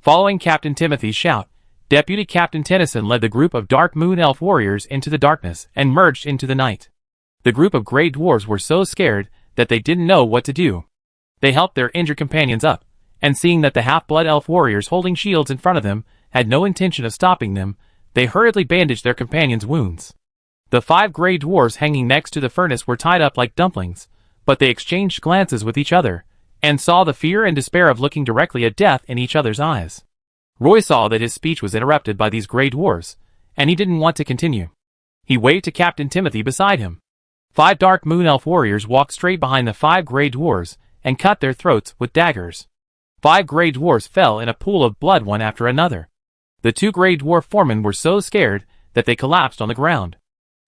Following Captain Timothy's shout, Deputy Captain Tennyson led the group of Dark Moon Elf warriors into the darkness and merged into the night. The group of grey dwarves were so scared that they didn't know what to do. They helped their injured companions up, and seeing that the half-blood elf warriors holding shields in front of them had no intention of stopping them, they hurriedly bandaged their companions' wounds. The 5 grey dwarves hanging next to the furnace were tied up like dumplings, but they exchanged glances with each other, and saw the fear and despair of looking directly at death in each other's eyes. Roy saw that his speech was interrupted by these grey dwarves, and he didn't want to continue. He waved to Captain Timothy beside him. 5 Dark Moon Elf warriors walked straight behind the 5 grey dwarves and cut their throats with daggers. 5 grey dwarves fell in a pool of blood one after another. The 2 grey dwarf foremen were so scared that they collapsed on the ground.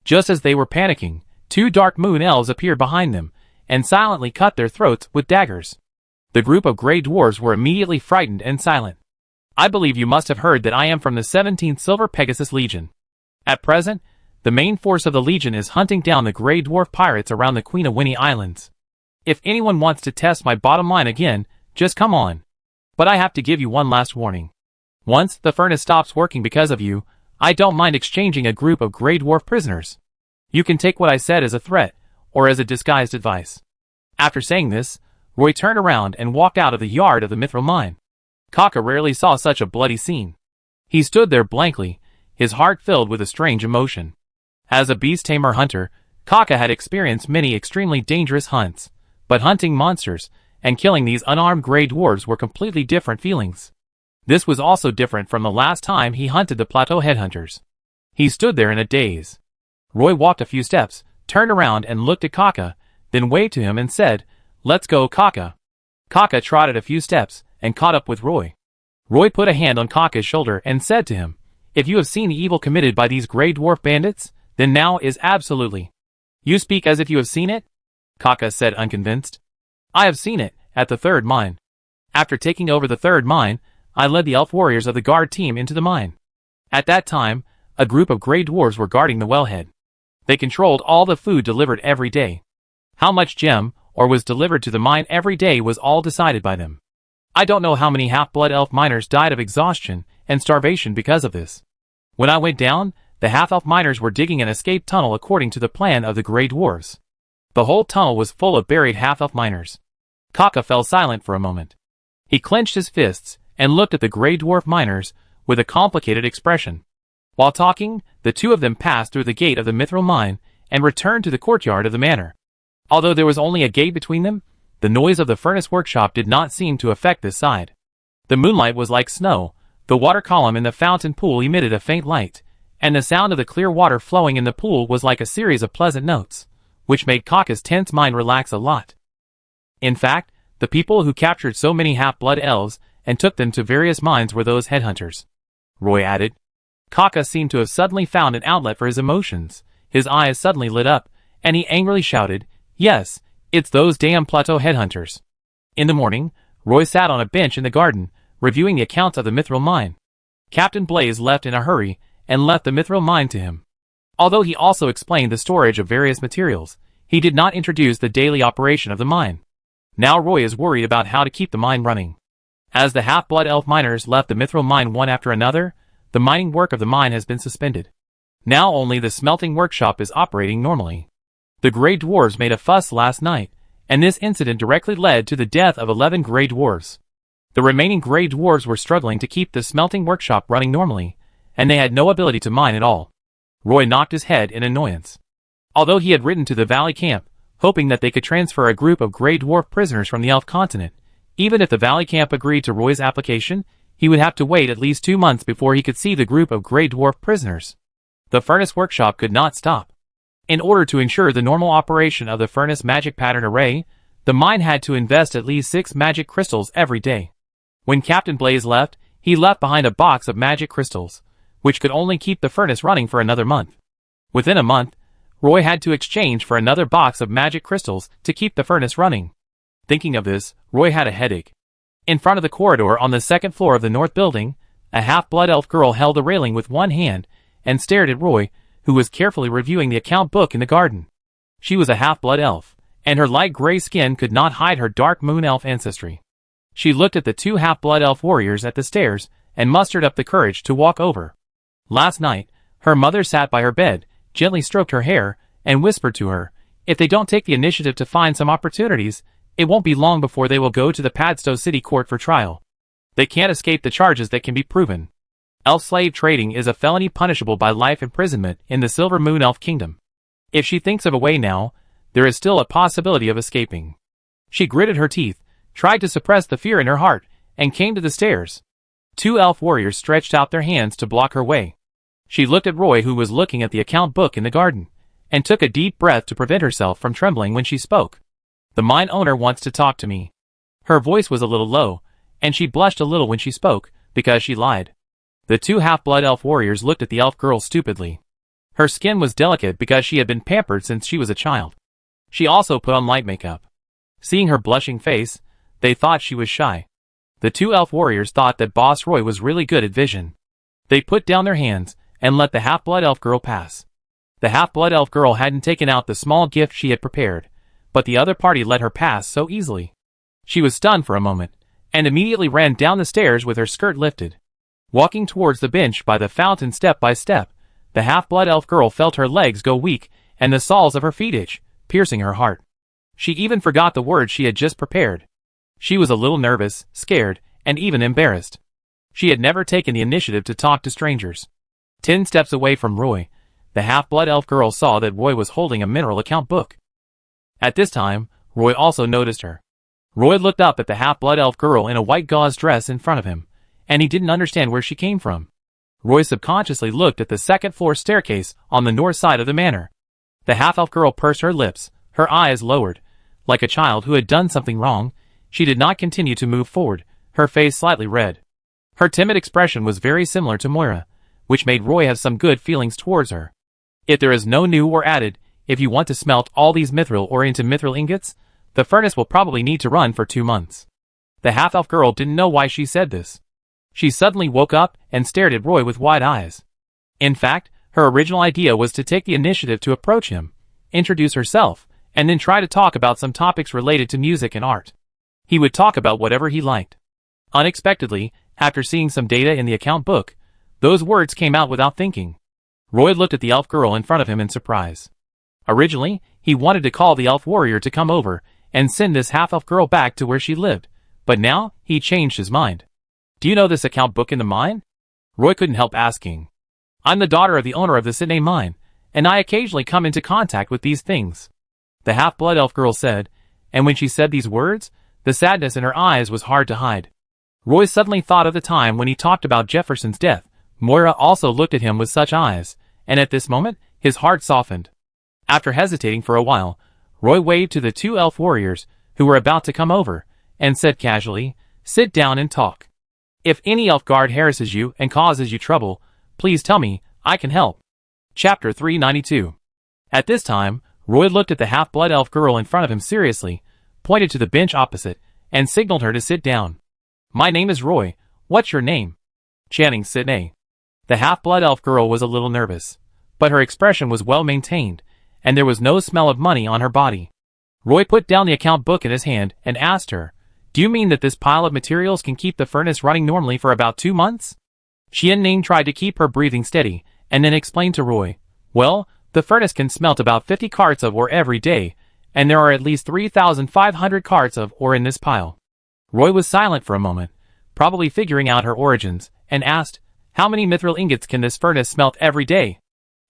Just as they were panicking, 2 Dark Moon Elves appeared behind them and silently cut their throats with daggers. The group of grey dwarves were immediately frightened and silent. I believe you must have heard that I am from the 17th Silver Pegasus Legion. At present, the main force of the Legion is hunting down the grey dwarf pirates around the Queen of Winnie Islands. If anyone wants to test my bottom line again, just come on. But I have to give you one last warning. Once the furnace stops working because of you, I don't mind exchanging a group of grey dwarf prisoners. You can take what I said as a threat, or as a disguised advice. After saying this, Roy turned around and walked out of the yard of the Mithril mine. Kaka rarely saw such a bloody scene. He stood there blankly, his heart filled with a strange emotion. As a beast tamer hunter, Kaka had experienced many extremely dangerous hunts, but hunting monsters and killing these unarmed grey dwarves were completely different feelings. This was also different from the last time he hunted the plateau headhunters. He stood there in a daze. Roy walked a few steps, turned around and looked at Kaka, then waved to him and said, "Let's go, Kaka." Kaka trotted a few steps and caught up with Roy. Roy put a hand on Kaka's shoulder and said to him, "If you have seen the evil committed by these grey dwarf bandits, then now is absolutely." "You speak as if you have seen it?" Kaka said unconvinced. "I have seen it, at the 3rd mine. After taking over the 3rd mine, I led the elf warriors of the guard team into the mine. At that time, a group of grey dwarves were guarding the wellhead. They controlled all the food delivered every day. How much gem, or was delivered to the mine every day was all decided by them. I don't know how many half-blood elf miners died of exhaustion and starvation because of this. When I went down, the half-elf miners were digging an escape tunnel according to the plan of the grey dwarves. The whole tunnel was full of buried half-elf miners." Kaka fell silent for a moment. He clenched his fists and looked at the grey dwarf miners with a complicated expression. While talking, the 2 of them passed through the gate of the Mithril mine and returned to the courtyard of the manor. Although there was only a gate between them, the noise of the furnace workshop did not seem to affect this side. The moonlight was like snow, the water column in the fountain pool emitted a faint light, and the sound of the clear water flowing in the pool was like a series of pleasant notes, which made Kaka's tense mind relax a lot. In fact, the people who captured so many half-blood elves and took them to various mines were those headhunters. Roy added. Kaka seemed to have suddenly found an outlet for his emotions. His eyes suddenly lit up, and he angrily shouted, "Yes, it's those damn plateau headhunters." In the morning, Roy sat on a bench in the garden, reviewing the accounts of the Mithril mine. Captain Blaze left in a hurry, and left the Mithril mine to him. Although he also explained the storage of various materials, he did not introduce the daily operation of the mine. Now Roy is worried about how to keep the mine running. As the half-blood elf miners left the Mithril mine one after another, the mining work of the mine has been suspended. Now only the smelting workshop is operating normally. The grey dwarves made a fuss last night, and this incident directly led to the death of 11 grey dwarves. The remaining grey dwarves were struggling to keep the smelting workshop running normally, and they had no ability to mine at all. Roy knocked his head in annoyance. Although he had ridden to the valley camp, hoping that they could transfer a group of Grey Dwarf prisoners from the Elf continent. Even if the Valley Camp agreed to Roy's application, he would have to wait at least 2 months before he could see the group of Grey Dwarf prisoners. The furnace workshop could not stop. In order to ensure the normal operation of the furnace magic pattern array, the mine had to invest at least 6 magic crystals every day. When Captain Blaze left, he left behind a box of magic crystals, which could only keep the furnace running for another month. Within a month, Roy had to exchange for another box of magic crystals to keep the furnace running. Thinking of this, Roy had a headache. In front of the corridor on the second floor of the north building, a half-blood elf girl held the railing with one hand and stared at Roy, who was carefully reviewing the account book in the garden. She was a half-blood elf, and her light gray skin could not hide her dark moon elf ancestry. She looked at the 2 half-blood elf warriors at the stairs and mustered up the courage to walk over. Last night, her mother sat by her bed, gently stroked her hair, and whispered to her, "If they don't take the initiative to find some opportunities, it won't be long before they will go to the Padstow City Court for trial. They can't escape the charges that can be proven. Elf slave trading is a felony punishable by life imprisonment in the Silver Moon Elf Kingdom. If she thinks of a way now, there is still a possibility of escaping." She gritted her teeth, tried to suppress the fear in her heart, and came to the stairs. 2 elf warriors stretched out their hands to block her way. She looked at Roy, who was looking at the account book in the garden, and took a deep breath to prevent herself from trembling when she spoke. "The mine owner wants to talk to me." Her voice was a little low, and she blushed a little when she spoke, because she lied. The 2 half-blood elf warriors looked at the elf girl stupidly. Her skin was delicate because she had been pampered since she was a child. She also put on light makeup. Seeing her blushing face, they thought she was shy. The 2 elf warriors thought that Boss Roy was really good at vision. They put down their hands and let the half-blood elf girl pass. The half-blood elf girl hadn't taken out the small gift she had prepared, but the other party let her pass so easily. She was stunned for a moment, and immediately ran down the stairs with her skirt lifted. Walking towards the bench by the fountain step by step, the half-blood elf girl felt her legs go weak and the soles of her feet itch, piercing her heart. She even forgot the words she had just prepared. She was a little nervous, scared, and even embarrassed. She had never taken the initiative to talk to strangers. 10 steps away from Roy, the half-blood elf girl saw that Roy was holding a mineral account book. At this time, Roy also noticed her. Roy looked up at the half-blood elf girl in a white gauze dress in front of him, and he didn't understand where she came from. Roy subconsciously looked at the second-floor staircase on the north side of the manor. The half-elf girl pursed her lips, her eyes lowered. Like a child who had done something wrong, she did not continue to move forward, her face slightly red. Her timid expression was very similar to Moira, which made Roy have some good feelings towards her. If there is no new or added, if you want to smelt all these mithril or into mithril ingots, the furnace will probably need to run for 2 months. The half-elf girl didn't know why she said this. She suddenly woke up and stared at Roy with wide eyes. In fact, her original idea was to take the initiative to approach him, introduce herself, and then try to talk about some topics related to music and art. He would talk about whatever he liked. Unexpectedly, after seeing some data in the account book, those words came out without thinking. Roy looked at the elf girl in front of him in surprise. Originally, he wanted to call the elf warrior to come over and send this half-elf girl back to where she lived, but now he changed his mind. "Do you know this account book in the mine?" Roy couldn't help asking. "I'm the daughter of the owner of the Sydney mine, and I occasionally come into contact with these things," the half-blood elf girl said, and when she said these words, the sadness in her eyes was hard to hide. Roy suddenly thought of the time when he talked about Jefferson's death. Moira also looked at him with such eyes, and at this moment, his heart softened. After hesitating for a while, Roy waved to the 2 elf warriors, who were about to come over, and said casually, "Sit down and talk. If any elf guard harasses you and causes you trouble, please tell me, I can help." Chapter 392. At this time, Roy looked at the half-blood elf girl in front of him seriously, pointed to the bench opposite, and signaled her to sit down. "My name is Roy. What's your name?" "Channing Sydney." The half-blood elf girl was a little nervous, but her expression was well maintained, and there was no smell of money on her body. Roy put down the account book in his hand and asked her, "Do you mean that this pile of materials can keep the furnace running normally for about 2 months? Xian tried to keep her breathing steady, and then explained to Roy, "Well, the furnace can smelt about 50 carts of ore every day, and there are at least 3,500 carts of ore in this pile." Roy was silent for a moment, probably figuring out her origins, and asked, "How many mithril ingots can this furnace smelt every day?"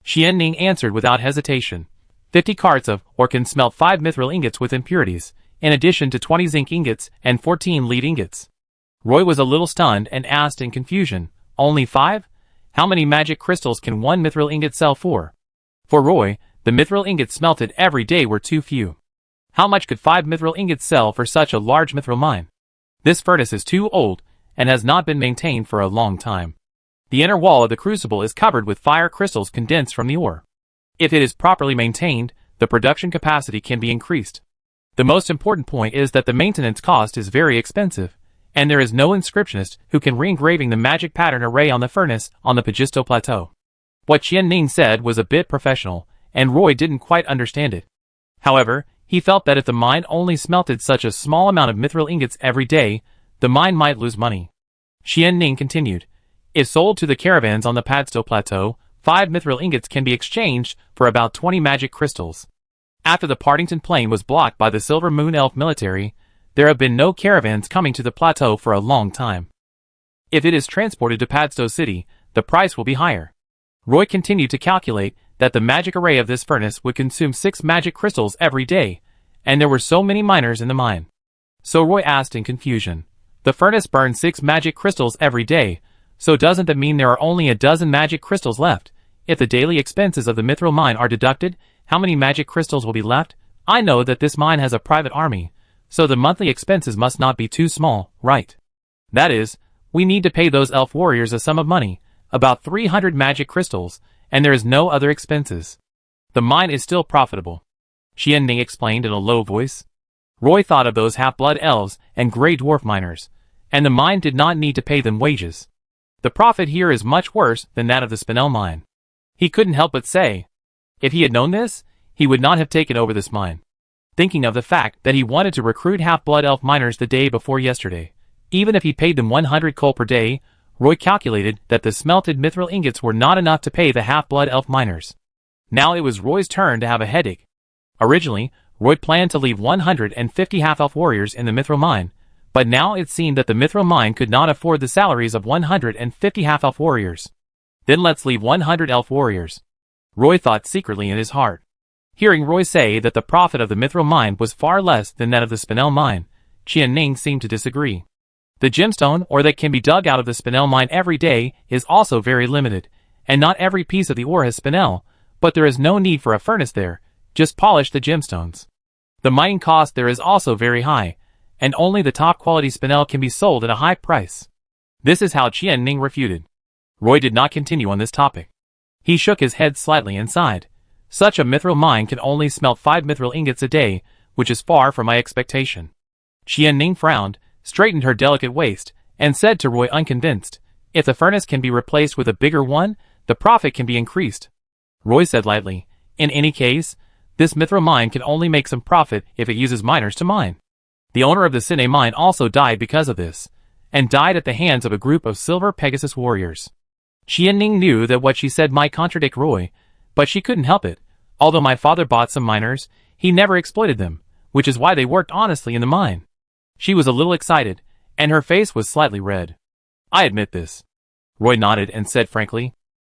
Xian answered without hesitation, 50 carts of ore can smelt 5 mithril ingots with impurities, in addition to 20 zinc ingots and 14 lead ingots. Roy was a little stunned and asked in confusion, "Only 5? How many magic crystals can 1 mithril ingot sell for?" For Roy, the mithril ingots smelted every day were too few. How much could 5 mithril ingots sell for such a large mithril mine? This furnace is too old and has not been maintained for a long time. The inner wall of the crucible is covered with fire crystals condensed from the ore. If it is properly maintained, the production capacity can be increased. The most important point is that the maintenance cost is very expensive, and there is no inscriptionist who can re-engraving the magic pattern array on the furnace on the Pagisto Plateau. What Qian Ning said was a bit professional, and Roy didn't quite understand it. However, he felt that if the mine only smelted such a small amount of mithril ingots every day, the mine might lose money. Qian Ning continued, "If sold to the caravans on the Padstow Plateau, 5 mithril ingots can be exchanged for about 20 magic crystals. After the Partington Plain was blocked by the Silver Moon Elf military, there have been no caravans coming to the plateau for a long time. If it is transported to Padstow City, the price will be higher." Roy continued to calculate that the magic array of this furnace would consume 6 magic crystals every day, and there were so many miners in the mine. So Roy asked in confusion, "The furnace burns 6 magic crystals every day, so doesn't that mean there are only a dozen magic crystals left? If the daily expenses of the mithril mine are deducted, how many magic crystals will be left? I know that this mine has a private army, so the monthly expenses must not be too small, right? That is, we need to pay those elf warriors a sum of money, about 300 magic crystals, and there is no other expenses. The mine is still profitable," Qian Ning explained in a low voice. Roy thought of those half-blood elves and grey dwarf miners, and the mine did not need to pay them wages. The profit here is much worse than that of the Spinel mine. He couldn't help but say, if he had known this, he would not have taken over this mine. Thinking of the fact that he wanted to recruit half-blood elf miners the day before yesterday, even if he paid them 100 coal per day, Roy calculated that the smelted mithril ingots were not enough to pay the half-blood elf miners. Now it was Roy's turn to have a headache. Originally, Roy planned to leave 150 half-elf warriors in the mithril mine, but now it seemed that the mithril mine could not afford the salaries of 150 half-elf warriors. Then let's leave 100 elf warriors, Roy thought secretly in his heart. Hearing Roy say that the profit of the mithril mine was far less than that of the Spinel mine, Qian Ning seemed to disagree. The gemstone ore that can be dug out of the Spinel mine every day is also very limited, and not every piece of the ore has Spinel, but there is no need for a furnace there, just polish the gemstones. The mining cost there is also very high, and only the top quality Spinel can be sold at a high price. This is how Qian Ning refuted. Roy did not continue on this topic. He shook his head slightly and sighed. Such a mithril mine can only smelt 5 mithril ingots a day, which is far from my expectation. Qian Ning frowned, straightened her delicate waist, and said to Roy unconvinced, "If the furnace can be replaced with a bigger one, the profit can be increased." Roy said lightly, "In any case, this mithril mine can only make some profit if it uses miners to mine." The owner of the Sine mine also died because of this, and died at the hands of a group of Silver Pegasus warriors. Qian Ning knew that what she said might contradict Roy, but she couldn't help it. Although my father bought some miners, he never exploited them, which is why they worked honestly in the mine. She was a little excited, and her face was slightly red. "I admit this." Roy nodded and said frankly.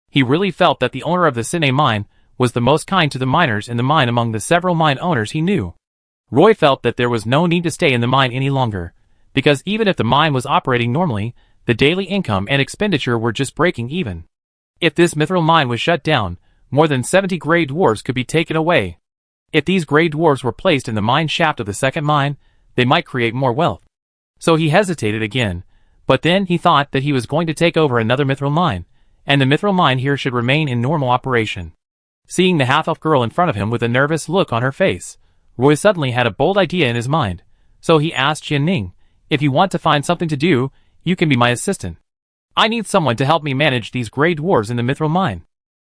He really felt that the owner of the Sine mine was the most kind to the miners in the mine among the several mine owners he knew. Roy felt that there was no need to stay in the mine any longer, because even if the mine was operating normally, the daily income and expenditure were just breaking even. If this mithril mine was shut down, more than 70 grey dwarves could be taken away. If these grey dwarves were placed in the mine shaft of the second mine, they might create more wealth. So he hesitated again, but then he thought that he was going to take over another mithril mine, and the mithril mine here should remain in normal operation. Seeing the half-elf girl in front of him with a nervous look on her face, Roy suddenly had a bold idea in his mind, so he asked Qian Ning, "If you want to find something to do, you can be my assistant. I need someone to help me manage these grey dwarves in the mithril mine.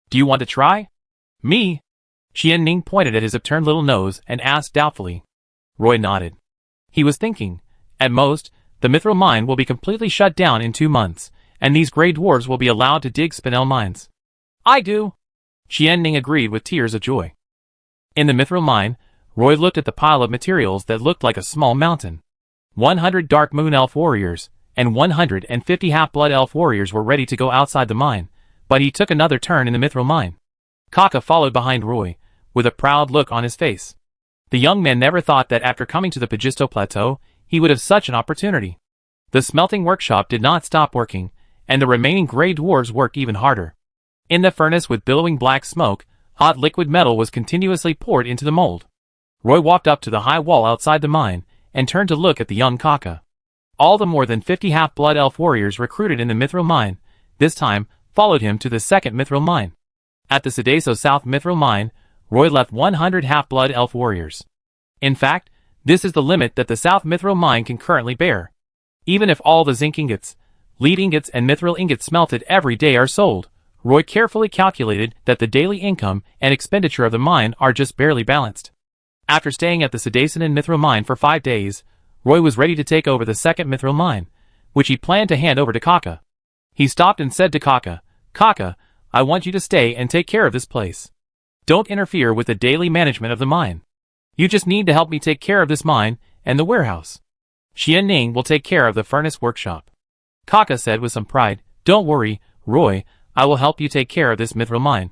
Do you want to try?" "Me?" Qian Ning pointed at his upturned little nose and asked doubtfully. Roy nodded. He was thinking, at most, the mithril mine will be completely shut down in 2 months, and these grey dwarves will be allowed to dig Spinel mines. "I do," Qian Ning agreed with tears of joy. In the mithril mine, Roy looked at the pile of materials that looked like a small mountain. 100 Dark Moon Elf warriors, and 150 Half-Blood Elf warriors were ready to go outside the mine, but he took another turn in the mithril mine. Kaka followed behind Roy, with a proud look on his face. The young man never thought that after coming to the Pagisto Plateau, he would have such an opportunity. The smelting workshop did not stop working, and the remaining gray dwarves worked even harder. In the furnace with billowing black smoke, hot liquid metal was continuously poured into the mold. Roy walked up to the high wall outside the mine, and turned to look at the young Kaka. All the more than 50 half-blood elf warriors recruited in the Mithril mine, this time, followed him to the second Mithril mine. At the Sedaso South Mithril mine, Roy left 100 half-blood elf warriors. In fact, this is the limit that the South Mithril mine can currently bear. Even if all the zinc ingots, lead ingots and mithril ingots smelted every day are sold, Roy carefully calculated that the daily income and expenditure of the mine are just barely balanced. After staying at the Sedasan Mithril mine for 5 days, Roy was ready to take over the second Mithril mine, which he planned to hand over to Kaka. He stopped and said to Kaka, "Kaka, I want you to stay and take care of this place. Don't interfere with the daily management of the mine. You just need to help me take care of this mine and the warehouse. Xian Ning will take care of the furnace workshop." Kaka said with some pride, "Don't worry, Roy, I will help you take care of this Mithril mine."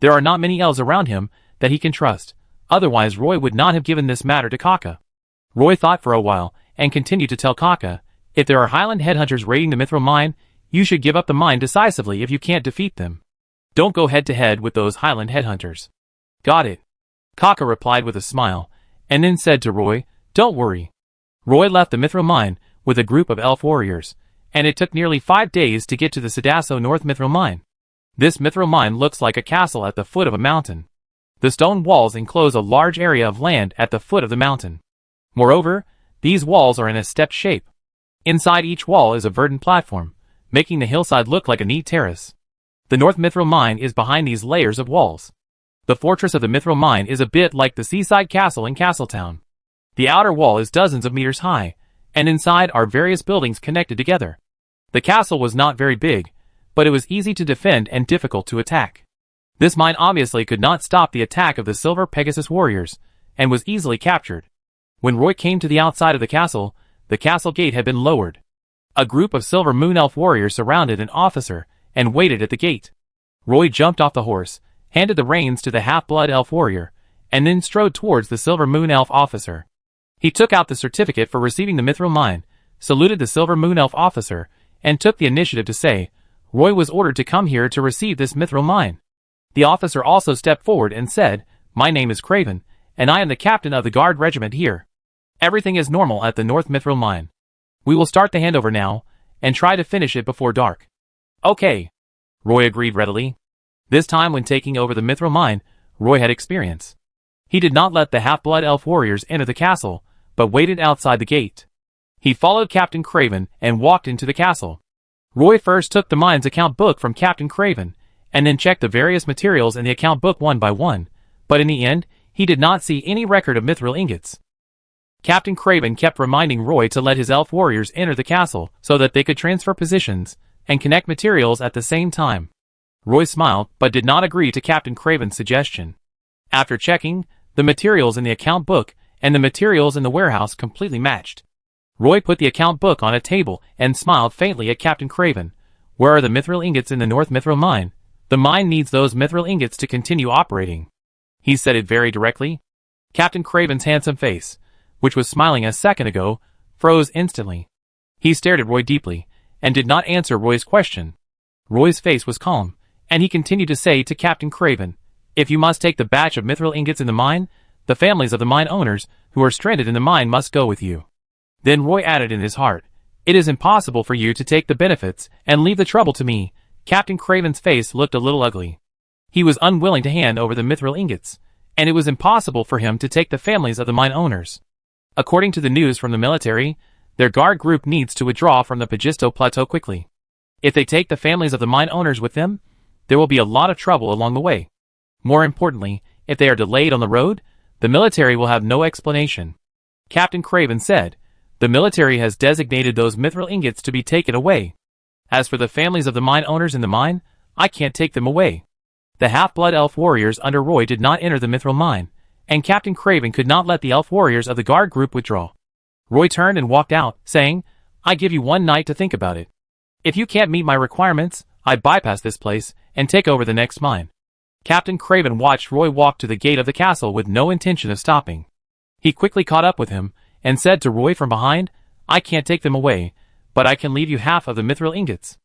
There are not many elves around him that he can trust, otherwise Roy would not have given this matter to Kaka. Roy thought for a while, and continued to tell Kaka, "If there are Highland headhunters raiding the Mithril mine, you should give up the mine decisively if you can't defeat them. Don't go head-to-head with those Highland headhunters." "Got it," Kaka replied with a smile, and then said to Roy, "Don't worry." Roy left the Mithril mine with a group of elf warriors, and it took nearly 5 days to get to the Sedaso North Mithril mine. This Mithril mine looks like a castle at the foot of a mountain. The stone walls enclose a large area of land at the foot of the mountain. Moreover, these walls are in a stepped shape. Inside each wall is a verdant platform, making the hillside look like a neat terrace. The North Mithril mine is behind these layers of walls. The fortress of the Mithril mine is a bit like the seaside castle in Castletown. The outer wall is dozens of meters high, and inside are various buildings connected together. The castle was not very big, but it was easy to defend and difficult to attack. This mine obviously could not stop the attack of the Silver Pegasus warriors, and was easily captured. When Roy came to the outside of the castle gate had been lowered. A group of Silver Moon Elf warriors surrounded an officer, and waited at the gate. Roy jumped off the horse, handed the reins to the half-blood elf warrior, and then strode towards the Silver Moon Elf officer. He took out the certificate for receiving the Mithril mine, saluted the Silver Moon Elf officer, and took the initiative to say, Roy was ordered to come here to receive this Mithril mine. The officer also stepped forward and said, "My name is Craven, and I am the captain of the guard regiment here. Everything is normal at the North Mithril mine. We will start the handover now, and try to finish it before dark." "Okay," Roy agreed readily. This time when taking over the Mithril mine, Roy had experience. He did not let the half-blood elf warriors enter the castle, but waited outside the gate. He followed Captain Craven and walked into the castle. Roy first took the mine's account book from Captain Craven, and then checked the various materials in the account book one by one, but in the end, he did not see any record of mithril ingots. Captain Craven kept reminding Roy to let his elf warriors enter the castle so that they could transfer positions and connect materials at the same time. Roy smiled but did not agree to Captain Craven's suggestion. After checking, the materials in the account book and the materials in the warehouse completely matched. Roy put the account book on a table and smiled faintly at Captain Craven. "Where are the mithril ingots in the North Mithril mine? The mine needs those mithril ingots to continue operating." He said it very directly. Captain Craven's handsome face, which was smiling a second ago, froze instantly. He stared at Roy deeply, and did not answer Roy's question. Roy's face was calm, and he continued to say to Captain Craven, "If you must take the batch of mithril ingots in the mine, the families of the mine owners who are stranded in the mine must go with you." Then Roy added in his heart, "It is impossible for you to take the benefits and leave the trouble to me." Captain Craven's face looked a little ugly. He was unwilling to hand over the mithril ingots, and it was impossible for him to take the families of the mine owners. According to the news from the military, their guard group needs to withdraw from the Pagisto Plateau quickly. If they take the families of the mine owners with them, there will be a lot of trouble along the way. More importantly, if they are delayed on the road, the military will have no explanation. Captain Craven said, "The military has designated those mithril ingots to be taken away. As for the families of the mine owners in the mine, I can't take them away." The half-blood elf warriors under Roy did not enter the mithril mine, and Captain Craven could not let the elf warriors of the guard group withdraw. Roy turned and walked out, saying, "I give you one night to think about it. If you can't meet my requirements, I bypass this place and take over the next mine." Captain Craven watched Roy walk to the gate of the castle with no intention of stopping. He quickly caught up with him, and said to Roy from behind, "I can't take them away, but I can leave you half of the mithril ingots."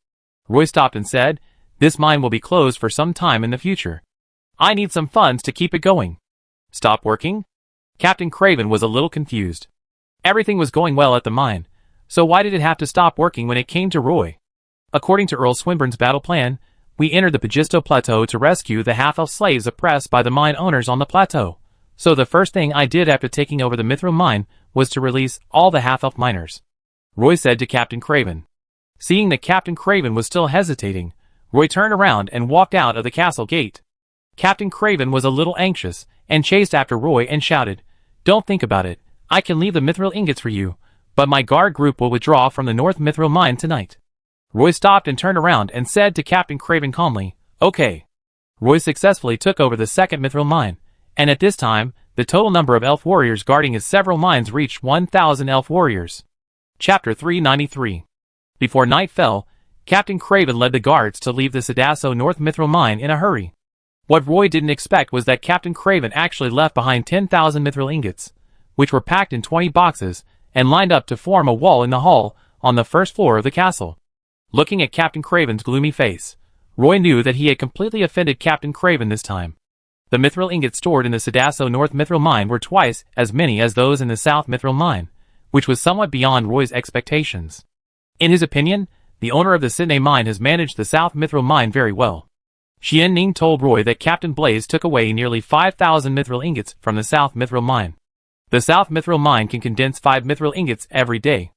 Roy stopped and said, "This mine will be closed for some time in the future. I need some funds to keep it going." "Stop working?" Captain Craven was a little confused. Everything was going well at the mine, so why did it have to stop working when it came to Roy? According to Earl Swinburne's battle plan, we entered the Pagisto Plateau to rescue the half-elf slaves oppressed by the mine owners on the plateau. So the first thing I did after taking over the mithril mine was to release all the half-elf miners, Roy said to Captain Craven. Seeing that Captain Craven was still hesitating, Roy turned around and walked out of the castle gate. Captain Craven was a little anxious and chased after Roy and shouted, "Don't think about it. I can leave the mithril ingots for you, but my guard group will withdraw from the North Mithril Mine tonight." Roy stopped and turned around and said to Captain Craven calmly, "Okay." Roy successfully took over the second mithril mine, and at this time, the total number of elf warriors guarding his several mines reached 1,000 elf warriors. Chapter 393. Before night fell, Captain Craven led the guards to leave the Sadasso North Mithril Mine in a hurry. What Roy didn't expect was that Captain Craven actually left behind 10,000 mithril ingots, which were packed in 20 boxes and lined up to form a wall in the hall on the first floor of the castle. Looking at Captain Craven's gloomy face, Roy knew that he had completely offended Captain Craven this time. The mithril ingots stored in the Sadasso North Mithril Mine were twice as many as those in the South Mithril Mine, which was somewhat beyond Roy's expectations. In his opinion, the owner of the Sydney mine has managed the South Mithril Mine very well. Xian Ning told Roy that Captain Blaze took away nearly 5,000 mithril ingots from the South Mithril Mine. The South Mithril Mine can condense 5 mithril ingots every day.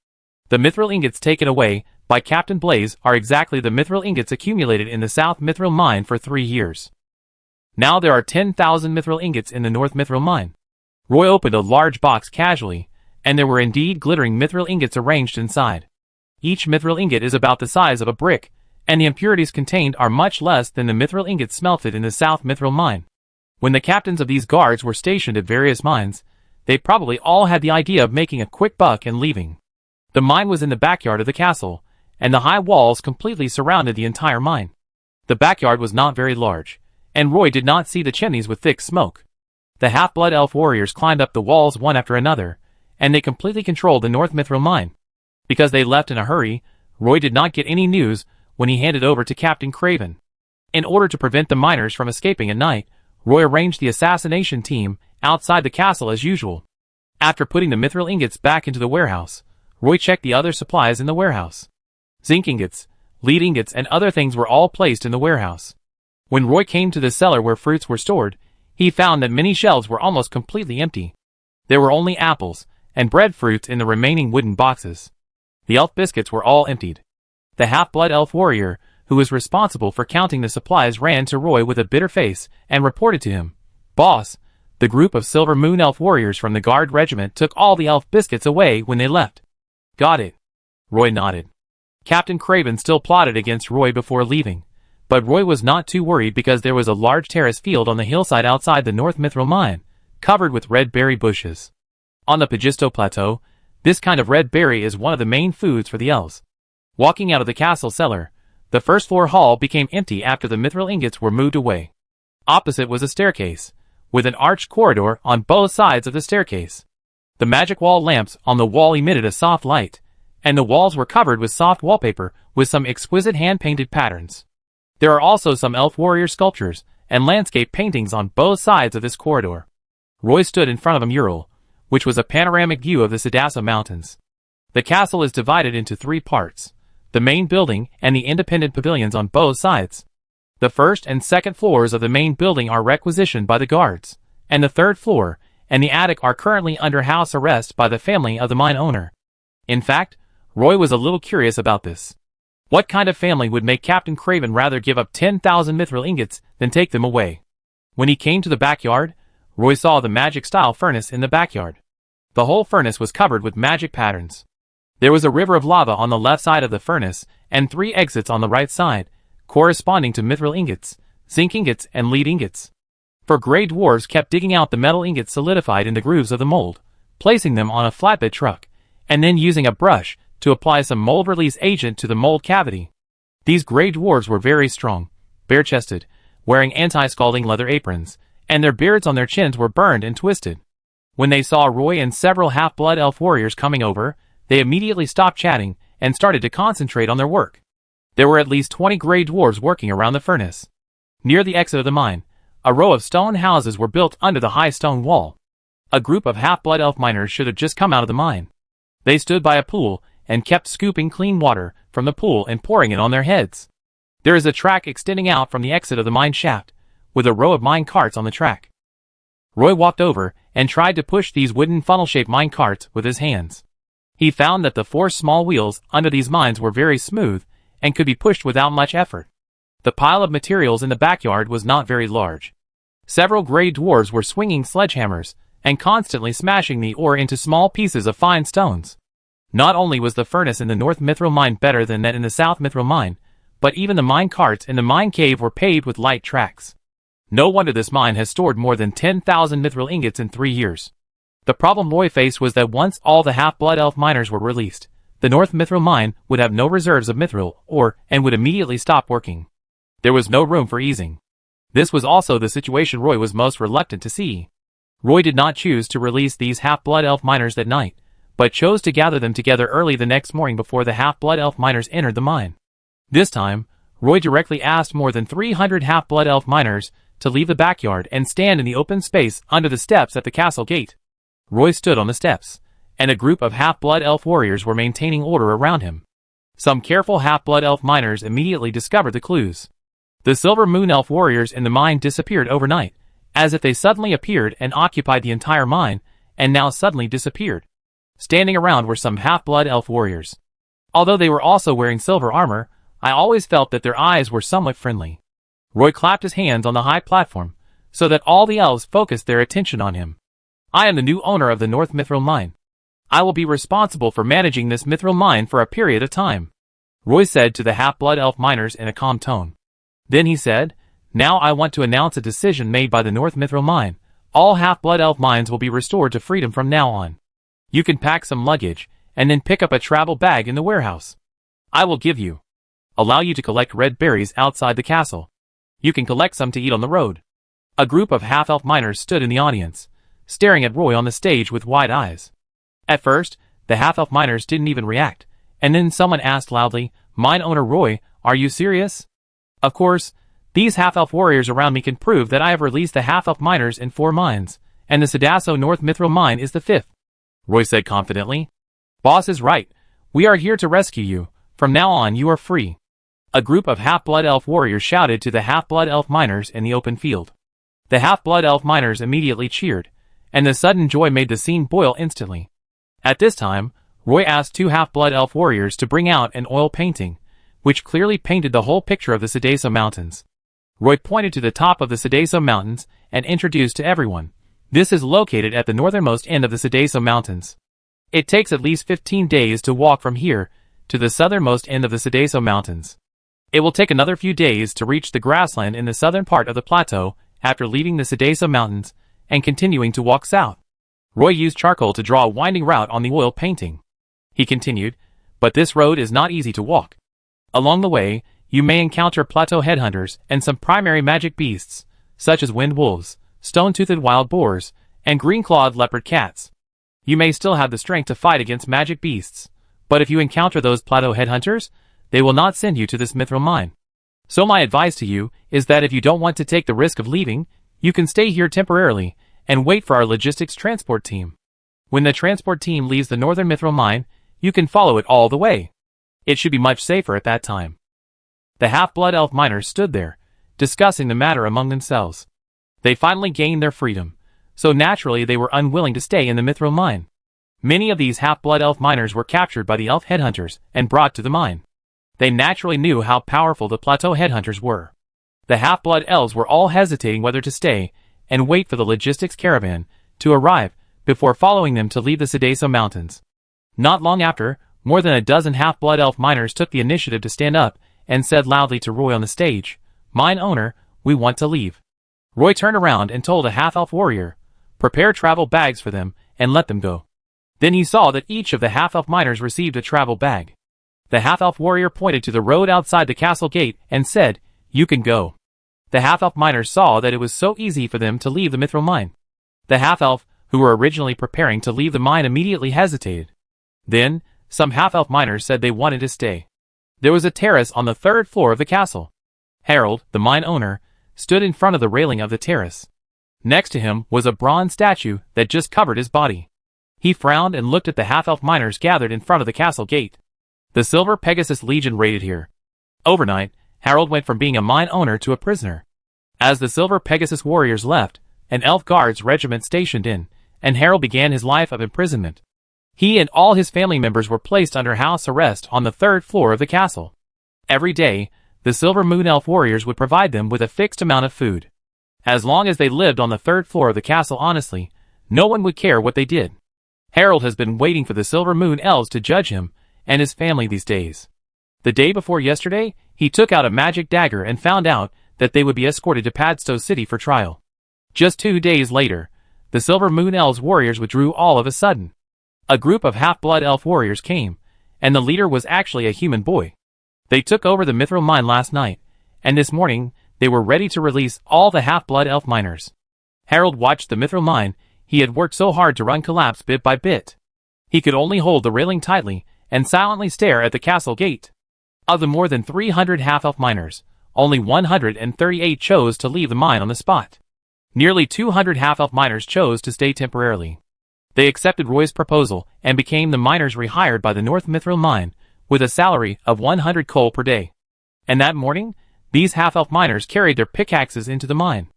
The mithril ingots taken away by Captain Blaze are exactly the mithril ingots accumulated in the South Mithril Mine for 3 years. Now there are 10,000 mithril ingots in the North Mithril Mine. Roy opened a large box casually, and there were indeed glittering mithril ingots arranged inside. Each mithril ingot is about the size of a brick, and the impurities contained are much less than the mithril ingots smelted in the South Mithril Mine. When the captains of these guards were stationed at various mines, they probably all had the idea of making a quick buck and leaving. The mine was in the backyard of the castle, and the high walls completely surrounded the entire mine. The backyard was not very large, and Roy did not see the chimneys with thick smoke. The half-blood elf warriors climbed up the walls one after another, and they completely controlled the North Mithril Mine. Because they left in a hurry, Roy did not get any news when he handed over to Captain Craven. In order to prevent the miners from escaping at night, Roy arranged the assassination team outside the castle as usual. After putting the mithril ingots back into the warehouse, Roy checked the other supplies in the warehouse. Zinc ingots, lead ingots and other things were all placed in the warehouse. When Roy came to the cellar where fruits were stored, he found that many shelves were almost completely empty. There were only apples and breadfruits in the remaining wooden boxes. The elf biscuits were all emptied. The half-blood elf warrior, who was responsible for counting the supplies, ran to Roy with a bitter face and reported to him, "Boss, the group of Silver Moon elf warriors from the guard regiment took all the elf biscuits away when they left." "Got it." Roy nodded. Captain Craven still plotted against Roy before leaving, but Roy was not too worried because there was a large terrace field on the hillside outside the North Mithril Mine, covered with red berry bushes. On the Pagisto Plateau, this kind of red berry is one of the main foods for the elves. Walking out of the castle cellar, the first floor hall became empty after the mithril ingots were moved away. Opposite was a staircase, with an arched corridor on both sides of the staircase. The magic wall lamps on the wall emitted a soft light, and the walls were covered with soft wallpaper with some exquisite hand-painted patterns. There are also some elf warrior sculptures and landscape paintings on both sides of this corridor. Roy stood in front of a mural, which was a panoramic view of the Sadasso Mountains. The castle is divided into 3 parts: the main building and the independent pavilions on both sides. The first and second floors of the main building are requisitioned by the guards, and the third floor and the attic are currently under house arrest by the family of the mine owner. In fact, Roy was a little curious about this. What kind of family would make Captain Craven rather give up 10,000 mithril ingots than take them away? When he came to the backyard, Roy saw the magic-style furnace in the backyard. The whole furnace was covered with magic patterns. There was a river of lava on the left side of the furnace, and 3 exits on the right side, corresponding to mithril ingots, zinc ingots, and lead ingots. For gray dwarves kept digging out the metal ingots solidified in the grooves of the mold, placing them on a flatbed truck, and then using a brush to apply some mold release agent to the mold cavity. These gray dwarves were very strong, bare-chested, wearing anti-scalding leather aprons, and their beards on their chins were burned and twisted. When they saw Roy and several half-blood elf warriors coming over, they immediately stopped chatting and started to concentrate on their work. There were at least 20 gray dwarves working around the furnace. Near the exit of the mine, a row of stone houses were built under the high stone wall. A group of half-blood elf miners should have just come out of the mine. They stood by a pool and kept scooping clean water from the pool and pouring it on their heads. There is a track extending out from the exit of the mine shaft, with a row of mine carts on the track. Roy walked over and tried to push these wooden funnel-shaped mine carts with his hands. He found that the 4 small wheels under these mines were very smooth and could be pushed without much effort. The pile of materials in the backyard was not very large. Several gray dwarves were swinging sledgehammers and constantly smashing the ore into small pieces of fine stones. Not only was the furnace in the North Mithril mine better than that in the South Mithril mine, but even the mine carts in the mine cave were paved with light tracks. No wonder this mine has stored more than 10,000 mithril ingots in 3 years. The problem Roy faced was that once all the half-blood elf miners were released, the North Mithril mine would have no reserves of mithril ore and would immediately stop working. There was no room for easing. This was also the situation Roy was most reluctant to see. Roy did not choose to release these half-blood elf miners that night, but chose to gather them together early the next morning before the half-blood elf miners entered the mine. This time, Roy directly asked more than 300 half-blood elf miners to leave the backyard and stand in the open space under the steps at the castle gate. Roy stood on the steps, and a group of half-blood elf warriors were maintaining order around him. Some careful half-blood elf miners immediately discovered the clues. The Silver Moon elf warriors in the mine disappeared overnight, as if they suddenly appeared and occupied the entire mine, and now suddenly disappeared. Standing around were some half-blood elf warriors. Although they were also wearing silver armor, I always felt that their eyes were somewhat friendly. Roy clapped his hands on the high platform, so that all the elves focused their attention on him. I am the new owner of the North Mithril mine. I will be responsible for managing this mithril mine for a period of time, Roy said to the half-blood elf miners in a calm tone. Then he said, now I want to announce a decision made by the North Mithril mine. All half-blood elf mines will be restored to freedom from now on. You can pack some luggage, and then pick up a travel bag in the warehouse. I will allow you to collect red berries outside the castle. You can collect some to eat on the road. A group of half-elf miners stood in the audience, staring at Roy on the stage with wide eyes. At first, the half-elf miners didn't even react, and then someone asked loudly, Mine owner Roy, are you serious? Of course, these half-elf warriors around me can prove that I have released the half-elf miners in 4 mines, and the Sadasso North Mithril mine is the 5th, Roy said confidently. Boss is right. We are here to rescue you. From now on you are free. A group of half-blood elf warriors shouted to the half-blood elf miners in the open field. The half-blood elf miners immediately cheered, and the sudden joy made the scene boil instantly. At this time, Roy asked 2 half-blood elf warriors to bring out an oil painting, which clearly painted the whole picture of the Sadasso Mountains. Roy pointed to the top of the Sadasso Mountains and introduced to everyone. This is located at the northernmost end of the Sadasso Mountains. It takes at least 15 days to walk from here to the southernmost end of the Sadasso Mountains. It will take another few days to reach the grassland in the southern part of the plateau after leaving the Sadasso Mountains and continuing to walk south. Roy used charcoal to draw a winding route on the oil painting. He continued, but this road is not easy to walk. Along the way, you may encounter plateau headhunters and some primary magic beasts, such as wind wolves, stone-toothed wild boars, and green-clawed leopard cats. You may still have the strength to fight against magic beasts, but if you encounter those plateau headhunters, they will not send you to this mithril mine. So my advice to you is that if you don't want to take the risk of leaving, you can stay here temporarily and wait for our logistics transport team. When the transport team leaves the northern mithril mine, you can follow it all the way. It should be much safer at that time. The half-blood elf miners stood there, discussing the matter among themselves. They finally gained their freedom, so naturally they were unwilling to stay in the mithril mine. Many of these half-blood elf miners were captured by the elf headhunters and brought to the mine. They naturally knew how powerful the plateau headhunters were. The half-blood elves were all hesitating whether to stay and wait for the logistics caravan to arrive before following them to leave the Sadasso Mountains. Not long after, more than a dozen half-blood elf miners took the initiative to stand up and said loudly to Roy on the stage, Mine owner, we want to leave. Roy turned around and told a half-elf warrior, prepare travel bags for them and let them go. Then he saw that each of the half-elf miners received a travel bag. The half-elf warrior pointed to the road outside the castle gate and said, you can go. The The half-elf miners saw that it was so easy for them to leave the mithril mine. The half-elf, who were originally preparing to leave the mine, immediately hesitated. Then, some half-elf miners said they wanted to stay. There was a terrace on the 3rd floor of the castle. Harold, the mine owner, stood in front of the railing of the terrace. Next to him was a bronze statue that just covered his body. He frowned and looked at the half-elf miners gathered in front of the castle gate. The Silver Pegasus Legion raided here. Overnight, Harold went from being a mine owner to a prisoner. As the Silver Pegasus warriors left, an elf guards regiment stationed in, and Harold began his life of imprisonment. He and all his family members were placed under house arrest on the 3rd floor of the castle. Every day, the Silver Moon Elf warriors would provide them with a fixed amount of food. As long as they lived on the 3rd floor of the castle honestly, no one would care what they did. Harold has been waiting for the Silver Moon Elves to judge him and his family these days. The day before yesterday, he took out a magic dagger and found out that they would be escorted to Padstow City for trial. Just 2 days later, the Silver Moon Elves warriors withdrew all of a sudden. A group of half-blood elf warriors came, and the leader was actually a human boy. They took over the mithril mine last night, and this morning, they were ready to release all the half-blood elf miners. Harold watched the mithril mine he had worked so hard to run collapse bit by bit. He could only hold the railing tightly and silently stare at the castle gate. Of the more than 300 half-elf miners, only 138 chose to leave the mine on the spot. Nearly 200 half-elf miners chose to stay temporarily. They accepted Roy's proposal and became the miners rehired by the North Mithril Mine with a salary of 100 coal per day. And that morning, these half-elf miners carried their pickaxes into the mine.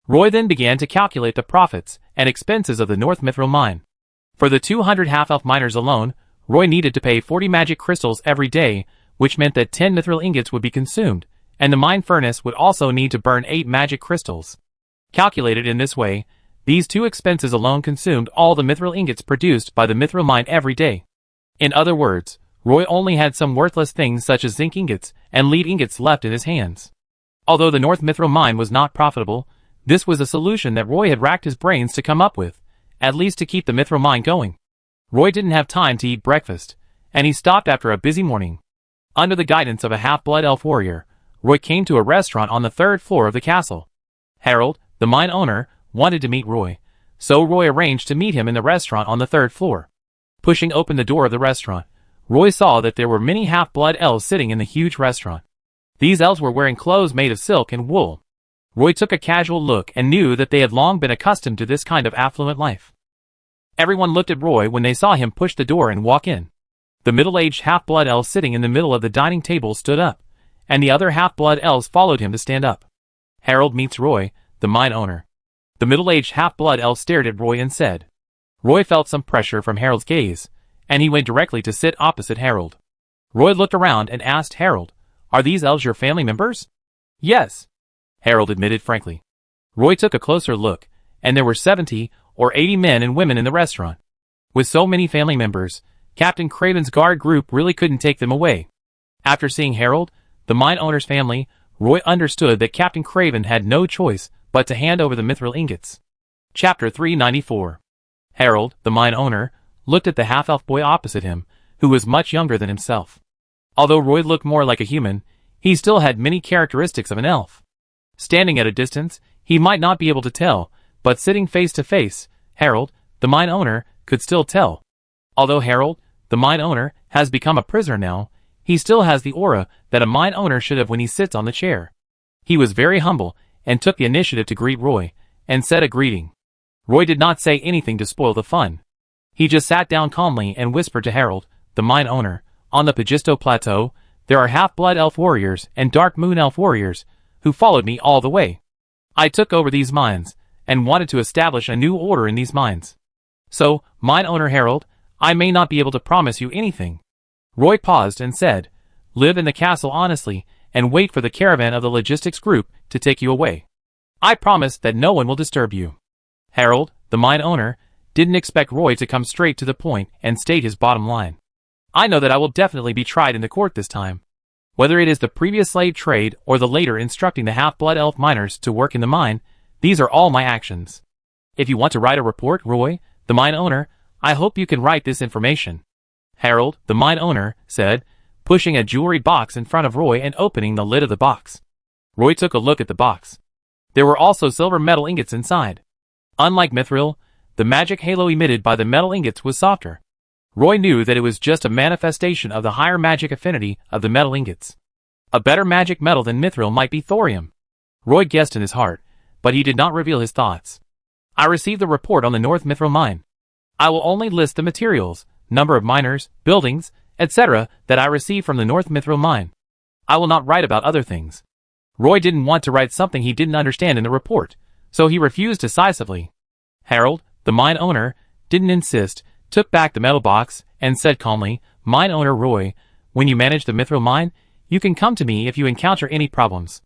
Roy then began to calculate the profits and expenses of the North Mithril Mine. For the 200 half-elf miners alone, Roy needed to pay 40 magic crystals every day, which meant that 10 mithril ingots would be consumed, and the mine furnace would also need to burn 8 magic crystals. Calculated in this way, these two expenses alone consumed all the mithril ingots produced by the mithril mine every day. In other words, Roy only had some worthless things such as zinc ingots and lead ingots left in his hands. Although the North Mithril Mine was not profitable, this was a solution that Roy had racked his brains to come up with, at least to keep the mithril mine going. Roy didn't have time to eat breakfast, and he stopped after a busy morning. Under the guidance of a half-blood elf warrior, Roy came to a restaurant on the 3rd floor of the castle. Harold, the mine owner, wanted to meet Roy, so Roy arranged to meet him in the restaurant on the 3rd floor. Pushing open the door of the restaurant, Roy saw that there were many half-blood elves sitting in the huge restaurant. These elves were wearing clothes made of silk and wool. Roy took a casual look and knew that they had long been accustomed to this kind of affluent life. Everyone looked at Roy when they saw him push the door and walk in. The middle-aged half-blood elf sitting in the middle of the dining table stood up, and the other half-blood elves followed him to stand up. Harold meets Roy, the mine owner. The middle-aged half-blood elf stared at Roy and said. Roy felt some pressure from Harold's gaze, and he went directly to sit opposite Harold. Roy looked around and asked Harold, "Are these elves your family members?" "Yes," Harold admitted frankly. Roy took a closer look, and there were 70 or 80 men and women in the restaurant. With so many family members, Captain Craven's guard group really couldn't take them away. After seeing Harold, the mine owner's family, Roy understood that Captain Craven had no choice but to hand over the mithril ingots. Chapter 394. Harold, the mine owner, looked at the half-elf boy opposite him, who was much younger than himself. Although Roy looked more like a human, he still had many characteristics of an elf. Standing at a distance, he might not be able to tell, but sitting face to face, Harold, the mine owner, could still tell. Although Harold, the mine owner, has become a prisoner now, he still has the aura that a mine owner should have when he sits on the chair. He was very humble and took the initiative to greet Roy, and said a greeting. Roy did not say anything to spoil the fun. He just sat down calmly and whispered to Harold, the mine owner, "On the Pagisto Plateau, there are half-blood elf warriors and dark moon elf warriors who followed me all the way. I took over these mines and wanted to establish a new order in these mines. So, mine owner Harold, I may not be able to promise you anything." Roy paused and said, "Live in the castle honestly and wait for the caravan of the logistics group to take you away. I promise that no one will disturb you." Harold, the mine owner, didn't expect Roy to come straight to the point and state his bottom line. "I know that I will definitely be tried in the court this time. Whether it is the previous slave trade or the later instructing the half-blood elf miners to work in the mine, these are all my actions. If you want to write a report, Roy, the mine owner, I hope you can write this information." Harold, the mine owner, said, pushing a jewelry box in front of Roy and opening the lid of the box. Roy took a look at the box. There were also silver metal ingots inside. Unlike mithril, the magic halo emitted by the metal ingots was softer. Roy knew that it was just a manifestation of the higher magic affinity of the metal ingots. A better magic metal than mithril might be thorium. Roy guessed in his heart, but he did not reveal his thoughts. I received the report on the North Mithril Mine. I will only list the materials, number of miners, buildings, etc. that I received from the North Mithril Mine. I will not write about other things. Roy didn't want to write something he didn't understand in the report, so he refused decisively. Harold, the mine owner, didn't insist, took back the metal box, and said calmly, "Mine owner Roy, when you manage the Mithril Mine, you can come to me if you encounter any problems.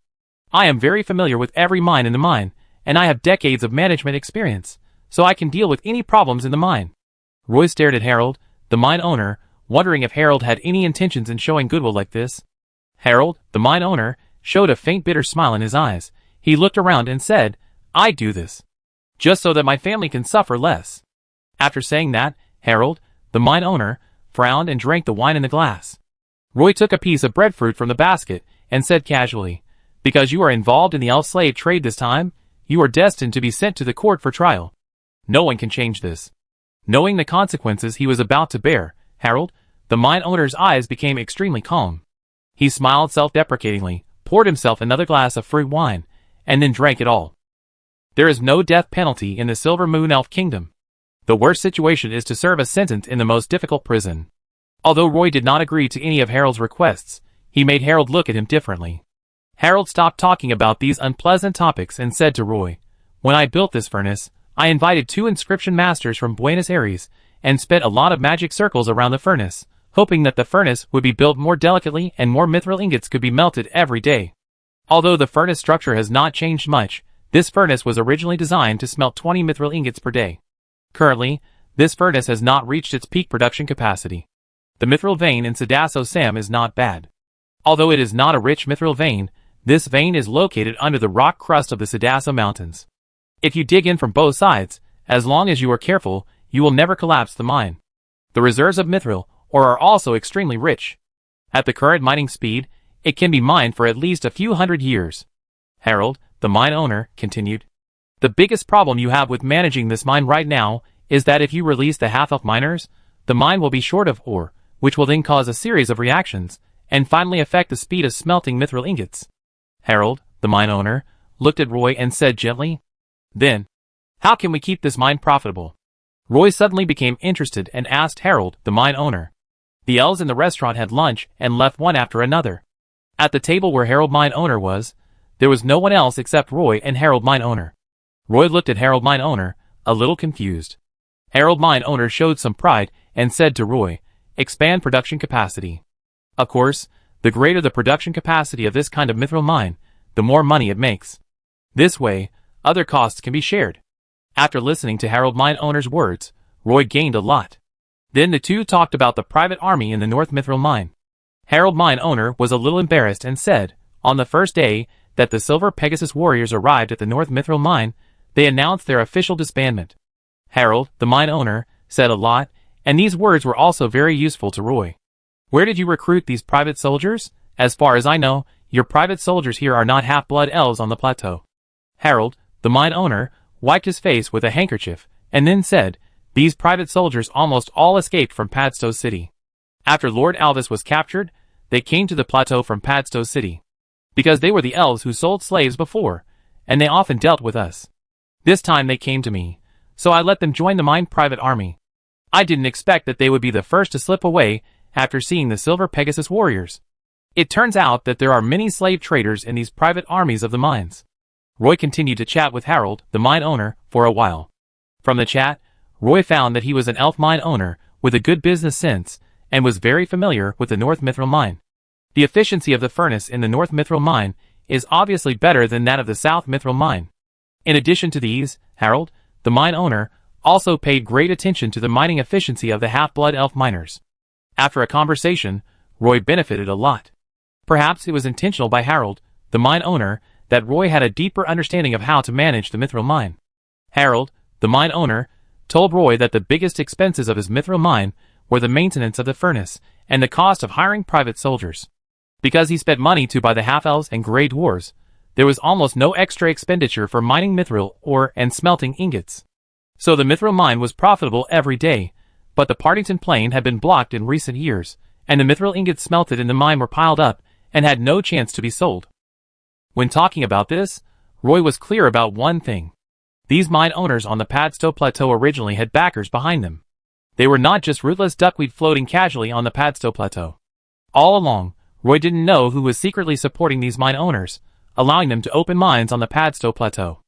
I am very familiar with every mine in the mine, and I have decades of management experience, so I can deal with any problems in the mine." Roy stared at Harold, the mine owner, wondering if Harold had any intentions in showing goodwill like this. Harold, the mine owner, showed a faint bitter smile in his eyes. He looked around and said, "I do this just so that my family can suffer less." After saying that, Harold, the mine owner, frowned and drank the wine in the glass. Roy took a piece of breadfruit from the basket and said casually, "Because you are involved in the elf slave trade this time, you are destined to be sent to the court for trial. No one can change this." Knowing the consequences he was about to bear, Harold, the mine owner's eyes became extremely calm. He smiled self-deprecatingly, poured himself another glass of fruit wine, and then drank it all. There is no death penalty in the Silver Moon Elf Kingdom. The worst situation is to serve a sentence in the most difficult prison. Although Roy did not agree to any of Harold's requests, he made Harold look at him differently. Harold stopped talking about these unpleasant topics and said to Roy, "When I built this furnace, I invited 2 inscription masters from Buenos Aires and spent a lot of magic circles around the furnace, hoping that the furnace would be built more delicately and more mithril ingots could be melted every day. Although the furnace structure has not changed much, this furnace was originally designed to smelt 20 mithril ingots per day. Currently, this furnace has not reached its peak production capacity. The mithril vein in Sadasso Sam is not bad. Although it is not a rich mithril vein, this vein is located under the rock crust of the Sadasso Mountains. If you dig in from both sides, as long as you are careful, you will never collapse the mine. The reserves of mithril ore are also extremely rich. At the current mining speed, it can be mined for at least a few hundred years." Harold, the mine owner, continued, "The biggest problem you have with managing this mine right now is that if you release the half-elf miners, the mine will be short of ore, which will then cause a series of reactions, and finally affect the speed of smelting mithril ingots." Harold, the mine owner, looked at Roy and said gently, "Then, how can we keep this mine profitable?" Roy suddenly became interested and asked Harold, the mine owner. The elves in the restaurant had lunch and left one after another. At the table where Harold mine owner was, there was no one else except Roy and Harold mine owner. Roy looked at Harold mine owner, a little confused. Harold mine owner showed some pride and said to Roy, "Expand production capacity. Of course, the greater the production capacity of this kind of mithril mine, the more money it makes. This way, other costs can be shared." After listening to Harold mine owner's words, Roy gained a lot. Then the two talked about the private army in the North Mithril Mine. Harold mine owner was a little embarrassed and said, on the first day that the Silver Pegasus warriors arrived at the North Mithril Mine, they announced their official disbandment. Harold, the mine owner, said a lot, and these words were also very useful to Roy. "Where did you recruit these private soldiers? As far as I know, your private soldiers here are not half-blood elves on the plateau." Harold, the mine owner, wiped his face with a handkerchief, and then said, "These private soldiers almost all escaped from Padstow City. After Lord Alvis was captured, they came to the plateau from Padstow City. Because they were the elves who sold slaves before, and they often dealt with us. This time they came to me, so I let them join the mine private army. I didn't expect that they would be the first to slip away after seeing the Silver Pegasus warriors. It turns out that there are many slave traders in these private armies of the mines." Roy continued to chat with Harold, the mine owner, for a while. From the chat, Roy found that he was an elf mine owner with a good business sense and was very familiar with the North Mithril Mine. The efficiency of the furnace in the North Mithril Mine is obviously better than that of the South Mithril Mine. In addition to these, Harold, the mine owner, also paid great attention to the mining efficiency of the half-blood elf miners. After a conversation, Roy benefited a lot. Perhaps it was intentional by Harold, the mine owner, that Roy had a deeper understanding of how to manage the Mithril Mine. Harold, the mine owner, told Roy that the biggest expenses of his Mithril Mine were the maintenance of the furnace and the cost of hiring private soldiers. Because he spent money to buy the half-elves and grey dwarves, there was almost no extra expenditure for mining mithril ore and smelting ingots. So the mithril mine was profitable every day, but the Partington Plain had been blocked in recent years, and the mithril ingots smelted in the mine were piled up and had no chance to be sold. When talking about this, Roy was clear about one thing. These mine owners on the Padstow Plateau originally had backers behind them. They were not just rootless duckweed floating casually on the Padstow Plateau. All along, Roy didn't know who was secretly supporting these mine owners, allowing them to open mines on the Padstow Plateau.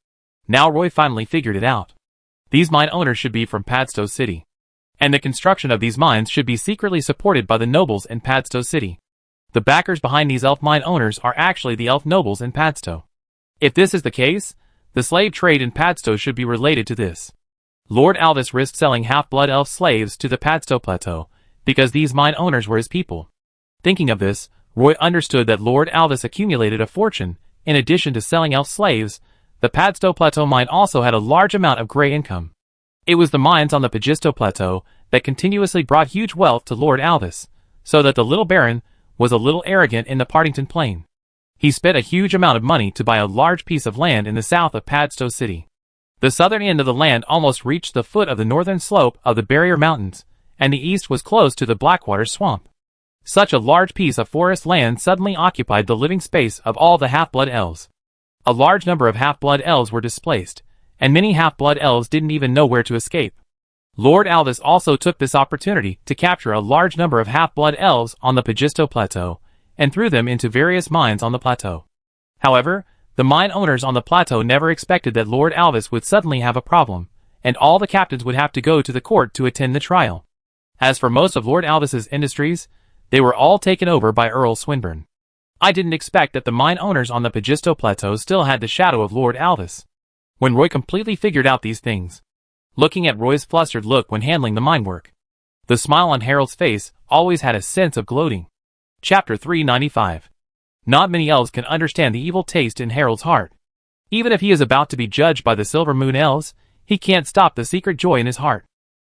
Now Roy finally figured it out. These mine owners should be from Padstow City. And the construction of these mines should be secretly supported by the nobles in Padstow City. The backers behind these elf mine owners are actually the elf nobles in Padstow. If this is the case, the slave trade in Padstow should be related to this. Lord Alvis risked selling half-blood elf slaves to the Padstow Plateau, because these mine owners were his people. Thinking of this, Roy understood that Lord Alvis accumulated a fortune. In addition to selling elf slaves, the Padstow Plateau mine also had a large amount of grey income. It was the mines on the Pagisto Plateau that continuously brought huge wealth to Lord Alvis, so that the little baron was a little arrogant in the Partington Plain. He spent a huge amount of money to buy a large piece of land in the south of Padstow City. The southern end of the land almost reached the foot of the northern slope of the Barrier Mountains, and the east was close to the Blackwater Swamp. Such a large piece of forest land suddenly occupied the living space of all the half-blood elves. A large number of half-blood elves were displaced, and many half-blood elves didn't even know where to escape. Lord Alvis also took this opportunity to capture a large number of half-blood elves on the Pagisto Plateau, and threw them into various mines on the plateau. However, the mine owners on the plateau never expected that Lord Alvis would suddenly have a problem, and all the captains would have to go to the court to attend the trial. As for most of Lord Alvis's industries, they were all taken over by Earl Swinburne. I didn't expect that the mine owners on the Pagisto Plateau still had the shadow of Lord Alvis. When Roy completely figured out these things, looking at Roy's flustered look when handling the mine work, the smile on Harold's face always had a sense of gloating. Chapter 395. Not many elves can understand the evil taste in Harold's heart. Even if he is about to be judged by the Silver Moon elves, he can't stop the secret joy in his heart.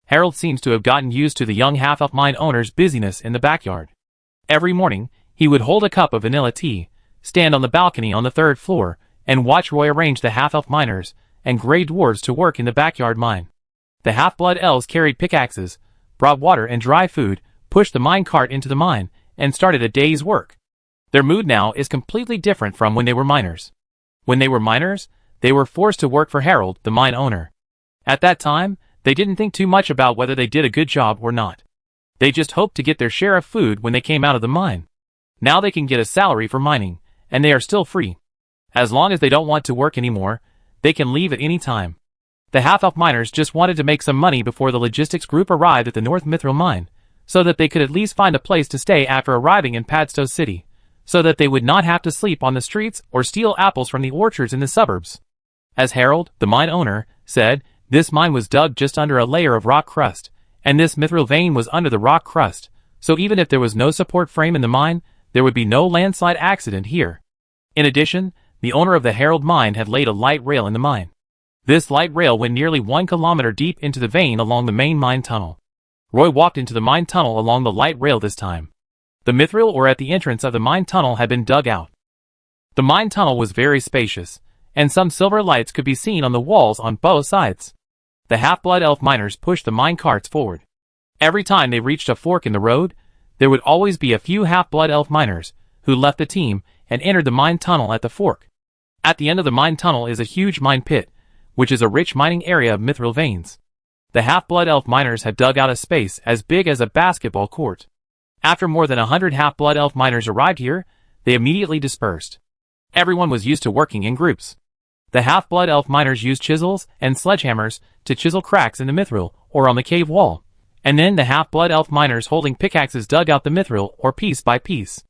Harold seems to have gotten used to the young half-elf mine owner's busyness in the backyard. Every morning, he would hold a cup of vanilla tea, stand on the balcony on the third floor, and watch Roy arrange the half-elf miners and grey dwarves to work in the backyard mine. The half-blood elves carried pickaxes, brought water and dry food, pushed the mine cart into the mine, and started a day's work. Their mood now is completely different from when they were miners. When they were miners, they were forced to work for Harold, the mine owner. At that time, they didn't think too much about whether they did a good job or not. They just hoped to get their share of food when they came out of the mine. Now they can get a salary for mining, and they are still free. As long as they don't want to work anymore, they can leave at any time. The half-elf miners just wanted to make some money before the logistics group arrived at the North Mithril mine, so that they could at least find a place to stay after arriving in Padstow City, so that they would not have to sleep on the streets or steal apples from the orchards in the suburbs. As Harold, the mine owner, said, this mine was dug just under a layer of rock crust, and this mithril vein was under the rock crust, so even if there was no support frame in the mine, there would be no landslide accident here. In addition, the owner of the Harold mine had laid a light rail in the mine. This light rail went nearly 1 kilometer deep into the vein along the main mine tunnel. Roy walked into the mine tunnel along the light rail this time. The mithril ore at the entrance of the mine tunnel had been dug out. The mine tunnel was very spacious, and some silver lights could be seen on the walls on both sides. The half-blood elf miners pushed the mine carts forward. Every time they reached a fork in the road, there would always be a few half-blood elf miners who left the team and entered the mine tunnel at the fork. At the end of the mine tunnel is a huge mine pit, which is a rich mining area of mithril veins. The half-blood elf miners had dug out a space as big as a basketball court. After more than 100 half-blood elf miners arrived here, they immediately dispersed. Everyone was used to working in groups. The half-blood elf miners used chisels and sledgehammers to chisel cracks in the mithril or on the cave wall, and then the half-blood elf miners holding pickaxes dug out the mithril or piece by piece.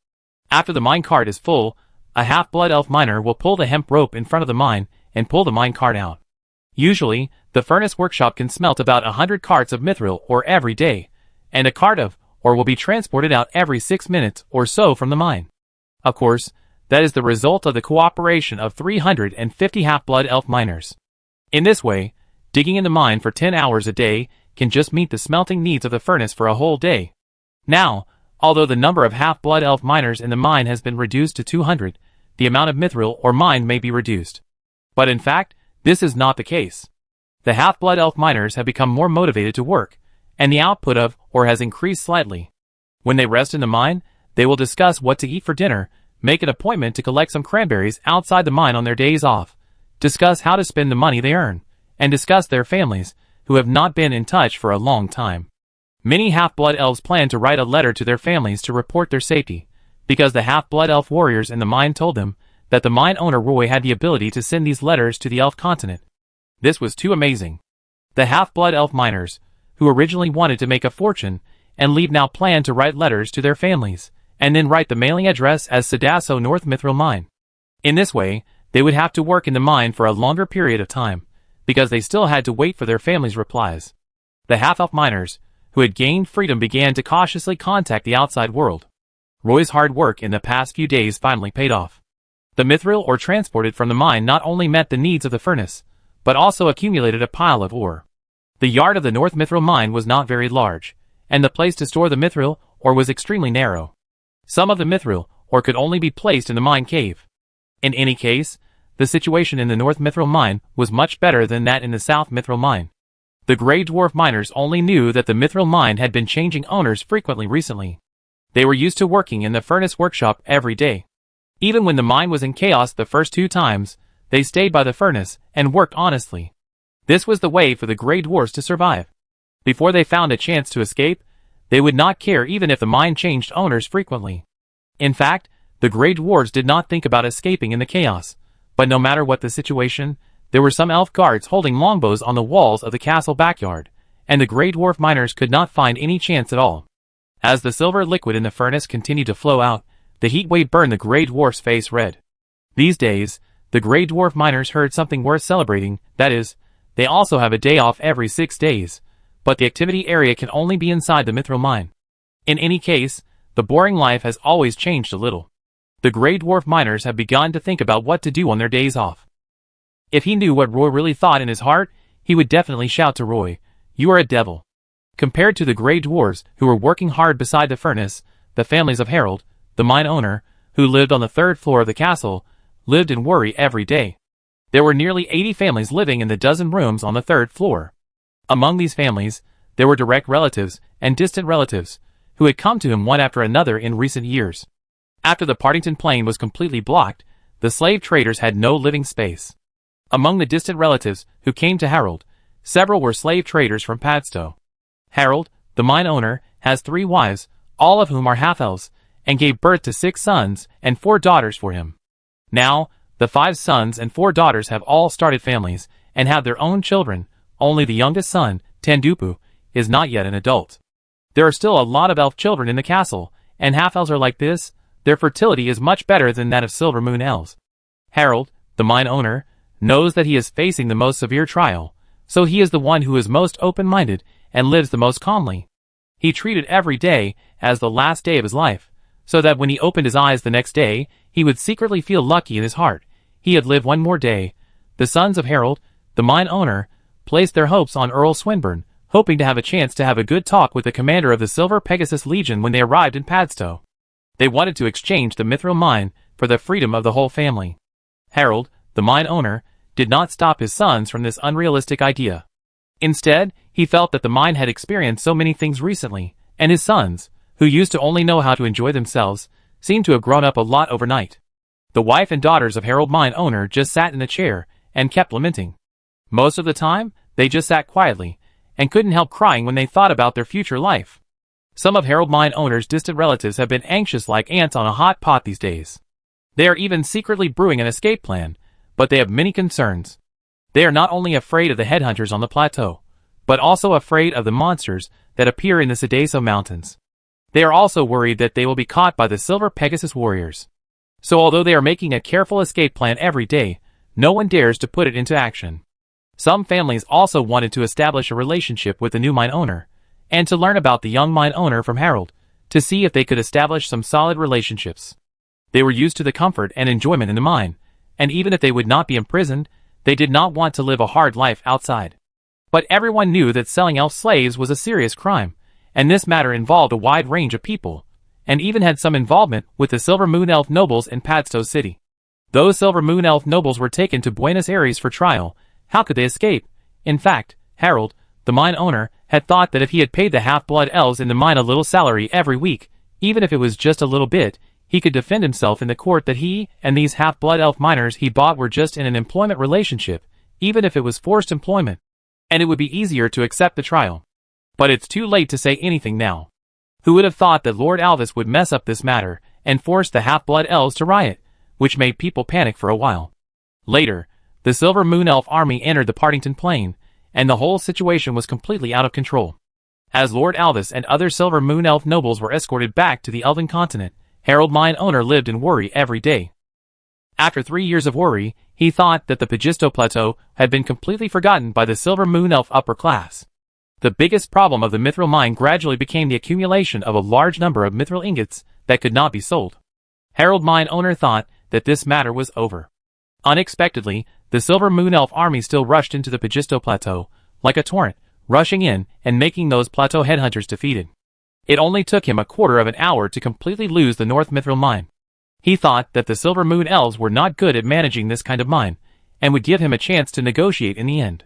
After the mine cart is full, a half-blood elf miner will pull the hemp rope in front of the mine and pull the mine cart out. Usually, the furnace workshop can smelt about 100 carts of mithril ore every day, and a cart of ore will be transported out every 6 minutes or so from the mine. Of course, that is the result of the cooperation of 350 half-blood elf miners. In this way, digging in the mine for 10 hours a day can just meet the smelting needs of the furnace for a whole day. Now, although the number of half-blood elf miners in the mine has been reduced to 200, the amount of mithril or mine may be reduced. But in fact, this is not the case. The half-blood elf miners have become more motivated to work, and the output of ore has increased slightly. When they rest in the mine, they will discuss what to eat for dinner, make an appointment to collect some cranberries outside the mine on their days off, discuss how to spend the money they earn, and discuss their families, who have not been in touch for a long time. Many half-blood elves plan to write a letter to their families to report their safety, because the half-blood elf warriors in the mine told them that the mine owner Roy had the ability to send these letters to the elf continent. This was too amazing. The half-blood elf miners, who originally wanted to make a fortune and leave, now planned to write letters to their families, and then write the mailing address as Sadasso North Mithril Mine. In this way, they would have to work in the mine for a longer period of time, because they still had to wait for their families' replies. The half-elf miners, who had gained freedom, began to cautiously contact the outside world. Roy's hard work in the past few days finally paid off. The mithril ore transported from the mine not only met the needs of the furnace, but also accumulated a pile of ore. The yard of the North Mithril Mine was not very large, and the place to store the mithril ore was extremely narrow. Some of the mithril ore could only be placed in the mine cave. In any case, the situation in the North Mithril Mine was much better than that in the South Mithril Mine. The Grey Dwarf miners only knew that the Mithril Mine had been changing owners frequently recently. They were used to working in the furnace workshop every day. Even when the mine was in chaos the first 2 times, they stayed by the furnace and worked honestly. This was the way for the Grey Dwarfs to survive. Before they found a chance to escape, they would not care even if the mine changed owners frequently. In fact, the Grey Dwarfs did not think about escaping in the chaos, but no matter what the situation, there were some elf guards holding longbows on the walls of the castle backyard, and the Grey Dwarf miners could not find any chance at all. As the silver liquid in the furnace continued to flow out, the heat wave burned the Grey Dwarf's face red. These days, the Grey Dwarf miners heard something worth celebrating, that is, they also have a day off every 6 days, but the activity area can only be inside the Mithril Mine. In any case, the boring life has always changed a little. The Grey Dwarf miners have begun to think about what to do on their days off. If he knew what Roy really thought in his heart, he would definitely shout to Roy, "You are a devil." Compared to the Grey Dwarfs, who were working hard beside the furnace, the families of Harold, the mine owner, who lived on the 3rd floor of the castle, lived in worry every day. There were nearly 80 families living in the dozen rooms on the 3rd floor. Among these families, there were direct relatives and distant relatives, who had come to him one after another in recent years. After the Partington Plain was completely blocked, the slave traders had no living space. Among the distant relatives who came to Harold, several were slave traders from Padstow. Harold, the mine owner, has 3 wives, all of whom are half-elves, and gave birth to 6 sons and 4 daughters for him. Now, the 5 sons and 4 daughters have all started families and have their own children. Only the youngest son, Tandupu, is not yet an adult. There are still a lot of elf children in the castle, and half-elves are like this. Their fertility is much better than that of Silver Moon elves. Harold, the mine owner, knows that he is facing the most severe trial, so he is the one who is most open-minded and lives the most calmly. He treated every day as the last day of his life, so that when he opened his eyes the next day, he would secretly feel lucky in his heart. He had lived one more day. The sons of Harold, the mine owner, placed their hopes on Earl Swinburne, hoping to have a chance to have a good talk with the commander of the Silver Pegasus Legion when they arrived in Padstow. They wanted to exchange the Mithril Mine for the freedom of the whole family. Harold, the mine owner, did not stop his sons from this unrealistic idea. Instead, he felt that the mine had experienced so many things recently, and his sons, who used to only know how to enjoy themselves, seemed to have grown up a lot overnight. The wife and daughters of Harold mine owner just sat in a chair and kept lamenting. Most of the time, they just sat quietly and couldn't help crying when they thought about their future life. Some of Harold mine owner's distant relatives have been anxious like ants on a hot pot these days. They are even secretly brewing an escape plan, but they have many concerns. They are not only afraid of the headhunters on the plateau, but also afraid of the monsters that appear in the Sadasso Mountains. They are also worried that they will be caught by the Silver Pegasus warriors. So although they are making a careful escape plan every day, no one dares to put it into action. Some families also wanted to establish a relationship with the new mine owner, and to learn about the young mine owner from Harold, to see if they could establish some solid relationships. They were used to the comfort and enjoyment in the mine, and even if they would not be imprisoned, they did not want to live a hard life outside. But everyone knew that selling elf slaves was a serious crime, and this matter involved a wide range of people, and even had some involvement with the Silver Moon elf nobles in Padstow City. Those Silver Moon Elf nobles were taken to Buenos Aires for trial. How could they escape? In fact, Harold, the mine owner, had thought that if he had paid the half-blood elves in the mine a little salary every week, even if it was just a little bit, he could defend himself in the court that he and these half-blood elf miners he bought were just in an employment relationship, even if it was forced employment, and it would be easier to accept the trial. But it's too late to say anything now. Who would have thought that Lord Alvis would mess up this matter and force the half-blood elves to riot, which made people panic for a while. Later, the Silver Moon Elf army entered the Partington Plain, and the whole situation was completely out of control. As Lord Alvis and other Silver Moon Elf nobles were escorted back to the Elven continent, Harold Mine Owner lived in worry every day. After 3 years of worry, he thought that the Pagisto Plateau had been completely forgotten by the Silver Moon Elf upper class. The biggest problem of the mithril mine gradually became the accumulation of a large number of mithril ingots that could not be sold. Harold Mine Owner thought that this matter was over. Unexpectedly, the Silver Moon Elf army still rushed into the Pagisto Plateau, like a torrent, rushing in and making those plateau headhunters defeated. It only took him a quarter of an hour to completely lose the North Mithril mine. He thought that the Silver Moon Elves were not good at managing this kind of mine, and would give him a chance to negotiate in the end.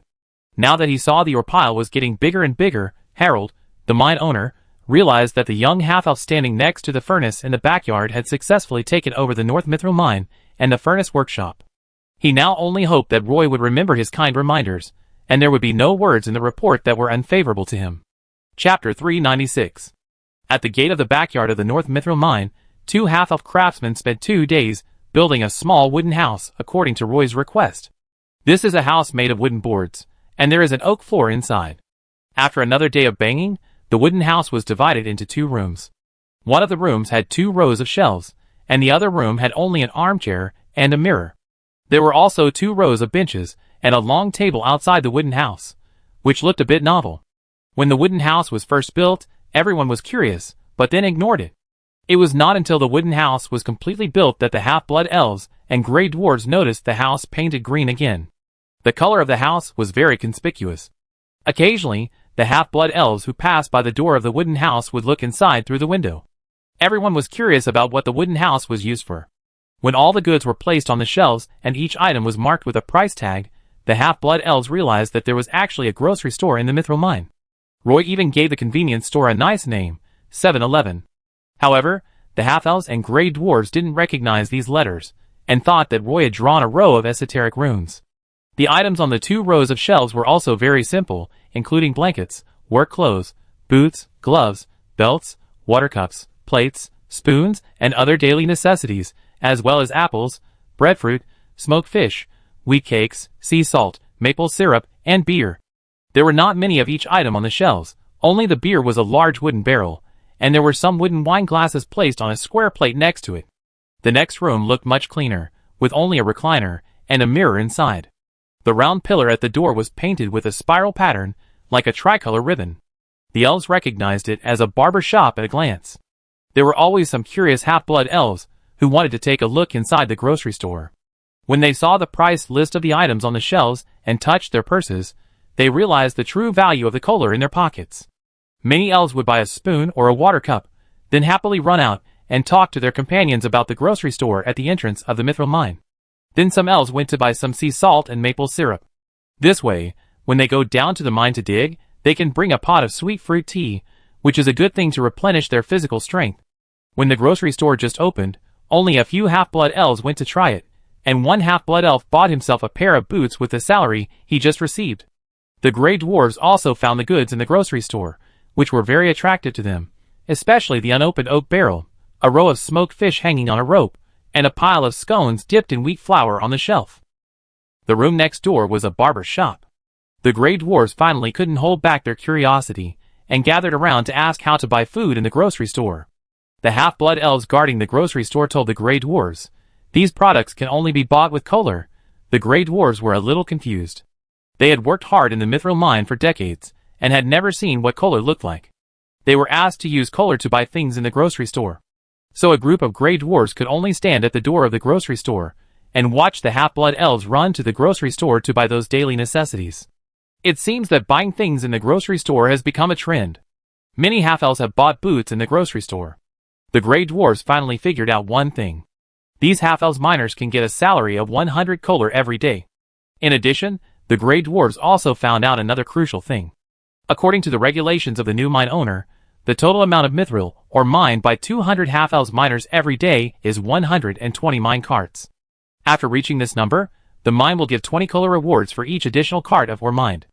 Now that he saw the ore pile was getting bigger and bigger, Harold, the mine owner, realized that the young half-elf standing next to the furnace in the backyard had successfully taken over the North Mithril mine and the furnace workshop. He now only hoped that Roy would remember his kind reminders, and there would be no words in the report that were unfavorable to him. Chapter 396. At the gate of the backyard of the North Mithril mine, 2 half-elf craftsmen spent 2 days building a small wooden house according to Roy's request. This is a house made of wooden boards, and there is an oak floor inside. After another day of banging, the wooden house was divided into 2 rooms. One of the rooms had 2 rows of shelves, and the other room had only an armchair and a mirror. There were also 2 rows of benches and a long table outside the wooden house, which looked a bit novel. When the wooden house was first built, everyone was curious, but then ignored it. It was not until the wooden house was completely built that the half-blood elves and gray dwarves noticed the house painted green again. The color of the house was very conspicuous. Occasionally, the half-blood elves who passed by the door of the wooden house would look inside through the window. Everyone was curious about what the wooden house was used for. When all the goods were placed on the shelves and each item was marked with a price tag, the half-blood elves realized that there was actually a grocery store in the Mithril mine. Roy even gave the convenience store a nice name, 7-Eleven. However, the half-elves and gray dwarves didn't recognize these letters, and thought that Roy had drawn a row of esoteric runes. The items on the 2 rows of shelves were also very simple, including blankets, work clothes, boots, gloves, belts, water cups, plates, spoons, and other daily necessities, as well as apples, breadfruit, smoked fish, wheat cakes, sea salt, maple syrup, and beer. There were not many of each item on the shelves, only the beer was a large wooden barrel, and there were some wooden wine glasses placed on a square plate next to it. The next room looked much cleaner, with only a recliner and a mirror inside. The round pillar at the door was painted with a spiral pattern, like a tricolor ribbon. The elves recognized it as a barber shop at a glance. There were always some curious half-blood elves who wanted to take a look inside the grocery store. When they saw the price list of the items on the shelves and touched their purses, they realized the true value of the kohler in their pockets. Many elves would buy a spoon or a water cup, then happily run out and talk to their companions about the grocery store at the entrance of the Mithril mine. Then some elves went to buy some sea salt and maple syrup. This way, when they go down to the mine to dig, they can bring a pot of sweet fruit tea, which is a good thing to replenish their physical strength. When the grocery store just opened, only a few half-blood elves went to try it, and one half-blood elf bought himself a pair of boots with the salary he just received. The gray dwarves also found the goods in the grocery store, which were very attractive to them, especially the unopened oak barrel, a row of smoked fish hanging on a rope, and a pile of scones dipped in wheat flour on the shelf. The room next door was a barber shop. The gray dwarves finally couldn't hold back their curiosity, and gathered around to ask how to buy food in the grocery store. The half-blood elves guarding the grocery store told the gray dwarves, "These products can only be bought with kohler." The gray dwarves were a little confused. They had worked hard in the Mithril mine for decades, and had never seen what kohler looked like. They were asked to use kohler to buy things in the grocery store. So a group of gray dwarves could only stand at the door of the grocery store, and watch the half-blood elves run to the grocery store to buy those daily necessities. It seems that buying things in the grocery store has become a trend. Many half-elves have bought boots in the grocery store. The gray dwarves finally figured out one thing. These half-elves miners can get a salary of 100 kolar every day. In addition, the Grey Dwarves also found out another crucial thing. According to the regulations of the new mine owner, the total amount of mithril, or mined by 200 half-elves miners every day, is 120 mine carts. After reaching this number, the mine will give 20 kolar rewards for each additional cart of ore mined.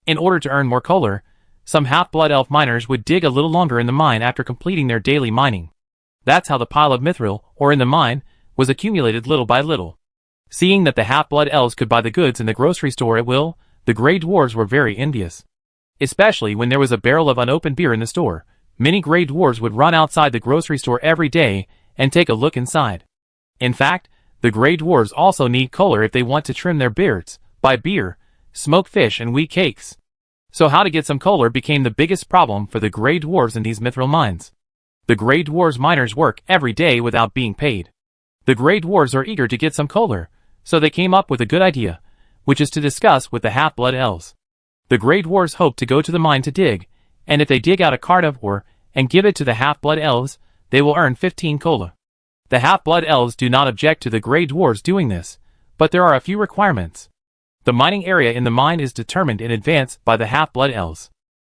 In order to earn more kolar, some half-blood elf miners would dig a little longer in the mine after completing their daily mining. That's how the pile of mithril, or in the mine, was accumulated little by little. Seeing that the half-blood elves could buy the goods in the grocery store at will, the Grey Dwarves were very envious. Especially when there was a barrel of unopened beer in the store, many Grey Dwarves would run outside the grocery store every day and take a look inside. In fact, the Grey Dwarves also need kolar if they want to trim their beards, buy beer, smoke fish and wheat cakes. So how to get some kolar became the biggest problem for the Grey Dwarves in these mithril mines. The Grey Dwarves miners work every day without being paid. The Grey Dwarves are eager to get some kolar, so they came up with a good idea, which is to discuss with the half-blood elves. The Grey Dwarves hope to go to the mine to dig, and if they dig out a cart of ore and give it to the half-blood elves, they will earn 15 kolar. The half-blood elves do not object to the Grey Dwarves doing this, but there are a few requirements. The mining area in the mine is determined in advance by the half-blood elves.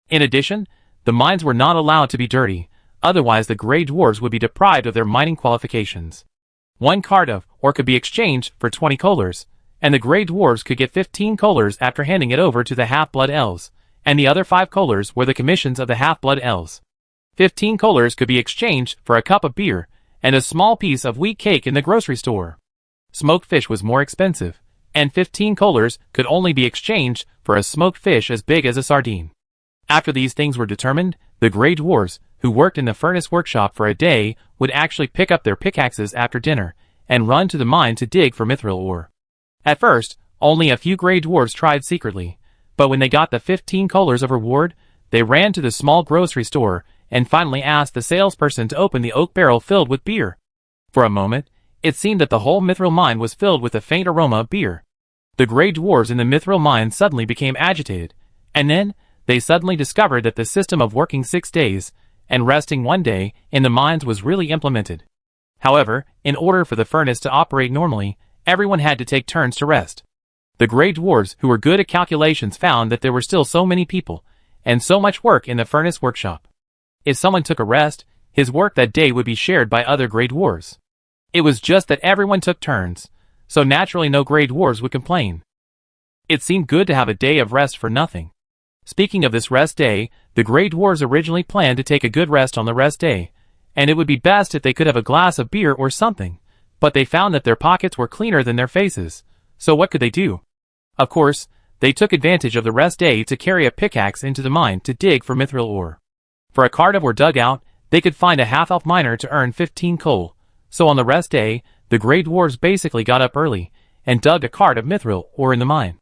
In addition, the mines were not allowed to be dirty, otherwise the Grey Dwarves would be deprived of their mining qualifications. One cart of ore could be exchanged for 20 kolars, and the Grey Dwarves could get 15 kolars after handing it over to the half-blood elves, and the other 5 kolars were the commissions of the half-blood elves. 15 kolars could be exchanged for a cup of beer and a small piece of wheat cake in the grocery store. Smoked fish was more expensive, and 15 kolars could only be exchanged for a smoked fish as big as a sardine. After these things were determined, the Grey Dwarves, who worked in the furnace workshop for a day, would actually pick up their pickaxes after dinner and run to the mine to dig for mithril ore. At first, only a few Grey Dwarves tried secretly, but when they got the 15 kolars of reward, they ran to the small grocery store and finally asked the salesperson to open the oak barrel filled with beer. For a moment, it seemed that the whole mithril mine was filled with a faint aroma of beer. The Grey Dwarves in the mithril mine suddenly became agitated, and then they suddenly discovered that the system of working 6 days and resting 1 day in the mines was really implemented. However, in order for the furnace to operate normally, everyone had to take turns to rest. The Grey Dwarves, who were good at calculations, found that there were still so many people and so much work in the furnace workshop. If someone took a rest, his work that day would be shared by other Grey Dwarves. It was just that everyone took turns, so naturally no Grey Dwarves would complain. It seemed good to have a day of rest for nothing. Speaking of this rest day, the Grey Dwarves originally planned to take a good rest on the rest day, and it would be best if they could have a glass of beer or something, but they found that their pockets were cleaner than their faces, so what could they do? Of course, they took advantage of the rest day to carry a pickaxe into the mine to dig for mithril ore. For a cart of ore dug out, they could find a half-elf miner to earn 15 kol, so on the rest day, the Grey Dwarves basically got up early and dug a cart of mithril ore in the mine.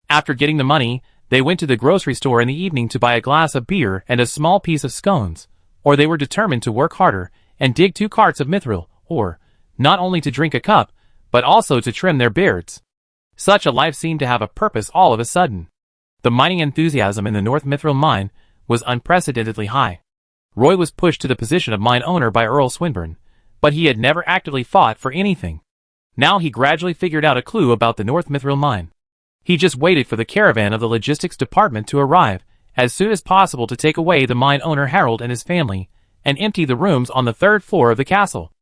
After getting the money, they went to the grocery store in the evening to buy a glass of beer and a small piece of scones, or they were determined to work harder and dig 2 carts of mithril ore, not only to drink a cup, but also to trim their beards. Such a life seemed to have a purpose all of a sudden. The mining enthusiasm in the North Mithril mine was unprecedentedly high. Roy was pushed to the position of mine owner by Earl Swinburne, but he had never actively fought for anything. Now he gradually figured out a clue about the North Mithril mine. He just waited for the caravan of the logistics department to arrive as soon as possible to take away the mine owner Harold and his family and empty the rooms on the 3rd floor of the castle.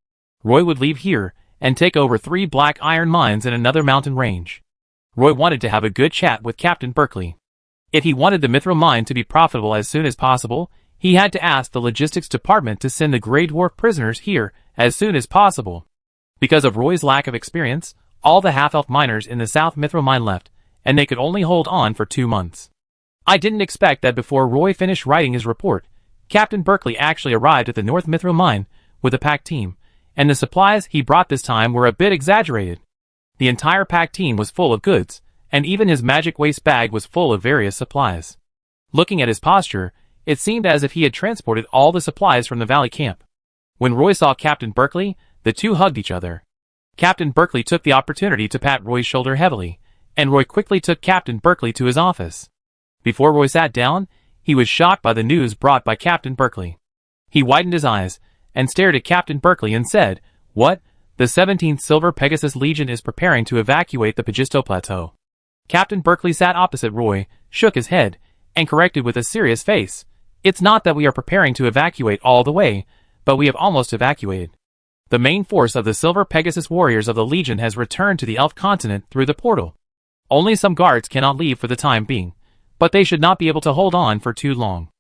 Roy would leave here and take over 3 black iron mines in another mountain range. Roy wanted to have a good chat with Captain Berkeley. If he wanted the mithril mine to be profitable as soon as possible, he had to ask the logistics department to send the Grey Dwarf prisoners here as soon as possible. Because of Roy's lack of experience, all the half-elf miners in the South Mithril mine left, and they could only hold on for 2 months. I didn't expect that before Roy finished writing his report, Captain Berkeley actually arrived at the North Mithril mine with a pack team, and the supplies he brought this time were a bit exaggerated. The entire pack team was full of goods, and even his magic waste bag was full of various supplies. Looking at his posture, it seemed as if he had transported all the supplies from the valley camp. When Roy saw Captain Berkeley, the two hugged each other. Captain Berkeley took the opportunity to pat Roy's shoulder heavily, and Roy quickly took Captain Berkeley to his office. Before Roy sat down, he was shocked by the news brought by Captain Berkeley. He widened his eyes and stared at Captain Berkeley and said, "What? The 17th Silver Pegasus Legion is preparing to evacuate the Pagisto Plateau. Captain Berkeley sat opposite Roy, shook his head, and corrected with a serious face. It's not that we are preparing to evacuate all the way, but we have almost evacuated. The main force of the Silver Pegasus warriors of the Legion has returned to the Elf continent through the portal. Only some guards cannot leave for the time being, but they should not be able to hold on for too long.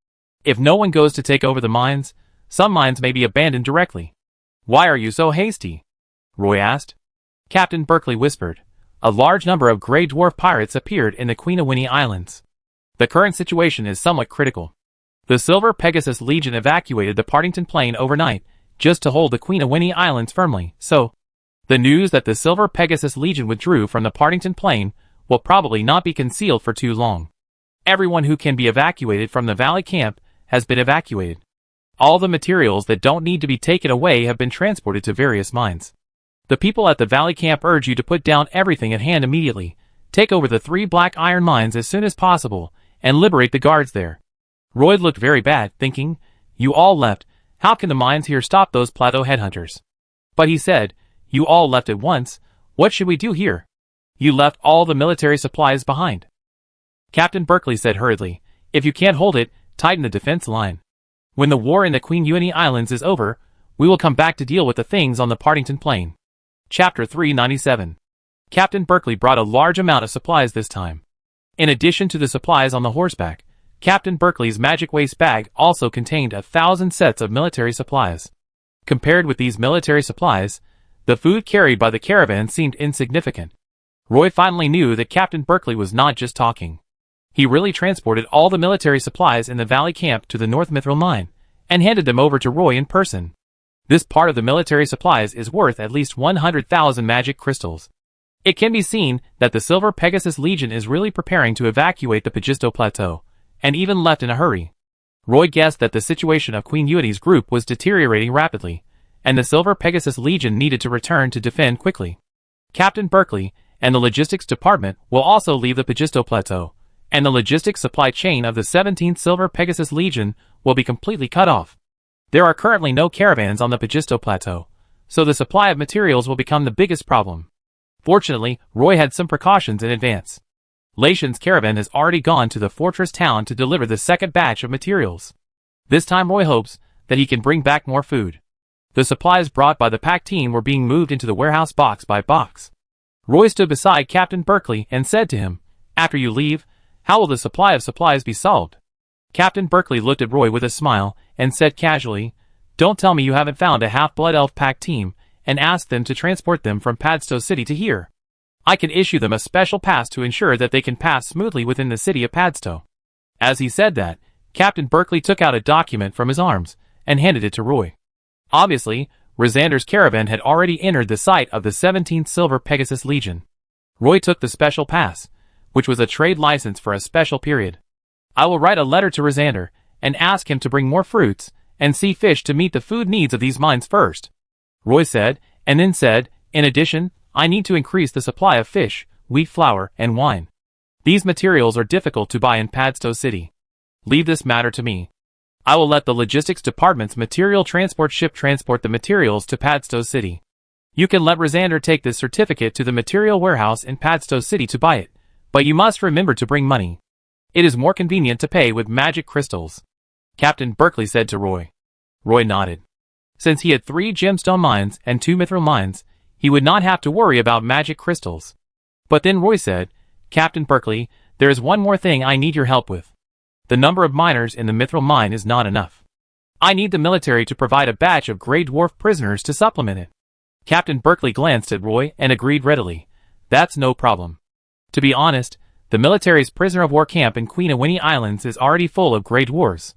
If no one goes to take over the mines, some mines may be abandoned directly. Why are you so hasty? Roy asked. Captain Berkeley whispered. A large number of Grey Dwarf pirates appeared in the Queenawini Islands. The current situation is somewhat critical. The Silver Pegasus Legion evacuated the Partington Plain overnight, just to hold the Queenawini Islands firmly, so the news that the Silver Pegasus Legion withdrew from the Partington Plain will probably not be concealed for too long. Everyone who can be evacuated from the Valley Camp has been evacuated. All the materials that don't need to be taken away have been transported to various mines. The people at the Valley Camp urge you to put down everything at hand immediately, take over the 3 black iron mines as soon as possible, and liberate the guards there. Roy looked very bad, thinking, you all left, how can the mines here stop those plateau headhunters? But he said, you all left at once, what should we do here? You left all the military supplies behind. Captain Berkeley said hurriedly, if you can't hold it, tighten the defense line. When the war in the Queenawini Islands is over, we will come back to deal with the things on the Partington Plain. Chapter 397. Captain Berkeley brought a large amount of supplies this time. In addition to the supplies on the horseback, Captain Berkeley's magic waste bag also contained 1,000 sets of military supplies. Compared with these military supplies, the food carried by the caravan seemed insignificant. Roy finally knew that Captain Berkeley was not just talking. He really transported all the military supplies in the Valley Camp to the North Mithril Mine, and handed them over to Roy in person. This part of the military supplies is worth at least 100,000 magic crystals. It can be seen that the Silver Pegasus Legion is really preparing to evacuate the Pagisto Plateau, and even left in a hurry. Roy guessed that the situation of Queen Uini's group was deteriorating rapidly, and the Silver Pegasus Legion needed to return to defend quickly. Captain Berkeley and the logistics department will also leave the Pagisto Plateau, and the logistics supply chain of the 17th Silver Pegasus Legion will be completely cut off. There are currently no caravans on the Pagisto Plateau, so the supply of materials will become the biggest problem. Fortunately, Roy had some precautions in advance. Laishan's caravan has already gone to the fortress town to deliver the second batch of materials. This time Roy hopes that he can bring back more food. The supplies brought by the pack team were being moved into the warehouse box by box. Roy stood beside Captain Berkeley and said to him, after you leave, how will the supply of supplies be solved? Captain Berkeley looked at Roy with a smile and said casually, don't tell me you haven't found a half-blood elf pack team and asked them to transport them from Padstow City to here. I can issue them a special pass to ensure that they can pass smoothly within the city of Padstow. As he said that, Captain Berkeley took out a document from his arms and handed it to Roy. Obviously, Rosander's caravan had already entered the site of the 17th Silver Pegasus Legion. Roy took the special pass, which was a trade license for a special period. I will write a letter to Rosander and ask him to bring more fruits and sea fish to meet the food needs of these mines first, Roy said, and then said, in addition, I need to increase the supply of fish, wheat flour, and wine. These materials are difficult to buy in Padstow City. Leave this matter to me. I will let the logistics department's material transport ship transport the materials to Padstow City. You can let Rosander take this certificate to the material warehouse in Padstow City to buy it, but you must remember to bring money. It is more convenient to pay with magic crystals, Captain Berkeley said to Roy. Roy nodded. Since he had 3 gemstone mines and 2 mithril mines, he would not have to worry about magic crystals. But then Roy said, Captain Berkeley, there is one more thing I need your help with. The number of miners in the mithril mine is not enough. I need the military to provide a batch of Grey Dwarf prisoners to supplement it. Captain Berkeley glanced at Roy and agreed readily. That's no problem. To be honest, the military's prisoner of war camp in Queenawini Islands is already full of Grey Dwarves.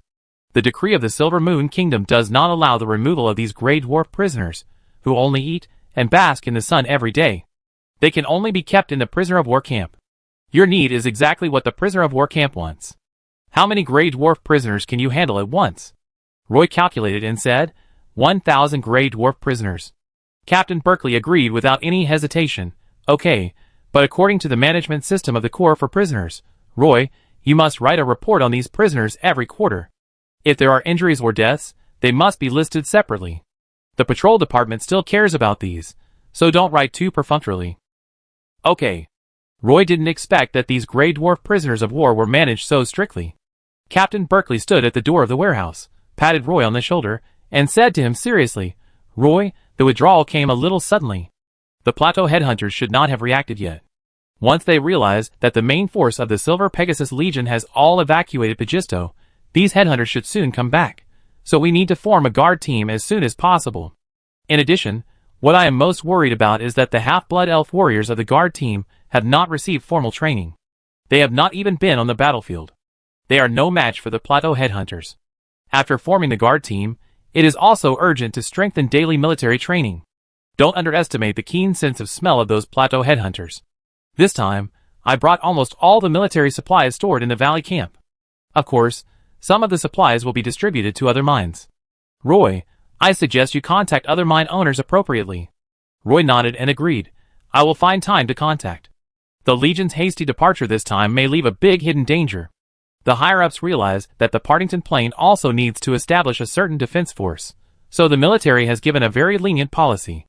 The decree of the Silver Moon Kingdom does not allow the removal of these Grey Dwarf prisoners, who only eat and bask in the sun every day. They can only be kept in the prisoner of war camp. Your need is exactly what the prisoner of war camp wants. How many Grey Dwarf prisoners can you handle at once? Roy calculated and said, 1,000 Grey Dwarf prisoners. Captain Berkeley agreed without any hesitation. Okay, but according to the management system of the Corps for prisoners, Roy, you must write a report on these prisoners every quarter. If there are injuries or deaths, they must be listed separately. The patrol department still cares about these, so don't write too perfunctorily. Okay. Roy didn't expect that these Grey Dwarf prisoners of war were managed so strictly. Captain Berkeley stood at the door of the warehouse, patted Roy on the shoulder, and said to him seriously, "Roy, the withdrawal came a little suddenly. The Plateau headhunters should not have reacted yet. Once they realize that the main force of the Silver Pegasus Legion has all evacuated Pagisto, these headhunters should soon come back, so we need to form a guard team as soon as possible. In addition, what I am most worried about is that the half-blood elf warriors of the guard team have not received formal training. They have not even been on the battlefield. They are no match for the Plateau headhunters. After forming the guard team, it is also urgent to strengthen daily military training. Don't underestimate the keen sense of smell of those Plateau headhunters. This time, I brought almost all the military supplies stored in the valley camp. Of course, some of the supplies will be distributed to other mines. Roy, I suggest you contact other mine owners appropriately." Roy nodded and agreed. "I will find time to contact." The Legion's hasty departure this time may leave a big hidden danger. The higher-ups realize that the Partington Plain also needs to establish a certain defense force, so the military has given a very lenient policy.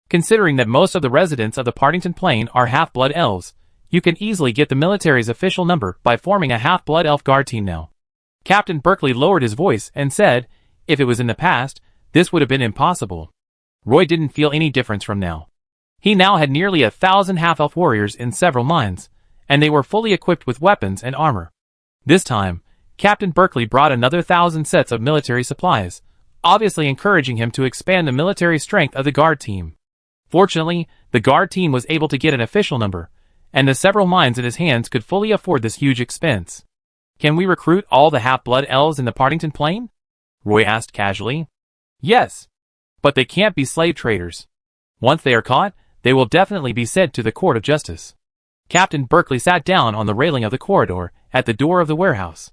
Considering that most of the residents of the Partington Plain are half-blood elves, you can easily get the military's official number by forming a half-blood elf guard team now. Captain Berkeley lowered his voice and said, if it was in the past, this would have been impossible. Roy didn't feel any difference from now. He now had nearly 1,000 half-elf warriors in several mines, and they were fully equipped with weapons and armor. This time, Captain Berkeley brought another 1,000 sets of military supplies, obviously encouraging him to expand the military strength of the guard team. Fortunately, the guard team was able to get an official number, and the several mines in his hands could fully afford this huge expense. "Can we recruit all the half-blood elves in the Partington Plain?" Roy asked casually. "Yes. But they can't be slave traders. Once they are caught, they will definitely be sent to the Court of Justice." Captain Berkeley sat down on the railing of the corridor at the door of the warehouse.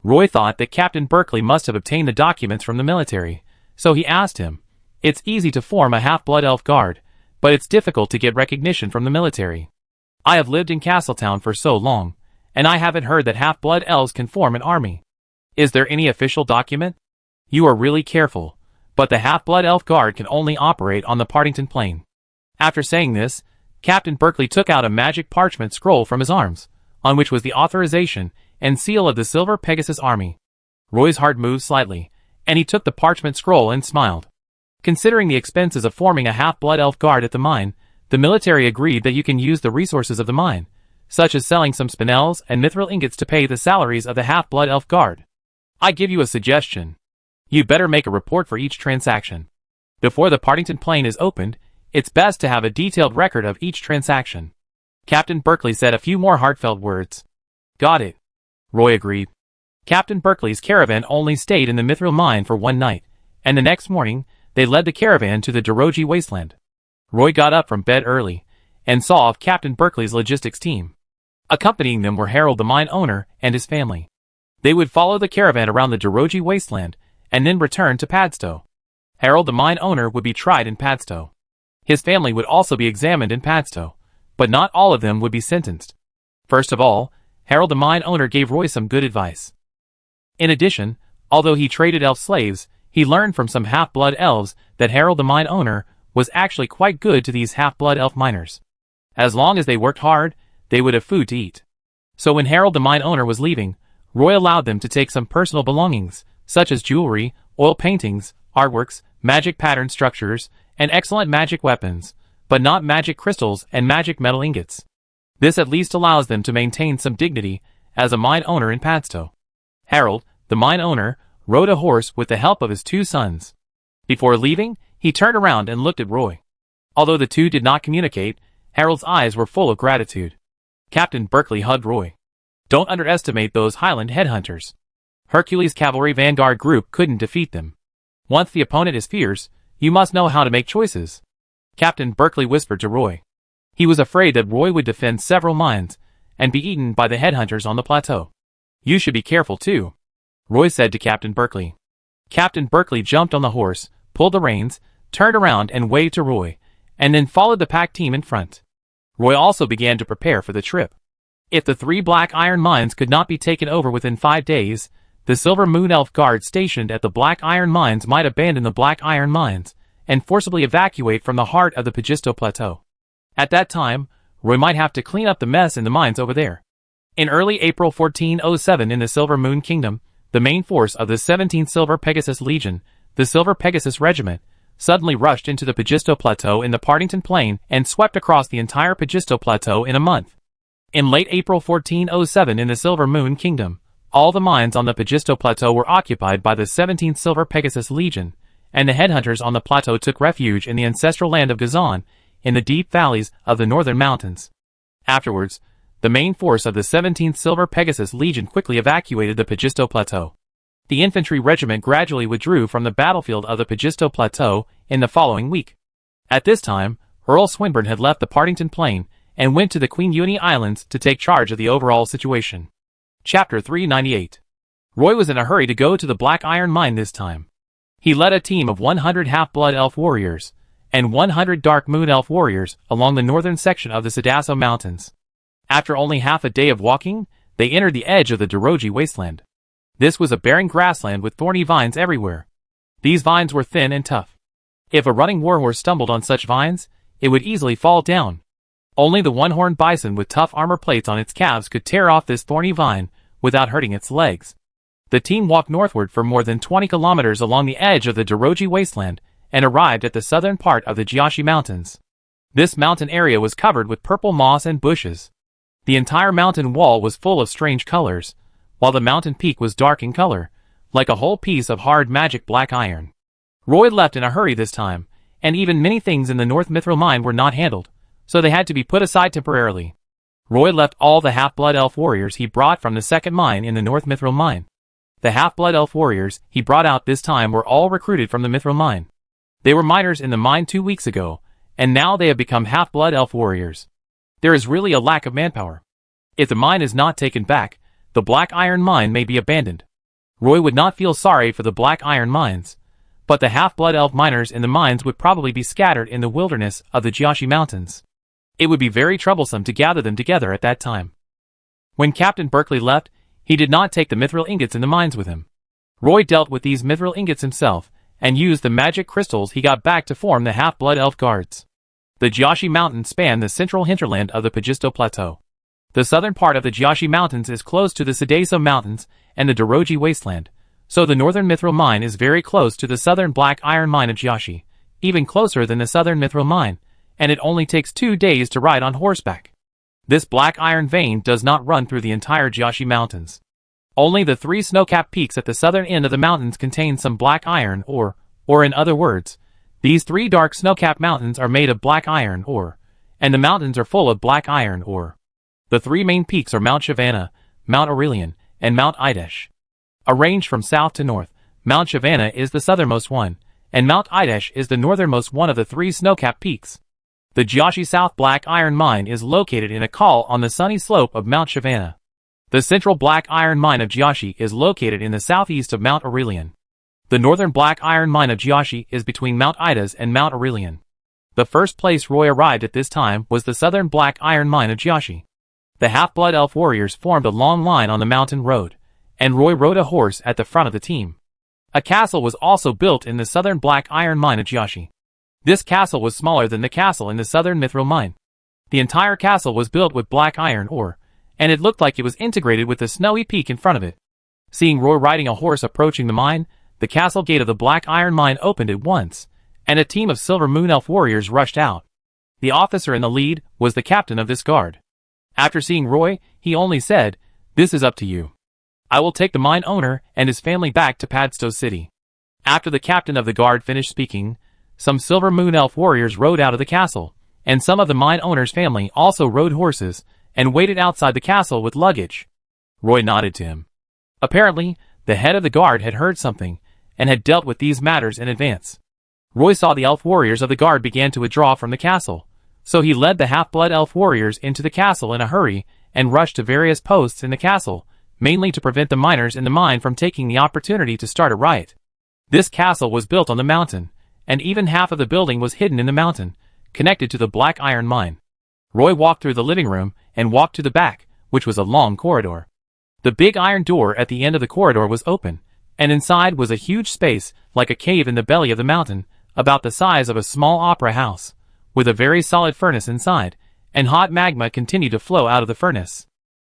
Roy thought that Captain Berkeley must have obtained the documents from the military, so he asked him, "It's easy to form a half-blood elf guard, but it's difficult to get recognition from the military. I have lived in Castletown for so long, and I haven't heard that half-blood elves can form an army. Is there any official document? You are really careful, but the half-blood elf guard can only operate on the Partington Plain." After saying this, Captain Berkeley took out a magic parchment scroll from his arms, on which was the authorization and seal of the Silver Pegasus Army. Roy's heart moved slightly, and he took the parchment scroll and smiled. Considering the expenses of forming a half-blood elf guard at the mine, the military agreed that you can use the resources of the mine, such as selling some spinels and mithril ingots to pay the salaries of the half-blood elf guard. I give you a suggestion. You better make a report for each transaction. Before the Partington Plain is opened, it's best to have a detailed record of each transaction. Captain Berkeley said a few more heartfelt words. "Got it," Roy agreed. Captain Berkeley's caravan only stayed in the mithril mine for one night, and the next morning, they led the caravan to the Doroji wasteland. Roy got up from bed early, and saw off Captain Berkeley's logistics team. Accompanying them were Harold the mine owner and his family. They would follow the caravan around the Doroji wasteland, and then return to Padstow. Harold the mine owner would be tried in Padstow. His family would also be examined in Padstow, but not all of them would be sentenced. First of all, Harold the mine owner gave Roy some good advice. In addition, although he traded elf slaves, he learned from some half-blood elves that Harold the mine owner was actually quite good to these half-blood elf miners. As long as they worked hard, they would have food to eat. So when Harold the mine owner was leaving, Roy allowed them to take some personal belongings, such as jewelry, oil paintings, artworks, magic pattern structures, and excellent magic weapons, but not magic crystals and magic metal ingots. This at least allows them to maintain some dignity as a mine owner in Padstow. Harold, the mine owner, rode a horse with the help of his two sons. Before leaving, he turned around and looked at Roy. Although the two did not communicate, Harold's eyes were full of gratitude. Captain Berkeley hugged Roy. "Don't underestimate those Highland headhunters. Hercules' cavalry vanguard group couldn't defeat them. Once the opponent is fierce, you must know how to make choices." Captain Berkeley whispered to Roy. He was afraid that Roy would defend several mines and be eaten by the headhunters on the plateau. "You should be careful too," Roy said to Captain Berkeley. Captain Berkeley jumped on the horse, pulled the reins, turned around and waved to Roy, and then followed the pack team in front. Roy also began to prepare for the trip. If the 3 black iron mines could not be taken over within 5 days, the Silver Moon Elf Guard stationed at the black iron mines might abandon the black iron mines and forcibly evacuate from the heart of the Pagisto Plateau. At that time, Roy might have to clean up the mess in the mines over there. In early April 1407 in the Silver Moon Kingdom, the main force of the 17th Silver Pegasus Legion, the Silver Pegasus Regiment, suddenly rushed into the Pagisto Plateau in the Partington Plain and swept across the entire Pagisto Plateau in a month. In late April 1407 in the Silver Moon Kingdom, all the mines on the Pagisto Plateau were occupied by the 17th Silver Pegasus Legion, and the headhunters on the plateau took refuge in the ancestral land of Gazan, in the deep valleys of the northern mountains. Afterwards, the main force of the 17th Silver Pegasus Legion quickly evacuated the Pagisto Plateau. The infantry regiment gradually withdrew from the battlefield of the Pagisto Plateau in the following week. At this time, Earl Swinburne had left the Partington Plain and went to the Queen Euny Islands to take charge of the overall situation. Chapter 398. Roy was in a hurry to go to the Black Iron Mine this time. He led a team of 100 Half-Blood Elf warriors and 100 Dark Moon Elf warriors along the northern section of the Sadaso Mountains. After only half a day of walking, they entered the edge of the Doroji wasteland. This was a barren grassland with thorny vines everywhere. These vines were thin and tough. If a running warhorse stumbled on such vines, it would easily fall down. Only the one-horned bison with tough armor plates on its calves could tear off this thorny vine without hurting its legs. The team walked northward for more than 20 kilometers along the edge of the Doroji wasteland and arrived at the southern part of the Jiashi Mountains. This mountain area was covered with purple moss and bushes. The entire mountain wall was full of strange colors, while the mountain peak was dark in color, like a whole piece of hard magic black iron. Roy left in a hurry this time, and even many things in the North Mithril mine were not handled, so they had to be put aside temporarily. Roy left all the Half-Blood Elf warriors he brought from the second mine in the North Mithril mine. The Half-Blood Elf warriors he brought out this time were all recruited from the Mithril mine. They were miners in the mine 2 weeks ago, and now they have become Half-Blood Elf warriors. There is really a lack of manpower. If the mine is not taken back, the Black Iron Mine may be abandoned. Roy would not feel sorry for the Black Iron Mines, but the Half-Blood Elf miners in the mines would probably be scattered in the wilderness of the Jiashi Mountains. It would be very troublesome to gather them together at that time. When Captain Berkeley left, he did not take the mithril ingots in the mines with him. Roy dealt with these mithril ingots himself, and used the magic crystals he got back to form the Half-Blood Elf Guards. The Jiashi Mountains span the central hinterland of the Pagisto Plateau. The southern part of the Jiashi Mountains is close to the Sadaso Mountains and the Doroji Wasteland, so the northern mithril mine is very close to the southern Black Iron Mine of Jiashi, even closer than the southern mithril mine, and it only takes 2 days to ride on horseback. This black iron vein does not run through the entire Jiashi Mountains. Only the 3 snow-capped peaks at the southern end of the mountains contain some black iron ore, or in other words, these 3 dark snow-capped mountains are made of black iron ore, and the mountains are full of black iron ore. The 3 main peaks are Mount Shavana, Mount Aurelian, and Mount Idesh. Arranged from south to north, Mount Shavana is the southernmost one, and Mount Idesh is the northernmost one of the 3 snow-capped peaks. The Jiashi South Black Iron Mine is located in a col on the sunny slope of Mount Shavana. The central Black Iron Mine of Jiashi is located in the southeast of Mount Aurelian. The northern Black Iron Mine of Jiashi is between Mount Idas and Mount Aurelian. The first place Roy arrived at this time was the southern Black Iron Mine of Jiashi. The Half-Blood Elf warriors formed a long line on the mountain road, and Roy rode a horse at the front of the team. A castle was also built in the southern Black Iron Mine of Jiashi. This castle was smaller than the castle in the southern mithril mine. The entire castle was built with black iron ore, and it looked like it was integrated with the snowy peak in front of it. Seeing Roy riding a horse approaching the mine, the castle gate of the Black Iron Mine opened at once, and a team of Silver Moon Elf warriors rushed out. The officer in the lead was the captain of this guard. After seeing Roy, he only said, "This is up to you. I will take the mine owner and his family back to Padstow City." After the captain of the guard finished speaking, some Silver Moon Elf warriors rode out of the castle, and some of the mine owner's family also rode horses and waited outside the castle with luggage. Roy nodded to him. Apparently, the head of the guard had heard something, and had dealt with these matters in advance. Roy saw the elf warriors of the guard began to withdraw from the castle, so he led the Half-Blood Elf warriors into the castle in a hurry and rushed to various posts in the castle, mainly to prevent the miners in the mine from taking the opportunity to start a riot. This castle was built on the mountain, and even half of the building was hidden in the mountain, connected to the Black Iron Mine. Roy walked through the living room and walked to the back, which was a long corridor. The big iron door at the end of the corridor was open, and inside was a huge space, like a cave in the belly of the mountain, about the size of a small opera house, with a very solid furnace inside, and hot magma continued to flow out of the furnace.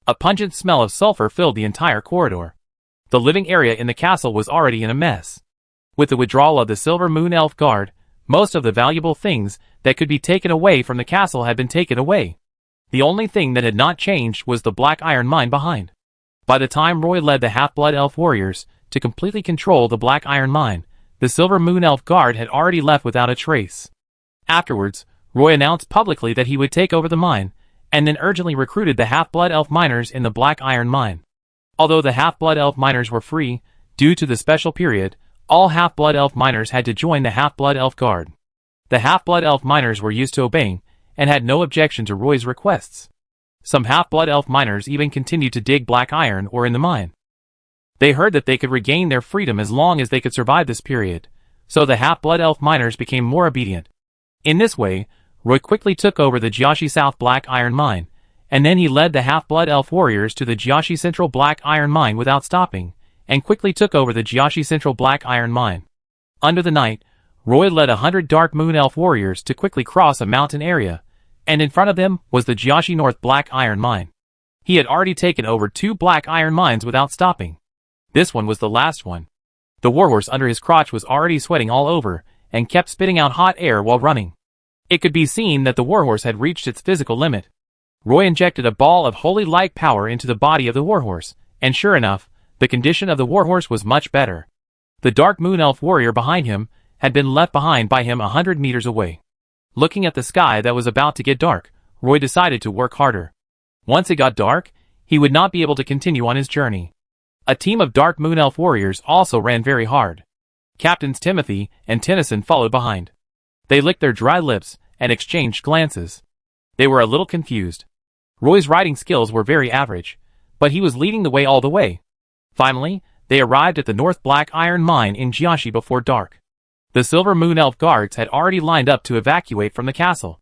A pungent smell of sulfur filled the entire corridor. The living area in the castle was already in a mess. With the withdrawal of the Silver Moon Elf Guard, most of the valuable things that could be taken away from the castle had been taken away. The only thing that had not changed was the black iron mine behind. By the time Roy led the half-blood elf warriors to completely control the black iron mine, the Silver Moon Elf Guard had already left without a trace. Afterwards, Roy announced publicly that he would take over the mine, and then urgently recruited the half-blood elf miners in the black iron mine. Although the half-blood elf miners were free, due to the special period, all half-blood elf miners had to join the half-blood elf guard. The half-blood elf miners were used to obeying, and had no objection to Roy's requests. Some half-blood elf miners even continued to dig black iron ore in the mine. They heard that they could regain their freedom as long as they could survive this period, so the half-blood elf miners became more obedient. In this way, Roy quickly took over the Jiashi South Black Iron Mine, and then he led the half-blood elf warriors to the Jiashi Central Black Iron Mine without stopping, and quickly took over the Jiashi Central Black Iron Mine. Under the night, Roy led 100 Dark Moon Elf warriors to quickly cross a mountain area, and in front of them was the Jiashi North Black Iron Mine. He had already taken over 2 black iron mines without stopping. This one was the last one. The warhorse under his crotch was already sweating all over, and kept spitting out hot air while running. It could be seen that the warhorse had reached its physical limit. Roy injected a ball of holy light power into the body of the warhorse, and sure enough, the condition of the warhorse was much better. The Dark Moon Elf warrior behind him had been left behind by him 100 meters away. Looking at the sky that was about to get dark, Roy decided to work harder. Once it got dark, he would not be able to continue on his journey. A team of Dark Moon Elf warriors also ran very hard. Captains Timothy and Tennyson followed behind. They licked their dry lips and exchanged glances. They were a little confused. Roy's riding skills were very average, but he was leading the way all the way. Finally, they arrived at the North Black Iron Mine in Jiashi before dark. The Silver Moon Elf guards had already lined up to evacuate from the castle.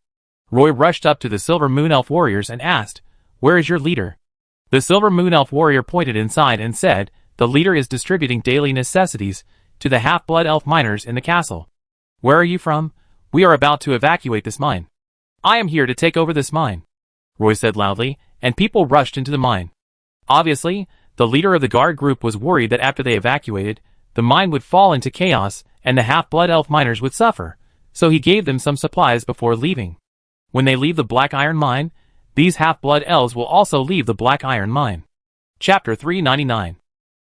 Roy rushed up to the Silver Moon Elf warriors and asked, "Where is your leader?" The Silver Moon Elf warrior pointed inside and said, "The leader is distributing daily necessities to the half-blood elf miners in the castle." "Where are you from?" "We are about to evacuate this mine." "I am here to take over this mine," Roy said loudly, and people rushed into the mine. Obviously, the leader of the guard group was worried that after they evacuated, the mine would fall into chaos and the half-blood elf miners would suffer, so he gave them some supplies before leaving. When they leave the Black Iron Mine, these half-blood elves will also leave the Black Iron Mine. Chapter 399.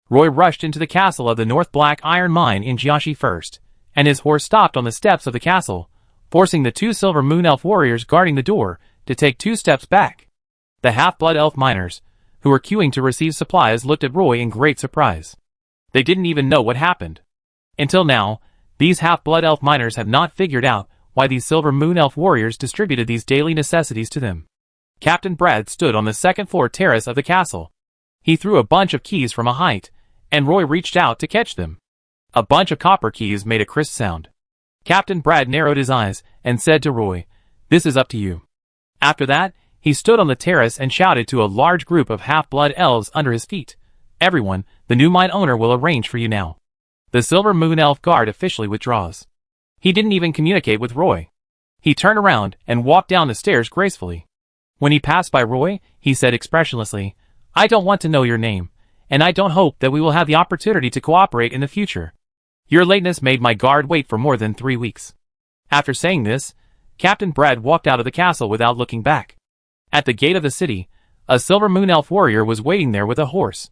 Roy rushed into the castle of the North Black Iron Mine in Jiashi first, and his horse stopped on the steps of the castle, forcing the 2 Silver Moon Elf warriors guarding the door to take 2 steps back. The half-blood elf miners, who were queuing to receive supplies, looked at Roy in great surprise. They didn't even know what happened. Until now, these half-blood elf miners have not figured out why these Silver Moon Elf warriors distributed these daily necessities to them. Captain Brad stood on the second-floor terrace of the castle. He threw a bunch of keys from a height, and Roy reached out to catch them. A bunch of copper keys made a crisp sound. Captain Brad narrowed his eyes and said to Roy, "This is up to you." After that, he stood on the terrace and shouted to a large group of half-blood elves under his feet, "Everyone, the new mine owner will arrange for you now." The Silver Moon Elf guard officially withdraws. He didn't even communicate with Roy. He turned around and walked down the stairs gracefully. When he passed by Roy, he said expressionlessly, "I don't want to know your name, and I don't hope that we will have the opportunity to cooperate in the future. Your lateness made my guard wait for more than 3 weeks." After saying this, Captain Brad walked out of the castle without looking back. At the gate of the city, a Silver Moon Elf warrior was waiting there with a horse.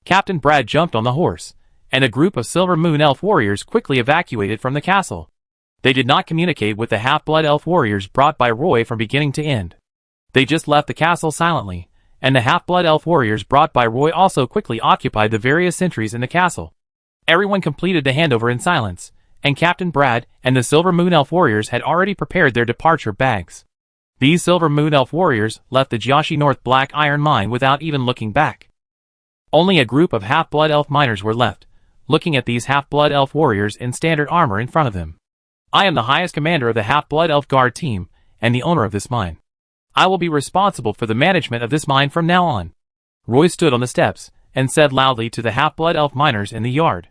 Captain Brad jumped on the horse, and a group of Silver Moon Elf warriors quickly evacuated from the castle. They did not communicate with the half-blood elf warriors brought by Roy from beginning to end. They just left the castle silently, and the half-blood elf warriors brought by Roy also quickly occupied the various sentries in the castle. Everyone completed the handover in silence, and Captain Brad and the Silver Moon Elf warriors had already prepared their departure bags. These Silver Moon Elf warriors left the Jiashi North Black Iron Mine without even looking back. Only a group of half-blood elf miners were left, looking at these half-blood elf warriors in standard armor in front of them. "I am the highest commander of the half-blood elf guard team, and the owner of this mine. I will be responsible for the management of this mine from now on." Roy stood on the steps, and said loudly to the half-blood elf miners in the yard,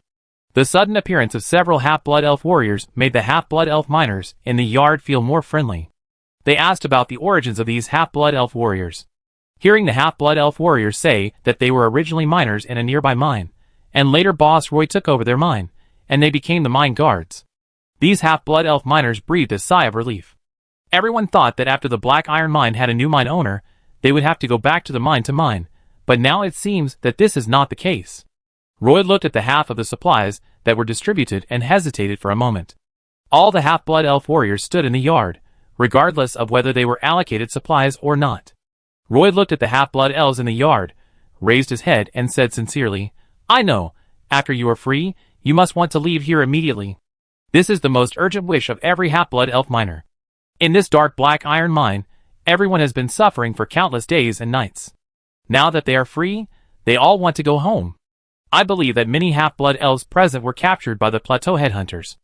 The sudden appearance of several half-blood elf warriors made the half-blood elf miners in the yard feel more friendly. They asked about the origins of these half-blood elf warriors. Hearing the half-blood elf warriors say that they were originally miners in a nearby mine, and later boss Roy took over their mine, and they became the mine guards. These half-blood elf miners breathed a sigh of relief. Everyone thought that after the Black Iron Mine had a new mine owner, they would have to go back to the mine to mine, but now it seems that this is not the case. Roy looked at the half of the supplies that were distributed and hesitated for a moment. All the half-blood elf warriors stood in the yard, regardless of whether they were allocated supplies or not. Roy looked at the half-blood elves in the yard, raised his head and said sincerely, "I know, after you are free, you must want to leave here immediately. This is the most urgent wish of every half-blood elf miner. In this dark black iron mine, everyone has been suffering for countless days and nights. Now that they are free, they all want to go home. I believe that many half-blood elves present were captured by the plateau headhunters.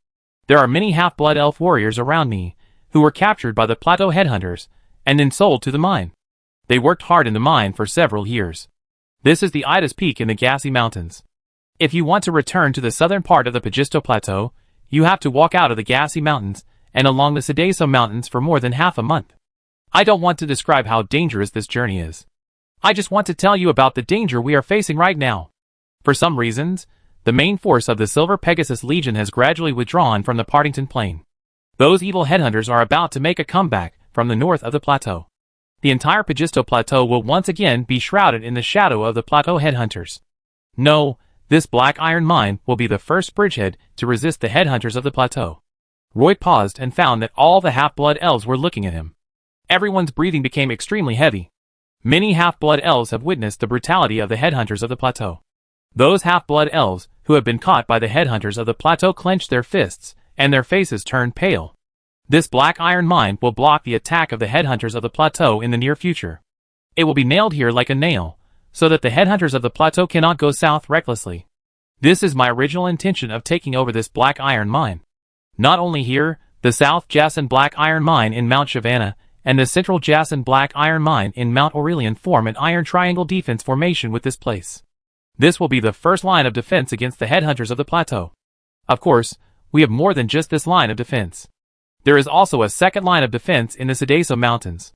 There are many half-blood elf warriors around me, who were captured by the plateau headhunters, and then sold to the mine. They worked hard in the mine for several years. This is the Idas Peak in the Gassy Mountains. If you want to return to the southern part of the Pagisto Plateau, you have to walk out of the Gassy Mountains and along the Sedaso Mountains for more than half a month. I don't want to describe how dangerous this journey is. I just want to tell you about the danger we are facing right now. For some reasons, the main force of the Silver Pegasus Legion has gradually withdrawn from the Partington Plain. Those evil headhunters are about to make a comeback from the north of the plateau. The entire Pagisto Plateau will once again be shrouded in the shadow of the plateau headhunters. No, this Black Iron Mine will be the first bridgehead to resist the headhunters of the plateau. Roy paused and found that all the half-blood elves were looking at him. Everyone's breathing became extremely heavy. Many half-blood elves have witnessed the brutality of the headhunters of the plateau. Those half-blood elves who have been caught by the headhunters of the plateau clenched their fists, and their faces turned pale. This Black Iron Mine will block the attack of the headhunters of the plateau in the near future. It will be nailed here like a nail, so that the headhunters of the plateau cannot go south recklessly. This is my original intention of taking over this Black Iron Mine. Not only here, the South Jason Black Iron Mine in Mount Savannah, and the Central Jason Black Iron Mine in Mount Aurelian form an iron triangle defense formation with this place. This will be the first line of defense against the headhunters of the plateau. Of course, we have more than just this line of defense. There is also a second line of defense in the Sedaso Mountains.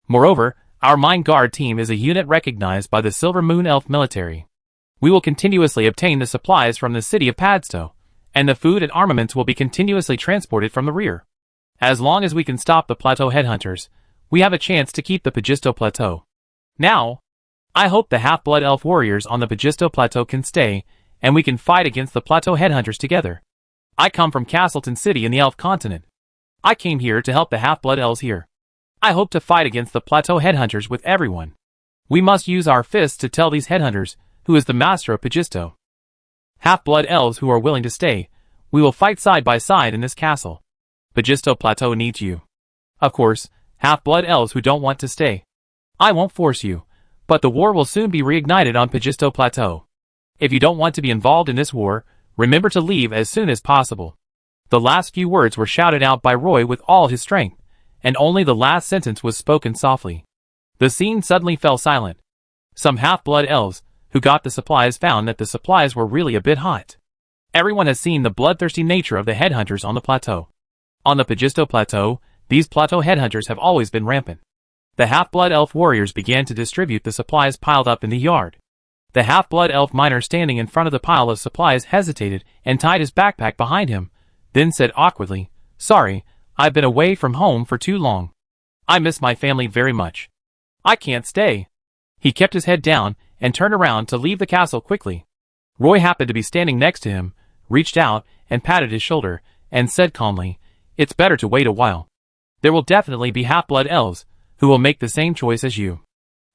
Moreover, our Mine Guard team is a unit recognized by the Silver Moon Elf military. We will continuously obtain the supplies from the city of Padstow, and the food and armaments will be continuously transported from the rear. As long as we can stop the plateau headhunters, we have a chance to keep the Pagisto Plateau. Now, I hope the half-blood elf warriors on the Pagisto Plateau can stay, and we can fight against the plateau headhunters together. I come from Castleton City in the Elf Continent. I came here to help the half-blood elves here. I hope to fight against the plateau headhunters with everyone. We must use our fists to tell these headhunters who is the master of Pagisto. Half-blood elves who are willing to stay, we will fight side by side in this castle. Pagisto Plateau needs you. Of course, half-blood elves who don't want to stay. I won't force you, but the war will soon be reignited on Pagisto Plateau. If you don't want to be involved in this war, remember to leave as soon as possible. The last few words were shouted out by Roy with all his strength, and only the last sentence was spoken softly. The scene suddenly fell silent. Some half-blood elves, who got the supplies, found that the supplies were really a bit hot. Everyone has seen the bloodthirsty nature of the headhunters on the plateau. On the Pagisto Plateau, these plateau headhunters have always been rampant. The half-blood elf warriors began to distribute the supplies piled up in the yard. The half-blood elf miner standing in front of the pile of supplies hesitated and tied his backpack behind him, then said awkwardly, "Sorry, I've been away from home for too long. I miss my family very much. I can't stay." He kept his head down and turned around to leave the castle quickly. Roy happened to be standing next to him, reached out and patted his shoulder, and said calmly, "It's better to wait a while. There will definitely be half-blood elves who will make the same choice as you.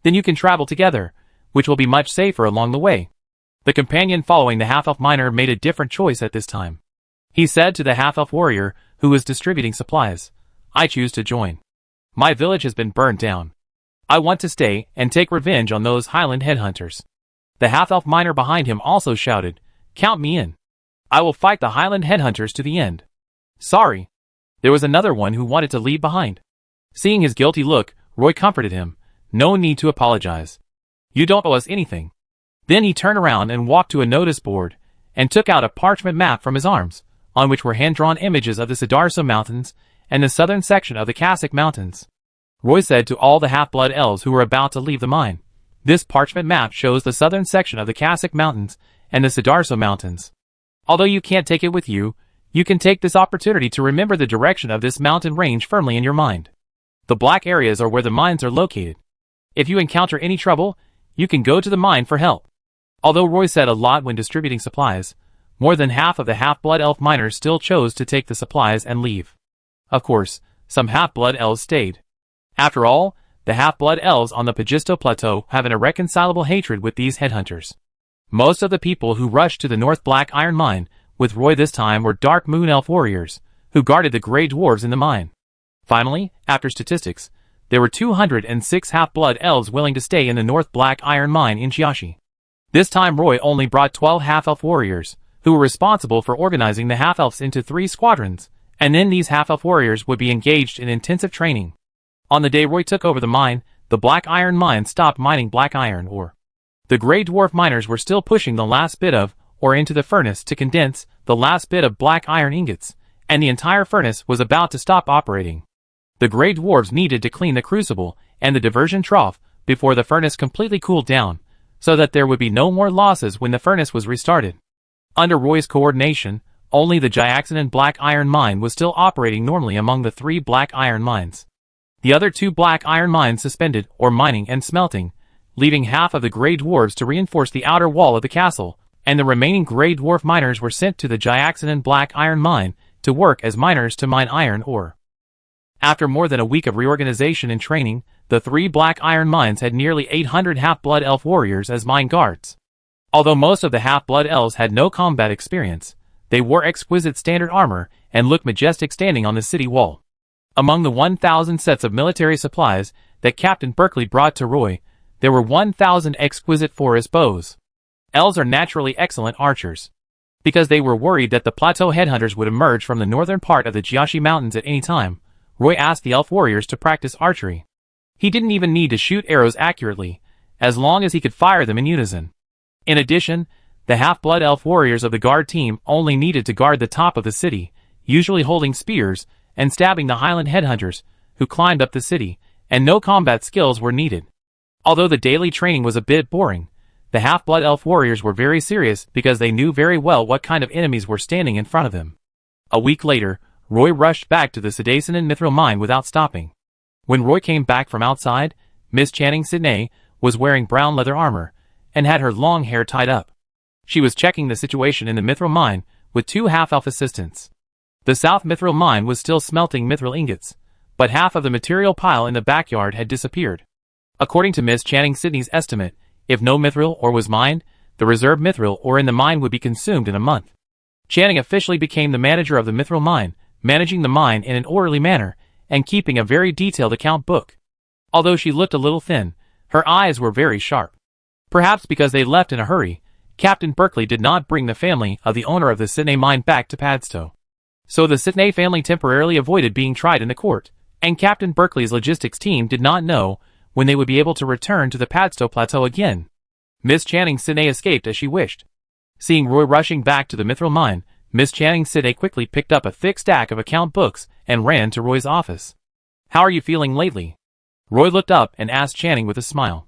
Then you can travel together, which will be much safer along the way." The companion following the half-elf miner made a different choice at this time. He said to the half-elf warrior who was distributing supplies, "I choose to join. My village has been burned down. I want to stay and take revenge on those Highland headhunters." The half-elf miner behind him also shouted, "Count me in. I will fight the Highland headhunters to the end." "Sorry." There was another one who wanted to leave behind. Seeing his guilty look, Roy comforted him, "No need to apologize. You don't owe us anything." Then he turned around and walked to a notice board, and took out a parchment map from his arms, on which were hand-drawn images of the Sidarso Mountains and the southern section of the Casic Mountains. Roy said to all the half-blood elves who were about to leave the mine, "This parchment map shows the southern section of the Casic Mountains and the Sidarso Mountains. Although you can't take it with you, you can take this opportunity to remember the direction of this mountain range firmly in your mind. The black areas are where the mines are located. If you encounter any trouble, you can go to the mine for help." Although Roy said a lot when distributing supplies, more than half of the half-blood elf miners still chose to take the supplies and leave. Of course, some half-blood elves stayed. After all, the half-blood elves on the Pagisto Plateau have an irreconcilable hatred with these headhunters. Most of the people who rushed to the North Black Iron Mine with Roy this time were Dark Moon Elf warriors, who guarded the Grey Dwarves in the mine. Finally, after statistics, there were 206 half-blood elves willing to stay in the North Black Iron Mine in Jiashi. This time Roy only brought 12 half-elf warriors, who were responsible for organizing the half-elves into 3 squadrons, and then these half-elf warriors would be engaged in intensive training. On the day Roy took over the mine, the Black Iron Mine stopped mining black iron ore. The Grey Dwarf miners were still pushing the last bit of ore into the furnace to condense the last bit of black iron ingots, and the entire furnace was about to stop operating. The Grey Dwarves needed to clean the crucible and the diversion trough before the furnace completely cooled down, so that there would be no more losses when the furnace was restarted. Under Roy's coordination, only the Jiaxanan Black Iron Mine was still operating normally among the 3 black iron mines. The other 2 black iron mines suspended or mining and smelting, leaving half of the Grey Dwarves to reinforce the outer wall of the castle, and the remaining Grey Dwarf miners were sent to the Jiaxanan Black Iron Mine to work as miners to mine iron ore. After more than a week of reorganization and training, the 3 black iron mines had nearly 800 half-blood elf warriors as mine guards. Although most of the half-blood elves had no combat experience, they wore exquisite standard armor and looked majestic standing on the city wall. Among the 1,000 sets of military supplies that Captain Berkeley brought to Roy, there were 1,000 exquisite forest bows. Elves are naturally excellent archers. Because they were worried that the plateau headhunters would emerge from the northern part of the Jiashi Mountains at any time, Roy asked the elf warriors to practice archery. He didn't even need to shoot arrows accurately, as long as he could fire them in unison. In addition, the half-blood elf warriors of the guard team only needed to guard the top of the city, usually holding spears and stabbing the highland headhunters who climbed up the city, and no combat skills were needed. Although the daily training was a bit boring, the half-blood elf warriors were very serious because they knew very well what kind of enemies were standing in front of them. A week later, Roy rushed back to the Sidasanan Mithril mine without stopping. When Roy came back from outside, Miss Channing Sidney was wearing brown leather armor and had her long hair tied up. She was checking the situation in the Mithril mine with 2 half-elf assistants. The South Mithril mine was still smelting mithril ingots, but half of the material pile in the backyard had disappeared. According to Miss Channing Sidney's estimate, if no mithril ore was mined, the reserve mithril ore in the mine would be consumed in a month. Channing officially became the manager of the mithril mine, managing the mine in an orderly manner and keeping a very detailed account book. Although she looked a little thin, her eyes were very sharp. Perhaps because they left in a hurry, Captain Berkeley did not bring the family of the owner of the Sidney mine back to Padstow. So the Sidney family temporarily avoided being tried in the court, and Captain Berkeley's logistics team did not know when they would be able to return to the Padstow Plateau again. Miss Channing Sidney escaped as she wished. Seeing Roy rushing back to the mithril mine, Miss Channing Sidney quickly picked up a thick stack of account books and ran to Roy's office. "How are you feeling lately?" Roy looked up and asked Channing with a smile.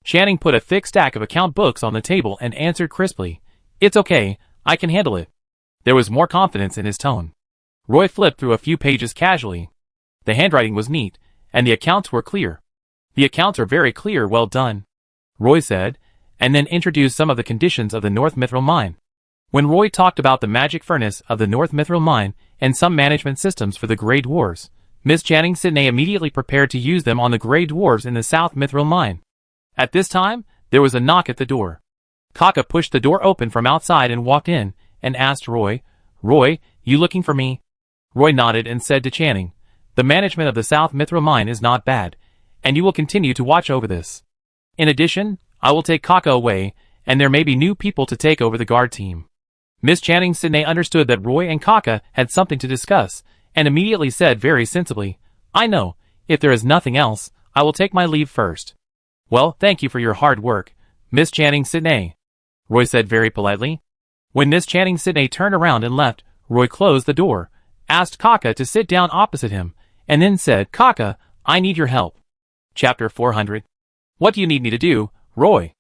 Channing put a thick stack of account books on the table and answered crisply, "It's okay, I can handle it." There was more confidence in his tone. Roy flipped through a few pages casually. The handwriting was neat, and the accounts were clear. "The accounts are very clear, well done," Roy said, and then introduced some of the conditions of the North Mithril Mine. When Roy talked about the magic furnace of the North Mithril Mine and some management systems for the Grey Dwarves, Miss Channing Sidney immediately prepared to use them on the Grey Dwarves in the South Mithril Mine. At this time, there was a knock at the door. Kaka pushed the door open from outside and walked in, and asked Roy, "Roy, you looking for me?" Roy nodded and said to Channing, "The management of the South Mithril Mine is not bad, and you will continue to watch over this. In addition, I will take Kaka away, and there may be new people to take over the guard team." Miss Channing Sidney understood that Roy and Kaka had something to discuss, and immediately said very sensibly, "I know, if there is nothing else, I will take my leave first." "Well, thank you for your hard work, Miss Channing Sidney," Roy said very politely. When Miss Channing Sidney turned around and left, Roy closed the door, asked Kaka to sit down opposite him, and then said, "Kaka, I need your help." Chapter 400. "What do you need me to do, Roy?"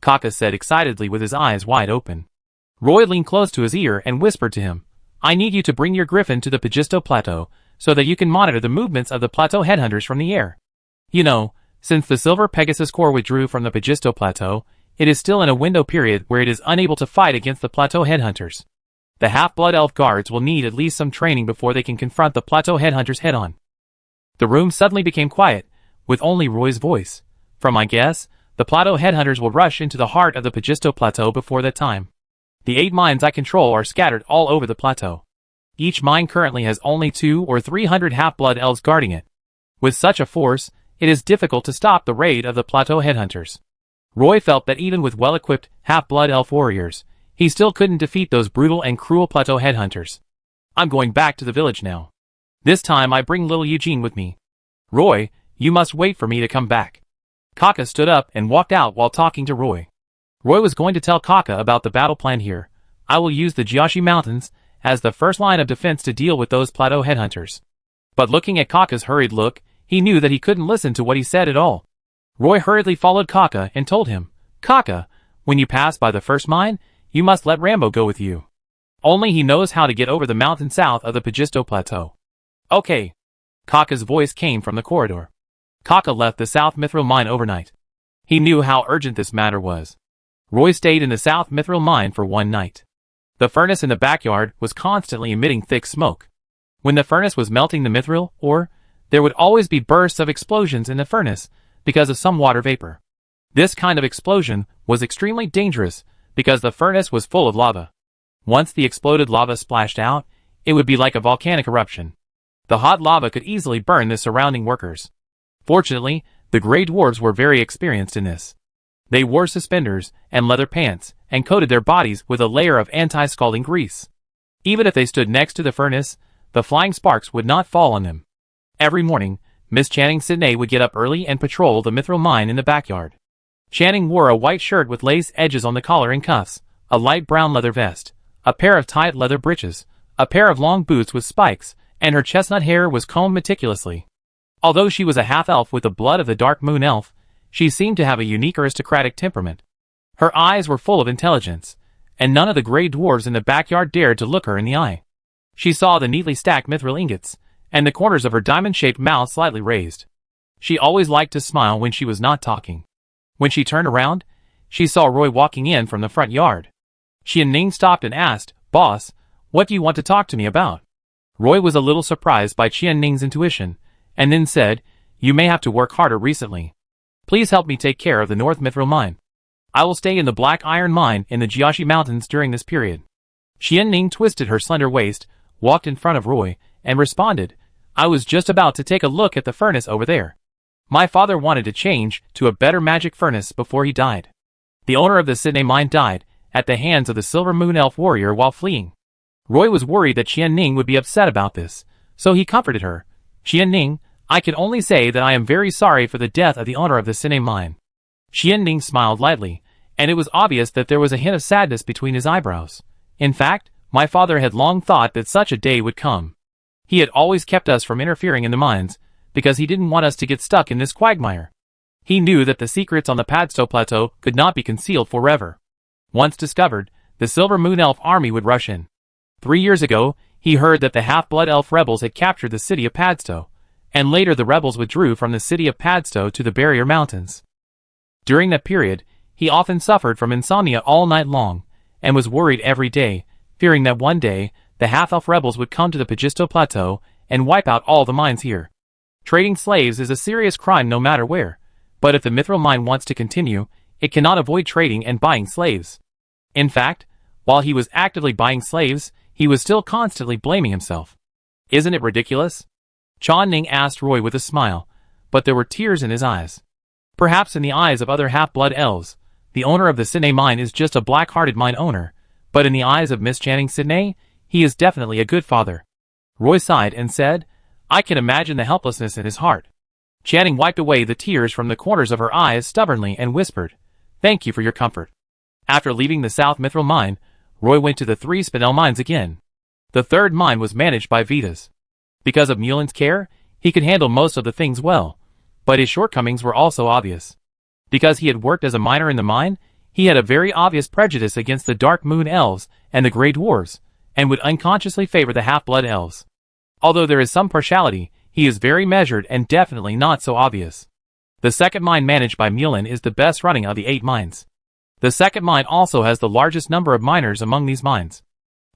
Kaka said excitedly with his eyes wide open. Roy leaned close to his ear and whispered to him, "I need you to bring your griffin to the Pagisto Plateau, so that you can monitor the movements of the Plateau headhunters from the air. You know, since the Silver Pegasus Corps withdrew from the Pagisto Plateau, it is still in a window period where it is unable to fight against the Plateau headhunters. The half-blood elf guards will need at least some training before they can confront the Plateau headhunters head-on." The room suddenly became quiet, with only Roy's voice. "From my guess, the Plateau headhunters will rush into the heart of the Pagisto Plateau before that time. The 8 mines I control are scattered all over the plateau. Each mine currently has only 200 or 300 half-blood elves guarding it. With such a force, it is difficult to stop the raid of the Plateau headhunters." Roy felt that even with well-equipped half-blood elf warriors, he still couldn't defeat those brutal and cruel Plateau headhunters. "I'm going back to the village now. This time I bring little Eugene with me. Roy, you must wait for me to come back." Kaka stood up and walked out while talking to Roy. Roy was going to tell Kaka about the battle plan here. "I will use the Jiashi Mountains as the first line of defense to deal with those Plateau headhunters." But looking at Kaka's hurried look, he knew that he couldn't listen to what he said at all. Roy hurriedly followed Kaka and told him, "Kaka, when you pass by the first mine, you must let Rambo go with you. Only he knows how to get over the mountain south of the Pagisto Plateau." "Okay." Kaka's voice came from the corridor. Kaka left the South Mithril mine overnight. He knew how urgent this matter was. Roy stayed in the South Mithril mine for one night. The furnace in the backyard was constantly emitting thick smoke. When the furnace was melting the mithril ore, there would always be bursts of explosions in the furnace because of some water vapor. This kind of explosion was extremely dangerous because the furnace was full of lava. Once the exploded lava splashed out, it would be like a volcanic eruption. The hot lava could easily burn the surrounding workers. Fortunately, the Grey Dwarves were very experienced in this. They wore suspenders and leather pants and coated their bodies with a layer of anti-scalding grease. Even if they stood next to the furnace, the flying sparks would not fall on them. Every morning, Miss Channing Sidney would get up early and patrol the mithril mine in the backyard. Channing wore a white shirt with lace edges on the collar and cuffs, a light brown leather vest, a pair of tight leather breeches, a pair of long boots with spikes, and her chestnut hair was combed meticulously. Although she was a half-elf with the blood of the Dark Moon Elf, she seemed to have a unique aristocratic temperament. Her eyes were full of intelligence, and none of the Grey Dwarves in the backyard dared to look her in the eye. She saw the neatly stacked mithril ingots, and the corners of her diamond-shaped mouth slightly raised. She always liked to smile when she was not talking. When she turned around, she saw Roy walking in from the front yard. Xian Ning stopped and asked, "Boss, what do you want to talk to me about?" Roy was a little surprised by Xian Ning's intuition, and then said, "You may have to work harder recently. Please help me take care of the North Mithril mine. I will stay in the Black Iron mine in the Jiashi Mountains during this period." Xian Ning twisted her slender waist, walked in front of Roy, and responded, "I was just about to take a look at the furnace over there. My father wanted to change to a better magic furnace before he died. The owner of the Sidney mine died at the hands of the Silver Moon Elf warrior while fleeing." Roy was worried that Xian Ning would be upset about this, so he comforted her. "Xian Ning, I can only say that I am very sorry for the death of the owner of the Sidney mine." Xian Ning smiled lightly, and it was obvious that there was a hint of sadness between his eyebrows. "In fact, my father had long thought that such a day would come. He had always kept us from interfering in the mines, because he didn't want us to get stuck in this quagmire. He knew that the secrets on the Padstow Plateau could not be concealed forever. Once discovered, the Silver Moon Elf army would rush in. 3 years ago, he heard that the half-blood elf rebels had captured the city of Padstow, and later the rebels withdrew from the city of Padstow to the Barrier Mountains. During that period, he often suffered from insomnia all night long, and was worried every day, fearing that one day, the half-elf rebels would come to the Pagisto Plateau and wipe out all the mines here. Trading slaves is a serious crime no matter where, but if the mithril mine wants to continue, it cannot avoid trading and buying slaves. In fact, while he was actively buying slaves, he was still constantly blaming himself. Isn't it ridiculous? Xian Ning asked Roy with a smile, but there were tears in his eyes. Perhaps in the eyes of other half-blood elves, the owner of the Sidney mine is just a black-hearted mine owner, but in the eyes of Miss Channing Sidney, he is definitely a good father. Roy sighed and said, "I can imagine the helplessness in his heart." Channing wiped away the tears from the corners of her eyes stubbornly and whispered, "Thank you for your comfort." After leaving the South Mithril mine, Roy went to the 3 Spinel mines again. The third mine was managed by Vitas. Because of Mulin's care, he could handle most of the things well, but his shortcomings were also obvious. Because he had worked as a miner in the mine, he had a very obvious prejudice against the Dark Moon Elves and the Grey Dwarves, and would unconsciously favor the Half-Blood Elves. Although there is some partiality, he is very measured and definitely not so obvious. The second mine managed by Mulin is the best running of the 8 mines. The second mine also has the largest number of miners among these mines.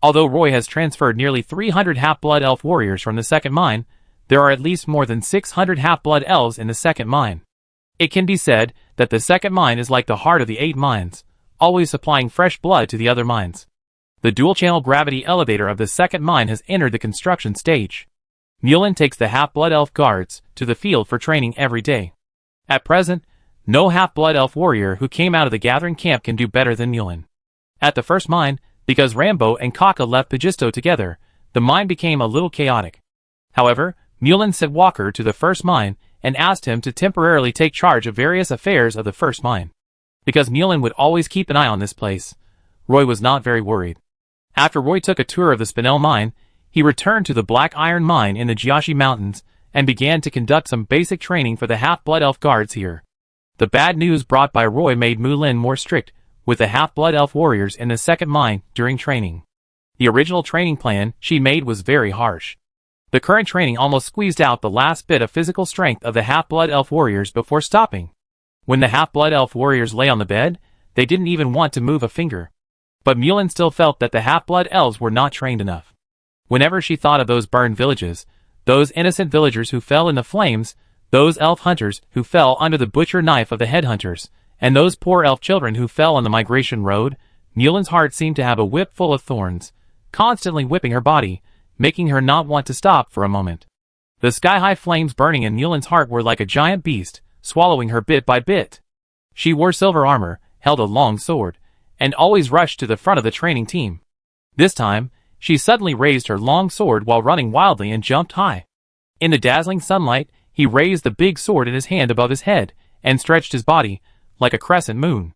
Although Roy has transferred nearly 300 Half-Blood Elf warriors from the second mine, there are at least more than 600 Half-Blood Elves in the second mine. It can be said that the second mine is like the heart of the 8 mines, always supplying fresh blood to the other mines. The dual-channel gravity elevator of the second mine has entered the construction stage. Mulin takes the Half-Blood Elf guards to the field for training every day. At present, no Half-Blood Elf warrior who came out of the gathering camp can do better than Mulin. At the first mine, because Rambo and Kaka left Pagisto together, the mine became a little chaotic. However, Mulin sent Walker to the first mine and asked him to temporarily take charge of various affairs of the first mine. Because Mulin would always keep an eye on this place, Roy was not very worried. After Roy took a tour of the Spinel mine, he returned to the Black Iron mine in the Jiashi Mountains and began to conduct some basic training for the Half-Blood Elf guards here. The bad news brought by Roy made Mulin more strict with the Half-Blood Elf warriors in the second mine during training. The original training plan she made was very harsh. The current training almost squeezed out the last bit of physical strength of the Half-Blood Elf warriors before stopping. When the Half-Blood Elf warriors lay on the bed, they didn't even want to move a finger. But Mulin still felt that the Half-Blood Elves were not trained enough. Whenever she thought of those burned villages, those innocent villagers who fell in the flames, those elf hunters who fell under the butcher knife of the headhunters, and those poor elf children who fell on the migration road, Mulin's heart seemed to have a whip full of thorns, constantly whipping her body, making her not want to stop for a moment. The sky-high flames burning in Mulin's heart were like a giant beast, swallowing her bit by bit. She wore silver armor, held a long sword, and always rushed to the front of the training team. This time, she suddenly raised her long sword while running wildly and jumped high. In the dazzling sunlight, he raised the big sword in his hand above his head, and stretched his body, like a crescent moon.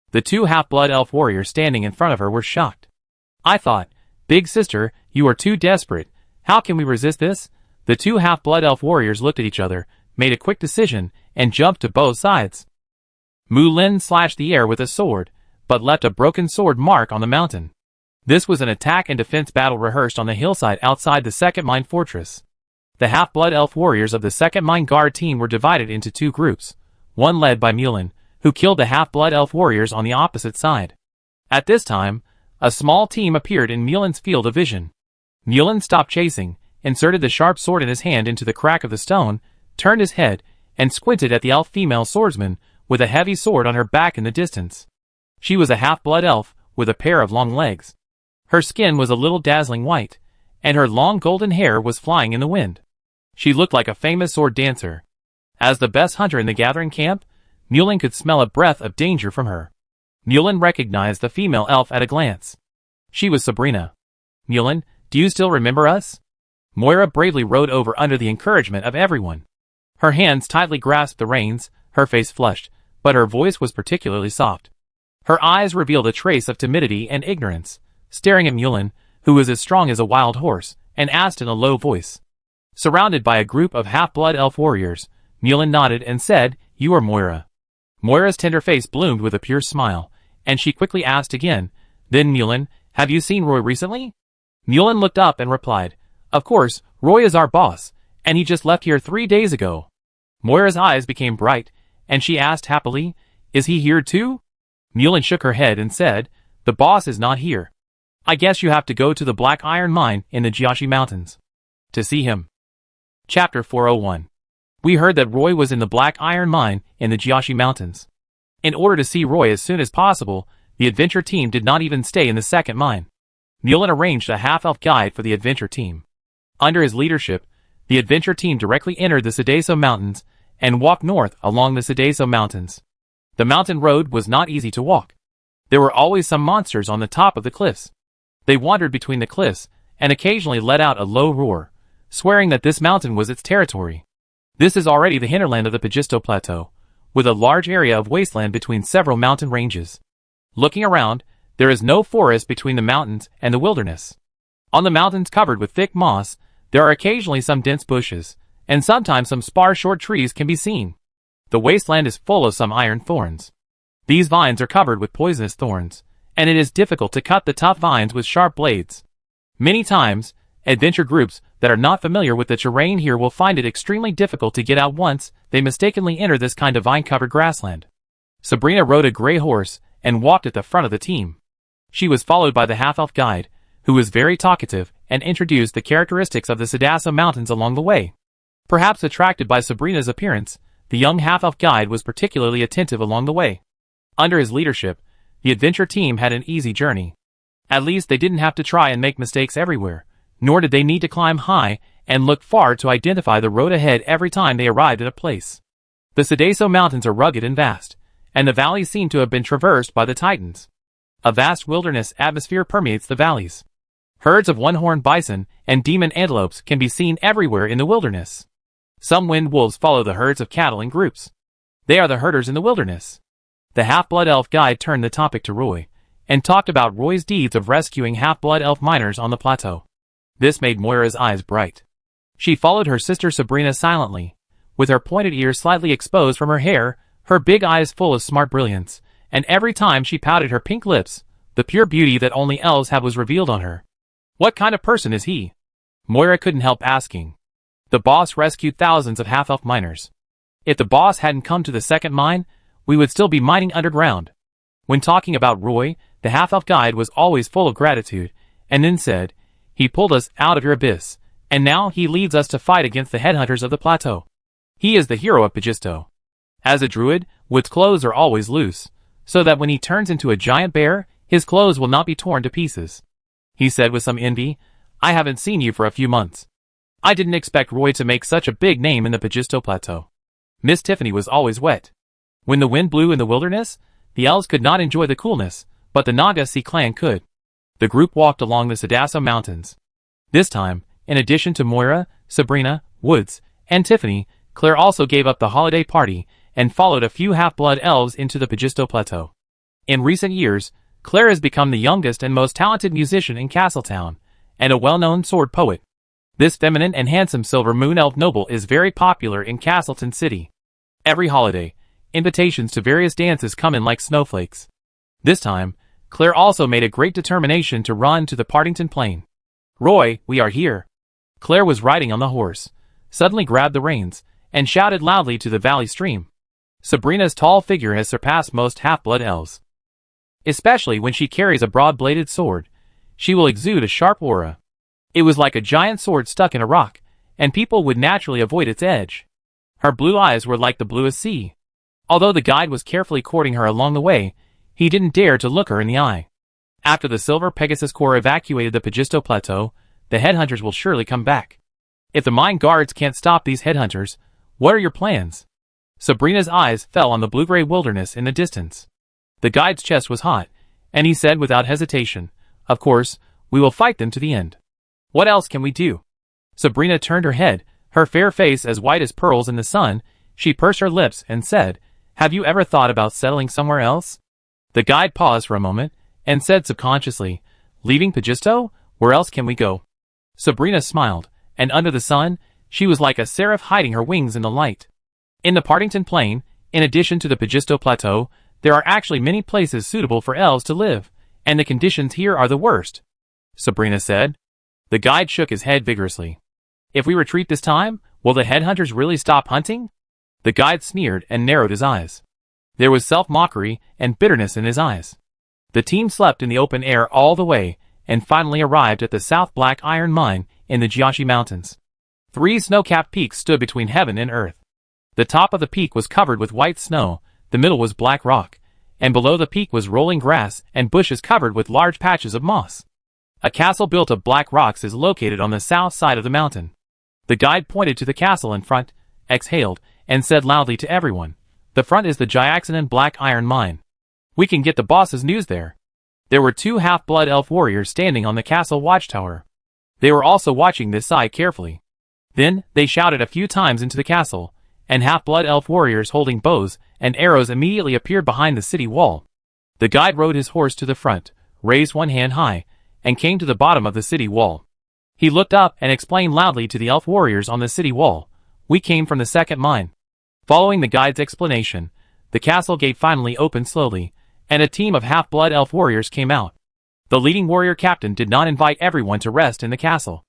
The 2 Half-Blood Elf warriors standing in front of her were shocked. I thought, "Big sister, you are too desperate. How can we resist this?" The 2 Half-Blood Elf warriors looked at each other, made a quick decision, and jumped to both sides. Mulin slashed the air with a sword, but left a broken sword mark on the mountain. This was an attack and defense battle rehearsed on the hillside outside the second mine fortress. The Half-Blood Elf warriors of the second mine guard team were divided into 2 groups, one led by Mulin, who killed the Half-Blood Elf warriors on the opposite side. At this time, a small team appeared in Mulin's field of vision. Mulin stopped chasing, inserted the sharp sword in his hand into the crack of the stone, turned his head, and squinted at the elf female swordsman with a heavy sword on her back in the distance. She was a Half-Blood Elf with a pair of long legs. Her skin was a little dazzling white, and her long golden hair was flying in the wind. She looked like a famous sword dancer. As the best hunter in the gathering camp, Mulin could smell a breath of danger from her. Mulin recognized the female elf at a glance. She was Sabrina. "Mulin, do you still remember us?" Moira bravely rode over under the encouragement of everyone. Her hands tightly grasped the reins, her face flushed, but her voice was particularly soft. Her eyes revealed a trace of timidity and ignorance, staring at Mulin, who was as strong as a wild horse, and asked in a low voice. Surrounded by a group of Half-Blood Elf warriors, Mulin nodded and said, "You are Moira." Moira's tender face bloomed with a pure smile, and she quickly asked again, "Then Mulin, have you seen Roy recently?" Mulin looked up and replied, "Of course, Roy is our boss, and he just left here 3 days ago." Moira's eyes became bright, and she asked happily, "Is he here too?" Mulin shook her head and said, "The boss is not here. I guess you have to go to the Black Iron mine in the Jiashi Mountains to see him." Chapter 401. We heard that Roy was in the Black Iron mine in the Jiashi Mountains. In order to see Roy as soon as possible, the adventure team did not even stay in the second mine. Mulin arranged a half-elf guide for the adventure team. Under his leadership, the adventure team directly entered the Sedeso Mountains and walked north along the Sedeso Mountains. The mountain road was not easy to walk. There were always some monsters on the top of the cliffs. They wandered between the cliffs and occasionally let out a low roar, swearing that this mountain was its territory. This is already the hinterland of the Pagisto Plateau, with a large area of wasteland between several mountain ranges. Looking around, There is no forest between the mountains and the wilderness. On the mountains covered with thick moss, there are occasionally some dense bushes, and sometimes some sparse short trees can be seen. The wasteland is full of some iron thorns. These vines are covered with poisonous thorns, and it is difficult to cut the tough vines with sharp blades. Many times, adventure groups that are not familiar with the terrain here will find it extremely difficult to get out once they mistakenly enter this kind of vine-covered grassland. Sabrina rode a gray horse and walked at the front of the team. She was followed by the half-elf guide, who was very talkative and introduced the characteristics of the Sadaso Mountains along the way. Perhaps attracted by Sabrina's appearance, the young half-elf guide was particularly attentive along the way. Under his leadership, the adventure team had an easy journey. At least they didn't have to try and make mistakes everywhere, nor did they need to climb high and look far to identify the road ahead every time they arrived at a place. The Sadaso Mountains are rugged and vast, and the valleys seem to have been traversed by the Titans. A vast wilderness atmosphere permeates the valleys. Herds of one-horned bison and demon antelopes can be seen everywhere in the wilderness. Some wind wolves follow the herds of cattle in groups. They are the herders in the wilderness. The half-blood elf guide turned the topic to Roy, and talked about Roy's deeds of rescuing half-blood elf miners on the plateau. This made Moira's eyes bright. She followed her sister Sabrina silently, with her pointed ears slightly exposed from her hair, her big eyes full of smart brilliance, and every time she pouted her pink lips, the pure beauty that only elves have was revealed on her. What kind of person is he? Moira couldn't help asking. The boss rescued thousands of half-elf miners. If the boss hadn't come to the second mine, we would still be mining underground. When talking about Roy, the half-elf guide was always full of gratitude, and then said, "He pulled us out of your abyss, and now he leads us to fight against the headhunters of the plateau. He is the hero of Pagisto. As a druid, Wood's clothes are always loose, so that when he turns into a giant bear, his clothes will not be torn to pieces." He said with some envy, "I haven't seen you for a few months. I didn't expect Roy to make such a big name in the Pagisto Plateau." Miss Tiffany was always wet. When the wind blew in the wilderness, the elves could not enjoy the coolness, but the Naga-Si clan could. The group walked along the Sadaso Mountains. This time, in addition to Moira, Sabrina, Woods, and Tiffany, Claire also gave up the holiday party and followed a few half-blood elves into the Pagisto Plateau. In recent years, Claire has become the youngest and most talented musician in Castletown, and a well-known sword poet. This feminine and handsome Silver Moon Elf noble is very popular in Castleton City. Every holiday, invitations to various dances come in like snowflakes. This time, Claire also made a great determination to run to the Partington Plain. "Roy, we are here." Claire was riding on the horse, suddenly grabbed the reins, and shouted loudly to the valley stream. Sabrina's tall figure has surpassed most half-blood elves. Especially when she carries a broad-bladed sword, she will exude a sharp aura. It was like a giant sword stuck in a rock, and people would naturally avoid its edge. Her blue eyes were like the bluest sea. Although the guide was carefully courting her along the way, he didn't dare to look her in the eye. After the Silver Pegasus Corps evacuated the Pagisto Plateau, the headhunters will surely come back. If the mine guards can't stop these headhunters, what are your plans? Sabrina's eyes fell on the blue-gray wilderness in the distance. The guide's chest was hot, and he said without hesitation, "Of course, we will fight them to the end. What else can we do?" Sabrina turned her head, her fair face as white as pearls in the sun. She pursed her lips and said, "Have you ever thought about settling somewhere else?" The guide paused for a moment, and said subconsciously, "Leaving Pagisto? Where else can we go?" Sabrina smiled, and under the sun, she was like a seraph hiding her wings in the light. In the Partington Plain, in addition to the Pagisto Plateau, there are actually many places suitable for elves to live, and the conditions here are the worst," Sabrina said. The guide shook his head vigorously. "If we retreat this time, will the headhunters really stop hunting?" The guide sneered and narrowed his eyes. There was self-mockery and bitterness in his eyes. The team slept in the open air all the way, and finally arrived at the South Black Iron Mine in the Jiashi Mountains. 3 snow-capped peaks stood between heaven and earth. The top of the peak was covered with white snow, the middle was black rock, and below the peak was rolling grass and bushes covered with large patches of moss. A castle built of black rocks is located on the south side of the mountain. The guide pointed to the castle in front, exhaled, and said loudly to everyone, "The front is the Jiaxanan Black Iron Mine. We can get the boss's news there." There were 2 half-blood elf warriors standing on the castle watchtower. They were also watching this side carefully. Then, they shouted a few times into the castle, and half-blood elf warriors holding bows and arrows immediately appeared behind the city wall. The guide rode his horse to the front, raised one hand high, and came to the bottom of the city wall. He looked up and explained loudly to the elf warriors on the city wall, "We came from the second mine." Following the guide's explanation, the castle gate finally opened slowly, and a team of half-blood elf warriors came out. The leading warrior captain did not invite everyone to rest in the castle.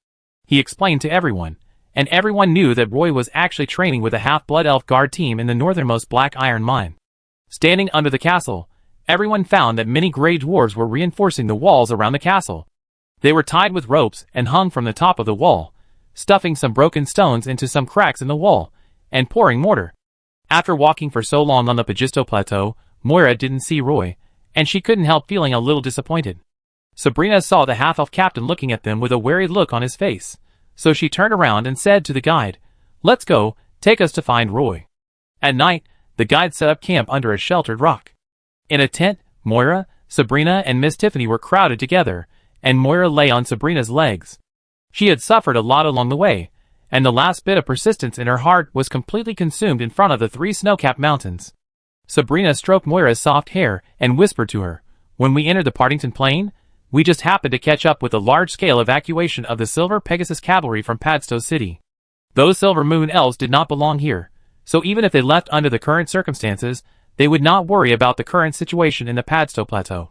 He explained to everyone, and everyone knew that Roy was actually training with a half-blood elf guard team in the northernmost black iron mine. Standing under the castle, everyone found that many grey dwarves were reinforcing the walls around the castle. They were tied with ropes and hung from the top of the wall, stuffing some broken stones into some cracks in the wall, and pouring mortar. After walking for so long on the Pagisto Plateau, Moira didn't see Roy, and she couldn't help feeling a little disappointed. Sabrina saw the half-elf captain looking at them with a wary look on his face, so she turned around and said to the guide, "Let's go, take us to find Roy." At night, the guide set up camp under a sheltered rock. In a tent, Moira, Sabrina, and Miss Tiffany were crowded together, and Moira lay on Sabrina's legs. She had suffered a lot along the way, and the last bit of persistence in her heart was completely consumed in front of the 3 snow-capped mountains. Sabrina stroked Moira's soft hair and whispered to her, "When we entered the Partington Plain, we just happened to catch up with the large-scale evacuation of the Silver Pegasus cavalry from Padstow City. Those Silver Moon elves did not belong here, so even if they left under the current circumstances, they would not worry about the current situation in the Padstow Plateau.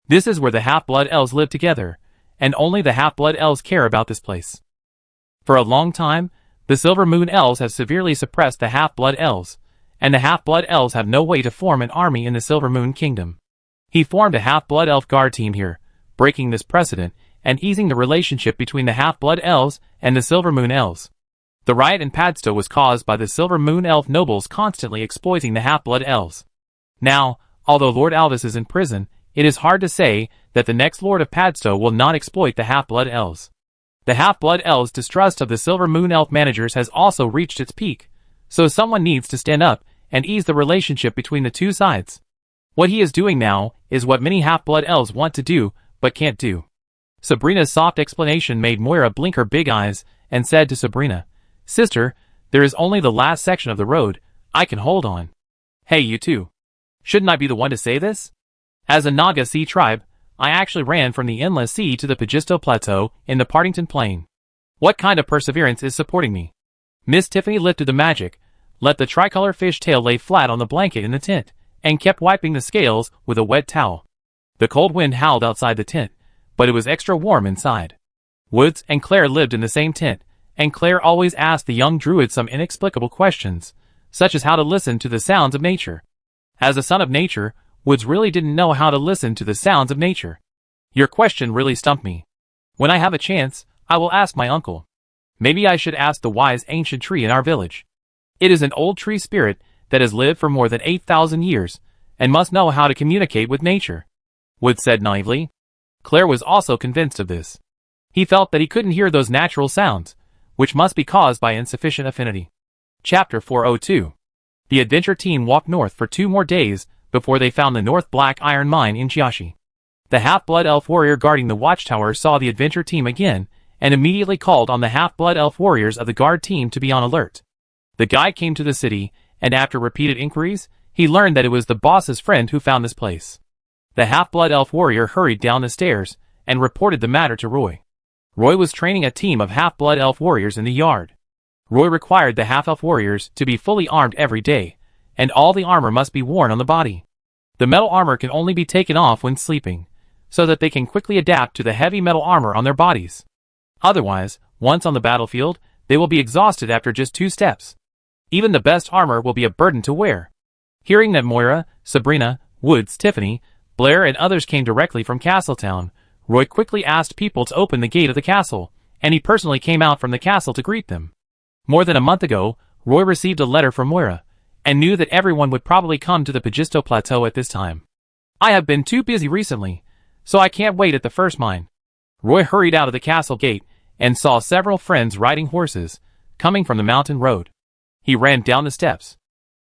This is where the half-blood elves live together, and only the half-blood elves care about this place." For a long time, the Silver Moon elves have severely suppressed the half-blood elves, and the half-blood elves have no way to form an army in the Silver Moon Kingdom. He formed a half-blood elf guard team here, breaking this precedent and easing the relationship between the half-blood elves and the Silver Moon elves. The riot in Padstow was caused by the Silver Moon elf nobles constantly exploiting the half-blood elves. Now, although Lord Alvis is in prison, it is hard to say that the next Lord of Padstow will not exploit the half-blood elves. The half-blood elves' distrust of the Silver Moon elf managers has also reached its peak, so someone needs to stand up and ease the relationship between the two sides. What he is doing now is what many half-blood elves want to do, but can't do. Sabrina's soft explanation made Moira blink her big eyes and said to Sabrina, "Sister, there is only the last section of the road. I can hold on." "Hey, you two. Shouldn't I be the one to say this? As a Naga Sea tribe, I actually ran from the Endless Sea to the Pagisto Plateau in the Partington Plain. What kind of perseverance is supporting me?" Miss Tiffany lifted the magic, let the tricolor fish tail lay flat on the blanket in the tent, and kept wiping the scales with a wet towel. The cold wind howled outside the tent, but it was extra warm inside. Woods and Claire lived in the same tent, and Claire always asked the young druid some inexplicable questions, such as how to listen to the sounds of nature. As a son of nature, Woods really didn't know how to listen to the sounds of nature. "Your question really stumped me. When I have a chance, I will ask my uncle. Maybe I should ask the wise ancient tree in our village. It is an old tree spirit that has lived for more than 8,000 years, and must know how to communicate with nature," Woods said naively. Claire was also convinced of this. He felt that he couldn't hear those natural sounds, which must be caused by insufficient affinity. Chapter 402. The adventure team walked north for 2 more days before they found the North Black Iron Mine in Chiashi. The half-blood elf warrior guarding the watchtower saw the adventure team again, and immediately called on the half-blood elf warriors of the guard team to be on alert. The guide came to the city, and after repeated inquiries, he learned that it was the boss's friend who found this place. The half-blood elf warrior hurried down the stairs, and reported the matter to Roy. Roy was training a team of half-blood elf warriors in the yard. Roy required the half-elf warriors to be fully armed every day, and all the armor must be worn on the body. The metal armor can only be taken off when sleeping, so that they can quickly adapt to the heavy metal armor on their bodies. Otherwise, once on the battlefield, they will be exhausted after just 2 steps. Even the best armor will be a burden to wear. Hearing that Moira, Sabrina, Woods, Tiffany, Blair and others came directly from Castletown, Roy quickly asked people to open the gate of the castle, and he personally came out from the castle to greet them. More than a month ago, Roy received a letter from Moira, and knew that everyone would probably come to the Pagisto Plateau at this time. "I have been too busy recently, so I can't wait at the first mine." Roy hurried out of the castle gate, and saw several friends riding horses, coming from the mountain road. He ran down the steps,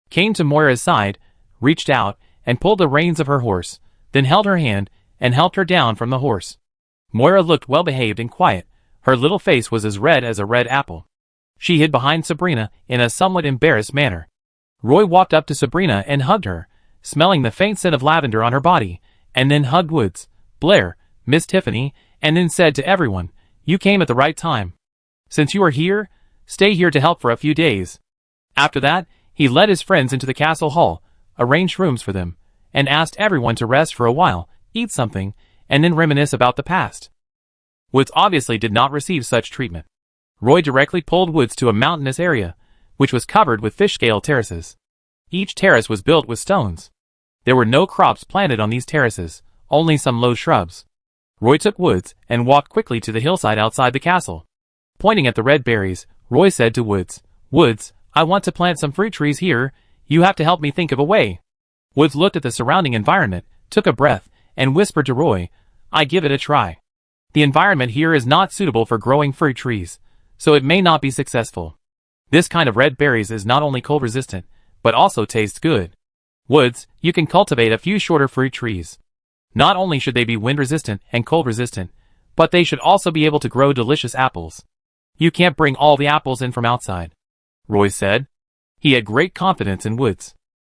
came to Moira's side, reached out, and pulled the reins of her horse, then held her hand, and helped her down from the horse. Moira looked well-behaved and quiet. Her little face was as red as a red apple. She hid behind Sabrina in a somewhat embarrassed manner. Roy walked up to Sabrina and hugged her, smelling the faint scent of lavender on her body, and then hugged Woods, Blair, Miss Tiffany, and then said to everyone, "You came at the right time. Since you are here, stay here to help for a few days." After that, he led his friends into the castle hall, arranged rooms for them, and asked everyone to rest for a while, eat something, and then reminisce about the past. Woods obviously did not receive such treatment. Roy directly pulled Woods to a mountainous area, which was covered with fish-scale terraces. Each terrace was built with stones. There were no crops planted on these terraces, only some low shrubs. Roy took Woods and walked quickly to the hillside outside the castle. Pointing at the red berries, Roy said to Woods, "Woods, I want to plant some fruit trees here. You have to help me think of a way." Woods looked at the surrounding environment, took a breath, and whispered to Roy, "I give it a try. The environment here is not suitable for growing fruit trees, so it may not be successful. This kind of red berries is not only cold resistant, but also tastes good. Woods, you can cultivate a few shorter fruit trees. Not only should they be wind resistant and cold resistant, but they should also be able to grow delicious apples. You can't bring all the apples in from outside," Roy said. He had great confidence in Woods.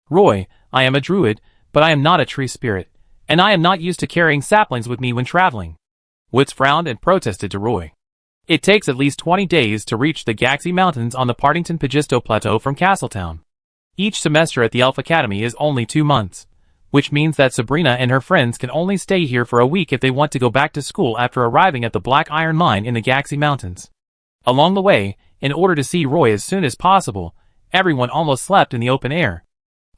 "Roy, I am a druid, but I am not a tree spirit, and I am not used to carrying saplings with me when traveling." Woods frowned and protested to Roy. "It takes at least 20 days to reach the Gaxi Mountains on the Partington-Pagisto Plateau from Castletown. Each semester at the Elf Academy is only 2 months, which means that Sabrina and her friends can only stay here for a week if they want to go back to school after arriving at the Black Iron Mine in the Gaxi Mountains." Along the way, in order to see Roy as soon as possible, everyone almost slept in the open air.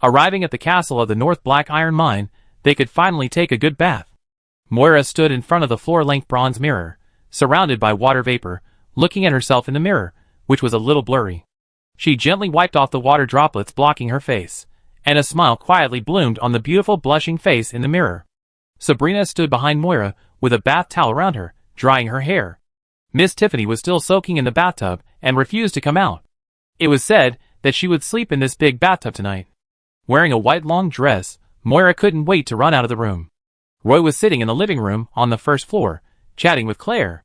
Arriving at the castle of the North Black Iron Mine, they could finally take a good bath. Moira stood in front of the floor-length bronze mirror, surrounded by water vapor, looking at herself in the mirror, which was a little blurry. She gently wiped off the water droplets blocking her face, and a smile quietly bloomed on the beautiful blushing face in the mirror. Sabrina stood behind Moira, with a bath towel around her, drying her hair. Miss Tiffany was still soaking in the bathtub, and refused to come out. It was said that she would sleep in this big bathtub tonight. Wearing a white long dress, Moira couldn't wait to run out of the room. Roy was sitting in the living room on the first floor, chatting with Claire.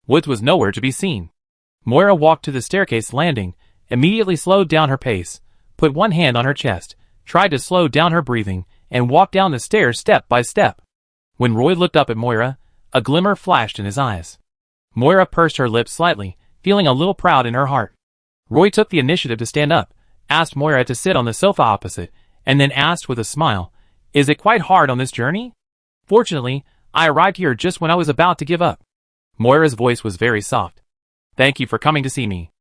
Woods was nowhere to be seen. Moira walked to the staircase landing, immediately slowed down her pace, put one hand on her chest, tried to slow down her breathing, and walked down the stairs step by step. When Roy looked up at Moira, a glimmer flashed in his eyes. Moira pursed her lips slightly, feeling a little proud in her heart. Roy took the initiative to stand up, asked Moira to sit on the sofa opposite, and then asked with a smile, "Is it quite hard on this journey?" "Fortunately, I arrived here just when I was about to give up." Moira's voice was very soft. "Thank you for coming to see me.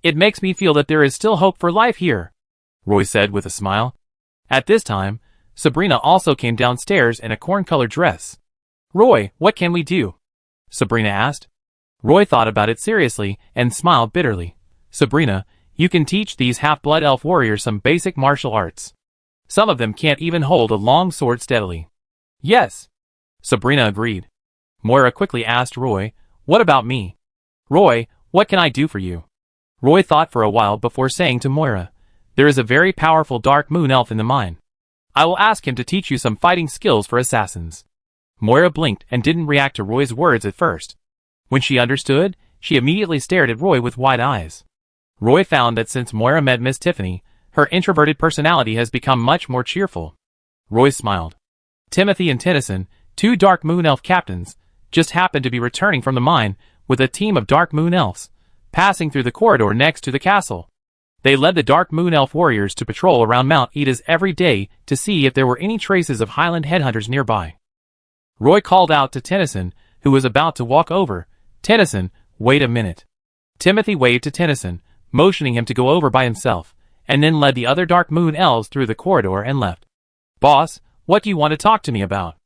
It makes me feel that there is still hope for life here," Roy said with a smile. At this time, Sabrina also came downstairs in a corn-colored dress. "Roy, what can we do?" Sabrina asked. Roy thought about it seriously and smiled bitterly. "Sabrina, you can teach these half-blood elf warriors some basic martial arts. Some of them can't even hold a long sword steadily." "Yes," Sabrina agreed. Moira quickly asked Roy, "What about me? Roy, what can I do for you?" Roy thought for a while before saying to Moira, "There is a very powerful dark moon elf in the mine. I will ask him to teach you some fighting skills for assassins." Moira blinked and didn't react to Roy's words at first. When she understood, she immediately stared at Roy with wide eyes. Roy found that since Moira met Miss Tiffany, her introverted personality has become much more cheerful. Roy smiled. Timothy and Tennyson, 2 Dark Moon Elf captains, just happened to be returning from the mine with a team of Dark Moon Elves, passing through the corridor next to the castle. They led the Dark Moon Elf warriors to patrol around Mount Edas every day to see if there were any traces of Highland headhunters nearby. Roy called out to Tennyson, who was about to walk over, "Tennyson, wait a minute." Timothy waved to Tennyson, motioning him to go over by himself, and then led the other Dark Moon Elves through the corridor and left. "Boss, what do you want to talk to me about?"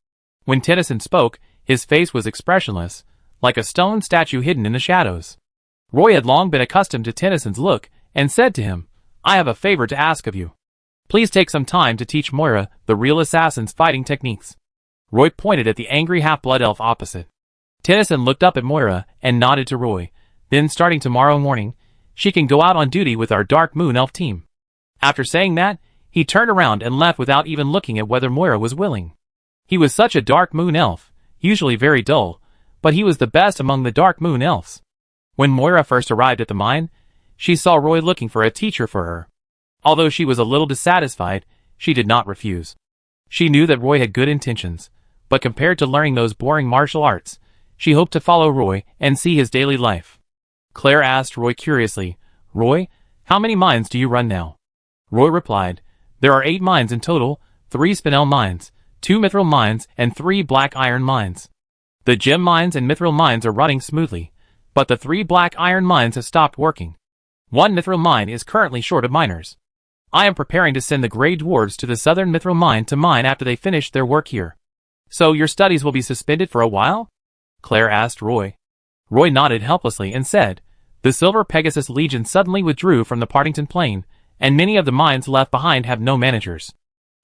When Tennyson spoke, his face was expressionless, like a stone statue hidden in the shadows. Roy had long been accustomed to Tennyson's look, and said to him, "I have a favor to ask of you. Please take some time to teach Moira the real assassin's fighting techniques." Roy pointed at the angry half-blood elf opposite. Tennyson looked up at Moira and nodded to Roy. "Then starting tomorrow morning, she can go out on duty with our Dark Moon Elf team." After saying that, he turned around and left without even looking at whether Moira was willing. He was such a Dark Moon Elf, usually very dull, but he was the best among the Dark Moon Elves. When Moira first arrived at the mine, she saw Roy looking for a teacher for her. Although she was a little dissatisfied, she did not refuse. She knew that Roy had good intentions, but compared to learning those boring martial arts, she hoped to follow Roy and see his daily life. Claire asked Roy curiously, "Roy, how many mines do you run now?" Roy replied, "There are 8 mines in total, 3 spinel mines, 2 mithril mines, and 3 black iron mines. The gem mines and mithril mines are running smoothly, but the 3 black iron mines have stopped working. 1 mithril mine is currently short of miners. I am preparing to send the Grey Dwarves to the southern mithril mine to mine after they finish their work here." "So your studies will be suspended for a while?" Claire asked Roy. Roy nodded helplessly and said, "The Silver Pegasus Legion suddenly withdrew from the Partington Plain, and many of the mines left behind have no managers.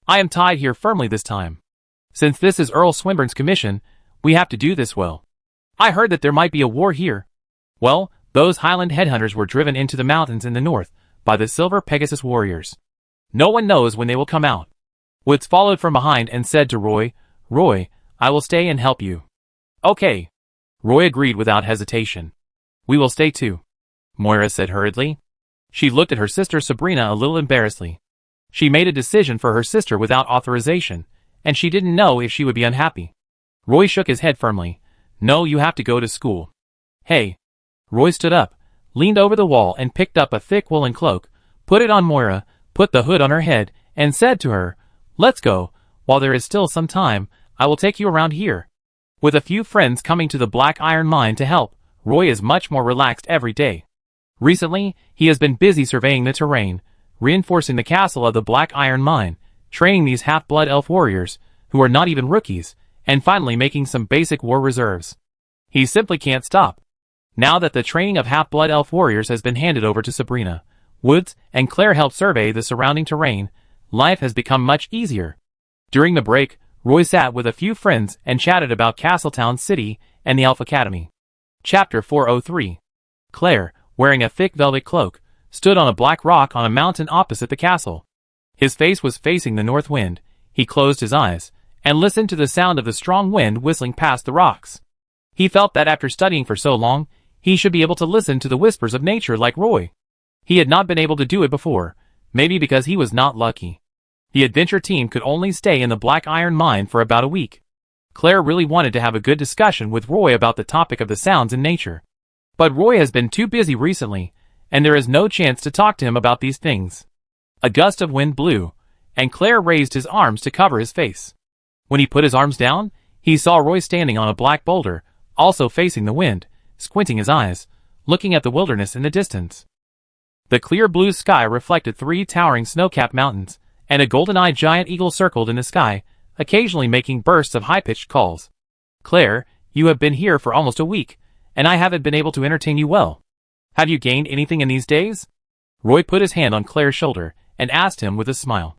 I am tied here firmly this time. Since this is Earl Swinburne's commission, we have to do this well. I heard that there might be a war here. Well, those Highland headhunters were driven into the mountains in the north by the Silver Pegasus warriors. No one knows when they will come out." Woods followed from behind and said to Roy, "Roy, I will stay and help you." "Okay." Roy agreed without hesitation. "We will stay too," Moira said hurriedly. She looked at her sister Sabrina a little embarrassedly. She made a decision for her sister without authorization, and she didn't know if she would be unhappy. Roy shook his head firmly. "No, you have to go to school." "Hey." Roy stood up, leaned over the wall and picked up a thick woolen cloak, put it on Moira, put the hood on her head, and said to her, "Let's go. While there is still some time, I will take you around here." With a few friends coming to the Black Iron Mine to help, Roy is much more relaxed every day. Recently, he has been busy surveying the terrain, reinforcing the castle of the Black Iron Mine, training these half-blood elf warriors, who are not even rookies, and finally making some basic war reserves. He simply can't stop. Now that the training of half-blood elf warriors has been handed over to Sabrina, Woods and Claire help survey the surrounding terrain, life has become much easier. During the break, Roy sat with a few friends and chatted about Castletown City and the Elf Academy. Chapter 403. Claire, wearing a thick velvet cloak, stood on a black rock on a mountain opposite the castle. His face was facing the north wind. He closed his eyes and listened to the sound of the strong wind whistling past the rocks. He felt that after studying for so long, he should be able to listen to the whispers of nature like Roy. He had not been able to do it before, maybe because he was not lucky. The adventure team could only stay in the Black Iron Mine for about a week. Claire really wanted to have a good discussion with Roy about the topic of the sounds in nature. But Roy has been too busy recently, and there is no chance to talk to him about these things. A gust of wind blew, and Claire raised his arms to cover his face. When he put his arms down, he saw Roy standing on a black boulder, also facing the wind, squinting his eyes, looking at the wilderness in the distance. The clear blue sky reflected 3 towering snow-capped mountains, and a golden-eyed giant eagle circled in the sky, occasionally making bursts of high-pitched calls. "Claire, you have been here for almost a week, and I haven't been able to entertain you well. Have you gained anything in these days?" Roy put his hand on Claire's shoulder and asked him with a smile.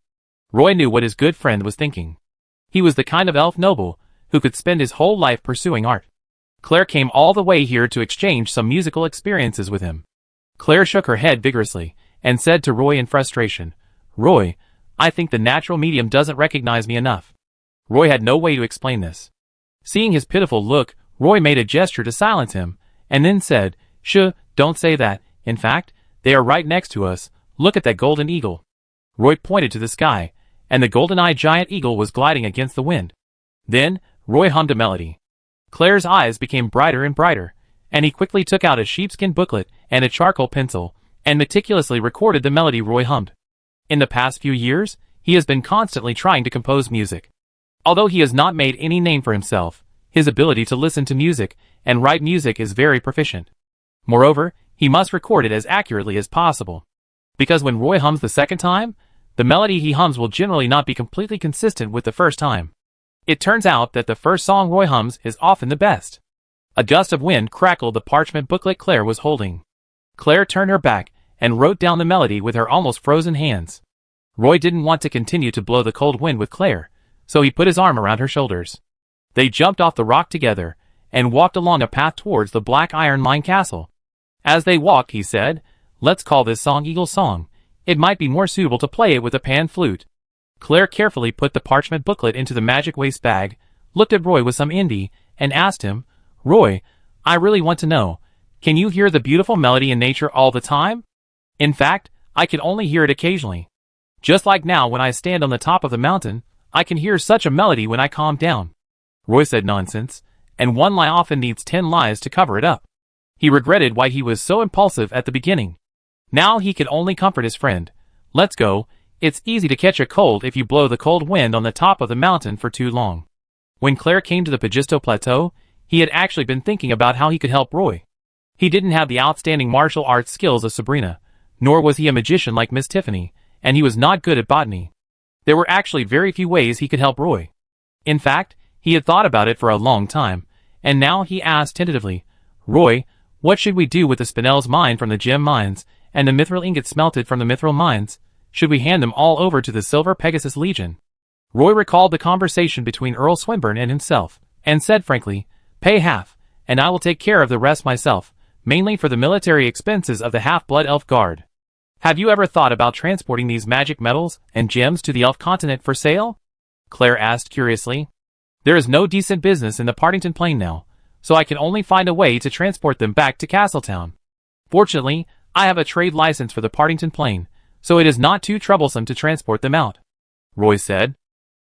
Roy knew what his good friend was thinking. He was the kind of elf noble who could spend his whole life pursuing art. Claire came all the way here to exchange some musical experiences with him. Claire shook her head vigorously and said to Roy in frustration, "Roy, I think the natural medium doesn't recognize me enough." Roy had no way to explain this. Seeing his pitiful look, Roy made a gesture to silence him, and then said, "Shh, don't say that. In fact, they are right next to us. Look at that golden eagle." Roy pointed to the sky, and the golden-eyed giant eagle was gliding against the wind. Then, Roy hummed a melody. Claire's eyes became brighter and brighter, and he quickly took out a sheepskin booklet and a charcoal pencil, and meticulously recorded the melody Roy hummed. In the past few years, he has been constantly trying to compose music. Although he has not made any name for himself, his ability to listen to music and write music is very proficient. Moreover, he must record it as accurately as possible. Because when Roy hums the second time, the melody he hums will generally not be completely consistent with the first time. It turns out that the first song Roy hums is often the best. A gust of wind crackled the parchment booklet Claire was holding. Claire turned her back and wrote down the melody with her almost frozen hands. Roy didn't want to continue to blow the cold wind with Claire, so he put his arm around her shoulders. They jumped off the rock together and walked along a path towards the Black Iron Mine castle. As they walked, he said, "Let's call this song Eagle Song. It might be more suitable to play it with a pan flute." Claire carefully put the parchment booklet into the magic waste bag, looked at Roy with some envy, and asked him, "Roy, I really want to know, can you hear the beautiful melody in nature all the time?" "In fact, I can only hear it occasionally. Just like now when I stand on the top of the mountain, I can hear such a melody when I calm down." Roy said nonsense, and one lie often needs 10 lies to cover it up. He regretted why he was so impulsive at the beginning. Now he could only comfort his friend. Let's go, it's easy to catch a cold if you blow the cold wind on the top of the mountain for too long. When Claire came to the Pagisto Plateau, he had actually been thinking about how he could help Roy. He didn't have the outstanding martial arts skills of Sabrina, nor was he a magician like Miss Tiffany, and he was not good at botany. There were actually very few ways he could help Roy. In fact, he had thought about it for a long time, and now he asked tentatively, Roy, what should we do with the Spinel's mine from the gem mines, and the mithril ingots smelted from the mithril mines? Should we hand them all over to the Silver Pegasus Legion? Roy recalled the conversation between Earl Swinburne and himself, and said frankly, pay half, and I will take care of the rest myself, mainly for the military expenses of the Half-Blood Elf Guard. Have you ever thought about transporting these magic metals and gems to the Elf continent for sale? Claire asked curiously. There is no decent business in the Partington Plain now, so I can only find a way to transport them back to Castletown. Fortunately, I have a trade license for the Partington Plain, so it is not too troublesome to transport them out. Roy said.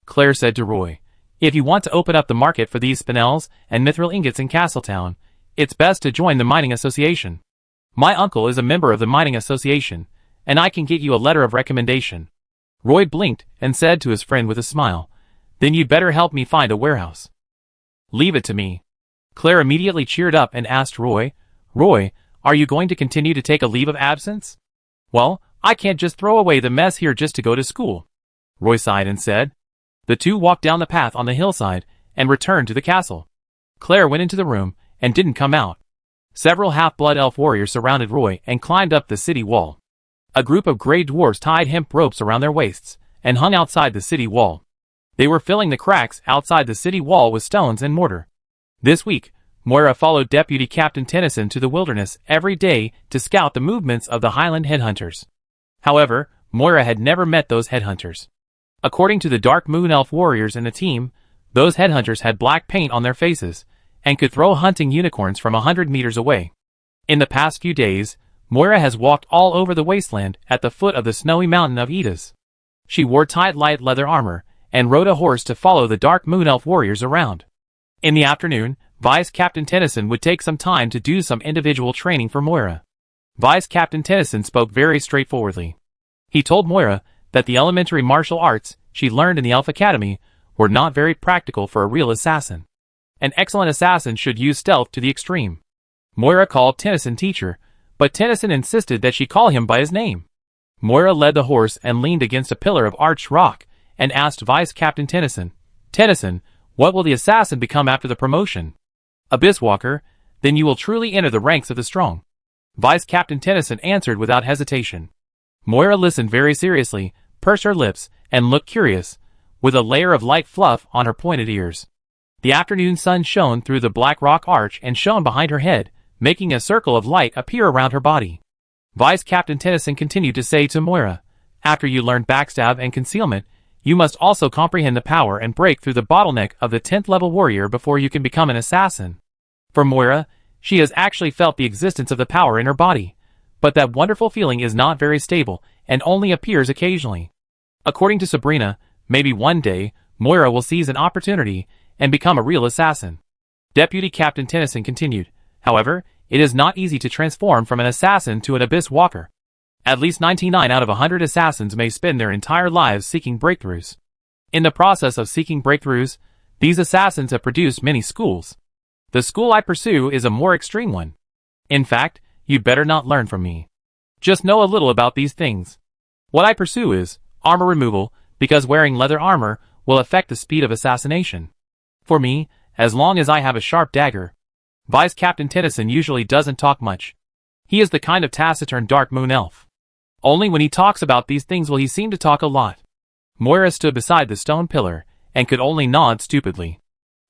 Claire said to Roy, if you want to open up the market for these spinels and mithril ingots in Castletown, it's best to join the Mining Association. My uncle is a member of the Mining Association, and I can get you a letter of recommendation. Roy blinked and said to his friend with a smile, then you'd better help me find a warehouse. Leave it to me. Claire immediately cheered up and asked Roy, are you going to continue to take a leave of absence? Well, I can't just throw away the mess here just to go to school. Roy sighed and said. The two walked down the path on the hillside and returned to the castle. Claire went into the room and didn't come out. Several half-blood elf warriors surrounded Roy and climbed up the city wall. A group of gray dwarves tied hemp ropes around their waists and hung outside the city wall. They were filling the cracks outside the city wall with stones and mortar. This week, Moira followed Deputy Captain Tennyson to the wilderness every day to scout the movements of the Highland headhunters. However, Moira had never met those headhunters. According to the Dark Moon Elf warriors in the team, those headhunters had black paint on their faces and could throw hunting unicorns from 100 meters away. In the past few days, Moira has walked all over the wasteland at the foot of the snowy mountain of Edis. She wore tight light leather armor and rode a horse to follow the Dark Moon Elf warriors around. In the afternoon, Vice Captain Tennyson would take some time to do some individual training for Moira. Vice Captain Tennyson spoke very straightforwardly. He told Moira that the elementary martial arts she learned in the Elf Academy were not very practical for a real assassin. An excellent assassin should use stealth to the extreme. Moira called Tennyson teacher, but Tennyson insisted that she call him by his name. Moira led the horse and leaned against a pillar of arched rock and asked Vice Captain Tennyson, what will the assassin become after the promotion? Abyss Walker, then you will truly enter the ranks of the strong. Vice Captain Tennyson answered without hesitation. Moira listened very seriously, pursed her lips, and looked curious, with a layer of light fluff on her pointed ears. The afternoon sun shone through the black rock arch and shone behind her head, making a circle of light appear around her body. Vice Captain Tennyson continued to say to Moira, after you learn backstab and concealment, you must also comprehend the power and break through the bottleneck of the 10th level warrior before you can become an assassin. For Moira, she has actually felt the existence of the power in her body, but that wonderful feeling is not very stable and only appears occasionally. According to Sabrina, maybe one day, Moira will seize an opportunity and become a real assassin. Deputy Captain Tennyson continued, however, it is not easy to transform from an assassin to an Abyss Walker. At least 99 out of 100 assassins may spend their entire lives seeking breakthroughs. In the process of seeking breakthroughs, these assassins have produced many schools. The school I pursue is a more extreme one. In fact, you'd better not learn from me. Just know a little about these things. What I pursue is armor removal, because wearing leather armor will affect the speed of assassination. For me, as long as I have a sharp dagger. Vice Captain Tennyson usually doesn't talk much. He is the kind of taciturn Dark Moon Elf. Only when he talks about these things will he seem to talk a lot. Moira stood beside the stone pillar and could only nod stupidly.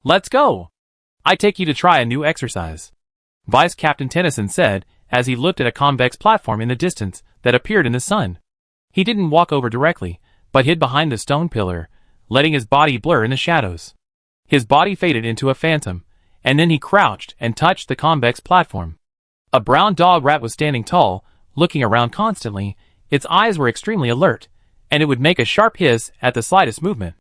Let's go! I take you to try a new exercise. Vice Captain Tennyson said as he looked at a convex platform in the distance that appeared in the sun. He didn't walk over directly, but hid behind the stone pillar, letting his body blur in the shadows. His body faded into a phantom, and then he crouched and touched the convex platform. A brown dog rat was standing tall, looking around constantly. Its eyes were extremely alert, and it would make a sharp hiss at the slightest movement.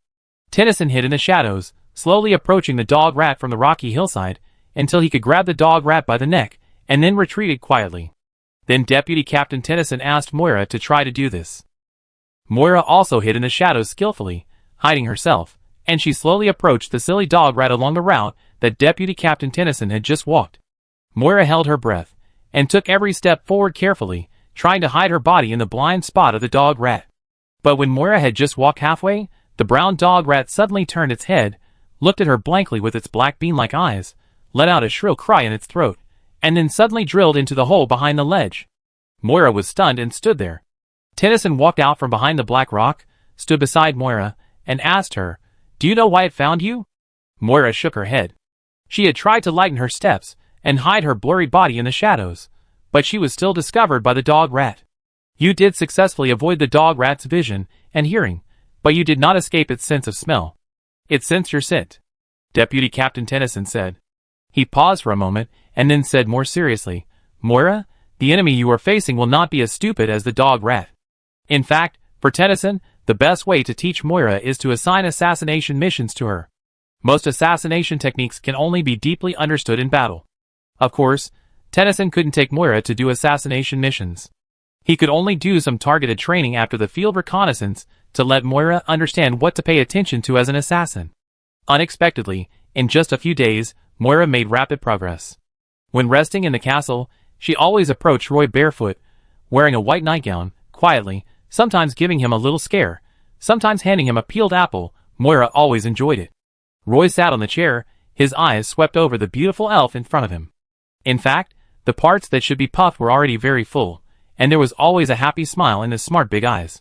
Tennyson hid in the shadows, slowly approaching the dog rat from the rocky hillside until he could grab the dog rat by the neck and then retreated quietly. Then Deputy Captain Tennyson asked Moira to try to do this. Moira also hid in the shadows skillfully, hiding herself, and she slowly approached the silly dog rat along the route that Deputy Captain Tennyson had just walked. Moira held her breath and took every step forward carefully, trying to hide her body in the blind spot of the dog rat. But when Moira had just walked halfway, the brown dog rat suddenly turned its head, looked at her blankly with its black bean-like eyes, let out a shrill cry in its throat, and then suddenly drilled into the hole behind the ledge. Moira was stunned and stood there. Tennyson walked out from behind the black rock, stood beside Moira, and asked her, "Do you know why it found you?" Moira shook her head. She had tried to lighten her steps and hide her blurry body in the shadows, but she was still discovered by the dog rat. "You did successfully avoid the dog rat's vision and hearing, but you did not escape its sense of smell. It sensed your scent," Deputy Captain Tennyson said. He paused for a moment and then said more seriously, "Moira, the enemy you are facing will not be as stupid as the dog rat. In fact, for Tennyson, the best way to teach Moira is to assign assassination missions to her. Most assassination techniques can only be deeply understood in battle. Of course, Tennyson couldn't take Moira to do assassination missions. He could only do some targeted training after the field reconnaissance to let Moira understand what to pay attention to as an assassin. Unexpectedly, in just a few days, Moira made rapid progress. When resting in the castle, she always approached Roy barefoot, wearing a white nightgown, quietly, sometimes giving him a little scare, sometimes handing him a peeled apple. Moira always enjoyed it. Roy sat on the chair, his eyes swept over the beautiful elf in front of him. In fact, the parts that should be puffed were already very full, and there was always a happy smile in his smart big eyes.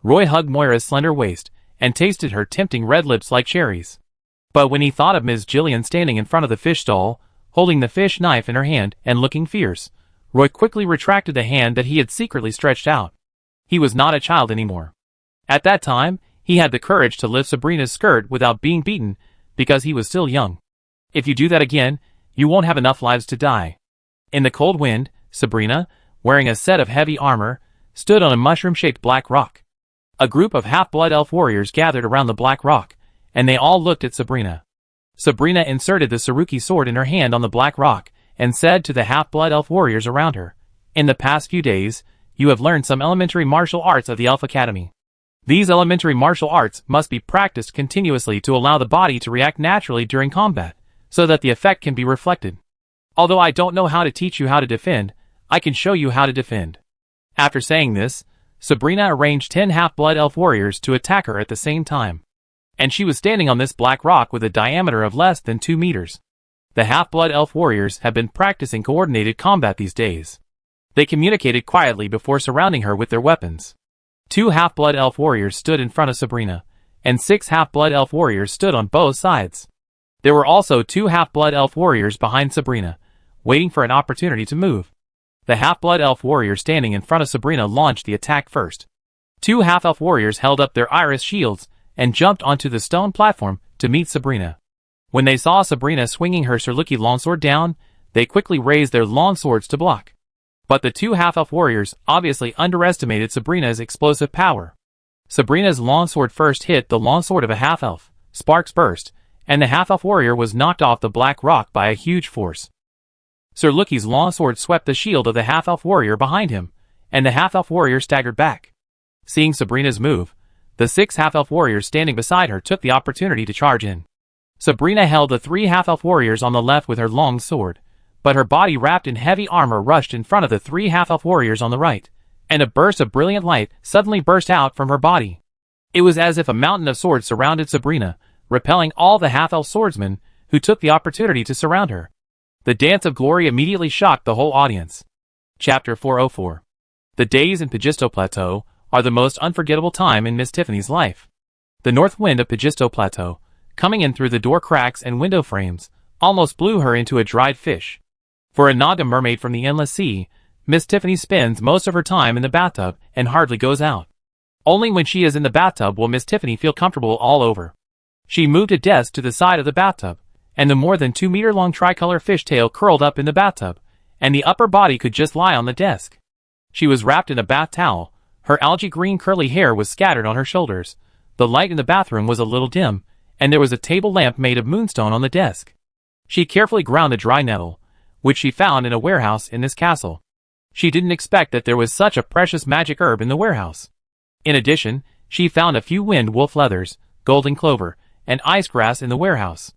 Roy hugged Moira's slender waist and tasted her tempting red lips like cherries. But when he thought of Ms. Jillian standing in front of the fish stall, holding the fish knife in her hand and looking fierce, Roy quickly retracted the hand that he had secretly stretched out. He was not a child anymore. At that time, he had the courage to lift Sabrina's skirt without being beaten, because he was still young. If you do that again, you won't have enough lives to die. In the cold wind, Sabrina, wearing a set of heavy armor, stood on a mushroom-shaped black rock. A group of half-blood elf warriors gathered around the black rock, and they all looked at Sabrina. Sabrina inserted the Saruki sword in her hand on the black rock, and said to the half-blood elf warriors around her, "In the past few days, you have learned some elementary martial arts at the Elf Academy. These elementary martial arts must be practiced continuously to allow the body to react naturally during combat, so that the effect can be reflected. Although I don't know how to teach you how to defend, I can show you how to defend." After saying this, Sabrina arranged 10 half-blood elf warriors to attack her at the same time. And she was standing on this black rock with a diameter of less than 2 meters. The half-blood elf warriors have been practicing coordinated combat these days. They communicated quietly before surrounding her with their weapons. 2 half-blood elf warriors stood in front of Sabrina, and 6 half-blood elf warriors stood on both sides. There were also 2 half-blood elf warriors behind Sabrina, waiting for an opportunity to move. The half-blood elf warrior standing in front of Sabrina launched the attack first. 2 half-elf warriors held up their iris shields and jumped onto the stone platform to meet Sabrina. When they saw Sabrina swinging her Surluki longsword down, they quickly raised their longswords to block. But the 2 half-elf warriors obviously underestimated Sabrina's explosive power. Sabrina's longsword first hit the longsword of a half-elf, sparks burst, and the half-elf warrior was knocked off the black rock by a huge force. Surluki's longsword swept the shield of the half-elf warrior behind him, and the half-elf warrior staggered back. Seeing Sabrina's move, the 6 half-elf warriors standing beside her took the opportunity to charge in. Sabrina held the 3 half-elf warriors on the left with her long sword, but her body wrapped in heavy armor rushed in front of the 3 half-elf warriors on the right, and a burst of brilliant light suddenly burst out from her body. It was as if a mountain of swords surrounded Sabrina, repelling all the half-elf swordsmen who took the opportunity to surround her. The dance of glory immediately shocked the whole audience. Chapter 404. The days in Pagisto Plateau are the most unforgettable time in Miss Tiffany's life. The north wind of Pagisto Plateau, coming in through the door cracks and window frames, almost blew her into a dried fish. For a Naga mermaid from the endless sea, Miss Tiffany spends most of her time in the bathtub and hardly goes out. Only when she is in the bathtub will Miss Tiffany feel comfortable all over. She moved a desk to the side of the bathtub, and the more than 2-meter-long tricolor fishtail curled up in the bathtub, and the upper body could just lie on the desk. She was wrapped in a bath towel, her algae green curly hair was scattered on her shoulders, the light in the bathroom was a little dim, and there was a table lamp made of moonstone on the desk. She carefully ground the dry nettle, which she found in a warehouse in this castle. She didn't expect that there was such a precious magic herb in the warehouse. In addition, she found a few wind wolf leathers, golden clover, and ice grass in the warehouse.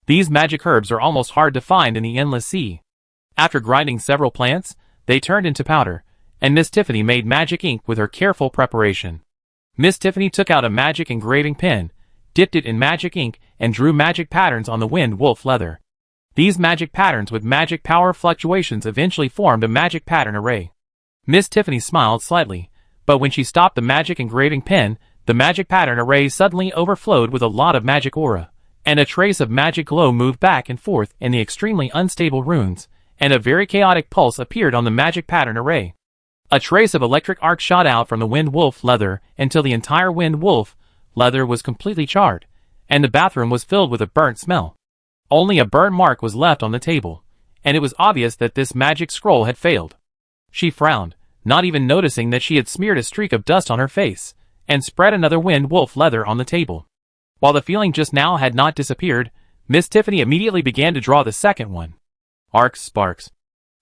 These magic herbs are almost hard to find in the endless sea. After grinding several plants, they turned into powder, and Miss Tiffany made magic ink with her careful preparation. Miss Tiffany took out a magic engraving pen, dipped it in magic ink, and drew magic patterns on the wind wolf leather. These magic patterns with magic power fluctuations eventually formed a magic pattern array. Miss Tiffany smiled slightly, but when she stopped the magic engraving pen, the magic pattern array suddenly overflowed with a lot of magic aura, and a trace of magic glow moved back and forth in the extremely unstable runes, and a very chaotic pulse appeared on the magic pattern array. A trace of electric arc shot out from the wind wolf leather until the entire wind wolf leather was completely charred, and the bathroom was filled with a burnt smell. Only a burnt mark was left on the table, and it was obvious that this magic scroll had failed. She frowned, not even noticing that she had smeared a streak of dust on her face, and spread another wind wolf leather on the table. While the feeling just now had not disappeared, Miss Tiffany immediately began to draw the second one. Arcs, sparks.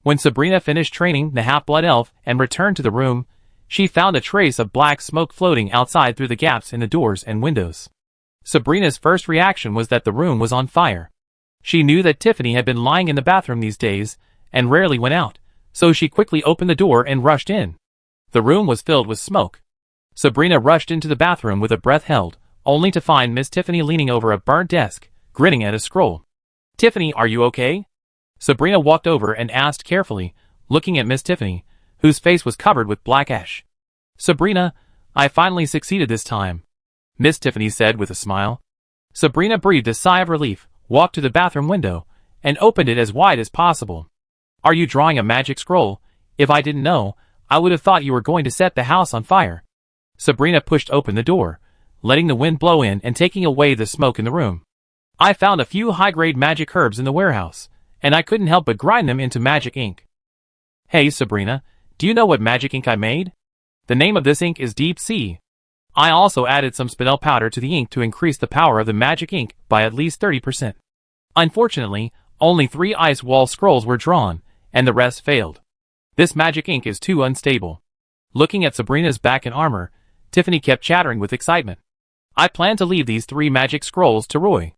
When Sabrina finished training the half-blood elf and returned to the room, she found a trace of black smoke floating outside through the gaps in the doors and windows. Sabrina's first reaction was that the room was on fire. She knew that Tiffany had been lying in the bathroom these days, and rarely went out, so she quickly opened the door and rushed in. The room was filled with smoke. Sabrina rushed into the bathroom with a breath held, only to find Miss Tiffany leaning over a burnt desk, grinning at a scroll. "Tiffany, are you okay?" Sabrina walked over and asked carefully, looking at Miss Tiffany, whose face was covered with black ash. "Sabrina, I finally succeeded this time," Miss Tiffany said with a smile. Sabrina breathed a sigh of relief, walked to the bathroom window, and opened it as wide as possible. "Are you drawing a magic scroll? If I didn't know, I would have thought you were going to set the house on fire." Sabrina pushed open the door, letting the wind blow in and taking away the smoke in the room. "I found a few high-grade magic herbs in the warehouse, and I couldn't help but grind them into magic ink." "Hey, Sabrina, do you know what magic ink I made? The name of this ink is Deep Sea. I also added some spinel powder to the ink to increase the power of the magic ink by at least 30%. Unfortunately, only 3 ice wall scrolls were drawn, and the rest failed. This magic ink is too unstable." Looking at Sabrina's back and armor, Tiffany kept chattering with excitement. "I plan to leave these 3 magic scrolls to Roy.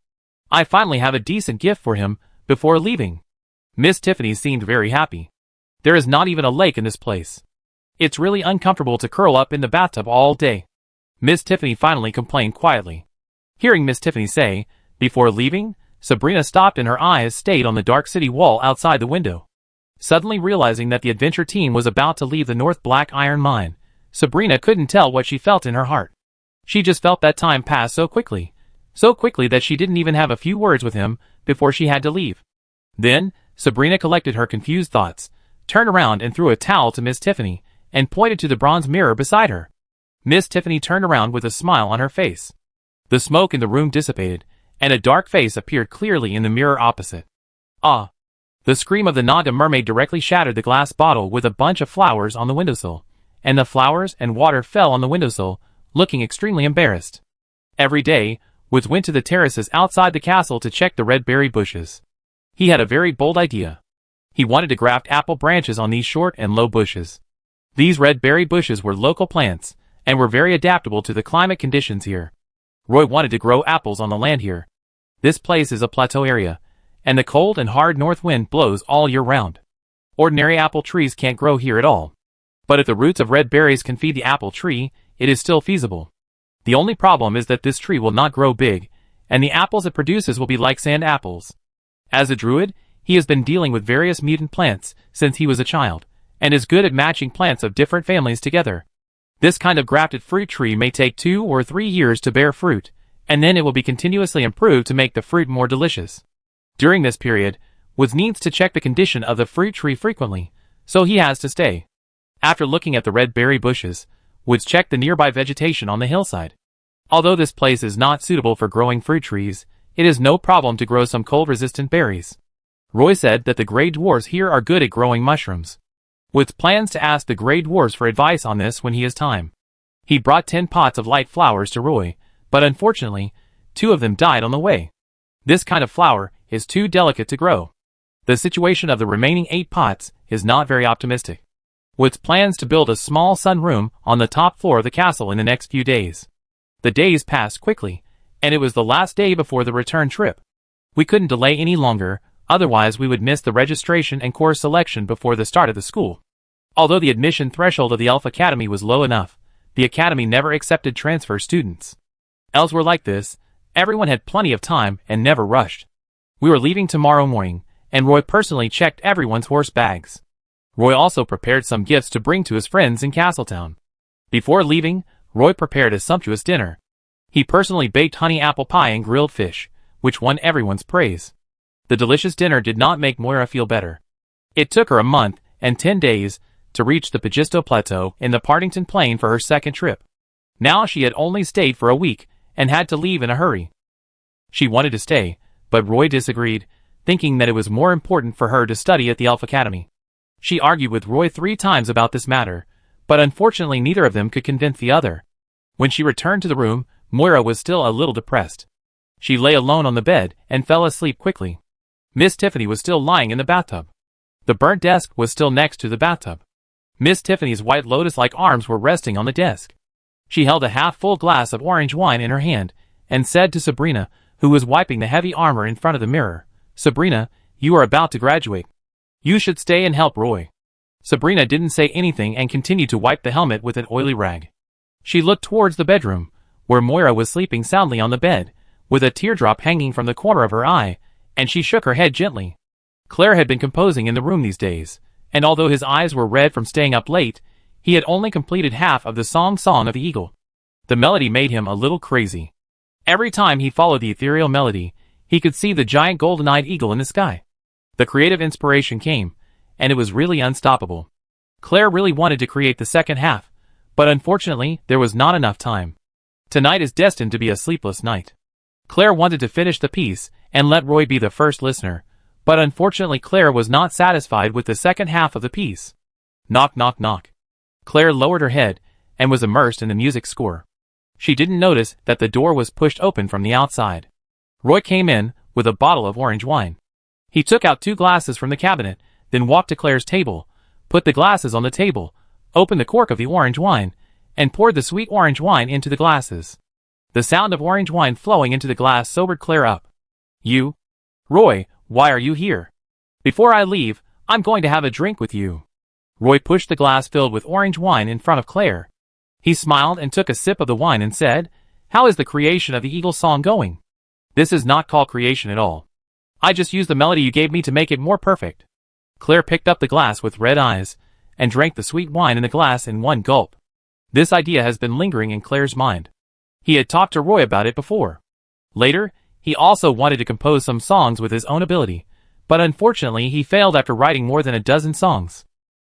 I finally have a decent gift for him before leaving." Miss Tiffany seemed very happy. "There is not even a lake in this place. It's really uncomfortable to curl up in the bathtub all day," Miss Tiffany finally complained quietly. Hearing Miss Tiffany say, "before leaving," Sabrina stopped and her eyes stayed on the dark city wall outside the window. Suddenly realizing that the adventure team was about to leave the North Black Iron Mine, Sabrina couldn't tell what she felt in her heart. She just felt that time pass so quickly that she didn't even have a few words with him before she had to leave. Then, Sabrina collected her confused thoughts, turned around and threw a towel to Miss Tiffany, and pointed to the bronze mirror beside her. Miss Tiffany turned around with a smile on her face. The smoke in the room dissipated, and a dark face appeared clearly in the mirror opposite. "Ah!" The scream of the Naga mermaid directly shattered the glass bottle with a bunch of flowers on the windowsill, and the flowers and water fell on the windowsill, looking extremely embarrassed. Every day, Woods went to the terraces outside the castle to check the red berry bushes. He had a very bold idea. He wanted to graft apple branches on these short and low bushes. These red berry bushes were local plants, and were very adaptable to the climate conditions here. Roy wanted to grow apples on the land here. This place is a plateau area, and the cold and hard north wind blows all year round. Ordinary apple trees can't grow here at all. But if the roots of red berries can feed the apple tree, it is still feasible. The only problem is that this tree will not grow big, and the apples it produces will be like sand apples. As a druid, he has been dealing with various mutant plants since he was a child, and is good at matching plants of different families together. This kind of grafted fruit tree may take 2 or 3 years to bear fruit, and then it will be continuously improved to make the fruit more delicious. During this period, Woods needs to check the condition of the fruit tree frequently, so he has to stay. After looking at the red berry bushes, Woods checked the nearby vegetation on the hillside. Although this place is not suitable for growing fruit trees, it is no problem to grow some cold-resistant berries. Roy said that the gray dwarves here are good at growing mushrooms. Woods plans to ask the gray dwarves for advice on this when he has time. He brought 10 pots of light flowers to Roy, but unfortunately, 2 of them died on the way. This kind of flower is too delicate to grow. The situation of the remaining 8 pots is not very optimistic. With plans to build a small sunroom on the top floor of the castle in the next few days. The days passed quickly, and it was the last day before the return trip. We couldn't delay any longer, otherwise we would miss the registration and course selection before the start of the school. Although the admission threshold of the Elf Academy was low enough, the academy never accepted transfer students. Elves were like this, everyone had plenty of time and never rushed. We were leaving tomorrow morning, and Roy personally checked everyone's horse bags. Roy also prepared some gifts to bring to his friends in Castletown. Before leaving, Roy prepared a sumptuous dinner. He personally baked honey apple pie and grilled fish, which won everyone's praise. The delicious dinner did not make Moira feel better. It took her a month and 10 days to reach the Pagisto Plateau in the Partington Plain for her second trip. Now she had only stayed for a week and had to leave in a hurry. She wanted to stay, but Roy disagreed, thinking that it was more important for her to study at the Elf Academy. She argued with Roy 3 times about this matter, but unfortunately neither of them could convince the other. When she returned to the room, Moira was still a little depressed. She lay alone on the bed and fell asleep quickly. Miss Tiffany was still lying in the bathtub. The burnt desk was still next to the bathtub. Miss Tiffany's white lotus-like arms were resting on the desk. She held a half-full glass of orange wine in her hand, and said to Sabrina, who was wiping the heavy armor in front of the mirror, "Sabrina, you are about to graduate. You should stay and help Roy." Sabrina didn't say anything and continued to wipe the helmet with an oily rag. She looked towards the bedroom, where Moira was sleeping soundly on the bed, with a teardrop hanging from the corner of her eye, and she shook her head gently. Claire had been composing in the room these days, and although his eyes were red from staying up late, he had only completed half of the Song of the Eagle. The melody made him a little crazy. Every time he followed the ethereal melody, he could see the giant golden-eyed eagle in the sky. The creative inspiration came, and it was really unstoppable. Claire really wanted to create the second half, but unfortunately there was not enough time. Tonight is destined to be a sleepless night. Claire wanted to finish the piece and let Roy be the first listener, but unfortunately Claire was not satisfied with the second half of the piece. Knock, knock, knock. Claire lowered her head and was immersed in the music score. She didn't notice that the door was pushed open from the outside. Roy came in with a bottle of orange wine. He took out 2 glasses from the cabinet, then walked to Claire's table, put the glasses on the table, opened the cork of the orange wine, and poured the sweet orange wine into the glasses. The sound of orange wine flowing into the glass sobered Claire up. "You? Roy, why are you here? Before I leave, I'm going to have a drink with you." Roy pushed the glass filled with orange wine in front of Claire. He smiled and took a sip of the wine and said, "How is the creation of the Eagle song going?" "This is not called creation at all. I just used the melody you gave me to make it more perfect." Claire picked up the glass with red eyes and drank the sweet wine in the glass in one gulp. This idea has been lingering in Claire's mind. He had talked to Roy about it before. Later, he also wanted to compose some songs with his own ability, but unfortunately he failed after writing more than a dozen songs.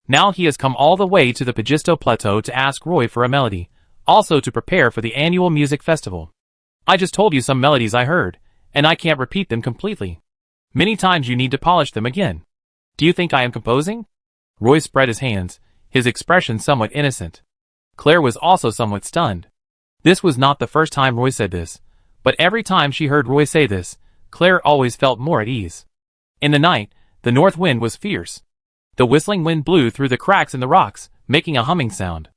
Now he has come all the way to the Pagisto Plateau to ask Roy for a melody, also to prepare for the annual music festival. "I just told you some melodies I heard, and I can't repeat them completely. Many times you need to polish them again. Do you think I am composing?" Roy spread his hands, his expression somewhat innocent. Claire was also somewhat stunned. This was not the first time Roy said this, but every time she heard Roy say this, Claire always felt more at ease. In the night, the north wind was fierce. The whistling wind blew through the cracks in the rocks, making a humming sound.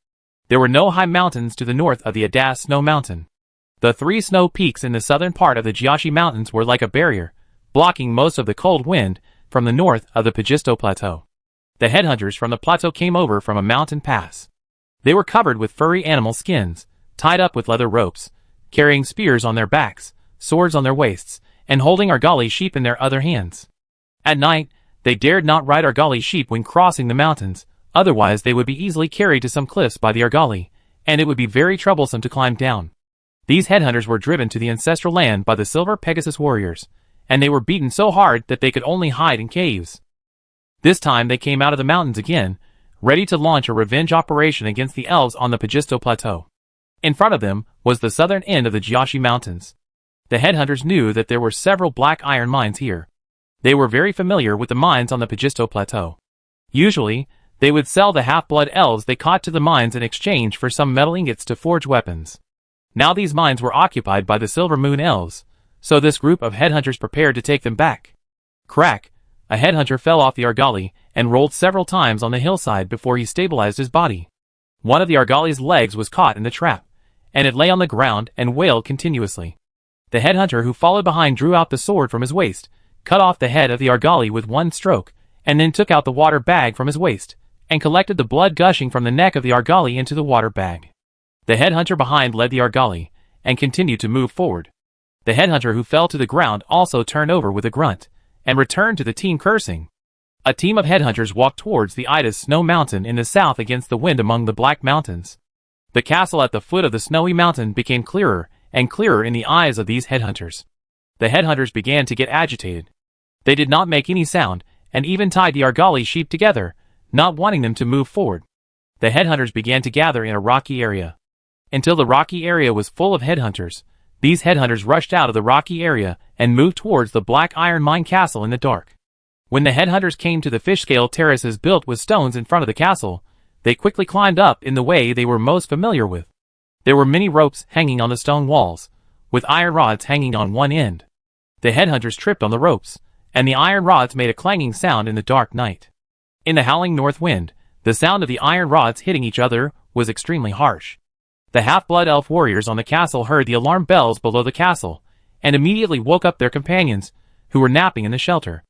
There were no high mountains to the north of the Adas Snow Mountain. The 3 snow peaks in the southern part of the Jiashi Mountains were like a barrier, blocking most of the cold wind from the north of the Pagisto Plateau. The headhunters from the plateau came over from a mountain pass. They were covered with furry animal skins, tied up with leather ropes, carrying spears on their backs, swords on their waists, and holding Argali sheep in their other hands. At night, they dared not ride Argali sheep when crossing the mountains, otherwise they would be easily carried to some cliffs by the Argali, and it would be very troublesome to climb down. These headhunters were driven to the ancestral land by the Silver Pegasus warriors, and they were beaten so hard that they could only hide in caves. This time they came out of the mountains again, ready to launch a revenge operation against the elves on the Pagisto Plateau. In front of them was the southern end of the Jiashi Mountains. The headhunters knew that there were several black iron mines here. They were very familiar with the mines on the Pagisto Plateau. Usually, they would sell the half-blood elves they caught to the mines in exchange for some metal ingots to forge weapons. Now these mines were occupied by the Silver Moon Elves, so this group of headhunters prepared to take them back. Crack! A headhunter fell off the Argali and rolled several times on the hillside before he stabilized his body. One of the Argali's legs was caught in the trap, and it lay on the ground and wailed continuously. The headhunter who followed behind drew out the sword from his waist, cut off the head of the Argali with one stroke, and then took out the water bag from his waist, and collected the blood gushing from the neck of the Argali into the water bag. The headhunter behind led the Argali, and continued to move forward. The headhunter who fell to the ground also turned over with a grunt, and returned to the team cursing. A team of headhunters walked towards the Ida's Snow Mountain in the south against the wind among the Black Mountains. The castle at the foot of the snowy mountain became clearer and clearer in the eyes of these headhunters. The headhunters began to get agitated. They did not make any sound, and even tied the Argali sheep together, not wanting them to move forward. The headhunters began to gather in a rocky area. Until the rocky area was full of headhunters, these headhunters rushed out of the rocky area and moved towards the Black Iron Mine Castle in the dark. When the headhunters came to the fish-scale terraces built with stones in front of the castle, they quickly climbed up in the way they were most familiar with. There were many ropes hanging on the stone walls, with iron rods hanging on one end. The headhunters tripped on the ropes, and the iron rods made a clanging sound in the dark night. In the howling north wind, the sound of the iron rods hitting each other was extremely harsh. The half-blood elf warriors on the castle heard the alarm bells below the castle, and immediately woke up their companions, who were napping in the shelter.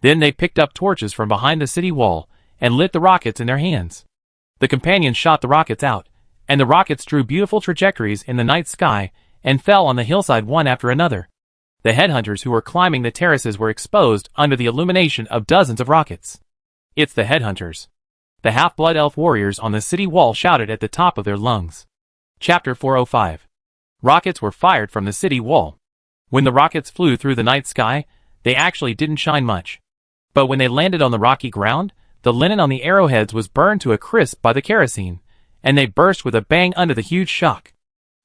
Then they picked up torches from behind the city wall, and lit the rockets in their hands. The companions shot the rockets out, and the rockets drew beautiful trajectories in the night sky, and fell on the hillside one after another. The headhunters who were climbing the terraces were exposed under the illumination of dozens of rockets. It's the headhunters. The half-blood elf warriors on the city wall shouted at the top of their lungs. Chapter 405. Rockets were fired from the city wall. When the rockets flew through the night sky, they actually didn't shine much. But when they landed on the rocky ground, the linen on the arrowheads was burned to a crisp by the kerosene, and they burst with a bang under the huge shock.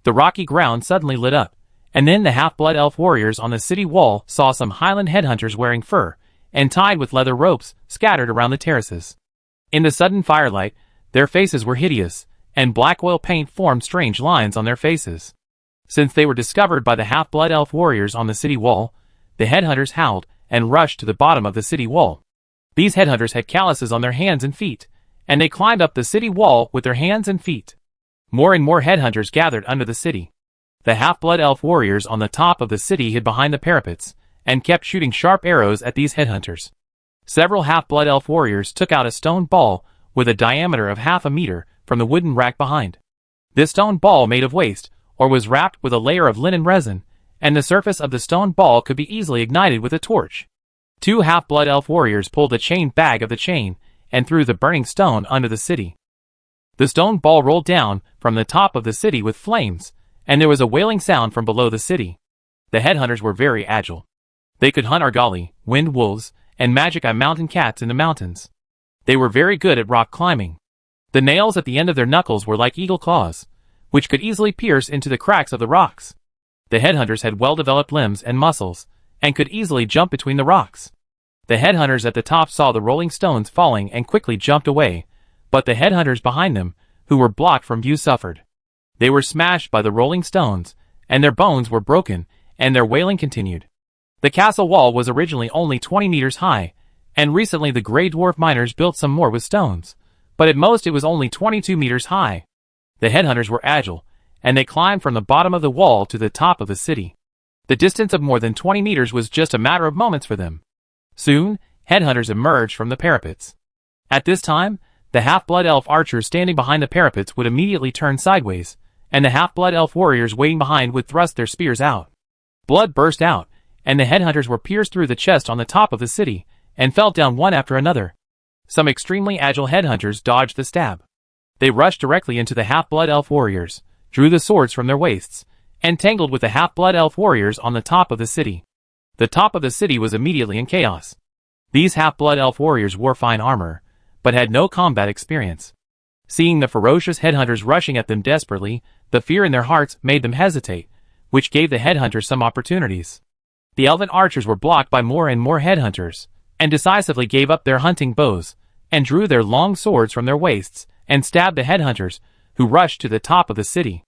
The rocky ground suddenly lit up, and then the half-blood elf warriors on the city wall saw some Highland headhunters wearing fur, and tied with leather ropes, scattered around the terraces. In the sudden firelight, their faces were hideous, and black oil paint formed strange lines on their faces. Since they were discovered by the half-blood elf warriors on the city wall, the headhunters howled and rushed to the bottom of the city wall. These headhunters had calluses on their hands and feet, and they climbed up the city wall with their hands and feet. More and more headhunters gathered under the city. The half-blood elf warriors on the top of the city hid behind the parapets, and kept shooting sharp arrows at these headhunters. Several half-blood elf warriors took out a stone ball with a diameter of half a meter from the wooden rack behind. This stone ball made of waste, or was wrapped with a layer of linen resin, and the surface of the stone ball could be easily ignited with a torch. Two half-blood elf warriors pulled the chain bag of the chain, and threw the burning stone under the city. The stone ball rolled down from the top of the city with flames, and there was a wailing sound from below the city. The headhunters were very agile. They could hunt Argali, wind wolves, and magic eye mountain cats in the mountains. They were very good at rock climbing. The nails at the end of their knuckles were like eagle claws, which could easily pierce into the cracks of the rocks. The headhunters had well-developed limbs and muscles, and could easily jump between the rocks. The headhunters at the top saw the rolling stones falling and quickly jumped away, but the headhunters behind them, who were blocked from view, suffered. They were smashed by the rolling stones, and their bones were broken, and their wailing continued. The castle wall was originally only 20 meters high, and recently the gray dwarf miners built some more with stones, but at most it was only 22 meters high. The headhunters were agile, and they climbed from the bottom of the wall to the top of the city. The distance of more than 20 meters was just a matter of moments for them. Soon, headhunters emerged from the parapets. At this time, the half-blood elf archers standing behind the parapets would immediately turn sideways, and the half-blood elf warriors waiting behind would thrust their spears out. Blood burst out, and the headhunters were pierced through the chest on the top of the city, and fell down one after another. Some extremely agile headhunters dodged the stab. They rushed directly into the half-blood elf warriors, drew the swords from their waists, and tangled with the half-blood elf warriors on the top of the city. The top of the city was immediately in chaos. These half-blood elf warriors wore fine armor, but had no combat experience. Seeing the ferocious headhunters rushing at them desperately, the fear in their hearts made them hesitate, which gave the headhunters some opportunities. The elven archers were blocked by more and more headhunters, and decisively gave up their hunting bows, and drew their long swords from their waists, and stabbed the headhunters, who rushed to the top of the city.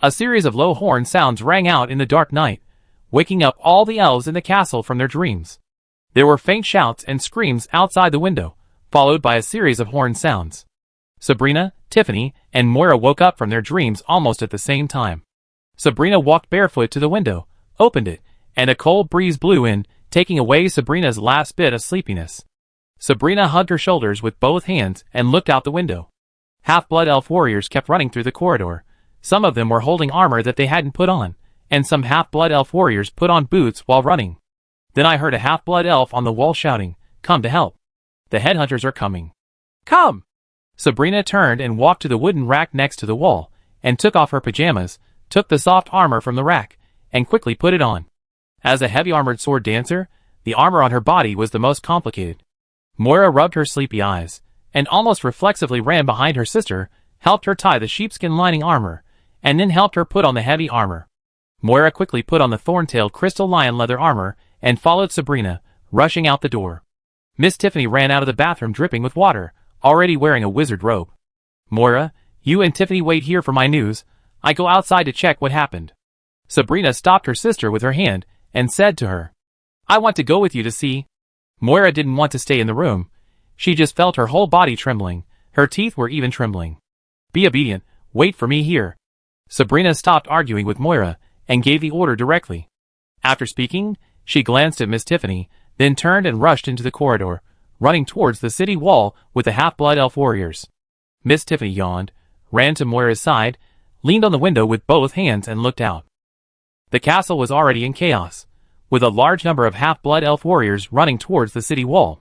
A series of low horn sounds rang out in the dark night, waking up all the elves in the castle from their dreams. There were faint shouts and screams outside the window, followed by a series of horn sounds. Sabrina, Tiffany, and Moira woke up from their dreams almost at the same time. Sabrina walked barefoot to the window, opened it, and a cold breeze blew in, taking away Sabrina's last bit of sleepiness. Sabrina hugged her shoulders with both hands and looked out the window. Half-blood elf warriors kept running through the corridor. Some of them were holding armor that they hadn't put on, and some half-blood elf warriors put on boots while running. Then I heard a half-blood elf on the wall shouting, "Come to help. The headhunters are coming. Come!" Sabrina turned and walked to the wooden rack next to the wall, and took off her pajamas, took the soft armor from the rack, and quickly put it on. As a heavy-armored sword dancer, the armor on her body was the most complicated. Moira rubbed her sleepy eyes, and almost reflexively ran behind her sister, helped her tie the sheepskin lining armor, and then helped her put on the heavy armor. Moira quickly put on the thorn-tailed crystal lion leather armor, and followed Sabrina, rushing out the door. Miss Tiffany ran out of the bathroom dripping with water, already wearing a wizard robe. "Moira, you and Tiffany wait here for my news. I go outside to check what happened." Sabrina stopped her sister with her hand, and said to her, "I want to go with you to see." Moira didn't want to stay in the room. She just felt her whole body trembling, her teeth were even trembling. "Be obedient, wait for me here." Sabrina stopped arguing with Moira, and gave the order directly. After speaking, she glanced at Miss Tiffany, then turned and rushed into the corridor, running towards the city wall with the half-blood elf warriors. Miss Tiffany yawned, ran to Moira's side, leaned on the window with both hands and looked out. The castle was already in chaos, with a large number of half-blood elf warriors running towards the city wall.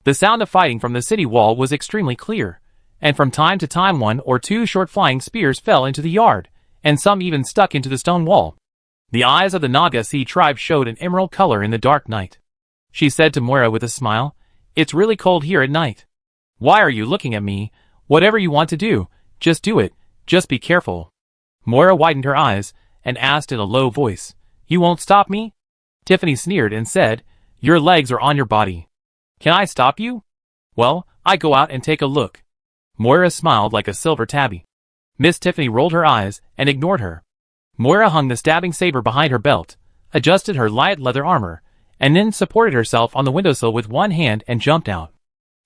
The sound of fighting from the city wall was extremely clear, and from time to time 1 or 2 short flying spears fell into the yard, and some even stuck into the stone wall. The eyes of the Naga Sea tribe showed an emerald color in the dark night. She said to Moira with a smile, "It's really cold here at night. Why are you looking at me? Whatever you want to do, just do it, just be careful." Moira widened her eyes, and asked in a low voice, "You won't stop me?" Tiffany sneered and said, "Your legs are on your body. Can I stop you?" "Well, I go out and take a look." Moira smiled like a silver tabby. Miss Tiffany rolled her eyes, and ignored her. Moira hung the stabbing saber behind her belt, adjusted her light leather armor, and then supported herself on the windowsill with one hand and jumped out.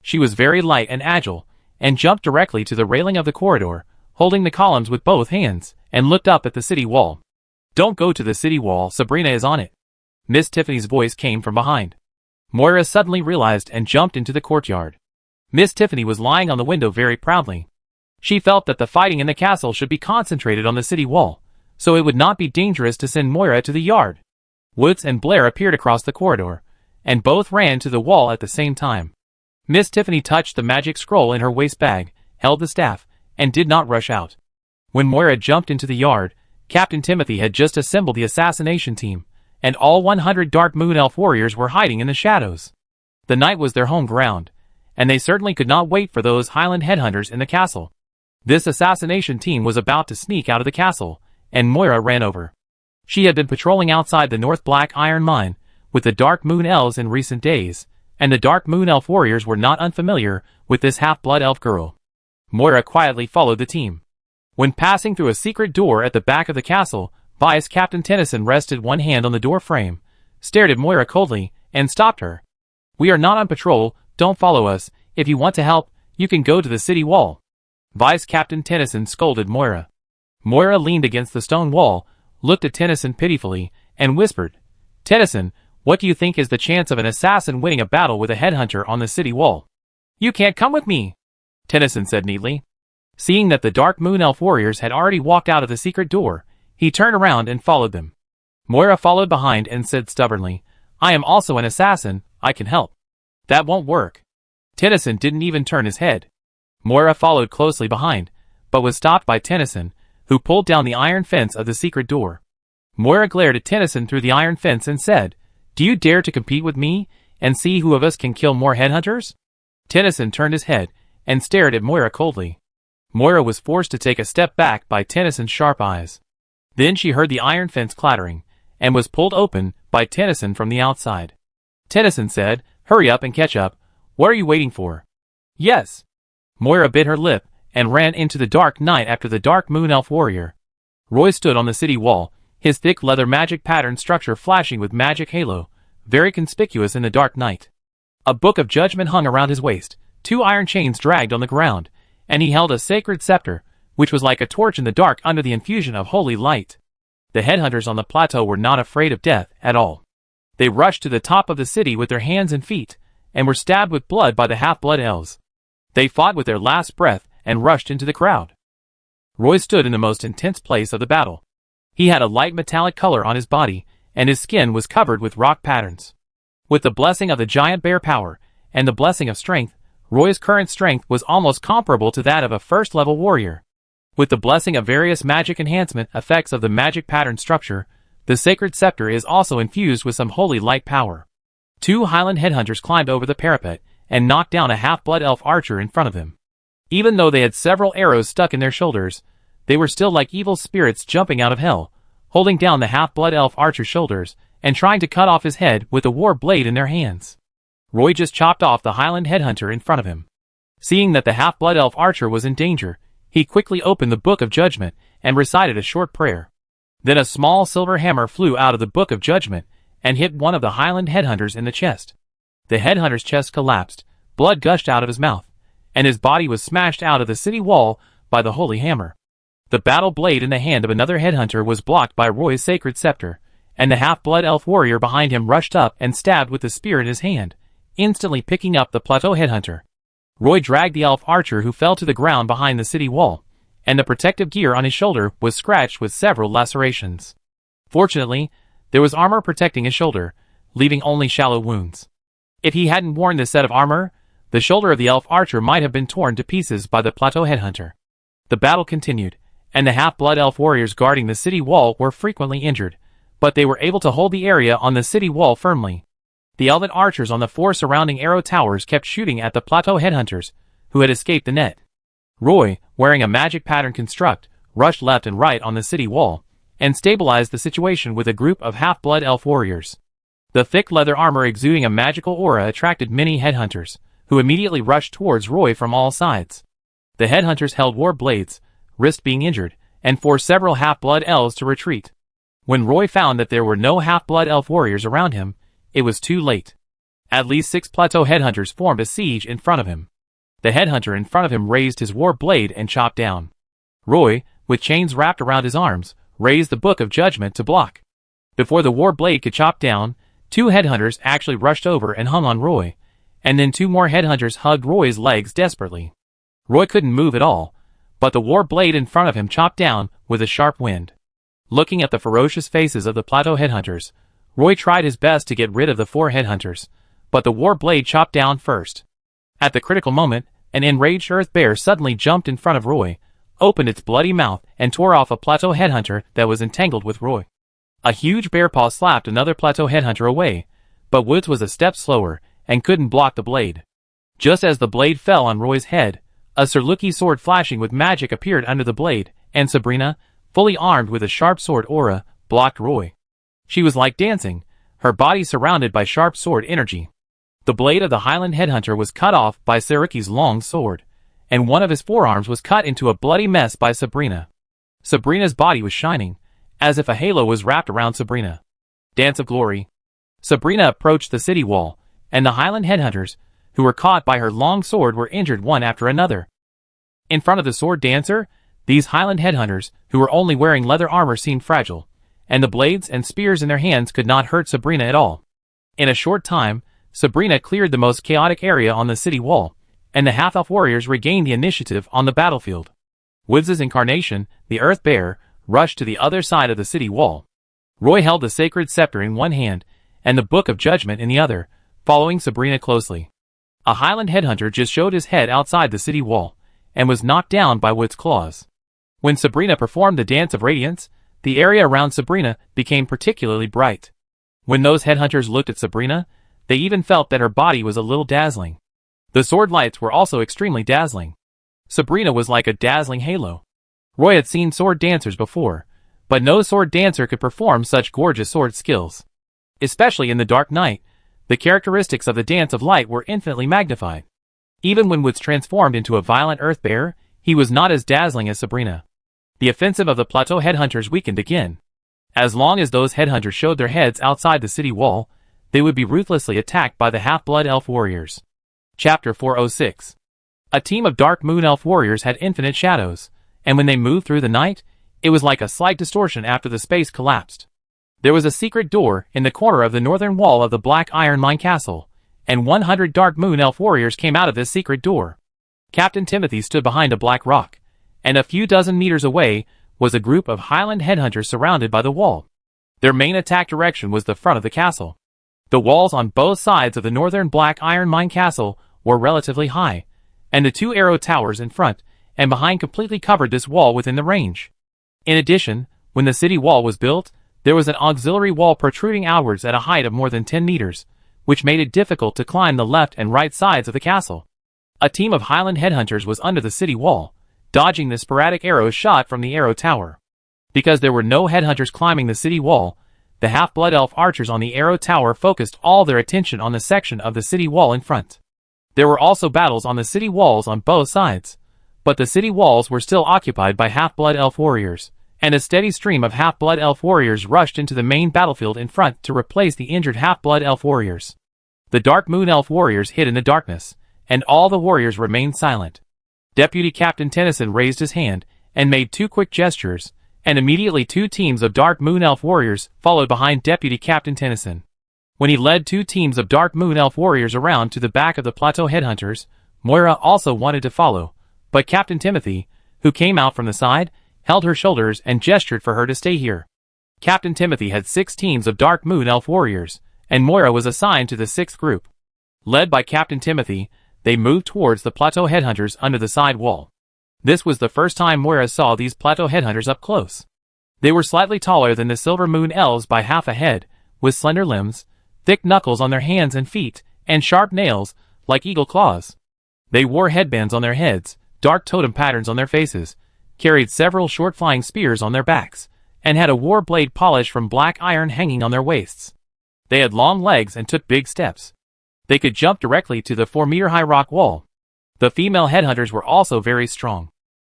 She was very light and agile, and jumped directly to the railing of the corridor, holding the columns with both hands, and looked up at the city wall. "Don't go to the city wall, Sabrina is on it." Miss Tiffany's voice came from behind. Moira suddenly realized and jumped into the courtyard. Miss Tiffany was lying on the window very proudly. She felt that the fighting in the castle should be concentrated on the city wall, so it would not be dangerous to send Moira to the yard. Woods and Blair appeared across the corridor, and both ran to the wall at the same time. Miss Tiffany touched the magic scroll in her waist bag, held the staff, and did not rush out. When Moira jumped into the yard, Captain Timothy had just assembled the assassination team, and all 100 Dark Moon Elf warriors were hiding in the shadows. The night was their home ground, and they certainly could not wait for those Highland headhunters in the castle. This assassination team was about to sneak out of the castle, and Moira ran over. She had been patrolling outside the North Black Iron Mine with the Dark Moon Elves in recent days, and the Dark Moon Elf warriors were not unfamiliar with this half-blood elf girl. Moira quietly followed the team. When passing through a secret door at the back of the castle, Vice Captain Tennyson rested one hand on the door frame, stared at Moira coldly, and stopped her. "We are not on patrol, don't follow us. If you want to help, you can go to the city wall." Vice Captain Tennyson scolded Moira. Moira leaned against the stone wall, looked at Tennyson pitifully, and whispered, "Tennyson, what do you think is the chance of an assassin winning a battle with a headhunter on the city wall?" "You can't come with me," Tennyson said neatly. Seeing that the Dark Moon Elf warriors had already walked out of the secret door, he turned around and followed them. Moira followed behind and said stubbornly, "I am also an assassin, I can help." "That won't work." Tennyson didn't even turn his head. Moira followed closely behind, but was stopped by Tennyson, who pulled down the iron fence of the secret door. Moira glared at Tennyson through the iron fence and said, "Do you dare to compete with me, and see who of us can kill more headhunters?" Tennyson turned his head, and stared at Moira coldly. Moira was forced to take a step back by Tennyson's sharp eyes. Then she heard the iron fence clattering, and was pulled open by Tennyson from the outside. Tennyson said, "Hurry up and catch up. What are you waiting for?" "Yes." Moira bit her lip, and ran into the dark night after the Dark Moon Elf warrior. Roy stood on the city wall, his thick leather magic pattern structure flashing with magic halo, very conspicuous in the dark night. A book of judgment hung around his waist, 2 iron chains dragged on the ground, and he held a sacred scepter, which was like a torch in the dark under the infusion of holy light. The headhunters on the plateau were not afraid of death at all. They rushed to the top of the city with their hands and feet, and were stabbed with blood by the half-blood elves. They fought with their last breath and rushed into the crowd. Roy stood in the most intense place of the battle. He had a light metallic color on his body, and his skin was covered with rock patterns. With the blessing of the giant bear power, and the blessing of strength, Roy's current strength was almost comparable to that of a first-level warrior. With the blessing of various magic enhancement effects of the magic pattern structure, the sacred scepter is also infused with some holy light power. 2 Highland headhunters climbed over the parapet and knocked down a half-blood elf archer in front of them. Even though they had several arrows stuck in their shoulders, they were still like evil spirits jumping out of hell, holding down the half-blood elf archer's shoulders and trying to cut off his head with a war blade in their hands. Roy just chopped off the Highland headhunter in front of him. Seeing that the half-blood elf archer was in danger, he quickly opened the Book of Judgment and recited a short prayer. Then a small silver hammer flew out of the Book of Judgment and hit one of the Highland headhunters in the chest. The headhunter's chest collapsed, blood gushed out of his mouth, and his body was smashed out of the city wall by the holy hammer. The battle blade in the hand of another headhunter was blocked by Roy's sacred scepter, and the half-blood elf warrior behind him rushed up and stabbed with the spear in his hand, instantly picking up the plateau headhunter. Roy dragged the elf archer who fell to the ground behind the city wall, and the protective gear on his shoulder was scratched with several lacerations. Fortunately, there was armor protecting his shoulder, leaving only shallow wounds. If he hadn't worn this set of armor, the shoulder of the elf archer might have been torn to pieces by the plateau headhunter. The battle continued, and the half-blood elf warriors guarding the city wall were frequently injured, but they were able to hold the area on the city wall firmly. The elven archers on the 4 surrounding arrow towers kept shooting at the plateau headhunters, who had escaped the net. Roy, wearing a magic pattern construct, rushed left and right on the city wall, and stabilized the situation with a group of half-blood elf warriors. The thick leather armor exuding a magical aura attracted many headhunters, who immediately rushed towards Roy from all sides. The headhunters held war blades, risked being injured, and forced several half-blood elves to retreat. When Roy found that there were no half-blood elf warriors around him, it was too late. At least 6 plateau headhunters formed a siege in front of him. The headhunter in front of him raised his war blade and chopped down. Roy, with chains wrapped around his arms, raised the Book of Judgment to block. Before the war blade could chop down, 2 headhunters actually rushed over and hung on Roy, and then 2 more headhunters hugged Roy's legs desperately. Roy couldn't move at all, but the war blade in front of him chopped down with a sharp wind. Looking at the ferocious faces of the plateau headhunters, Roy tried his best to get rid of the 4 headhunters, but the war blade chopped down first. At the critical moment, an enraged earth bear suddenly jumped in front of Roy, opened its bloody mouth, and tore off a plateau headhunter that was entangled with Roy. A huge bear paw slapped another plateau headhunter away, but Woods was a step slower and couldn't block the blade. Just as the blade fell on Roy's head, a Sirluki sword flashing with magic appeared under the blade, and Sabrina, fully armed with a sharp sword aura, blocked Roy. She was like dancing, her body surrounded by sharp sword energy. The blade of the Highland headhunter was cut off by Sirluki's long sword, and one of his forearms was cut into a bloody mess by Sabrina. Sabrina's body was shining, as if a halo was wrapped around Sabrina. Dance of Glory. Sabrina approached the city wall, and the Highland headhunters, who were caught by her long sword, were injured one after another. In front of the sword dancer, these Highland headhunters, who were only wearing leather armor, seemed fragile, and the blades and spears in their hands could not hurt Sabrina at all. In a short time, Sabrina cleared the most chaotic area on the city wall, and the half-elf warriors regained the initiative on the battlefield. Woods' incarnation, the Earth Bear, rushed to the other side of the city wall. Roy held the sacred scepter in one hand, and the Book of Judgment in the other, following Sabrina closely. A Highland headhunter just showed his head outside the city wall, and was knocked down by Woods' claws. When Sabrina performed the Dance of Radiance, the area around Sabrina became particularly bright. When those headhunters looked at Sabrina, they even felt that her body was a little dazzling. The sword lights were also extremely dazzling. Sabrina was like a dazzling halo. Roy had seen sword dancers before, but no sword dancer could perform such gorgeous sword skills. Especially in the dark night, the characteristics of the Dance of Light were infinitely magnified. Even when Woods transformed into a violent earth bear, he was not as dazzling as Sabrina. The offensive of the Plateau Headhunters weakened again. As long as those headhunters showed their heads outside the city wall, they would be ruthlessly attacked by the half-blood elf warriors. Chapter 406. A team of Dark Moon Elf warriors had infinite shadows, and when they moved through the night, it was like a slight distortion after the space collapsed. There was a secret door in the corner of the northern wall of the Black Iron Mine Castle, and 100 Dark Moon Elf warriors came out of this secret door. Captain Timothy stood behind a black rock, and a few dozen meters away was a group of Highland headhunters surrounded by the wall. Their main attack direction was the front of the castle. The walls on both sides of the northern Black Iron Mine Castle were relatively high, and the two arrow towers in front and behind completely covered this wall within the range. In addition, when the city wall was built, there was an auxiliary wall protruding outwards at a height of more than 10 meters, which made it difficult to climb the left and right sides of the castle. A team of Highland headhunters was under the city wall, dodging the sporadic arrows shot from the arrow tower. Because there were no headhunters climbing the city wall, the half-blood elf archers on the arrow tower focused all their attention on the section of the city wall in front. There were also battles on the city walls on both sides, but the city walls were still occupied by half-blood elf warriors, and a steady stream of half-blood elf warriors rushed into the main battlefield in front to replace the injured half-blood elf warriors. The Dark Moon Elf warriors hid in the darkness, and all the warriors remained silent. Deputy Captain Tennyson raised his hand and made two quick gestures, and immediately two teams of Dark Moon Elf warriors followed behind Deputy Captain Tennyson. When he led two teams of Dark Moon Elf warriors around to the back of the Plateau Headhunters, Moira also wanted to follow, but Captain Timothy, who came out from the side, held her shoulders and gestured for her to stay here. Captain Timothy had 6 teams of Dark Moon Elf warriors, and Moira was assigned to the 6th group. Led by Captain Timothy, they moved towards the Plateau Headhunters under the side wall. This was the first time Moira saw these Plateau Headhunters up close. They were slightly taller than the Silver Moon Elves by half a head, with slender limbs, thick knuckles on their hands and feet, and sharp nails, like eagle claws. They wore headbands on their heads, dark totem patterns on their faces, carried several short flying spears on their backs, and had a war blade polished from black iron hanging on their waists. They had long legs and took big steps. They could jump directly to the 4-meter-high rock wall. The female headhunters were also very strong.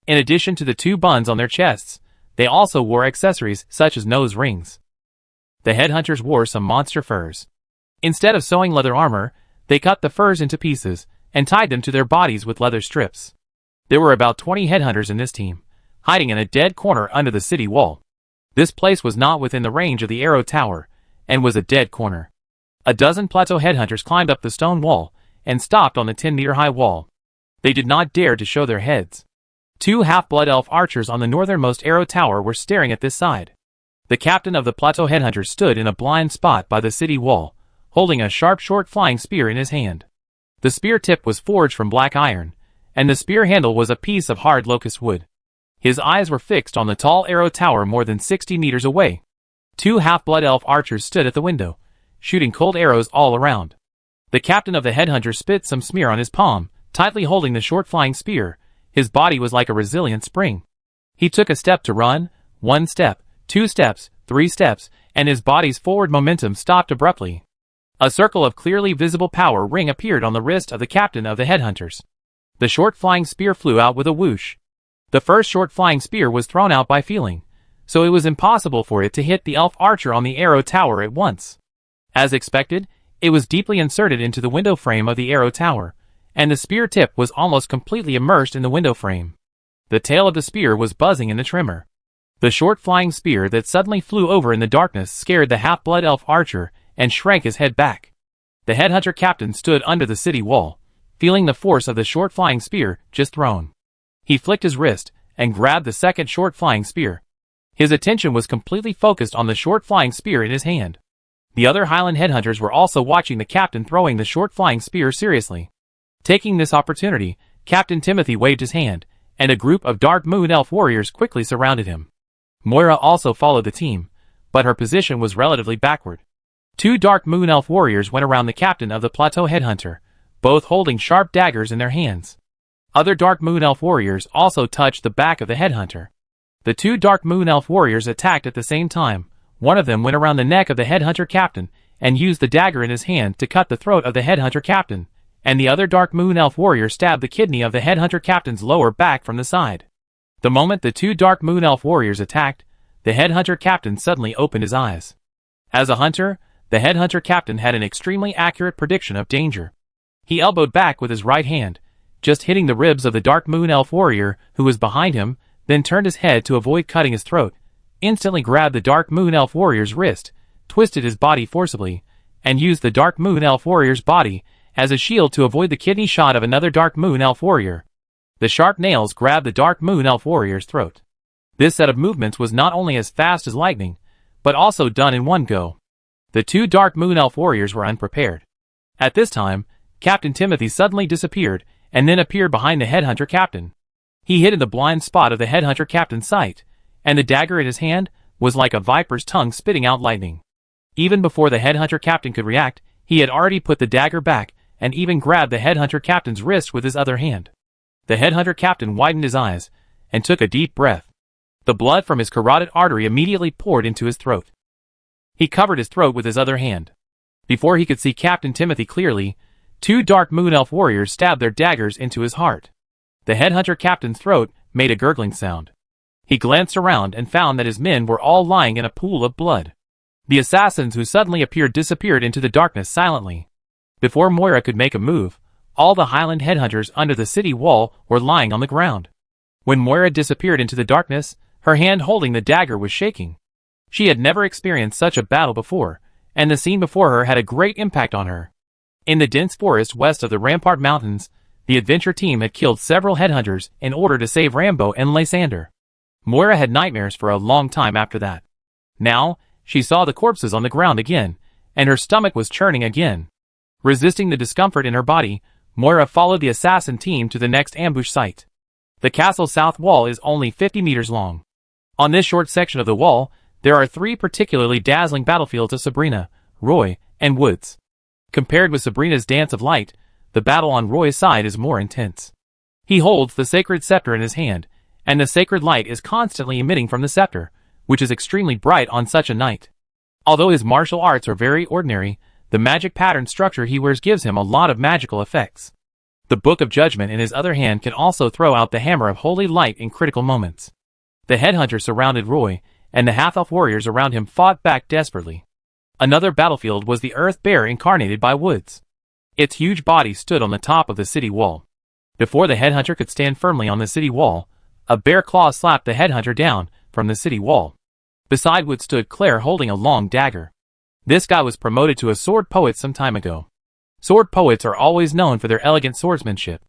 In addition to the 2 buns on their chests, they also wore accessories such as nose rings. The headhunters wore some monster furs. Instead of sewing leather armor, they cut the furs into pieces and tied them to their bodies with leather strips. There were about 20 headhunters in this team, hiding in a dead corner under the city wall. This place was not within the range of the arrow tower, and was a dead corner. A dozen Plateau headhunters climbed up the stone wall and stopped on the 10-meter-high wall. They did not dare to show their heads. 2 half-blood elf archers on the northernmost arrow tower were staring at this side. The captain of the Plateau headhunters stood in a blind spot by the city wall, holding a sharp short flying spear in his hand. The spear tip was forged from black iron, and the spear handle was a piece of hard locust wood. His eyes were fixed on the tall arrow tower more than 60 meters away. 2 half-blood elf archers stood at the window, shooting cold arrows all around. The captain of the headhunters spit some smear on his palm, tightly holding the short flying spear. His body was like a resilient spring. He took a step to run, 1 step, 2 steps, 3 steps, and his body's forward momentum stopped abruptly. A circle of clearly visible power ring appeared on the wrist of the captain of the headhunters. The short flying spear flew out with a whoosh. The first short flying spear was thrown out by feeling, so it was impossible for it to hit the elf archer on the arrow tower at once. As expected, it was deeply inserted into the window frame of the arrow tower, and the spear tip was almost completely immersed in the window frame. The tail of the spear was buzzing in the trimmer. The short flying spear that suddenly flew over in the darkness scared the half-blood elf archer and shrank his head back. The headhunter captain stood under the city wall, feeling the force of the short flying spear just thrown. He flicked his wrist and grabbed the second short flying spear. His attention was completely focused on the short flying spear in his hand. The other Highland headhunters were also watching the captain throwing the short flying spear seriously. Taking this opportunity, Captain Timothy waved his hand, and a group of Dark Moon Elf warriors quickly surrounded him. Moira also followed the team, but her position was relatively backward. 2 Dark Moon Elf warriors went around the captain of the Plateau Headhunter, both holding sharp daggers in their hands. Other Dark Moon Elf warriors also touched the back of the Headhunter. The 2 Dark Moon Elf warriors attacked at the same time. One of them went around the neck of the Headhunter captain and used the dagger in his hand to cut the throat of the Headhunter captain, and the other Dark Moon Elf warrior stabbed the kidney of the Headhunter captain's lower back from the side. The moment the two Dark Moon Elf warriors attacked, the headhunter captain suddenly opened his eyes. As a hunter, the headhunter captain had an extremely accurate prediction of danger. He elbowed back with his right hand, just hitting the ribs of the Dark Moon Elf warrior who was behind him, then turned his head to avoid cutting his throat, instantly grabbed the Dark Moon Elf warrior's wrist, twisted his body forcibly, and used the Dark Moon Elf warrior's body as a shield to avoid the kidney shot of another Dark Moon Elf warrior. The sharp nails grabbed the Dark Moon Elf warrior's throat. This set of movements was not only as fast as lightning, but also done in one go. The two Dark Moon Elf warriors were unprepared. At this time, Captain Timothy suddenly disappeared and then appeared behind the headhunter captain. He hid in the blind spot of the headhunter captain's sight, and the dagger in his hand was like a viper's tongue spitting out lightning. Even before the headhunter captain could react, he had already put the dagger back and even grabbed the headhunter captain's wrist with his other hand. The headhunter captain widened his eyes and took a deep breath. The blood from his carotid artery immediately poured into his throat. He covered his throat with his other hand. Before he could see Captain Timothy clearly, two Dark Moon Elf warriors stabbed their daggers into his heart. The headhunter captain's throat made a gurgling sound. He glanced around and found that his men were all lying in a pool of blood. The assassins who suddenly appeared disappeared into the darkness silently. Before Moira could make a move, all the Highland headhunters under the city wall were lying on the ground. When Moira disappeared into the darkness, her hand holding the dagger was shaking. She had never experienced such a battle before, and the scene before her had a great impact on her. In the dense forest west of the Rampart Mountains, the adventure team had killed several headhunters in order to save Rambo and Lysander. Moira had nightmares for a long time after that. Now, she saw the corpses on the ground again, and her stomach was churning again. Resisting the discomfort in her body, Moira followed the assassin team to the next ambush site. The castle's south wall is only 50 meters long. On this short section of the wall, there are three particularly dazzling battlefields of Sabrina, Roy, and Woods. Compared with Sabrina's dance of light, the battle on Roy's side is more intense. He holds the sacred scepter in his hand, and the sacred light is constantly emitting from the scepter, which is extremely bright on such a night. Although his martial arts are very ordinary, the magic pattern structure he wears gives him a lot of magical effects. The Book of Judgment in his other hand can also throw out the hammer of holy light in critical moments. The headhunter surrounded Roy, and the half-elf warriors around him fought back desperately. Another battlefield was the earth bear incarnated by Woods. Its huge body stood on the top of the city wall. Before the headhunter could stand firmly on the city wall, a bear claw slapped the headhunter down from the city wall. Beside Woods stood Claire holding a long dagger. This guy was promoted to a sword poet some time ago. Sword poets are always known for their elegant swordsmanship.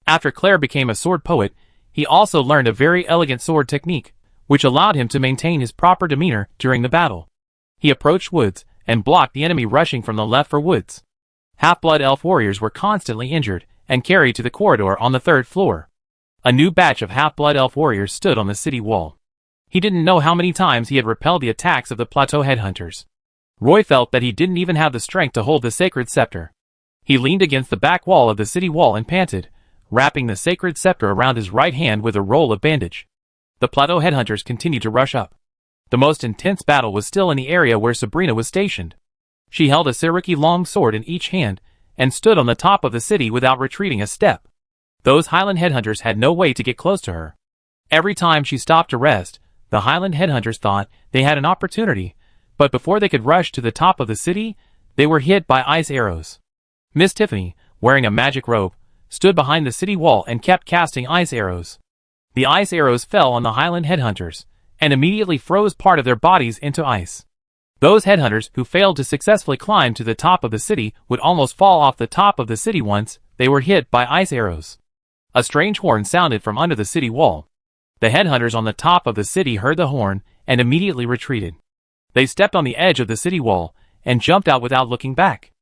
After Claire became a sword poet, he also learned a very elegant sword technique, which allowed him to maintain his proper demeanor during the battle. He approached Woods and blocked the enemy rushing from the left for Woods. Half-blood elf warriors were constantly injured and carried to the corridor on the third floor. A new batch of half-blood elf warriors stood on the city wall. He didn't know how many times he had repelled the attacks of the plateau headhunters. Roy felt that he didn't even have the strength to hold the sacred scepter. He leaned against the back wall of the city wall and panted, wrapping the sacred scepter around his right hand with a roll of bandage. The plateau headhunters continued to rush up. The most intense battle was still in the area where Sabrina was stationed. She held a Siriki long sword in each hand and stood on the top of the city without retreating a step. Those Highland headhunters had no way to get close to her. Every time she stopped to rest, the Highland headhunters thought they had an opportunity, but before they could rush to the top of the city, they were hit by ice arrows. Miss Tiffany, wearing a magic robe, stood behind the city wall and kept casting ice arrows. The ice arrows fell on the Highland headhunters, and immediately froze part of their bodies into ice. Those headhunters who failed to successfully climb to the top of the city would almost fall off the top of the city once they were hit by ice arrows. A strange horn sounded from under the city wall. The headhunters on the top of the city heard the horn and immediately retreated. They stepped on the edge of the city wall and jumped out without looking back.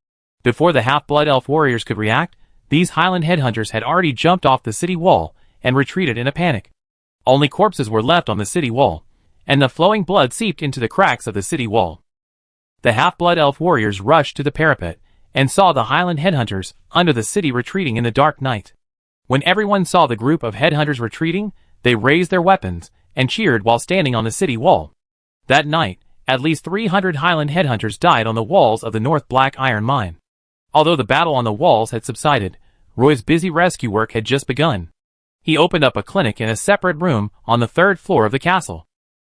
Before the half-blood elf warriors could react, these Highland headhunters had already jumped off the city wall and retreated in a panic. Only corpses were left on the city wall, and the flowing blood seeped into the cracks of the city wall. The half-blood elf warriors rushed to the parapet and saw the Highland headhunters under the city retreating in the dark night. When everyone saw the group of headhunters retreating, they raised their weapons and cheered while standing on the city wall. That night, at least 300 Highland headhunters died on the walls of the North Black Iron Mine. Although the battle on the walls had subsided, Roy's busy rescue work had just begun. He opened up a clinic in a separate room on the third floor of the castle.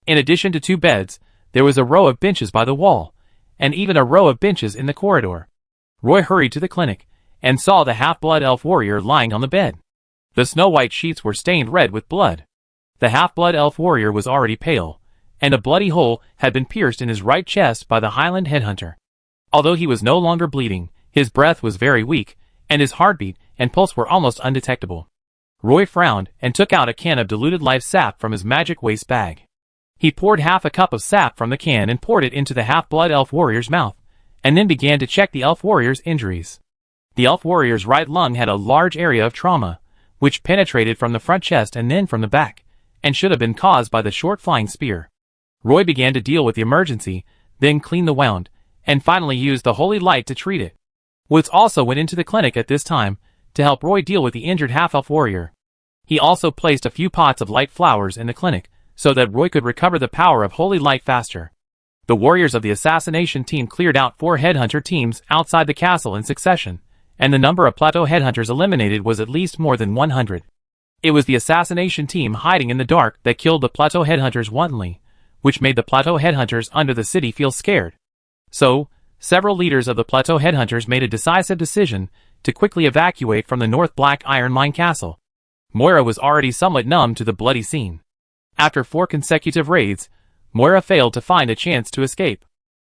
In addition to 2 beds, there was a row of benches by the wall, and even a row of benches in the corridor. Roy hurried to the clinic, and saw the half-blood elf warrior lying on the bed. The snow-white sheets were stained red with blood. The half-blood elf warrior was already pale, and a bloody hole had been pierced in his right chest by the Highland headhunter. Although he was no longer bleeding, his breath was very weak, and his heartbeat and pulse were almost undetectable. Roy frowned and took out a can of diluted life sap from his magic waste bag. He poured half a cup of sap from the can and poured it into the half-blood elf warrior's mouth, and then began to check the elf warrior's injuries. The elf warrior's right lung had a large area of trauma, which penetrated from the front chest and then from the back, and should have been caused by the short flying spear. Roy began to deal with the emergency, then clean the wound, and finally used the holy light to treat it. Woods also went into the clinic at this time to help Roy deal with the injured half-elf warrior. He also placed a few pots of light flowers in the clinic so that Roy could recover the power of holy light faster. The warriors of the assassination team cleared out 4 headhunter teams outside the castle in succession, and the number of plateau headhunters eliminated was at least more than 100. It was the assassination team hiding in the dark that killed the plateau headhunters wantonly, which made the plateau headhunters under the city feel scared. So, several leaders of the plateau headhunters made a decisive decision to quickly evacuate from the North Black Iron Mine Castle. Moira was already somewhat numb to the bloody scene. After 4 consecutive raids, Moira failed to find a chance to escape.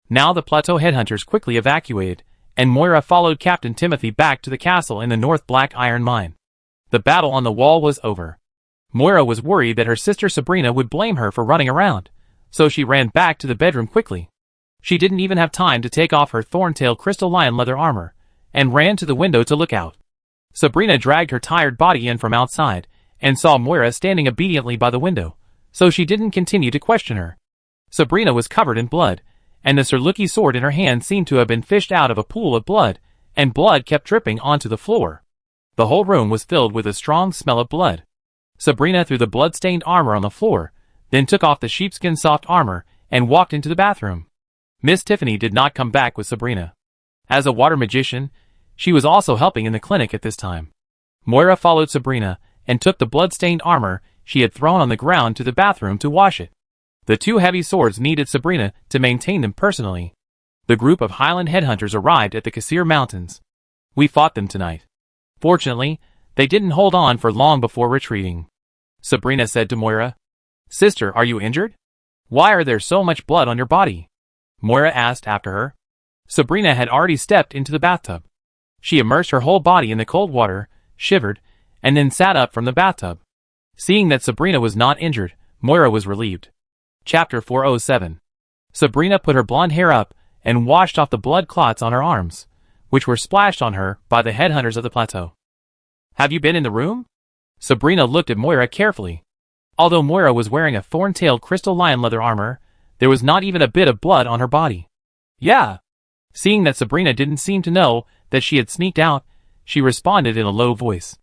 Now the plateau headhunters quickly evacuated, and Moira followed Captain Timothy back to the castle in the North Black Iron Mine. The battle on the wall was over. Moira was worried that her sister Sabrina would blame her for running around, so she ran back to the bedroom quickly. She didn't even have time to take off her thorntail crystal lion leather armor, and ran to the window to look out. Sabrina dragged her tired body in from outside, and saw Moira standing obediently by the window, so she didn't continue to question her. Sabrina was covered in blood, and the Sirluki sword in her hand seemed to have been fished out of a pool of blood, and blood kept dripping onto the floor. The whole room was filled with a strong smell of blood. Sabrina threw the blood-stained armor on the floor, then took off the sheepskin soft armor, and walked into the bathroom. Miss Tiffany did not come back with Sabrina. As a water magician, she was also helping in the clinic at this time. Moira followed Sabrina, and took the blood-stained armor she had thrown on the ground to the bathroom to wash it. The 2 heavy swords needed Sabrina to maintain them personally. The group of Highland headhunters arrived at the Kasir Mountains. We fought them tonight. Fortunately, they didn't hold on for long before retreating. Sabrina said to Moira, "Sister, are you injured? Why are there so much blood on your body?" Moira asked after her. Sabrina had already stepped into the bathtub. She immersed her whole body in the cold water, shivered, and then sat up from the bathtub. Seeing that Sabrina was not injured, Moira was relieved. Chapter 407. Sabrina put her blonde hair up and washed off the blood clots on her arms, which were splashed on her by the headhunters of the plateau. "Have you been in the room?" Sabrina looked at Moira carefully. Although Moira was wearing a thorn-tailed crystal lion leather armor, there was not even a bit of blood on her body. "Yeah." Seeing that Sabrina didn't seem to know that she had sneaked out, she responded in a low voice.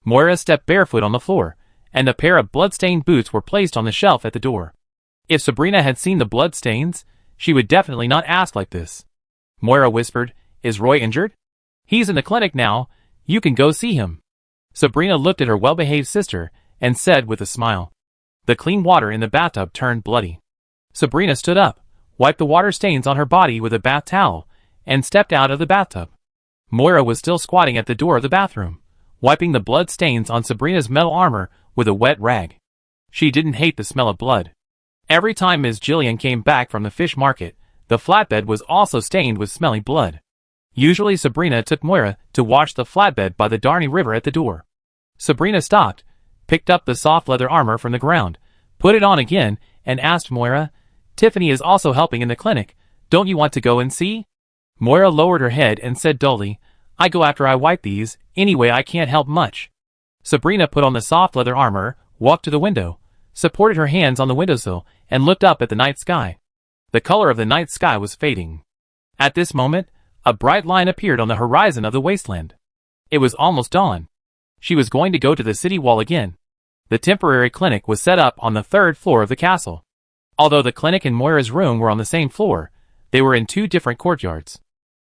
Moira stepped barefoot on the floor, and a pair of blood-stained boots were placed on the shelf at the door. If Sabrina had seen the blood stains, she would definitely not ask like this. Moira whispered, "Is Roy injured?" "He's in the clinic now. You can go see him." Sabrina looked at her well-behaved sister and said with a smile. The clean water in the bathtub turned bloody. Sabrina stood up, wiped the water stains on her body with a bath towel, and stepped out of the bathtub. Moira was still squatting at the door of the bathroom, wiping the blood stains on Sabrina's metal armor with a wet rag. She didn't hate the smell of blood. Every time Ms. Jillian came back from the fish market, the flatbed was also stained with smelly blood. Usually Sabrina took Moira to wash the flatbed by the Darney River at the door. Sabrina stopped, picked up the soft leather armor from the ground, put it on again, and asked Moira, "Tiffany is also helping in the clinic. Don't you want to go and see?" Moira lowered her head and said dully, "I go after I wipe these, anyway I can't help much." Sabrina put on the soft leather armor, walked to the window, supported her hands on the windowsill, and looked up at the night sky. The color of the night sky was fading. At this moment, a bright line appeared on the horizon of the wasteland. It was almost dawn. She was going to go to the city wall again. The temporary clinic was set up on the 3rd floor of the castle. Although the clinic and Moira's room were on the same floor, they were in 2 different courtyards.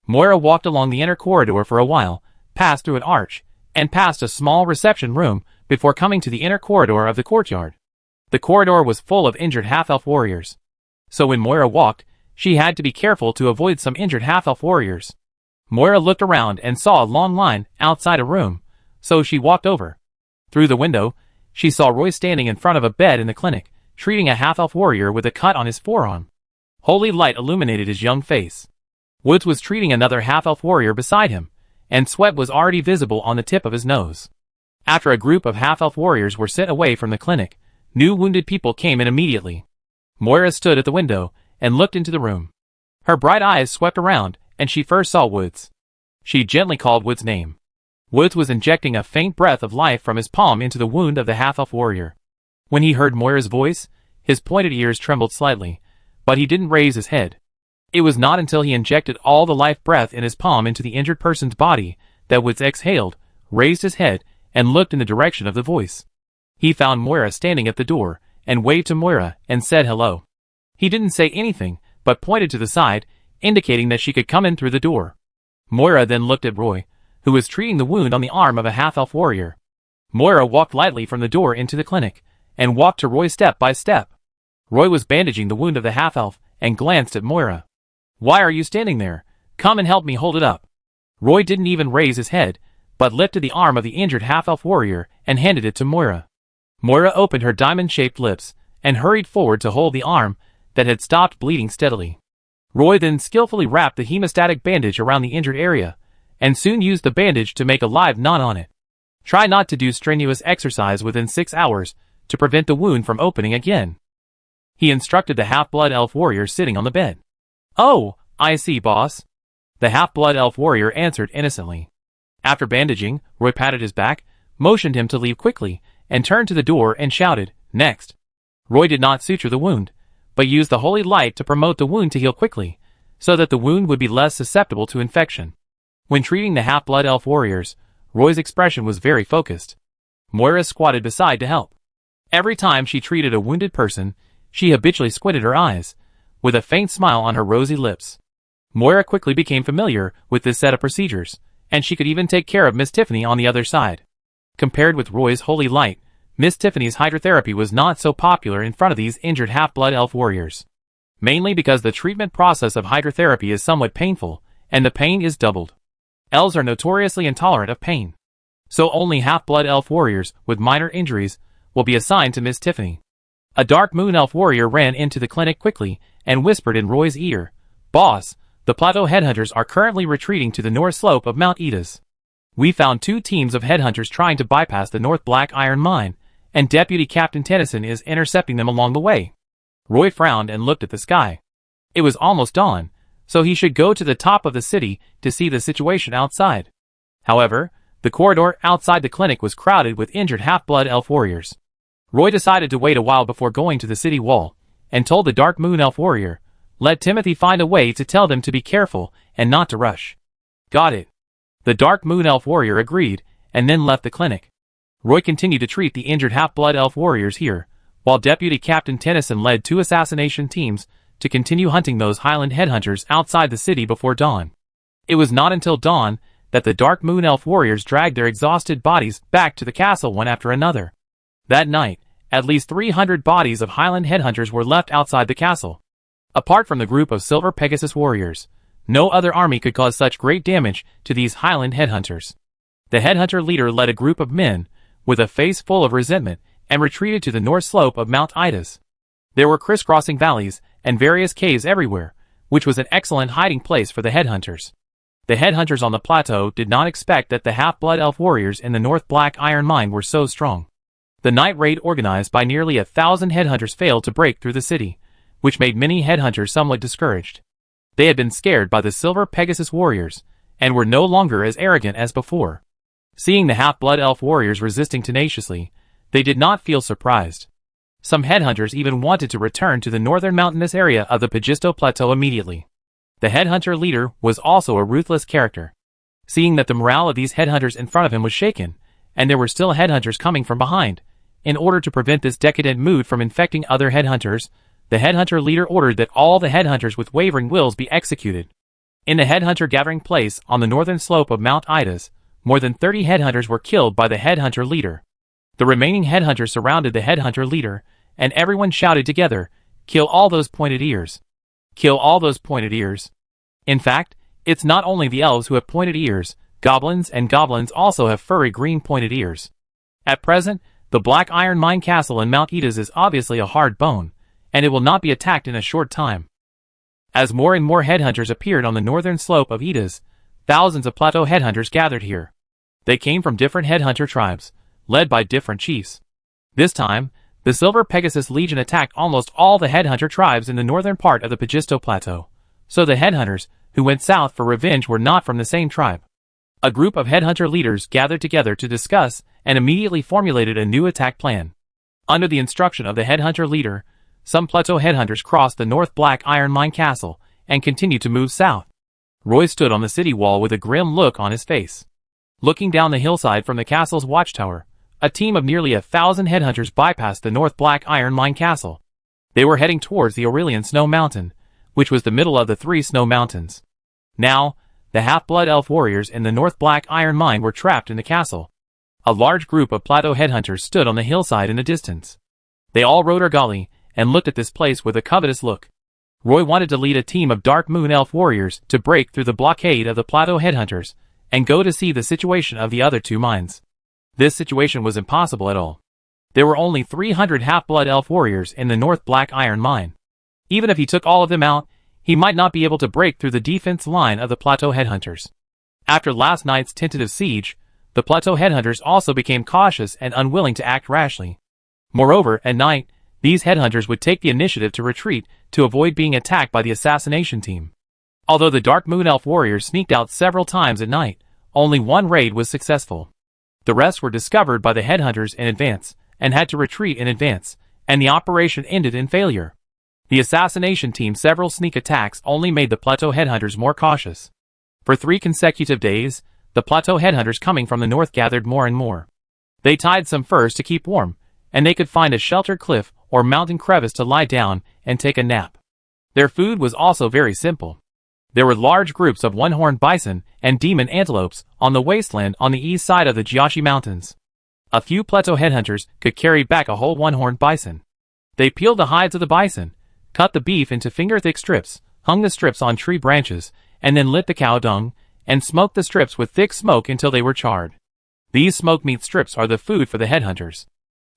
Moira walked along the inner corridor for a while, passed through an arch, and past a small reception room before coming to the inner corridor of the courtyard. The corridor was full of injured half-elf warriors. So when Moira walked, she had to be careful to avoid some injured half-elf warriors. Moira looked around and saw a long line outside a room, so she walked over. Through the window, she saw Roy standing in front of a bed in the clinic, treating a half-elf warrior with a cut on his forearm. Holy light illuminated his young face. Woods was treating another half-elf warrior beside him, and sweat was already visible on the tip of his nose. After a group of half-elf warriors were sent away from the clinic, new wounded people came in immediately. Moira stood at the window and looked into the room. Her bright eyes swept around, and she first saw Woods. She gently called Woods' name. Woods was injecting a faint breath of life from his palm into the wound of the half-elf warrior. When he heard Moira's voice, his pointed ears trembled slightly, but he didn't raise his head. It was not until he injected all the life breath in his palm into the injured person's body that Woods exhaled, raised his head, and looked in the direction of the voice. He found Moira standing at the door, and waved to Moira and said hello. He didn't say anything, but pointed to the side, indicating that she could come in through the door. Moira then looked at Roy, who was treating the wound on the arm of a half-elf warrior. Moira walked lightly from the door into the clinic, and walked to Roy step by step. Roy was bandaging the wound of the half-elf, and glanced at Moira. "Why are you standing there? Come and help me hold it up." Roy didn't even raise his head, but lifted the arm of the injured half-elf warrior and handed it to Moira. Moira opened her diamond-shaped lips, and hurried forward to hold the arm that had stopped bleeding steadily. Roy then skillfully wrapped the hemostatic bandage around the injured area, and soon used the bandage to make a live knot on it. Try not to do strenuous exercise within 6 hours to prevent the wound from opening again, he instructed the half-blood elf warrior sitting on the bed. "Oh, I see, boss," the half-blood elf warrior answered innocently. After bandaging, Roy patted his back, motioned him to leave quickly, and turned to the door and shouted, "Next." Roy did not suture the wound, but used the holy light to promote the wound to heal quickly, so that the wound would be less susceptible to infection. When treating the half-blood elf warriors, Roy's expression was very focused. Moira squatted beside to help. Every time she treated a wounded person, she habitually squinted her eyes, with a faint smile on her rosy lips. Moira quickly became familiar with this set of procedures, and she could even take care of Miss Tiffany on the other side. Compared with Roy's holy light, Miss Tiffany's hydrotherapy was not so popular in front of these injured half-blood elf warriors. Mainly because the treatment process of hydrotherapy is somewhat painful, and the pain is doubled. Elves are notoriously intolerant of pain. So only half-blood elf warriors with minor injuries will be assigned to Miss Tiffany. A dark moon elf warrior ran into the clinic quickly and whispered in Roy's ear, "Boss, the Plateau headhunters are currently retreating to the north slope of Mount Edas. We found 2 teams of headhunters trying to bypass the North Black Iron Mine, and Deputy Captain Tennyson is intercepting them along the way." Roy frowned and looked at the sky. It was almost dawn, so he should go to the top of the city to see the situation outside. However, the corridor outside the clinic was crowded with injured half-blood elf warriors. Roy decided to wait a while before going to the city wall, and told the Dark Moon Elf warrior, "Let Timothy find a way to tell them to be careful and not to rush." "Got it." The Dark Moon Elf warrior agreed, and then left the clinic. Roy continued to treat the injured half-blood elf warriors here, while Deputy Captain Tennyson led 2 assassination teams to continue hunting those Highland headhunters outside the city before dawn. It was not until dawn that the Dark Moon Elf warriors dragged their exhausted bodies back to the castle one after another. That night, at least 300 bodies of Highland headhunters were left outside the castle. Apart from the group of Silver Pegasus warriors, no other army could cause such great damage to these Highland headhunters. The headhunter leader led a group of men, with a face full of resentment, and retreated to the north slope of Mount Idas. There were crisscrossing valleys and various caves everywhere, which was an excellent hiding place for the headhunters. The headhunters on the plateau did not expect that the half-blood elf warriors in the North Black Iron Mine were so strong. The night raid organized by nearly 1,000 headhunters failed to break through the city, which made many headhunters somewhat discouraged. They had been scared by the Silver Pegasus warriors, and were no longer as arrogant as before. Seeing the half-blood elf warriors resisting tenaciously, they did not feel surprised. Some headhunters even wanted to return to the northern mountainous area of the Pagisto Plateau immediately. The headhunter leader was also a ruthless character. Seeing that the morale of these headhunters in front of him was shaken, and there were still headhunters coming from behind, in order to prevent this decadent mood from infecting other headhunters, the headhunter leader ordered that all the headhunters with wavering wills be executed. In the headhunter gathering place on the northern slope of Mount Idas, more than 30 headhunters were killed by the headhunter leader. The remaining headhunters surrounded the headhunter leader, and everyone shouted together, "Kill all those pointed ears! Kill all those pointed ears!" In fact, it's not only the elves who have pointed ears, goblins also have furry green pointed ears. At present, the Black Iron Mine Castle in Mount Edas is obviously a hard bone, and it will not be attacked in a short time. As more and more headhunters appeared on the northern slope of Edas, thousands of plateau headhunters gathered here. They came from different headhunter tribes, led by different chiefs. This time, the Silver Pegasus Legion attacked almost all the headhunter tribes in the northern part of the Pagisto Plateau, so the headhunters who went south for revenge were not from the same tribe. A group of headhunter leaders gathered together to discuss and immediately formulated a new attack plan. Under the instruction of the headhunter leader, some plateau headhunters crossed the North Black Iron Mine Castle and continued to move south. Roy stood on the city wall with a grim look on his face. Looking down the hillside from the castle's watchtower, a team of nearly 1,000 headhunters bypassed the North Black Iron Mine Castle. They were heading towards the Aurelian Snow Mountain, which was the middle of the 3 snow mountains. Now, the half-blood elf warriors in the North Black Iron Mine were trapped in the castle. A large group of plateau headhunters stood on the hillside in the distance. They all rode Argali and looked at this place with a covetous look. Roy wanted to lead a team of Dark Moon elf warriors to break through the blockade of the plateau headhunters and go to see the situation of the other 2 mines. This situation was impossible at all. There were only 300 half-blood elf warriors in the North Black Iron Mine. Even if he took all of them out, he might not be able to break through the defense line of the plateau headhunters. After last night's tentative siege, the plateau headhunters also became cautious and unwilling to act rashly. Moreover, at night, these headhunters would take the initiative to retreat to avoid being attacked by the assassination team. Although the Dark Moon Elf warriors sneaked out several times at night, only one raid was successful. The rest were discovered by the headhunters in advance, and had to retreat in advance, and the operation ended in failure. The assassination team's several sneak attacks only made the plateau headhunters more cautious. For 3 consecutive days, the plateau headhunters coming from the north gathered more and more. They tied some furs to keep warm, and they could find a sheltered cliff or mountain crevice to lie down and take a nap. Their food was also very simple. There were large groups of one-horned bison and demon antelopes on the wasteland on the east side of the Jiashi Mountains. A few plateau headhunters could carry back a whole one-horned bison. They peeled the hides of the bison, cut the beef into finger-thick strips, hung the strips on tree branches, and then lit the cow dung, and smoked the strips with thick smoke until they were charred. These smoked meat strips are the food for the headhunters.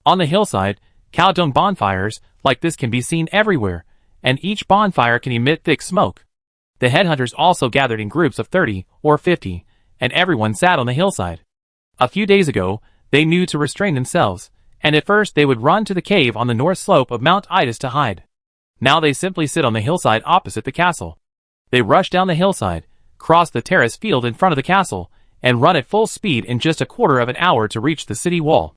On the hillside, cow dung bonfires like this can be seen everywhere, and each bonfire can emit thick smoke. The headhunters also gathered in groups of 30 or 50, and everyone sat on the hillside. A few days ago, they knew to restrain themselves, and at first they would run to the cave on the north slope of Mount Idas to hide. Now they simply sit on the hillside opposite the castle. They rush down the hillside, cross the terrace field in front of the castle, and run at full speed in just a quarter of an hour to reach the city wall.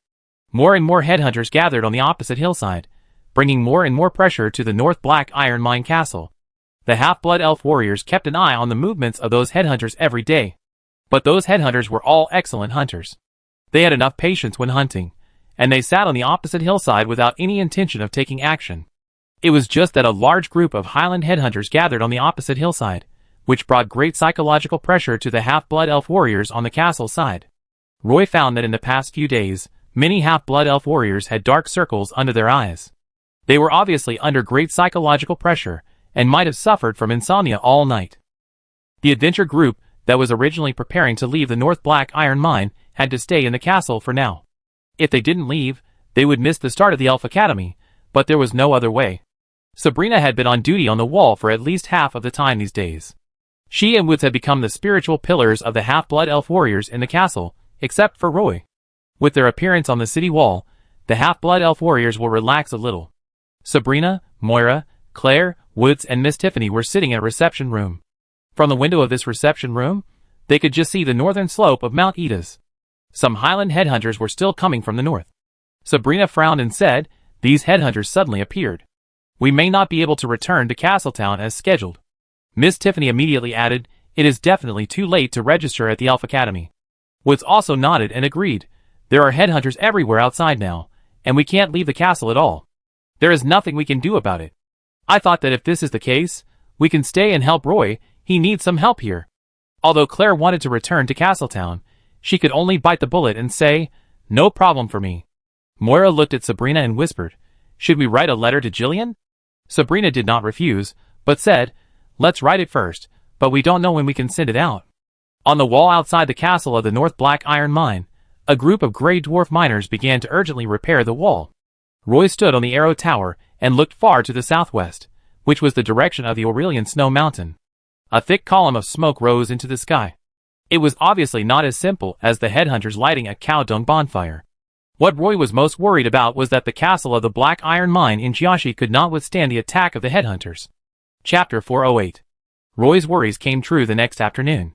More and more headhunters gathered on the opposite hillside, bringing more and more pressure to the North Black Iron Mine Castle. The half-blood elf warriors kept an eye on the movements of those headhunters every day. But those headhunters were all excellent hunters. They had enough patience when hunting, and they sat on the opposite hillside without any intention of taking action. It was just that a large group of Highland headhunters gathered on the opposite hillside, which brought great psychological pressure to the half-blood elf warriors on the castle side. Roy found that in the past few days, many half-blood elf warriors had dark circles under their eyes. They were obviously under great psychological pressure, and might have suffered from insomnia all night. The adventure group that was originally preparing to leave the North Black Iron Mine had to stay in the castle for now. If they didn't leave, they would miss the start of the Elf Academy, but there was no other way. Sabrina had been on duty on the wall for at least half of the time these days. She and Woods had become the spiritual pillars of the half-blood elf warriors in the castle, except for Roy. With their appearance on the city wall, the half-blood elf warriors will relax a little. Sabrina, Moira, Claire, Woods, and Miss Tiffany were sitting in a reception room. From the window of this reception room, they could just see the northern slope of Mount Edas. Some Highland headhunters were still coming from the north. Sabrina frowned and said, "These headhunters suddenly appeared. We may not be able to return to Castletown as scheduled." Miss Tiffany immediately added, "It is definitely too late to register at the Elf Academy." Woods also nodded and agreed. "There are headhunters everywhere outside now, and we can't leave the castle at all. There is nothing we can do about it. I thought that if this is the case, we can stay and help Roy. He needs some help here." Although Claire wanted to return to Castletown, she could only bite the bullet and say, "No problem for me. Moira looked at Sabrina and whispered, "Should we write a letter to Jillian?" Sabrina did not refuse, but said, "Let's write it first, but we don't know when we can send it out." On the wall outside the castle of the North Black Iron Mine, a group of gray dwarf miners began to urgently repair the wall. Roy stood on the Arrow Tower and looked far to the southwest, which was the direction of the Aurelian Snow Mountain. A thick column of smoke rose into the sky. It was obviously not as simple as the headhunters lighting a cow dung bonfire. What Roy was most worried about was that the castle of the Black Iron Mine in Jiashi could not withstand the attack of the headhunters. Chapter 408. Roy's worries came true the next afternoon.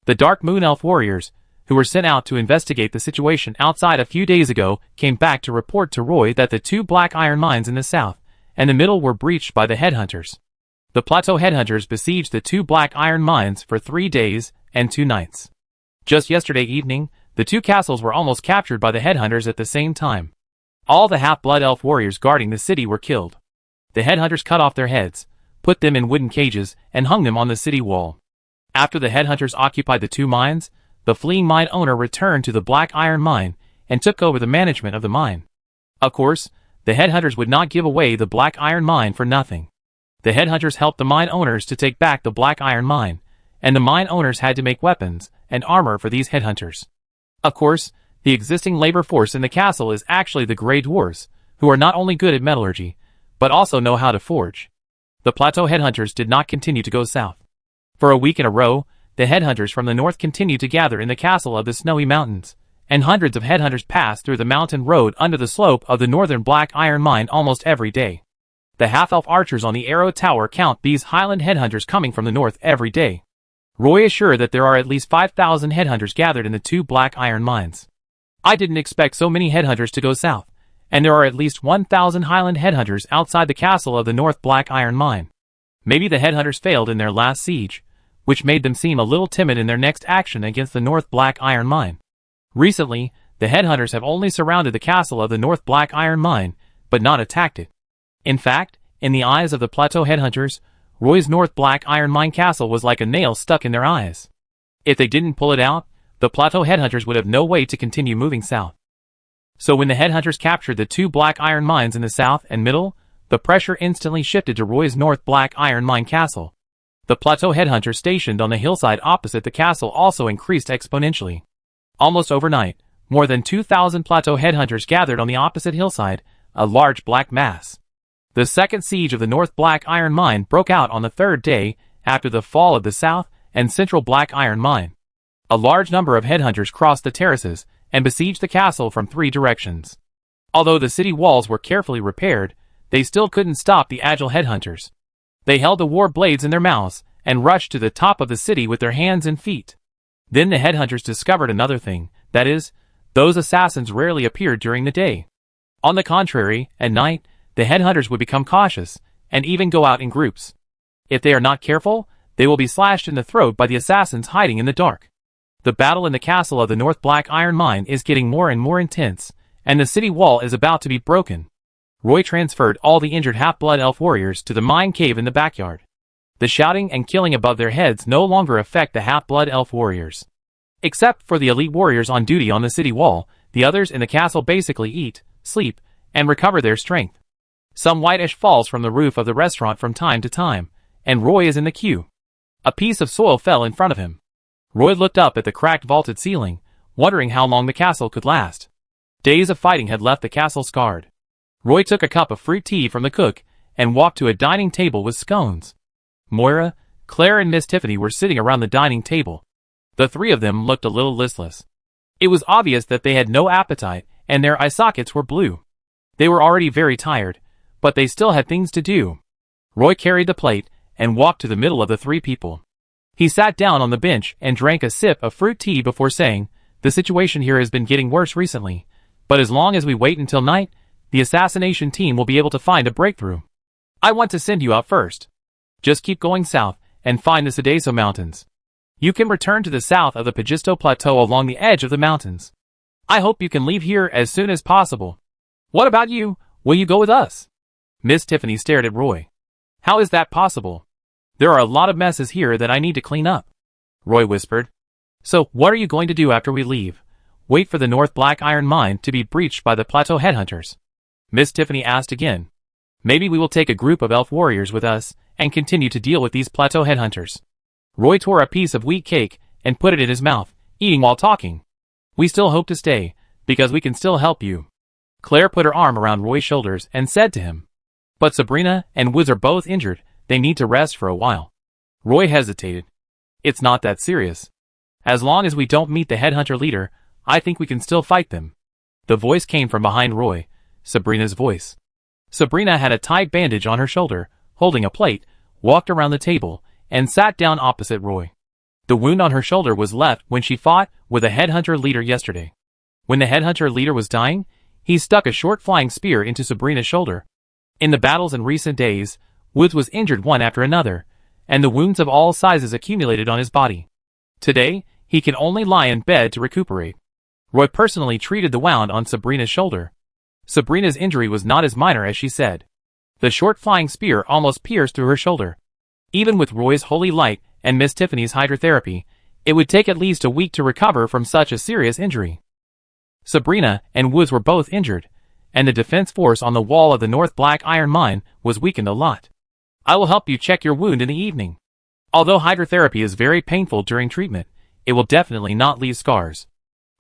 The Dark Moon Elf warriors, who were sent out to investigate the situation outside a few days ago, came back to report to Roy that the two Black Iron Mines in the south and the middle were breached by the headhunters. The Plateau headhunters besieged the two Black Iron Mines for 3 days and 2 nights. Just yesterday evening, the two castles were almost captured by the headhunters at the same time. All the half-blood elf warriors guarding the city were killed. The headhunters cut off their heads, put them in wooden cages, and hung them on the city wall. After the headhunters occupied the two mines, the fleeing mine owner returned to the Black Iron Mine and took over the management of the mine. Of course, the headhunters would not give away the Black Iron Mine for nothing. The headhunters helped the mine owners to take back the Black Iron Mine, and the mine owners had to make weapons and armor for these headhunters. Of course, the existing labor force in the castle is actually the Grey Dwarves, who are not only good at metallurgy, but also know how to forge. The Plateau headhunters did not continue to go south. For a week in a row, the headhunters from the north continued to gather in the castle of the Snowy Mountains, and hundreds of headhunters passed through the mountain road under the slope of the northern Black Iron Mine almost every day. The half-elf archers on the Arrow Tower count these Highland headhunters coming from the north every day. Roy is sure that there are at least 5,000 headhunters gathered in the two Black Iron Mines. I didn't expect so many headhunters to go south, and there are at least 1,000 Highland headhunters outside the castle of the North Black Iron Mine. Maybe the headhunters failed in their last siege, which made them seem a little timid in their next action against the North Black Iron Mine. Recently, the headhunters have only surrounded the castle of the North Black Iron Mine, but not attacked it. In fact, in the eyes of the Plateau headhunters, Roy's North Black Iron Mine castle was like a nail stuck in their eyes. If they didn't pull it out, the Plateau headhunters would have no way to continue moving south. So when the headhunters captured the two Black Iron Mines in the south and middle, the pressure instantly shifted to Roy's North Black Iron Mine castle. The Plateau headhunters stationed on the hillside opposite the castle also increased exponentially. Almost overnight, more than 2,000 Plateau headhunters gathered on the opposite hillside, a large black mass. The second siege of the North Black Iron Mine broke out on the third day after the fall of the South and Central Black Iron Mine. A large number of headhunters crossed the terraces and besieged the castle from 3 directions. Although the city walls were carefully repaired, they still couldn't stop the agile headhunters. They held the war blades in their mouths and rushed to the top of the city with their hands and feet. Then the headhunters discovered another thing, that is, those assassins rarely appeared during the day. On the contrary, at night, the headhunters would become cautious, and even go out in groups. If they are not careful, they will be slashed in the throat by the assassins hiding in the dark. The battle in the castle of the North Black Iron Mine is getting more and more intense, and the city wall is about to be broken. Roy transferred all the injured half-blood elf warriors to the mine cave in the backyard. The shouting and killing above their heads no longer affect the half-blood elf warriors. Except for the elite warriors on duty on the city wall, the others in the castle basically eat, sleep, and recover their strength. Some white ash falls from the roof of the restaurant from time to time, and Roy is in the queue. A piece of soil fell in front of him. Roy looked up at the cracked vaulted ceiling, wondering how long the castle could last. Days of fighting had left the castle scarred. Roy took a cup of fruit tea from the cook and walked to a dining table with scones. Moira, Claire and Miss Tiffany were sitting around the dining table. The 3 of them looked a little listless. It was obvious that they had no appetite and their eye sockets were blue. They were already very tired, but they still had things to do. Roy carried the plate and walked to the middle of the 3 people. He sat down on the bench and drank a sip of fruit tea before saying, "The situation here has been getting worse recently, but as long as we wait until night, the assassination team will be able to find a breakthrough. I want to send you out first. Just keep going south and find the Sedeso Mountains. You can return to the south of the Pagisto Plateau along the edge of the mountains. I hope you can leave here as soon as possible. What about you? Will you go with us?" Miss Tiffany stared at Roy. "How is that possible? There are a lot of messes here that I need to clean up," Roy whispered. "So, what are you going to do after we leave? wait for the North Black Iron Mine to be breached by the Plateau Headhunters? Miss Tiffany asked again. Maybe we will take a group of elf warriors with us and continue to deal with these Plateau Headhunters. Roy tore a piece of wheat cake and put it in his mouth, eating while talking. We still hope to stay, because we can still help you. Claire put her arm around Roy's shoulders and said to him. But Sabrina and Woods are both injured. They need to rest for a while. Roy hesitated. It's not that serious. As long as we don't meet the headhunter leader, I think we can still fight them. The voice came from behind Roy, Sabrina's voice. Sabrina had a tight bandage on her shoulder, holding a plate, walked around the table, and sat down opposite Roy. The wound on her shoulder was left when she fought with a headhunter leader yesterday. When the headhunter leader was dying, he stuck a short flying spear into Sabrina's shoulder. In the battles in recent days, Woods was injured one after another, and the wounds of all sizes accumulated on his body. Today, he can only lie in bed to recuperate. Roy personally treated the wound on Sabrina's shoulder. Sabrina's injury was not as minor as she said. The short flying spear almost pierced through her shoulder. Even with Roy's holy light and Miss Tiffany's hydrotherapy, it would take at least a week to recover from such a serious injury. Sabrina and Woods were both injured, and the defense force on the wall of the North Black Iron Mine was weakened a lot. I will help you check your wound in the evening. Although hydrotherapy is very painful during treatment, it will definitely not leave scars,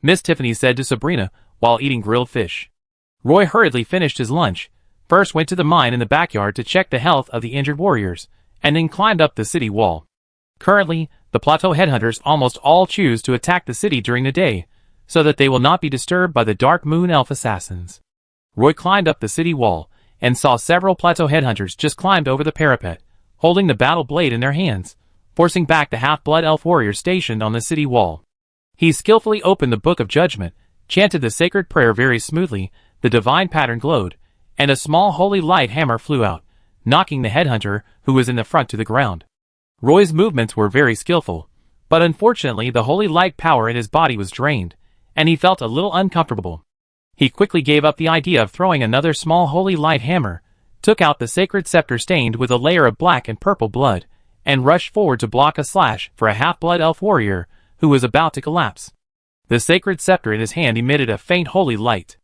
Miss Tiffany said to Sabrina while eating grilled fish. Roy hurriedly finished his lunch, first went to the mine in the backyard to check the health of the injured warriors, and then climbed up the city wall. Currently, the Plateau Headhunters almost all choose to attack the city during the day, so that they will not be disturbed by the Dark Moon Elf assassins. Roy climbed up the city wall, and saw several Plateau Headhunters just climbed over the parapet, holding the battle blade in their hands, forcing back the half-blood elf warriors stationed on the city wall. He skillfully opened the Book of Judgment, chanted the sacred prayer very smoothly, the divine pattern glowed, and a small holy light hammer flew out, knocking the headhunter, who was in the front, to the ground. Roy's movements were very skillful, but unfortunately the holy light power in his body was drained, and he felt a little uncomfortable. He quickly gave up the idea of throwing another small holy light hammer, took out the sacred scepter stained with a layer of black and purple blood, and rushed forward to block a slash for a half-blood elf warrior who was about to collapse. The sacred scepter in his hand emitted a faint holy light.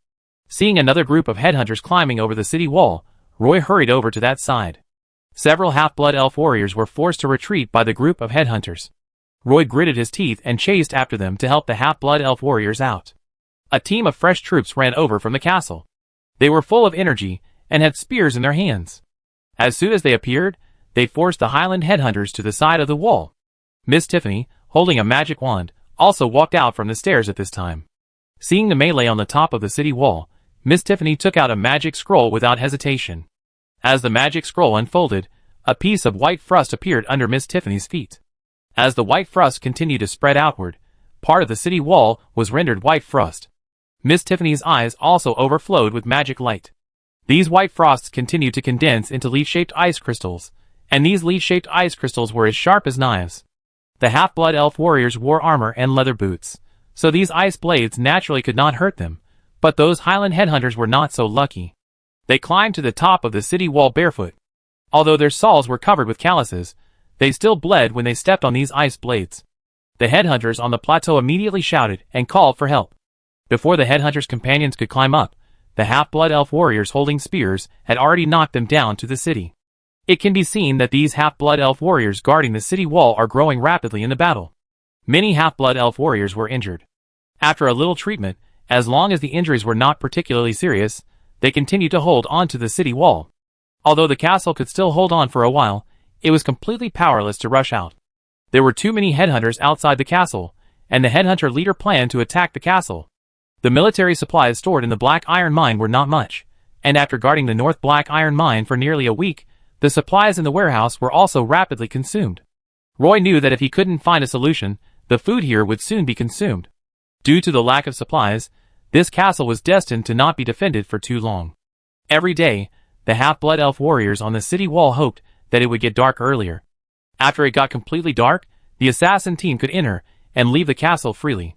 Seeing another group of headhunters climbing over the city wall, Roy hurried over to that side. Several half-blood elf warriors were forced to retreat by the group of headhunters. Roy gritted his teeth and chased after them to help the half-blood elf warriors out. A team of fresh troops ran over from the castle. They were full of energy and had spears in their hands. As soon as they appeared, they forced the Highland headhunters to the side of the wall. Miss Tiffany, holding a magic wand, also walked out from the stairs at this time. Seeing the melee on the top of the city wall, Miss Tiffany took out a magic scroll without hesitation. As the magic scroll unfolded, a piece of white frost appeared under Miss Tiffany's feet. As the white frost continued to spread outward, part of the city wall was rendered white frost. Miss Tiffany's eyes also overflowed with magic light. These white frosts continued to condense into leaf-shaped ice crystals, and these leaf-shaped ice crystals were as sharp as knives. The half-blood elf warriors wore armor and leather boots, so these ice blades naturally could not hurt them, but those Highland headhunters were not so lucky. They climbed to the top of the city wall barefoot. Although their soles were covered with calluses, they still bled when they stepped on these ice blades. The headhunters on the plateau immediately shouted and called for help. Before the headhunters' companions could climb up, the half-blood elf warriors holding spears had already knocked them down to the city. It can be seen that these half-blood elf warriors guarding the city wall are growing rapidly in the battle. Many half-blood elf warriors were injured. After a little treatment, as long as the injuries were not particularly serious, they continued to hold on to the city wall. Although the castle could still hold on for a while, it was completely powerless to rush out. There were too many headhunters outside the castle, and the headhunter leader planned to attack the castle. The military supplies stored in the Black Iron Mine were not much, and after guarding the North Black Iron Mine for nearly a week, the supplies in the warehouse were also rapidly consumed. Roy knew that if he couldn't find a solution, the food here would soon be consumed. Due to the lack of supplies, this castle was destined to not be defended for too long. Every day, the half-blood elf warriors on the city wall hoped that it would get dark earlier. After it got completely dark, the assassin team could enter and leave the castle freely.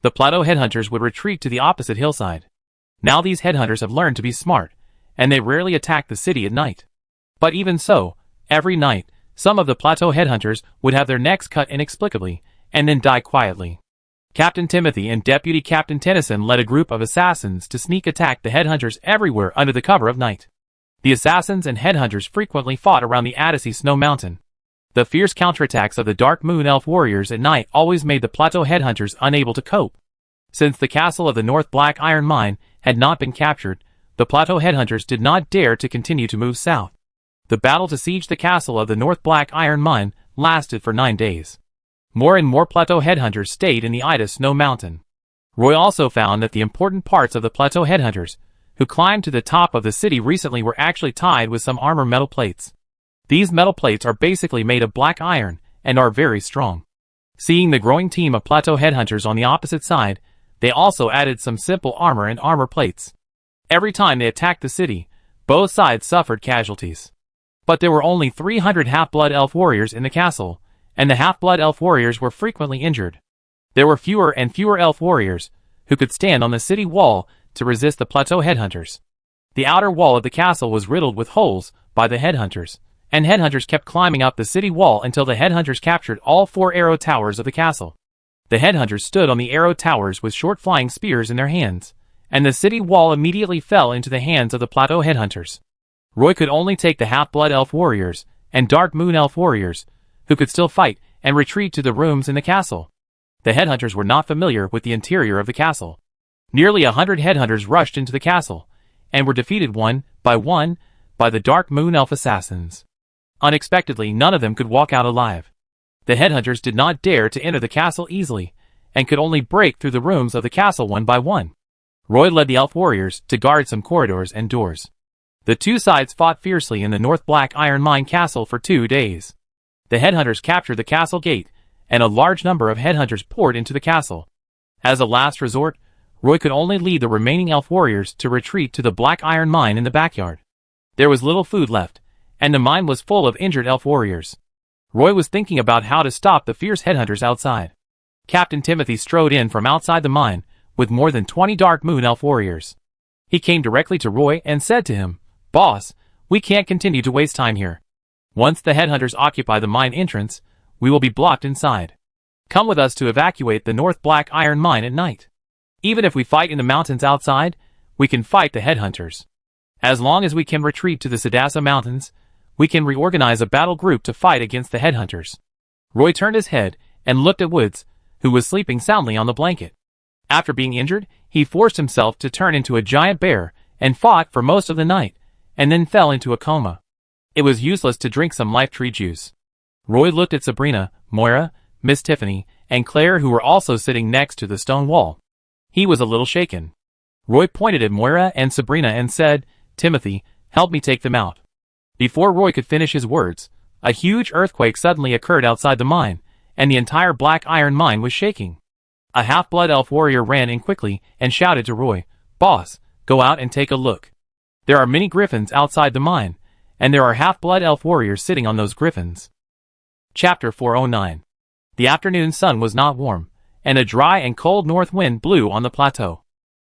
The Plateau headhunters would retreat to the opposite hillside. Now these headhunters have learned to be smart, and they rarely attack the city at night. But even so, every night, some of the Plateau headhunters would have their necks cut inexplicably, and then die quietly. Captain Timothy and Deputy Captain Tennyson led a group of assassins to sneak attack the headhunters everywhere under the cover of night. The assassins and headhunters frequently fought around the Addisea Snow Mountain. The fierce counterattacks of the Dark Moon Elf warriors at night always made the plateau headhunters unable to cope. Since the castle of the North Black Iron Mine had not been captured, the plateau headhunters did not dare to continue to move south. The battle to siege the castle of the North Black Iron Mine lasted for 9 days. More and more plateau headhunters stayed in the Ida Snow Mountain. Roy also found that the important parts of the plateau headhunters, who climbed to the top of the city recently, were actually tied with some armor metal plates. These metal plates are basically made of black iron and are very strong. Seeing the growing team of plateau headhunters on the opposite side, they also added some simple armor and armor plates. Every time they attacked the city, both sides suffered casualties. But there were only 300 half-blood elf warriors in the castle, and the half-blood elf warriors were frequently injured. There were fewer and fewer elf warriors who could stand on the city wall to resist the plateau headhunters. The outer wall of the castle was riddled with holes by the headhunters, and headhunters kept climbing up the city wall until the headhunters captured all 4 arrow towers of the castle. The headhunters stood on the arrow towers with short flying spears in their hands, and the city wall immediately fell into the hands of the plateau headhunters. Roy could only take the half-blood elf warriors and Dark Moon elf warriors, who could still fight, and retreat to the rooms in the castle. The headhunters were not familiar with the interior of the castle. Nearly 100 headhunters rushed into the castle, and were defeated one by the Dark Moon elf assassins. Unexpectedly, none of them could walk out alive. The headhunters did not dare to enter the castle easily, and could only break through the rooms of the castle one by one. Roy led the elf warriors to guard some corridors and doors. The two sides fought fiercely in the North Black Iron Mine castle for 2 days. The headhunters captured the castle gate, and a large number of headhunters poured into the castle. As a last resort, Roy could only lead the remaining elf warriors to retreat to the Black Iron Mine in the backyard. There was little food left, and the mine was full of injured elf warriors. Roy was thinking about how to stop the fierce headhunters outside. Captain Timothy strode in from outside the mine, with more than 20 Dark Moon elf warriors. He came directly to Roy and said to him, "Boss, we can't continue to waste time here. Once the headhunters occupy the mine entrance, we will be blocked inside. Come with us to evacuate the North Black Iron Mine at night. Even if we fight in the mountains outside, we can fight the headhunters. As long as we can retreat to the Sadasa Mountains, we can reorganize a battle group to fight against the headhunters." Roy turned his head and looked at Woods, who was sleeping soundly on the blanket. After being injured, he forced himself to turn into a giant bear and fought for most of the night, and then fell into a coma. It was useless to drink some life tree juice. Roy looked at Sabrina, Moira, Miss Tiffany, and Claire, who were also sitting next to the stone wall. He was a little shaken. Roy pointed at Moira and Sabrina and said, "Timothy, help me take them out." Before Roy could finish his words, a huge earthquake suddenly occurred outside the mine, and the entire Black Iron Mine was shaking. A half-blood elf warrior ran in quickly and shouted to Roy, "Boss, go out and take a look. There are many griffins outside the mine, and there are half-blood elf warriors sitting on those griffins." Chapter 409. The afternoon sun was not warm, and a dry and cold north wind blew on the plateau.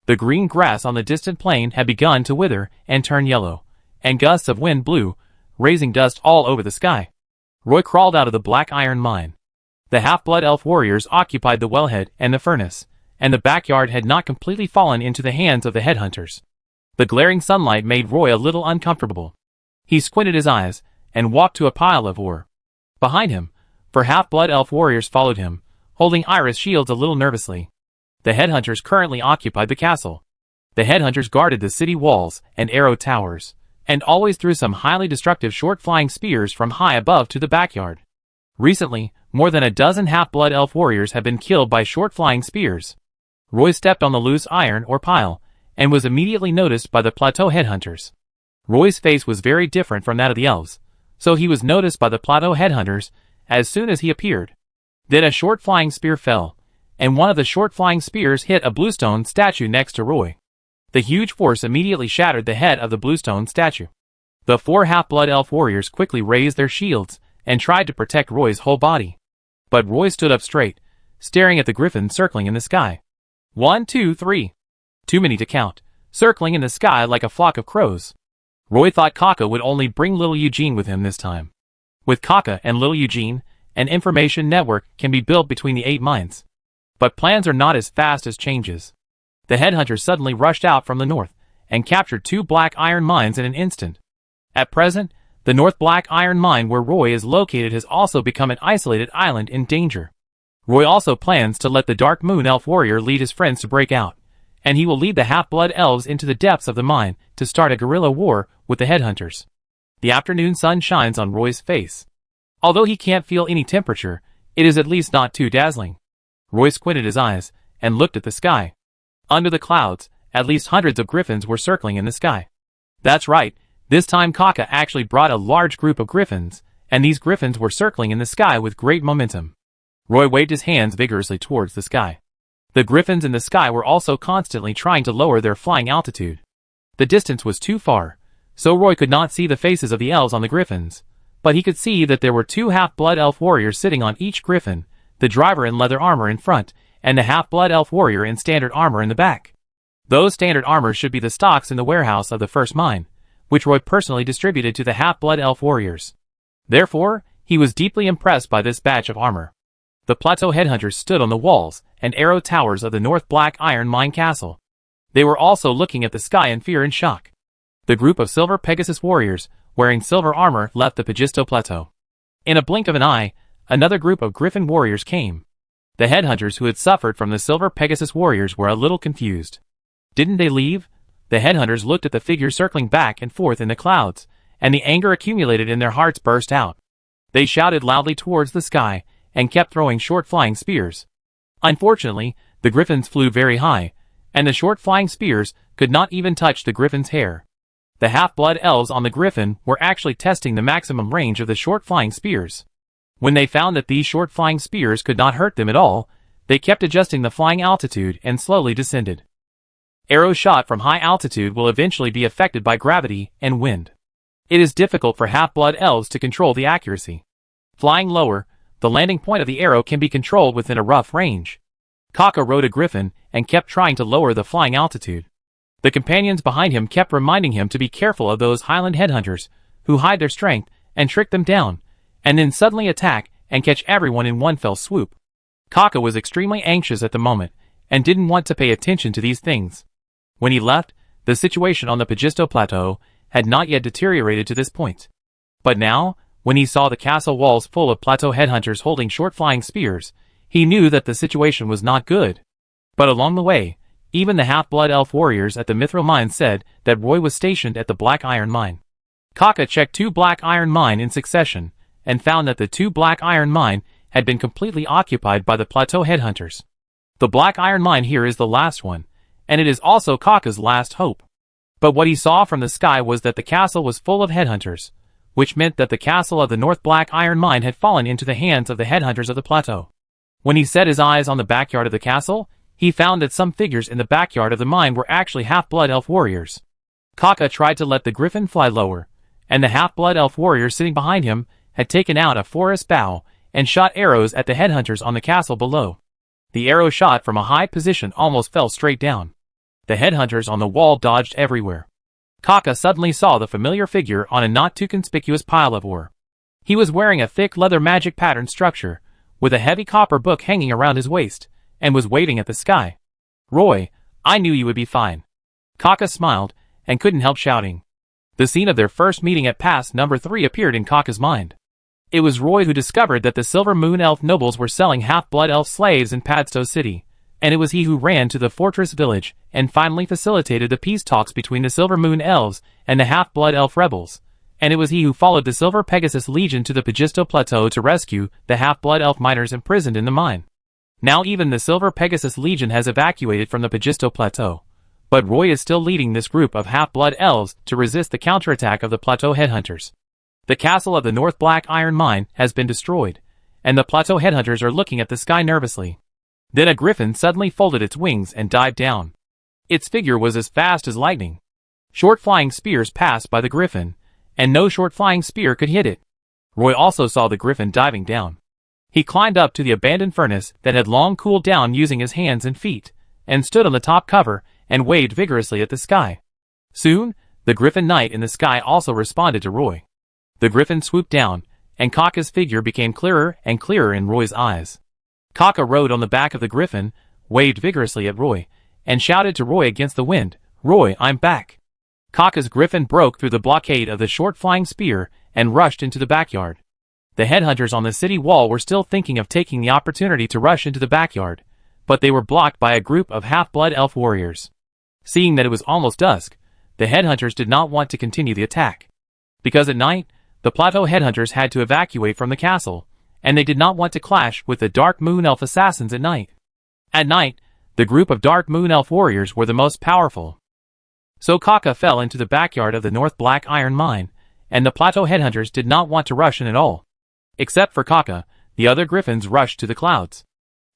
The green grass on the distant plain had begun to wither and turn yellow, and gusts of wind blew, raising dust all over the sky. Roy crawled out of the Black Iron Mine. The half-blood elf warriors occupied the wellhead and the furnace, and the backyard had not completely fallen into the hands of the headhunters. The glaring sunlight made Roy a little uncomfortable. He squinted his eyes and walked to a pile of ore. Behind him, for half-blood elf warriors followed him, holding iris shields a little nervously. The headhunters currently occupied the castle. The headhunters guarded the city walls and arrow towers, and always threw some highly destructive short-flying spears from high above to the backyard. Recently, more than a dozen half-blood elf warriors had been killed by short-flying spears. Roy stepped on the loose iron or pile, and was immediately noticed by the plateau headhunters. Roy's face was very different from that of the elves, so he was noticed by the plateau headhunters as soon as he appeared. Then a short-flying spear fell, and one of the short-flying spears hit a bluestone statue next to Roy. The huge force immediately shattered the head of the bluestone statue. The 4 half-blood elf warriors quickly raised their shields and tried to protect Roy's whole body. But Roy stood up straight, staring at the griffin circling in the sky. 1, 2, 3. Too many to count, circling in the sky like a flock of crows. Roy thought Kaka would only bring little Eugene with him this time. With Kaka and little Eugene, an information network can be built between the 8 mines. But plans are not as fast as changes. The headhunters suddenly rushed out from the north, and captured 2 black iron mines in an instant. At present, the North Black Iron Mine where Roy is located has also become an isolated island in danger. Roy also plans to let the Dark Moon Elf warrior lead his friends to break out, and he will lead the half-blood elves into the depths of the mine to start a guerrilla war with the headhunters. The afternoon sun shines on Roy's face. Although he can't feel any temperature, it is at least not too dazzling. Roy squinted his eyes and looked at the sky. Under the clouds, at least hundreds of griffins were circling in the sky. That's right, this time Kaka actually brought a large group of griffins, and these griffins were circling in the sky with great momentum. Roy waved his hands vigorously towards the sky. The griffins in the sky were also constantly trying to lower their flying altitude. The distance was too far, so Roy could not see the faces of the elves on the griffins, but he could see that there were 2 half-blood elf warriors sitting on each griffin, the driver in leather armor in front, and the half-blood elf warrior in standard armor in the back. Those standard armors should be the stocks in the warehouse of the first mine, which Roy personally distributed to the half-blood elf warriors. Therefore, he was deeply impressed by this batch of armor. The plateau headhunters stood on the walls and arrow towers of the North Black Iron Mine Castle. They were also looking at the sky in fear and shock. The group of Silver Pegasus warriors, wearing silver armor, left the Pagisto Plateau. In a blink of an eye, another group of Griffin warriors came. The headhunters who had suffered from the Silver Pegasus warriors were a little confused. Didn't they leave? The headhunters looked at the figure circling back and forth in the clouds, and the anger accumulated in their hearts burst out. They shouted loudly towards the sky, and kept throwing short flying spears. Unfortunately, the griffins flew very high, and the short flying spears could not even touch the griffin's hair. The half-blood elves on the griffin were actually testing the maximum range of the short flying spears. When they found that these short flying spears could not hurt them at all, they kept adjusting the flying altitude and slowly descended. Arrows shot from high altitude will eventually be affected by gravity and wind. It is difficult for half-blood elves to control the accuracy. Flying lower, the landing point of the arrow can be controlled within a rough range. Kaka rode a griffin and kept trying to lower the flying altitude. The companions behind him kept reminding him to be careful of those highland headhunters, who hide their strength and trick them down, and then suddenly attack and catch everyone in one fell swoop. Kaka was extremely anxious at the moment, and didn't want to pay attention to these things. When he left, the situation on the Pagisto Plateau had not yet deteriorated to this point. But now, when he saw the castle walls full of plateau headhunters holding short flying spears, he knew that the situation was not good. But along the way, even the half-blood elf warriors at the Mithril Mine said that Roy was stationed at the Black Iron Mine. Kaka checked 2 Black Iron Mine in succession, and found that the 2 Black Iron Mine had been completely occupied by the plateau headhunters. The Black Iron Mine here is the last one, and it is also Kaka's last hope. But what he saw from the sky was that the castle was full of headhunters, which meant that the castle of the North Black Iron Mine had fallen into the hands of the headhunters of the plateau. When he set his eyes on the backyard of the castle, he found that some figures in the backyard of the mine were actually half-blood elf warriors. Kaka tried to let the griffin fly lower, and the half-blood elf warrior sitting behind him had taken out a forest bow and shot arrows at the headhunters on the castle below. The arrow shot from a high position almost fell straight down. The headhunters on the wall dodged everywhere. Kaka suddenly saw the familiar figure on a not-too-conspicuous pile of ore. He was wearing a thick leather magic pattern structure, with a heavy copper book hanging around his waist, and was waving at the sky. "Roy, I knew you would be fine." Kaka smiled, and couldn't help shouting. The scene of their first meeting at Pass number 3 appeared in Kaka's mind. It was Roy who discovered that the Silver Moon Elf nobles were selling half-blood elf slaves in Padstow City, and it was he who ran to the fortress village and finally facilitated the peace talks between the Silver Moon Elves and the half-blood elf rebels, and it was he who followed the Silver Pegasus Legion to the Pagisto Plateau to rescue the half-blood elf miners imprisoned in the mine. Now even the Silver Pegasus Legion has evacuated from the Pagisto Plateau, but Roy is still leading this group of half-blood elves to resist the counterattack of the plateau headhunters. The castle of the North Black Iron Mine has been destroyed, and the plateau headhunters are looking at the sky nervously. Then a griffin suddenly folded its wings and dived down. Its figure was as fast as lightning. Short flying spears passed by the griffin, and no short flying spear could hit it. Roy also saw the griffin diving down. He climbed up to the abandoned furnace that had long cooled down using his hands and feet, and stood on the top cover and waved vigorously at the sky. Soon, the griffin knight in the sky also responded to Roy. The griffin swooped down, and Kaka's figure became clearer and clearer in Roy's eyes. Kaka rode on the back of the griffin, waved vigorously at Roy, and shouted to Roy against the wind, "Roy, I'm back." Kaka's griffin broke through the blockade of the short flying spear and rushed into the backyard. The headhunters on the city wall were still thinking of taking the opportunity to rush into the backyard, but they were blocked by a group of half-blood elf warriors. Seeing that it was almost dusk, the headhunters did not want to continue the attack. Because at night, the plateau headhunters had to evacuate from the castle, and they did not want to clash with the Dark Moon Elf assassins at night. At night, the group of Dark Moon Elf warriors were the most powerful. So Kaka fell into the backyard of the North Black Iron Mine, and the plateau headhunters did not want to rush in at all. Except for Kaka, the other griffins rushed to the clouds.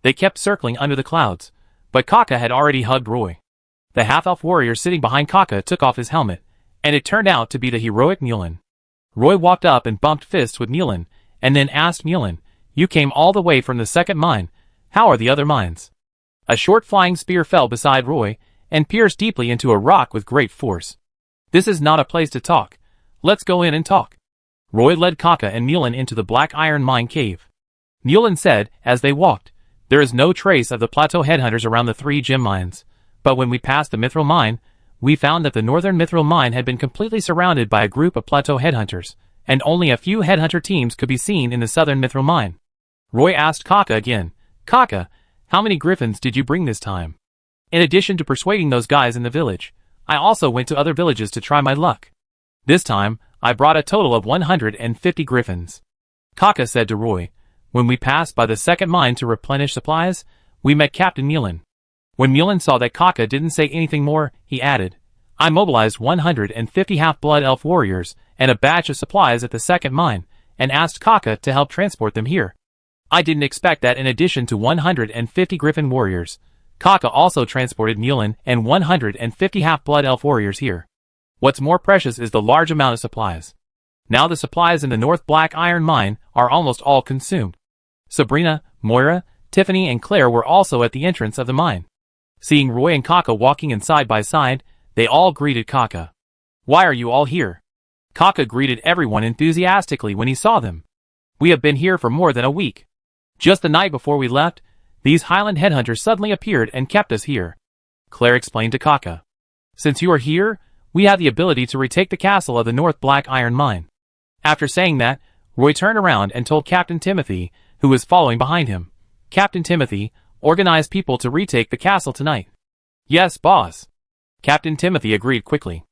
They kept circling under the clouds, but Kaka had already hugged Roy. The half-elf warrior sitting behind Kaka took off his helmet, and it turned out to be the heroic Mulin. Roy walked up and bumped fists with Mulin, and then asked Mulin, "You came all the way from the second mine. How are the other mines?" A short flying spear fell beside Roy, and pierced deeply into a rock with great force. "This is not a place to talk. Let's go in and talk." Roy led Kaka and Mulin into the Black Iron Mine cave. Mulin said, as they walked, "There is no trace of the plateau headhunters around the 3 gem mines, but when we passed the Mithril Mine, we found that the northern Mithril Mine had been completely surrounded by a group of plateau headhunters, and only a few headhunter teams could be seen in the southern Mithril Mine." Roy asked Kaka again, "Kaka, how many griffins did you bring this time? In addition to persuading those guys in the village, I also went to other villages to try my luck. This time, I brought a total of 150 griffins." Kaka said to Roy, "When we passed by the second mine to replenish supplies, we met Captain Mulin." When Mulin saw that Kaka didn't say anything more, he added, "I mobilized 150 half-blood elf warriors and a batch of supplies at the second mine, and asked Kaka to help transport them here. I didn't expect that in addition to 150 griffin warriors, Kaka also transported Mulin and 150 half-blood elf warriors here. What's more precious is the large amount of supplies. Now the supplies in the North Black Iron Mine are almost all consumed." Sabrina, Moira, Tiffany and Claire were also at the entrance of the mine. Seeing Roy and Kaka walking in side by side, they all greeted Kaka. "Why are you all here?" Kaka greeted everyone enthusiastically when he saw them. "We have been here for more than a week. Just the night before we left, these Highland headhunters suddenly appeared and kept us here," Claire explained to Kaka. "Since you are here, we have the ability to retake the castle of the North Black Iron Mine." After saying that, Roy turned around and told Captain Timothy, who was following behind him, "Captain Timothy, organize people to retake the castle tonight." "Yes, boss." Captain Timothy agreed quickly.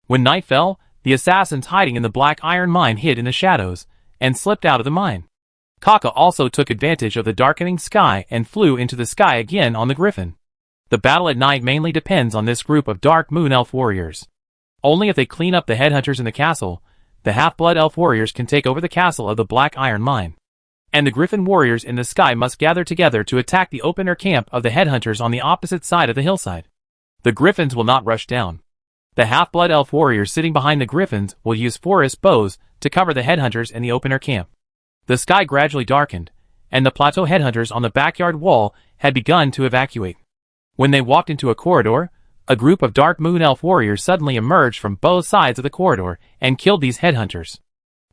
When night fell, the assassins hiding in the Black Iron Mine hid in the shadows, and slipped out of the mine. Kaka also took advantage of the darkening sky and flew into the sky again on the griffin. The battle at night mainly depends on this group of Dark Moon Elf warriors. Only if they clean up the headhunters in the castle, the half-blood elf warriors can take over the castle of the Black Iron Mine. And the griffin warriors in the sky must gather together to attack the open-air camp of the headhunters on the opposite side of the hillside. The griffins will not rush down. The half-blood elf warriors sitting behind the griffins will use forest bows to cover the headhunters in the open-air camp. The sky gradually darkened, and the plateau headhunters on the backyard wall had begun to evacuate. When they walked into a corridor, a group of Dark Moon Elf warriors suddenly emerged from both sides of the corridor and killed these headhunters.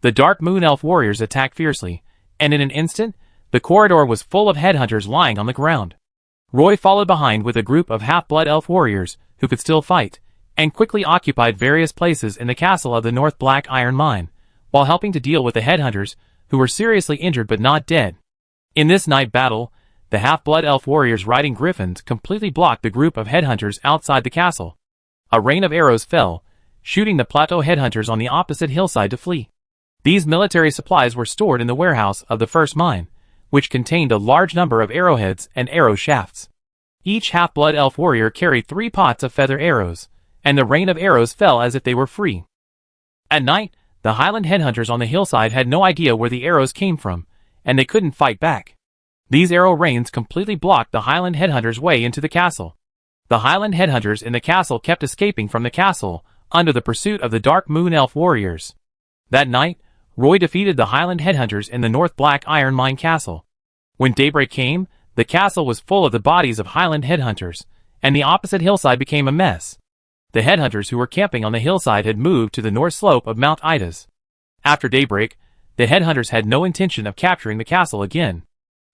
The Dark Moon Elf warriors attacked fiercely, and in an instant, the corridor was full of headhunters lying on the ground. Roy followed behind with a group of half-blood elf warriors who could still fight, and quickly occupied various places in the castle of the North Black Iron Mine, while helping to deal with the headhunters who were seriously injured but not dead. In this night battle, the half-blood elf warriors riding griffins completely blocked the group of headhunters outside the castle. A rain of arrows fell, shooting the plateau headhunters on the opposite hillside to flee. These military supplies were stored in the warehouse of the first mine, which contained a large number of arrowheads and arrow shafts. Each half-blood elf warrior carried 3 pots of feather arrows, and the rain of arrows fell as if they were free. At night, the Highland headhunters on the hillside had no idea where the arrows came from, and they couldn't fight back. These arrow rains completely blocked the Highland headhunters' way into the castle. The Highland headhunters in the castle kept escaping from the castle, under the pursuit of the Dark Moon Elf warriors. That night, Roy defeated the Highland headhunters in the North Black Iron Mine castle. When daybreak came, the castle was full of the bodies of Highland headhunters, and the opposite hillside became a mess. The headhunters who were camping on the hillside had moved to the north slope of Mount Idas. After daybreak, the headhunters had no intention of capturing the castle again.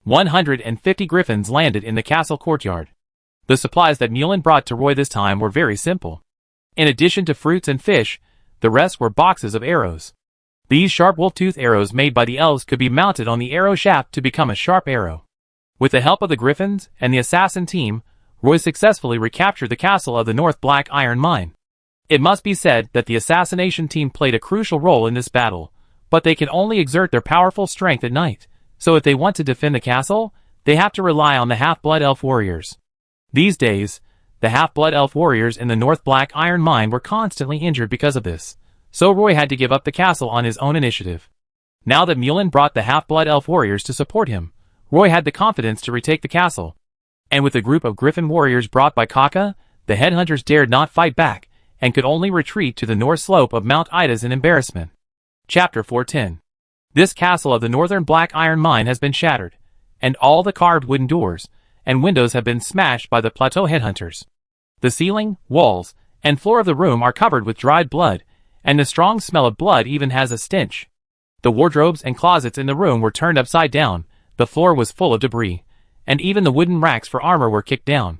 150 griffins landed in the castle courtyard. The supplies that Mulan brought to Roy this time were very simple. In addition to fruits and fish, the rest were boxes of arrows. These sharp wolf-tooth arrows made by the elves could be mounted on the arrow shaft to become a sharp arrow. With the help of the griffins and the assassin team, Roy successfully recaptured the castle of the North Black Iron Mine. It must be said that the assassination team played a crucial role in this battle, but they can only exert their powerful strength at night, so if they want to defend the castle, they have to rely on the half-blood elf warriors. These days, the half-blood elf warriors in the North Black Iron Mine were constantly injured because of this, so Roy had to give up the castle on his own initiative. Now that Mulan brought the half-blood elf warriors to support him, Roy had the confidence to retake the castle. And with a group of griffin warriors brought by Kaka, the headhunters dared not fight back, and could only retreat to the north slope of Mount Idas in embarrassment. Chapter 410. This castle of the Northern Black Iron Mine has been shattered, and all the carved wooden doors and windows have been smashed by the plateau headhunters. The ceiling, walls, and floor of the room are covered with dried blood, and the strong smell of blood even has a stench. The wardrobes and closets in the room were turned upside down, the floor was full of debris, and even the wooden racks for armor were kicked down.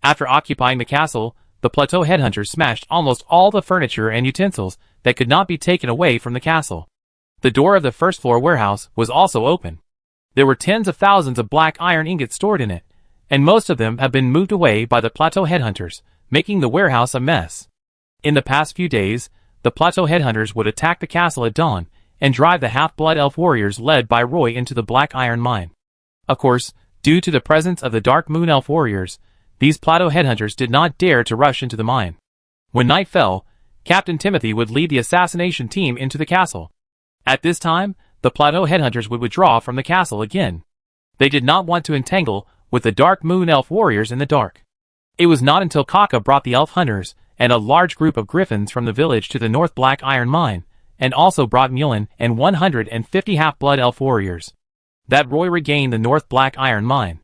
After occupying the castle, the plateau headhunters smashed almost all the furniture and utensils that could not be taken away from the castle. The door of the first floor warehouse was also open. There were tens of thousands of black iron ingots stored in it, and most of them have been moved away by the plateau headhunters, making the warehouse a mess. In the past few days, the plateau headhunters would attack the castle at dawn and drive the half-blood elf warriors led by Roy into the Black Iron Mine. Of course, due to the presence of the Dark Moon Elf warriors, these plateau headhunters did not dare to rush into the mine. When night fell, Captain Timothy would lead the assassination team into the castle. At this time, the plateau headhunters would withdraw from the castle again. They did not want to entangle with the Dark Moon Elf warriors in the dark. It was not until Kaka brought the elf hunters and a large group of griffins from the village to the North Black Iron Mine, and also brought Mulan and 150 half-blood elf warriors, that Roy regained the North Black Iron Mine.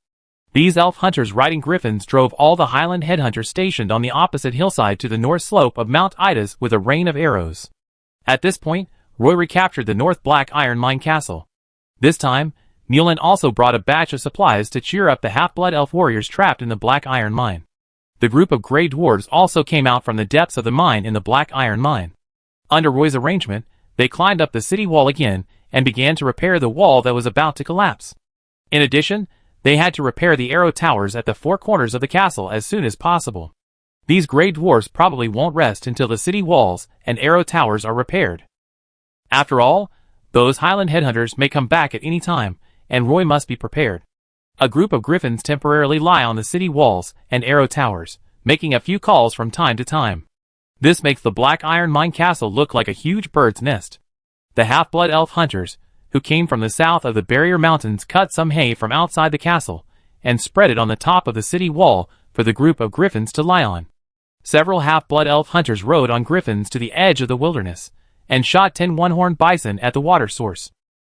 These elf hunters riding griffins drove all the Highland headhunters stationed on the opposite hillside to the north slope of Mount Idas with a rain of arrows. At this point, Roy recaptured the North Black Iron Mine castle. This time, Mulan also brought a batch of supplies to cheer up the half-blood elf warriors trapped in the Black Iron Mine. The group of grey dwarves also came out from the depths of the mine in the Black Iron Mine. Under Roy's arrangement, they climbed up the city wall again and began to repair the wall that was about to collapse. In addition, they had to repair the arrow towers at the four corners of the castle as soon as possible. These grey dwarfs probably won't rest until the city walls and arrow towers are repaired. After all, those Highland headhunters may come back at any time, and Roy must be prepared. A group of griffins temporarily lie on the city walls and arrow towers, making a few calls from time to time. This makes the Black Iron Mine castle look like a huge bird's nest. The half-blood elf hunters, who came from the south of the Barrier Mountains, cut some hay from outside the castle and spread it on the top of the city wall for the group of griffins to lie on. Several half-blood elf hunters rode on griffins to the edge of the wilderness and shot 10 one-horned bison at the water source.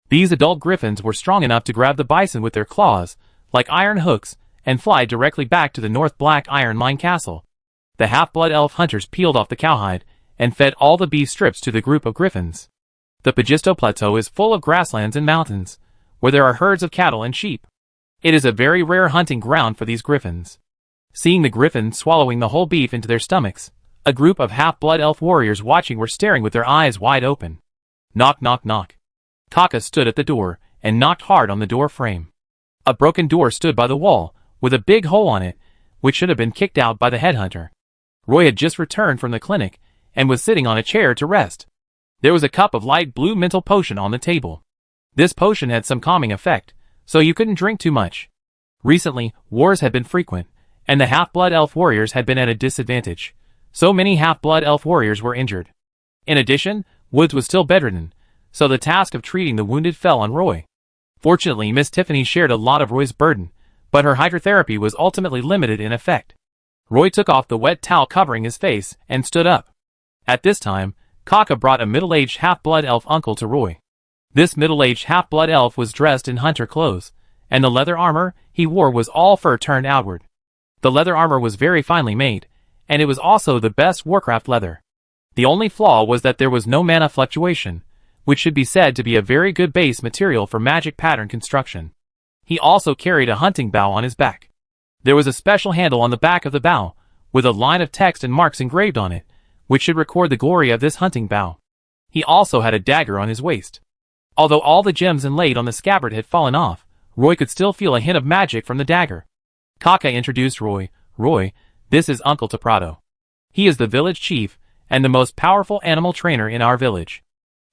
These adult griffins were strong enough to grab the bison with their claws, like iron hooks, and fly directly back to the North Black Iron Mine castle. The half-blood elf hunters peeled off the cowhide and fed all the beef strips to the group of griffins. The Pagisto Plateau is full of grasslands and mountains, where there are herds of cattle and sheep. It is a very rare hunting ground for these griffins. Seeing the griffins swallowing the whole beef into their stomachs, a group of half-blood elf warriors watching were staring with their eyes wide open. Knock, knock, knock. Kaka stood at the door and knocked hard on the door frame. A broken door stood by the wall, with a big hole on it, which should have been kicked out by the headhunter. Roy had just returned from the clinic and was sitting on a chair to rest. There was a cup of light blue mental potion on the table. This potion had some calming effect, so you couldn't drink too much. Recently, wars had been frequent, and the half-blood elf warriors had been at a disadvantage. So many half-blood elf warriors were injured. In addition, Woods was still bedridden, so the task of treating the wounded fell on Roy. Fortunately, Miss Tiffany shared a lot of Roy's burden, but her hydrotherapy was ultimately limited in effect. Roy took off the wet towel covering his face and stood up. At this time, Kaka brought a middle-aged half-blood elf uncle to Roy. This middle-aged half-blood elf was dressed in hunter clothes, and the leather armor he wore was all fur turned outward. The leather armor was very finely made, and it was also the best Warcraft leather. The only flaw was that there was no mana fluctuation, which should be said to be a very good base material for magic pattern construction. He also carried a hunting bow on his back. There was a special handle on the back of the bow, with a line of text and marks engraved on it, which should record the glory of this hunting bow. He also had a dagger on his waist. Although all the gems inlaid on the scabbard had fallen off, Roy could still feel a hint of magic from the dagger. Kaka introduced Roy. Roy, this is Uncle Taprado. He is the village chief, and the most powerful animal trainer in our village.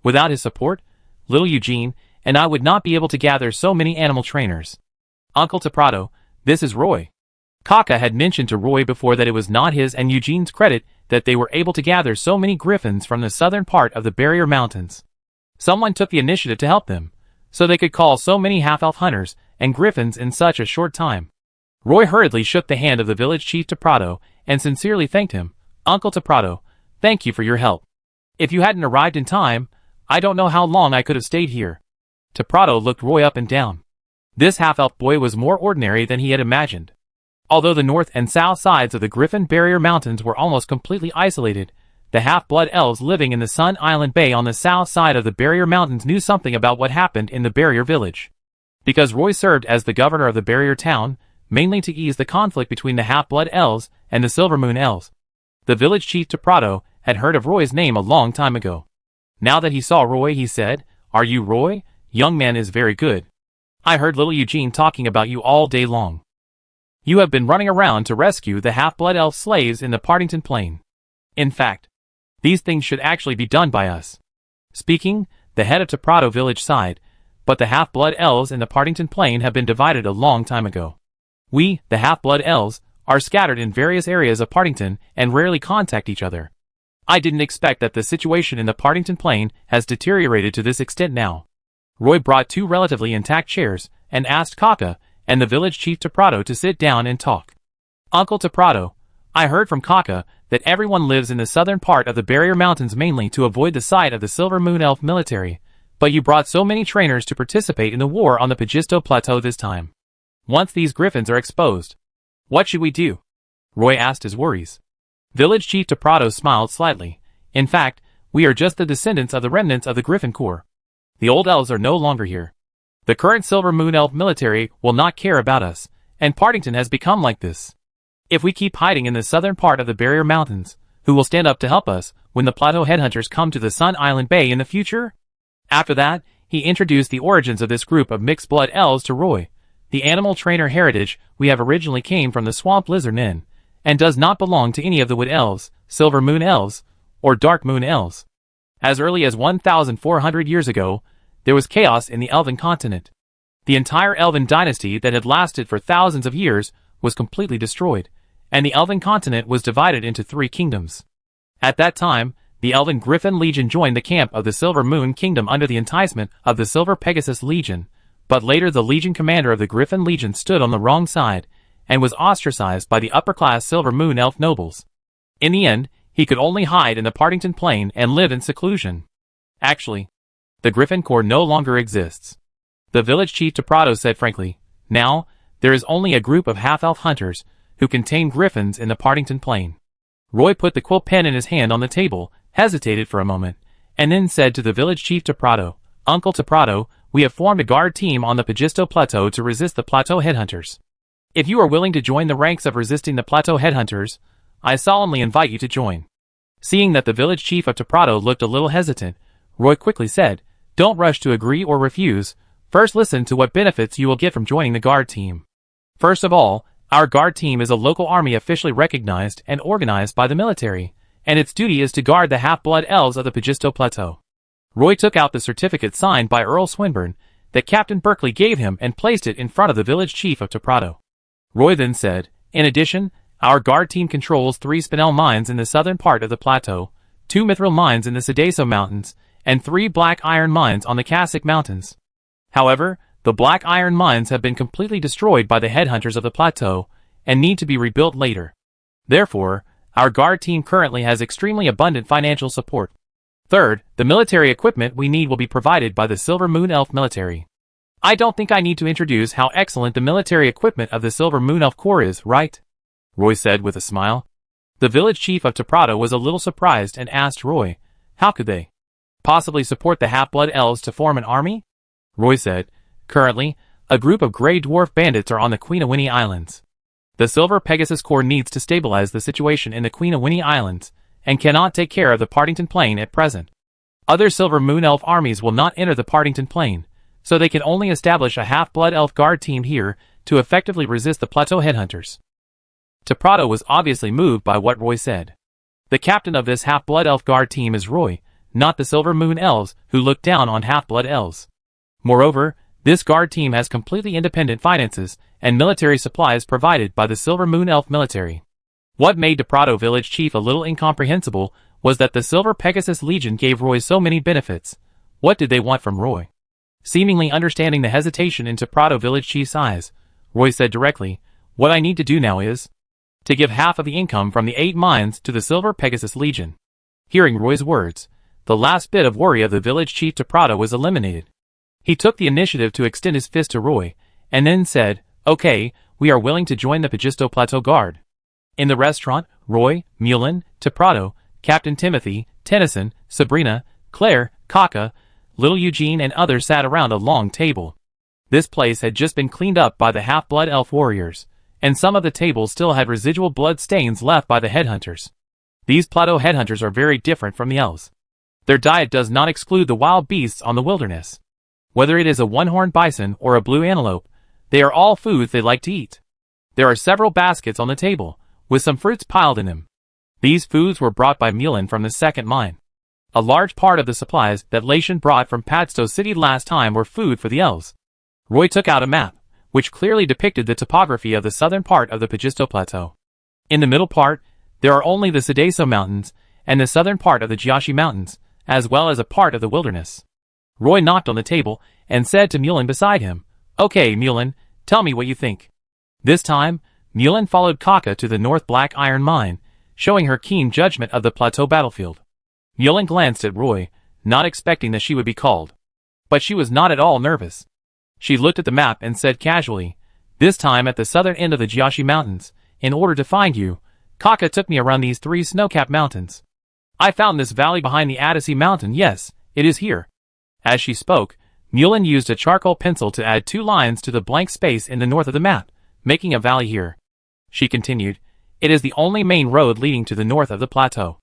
Without his support, little Eugene and I would not be able to gather so many animal trainers. Uncle Taprado, this is Roy. Kaka had mentioned to Roy before that it was not his and Eugene's credit that they were able to gather so many griffins from the southern part of the Barrier Mountains. Someone took the initiative to help them, so they could call so many half-elf hunters and griffins in such a short time. Roy hurriedly shook the hand of the village chief Taprado and sincerely thanked him. Uncle Taprado, thank you for your help. If you hadn't arrived in time, I don't know how long I could have stayed here. Taprado looked Roy up and down. This half-elf boy was more ordinary than he had imagined. Although the north and south sides of the Griffin Barrier Mountains were almost completely isolated, the half-blood elves living in the Sun Island Bay on the south side of the Barrier Mountains knew something about what happened in the Barrier Village. Because Roy served as the governor of the Barrier Town, mainly to ease the conflict between the half-blood elves and the Silver Moon elves, the village chief Taprado had heard of Roy's name a long time ago. Now that he saw Roy, he said, "Are you Roy? Young man is very good. I heard little Eugene talking about you all day long. You have been running around to rescue the half-blood elf slaves in the Partington Plain. In fact, these things should actually be done by us." Speaking, the head of Taprado village sighed, but the half-blood elves in the Partington Plain have been divided a long time ago. We, the half-blood elves, are scattered in various areas of Partington and rarely contact each other. I didn't expect that the situation in the Partington Plain has deteriorated to this extent now. Roy brought two relatively intact chairs and asked Kaka and the village chief Taprado to sit down and talk. Uncle Taprado, I heard from Kaka that everyone lives in the southern part of the Barrier Mountains mainly to avoid the sight of the Silver Moon Elf military, but you brought so many trainers to participate in the war on the Pagisto Plateau this time. Once these griffins are exposed, what should we do? Roy asked his worries. Village chief Taprado smiled slightly. In fact, we are just the descendants of the remnants of the Griffin Corps. The old elves are no longer here. The current Silver Moon Elf military will not care about us, and Partington has become like this. If we keep hiding in the southern part of the Barrier Mountains, who will stand up to help us when the Plateau headhunters come to the Sun Island Bay in the future? After that, he introduced the origins of this group of mixed-blood elves to Roy. The animal trainer heritage we have originally came from the Swamp Lizard Inn, and does not belong to any of the Wood Elves, Silver Moon Elves, or Dark Moon Elves. As early as 1,400 years ago, there was chaos in the Elven continent. The entire Elven dynasty that had lasted for thousands of years was completely destroyed, and the Elven continent was divided into 3 kingdoms. At that time, the Elven Griffin Legion joined the camp of the Silver Moon Kingdom under the enticement of the Silver Pegasus Legion, but later the Legion commander of the Griffin Legion stood on the wrong side, and was ostracized by the upper-class Silver Moon Elf nobles. In the end, he could only hide in the Partington Plain and live in seclusion. Actually, the Griffin Corps no longer exists. The village chief Taprado said frankly, now, there is only a group of half-elf hunters who can tame griffins in the Partington Plain. Roy put the quill pen in his hand on the table, hesitated for a moment, and then said to the village chief Taprado, Uncle Taprado, we have formed a guard team on the Pagisto Plateau to resist the Plateau headhunters. If you are willing to join the ranks of resisting the Plateau headhunters, I solemnly invite you to join. Seeing that the village chief of Taprado looked a little hesitant, Roy quickly said, don't rush to agree or refuse, first listen to what benefits you will get from joining the guard team. First of all, our guard team is a local army officially recognized and organized by the military, and its duty is to guard the half-blood elves of the Pagisto Plateau. Roy took out the certificate signed by Earl Swinburne that Captain Berkeley gave him and placed it in front of the village chief of Taprado. Roy then said, in addition, our guard team controls 3 spinel mines in the southern part of the plateau, 2 mithril mines in the Sedaso Mountains, and 3 black iron mines on the Cassic Mountains. However, the black iron mines have been completely destroyed by the headhunters of the plateau and need to be rebuilt later. Therefore, our guard team currently has extremely abundant financial support. Third, the military equipment we need will be provided by the Silver Moon Elf military. I don't think I need to introduce how excellent the military equipment of the Silver Moon Elf Corps is, right? Roy said with a smile. The village chief of Taprado was a little surprised and asked Roy, how could they possibly support the half-blood elves to form an army? Roy said, currently, A group of gray dwarf bandits are on the Queen Islands. The Silver Pegasus Corps needs to stabilize the situation in the Queen Islands, and cannot take care of the Partington Plain at present. Other Silver Moon Elf armies will not enter the Partington Plain, so they can only establish a half-blood elf guard team here to effectively resist the Plateau Headhunters. Prado was obviously moved by what Roy said. The captain of this half-blood elf guard team is Roy, not the Silver Moon Elves who look down on half-blood elves. Moreover, this guard team has completely independent finances and military supplies provided by the Silver Moon Elf military. What made Prado village chief a little incomprehensible was that the Silver Pegasus Legion gave Roy so many benefits. What did they want from Roy? Seemingly understanding the hesitation in Prado village chief's eyes, Roy said directly, "What I need to do now is to give half of the income from the 8 mines to the Silver Pegasus Legion." Hearing Roy's words, the last bit of worry of the village chief Prado was eliminated. He took the initiative to extend his fist to Roy, and then said, "Okay, we are willing to join the Pagisto Plateau Guard." In the restaurant, Roy, Mullen, Prado, Captain Timothy, Tennyson, Sabrina, Claire, Kaka, Little Eugene and others sat around a long table. This place had just been cleaned up by the half-blood elf warriors, and some of the tables still had residual blood stains left by the headhunters. These Plateau headhunters are very different from the elves. Their diet does not exclude the wild beasts on the wilderness. Whether it is a one-horned bison or a blue antelope, they are all foods they like to eat. There are several baskets on the table, with some fruits piled in them. These foods were brought by Mullen from the second mine. A large part of the supplies that Latian brought from Padstow City last time were food for the elves. Roy took out a map, which clearly depicted the topography of the southern part of the Pagisto Plateau. In the middle part, there are only the Sedeso Mountains and the southern part of the Jiashi Mountains, as well as a part of the wilderness. Roy knocked on the table and said to Mullen beside him, "Okay, Mullen, tell me what you think." This time, Mullen followed Kaka to the North Black Iron Mine, showing her keen judgment of the plateau battlefield. Mullen glanced at Roy, not expecting that she would be called. But she was not at all nervous. She looked at the map and said casually, "This time at the southern end of the Jiashi Mountains, in order to find you, Kaka took me around these 3 snow-capped mountains. I found this valley behind the Adasi Mountain. Yes, it is here." As she spoke, Mullen used a charcoal pencil to add 2 lines to the blank space in the north of the map, making a valley here. She continued, "It is the only main road leading to the north of the plateau.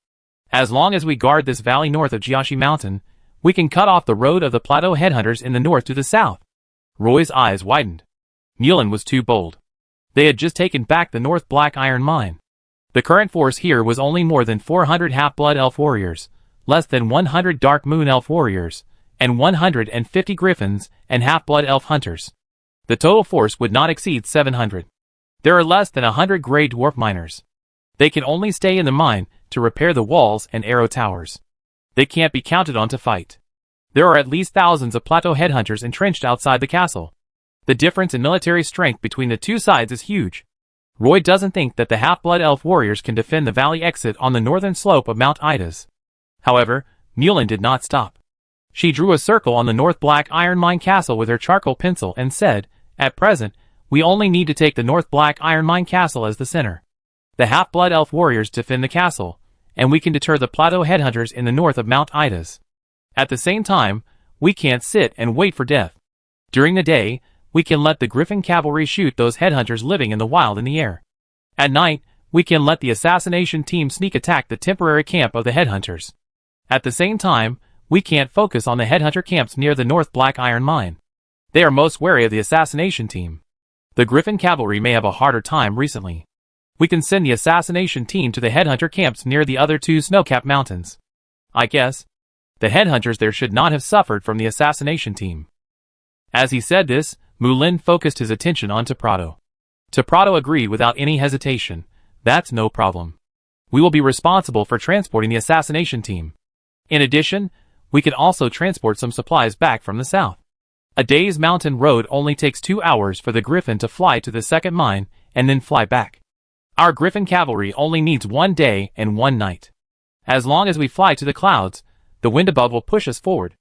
As long as we guard this valley north of Jiashi Mountain, we can cut off the road of the Plateau headhunters in the north to the south." Roy's eyes widened. Mullen was too bold. They had just taken back the North Black Iron Mine. The current force here was only more than 400 half-blood elf warriors, less than 100 Dark Moon elf warriors, and 150 griffins and half-blood elf hunters. The total force would not exceed 700. There are less than 100 gray dwarf miners. They can only stay in the mine to repair the walls and arrow towers. They can't be counted on to fight. There are at least thousands of plateau headhunters entrenched outside the castle. The difference in military strength between the two sides is huge. Roy doesn't think that the half-blood elf warriors can defend the valley exit on the northern slope of Mount Idas. However, Mullen did not stop. She drew a circle on the North Black Iron Mine castle with her charcoal pencil and said, "At present, we only need to take the North Black Iron Mine castle as the center. The half-blood elf warriors defend the castle, and we can deter the plateau headhunters in the north of Mount Idas. At the same time, we can't sit and wait for death. During the day, we can let the Griffin cavalry shoot those headhunters living in the wild in the air. At night, we can let the assassination team sneak attack the temporary camp of the headhunters. At the same time, we can't focus on the headhunter camps near the North Black Iron Mine. They are most wary of the assassination team. The Griffin cavalry may have a harder time recently. We can send the assassination team to the headhunter camps near the other 2 snow-capped mountains. I guess the headhunters there should not have suffered from the assassination team." As he said this, Mullen focused his attention on Prado. Prado agreed without any hesitation. "That's no problem. We will be responsible for transporting the assassination team. In addition, we can also transport some supplies back from the south. A day's mountain road only takes 2 hours for the Griffin to fly to the second mine and then fly back. Our Griffin cavalry only needs 1 day and 1 night. As long as we fly to the clouds, the wind above will push us forward.